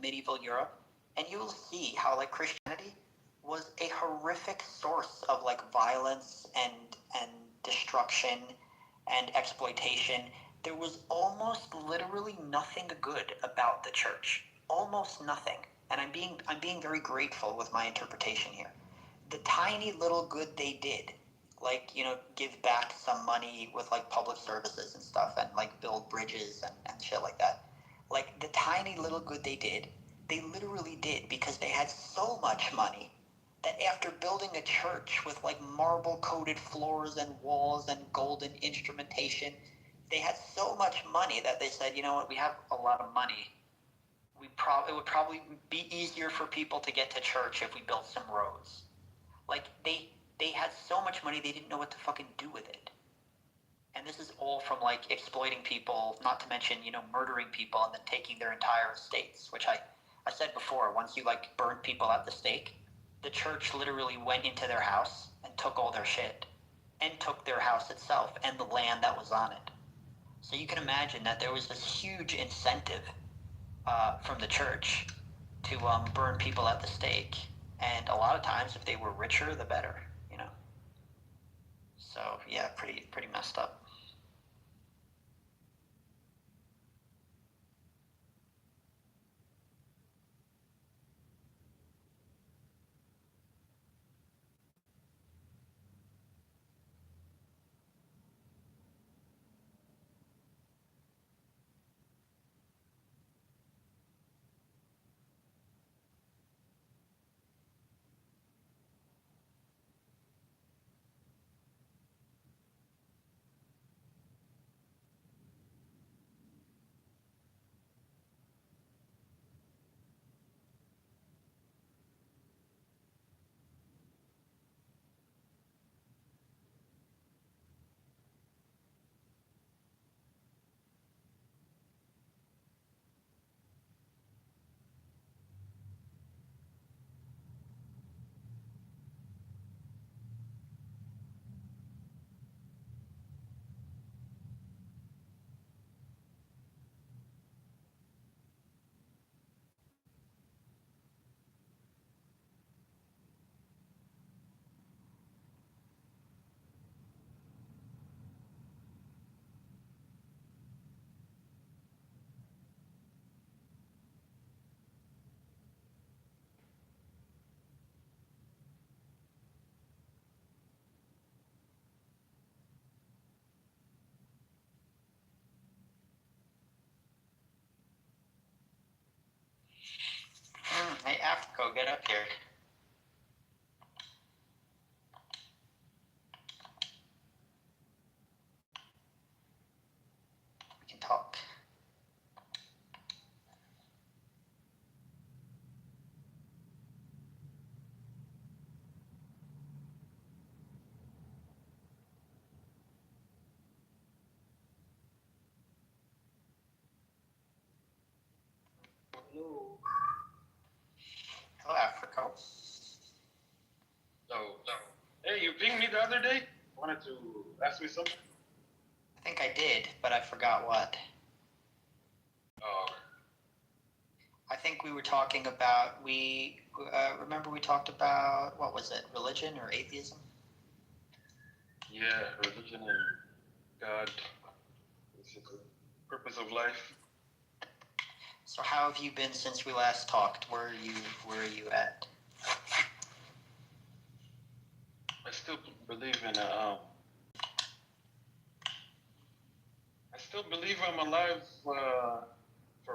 medieval Europe. And you will see how like Christianity was a horrific source of like violence and destruction and exploitation. There was almost literally nothing good about the church. Almost nothing. And I'm being very grateful with my interpretation here. The tiny little good they did, like, you know, give back some money with like public services and stuff and like build bridges and shit like that. Like the tiny little good they did, they literally did because they had so much money that after building a church with like marble coated floors and walls and golden instrumentation, they had so much money that they said, you know what, we have a lot of money. It would probably be easier for people to get to church if we built some roads. Like they had so much money they didn't know what to fucking do with it. And this is all from like exploiting people, not to mention, you know, murdering people and then taking their entire estates, which I said before, once you like burned people at the stake, the church literally went into their house and took all their shit and took their house itself and the land that was on it. So you can imagine that there was this huge incentive from the church to burn people at the stake. And a lot of times, if they were richer, the better, you know. So yeah, pretty messed up. Hey, Africo, get up here. We can talk. Hello. Hello, Africo. So, hey, you pinged me the other day? Wanted to ask me something? I think I did, but I forgot what. Oh, I think we were talking about, remember we talked about, what was it, religion or atheism? yeah, religion and God, basically. Purpose of life. So how have you been since we last talked? Where are you at? I still believe in I still believe I'm alive for a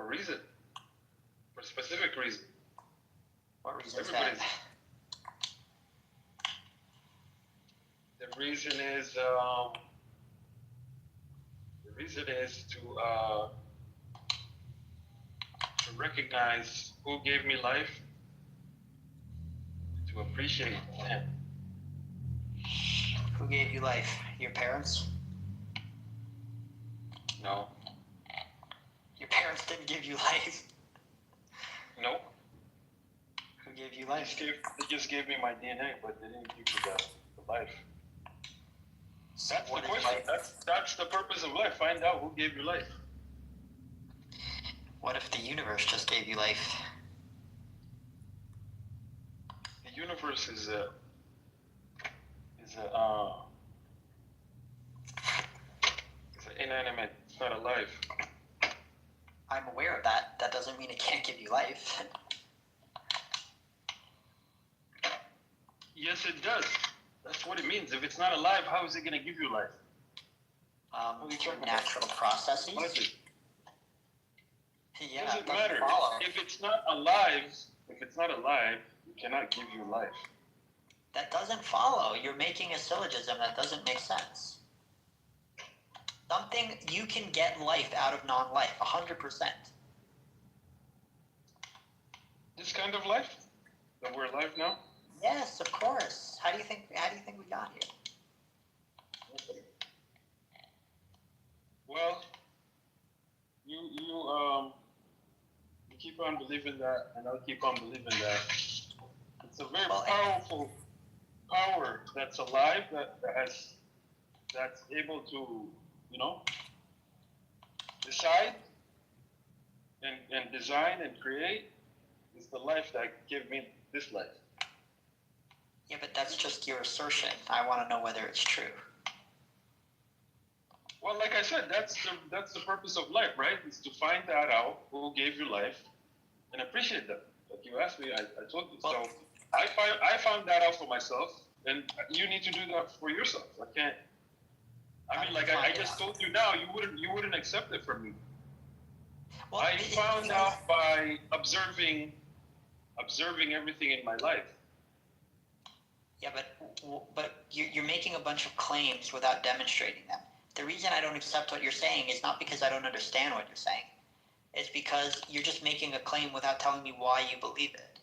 reason, for a specific reason. What reason is that? The reason is to recognize who gave me life, to appreciate him. Who gave you life? Your parents? No. Your parents didn't give you life. No. Who gave you life? They just gave me my DNA, but they didn't give me the life. So That's the what is question. life? That's the purpose of life. Find out who gave you life. What if the universe just gave you life? The universe is inanimate. It's not alive. I'm aware of that. That doesn't mean it can't give you life. Yes, it does. That's what it means. If it's not alive, how is it going to give you life? Through natural processes. Yeah, Doesn't it matter. follow. If it's not alive, it cannot give you life. That doesn't follow. You're making a syllogism that doesn't make sense. Something you can get life out of non-life, 100%. This kind of life that we're alive now. Yes, of course. How do you think we got here? Well, you keep on believing that, and I'll keep on believing that. It's a very powerful power that's alive, that's able to, decide and design and create. Is the life that gave me this life. Yeah, but that's just your assertion. I want to know whether it's true. Well, like I said, that's the purpose of life, right? Is to find that out who gave you life and appreciate them. Like you asked me, I told you. So I found that out for myself, and you need to do that for yourself. I just told you now, you wouldn't accept it from me. Well, I found out by observing everything in my life. Yeah, but you're making a bunch of claims without demonstrating them. The reason I don't accept what you're saying is not because I don't understand what you're saying. It's because you're just making a claim without telling me why you believe it.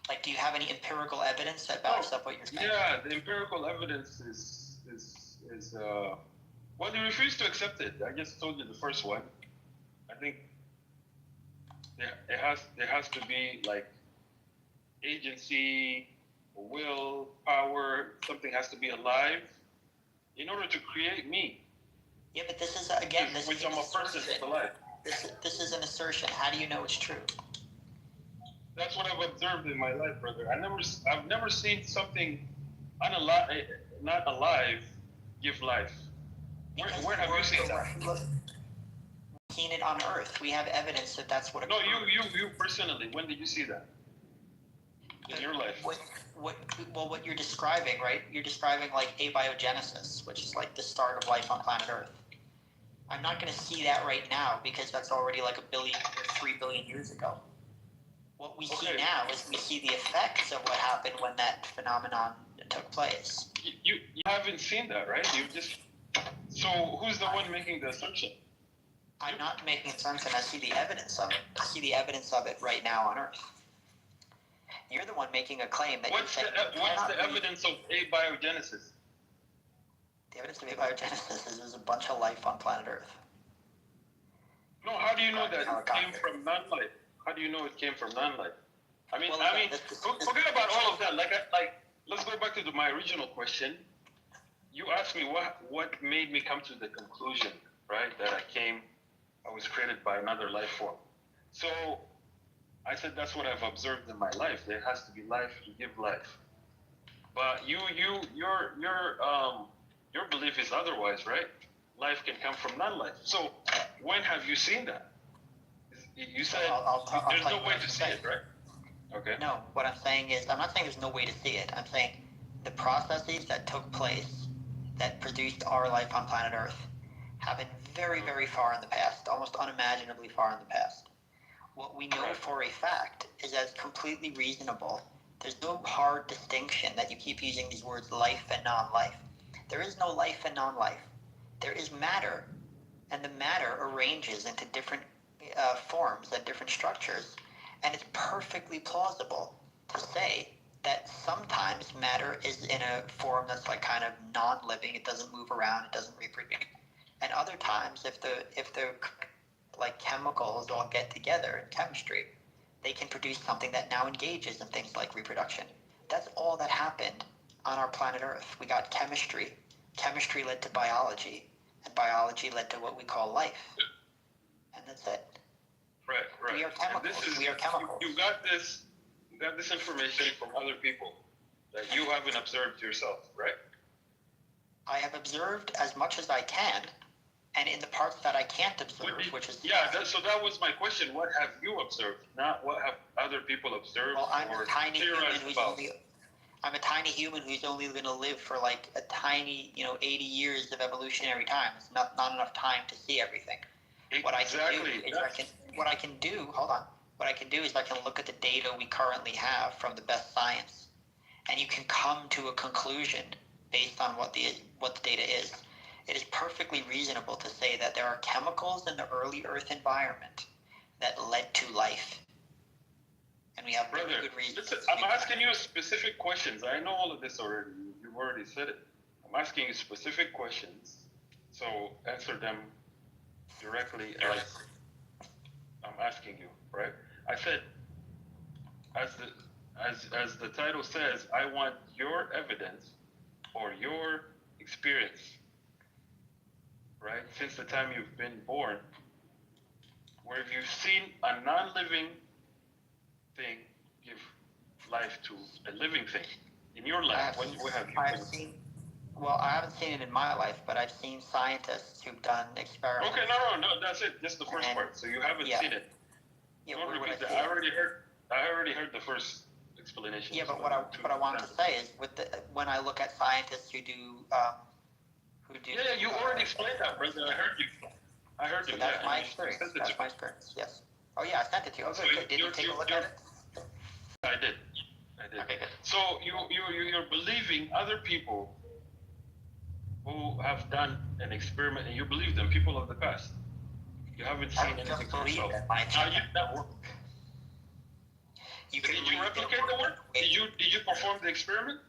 Like, do you have any empirical evidence that backs up what you're saying? Yeah, the empirical evidence is well, you refuse to accept it. I just told you the first one. I think there has to be like agency, will, power. Something has to be alive in order to create me. Yeah, but this is again. This which is I'm a person with a life. This is an assertion. How do you know it's true? That's what I've observed in my life, brother. I've never seen something not alive give life. Where have you seen that? We've seen it on Earth. We have evidence that that's what occurred. No, you personally. When did you see that? In your life. What you're describing, right? You're describing like abiogenesis, which is like the start of life on planet Earth. I'm not going to see that right now because that's already like 1 billion or 3 billion years ago. What we see now is we see the effects of what happened when that phenomenon took place. You haven't seen that, right? So who's the one making the assumption? I'm not making an assumption. I see the evidence of it. I see the evidence of it right now on Earth. You're the one making a claim that what's the evidence of abiogenesis? The evidence of abiogenesis is there's a bunch of life on planet Earth. No, how do you know that it came from non-life? How do you know it came from non-life? Forget about all of that. Let's go back to my original question. You asked me what made me come to the conclusion, right, that I was created by another life form. So I said that's what I've observed in my life. There has to be life to give life. But your belief is otherwise, right? Life can come from non-life. So when have you seen that? You said there's no way to see it, right? Okay. No, what I'm saying is, I'm not saying there's no way to see it. I'm saying the processes that took place that produced our life on planet Earth happened very, very far in the past, almost unimaginably far in the past. What we know for a fact is that it's completely reasonable. There's no hard distinction that you keep using these words life and non-life. There is no life and non-life. There is matter, and the matter arranges into different forms and different structures, and it's perfectly plausible to say that sometimes matter is in a form that's like kind of non-living, it doesn't move around, it doesn't reproduce, and other times if the like chemicals all get together in chemistry, they can produce something that now engages in things like reproduction. That's all that happened on our planet Earth. We got chemistry. Chemistry led to biology, and biology led to what we call life. And that's it. Right. We are chemicals. We are chemicals. You got this information from other people that you haven't observed yourself, right? I have observed as much as I can, and in the parts that I can't observe, which is... Yeah, so that was my question. What have you observed? Not what have other people observed Well, I'm or a tiny human theorized about? I'm a tiny human who's only going to live for like a tiny, 80 years of evolutionary time. It's not enough time to see everything. What I can do is I can look at the data we currently have from the best science, and you can come to a conclusion based on what the data is. It is perfectly reasonable to say that there are chemicals in the early Earth environment that led to life. And we have very good reasons. Listen, I'm asking you specific questions. I know all of this already. You've already said it. I'm asking you specific questions. So answer them directly as I'm asking you, right? I said, as the title says, I want your evidence or your experience, right? Since the time you've been born, where have you seen a non-living thing give life to a living thing in your life? What have you seen? Well, I haven't seen it in my life, but I've seen scientists who've done experiments. Okay, no, that's it. Just the first part. So you haven't seen it. Yeah, Don't repeat that. I already heard the first explanation. Yeah, but what I want to say is, when I look at scientists who do. Yeah, you already explained that, brother. I heard you. So that's my experience. That's my experience. Yes. Oh yeah, I sent it to you. Oh, good. Did you take a look at it? I did. Okay, good. So you're believing other people who have done an experiment, and you believe them, people of the past. You haven't seen anything for yourself. Now that work. Did you replicate the work? Did you perform the experiment?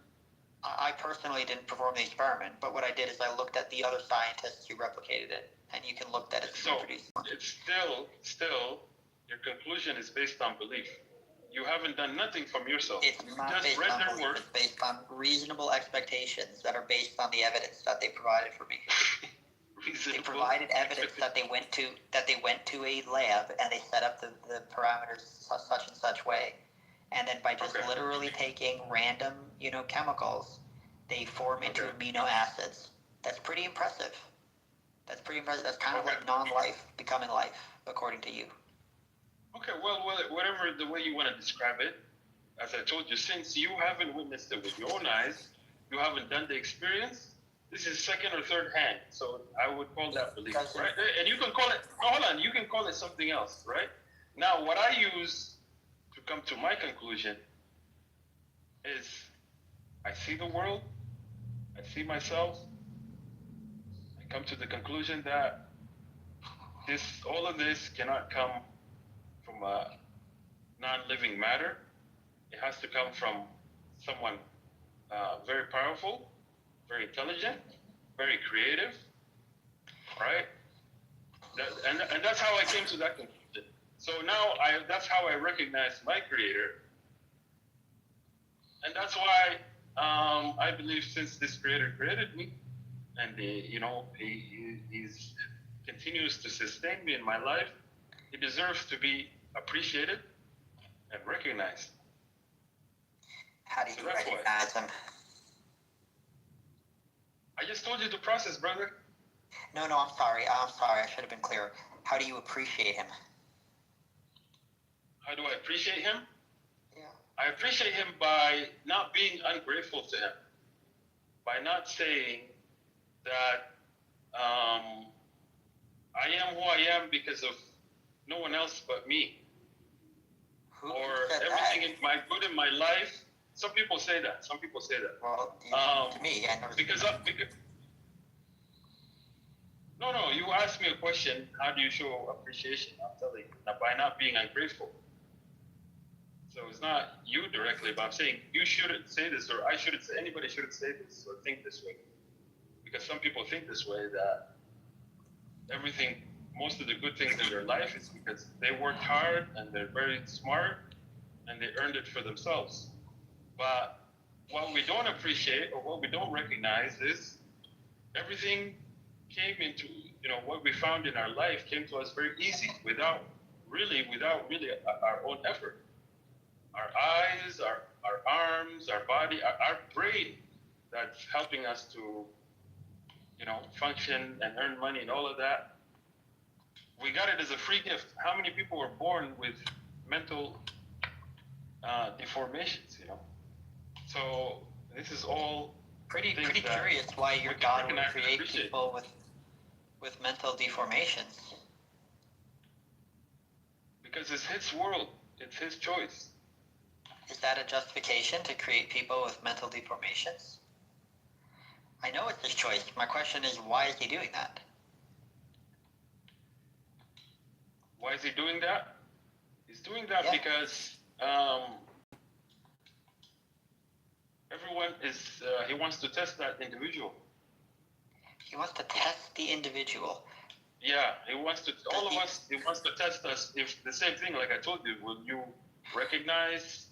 I personally didn't perform the experiment, but what I did is I looked at the other scientists who replicated it, and you can look at it. So it's still your conclusion is based on belief. You haven't done nothing from yourself. It's not based on belief. It's based on reasonable expectations that are based on the evidence that they provided for me. They provided evidence that they went to a lab and they set up the parameters such and such way, and then by just literally taking random chemicals, they form into amino acids. That's pretty impressive. That's kind of like non-life becoming life, according to you. Okay, well, whatever the way you want to describe it, as I told you, since you haven't witnessed it with your own eyes, you haven't done the experience, this is second or third hand, so I would call that belief, right? And you can call it, you can call it something else, right? Now, what I use to come to my conclusion is I see the world, I see myself, I come to the conclusion that all of this cannot come from a non-living matter. It has to come from someone very powerful, very intelligent, very creative, right? And that's how I came to that conclusion. So now that's how I recognize my creator. And that's why I believe since this creator created me, and he continues to sustain me in my life, he deserves to be appreciated and recognized. How do you recognize him? I just told you the process, brother. No, I'm sorry. I should have been clearer. How do you appreciate him? How do I appreciate him? Yeah. I appreciate him by not being ungrateful to him. By not saying that I am who I am because of no one else but me. or everything in my good in my life. Some people say that. Some people say that. Well, to me, I never. Because no, you asked me a question. How do you show appreciation? I'm telling you, by not being ungrateful. So it's not you directly, but I'm saying you shouldn't say this, or I shouldn't say. Anybody shouldn't say this or think this way, because some people think this way that everything, most of the good things in their life is because they worked hard and they're very smart and they earned it for themselves. But what we don't appreciate or what we don't recognize is everything came into, what we found in our life came to us very easy without really our own effort. Our eyes, our arms, our body, our brain that's helping us to, function and earn money and all of that. We got it as a free gift. How many people were born with mental deformations, So this is all pretty curious why your God would create people with mental deformations. Because it's his world. It's his choice. Is that a justification to create people with mental deformations? I know it's his choice. My question is, why is he doing that? Why is he doing that? He's doing that because everyone is, he wants to test that individual. He wants to test the individual. Yeah, he wants to, all of us, he wants to test us. If the same thing, like I told you, will you recognize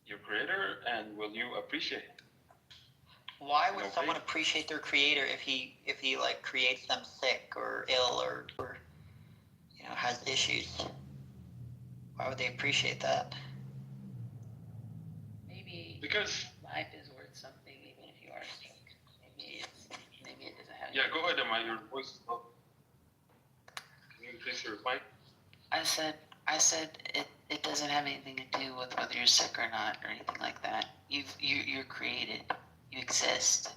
your creator and will you appreciate him? Why would someone appreciate their creator if he like creates them sick or ill or has issues? Why would they appreciate that? Maybe because life is worth something even if you are sick. Maybe it doesn't have. Yeah, go ahead, Emma. Your voice is low. Can you increase your mic? I said it doesn't have anything to do with whether you're sick or not or anything like that. You're created. You exist.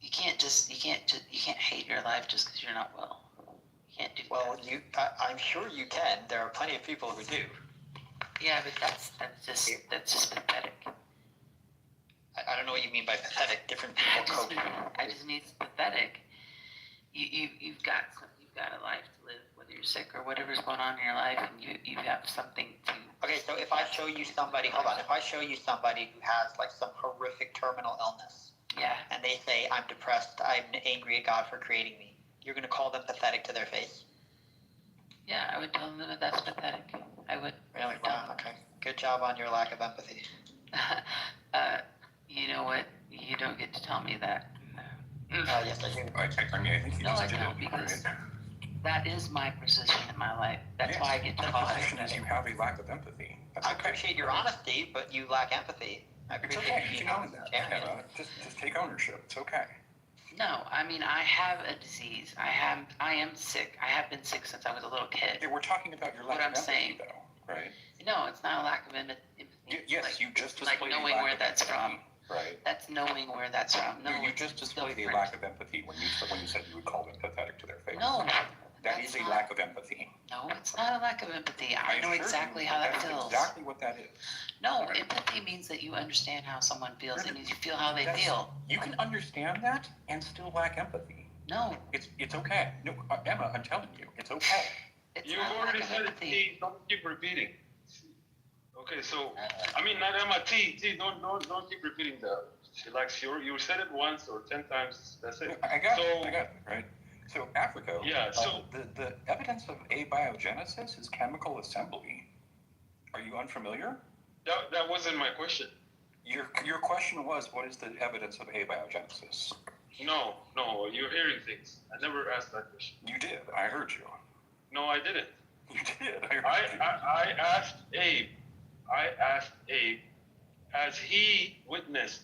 You can't hate your life just because you're not well. You can't do that. I'm sure you can. There are plenty of people who do. Yeah, but that's just pathetic. I don't know what you mean by pathetic. Different people cope. I just mean it's pathetic. You've got a life to live, whether you're sick or whatever's going on in your life, and you have something to. Okay, so if I show you somebody, hold on. If I show you somebody who has like some horrific terminal illness, and they say, "I'm depressed. I'm angry at God for creating me," you're going to call them pathetic to their face? Yeah, I would tell them that that's pathetic. I would. Really? Wow. Okay. Good job on your lack of empathy. You know what? You don't get to tell me that. Yes, I do. I think you just did it. Because that is my position in my life. That's why I get to call it. The position is you have a lack of empathy. That's I appreciate your honesty, but you lack empathy. It's okay. You can own that. Emma. Just take ownership. It's okay. No, I mean I have a disease. I am sick. I have been sick since I was a little kid. Yeah, we're talking about your lack of empathy, though, right? No, it's not a lack of empathy. Yes, you just displayed knowing where that's from. Right. That's knowing where that's from. No, you just displayed a lack of empathy when you said you would call them pathetic to their face. No, that is a lack of empathy. No, it's not a lack of empathy. I know exactly how that feels. That's exactly what that is. No, empathy means that you understand how someone feels and you feel how they feel. You can understand that and still lack empathy. No. It's okay. No, Emma, I'm telling you, it's okay. You already said it, T. Don't keep repeating. Okay, so I mean not Emma, T. Don't keep repeating that. Like you said it once or 10 times. That's it. I got it, right? So Africa. Yeah. So the evidence of abiogenesis is chemical assembly. Are you unfamiliar? That wasn't my question. Your question was, what is the evidence of abiogenesis? No, you're hearing things. I never asked that question. You did. I heard you. No, I didn't. You did. I heard you. I asked Abe. Has he witnessed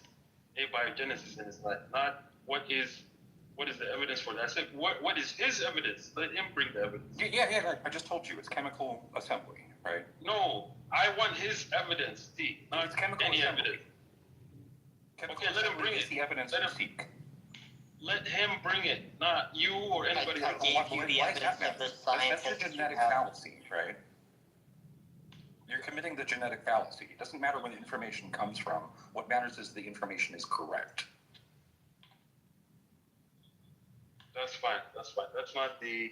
abiogenesis in his life? Not what is the evidence for that? I said, what is his evidence? Let him bring the evidence. Yeah, right. I just told you it's chemical assembly, right? No, I want his evidence, T. Not any evidence. Okay, let him bring it. The evidence let him seek. Let him bring it, not you or anybody else. I gave you the evidence of the scientists. That's a genetic fallacy, right? You're committing the genetic fallacy. It doesn't matter where the information comes from. What matters is the information is correct. That's fine. That's fine. That's not the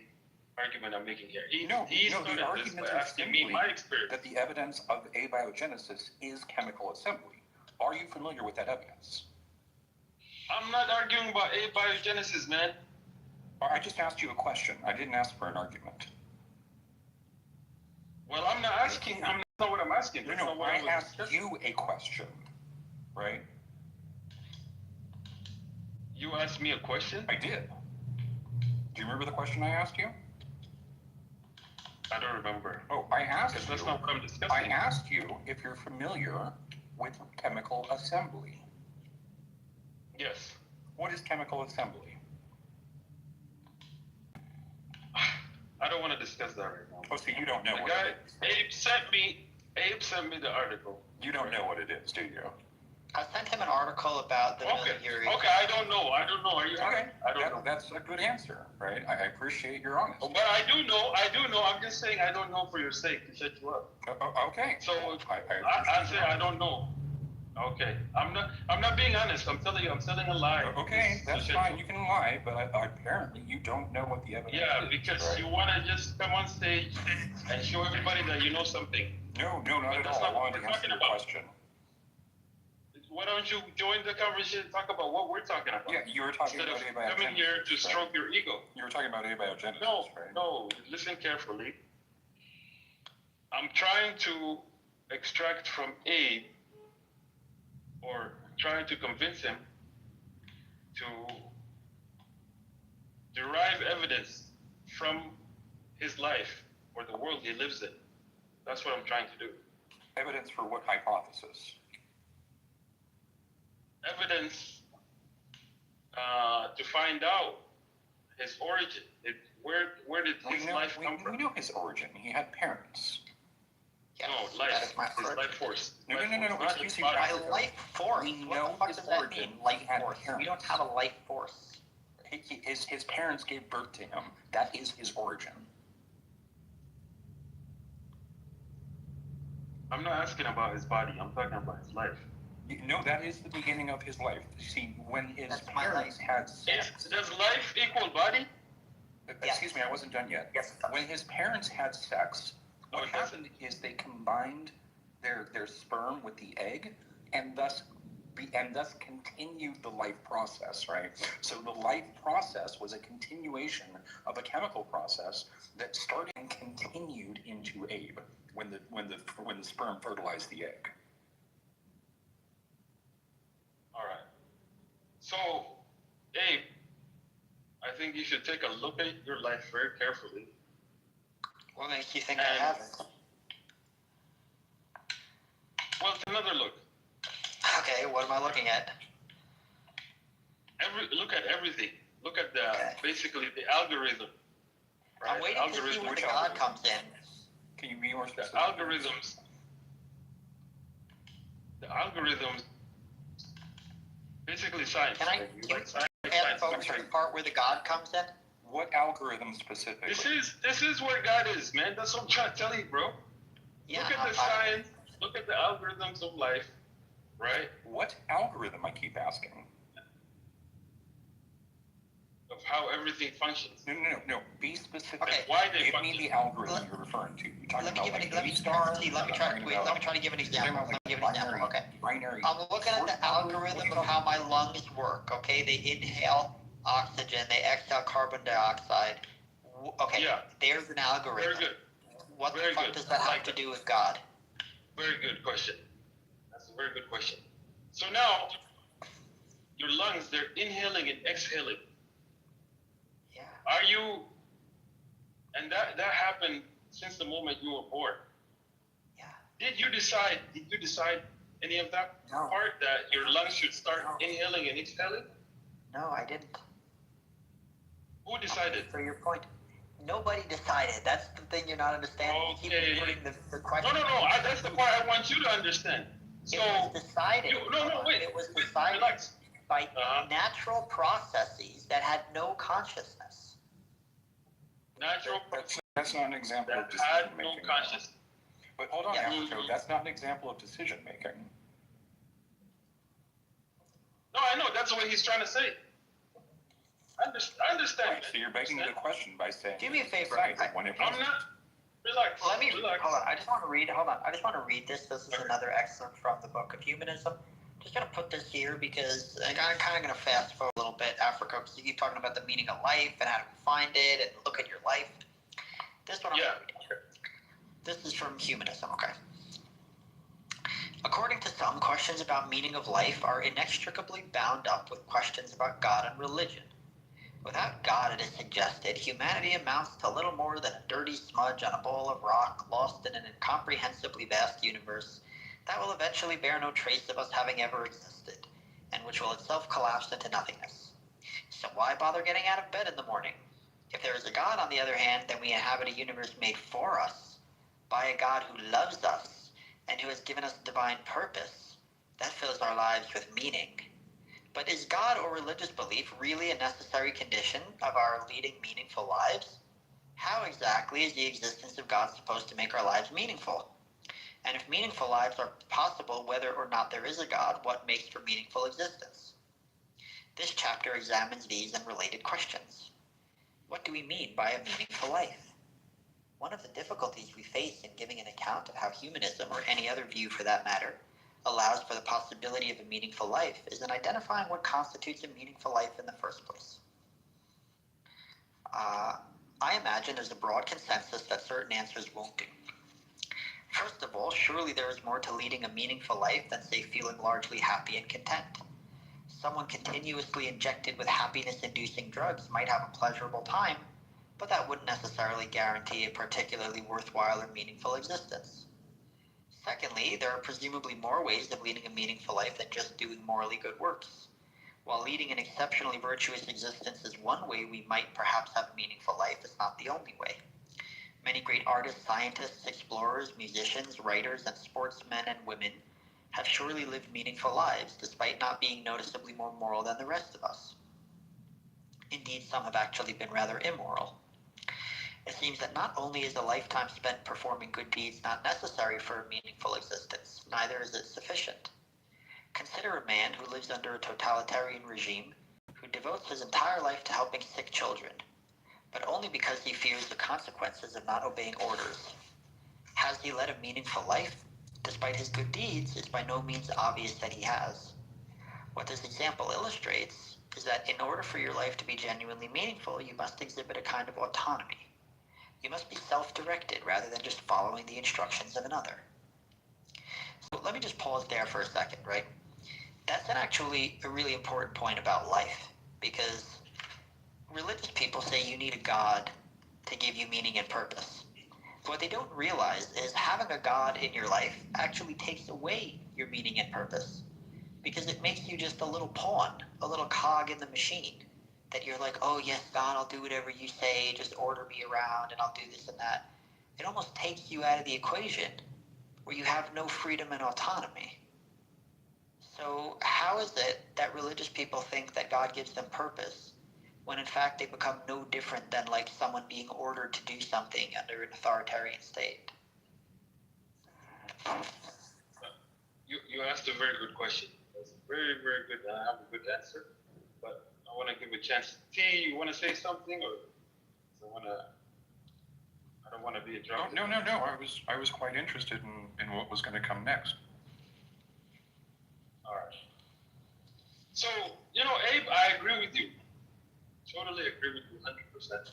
argument I'm making here. He The started this by argument is asking me simply my experience. that the evidence of abiogenesis is chemical assembly. Are you familiar with that evidence? I'm not arguing about abiogenesis, man. I just asked you a question. I didn't ask for an argument. Well, I'm not asking. That's not what I'm asking. That's not what I was asked discussing. you a question, right? You asked me a question? I did. Do you remember the question I asked you? I don't remember. Oh, I asked you. That's not what I'm discussing. I asked you if you're familiar with chemical assembly. Yes. What is chemical assembly? I don't want to discuss that right now. Oh, so you don't know the what guy, it is. Abe sent me the article. You don't know what it is, do you? I sent him an article about the military. Okay, I don't know. Are you okay? I don't know. That's a good answer, right? I appreciate your honesty. But I do know. I'm just saying I don't know for your sake to shut you up. Okay. So I say I don't know. Okay, I'm not being honest. I'm telling you, I'm telling a lie. Okay, that's fine. You can lie, but apparently you don't know what the evidence is. Yeah, because right? you want to just come on stage and show everybody that you know something. No, not at all. I wanted to answer your question. Why don't you join the conversation and talk about what we're talking about? Yeah, you were talking about abiogenesis. Instead of coming here to stroke your ego. You were talking about abiogenesis, right? No, listen carefully. I'm trying to extract from Abe, or trying to convince him to derive evidence from his life or the world he lives in. That's what I'm trying to do. Evidence for what hypothesis? Evidence to find out his origin. Where did his life come from? We know his origin. He had parents. Yes, no, life. His life force. No. Excuse me. My life force. We what know the fuck his does that origin. mean? Life force. Parents. We don't have a life force. His parents gave birth to him. That is his origin. I'm not asking about his body. I'm talking about his life. No, that is the beginning of his life. See, when his parents had sex... Does life equal body? Excuse me, I wasn't done yet. Yes. When his parents had sex, what happened is they combined their sperm with the egg, and thus continued the life process, right? So the life process was a continuation of a chemical process that started and continued into Abe when the sperm fertilized the egg. All right. So, Abe, I think you should take a look at your life very carefully. What makes you think I have it? Well, it's another look. Okay, what am I looking at? Look at everything. Look at basically the algorithm. Right? I'm waiting to see where the God comes in. Can you be more specific? The algorithms. Basically science. Can I focus on the part where the God comes in? What algorithm specifically? This is where God is, man. That's what I'm trying to tell you, bro. Yeah, look at the science. Look at the algorithms of life, right? What algorithm? I keep asking. Of how everything functions. No. Be specific. Okay. Why they Give me the algorithm you're referring to. You're talking about let me try to give an example. Okay. Binary. I'm looking at the algorithm of how my lungs work. Okay, they inhale oxygen, they exhale carbon dioxide. Okay, there's an algorithm. Very good. What the fuck does that have to do with God? Very good question. That's a very good question. So now, your lungs, they're inhaling and exhaling. Yeah. Are you, and that happened since the moment you were born. Yeah. Did you decide any of that part, that your lungs should start inhaling and exhaling? No, I didn't. Who decided? For your point. Nobody decided. That's the thing you're not understanding. Okay. You keep putting the question. No. That's the part I want you to understand. So it was decided. Wait. It was decided by natural processes that had no consciousness. Natural. That's not an example of had decision no making. consciousness. But hold on, Yeah. Africo, that's not an example of decision making. No, I know. That's what he's trying to say. I understand. Right, so you're begging the question by saying, Do me a favor. I'm not. Relax. Let me relax. hold on. I just want to read. Hold on. I just want to read this. This is another excerpt from the Book of Humanism. Just gonna put this here because I'm kind of gonna fast forward a little bit, Africa, because you keep talking about the meaning of life and how to find it and look at your life. This one. Yeah. This is from Humanism. Okay. According to some, questions about meaning of life are inextricably bound up with questions about God and religion. Without God, it is suggested, humanity amounts to little more than a dirty smudge on a bowl of rock lost in an incomprehensibly vast universe that will eventually bear no trace of us having ever existed, and which will itself collapse into nothingness. So why bother getting out of bed in the morning? If there is a God, on the other hand, then we inhabit a universe made for us, by a God who loves us, and who has given us divine purpose. That fills our lives with meaning. But is God or religious belief really a necessary condition of our leading meaningful lives? How exactly is the existence of God supposed to make our lives meaningful? And if meaningful lives are possible whether or not there is a God, what makes for meaningful existence? This chapter examines these and related questions. What do we mean by a meaningful life? One of the difficulties we face in giving an account of how humanism, or any other view for that matter, allows for the possibility of a meaningful life is in identifying what constitutes a meaningful life in the first place. I imagine there's a broad consensus that certain answers won't do. First of all, surely there is more to leading a meaningful life than, say, feeling largely happy and content. Someone continuously injected with happiness-inducing drugs might have a pleasurable time, but that wouldn't necessarily guarantee a particularly worthwhile or meaningful existence. Secondly, there are presumably more ways of leading a meaningful life than just doing morally good works. While leading an exceptionally virtuous existence is one way we might perhaps have a meaningful life, it's not the only way. Many great artists, scientists, explorers, musicians, writers, and sportsmen and women have surely lived meaningful lives, despite not being noticeably more moral than the rest of us. Indeed, some have actually been rather immoral. It seems that not only is a lifetime spent performing good deeds not necessary for a meaningful existence, neither is it sufficient. Consider a man who lives under a totalitarian regime, who devotes his entire life to helping sick children, but only because he fears the consequences of not obeying orders. Has he led a meaningful life? Despite his good deeds, it's by no means obvious that he has. What this example illustrates is that in order for your life to be genuinely meaningful, you must exhibit a kind of autonomy. You must be self-directed rather than just following the instructions of another. So let me just pause there for a second, right? That's actually a really important point about life, because religious people say you need a God to give you meaning and purpose. But what they don't realize is having a God in your life actually takes away your meaning and purpose, because it makes you just a little pawn, a little cog in the machine. That you're like, oh yes, God, I'll do whatever you say, just order me around and I'll do this and that. It almost takes you out of the equation where you have no freedom and autonomy. So how is it that religious people think that God gives them purpose when in fact they become no different than like someone being ordered to do something under an authoritarian state? You asked a very good question. That's very, very good. I have a good answer. But I want to give a chance. T, you want to say something, or I don't want to be interrupted. No. I was quite interested in what was going to come next. All right. So, Abe, I agree with you. Totally agree with you 100%.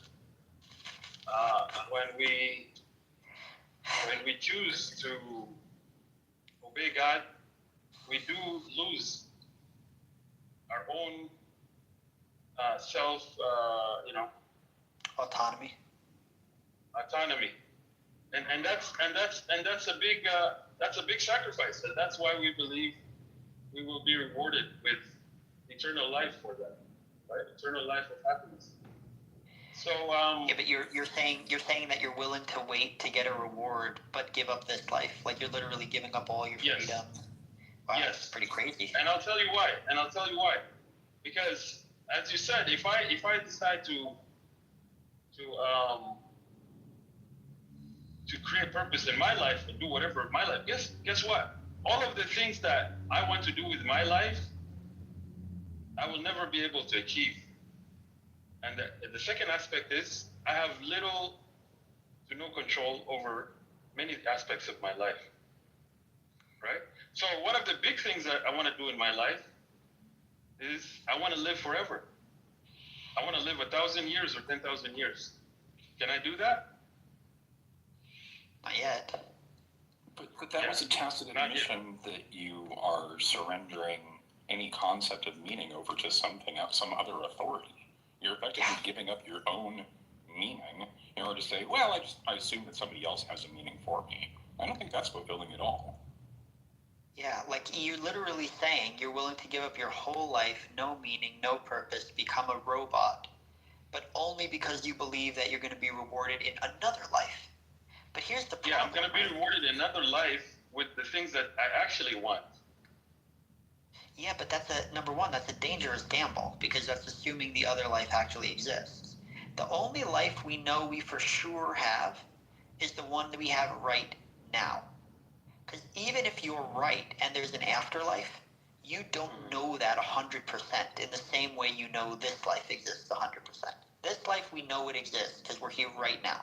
When we choose to obey God, we do lose our own self, autonomy. And that's a big sacrifice. And that's why we believe we will be rewarded with eternal life for that, right? Eternal life of happiness. So yeah, but you're saying that you're willing to wait to get a reward, but give up this life. Like you're literally giving up all your freedom. Wow, yes, that's pretty crazy. And I'll tell you why. Because as you said, if I decide to to create purpose in my life and do whatever in my life, guess what? All of the things that I want to do with my life, I will never be able to achieve. And the second aspect is I have little to no control over many aspects of my life, right? So one of the big things that I want to do in my life is I want to live forever. I want to live 1,000 years or 10,000 years. Can I do that? Not yet. But that was a tacit admission that you are surrendering any concept of meaning over to something else, some other authority. You're effectively giving up your own meaning in order to say, well, I assume that somebody else has a meaning for me. I don't think that's fulfilling at all. Yeah, like you're literally saying you're willing to give up your whole life, no meaning, no purpose, become a robot, but only because you believe that you're going to be rewarded in another life. But here's the problem. Yeah, I'm going to be rewarded in another life with the things that I actually want. Yeah, but number one, that's a dangerous gamble, because that's assuming the other life actually exists. The only life we know we for sure have is the one that we have right now. Because even if you're right and there's an afterlife, you don't know that 100% in the same way you know this life exists 100%. This life, we know it exists because we're here right now.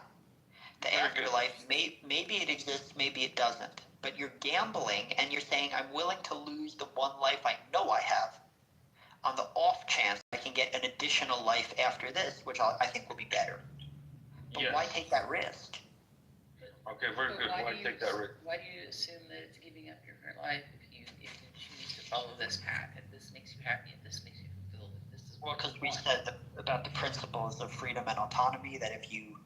The afterlife, maybe it exists, maybe it doesn't. But you're gambling and you're saying, I'm willing to lose the one life I know I have on the off chance I can get an additional life after this, which I think will be better. But why take that risk? Okay, very good. Why take that risk? Why do you assume that it's giving up your current life if you choose to follow this path, if this makes you happy, if this makes you fulfilled, if this is Well, because we said about the principles of freedom and autonomy, that if you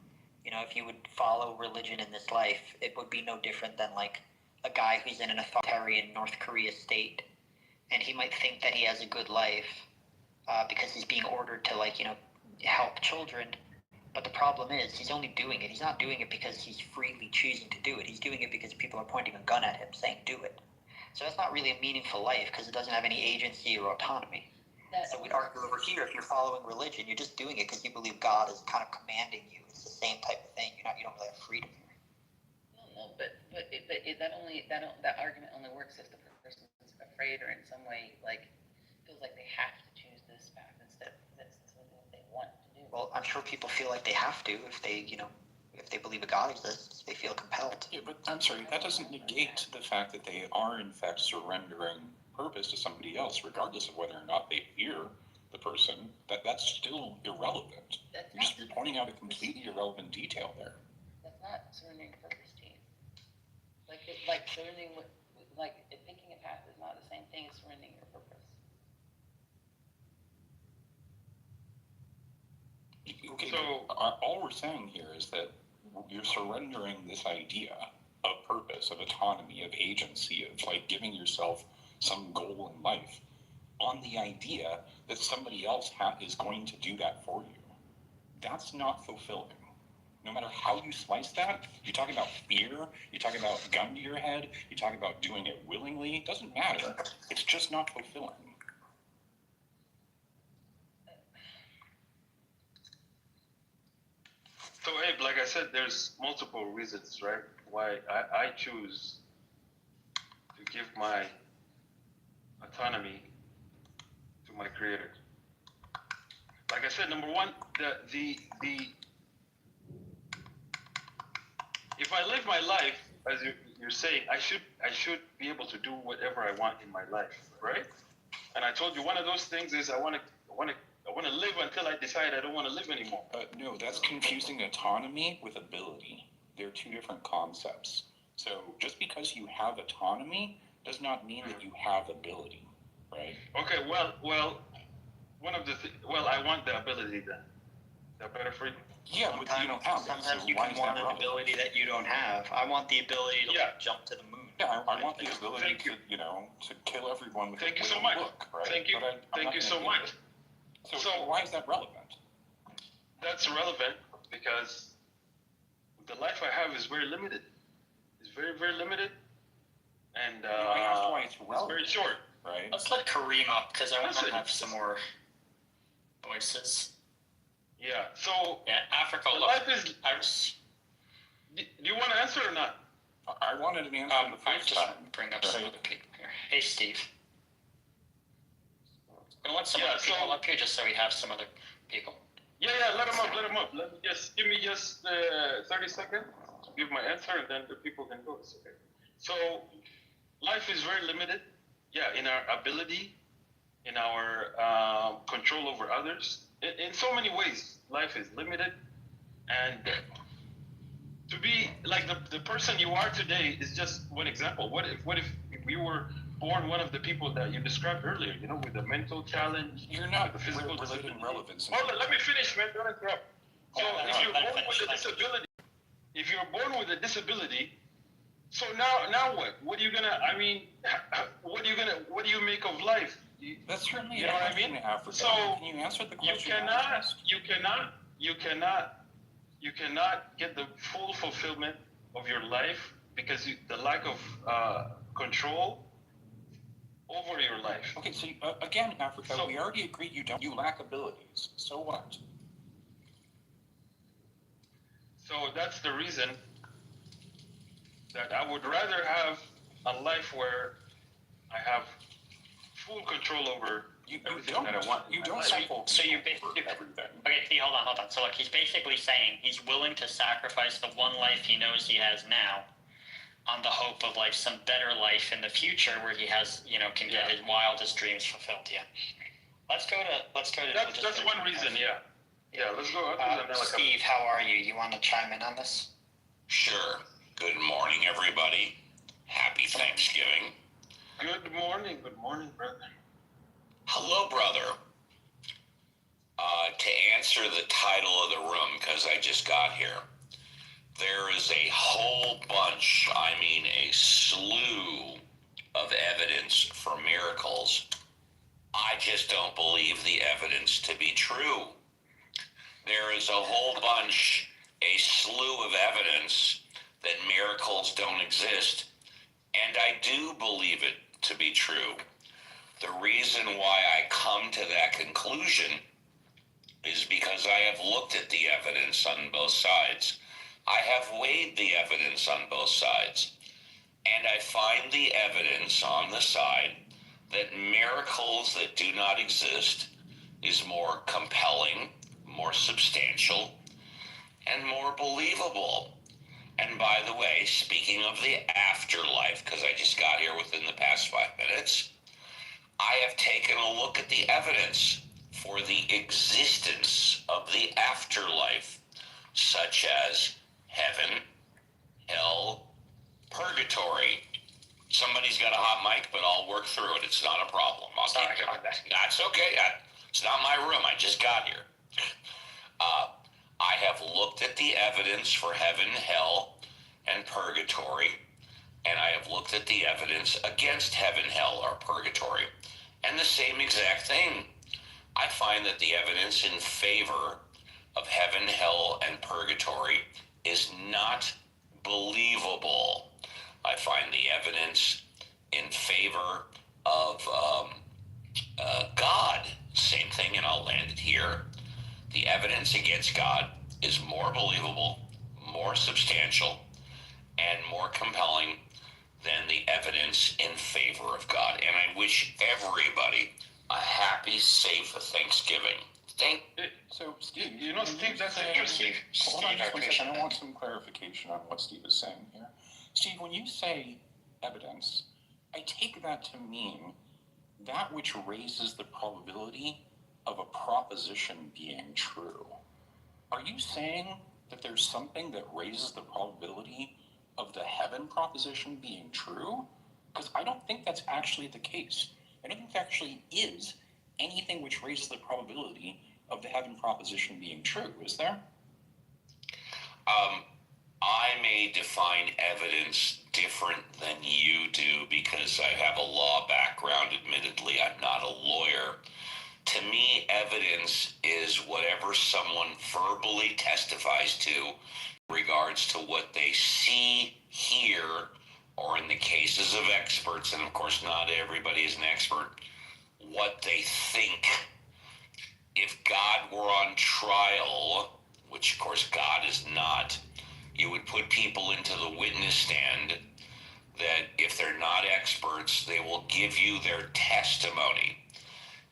would follow religion in this life, it would be no different than like a guy who's in an authoritarian North Korea state, and he might think that he has a good life because he's being ordered to help children. But the problem is, he's only doing it. He's not doing it because he's freely choosing to do it. He's doing it because people are pointing a gun at him saying, do it. So that's not really a meaningful life because it doesn't have any agency or autonomy. So we'd argue over here, if you're following religion, you're just doing it because you believe God is kind of commanding you. It's the same type of thing. You don't really have freedom here. No, but that argument only works if the person's afraid or in some way feels like they have to choose this path instead of this. It's something that they want to do. Well, I'm sure people feel like they have to if they believe a God exists. They feel compelled. Yeah, but I'm sorry, that doesn't negate the fact that they are in fact surrendering purpose to somebody else, regardless of whether or not they fear the person. That's still irrelevant. You're just pointing out a completely irrelevant detail there. That's not surrendering purpose to you. Surrendering picking a path is not the same thing as surrendering your purpose. Okay, so all we're saying here is that you're surrendering this idea of purpose, of autonomy, of agency, of giving yourself some goal in life on the idea that somebody else is going to do that for you. That's not fulfilling. No matter how you slice that, you're talking about fear, you're talking about gun to your head, you're talking about doing it willingly, it doesn't matter. It's just not fulfilling. So, Abe, like I said, there's multiple reasons, right, why I choose to give my autonomy to my creator. Like I said, number one, if I live my life as you're saying, I should be able to do whatever I want in my life, right? And I told you one of those things is I want to live until I decide I don't want to live anymore. No, that's confusing autonomy with ability. They're two different concepts. So just because you have autonomy does not mean that you have ability, right? Okay, well, I want the ability then. Is that better for you? Yeah, but you don't have it. Sometimes So you why can is want that an ability that you don't have. I want the ability to jump to the moon. Yeah, I want the ability to kill everyone with Thank you with so a much. look, right? Thank you. But I'm Thank not you gonna so do much. it. So why is that relevant? That's relevant because the life I have is very limited. It's very, very limited. And I asked why it's relevant. very short. Right? Let's let Kareem up because I want to have some more voices. Yeah. So Africa. the life is Do you want to answer or not? I wanted an answer the first time. Bring up some other people here. Hey, Steve. I'm gonna let some other people up here just so we have some other people. Yeah, let them up. Give me 30 seconds to give my answer, and then the people can go. It's okay. So, life is very limited. Yeah, in our ability, in our control over others. In so many ways, life is limited, and to be like the person you are today is just one example. What if you were born one of the people that you described earlier, with a mental challenge? You're not with a physical relating relevance. Hold on, let me finish, man. Don't interrupt. So if you're born with a disability, so now what? What do you make of life? That's certainly you know what I mean? Africa. So can you answer the question? You cannot get the full fulfillment of your life because the lack of control over your life. Okay, so again, Africa, we already agreed you lack abilities. So what? So that's the reason that I would rather have a life where I have full control over everything that I want. So you basically okay, hold on. So like he's basically saying he's willing to sacrifice the one life he knows he has now on the hope of like some better life in the future where he has, can get his wildest dreams fulfilled. Yeah. Let's go to that's one reason, yeah, let's go. Steve, how are you? You want to chime in on this? Sure. Good morning, everybody. Happy Thanksgiving. Good morning, brother. Hello, brother. To answer the title of the room, because I just got here, there is a whole bunch, a slew of evidence for miracles. I just don't believe the evidence to be true. There is a whole bunch, a slew of evidence that miracles don't exist, and I do believe it to be true. The reason why I come to that conclusion is because I have looked at the evidence on both sides. I have weighed the evidence on both sides, and I find the evidence on the side that miracles that do not exist is more compelling, more substantial, and more believable. And by the way, speaking of the afterlife, because I just got here within the past 5 minutes, I have taken a look at the evidence for the existence of the afterlife, such as heaven, hell, purgatory. Somebody's got a hot mic, but I'll work through it. It's not a problem. Sorry about that. That's okay. It's not my room. I just got here. I have looked at the evidence for heaven, hell, and purgatory, and I have looked at the evidence against heaven, hell, or purgatory, and the same exact thing. I find that the evidence in favor of heaven, hell, and purgatory is not believable. I find the evidence in favor of God, same thing, and I'll land it here. The evidence against God is more believable, more substantial, and more compelling than the evidence in favor of God. And I wish everybody a happy, safe Thanksgiving. So, Steve, Steve, that's interesting. Hold on just one second. I want some clarification on what Steve is saying here. Steve, when you say evidence, I take that to mean that which raises the probability of a proposition being true. Are you saying that there's something that raises the probability of the heaven proposition being true? Because I don't think that's actually the case. I don't think there actually is anything which raises the probability of the heaven proposition being true, is there? I may define evidence different than you do because I have a law background. Admittedly, I'm not a lawyer. To me, evidence is whatever someone verbally testifies to in regards to what they see, hear, or in the cases of experts, and of course not everybody is an expert, what they think. If God were on trial, which of course God is not, You would put people into the witness stand that if they're not experts, they will give you their testimony.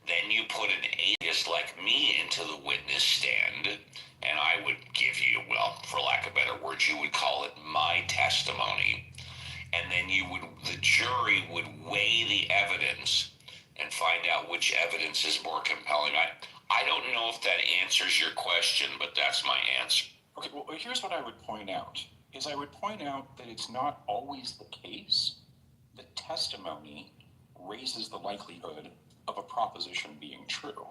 Then you put an atheist like me into the witness stand, and I would give you, well, for lack of better words, you would call it my testimony. And then the jury would weigh the evidence and find out which evidence is more compelling. I don't know if that answers your question, but that's my answer. Okay, well, here's what I would point out, is I would point out that it's not always the case that testimony raises the likelihood of a proposition being true.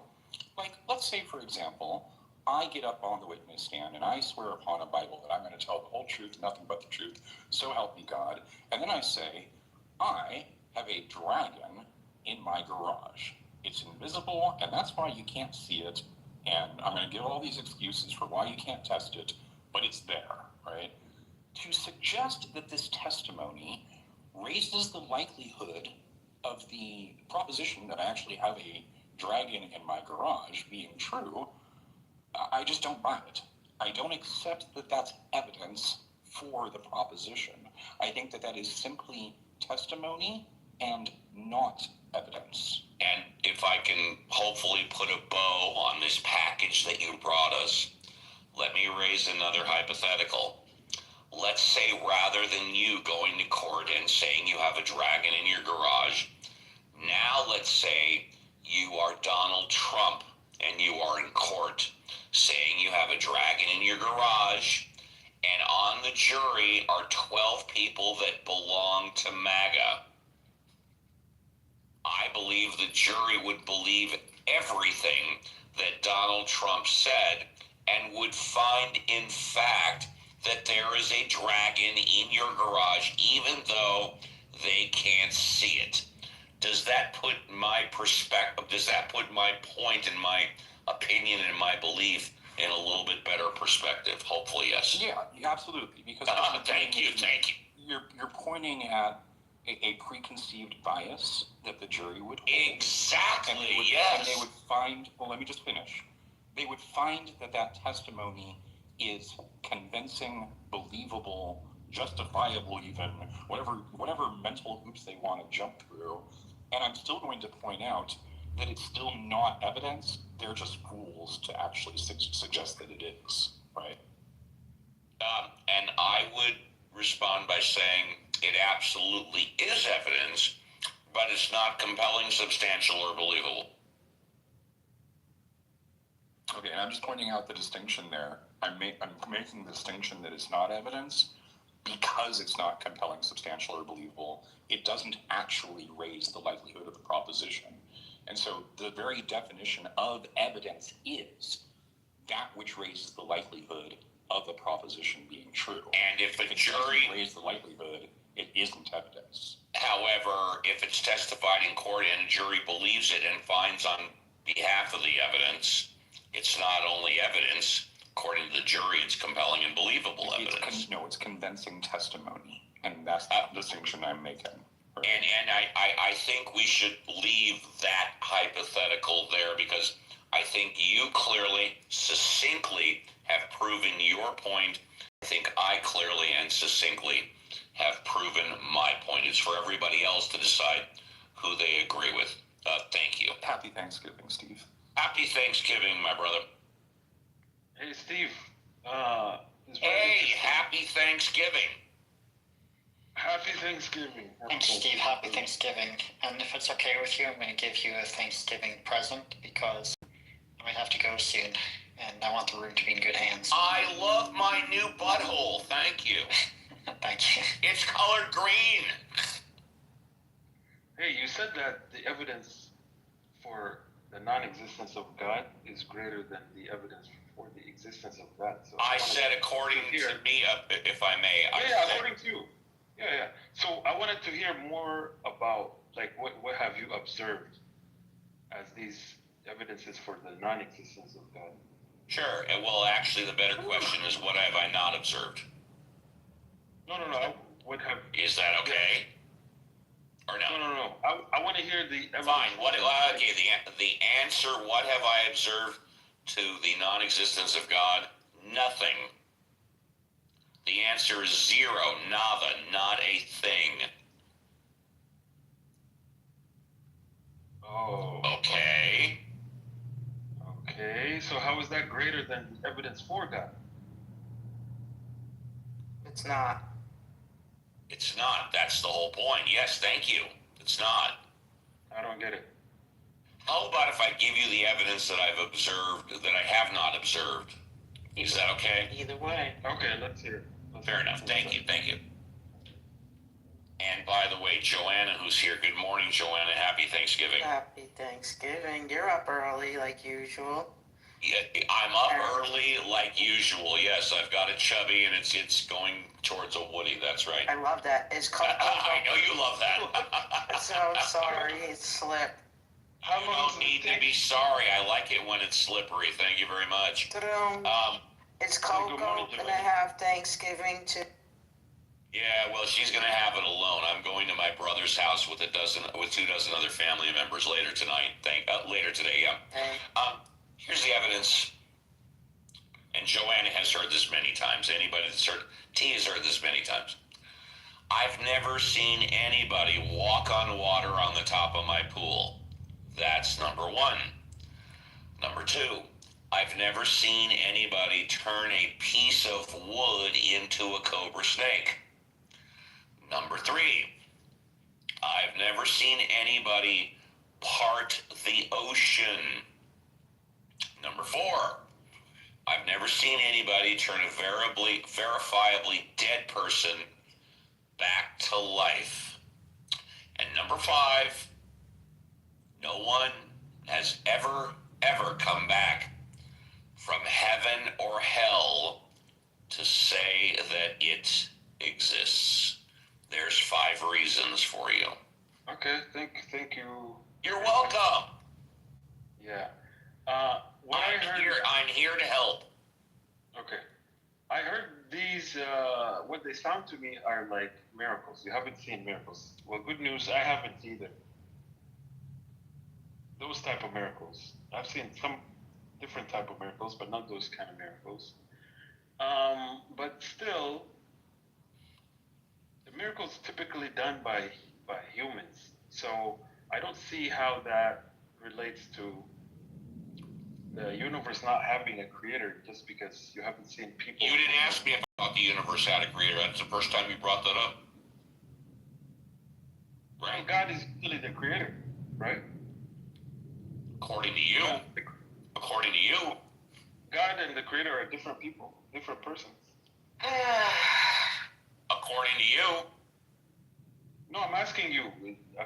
Like, let's say, for example, I get up on the witness stand and I swear upon a Bible that I'm going to tell the whole truth, nothing but the truth, so help me God. And then I say, I have a dragon in my garage. It's invisible, and that's why you can't see it. And I'm going to give all these excuses for why you can't test it, but it's there, right? To suggest that this testimony raises the likelihood of the proposition that I actually have a dragon in my garage being true, I just don't buy it. I don't accept that that's evidence for the proposition. I think that that is simply testimony and not evidence. And if I can hopefully put a bow on this package that you brought us, let me raise another hypothetical. Let's say rather than you going to court and saying you have a dragon in your garage, now let's say you are Donald Trump and you are in court saying you have a dragon in your garage, and on the jury are 12 people that belong to MAGA. I believe the jury would believe everything that Donald Trump said and would find, in fact, that there is a dragon in your garage, even though they can't see it. Does that put my perspective, does that put my point and my opinion and my belief in a little bit better perspective? Hopefully, yes. Yeah, absolutely. Because thank you. You're pointing at a preconceived bias that the jury would hold. Exactly, And they would find, well, let me just finish. They would find that that testimony is convincing, believable, justifiable even, whatever mental hoops they want to jump through. And I'm still going to point out that it's still not evidence. They're just fools to actually suggest that it is, right? And I would respond by saying it absolutely is evidence, but it's not compelling, substantial, or believable. Okay, and I'm just pointing out the distinction there. I'm making the distinction that it's not evidence because it's not compelling, substantial, or believable. It doesn't actually raise the likelihood of the proposition. And so the very definition of evidence is that which raises the likelihood of the proposition being true. And if the jury raises the likelihood, it isn't evidence. However, if it's testified in court and a jury believes it and finds on behalf of the evidence, it's not only evidence. According to the jury, it's compelling and believable evidence. It's convincing testimony, and that's the distinction I'm making. Right? And I think we should leave that hypothetical there because I think you clearly, succinctly have proven your point. I think I clearly and succinctly have proven my point. It's for everybody else to decide who they agree with. Thank you. Happy Thanksgiving, Steve. Happy Thanksgiving, my brother. Hey, Steve. Hey, happy Thanksgiving. Happy Thanksgiving. Thanks, Steve. Happy Thanksgiving. And if it's okay with you, I'm going to give you a Thanksgiving present because I might have to go soon, and I want the room to be in good hands. I love my new butthole. Thank you. Thank you. It's colored green. Hey, you said that the evidence for the non-existence of God is greater than the evidence for the existence of God. So I said according to me, if I may. According to you. Yeah. So I wanted to hear more about, like, what have you observed as these evidences for the non-existence of God? Sure. And well, actually, the better question is, what have I not observed? No. What have? Is that okay? Or no? No. I want to hear the evidence. Fine. Okay. The answer. What have I observed to the non-existence of God? Nothing. The answer is 0, nada, not a thing. Oh. Okay. Okay, so how is that greater than evidence for God? It's not. It's not. That's the whole point. Yes, thank you. It's not. I don't get it. How about if I give you the evidence that I've observed that I have not observed? Is that okay? Either way. Okay, let's hear it. Fair enough. Thank you. Thank you. And by the way, Joanna, who's here, good morning, Joanna. Happy Thanksgiving. Happy Thanksgiving. You're up early like usual. Yeah, I'm up early like usual. Yes, I've got a chubby, and it's going towards a Woody. That's right. I love that. It's called. I know you love that. So sorry, it slipped. You don't need to be sorry. I like it when it's slippery. Thank you very much. It's Coco. Can I have Thanksgiving too? Yeah, well, she's gonna have it alone. I'm going to my brother's house with 2 dozen other family members later tonight. Later today, yeah. Here's the evidence, and Joanna has heard this many times. Anybody that's heard, T has heard this many times. I've never seen anybody walk on water on the top of my pool. That's number 1. Number 2, I've never seen anybody turn a piece of wood into a cobra snake. Number 3, I've never seen anybody part the ocean. Number 4, I've never seen anybody turn a verifiably dead person back to life. And number 5, no one has ever come back from heaven or hell to say that it exists. There's 5 reasons for you. Okay, thank you. You're welcome. Yeah. I'm here to help. Okay. I heard these, what they sound to me are like miracles. You haven't seen miracles. Well, good news, I haven't either. Those type of miracles. I've seen some different type of miracles, but not those kind of miracles. But still, the miracles typically done by humans. So I don't see how that relates to the universe not having a creator just because you haven't seen people. You didn't ask me about the universe had a creator. That's the first time you brought that up. Right. Well, God is really the creator, right? According to you. According to you. God and the creator are different people, different persons. According to you. No, I'm asking you.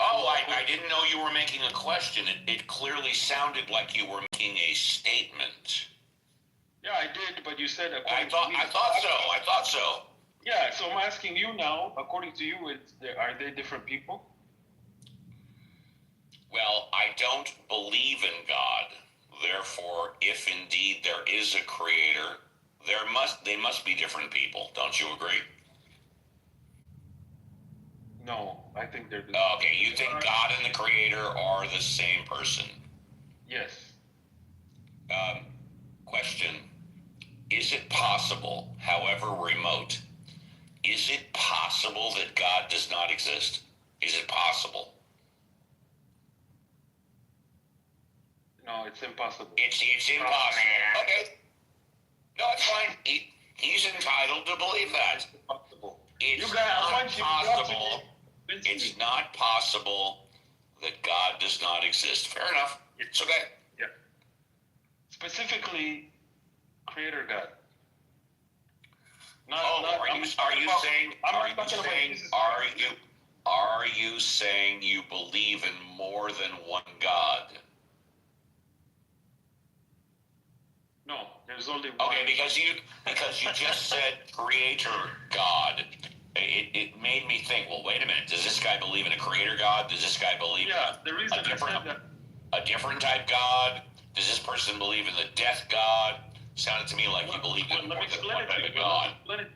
I didn't know you were making a question. It clearly sounded like you were making a statement. Yeah, I did, but you said I thought so. Yeah, so I'm asking you now, according to you, are they different people? Well, I don't believe in God. Therefore, if indeed there is a creator, they must be different people. Don't you agree? No, I think they're different. Okay, you think God and the creator are the same person? Yes. Question. Is it possible, however remote, is it possible that God does not exist? Is it possible? No, it's impossible. It's impossible. Okay. No, it's fine. He's entitled to believe that. It's impossible. It's not possible. It's not possible that God does not exist. Fair enough. It's okay. Yeah. Specifically, Creator God. Are you saying you believe in more than one God? No, there's only one. Okay, because you just said Creator God. It made me think, well, wait a minute. Does this guy believe in a creator God? Does this guy believe in a different type God? Does this person believe in the death God? Sounded to me like you believe in more than one type of God. Let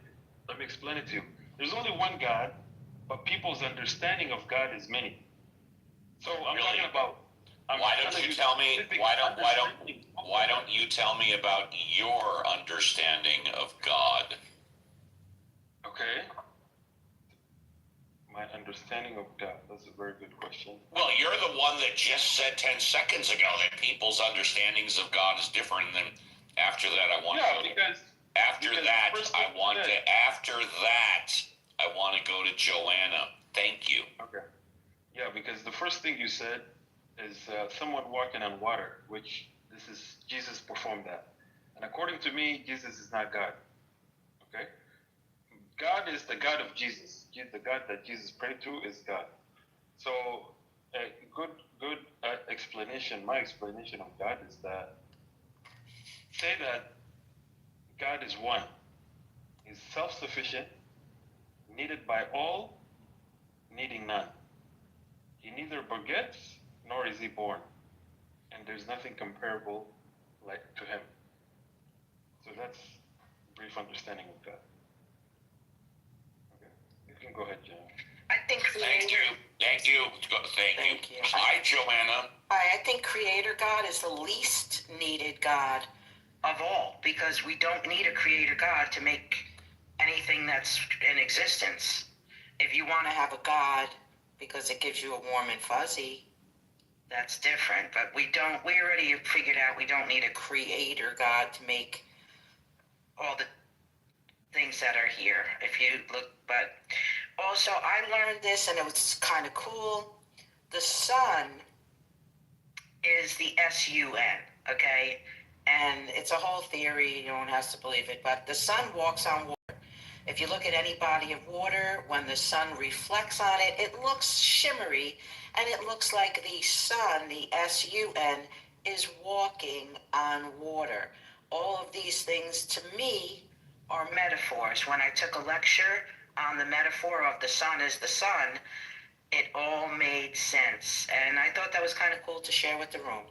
me explain it to you. There's only one God, but people's understanding of God is many. So I'm talking about. Why don't you tell me? Why don't you tell me about your understanding of God? Okay. My understanding of God. That's a very good question. Well, you're the one that just said 10 seconds ago that people's understandings of God is different. And then after that, I want to go to Joanna. Thank you. Okay. Yeah, because the first thing you said is someone walking on water, which Jesus performed that. And according to me, Jesus is not God. Okay? God is the God of Jesus. The God that Jesus prayed to is God. So a good explanation, my explanation of God is that, say that God is one. He's self-sufficient, needed by all, needing none. He neither begets nor is he born. And there's nothing comparable to him. So that's a brief understanding of God. Okay. You can go ahead, John. I think Thank you. Thank you. Hi, Joanna. Hi, I think Creator God is the least needed God of all, because we don't need a Creator God to make anything that's in existence. If you want to have a God because it gives you a warm and fuzzy, that's different. But we already figured out we don't need a Creator God to make all the things that are here. If you look, but also I learned this and it was kind of cool. The sun is the S-U-N, okay? And it's a whole theory, no one has to believe it, but the sun walks on water. If you look at any body of water, when the sun reflects on it, it looks shimmery, and it looks like the sun, the S-U-N, is walking on water. All of these things, to me, are metaphors. When I took a lecture on the metaphor of the sun is the sun, it all made sense. And I thought that was kind of cool to share with the room.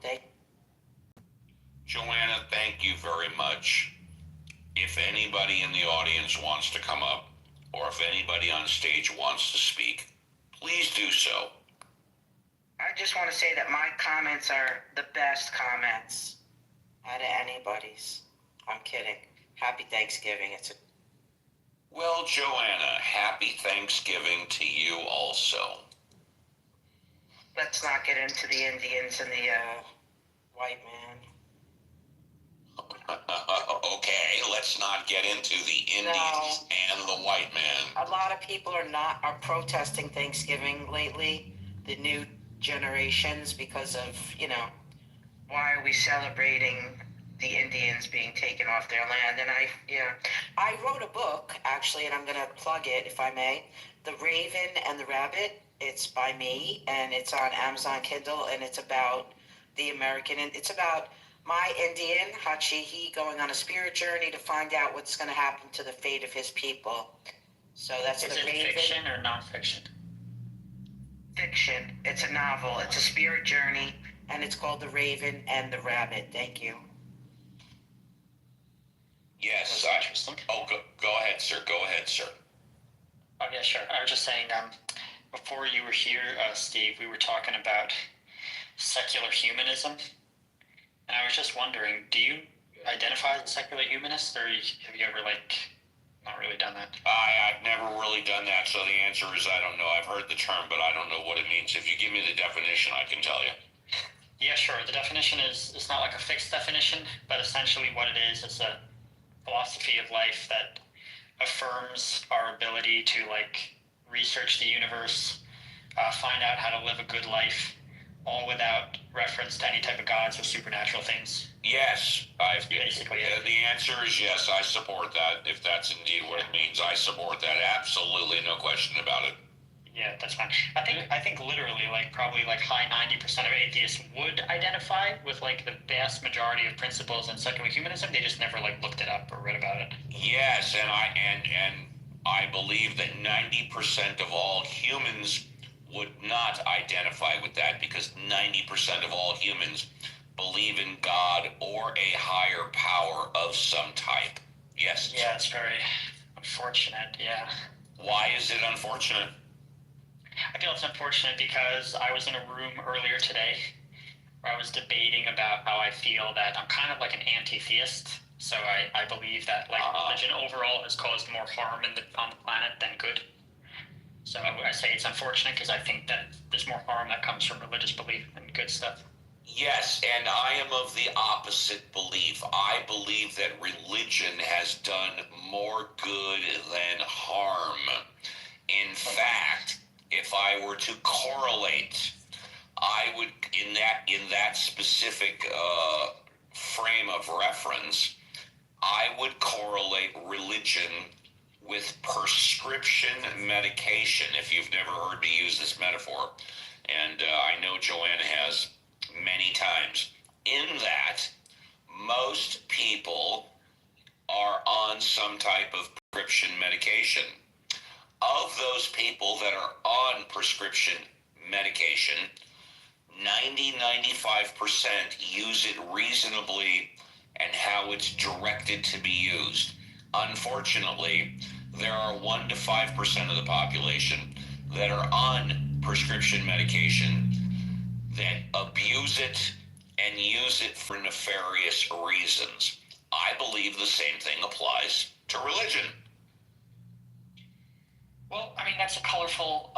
Joanna, thank you very much. If anybody in the audience wants to come up, or if anybody on stage wants to speak, please do so. I just want to say that my comments are the best comments out of anybody's. I'm kidding. Happy Thanksgiving. Well, Joanna, happy Thanksgiving to you also. Let's not get into the Indians and the white man. Okay, let's not get into the Indians and the white man. A lot of people are protesting Thanksgiving lately, the new generations, because of, why are we celebrating the Indians being taken off their land? And I wrote a book, actually, and I'm going to plug it, if I may, The Raven and the Rabbit. It's by me, and it's on Amazon Kindle, and it's about the American, and it's about my Indian, Hachihi, going on a spirit journey to find out what's going to happen to the fate of his people. So that's Is The it Raven. fiction or nonfiction? Fiction. It's a novel. It's a spirit journey, and it's called The Raven and the Rabbit. Thank you. Yes. Interesting. Oh, go ahead, sir. Go ahead, sir. Oh, yeah, sure. I was just saying, before you were here, Steve, we were talking about secular humanism. And I was just wondering, do you identify as a secular humanist, or have you ever, not really done that? I've never really done that, so the answer is I don't know. I've heard the term, but I don't know what it means. If you give me the definition, I can tell you. Yeah, sure. The definition is, it's not like a fixed definition, but essentially what it is, it's a philosophy of life that affirms our ability to, research the universe, find out how to live a good life, all without reference to any type of gods or supernatural things. Yes, the answer is yes. I support that. If that's indeed what it means, I support that. Absolutely, no question about it. Yeah, that's fine. I think literally, probably high 90% of atheists would identify with the vast majority of principles in secular humanism. They just never looked it up or read about it. Yes, and I believe that 90% of all humans would not identify with that, because 90% of all humans believe in God or a higher power of some type. Yes. Yeah, it's very unfortunate, yeah. Why is it unfortunate? I feel it's unfortunate because I was in a room earlier today where I was debating about how I feel that I'm kind of like an anti-theist. So I believe that like religion overall has caused more harm on the planet than good. So I say it's unfortunate because I think that there's more harm that comes from religious belief than good stuff. Yes, and I am of the opposite belief. I believe that religion has done more good than harm. In fact, if I were to correlate, I would, in that specific frame of reference, I would correlate religion with prescription medication, if you've never heard me use this metaphor. And I know Joanna has many times. In that, most people are on some type of prescription medication. Of those people that are on prescription medication, 90-95% use it reasonably and how it's directed to be used. Unfortunately, there are 1 to 5% of the population that are on prescription medication that abuse it and use it for nefarious reasons. I believe the same thing applies to religion. Well, I mean, that's a colorful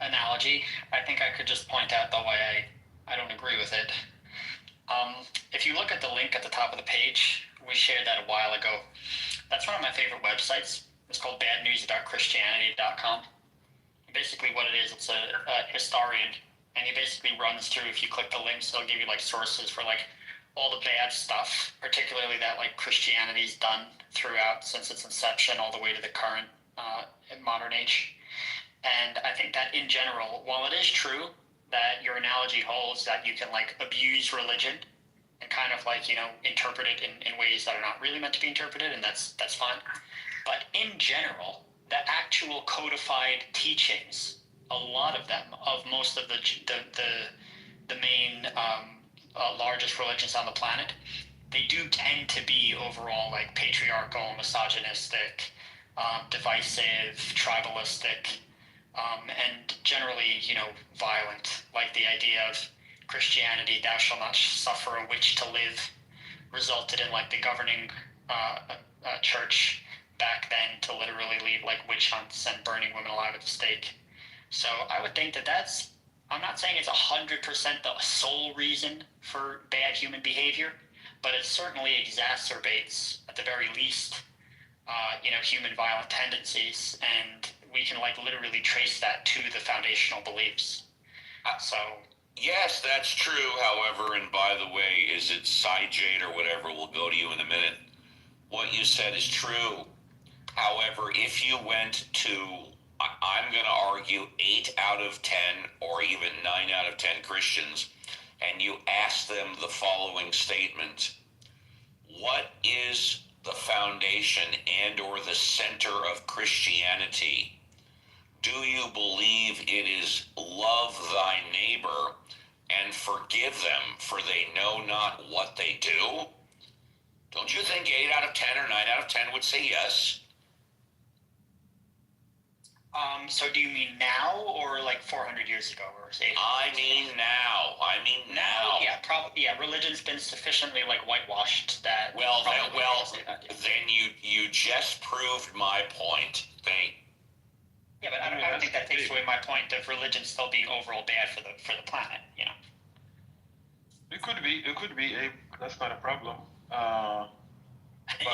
analogy. I think I could just point out the way I don't agree with it. If you look at the link at the top of the page, we shared that a while ago. That's one of my favorite websites. It's called badnewsaboutchristianity.com. Basically what it is, it's a historian, and he basically runs through, if you click the links, they'll give you like sources for like all the bad stuff, particularly that like Christianity's done throughout since its inception all the way to the current modern age. And I think that in general, while it is true that your analogy holds that you can like abuse religion and kind of like, you know, interpret it in ways that are not really meant to be interpreted, and that's fine. But in general, the actual codified teachings, a lot of them, of most of the main largest religions on the planet, they do tend to be overall like patriarchal, misogynistic, divisive, tribalistic, and generally, you know, violent. Like the idea of Christianity, thou shalt not suffer a witch to live, resulted in like the governing church back then to literally lead like witch hunts and burning women alive at the stake. So I would think that that's, I'm not saying it's 100% the sole reason for bad human behavior, but it certainly exacerbates, at the very least, you know, human violent tendencies, and we can like literally trace that to the foundational beliefs. So yes, that's true. However, and by the way, is it Jade or whatever? We'll go to you in a minute. What you said is true. However, if you went to, I'm going to argue 8 out of 10 or even 9 out of 10 Christians, and you ask them the following statement: what is the foundation and or the center of Christianity? Do you believe it is love thy neighbor and forgive them, for they know not what they do? Don't you think 8 out of 10 or 9 out of 10 would say yes? So do you mean now or like 400 years ago? Or say I mean now. Yeah, probably. Yeah, religion's been sufficiently like whitewashed that. Then you just proved my point. Yeah, but I don't think that takes away my point of religion still being overall bad for the planet. You know. It could be. That's not a problem. It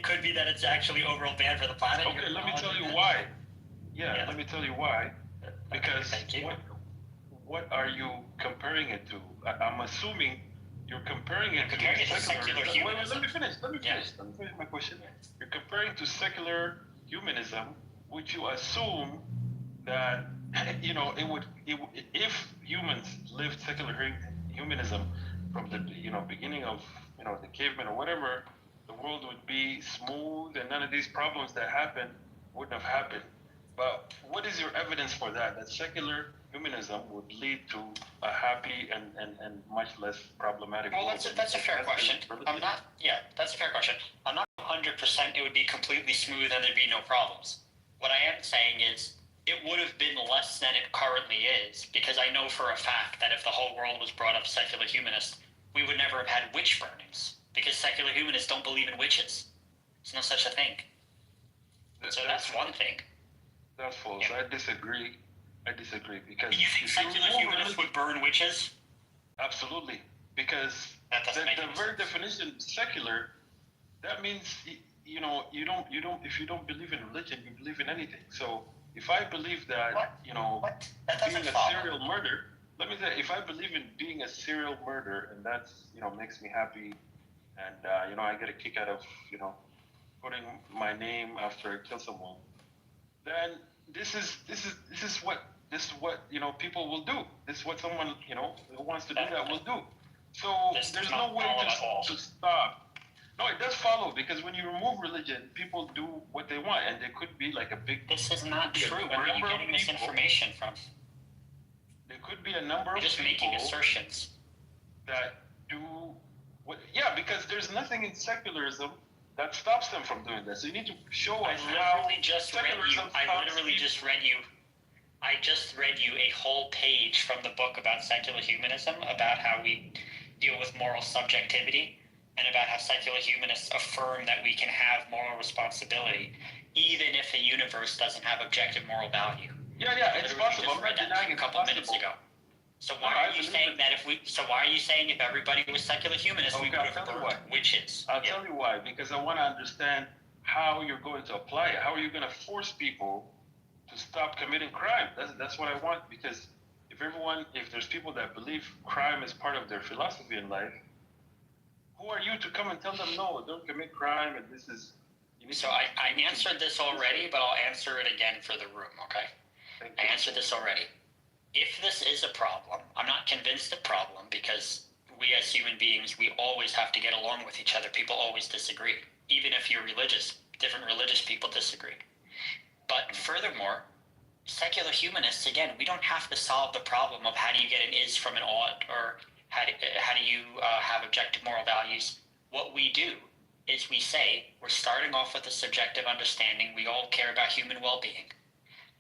could be that it's actually overall bad for the planet. Okay, let me tell you why. Yeah, let me tell you why. Because what are you comparing it to? I'm assuming you're comparing it to secular humanism. Let me finish my question. You're comparing to secular humanism, which you assume that, you know, if humans lived secular humanism from the beginning of the cavemen or whatever, the world would be smooth and none of these problems that happen wouldn't have happened. But what is your evidence for that? That secular humanism would lead to a happy and much less problematic world? Well, that's a fair question. That's a fair question. I'm not 100% it would be completely smooth and there'd be no problems. What I am saying is it would have been less than it currently is, because I know for a fact that if the whole world was brought up secular humanist, we would never have had witch burnings, because secular humanists don't believe in witches. There's no such a thing. So that's one thing. That's false. Yeah. I disagree because you think secular humanists would burn witches? Absolutely, because the very definition of secular, that means you don't. If you don't believe in religion, you believe in anything. So if I believe that being a serial murder, let me say, if I believe in being a serial murderer, and that's makes me happy, and I get a kick out of putting my name after I kill someone, then this is what people will do. This is what someone who wants to do that will do. So there's no way to stop. No, it does follow, because when you remove religion, people do what they want, and there could be like a big. This is not true. Where are you getting this information from? There could be a number of people. You're just making assertions. That do what? Yeah, because there's nothing in secularism that stops them from doing that. So you need to show us how secularism I just read you a whole page from the book about secular humanism, about how we deal with moral subjectivity, and about how secular humanists affirm that we can have moral responsibility, even if the universe doesn't have objective moral value. Yeah, it's possible. I'm not denying a couple of minutes ago. So why are you saying that if everybody was secular humanists, we would have burned witches? I'll tell you why. Because I want to understand how you're going to apply it. How are you going to force people to stop committing crime? That's what I want. Because if there's people that believe crime is part of their philosophy in life, who are you to come and tell them, no, don't commit crime, and this is... So I answered this already, but I'll answer it again for the room, okay? I answered this already. If this is a problem, I'm not convinced a problem, because we as human beings, we always have to get along with each other. People always disagree. Even if you're religious, different religious people disagree. But furthermore, secular humanists, again, we don't have to solve the problem of how do you get an is from an ought, or how do you have objective moral values. What we do is we say we're starting off with a subjective understanding. We all care about human well-being.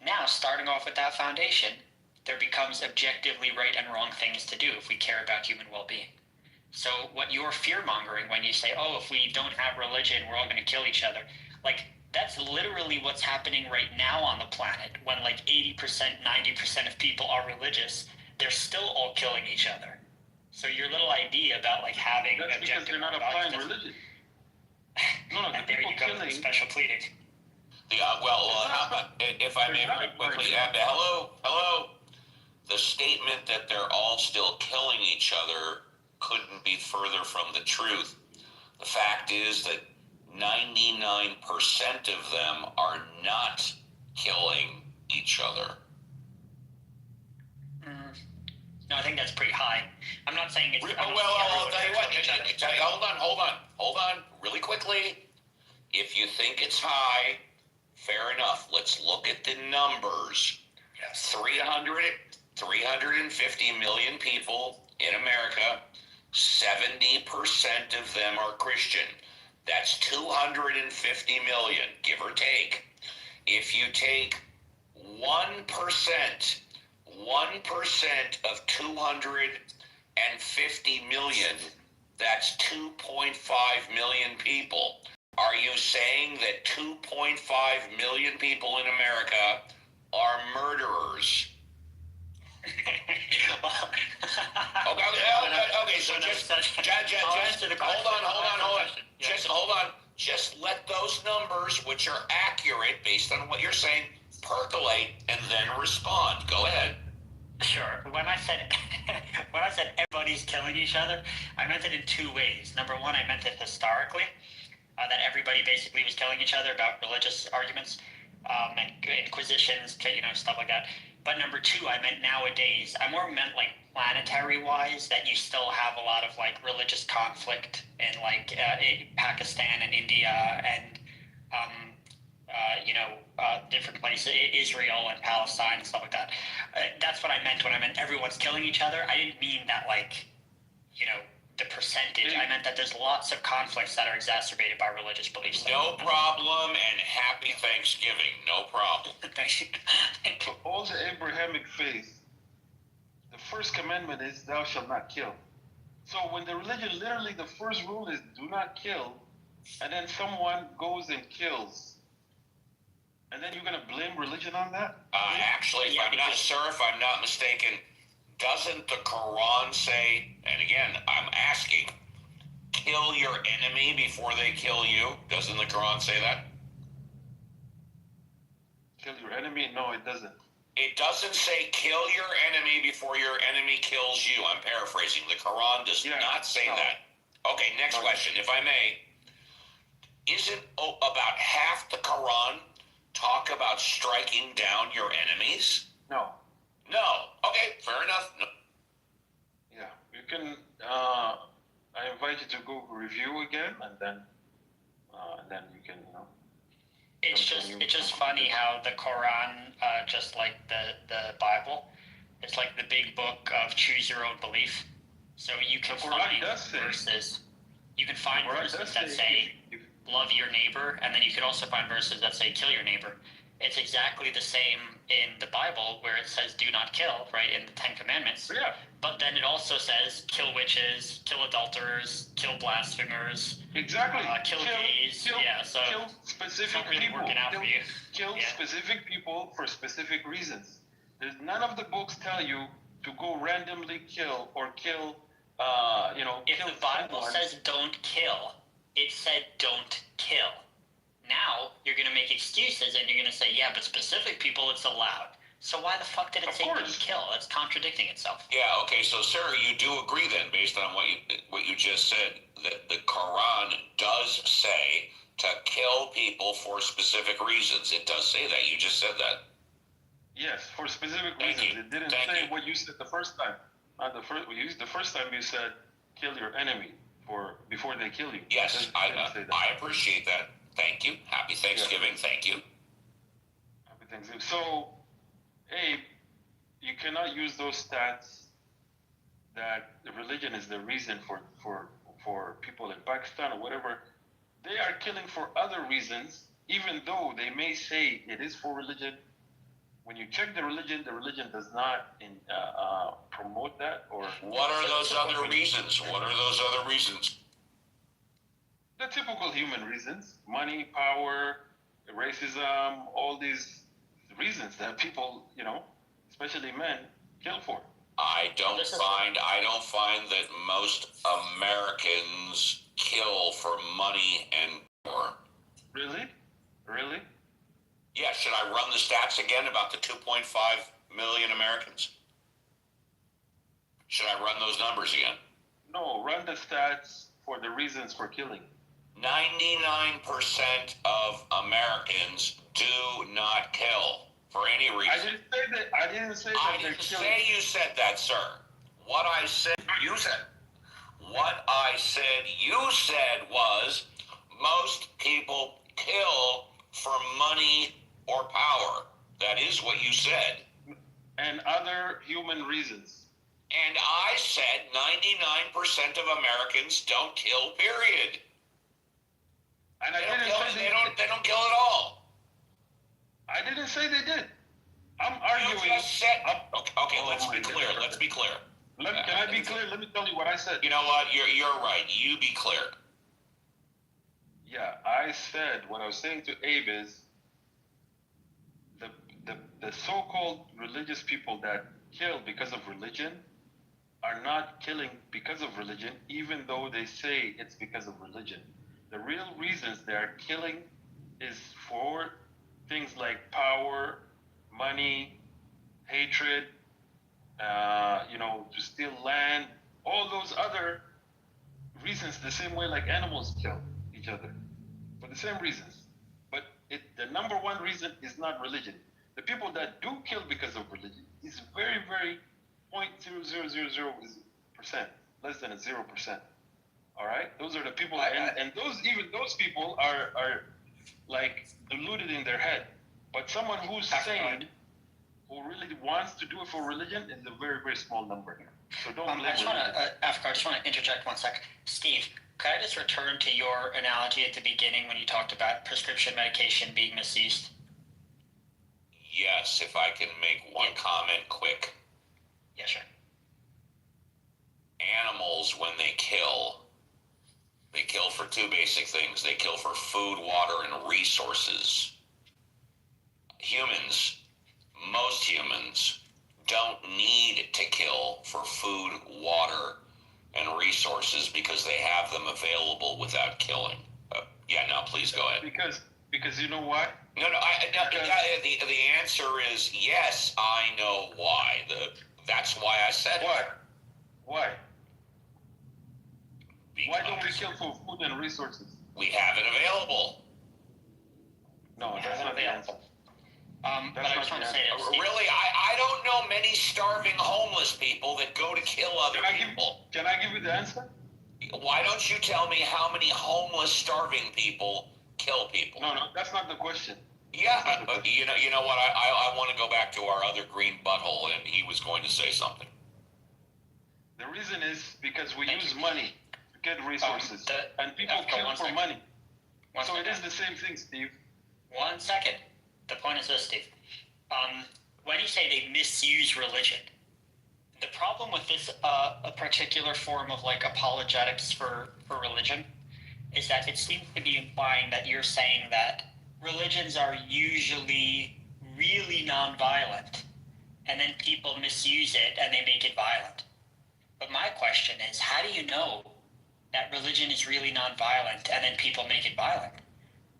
Now, starting off with that foundation, there becomes objectively right and wrong things to do if we care about human well-being. So what you're fear-mongering when you say, oh, if we don't have religion, we're all going to kill each other, that's literally what's happening right now on the planet. When 80%, 90% of people are religious, they're still all killing each other. So your little idea about having that's objective... That's because they're not applying religion. No, and there you go with the special pleading. If I may very quickly add, hello. The statement that they're all still killing each other couldn't be further from the truth. The fact is that 99% of them are not killing each other. No, I think that's pretty high. I'm not saying it's... I'll tell you what. Hold on. Really quickly. If you think it's high, fair enough. Let's look at the numbers. Yes. 350 million people in America. 70% of them are Christian. That's 250 million, give or take. If you take 1% of 250 million, that's 2.5 million people. Are you saying that 2.5 million people in America are murderers? Okay, so just hold on. Just let those numbers, which are accurate based on what you're saying, percolate and then respond. Go ahead. Sure. When I said everybody's killing each other, I meant it in two ways. Number one, I meant it historically, that everybody basically was killing each other about religious arguments, and inquisitions, stuff like that. But number two, I meant nowadays. I more meant planetary-wise, that you still have a lot of religious conflict in Pakistan and India and different places, Israel and Palestine and stuff like that. That's what I meant when I meant everyone's killing each other. I didn't mean that the percentage. I meant that there's lots of conflicts that are exacerbated by religious beliefs. No problem, and happy Thanksgiving. No problem. Thank you. For all the Abrahamic faith, the first commandment is thou shalt not kill. So when the religion, literally the first rule is do not kill, and then someone goes and kills, and then you're gonna blame religion on that? Actually, if I'm not mistaken, doesn't the Quran say, and again, I'm asking, kill your enemy before they kill you? Doesn't the Quran say that? Kill your enemy? No, it doesn't. It doesn't say kill your enemy before your enemy kills you. I'm paraphrasing. The Quran does not say that. Okay, next question, if I may. Isn't about half the Quran talk about striking down your enemies? No. No. Okay, fair enough. No. Yeah, you can. I invite you to go review again, and then you can, It's just funny how the Quran, just like the Bible, it's like the big book of choose your own belief. So you can find verses. You can find verses that say love your neighbor, and then you could also find verses that say kill your neighbor. It's exactly the same in the Bible where it says do not kill, right, in the Ten Commandments. Yeah. But then it also says kill witches, kill adulterers, kill blasphemers. Exactly. Kill gays. Kill specific people. Kill specific people for specific reasons. There's none of the books tell you to go randomly kill or kill. If the Bible says don't kill, it said don't kill. Now you're going to make excuses and you're going to say, yeah, but specific people it's allowed. So why the fuck did it say don't kill? It's contradicting itself. Yeah, okay, so sir, you do agree then, based on what you just said, that the Quran does say to kill people for specific reasons. It does say that. You just said that. Yes, for specific reasons. It didn't say what you said the first time. The first time you said kill your enemy before they kill you. Yes, I appreciate that. Thank you. Happy Thanksgiving. Yeah. Thank you. Happy Thanksgiving. So, Abe, you cannot use those stats that religion is the reason for people in Pakistan or whatever. They are killing for other reasons, even though they may say it is for religion. When you check the religion does not promote that. Or what are those other reasons? What are those other reasons? The typical human reasons: money, power, racism, all these reasons that people, especially men, kill for. I don't find that most Americans kill for money and power. Really? Really? Yeah, should I run the stats again about the 2.5 million Americans? Should I run those numbers again? No, run the stats for the reasons for killing. 99% of Americans do not kill for any reason. I didn't say that. I didn't say you said that, sir. What I said, you said. What I said, you said was most people kill for money or power. That is what you said. And other human reasons. And I said 99% of Americans don't kill, period. And they don't kill at all. I didn't say they did. I'm arguing. You just said. Okay, let's be clear. Let's be clear. Can I be clear? Let me tell you what I said. You know what? You're right. You be clear. Yeah, I said what I was saying to Abe is the so-called religious people that kill because of religion are not killing because of religion, even though they say it's because of religion. The real reasons they are killing is for things like power, money, hatred, to steal land, all those other reasons, the same way like animals kill each other, for the same reasons. But the number one reason is not religion. The people that do kill because of religion is very, very 0.0000%, less than 0%. All right, those are the people, and those people are like deluded in their head. But someone who's sane, who really wants to do it for religion, is a very, very small number here. So don't blame I just want to interject one sec. Steve, could I just return to your analogy at the beginning when you talked about prescription medication being misused? Yes, if I can make one comment quick. Yeah, sure. Animals animals, when they kill for two basic things. They kill for food, water, and resources. Humans, most humans, don't need to kill for food, water, and resources because they have them available without killing. Now please go ahead. Because you know why? No. The answer is yes. I know why. That's why I said it. Why? Why don't we kill for food and resources? We have it available. No, that's not the answer. But I just want to say this. Really, I don't know many starving homeless people that go to kill other people. Can I give you the answer? Why don't you tell me how many homeless, starving people kill people? No, that's not the question. Yeah, you know what? I want to go back to our other green butthole, and he was going to say something. The reason is because we use money to get resources, and people kill for money. So it is the same thing, Steve. 1 second. The point is this, Steve. When you say they misuse religion, the problem with this a particular form of like apologetics for religion is that it seems to be implying that you're saying that religions are usually really nonviolent, and then people misuse it and they make it violent. But my question is, how do you know that religion is really nonviolent and then people make it violent?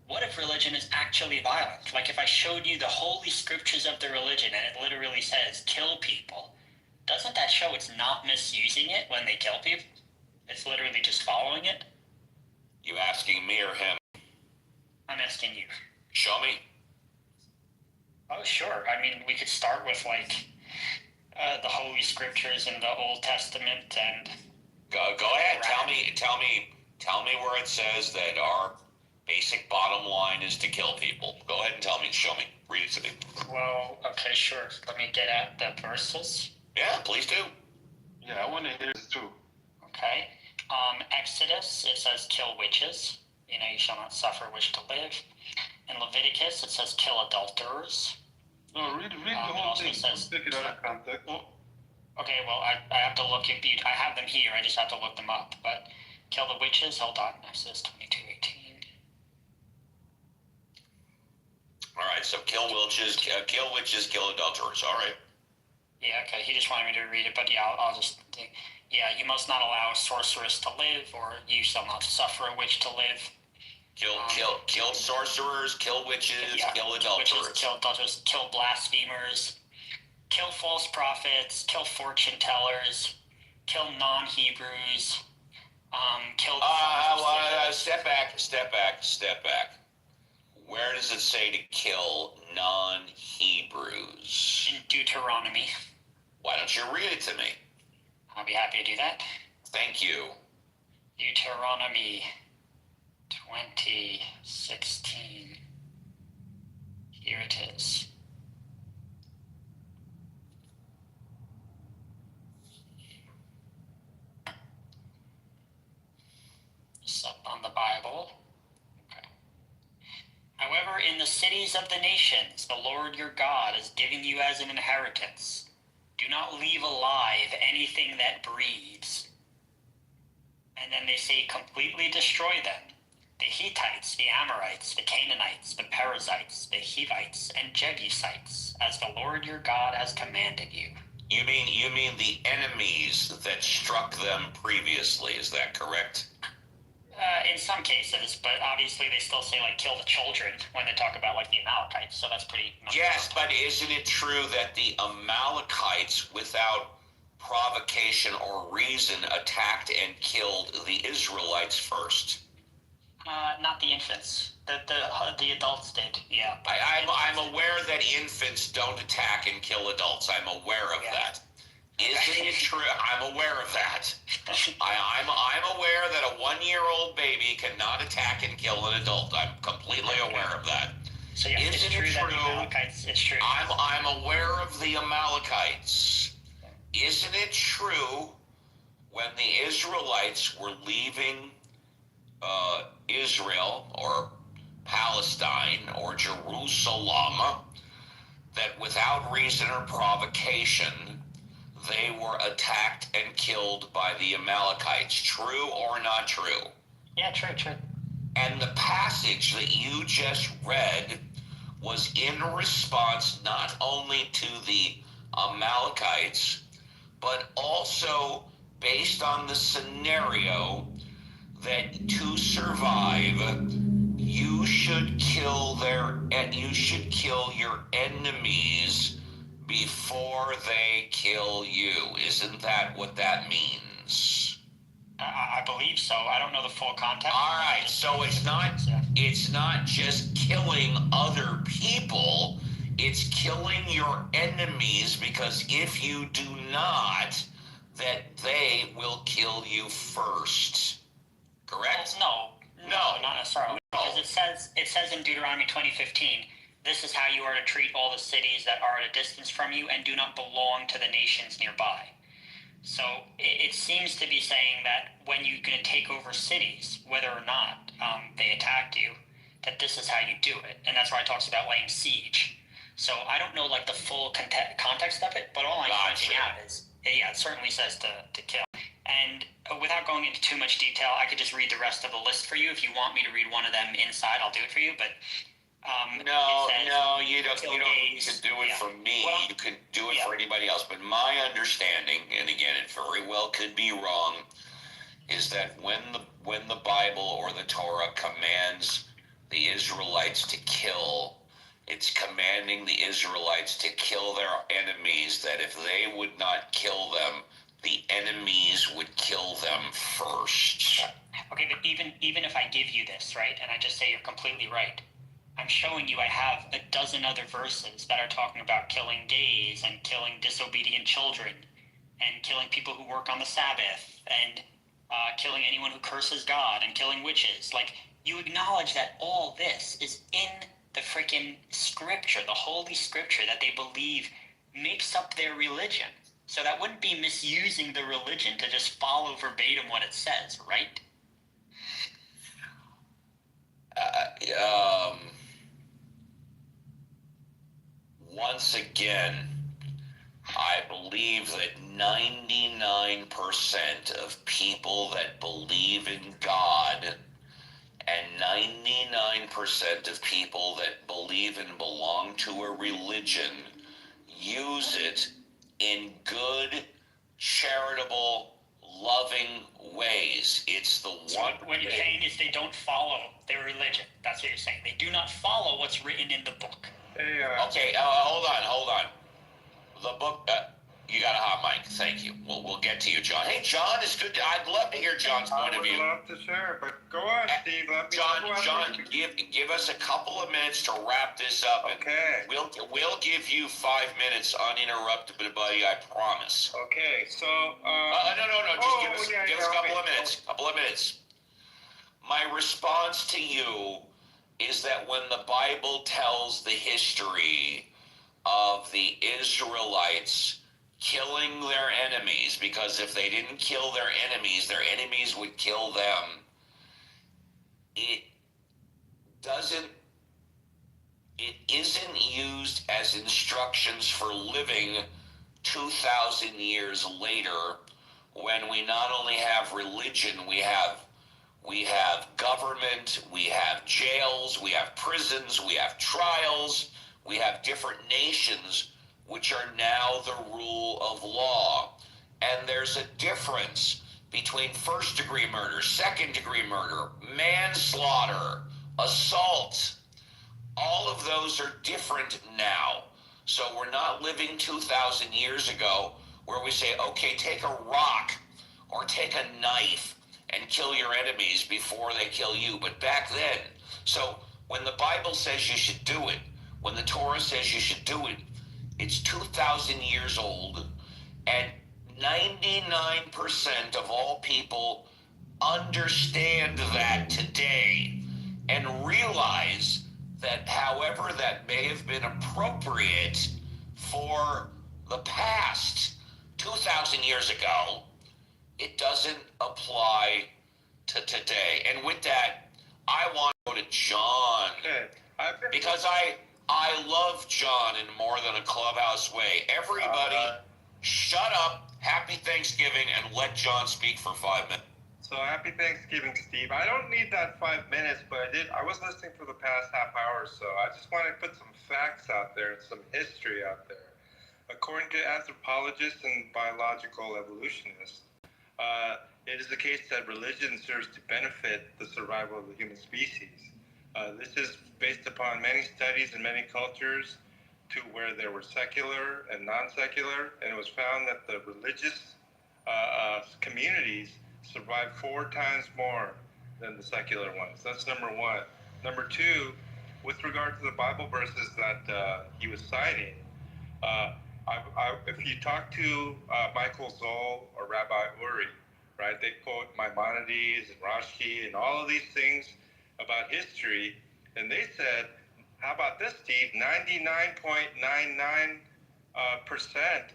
What if religion is actually violent? Like if I showed you the holy scriptures of the religion and it literally says kill people, doesn't that show it's not misusing it when they kill people? It's literally just following it? You asking me or him? I'm asking you. Show me. Oh, sure. I mean, we could start with like the holy scriptures in the Old Testament and. Go ahead. Tell me where it says that our basic bottom line is to kill people. Go ahead and tell me. Show me. Read it to me. Well, okay, sure. Let me get at the verses. Yeah, please do. Yeah, I want to hear this too. Okay. Exodus, it says kill witches. You shall not suffer witch to live. In Leviticus, it says kill adulterers. No, read the whole thing. Take it out of context. Okay, well, I have to look at I have them here. I just have to look them up. But kill the witches. Hold on. Exodus 22:18. All right. So kill witches, kill adulterers. All right. Yeah. Okay. He just wanted me to read it, but yeah, I'll just. Yeah, you must not allow a sorceress to live, or you shall not suffer a witch to live. Kill sorcerers, kill witches, kill adulterers. Kill adulterers, kill blasphemers, kill false prophets, kill fortune tellers, kill non-Hebrews, kill. Step back. Where does it say to kill non-Hebrews? In Deuteronomy. Why don't you read it to me? I'll be happy to do that. Thank you. Deuteronomy 20:16. Here it is. It's up on the Bible. Okay. However, in the cities of the nations, the Lord your God is giving you as an inheritance. Do not leave alive anything that breathes. And then they say completely destroy them. The Hittites, the Amorites, the Canaanites, the Perizzites, the Hivites, and Jebusites, as the Lord your God has commanded you. You mean the enemies that struck them previously, is that correct? In some cases, but obviously they still say, like, kill the children when they talk about, like, the Amalekites, so that's pretty... Yes, but isn't it true that the Amalekites, without provocation or reason, attacked and killed the Israelites first? Not the infants. The adults did, yeah. I'm aware that infants don't attack and kill adults. I'm aware of that. Isn't it true? I'm aware of that. I'm aware that a 1-year-old baby cannot attack and kill an adult. I'm completely aware of that. So yeah, Isn't it's true it that true? the Amalekites, it's true. I'm aware of the Amalekites. Isn't it true when the Israelites were leaving Israel or Palestine or Jerusalem that without reason or provocation they were attacked and killed by the Amalekites. True or not true? Yeah, true. And the passage that you just read was in response not only to the Amalekites, but also based on the scenario that to survive, you should kill your enemies before they kill you. Isn't that what that means? I believe so. I don't know the full context. All right, so it's not just killing other people, it's killing your enemies, because if you do not, that they will kill you first. Correct? Well, no, not necessarily. Because it says in Deuteronomy 20:15, this is how you are to treat all the cities that are at a distance from you and do not belong to the nations nearby. So it seems to be saying that when you're going to take over cities, whether or not they attack you, that this is how you do it. And that's why it talks about laying siege. So I don't know like the full context of it, but all I'm pointing out is, yeah, it certainly says to kill. And without going into too much detail, I could just read the rest of the list for you. If you want me to read one of them inside, I'll do it for you. But no, you don't need to do it for me. Well, you can do it for anybody else. But my understanding, and again, it very well could be wrong, is that when the Bible or the Torah commands the Israelites to kill, it's commanding the Israelites to kill their enemies, that if they would not kill them, the enemies would kill them first. Okay, but even if I give you this, right, and I just say you're completely right, I'm showing you I have a dozen other verses that are talking about killing gays and killing disobedient children and killing people who work on the Sabbath and killing anyone who curses God and killing witches. Like, you acknowledge that all this is in the freaking scripture, the holy scripture that they believe makes up their religion. So that wouldn't be misusing the religion to just follow verbatim what it says, right? Once again, I believe that 99% of people that believe in God and 99% of people that believe and belong to a religion use it in good, charitable, loving ways. It's the one. What you're saying is they don't follow their religion. That's what you're saying. They do not follow what's written in the book. Okay, hold on. The book. You got a hot mic. Thank you. We'll get to you, John. Hey, John, it's good. I'd love to hear John's point of view. I would love to share, but go on, Steve. John, give us a couple of minutes to wrap this up. Okay. We'll give you 5 minutes uninterrupted, buddy. I promise. Okay. So. No. Just give us a couple of minutes. Couple of minutes. My response to you is that when the Bible tells the history of the Israelites killing their enemies, because if they didn't kill their enemies would kill them, it isn't used as instructions for living 2,000 years later, when we not only have religion, we have government, we have jails, we have prisons, we have trials, we have different nations which are now the rule of law. And there's a difference between first-degree murder, second-degree murder, manslaughter, assault. All of those are different now. So we're not living 2,000 years ago where we say, okay, take a rock or take a knife and kill your enemies before they kill you. But back then, so when the Bible says you should do it, when the Torah says you should do it, it's 2,000 years old, and 99% of all people understand that today and realize that however that may have been appropriate for the past 2,000 years ago, it doesn't apply to today. And with that, I want to go to John. Okay. Because I love John in more than a clubhouse way. Everybody, shut up, Happy Thanksgiving, and let John speak for 5 minutes. So happy Thanksgiving, Steve. I don't need that 5 minutes, but I was listening for the past half hour or so. I just want to put some facts out there and some history out there. According to anthropologists and biological evolutionists, it is the case that religion serves to benefit the survival of the human species. This is based upon many studies in many cultures to where there were secular and non-secular, and it was found that the religious communities survive 4 times more than the secular ones. That's number one. Number two, with regard to the Bible verses that he was citing, if you talk to Michael Zoll or Rabbi Uri, right, they quote Maimonides and Rashi and all of these things about history, and they said, how about this, Steve? 99.99%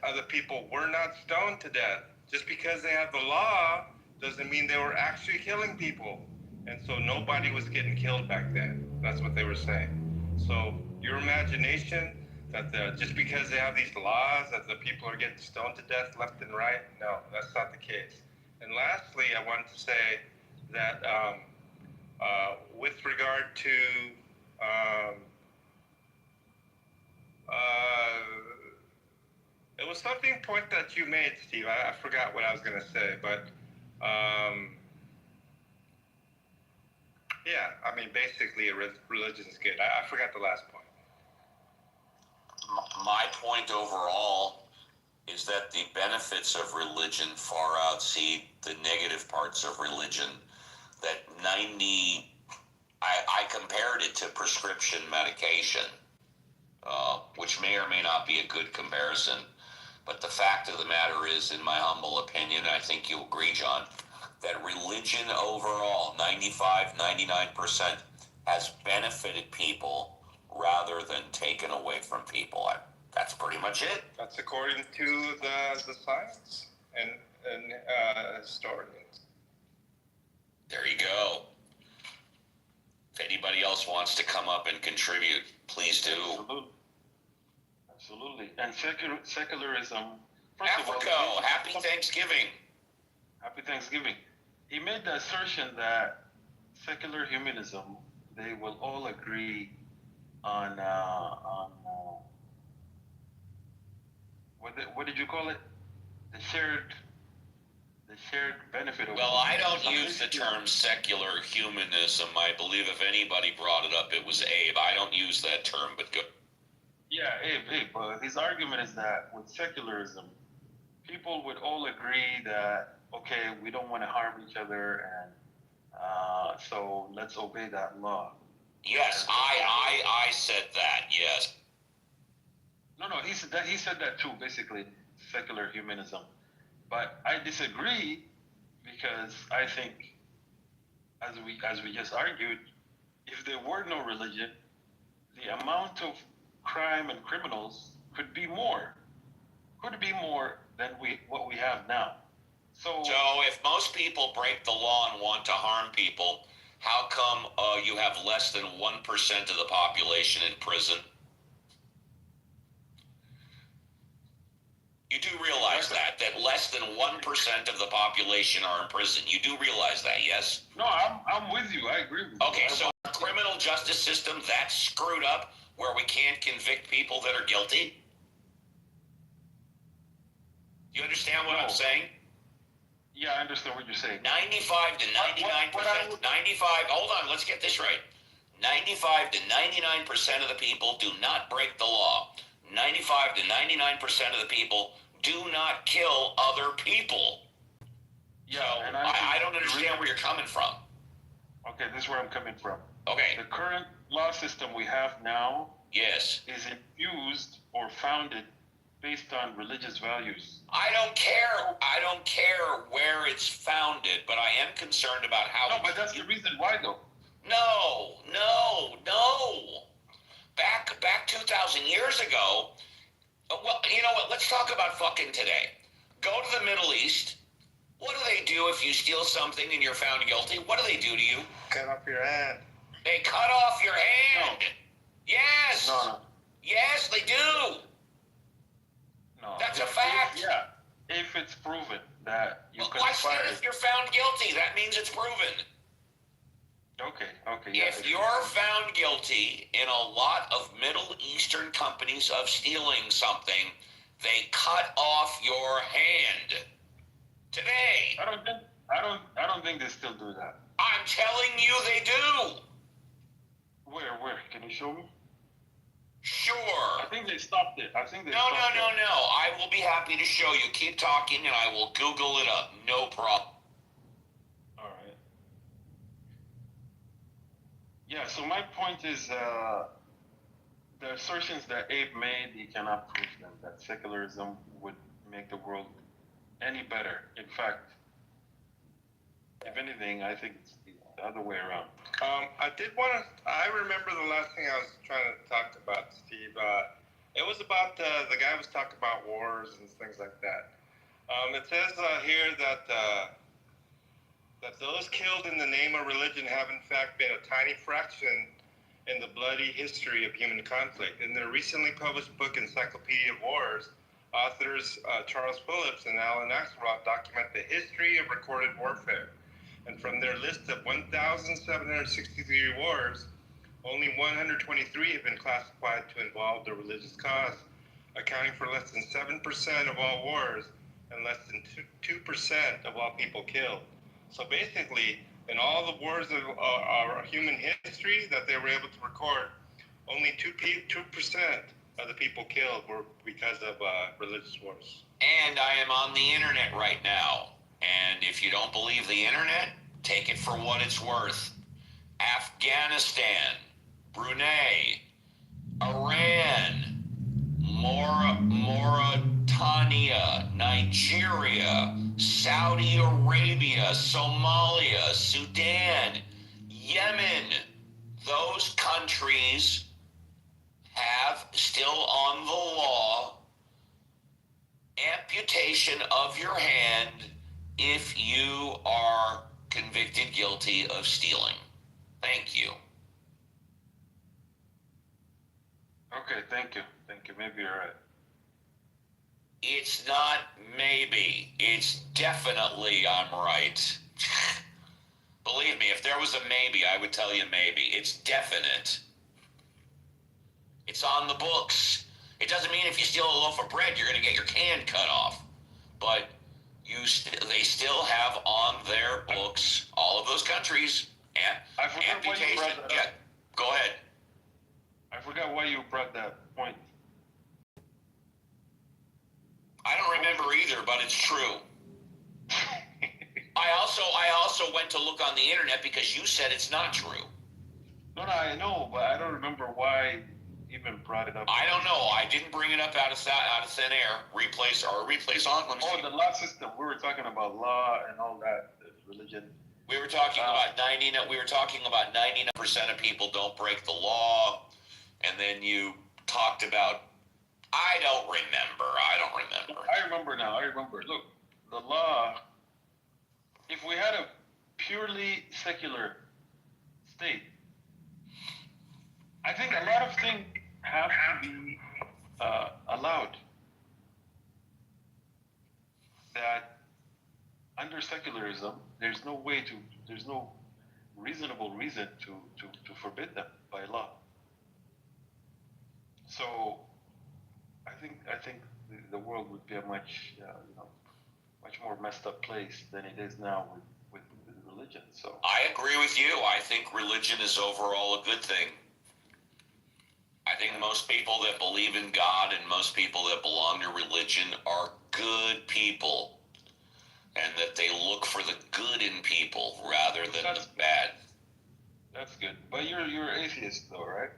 of the people were not stoned to death. Just because they have the law doesn't mean they were actually killing people. And so nobody was getting killed back then. That's what they were saying. So your imagination that just because they have these laws that the people are getting stoned to death left and right, no, that's not the case. And lastly, I wanted to say that with regard to it was something point that you made, Steve. I forgot what I was going to say, but yeah, I mean, basically, religion is good. I forgot the last point. My point overall is that the benefits of religion far outseed the negative parts of religion. That I compared it to prescription medication, which may or may not be a good comparison. But the fact of the matter is, in my humble opinion, I think you'll agree, John, that religion overall, 99%, has benefited people rather than taken away from people. That's pretty much it. That's according to the science and historians. There you go. If anybody else wants to come up and contribute, please do. Absolutely. Absolutely. And secularism. Africa, happy Thanksgiving. Happy Thanksgiving. He made the assertion that secular humanism, they will all agree on what did you call it? The shared benefit of. Well, I don't use the term secular humanism. I believe if anybody brought it up, it was Abe. I don't use that term, but go. Yeah, Abe. But his argument is that with secularism, people would all agree that, okay, we don't want to harm each other, and so let's obey that law. Yes, I said that, yes. No, he said that too, basically, secular humanism. But I disagree because I think, as we just argued, if there were no religion, the amount of crime and criminals could be more than what we have now. So if most people break the law and want to harm people, how come you have less than 1% of the population in prison? You do realize that less than 1% of the population are in prison. You do realize that, yes? No, I'm with you. I agree with you. Okay, so our criminal justice system, that's screwed up where we can't convict people that are guilty? You understand what I'm saying? Yeah, I understand what you're saying. 95 to 99%. 95, hold on, let's get this right. 95 to 99% of the people do not break the law. 95 to 99% of the people do not kill other people. Yeah, so and I don't understand where you're coming from. Okay, this is where I'm coming from. Okay. The current law system we have now is infused or founded based on religious values. I don't care where it's founded, but I am concerned about how. No, but that's the reason why, though. No. Back 2,000 years ago. Well, you know what? Let's talk about fucking today. Go to the Middle East. What do they do if you steal something and you're found guilty? What do they do to you? Cut off your hand. They cut off your hand. No. Yes. No. Yes, they do. No. That's a fact. Yeah. if it's proven that you Well, I said conspired. if you're found guilty, that means it's proven. Okay, yeah. If you're found guilty in a lot of Middle Eastern companies of stealing something, they cut off your hand. Today. I don't think they still do that. I'm telling you they do. Where? Can you show me? Sure. I think they stopped it. No. I will be happy to show you. Keep talking and I will Google it up. No problem. All right. Yeah, so my point is the assertions that Abe made, he cannot prove them, that secularism would make the world any better. In fact, if anything, I think it's the other way around. I remember the last thing I was trying to talk about, Steve. It was about the guy was talking about wars and things like that. It says here that those killed in the name of religion have in fact been a tiny fraction in the bloody history of human conflict. In their recently published book, Encyclopedia of Wars, authors Charles Phillips and Alan Axelrod document the history of recorded warfare. And from their list of 1,763 wars, only 123 have been classified to involve the religious cause, accounting for less than 7% of all wars and less than 2% of all people killed. So basically, in all the wars of our human history that they were able to record, only 2% of the people killed were because of religious wars. And I am on the internet right now. And if you don't believe the internet, take it for what it's worth. Afghanistan, Brunei, Iran, Mauritania, Nigeria, Saudi Arabia, Somalia, Sudan, Yemen. Those countries have still on the law amputation of your hand if you are convicted guilty of stealing. Thank you. Okay, thank you. Maybe you're right. It's not maybe. It's definitely I'm right. Believe me, if there was a maybe, I would tell you maybe. It's definite. It's on the books. It doesn't mean if you steal a loaf of bread, you're going to get your can cut off. But they still have on their books, all of those countries, amputation. Yeah, go ahead. I forgot why you brought that point. I don't remember either, but it's true. I also went to look on the internet because you said it's not true. No, I know, but I don't remember why you even brought it up. I don't know. I didn't bring it up out of thin air. Replace on. Let me see. The law system. We were talking about law and all that, religion. We were talking about 99% of people don't break the law, and then you talked about. I don't remember. I remember now. Look, the law. If we had a purely secular state, I think a lot of things have to be allowed. That under secularism, there's no reasonable reason to forbid them by law. So, I think the world would be a much more messed up place than it is now with religion. So I agree with you. I think religion is overall a good thing. I think most people that believe in God and most people that belong to religion are good people, and that they look for the good in people rather than the bad. That's good. But you're atheist though, right?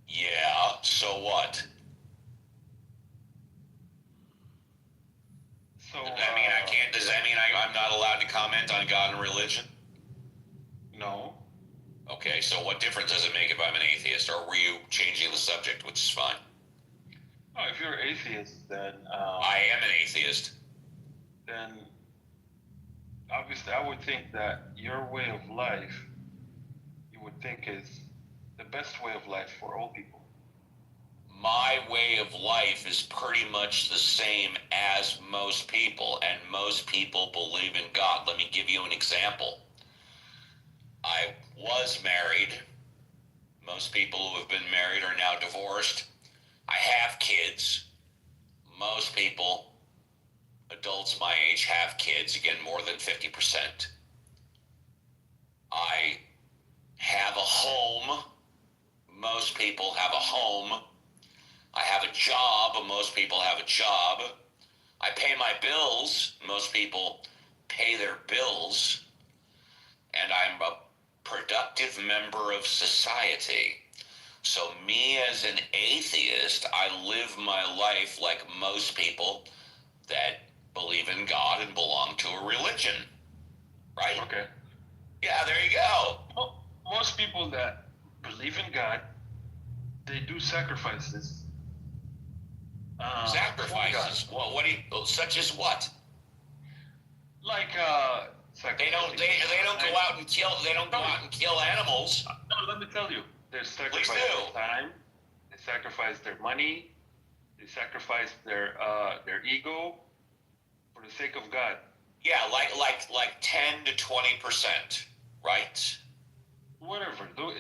Yeah. So what? So, does that mean I can't? Does that mean I'm not allowed to comment on God and religion? No. Okay, so what difference does it make if I'm an atheist, or were you changing the subject, which is fine? No, if you're atheist, then I am an atheist. Then obviously, I would think that your way of life, you would think is the best way of life for all people. my way of life is pretty much the same as most people, and most people believe in God. Let me give you an example. I was married. Most people who have been married are now divorced. I have kids. Most people, adults my age, have kids. Again, more than 50%. I have a home. Most people have a home. I have a job. Most people have a job. I pay my bills. Most people pay their bills. And I'm a productive member of society. So me as an atheist, I live my life like most people that believe in God and belong to a religion. Right? Okay. Yeah, there you go. Well, most people that believe in God, they do sacrifices. Sacrifices? Well, what do you, such as what? Like They don't go out and kill. They don't go out and kill animals. No, let me tell you. They sacrifice their time. They sacrifice their money. They sacrifice their ego for the sake of God. Yeah, like 10 to 20%, right? Whatever. No.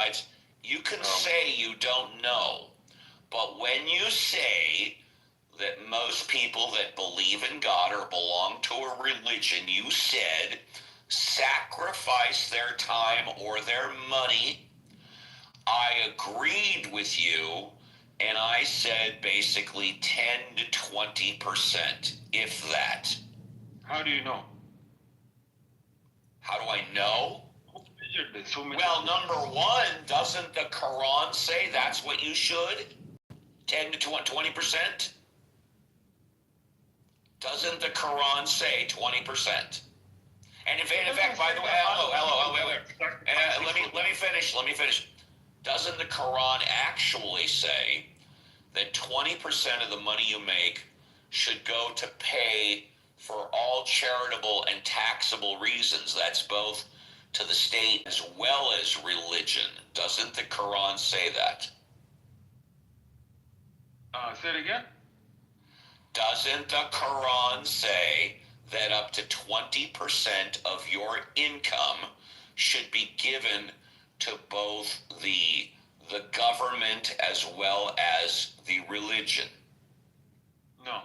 It's, you can say you don't know, but when you say that most people that believe in God or belong to a religion, you said sacrifice their time or their money. I agreed with you, and I said basically 10 to 20%, if that. How do you know? How do I know? Well, number one, doesn't the Quran say that's what you should? 10 to 20%? Doesn't the Quran say 20%? And in fact, by the way, let me finish. Doesn't the Quran actually say that 20% of the money you make should go to pay for all charitable and taxable reasons? That's both to the state as well as religion. Doesn't the Quran say that? Say it again? Doesn't the Quran say that up to 20% of your income should be given to both the government as well as the religion? No.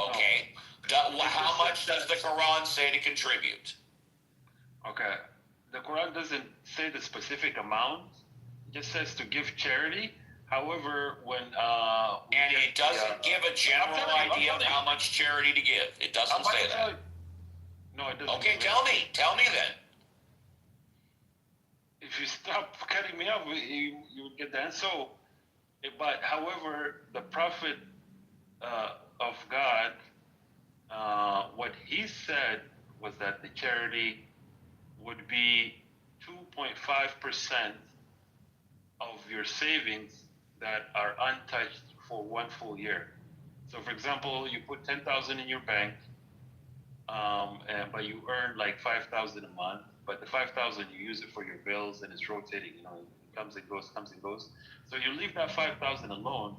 Okay. How much does the Quran say to contribute? Okay. The Quran doesn't say the specific amount. It just says to give charity. However, when and it doesn't give a general idea of how much charity to give. It doesn't say that. No, it doesn't. Okay, tell me then. If you stop cutting me off, you would get the answer. So, but however, the Prophet of God, what he said was that the charity would be 2.5% of your savings that are untouched for one full year. So, for example, you put 10,000 in your bank, but you earn like 5,000 a month. But the 5,000 you use it for your bills, and it's rotating. You know, it comes and goes. So you leave that 5,000 alone.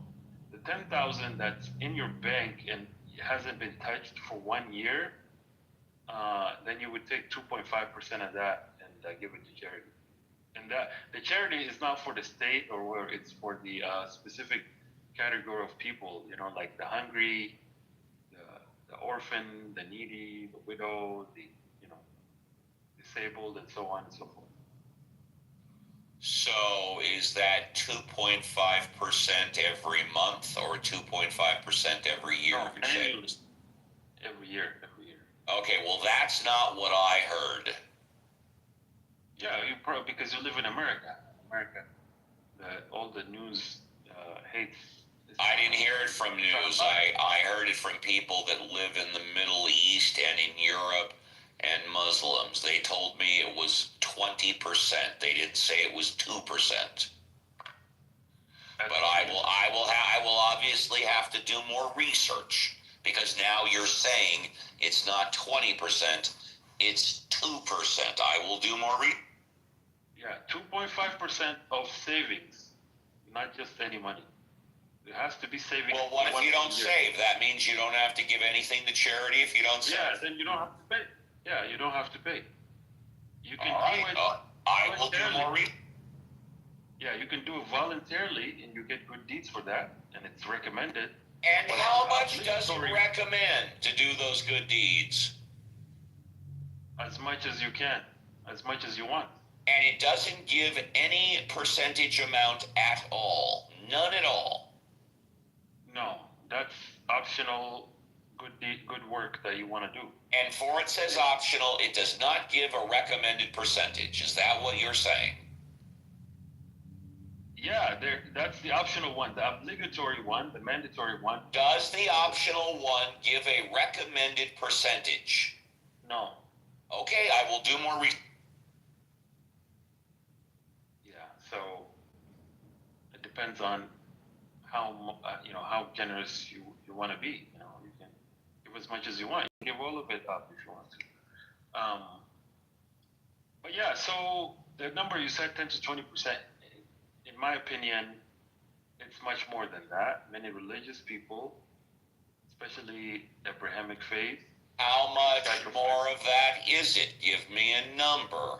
The 10,000 that's in your bank and hasn't been touched for 1 year, then you would take 2.5% of that and give it to charity. And that the charity is not for the state or where it's for the specific category of people, you know, like the hungry, the orphan, the needy, the widow, the disabled, and so on and so forth. So is that 2.5% every month or 2.5% every year? No, every year. Okay, well that's not what I heard. Yeah, you probably because you live in America. All the news hates. I didn't hear it from news. I heard it from people that live in the Middle East and in Europe and Muslims. They told me it was 20%. They didn't say it was 2%. But I will obviously have to do more research because now you're saying it's not 20%, it's 2%. I will do more research. Yeah, 2.5% of savings not just any money. There has to be savings. Well, what if you don't once a year. save? That means you don't have to give anything to charity if you don't save. Yeah, then you don't have to pay. Yeah, you don't have to pay. You can All right, do it. I will do more Yeah, you can do it voluntarily, and you get good deeds for that, and it's recommended. And how much does it recommend to do those good deeds? As much as you can, as much as you want. And it doesn't give any percentage amount at all. None at all. No, that's optional good work that you want to do. And for it says optional, it does not give a recommended percentage. Is that what you're saying? Yeah, that's the optional one. The obligatory one, the mandatory one. Does the optional one give a recommended percentage? No. Okay, I will do more research. Yeah, so it depends on how generous you want to be. You know, you can give as much as you want. You can give all of it up if you want to. But yeah, so the number you said, 10 to 20%. In my opinion, it's much more than that. Many religious people, especially Abrahamic faith. How much more of that is it? Give me a number.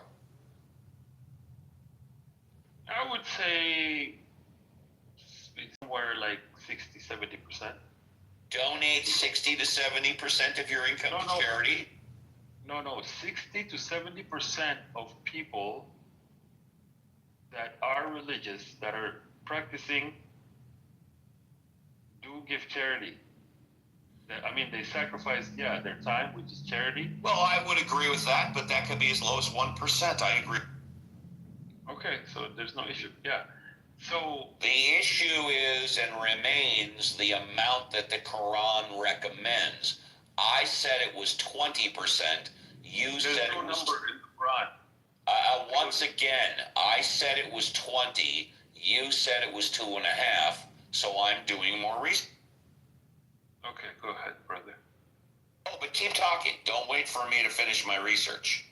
I would say somewhere like 60, 70%. Donate 60 to 70% of your income to charity? No, 60 to 70% of people that are religious, that are practicing, do give charity. They sacrifice, their time, which is charity. Well, I would agree with that, but that could be as low as 1%. I agree. Okay, so there's no issue. Yeah. So the issue is and remains the amount that the Quran recommends. I said it was 20%. You said it was. There's no number in the Quran. Once again, I said it was 20. You said it was 2.5. So I'm doing more research. Okay, go ahead, brother. Oh, but keep talking. Don't wait for me to finish my research.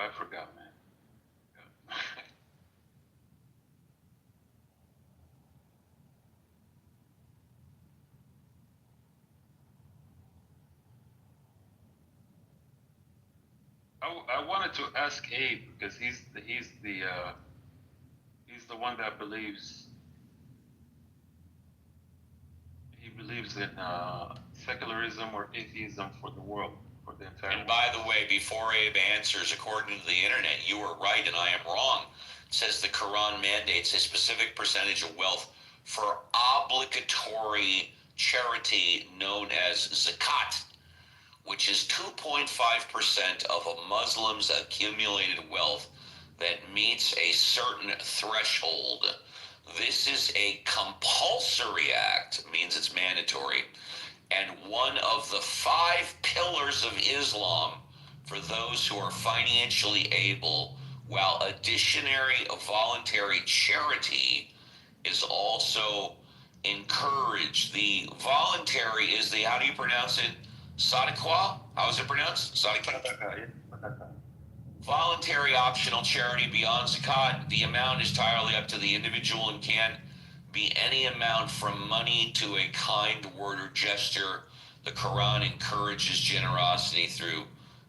I forgot, man. I wanted to ask Abe because he's the one that believes in secularism or atheism for the world, for the entire world. And by the way, before Abe answers, according to the internet, you were right and I am wrong. It says the Quran mandates a specific percentage of wealth for obligatory charity known as zakat, which is 2.5% of a Muslim's accumulated wealth that meets a certain threshold. This is a compulsory act, means it's mandatory, and one of the 5 pillars of Islam for those who are financially able, while additionary of voluntary charity is also encouraged. The voluntary is the, how do you pronounce it? Sadaqah? How is it pronounced? Sadaqah. Voluntary optional charity beyond zakat, the amount is entirely up to the individual and can be any amount from money to a kind word or gesture. The Quran encourages generosity through,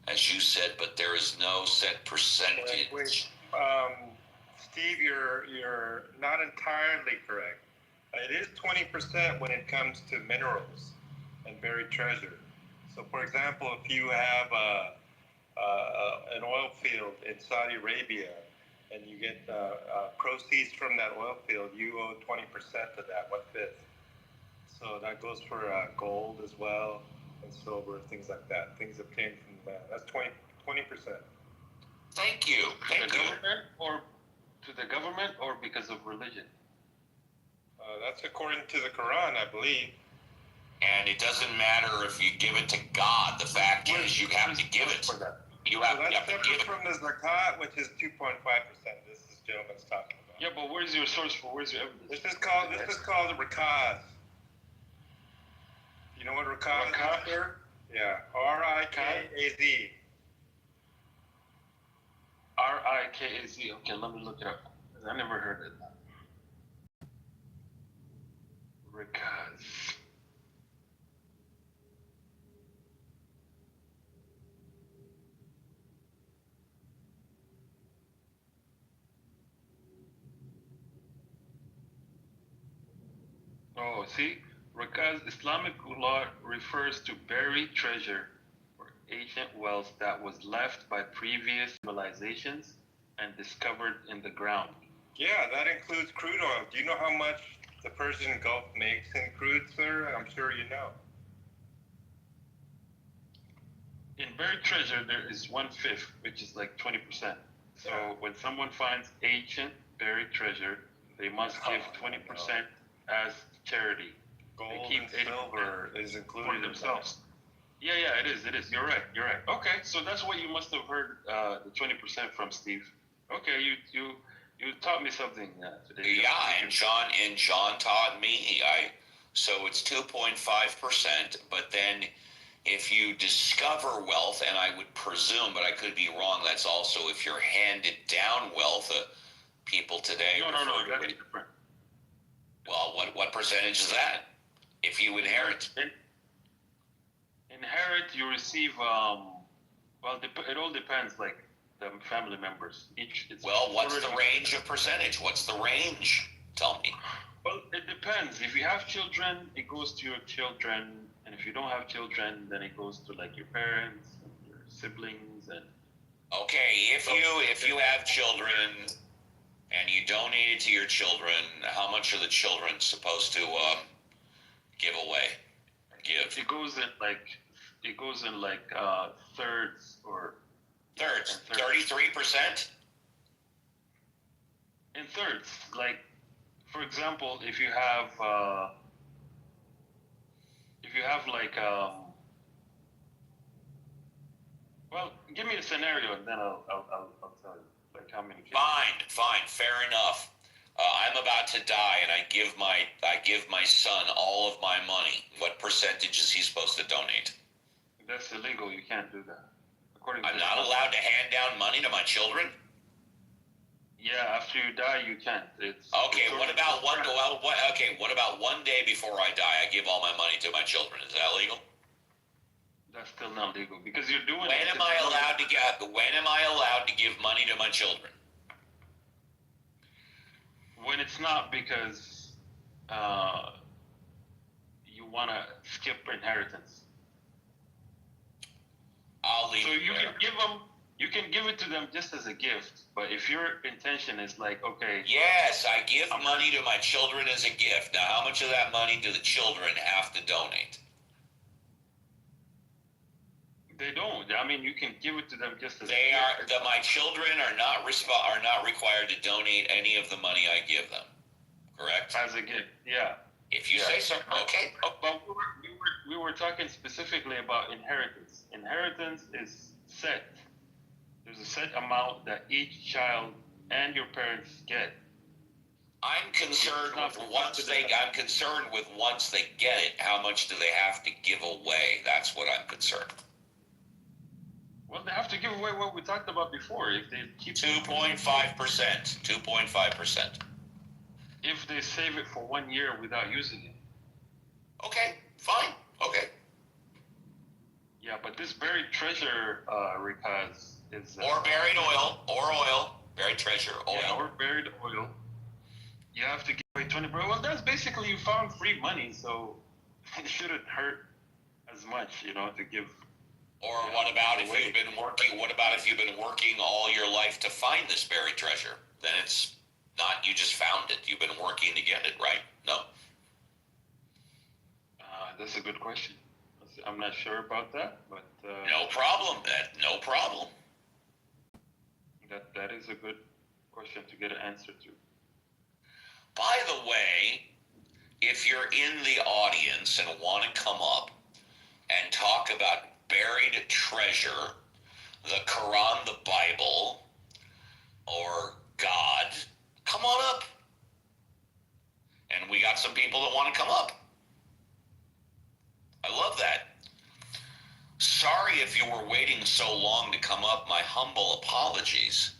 as you said, but there is no set percentage. Wait. Steve, you're not entirely correct. It is 20% when it comes to minerals and buried treasure. So, for example, if you have an oil field in Saudi Arabia and you get proceeds from that oil field, you owe 20% of that, 1/5. So that goes for gold as well, and silver, things like that. Things that came from that. That's 20%. Thank you. Thank you. To the government or because of religion? That's according to the Quran, I believe. And it doesn't matter if you give it to God. The fact is, you have to give it. You have that's to give separate it. from the zakat, which is 2.5%. This gentleman's talking about. Yeah, but where's your source for? Where's your evidence? This is called the rakaz. You know what Rakaz is, sir? Yeah, R-I-K-A-Z. R-I-K-A-Z. Okay, let me look it up. I never heard it. Rakaz. Oh, see, Rakaz, Islamic law refers to buried treasure or ancient wealth that was left by previous civilizations and discovered in the ground. Yeah, that includes crude oil. Do you know how much the Persian Gulf makes in crude, sir? I'm sure you know. In buried treasure, there is 1/5, which is like 20%. So when someone finds ancient buried treasure, they must give 20% as charity. Gold they keep and silver is included for themselves. Yeah, it is. You're right. Okay, so that's what you must have heard the 20% from, Steve. Okay, you taught me something today. Yeah, and John taught me. So it's 2.5%, but then if you discover wealth, and I would presume, but I could be wrong, that's also if you're handed down wealth. People today No, refer to it. Different. Well, what percentage is that? If you inherit. Inherit, you receive. Well, it all depends. Like the family members, What's the range of percentage? What's the range? Tell me. Well, it depends. If you have children, it goes to your children, and if you don't have children, then it goes to like your parents and your siblings and. Okay, if you have children and you donate it to your children, how much are the children supposed to give away or give? It goes in like thirds or. Thirds. 33%. In thirds, like. For example, if you have like well, give me a scenario and then I'll tell you like how many. Fine, fair enough. I'm about to die and I give my son all of my money. What percentage is he supposed to donate? That's illegal. You can't do that. I'm not allowed to hand down money to my children? Yeah, after you die, you can't. Okay, what about one day before I die, I give all my money to my children? Is that legal? That's still not legal because you're doing. When am I allowed to give money to my children? When it's not because you want to skip inheritance. I'll leave. So you can give them. You can give it to them just as a gift, but if your intention is like, okay. Yes, I give money to my children as a gift. Now, how much of that money do the children have to donate? They don't. I mean, you can give it to them just as my children are not required to donate any of the money I give them. Correct? As a gift, yeah. If you say so, okay. But we were talking specifically about inheritance. Inheritance is set. There's a set amount that each child and your parents get. I'm concerned with once they get it, how much do they have to give away? That's what I'm concerned. Well, they have to give away what we talked about before. If they keep 2.5%. 2.5%. If they save it for 1 year without using it. Okay, fine. Okay. Yeah, but this buried treasure, Rikaz, is or buried oil, buried treasure, oil. Yeah, or buried oil. You have to give away 20%. Well, that's basically you found free money, so it shouldn't hurt as much, to give. Or what about if you've been working? What about if you've been working all your life to find this buried treasure? Then it's not you just found it. You've been working to get it, right? No. That's a good question. I'm not sure about that, but no problem. No problem. That is a good question to get an answer to. By the way, if you're in the audience and want to come up and talk about buried treasure, the Quran, the Bible, or God, come on up. And we got some people that want to come up. I humble apologies.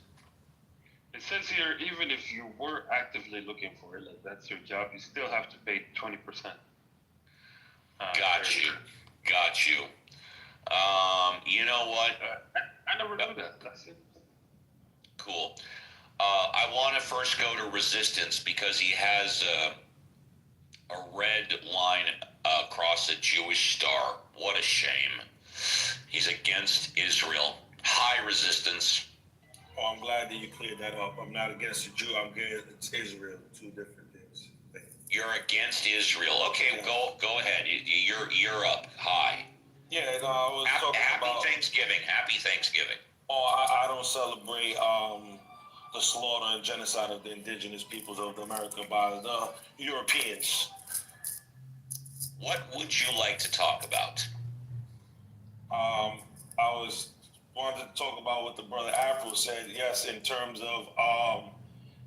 It says here, even if you were actively looking for it, like that's your job, you still have to pay 20%. Got you. You know what? I never knew that. That's it. Cool. I want to first go to Resistance because he has a red line across a Jewish star. What a shame. He's against Israel. Hi, Resistance. Oh, I'm glad that you cleared that up. I'm not against the Jew. I'm against Israel. Two different things. You're against Israel. Okay, yeah. Go ahead. You're up. Hi. Yeah, no, I was talking about Thanksgiving. Happy Thanksgiving. Oh, I don't celebrate the slaughter and genocide of the indigenous peoples of America by the Europeans. What would you like to talk about? I wanted to talk about what the brother Afro said. Yes, in terms of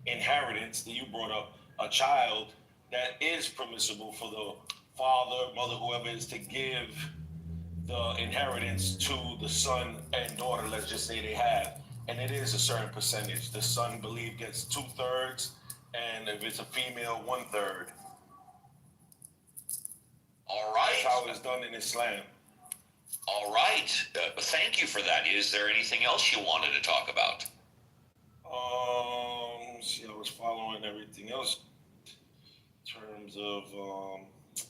inheritance that you brought up, a child that is permissible for the father, mother, whoever it is to give the inheritance to the son and daughter. Let's just say they have, and it is a certain percentage. The son, believe, gets 2/3, and if it's a female, 1/3. All right. That's how it's done in Islam. All right. Thank you for that. Is there anything else you wanted to talk about? See, I was following everything else in terms of.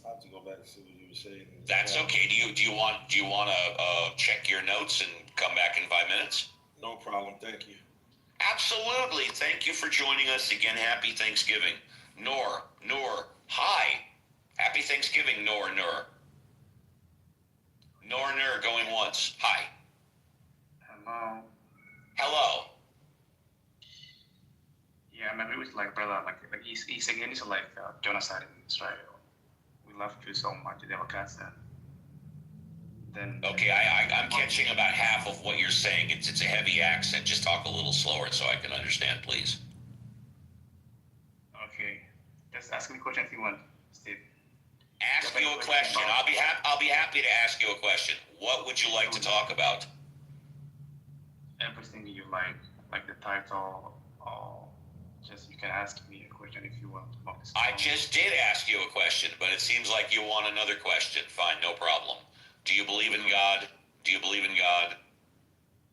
I have to go back and see what you were saying. That's okay. Do you want to check your notes and come back in 5 minutes? No problem. Thank you. Absolutely. Thank you for joining us again. Happy Thanksgiving. Noor. Hi. Happy Thanksgiving, Noor. Noor, going once. Hi. Hello. Yeah, I'm agree with like brother, like he's against like genocide in Israel. We love Jews so much, the Democrats. Then okay, I'm catching about half of what you're saying. It's a heavy accent. Just talk a little slower so I can understand, please. Okay, just ask me a question if you want, Steve. Ask you a question. I'll be happy to ask you a question. What would you like to talk about? Everything you like the title, or just you can ask me a question if you want about this. I just did ask you a question, but it seems like you want another question. Fine, no problem. Do you believe in God?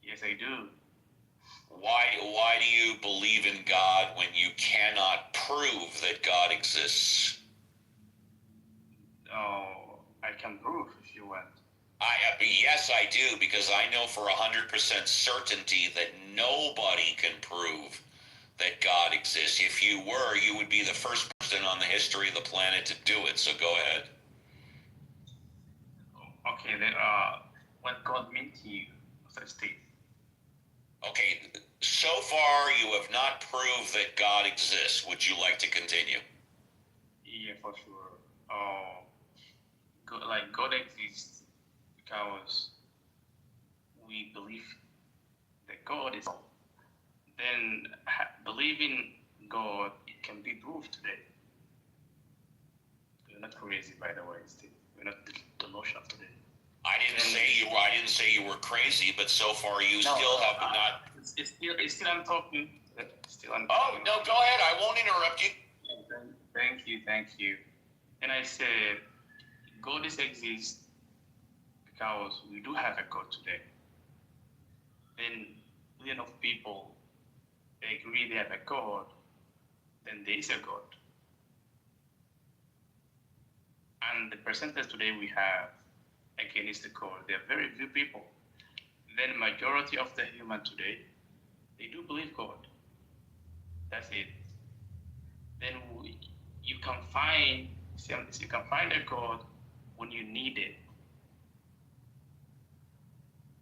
Yes, I do. Why do you believe in God when you cannot prove that God exists? Oh, I can prove if you want. Yes, I do, because I know for 100% certainty that nobody can prove that God exists. If you were, you would be the first person on the history of the planet to do it, so go ahead. Okay, then, what God means to you, Mr. Steve? Okay, so far you have not proved that God exists. Would you like to continue? Yeah, for sure. God exists because we believe that God is all. Then believing God, it can be proved today. We're not crazy, by the way, Steve. We're not delusional today. I didn't say you were crazy, but so far you still have not. It's still I'm talking. Oh no, go ahead. I won't interrupt you. Thank you. And I said, God exists because we do have a God today. Then millions of people agree they have a God, then there is a God. And the percentage today we have against the God, there are very few people. Then majority of the human today, they do believe God. That's it. Then you can find a God when you need it.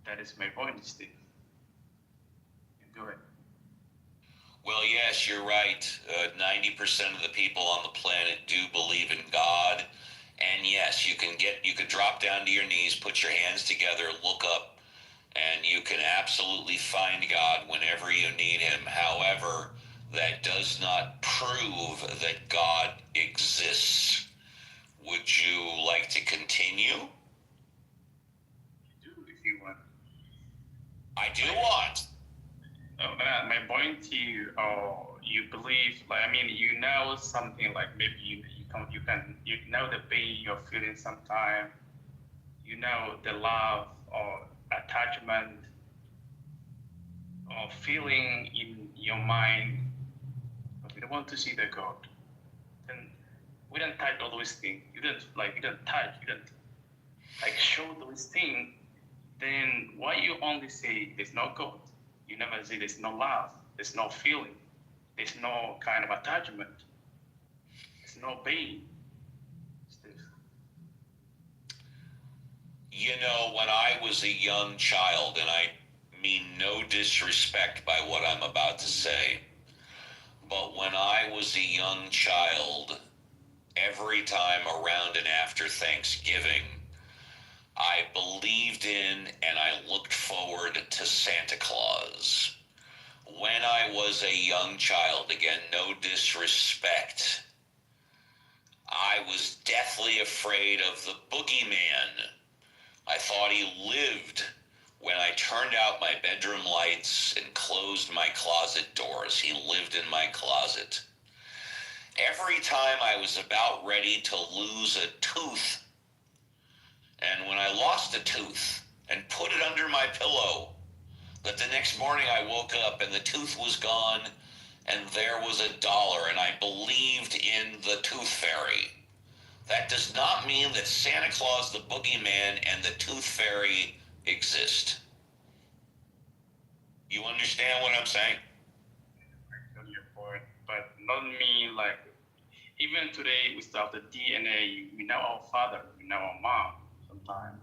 That is my point, Steve. Go ahead. Well, yes, you're right. 90% of the people on the planet do believe in God. And yes, you can drop down to your knees, put your hands together, look up, and you can absolutely find God whenever you need him. However, that does not prove that God exists. Would you like to continue? Do if you want. I do want. my point to you, you believe, like, I mean, you know something, like maybe you know the pain you're feeling sometime, you know the love or attachment or feeling in your mind, but you don't want to see the God. Then we don't touch all those things. You don't show those things. Then why you only say there's no God? You never say there's no love, there's no feeling, there's no kind of attachment, there's no pain. You know, when I was a young child, and I mean no disrespect by what I'm about to say, but when I was a young child, every time around and after Thanksgiving, I believed in and I looked forward to Santa Claus. When I was a young child, again, no disrespect, I was deathly afraid of the boogeyman. I thought he lived when I turned out my bedroom lights and closed my closet doors. He lived in my closet. Every time I was about ready to lose a tooth, and when I lost a tooth and put it under my pillow, that the next morning I woke up and the tooth was gone and there was $1 and I believed in the tooth fairy. That does not mean that Santa Claus, the boogeyman, and the tooth fairy exist. You understand what I'm saying? I know your point, but not me, like, even today we start the DNA, we know our father, we know our mom sometimes.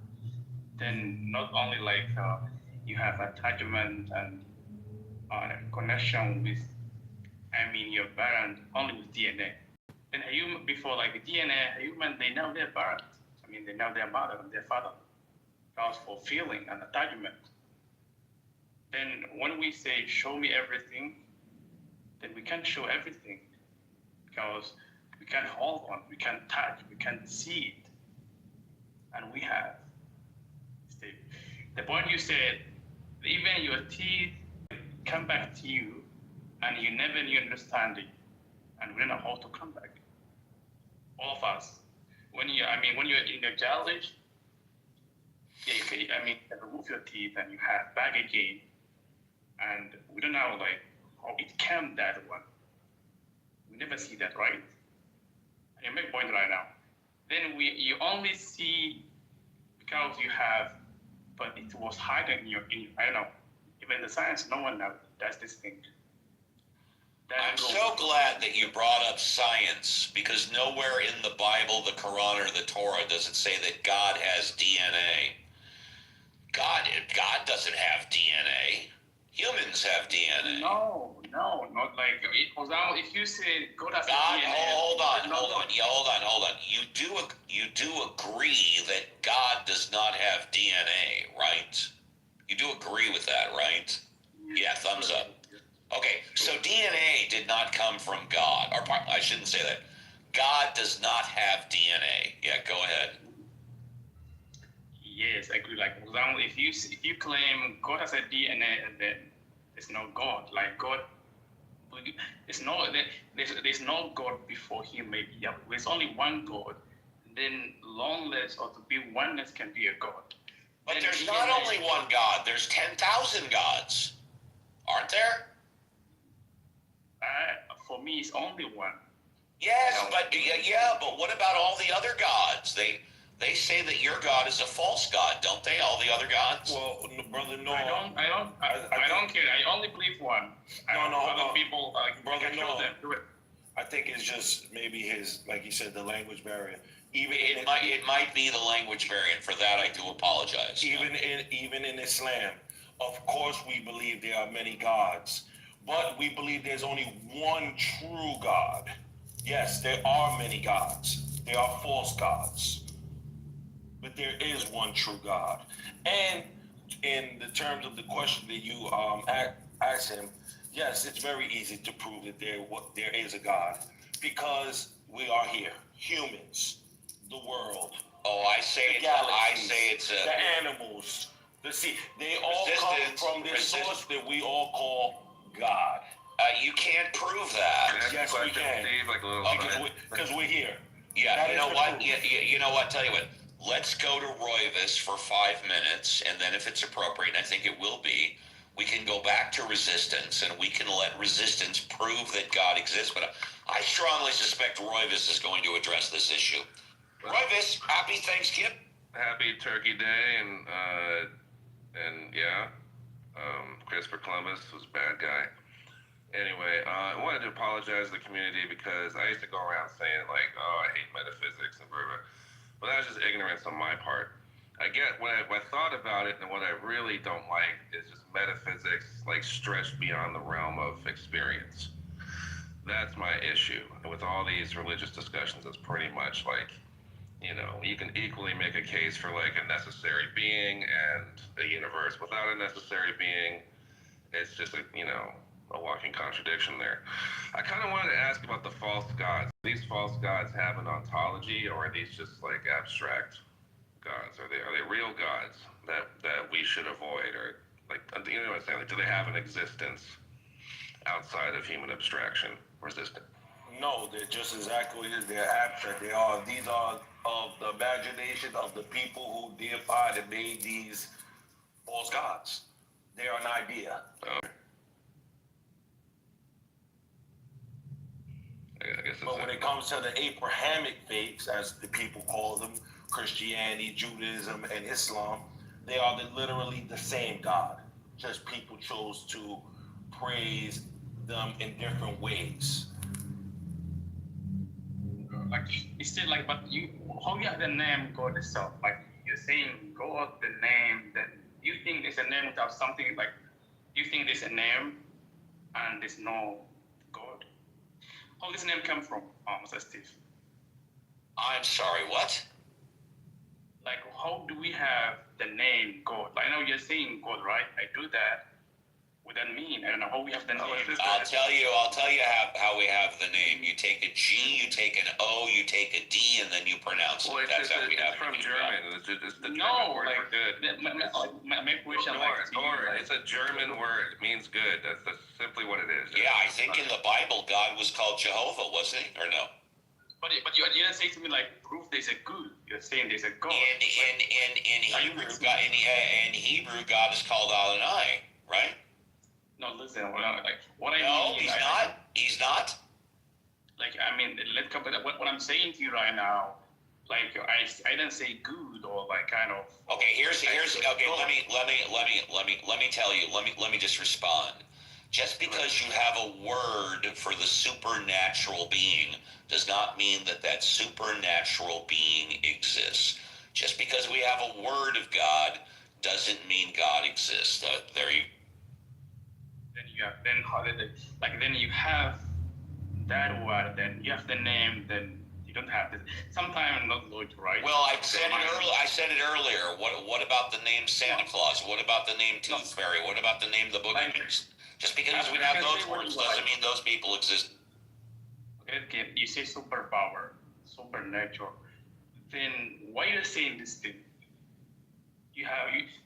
Then not only like you have attachment and connection with, your parent only with DNA. Then a human, before like DNA, a human, they know their parent. They know their mother and their father. Because for feeling and attachment. Then when we say, show me everything, then we can't show everything. Because we can't hold on, we can't touch, we can't see it. And we have. The point you said, even your teeth come back to you, and you never knew understand it, and we don't know how to come back. All of us. When you're in your childish, you can remove your teeth and you have back again, and we don't know like how it came that one. We never see that, right? And you make a point right now. Then you only see because you have, but it was hidden in your, I don't know. Even the science, no one does this thing. I'm so glad that you brought up science, because nowhere in the Bible, the Quran, or the Torah does it say that God has DNA. God doesn't have DNA. Humans have DNA. No, not like, for example, if you say God has DNA. Hold on. You do agree that God does not have DNA, right? You do agree with that, right? Yeah, thumbs up. Okay, so DNA did not come from God. Or I shouldn't say that. God does not have DNA. Yeah, go ahead. Yes, I agree. Like, for example, if you claim God has a DNA, then there's no God. Like God, there's no God before Him. Maybe there's only one God. Then longness or to be oneness can be a God. But there's not only one God. There's 10,000 gods, aren't there? For me, it's only one. Yes, but what about all the other gods? They say that your God is a false God, don't they? All the other gods. Well, brother, no. I don't care. I only believe one. Other people, brother, can show them do it. I think it's just maybe his, like you said, the language barrier. It might be the language variant. For that, I do apologize. Even in Islam, of course, we believe there are many gods, but we believe there's only one true God. Yes, there are many gods. There are false gods, but there is one true God. And in the terms of the question that you asked him, yes, it's very easy to prove that there is a God, because we are here, humans, the world. Oh, I say it's the animals. The sea. They all come from this source that we all call God. You can't prove that. Yes, we can. Steve, like a little Because we're here. Yeah, That you is know the what? proof. You know what? Tell you what. Let's go to Roivus for 5 minutes, and then if it's appropriate, and I think it will be, we can go back to resistance, and we can let resistance prove that God exists. But I strongly suspect Roivus is going to address this issue. Roivus, happy Thanksgiving. Happy Turkey Day, and yeah, Christopher Columbus was a bad guy. Anyway, I wanted to apologize to the community because I used to go around saying like, oh, I hate metaphysics and blah, blah. But that was just ignorance on my part. I get when I thought about it, and what I really don't like is just metaphysics like stretched beyond the realm of experience. That's my issue. And with all these religious discussions, it's pretty much like, you know, you can equally make a case for like a necessary being and a universe without a necessary being. It's just a, you know, a walking contradiction there. I kind of wanted to ask about the false gods. Do these false gods have an ontology, or are these just like abstract gods? Are they real gods that we should avoid, or like, you know what I'm saying? Like, do they have an existence outside of human abstraction? Resistant? No, they're just exactly as they're abstract. These are of the imagination of the people who deified and made these false gods. They are an idea. But when it comes to the Abrahamic faiths, as the people call them, Christianity, Judaism, and Islam, they are literally the same God. Just people chose to praise them in different ways. Like it's still like, but how you have the name God itself? Like you're saying God, the name. Then you think there's a name without something. Like you think there's a name and there's no God. How does this name come from, Mr. Steve? I'm sorry, what? Like how do we have the name God? Like, I know you're saying God, right? I do that. What that mean? I don't know how we have the name. I'll tell you how we have the name. You take a G, you take an O, you take a D, and then you pronounce it. That's how we have it. It's from German. It's the German word for good. My question, it's a German word. It means good. That's simply what it is. Yeah, I think in the Bible, God was called Jehovah, wasn't he? Or no? But you didn't say to me like proof there's a good. You're saying there's a God. In Hebrew, God is called Adonai, right? No, listen. What I No, mean. he's not. He's not. Like I mean, let's come back. What I'm saying to you right now, like I didn't say good or like kind of. Okay, here's okay. Let me tell you. Let me just respond. Just because you have a word for the supernatural being does not mean that supernatural being exists. Just because we have a word of God doesn't mean God exists. There you. Then you have that word, then you have the name, then you don't have this. Sometimes I'm not going to write. Well, I said it earlier. What about the name Santa Claus? What about the name Tooth Fairy? What about the name the Boogeyman? Just because we have those words doesn't mean those people exist. Okay, you say superpower, supernatural. Then why are you saying this thing?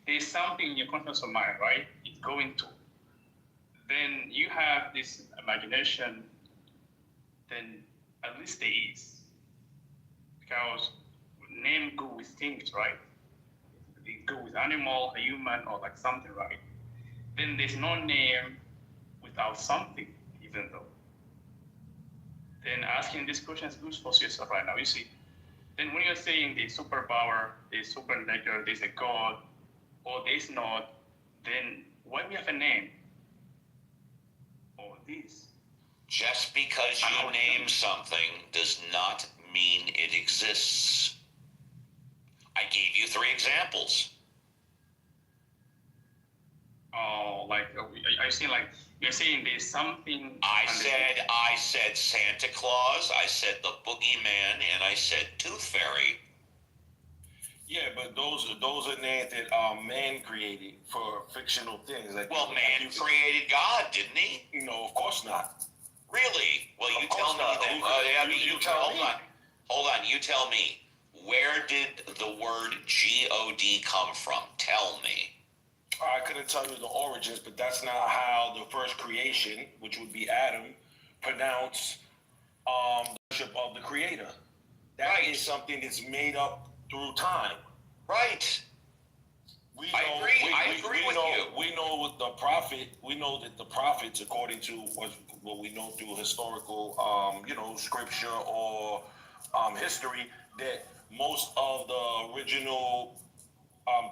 There's something in your conscious of mind, right? It's going to. Then you have this imagination, then at least there is. Because name go with things, right? They go with animal, a human, or like something, right? Then there's no name without something, even though. Then asking this question is good for yourself right now. You see, then when you're saying there's superpower, there's supernatural, there's a God, or there's not, then why we have a name? Or this. Just because you name something does not mean it exists. I gave you 3 examples. Oh, like you're saying there's something. I said Santa Claus. I said the Boogeyman, and I said Tooth Fairy. Yeah, but those are names that man created for fictional things. Like, well, man created God, didn't he? No, of course not. Really? Well, you tell me then. Hold on. You tell me. Where did the word God come from? Tell me. I couldn't tell you the origins, but that's not how the first creation, which would be Adam, pronounced the worship of the Creator. That is something that's made up through time. Right. I agree with you. We know with the prophet. We know that the prophets, according to what we know through historical, scripture or history, that most of the original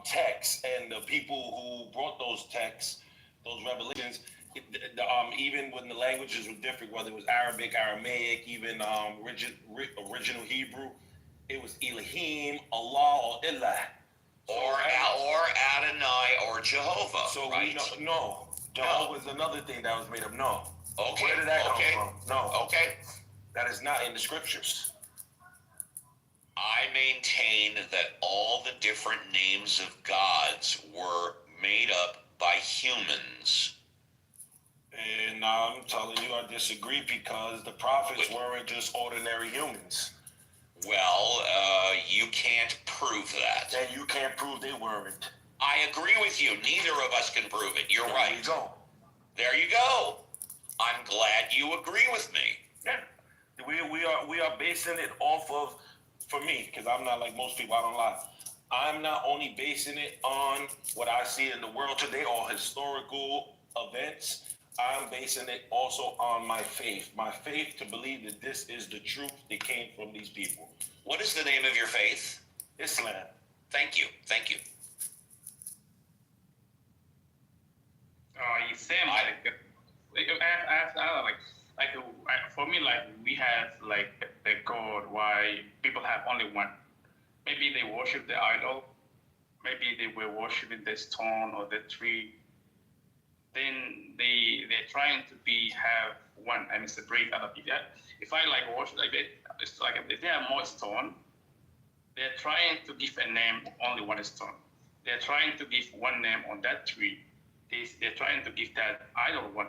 texts and the people who brought those texts, those revelations, even when the languages were different, whether it was Arabic, Aramaic, even original Hebrew, it was Elohim, Allah, or Ilah. Or Adonai or Jehovah. So right? Jehovah is another thing that was made up. No. Okay. Where did that come from? No. Okay. That is not in the scriptures. I maintain that all the different names of gods were made up by humans. And I'm telling you, I disagree because the prophets weren't just ordinary humans. Well, you can't prove that. And you can't prove they weren't. I agree with you. Neither of us can prove it. You're right. There you go. There you go. I'm glad you agree with me. Yeah. We are basing it off of, for me, because I'm not like most people, I don't lie. I'm not only basing it on what I see in the world today or historical events. I'm basing it also on my faith. My faith to believe that this is the truth that came from these people. What is the name of your faith? Islam. Thank you. Thank you. You seem for me, like we have like the God. Why people have only one? Maybe they worship the idol. Maybe they were worshiping the stone or the tree. Then they're trying to have one. I mean, separate other people. If I like worship like that, it's like if they are more stone, they're trying to give a name only one stone. They're trying to give one name on that tree. They're trying to give that idol one.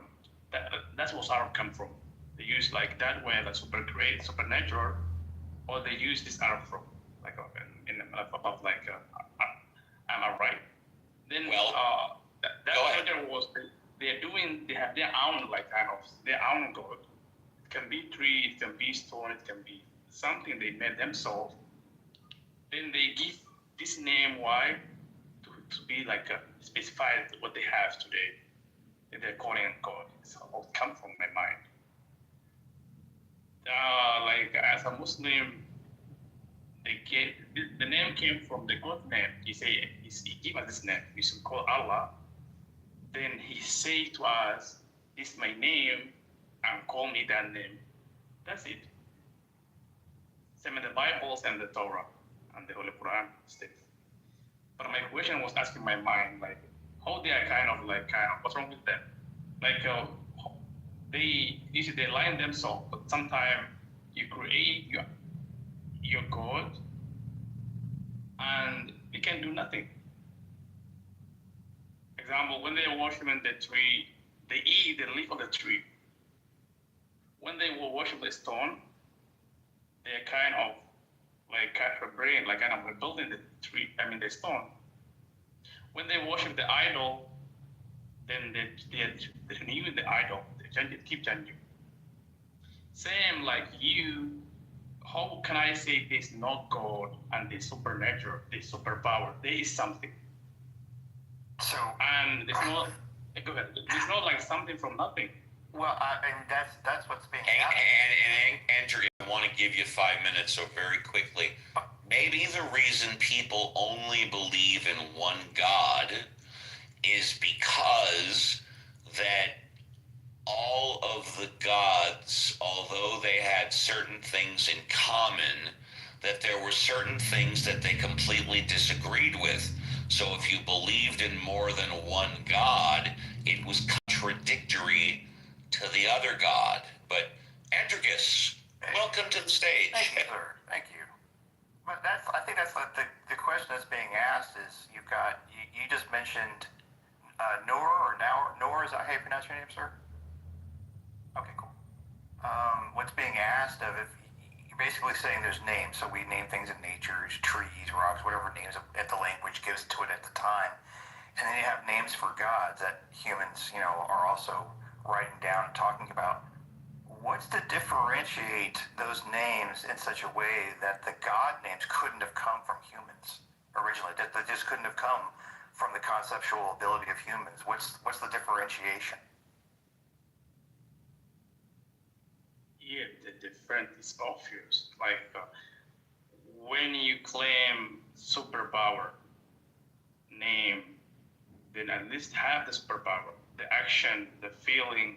That's where Arab come from. They use like that way, like super great, supernatural, or they use this Arab from like above like am I right? Then that was they have their own like kind of their own God. It can be tree, it can be stone, it can be something they made themselves. Then they give this name why to be like specified what they have today. That they're calling God. It's all come from my mind. Like as a Muslim, the name came from the God name. He gave us this name. We should call Allah. Then he said to us, "This is my name, and call me that name." That's it. Same in the Bibles and the Torah and the Holy Quran states. But my question was asking my mind, like, how they are kind of what's wrong with them? Like, they lie themselves, but sometimes you create your God, and you can do nothing. Example, when they are worshiping the tree, they eat the leaf of the tree. When they will worship the stone, they're kind of rebuilding the tree, the stone. When they worship the idol, then they renew the idol, they keep changing. Same like you, how can I say there's no God and the supernatural, the superpower? There is something. And it's not, go ahead, it's not like something from nothing. Well, and that's what's being and Andrew, I want to give you 5 minutes, so very quickly. Maybe the reason people only believe in one God is because that all of the gods, although they had certain things in common, that there were certain things that they completely disagreed with. So if you believed in more than one God, it was contradictory to the other God. But Androgus, welcome to the stage. Thank you, sir. Thank you. But I think that's like the question that's being asked is you just mentioned Noor. Is that how you pronounce your name, sir? Okay, cool. What's being asked of if you're basically saying there's names, so we name things in nature, trees, rocks, whatever names that the language gives to it at the time. and then you have names for gods that humans, are also writing down and talking about. What's to differentiate those names in such a way that the god names couldn't have come from humans originally? That they just couldn't have come from the conceptual ability of humans. What's the differentiation? Yeah, the difference is obvious. Like when you claim superpower name, then at least have the superpower, the action, the feeling.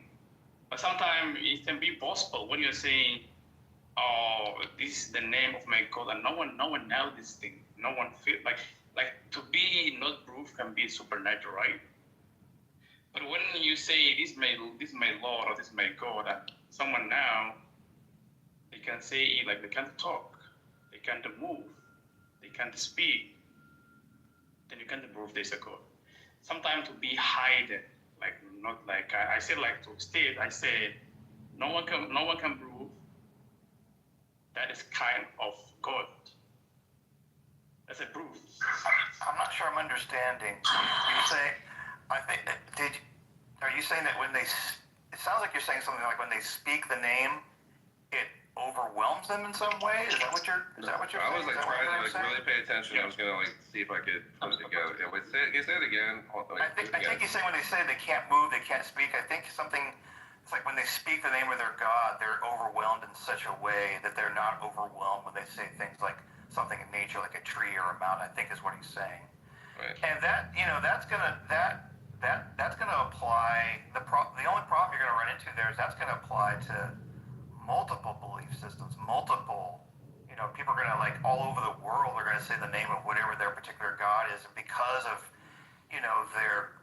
But sometimes it can be possible when you're saying, "Oh, this is the name of my God," and no one knows this thing. No one feel like to be not proof can be supernatural, right? But when you say this is my Lord or this is my God, and someone now they can say it like they can't talk, they can't move, they can't speak, then you can't prove there's a God. Sometimes to be hidden, like not like I said, like to state, I said no one can prove that is kind of God. That's a proof. I'm not sure I'm understanding. You say, are you saying that when it sounds like you're saying something like when they speak the name, it overwhelms them in some way? Is that what you're saying? I was like trying to really pay attention. I was gonna see if I could put it together. Yeah, wait, say it again. I think he's saying when they say they can't move, they can't speak. I think it's like when they speak the name of their God, they're overwhelmed in such a way that they're not overwhelmed when they say things like something in nature, like a tree or a mountain. I think is what he's saying. Right. And that's gonna apply. The only problem you're gonna run into there is that's gonna apply to multiple belief systems, people are gonna all over the world are gonna say the name of whatever their particular god is, and because of their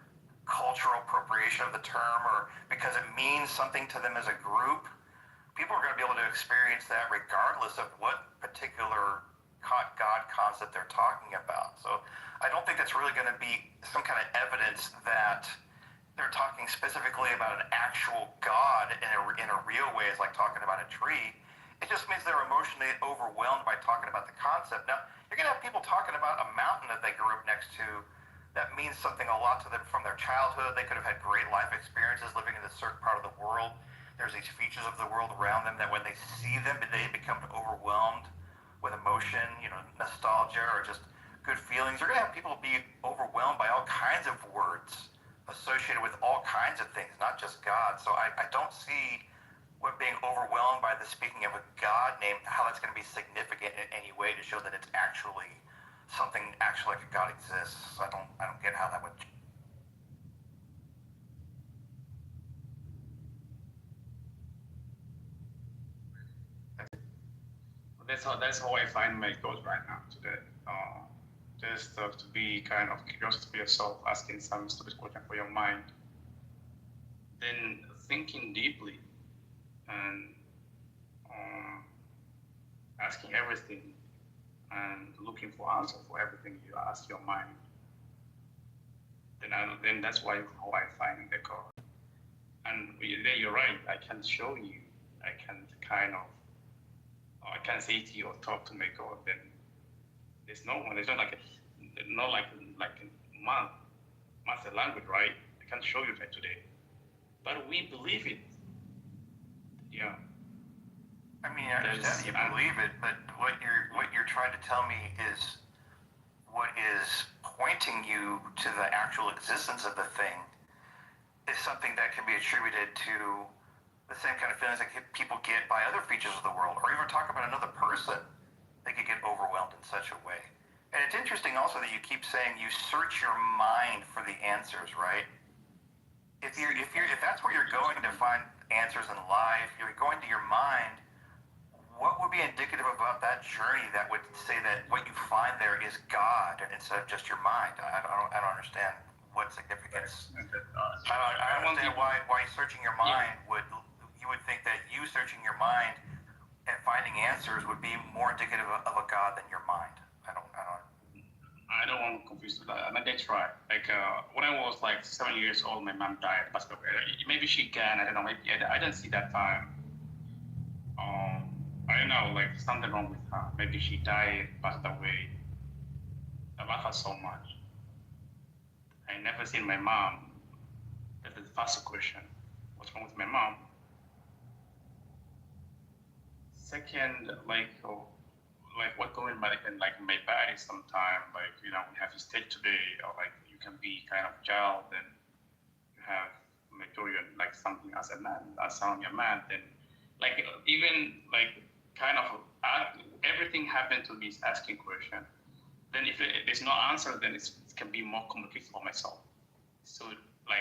cultural appropriation of the term, or because it means something to them as a group, people are gonna be able to experience that regardless of what particular god concept they're talking about. So I don't think that's really gonna be some kind of evidence that they're talking specifically about an actual god in a real way, is like talking about a tree. It just means they're emotionally overwhelmed by talking about the concept. Now, you're going to have people talking about a mountain that they grew up next to that means something a lot to them from their childhood. They could have had great life experiences living in a certain part of the world. There's these features of the world around them that when they see them, they become overwhelmed with emotion, nostalgia, or just good feelings. You're going to have people be overwhelmed by all kinds of words associated with all kinds of things, not just God. So I don't see what being overwhelmed by the speaking of a God name, how that's going to be significant in any way to show that it's actually something actually like a God exists. I don't get how that would. That's how I find my God right now today. Just to be kind of curious to yourself, asking some stupid question for your mind, then thinking deeply and asking everything and looking for answers for everything you ask your mind. Then that's how I find the God. And you're right. I can show you. I can I can say to you or talk to my God. Then there's no one. There's not like master language, right? I can show you that today, but we believe it. Yeah. I mean, I understand that you believe it, but what you're trying to tell me is what is pointing you to the actual existence of the thing is something that can be attributed to the same kind of feelings that people get by other features of the world, or even talk about another person. They could get overwhelmed in such a way. And it's interesting also that you keep saying you search your mind for the answers, right? If that's where you're going to find answers in life, you're going to your mind. What would be indicative about that journey that would say that what you find there is God instead of just your mind? I don't understand what significance. I don't understand why searching your mind you would think that you searching your mind and finding answers would be more indicative of a God than your mind. I don't want to confuse that. That's right. When I was 7 years old, my mom died, passed away. Maybe she can. I don't know. Maybe I didn't see that time. I don't know. Something wrong with her. Maybe she died, passed away. I love her so much. I never seen my mom. That's the first question. What's wrong with my mom? Second, like what going like in like my body sometime, like we have to stay today, or like you can be kind of child, then you have material like something as a man, as sounding a man, then like even like kind of everything happened to me is asking question. Then if there's no answer, then it can be more complicated for myself. So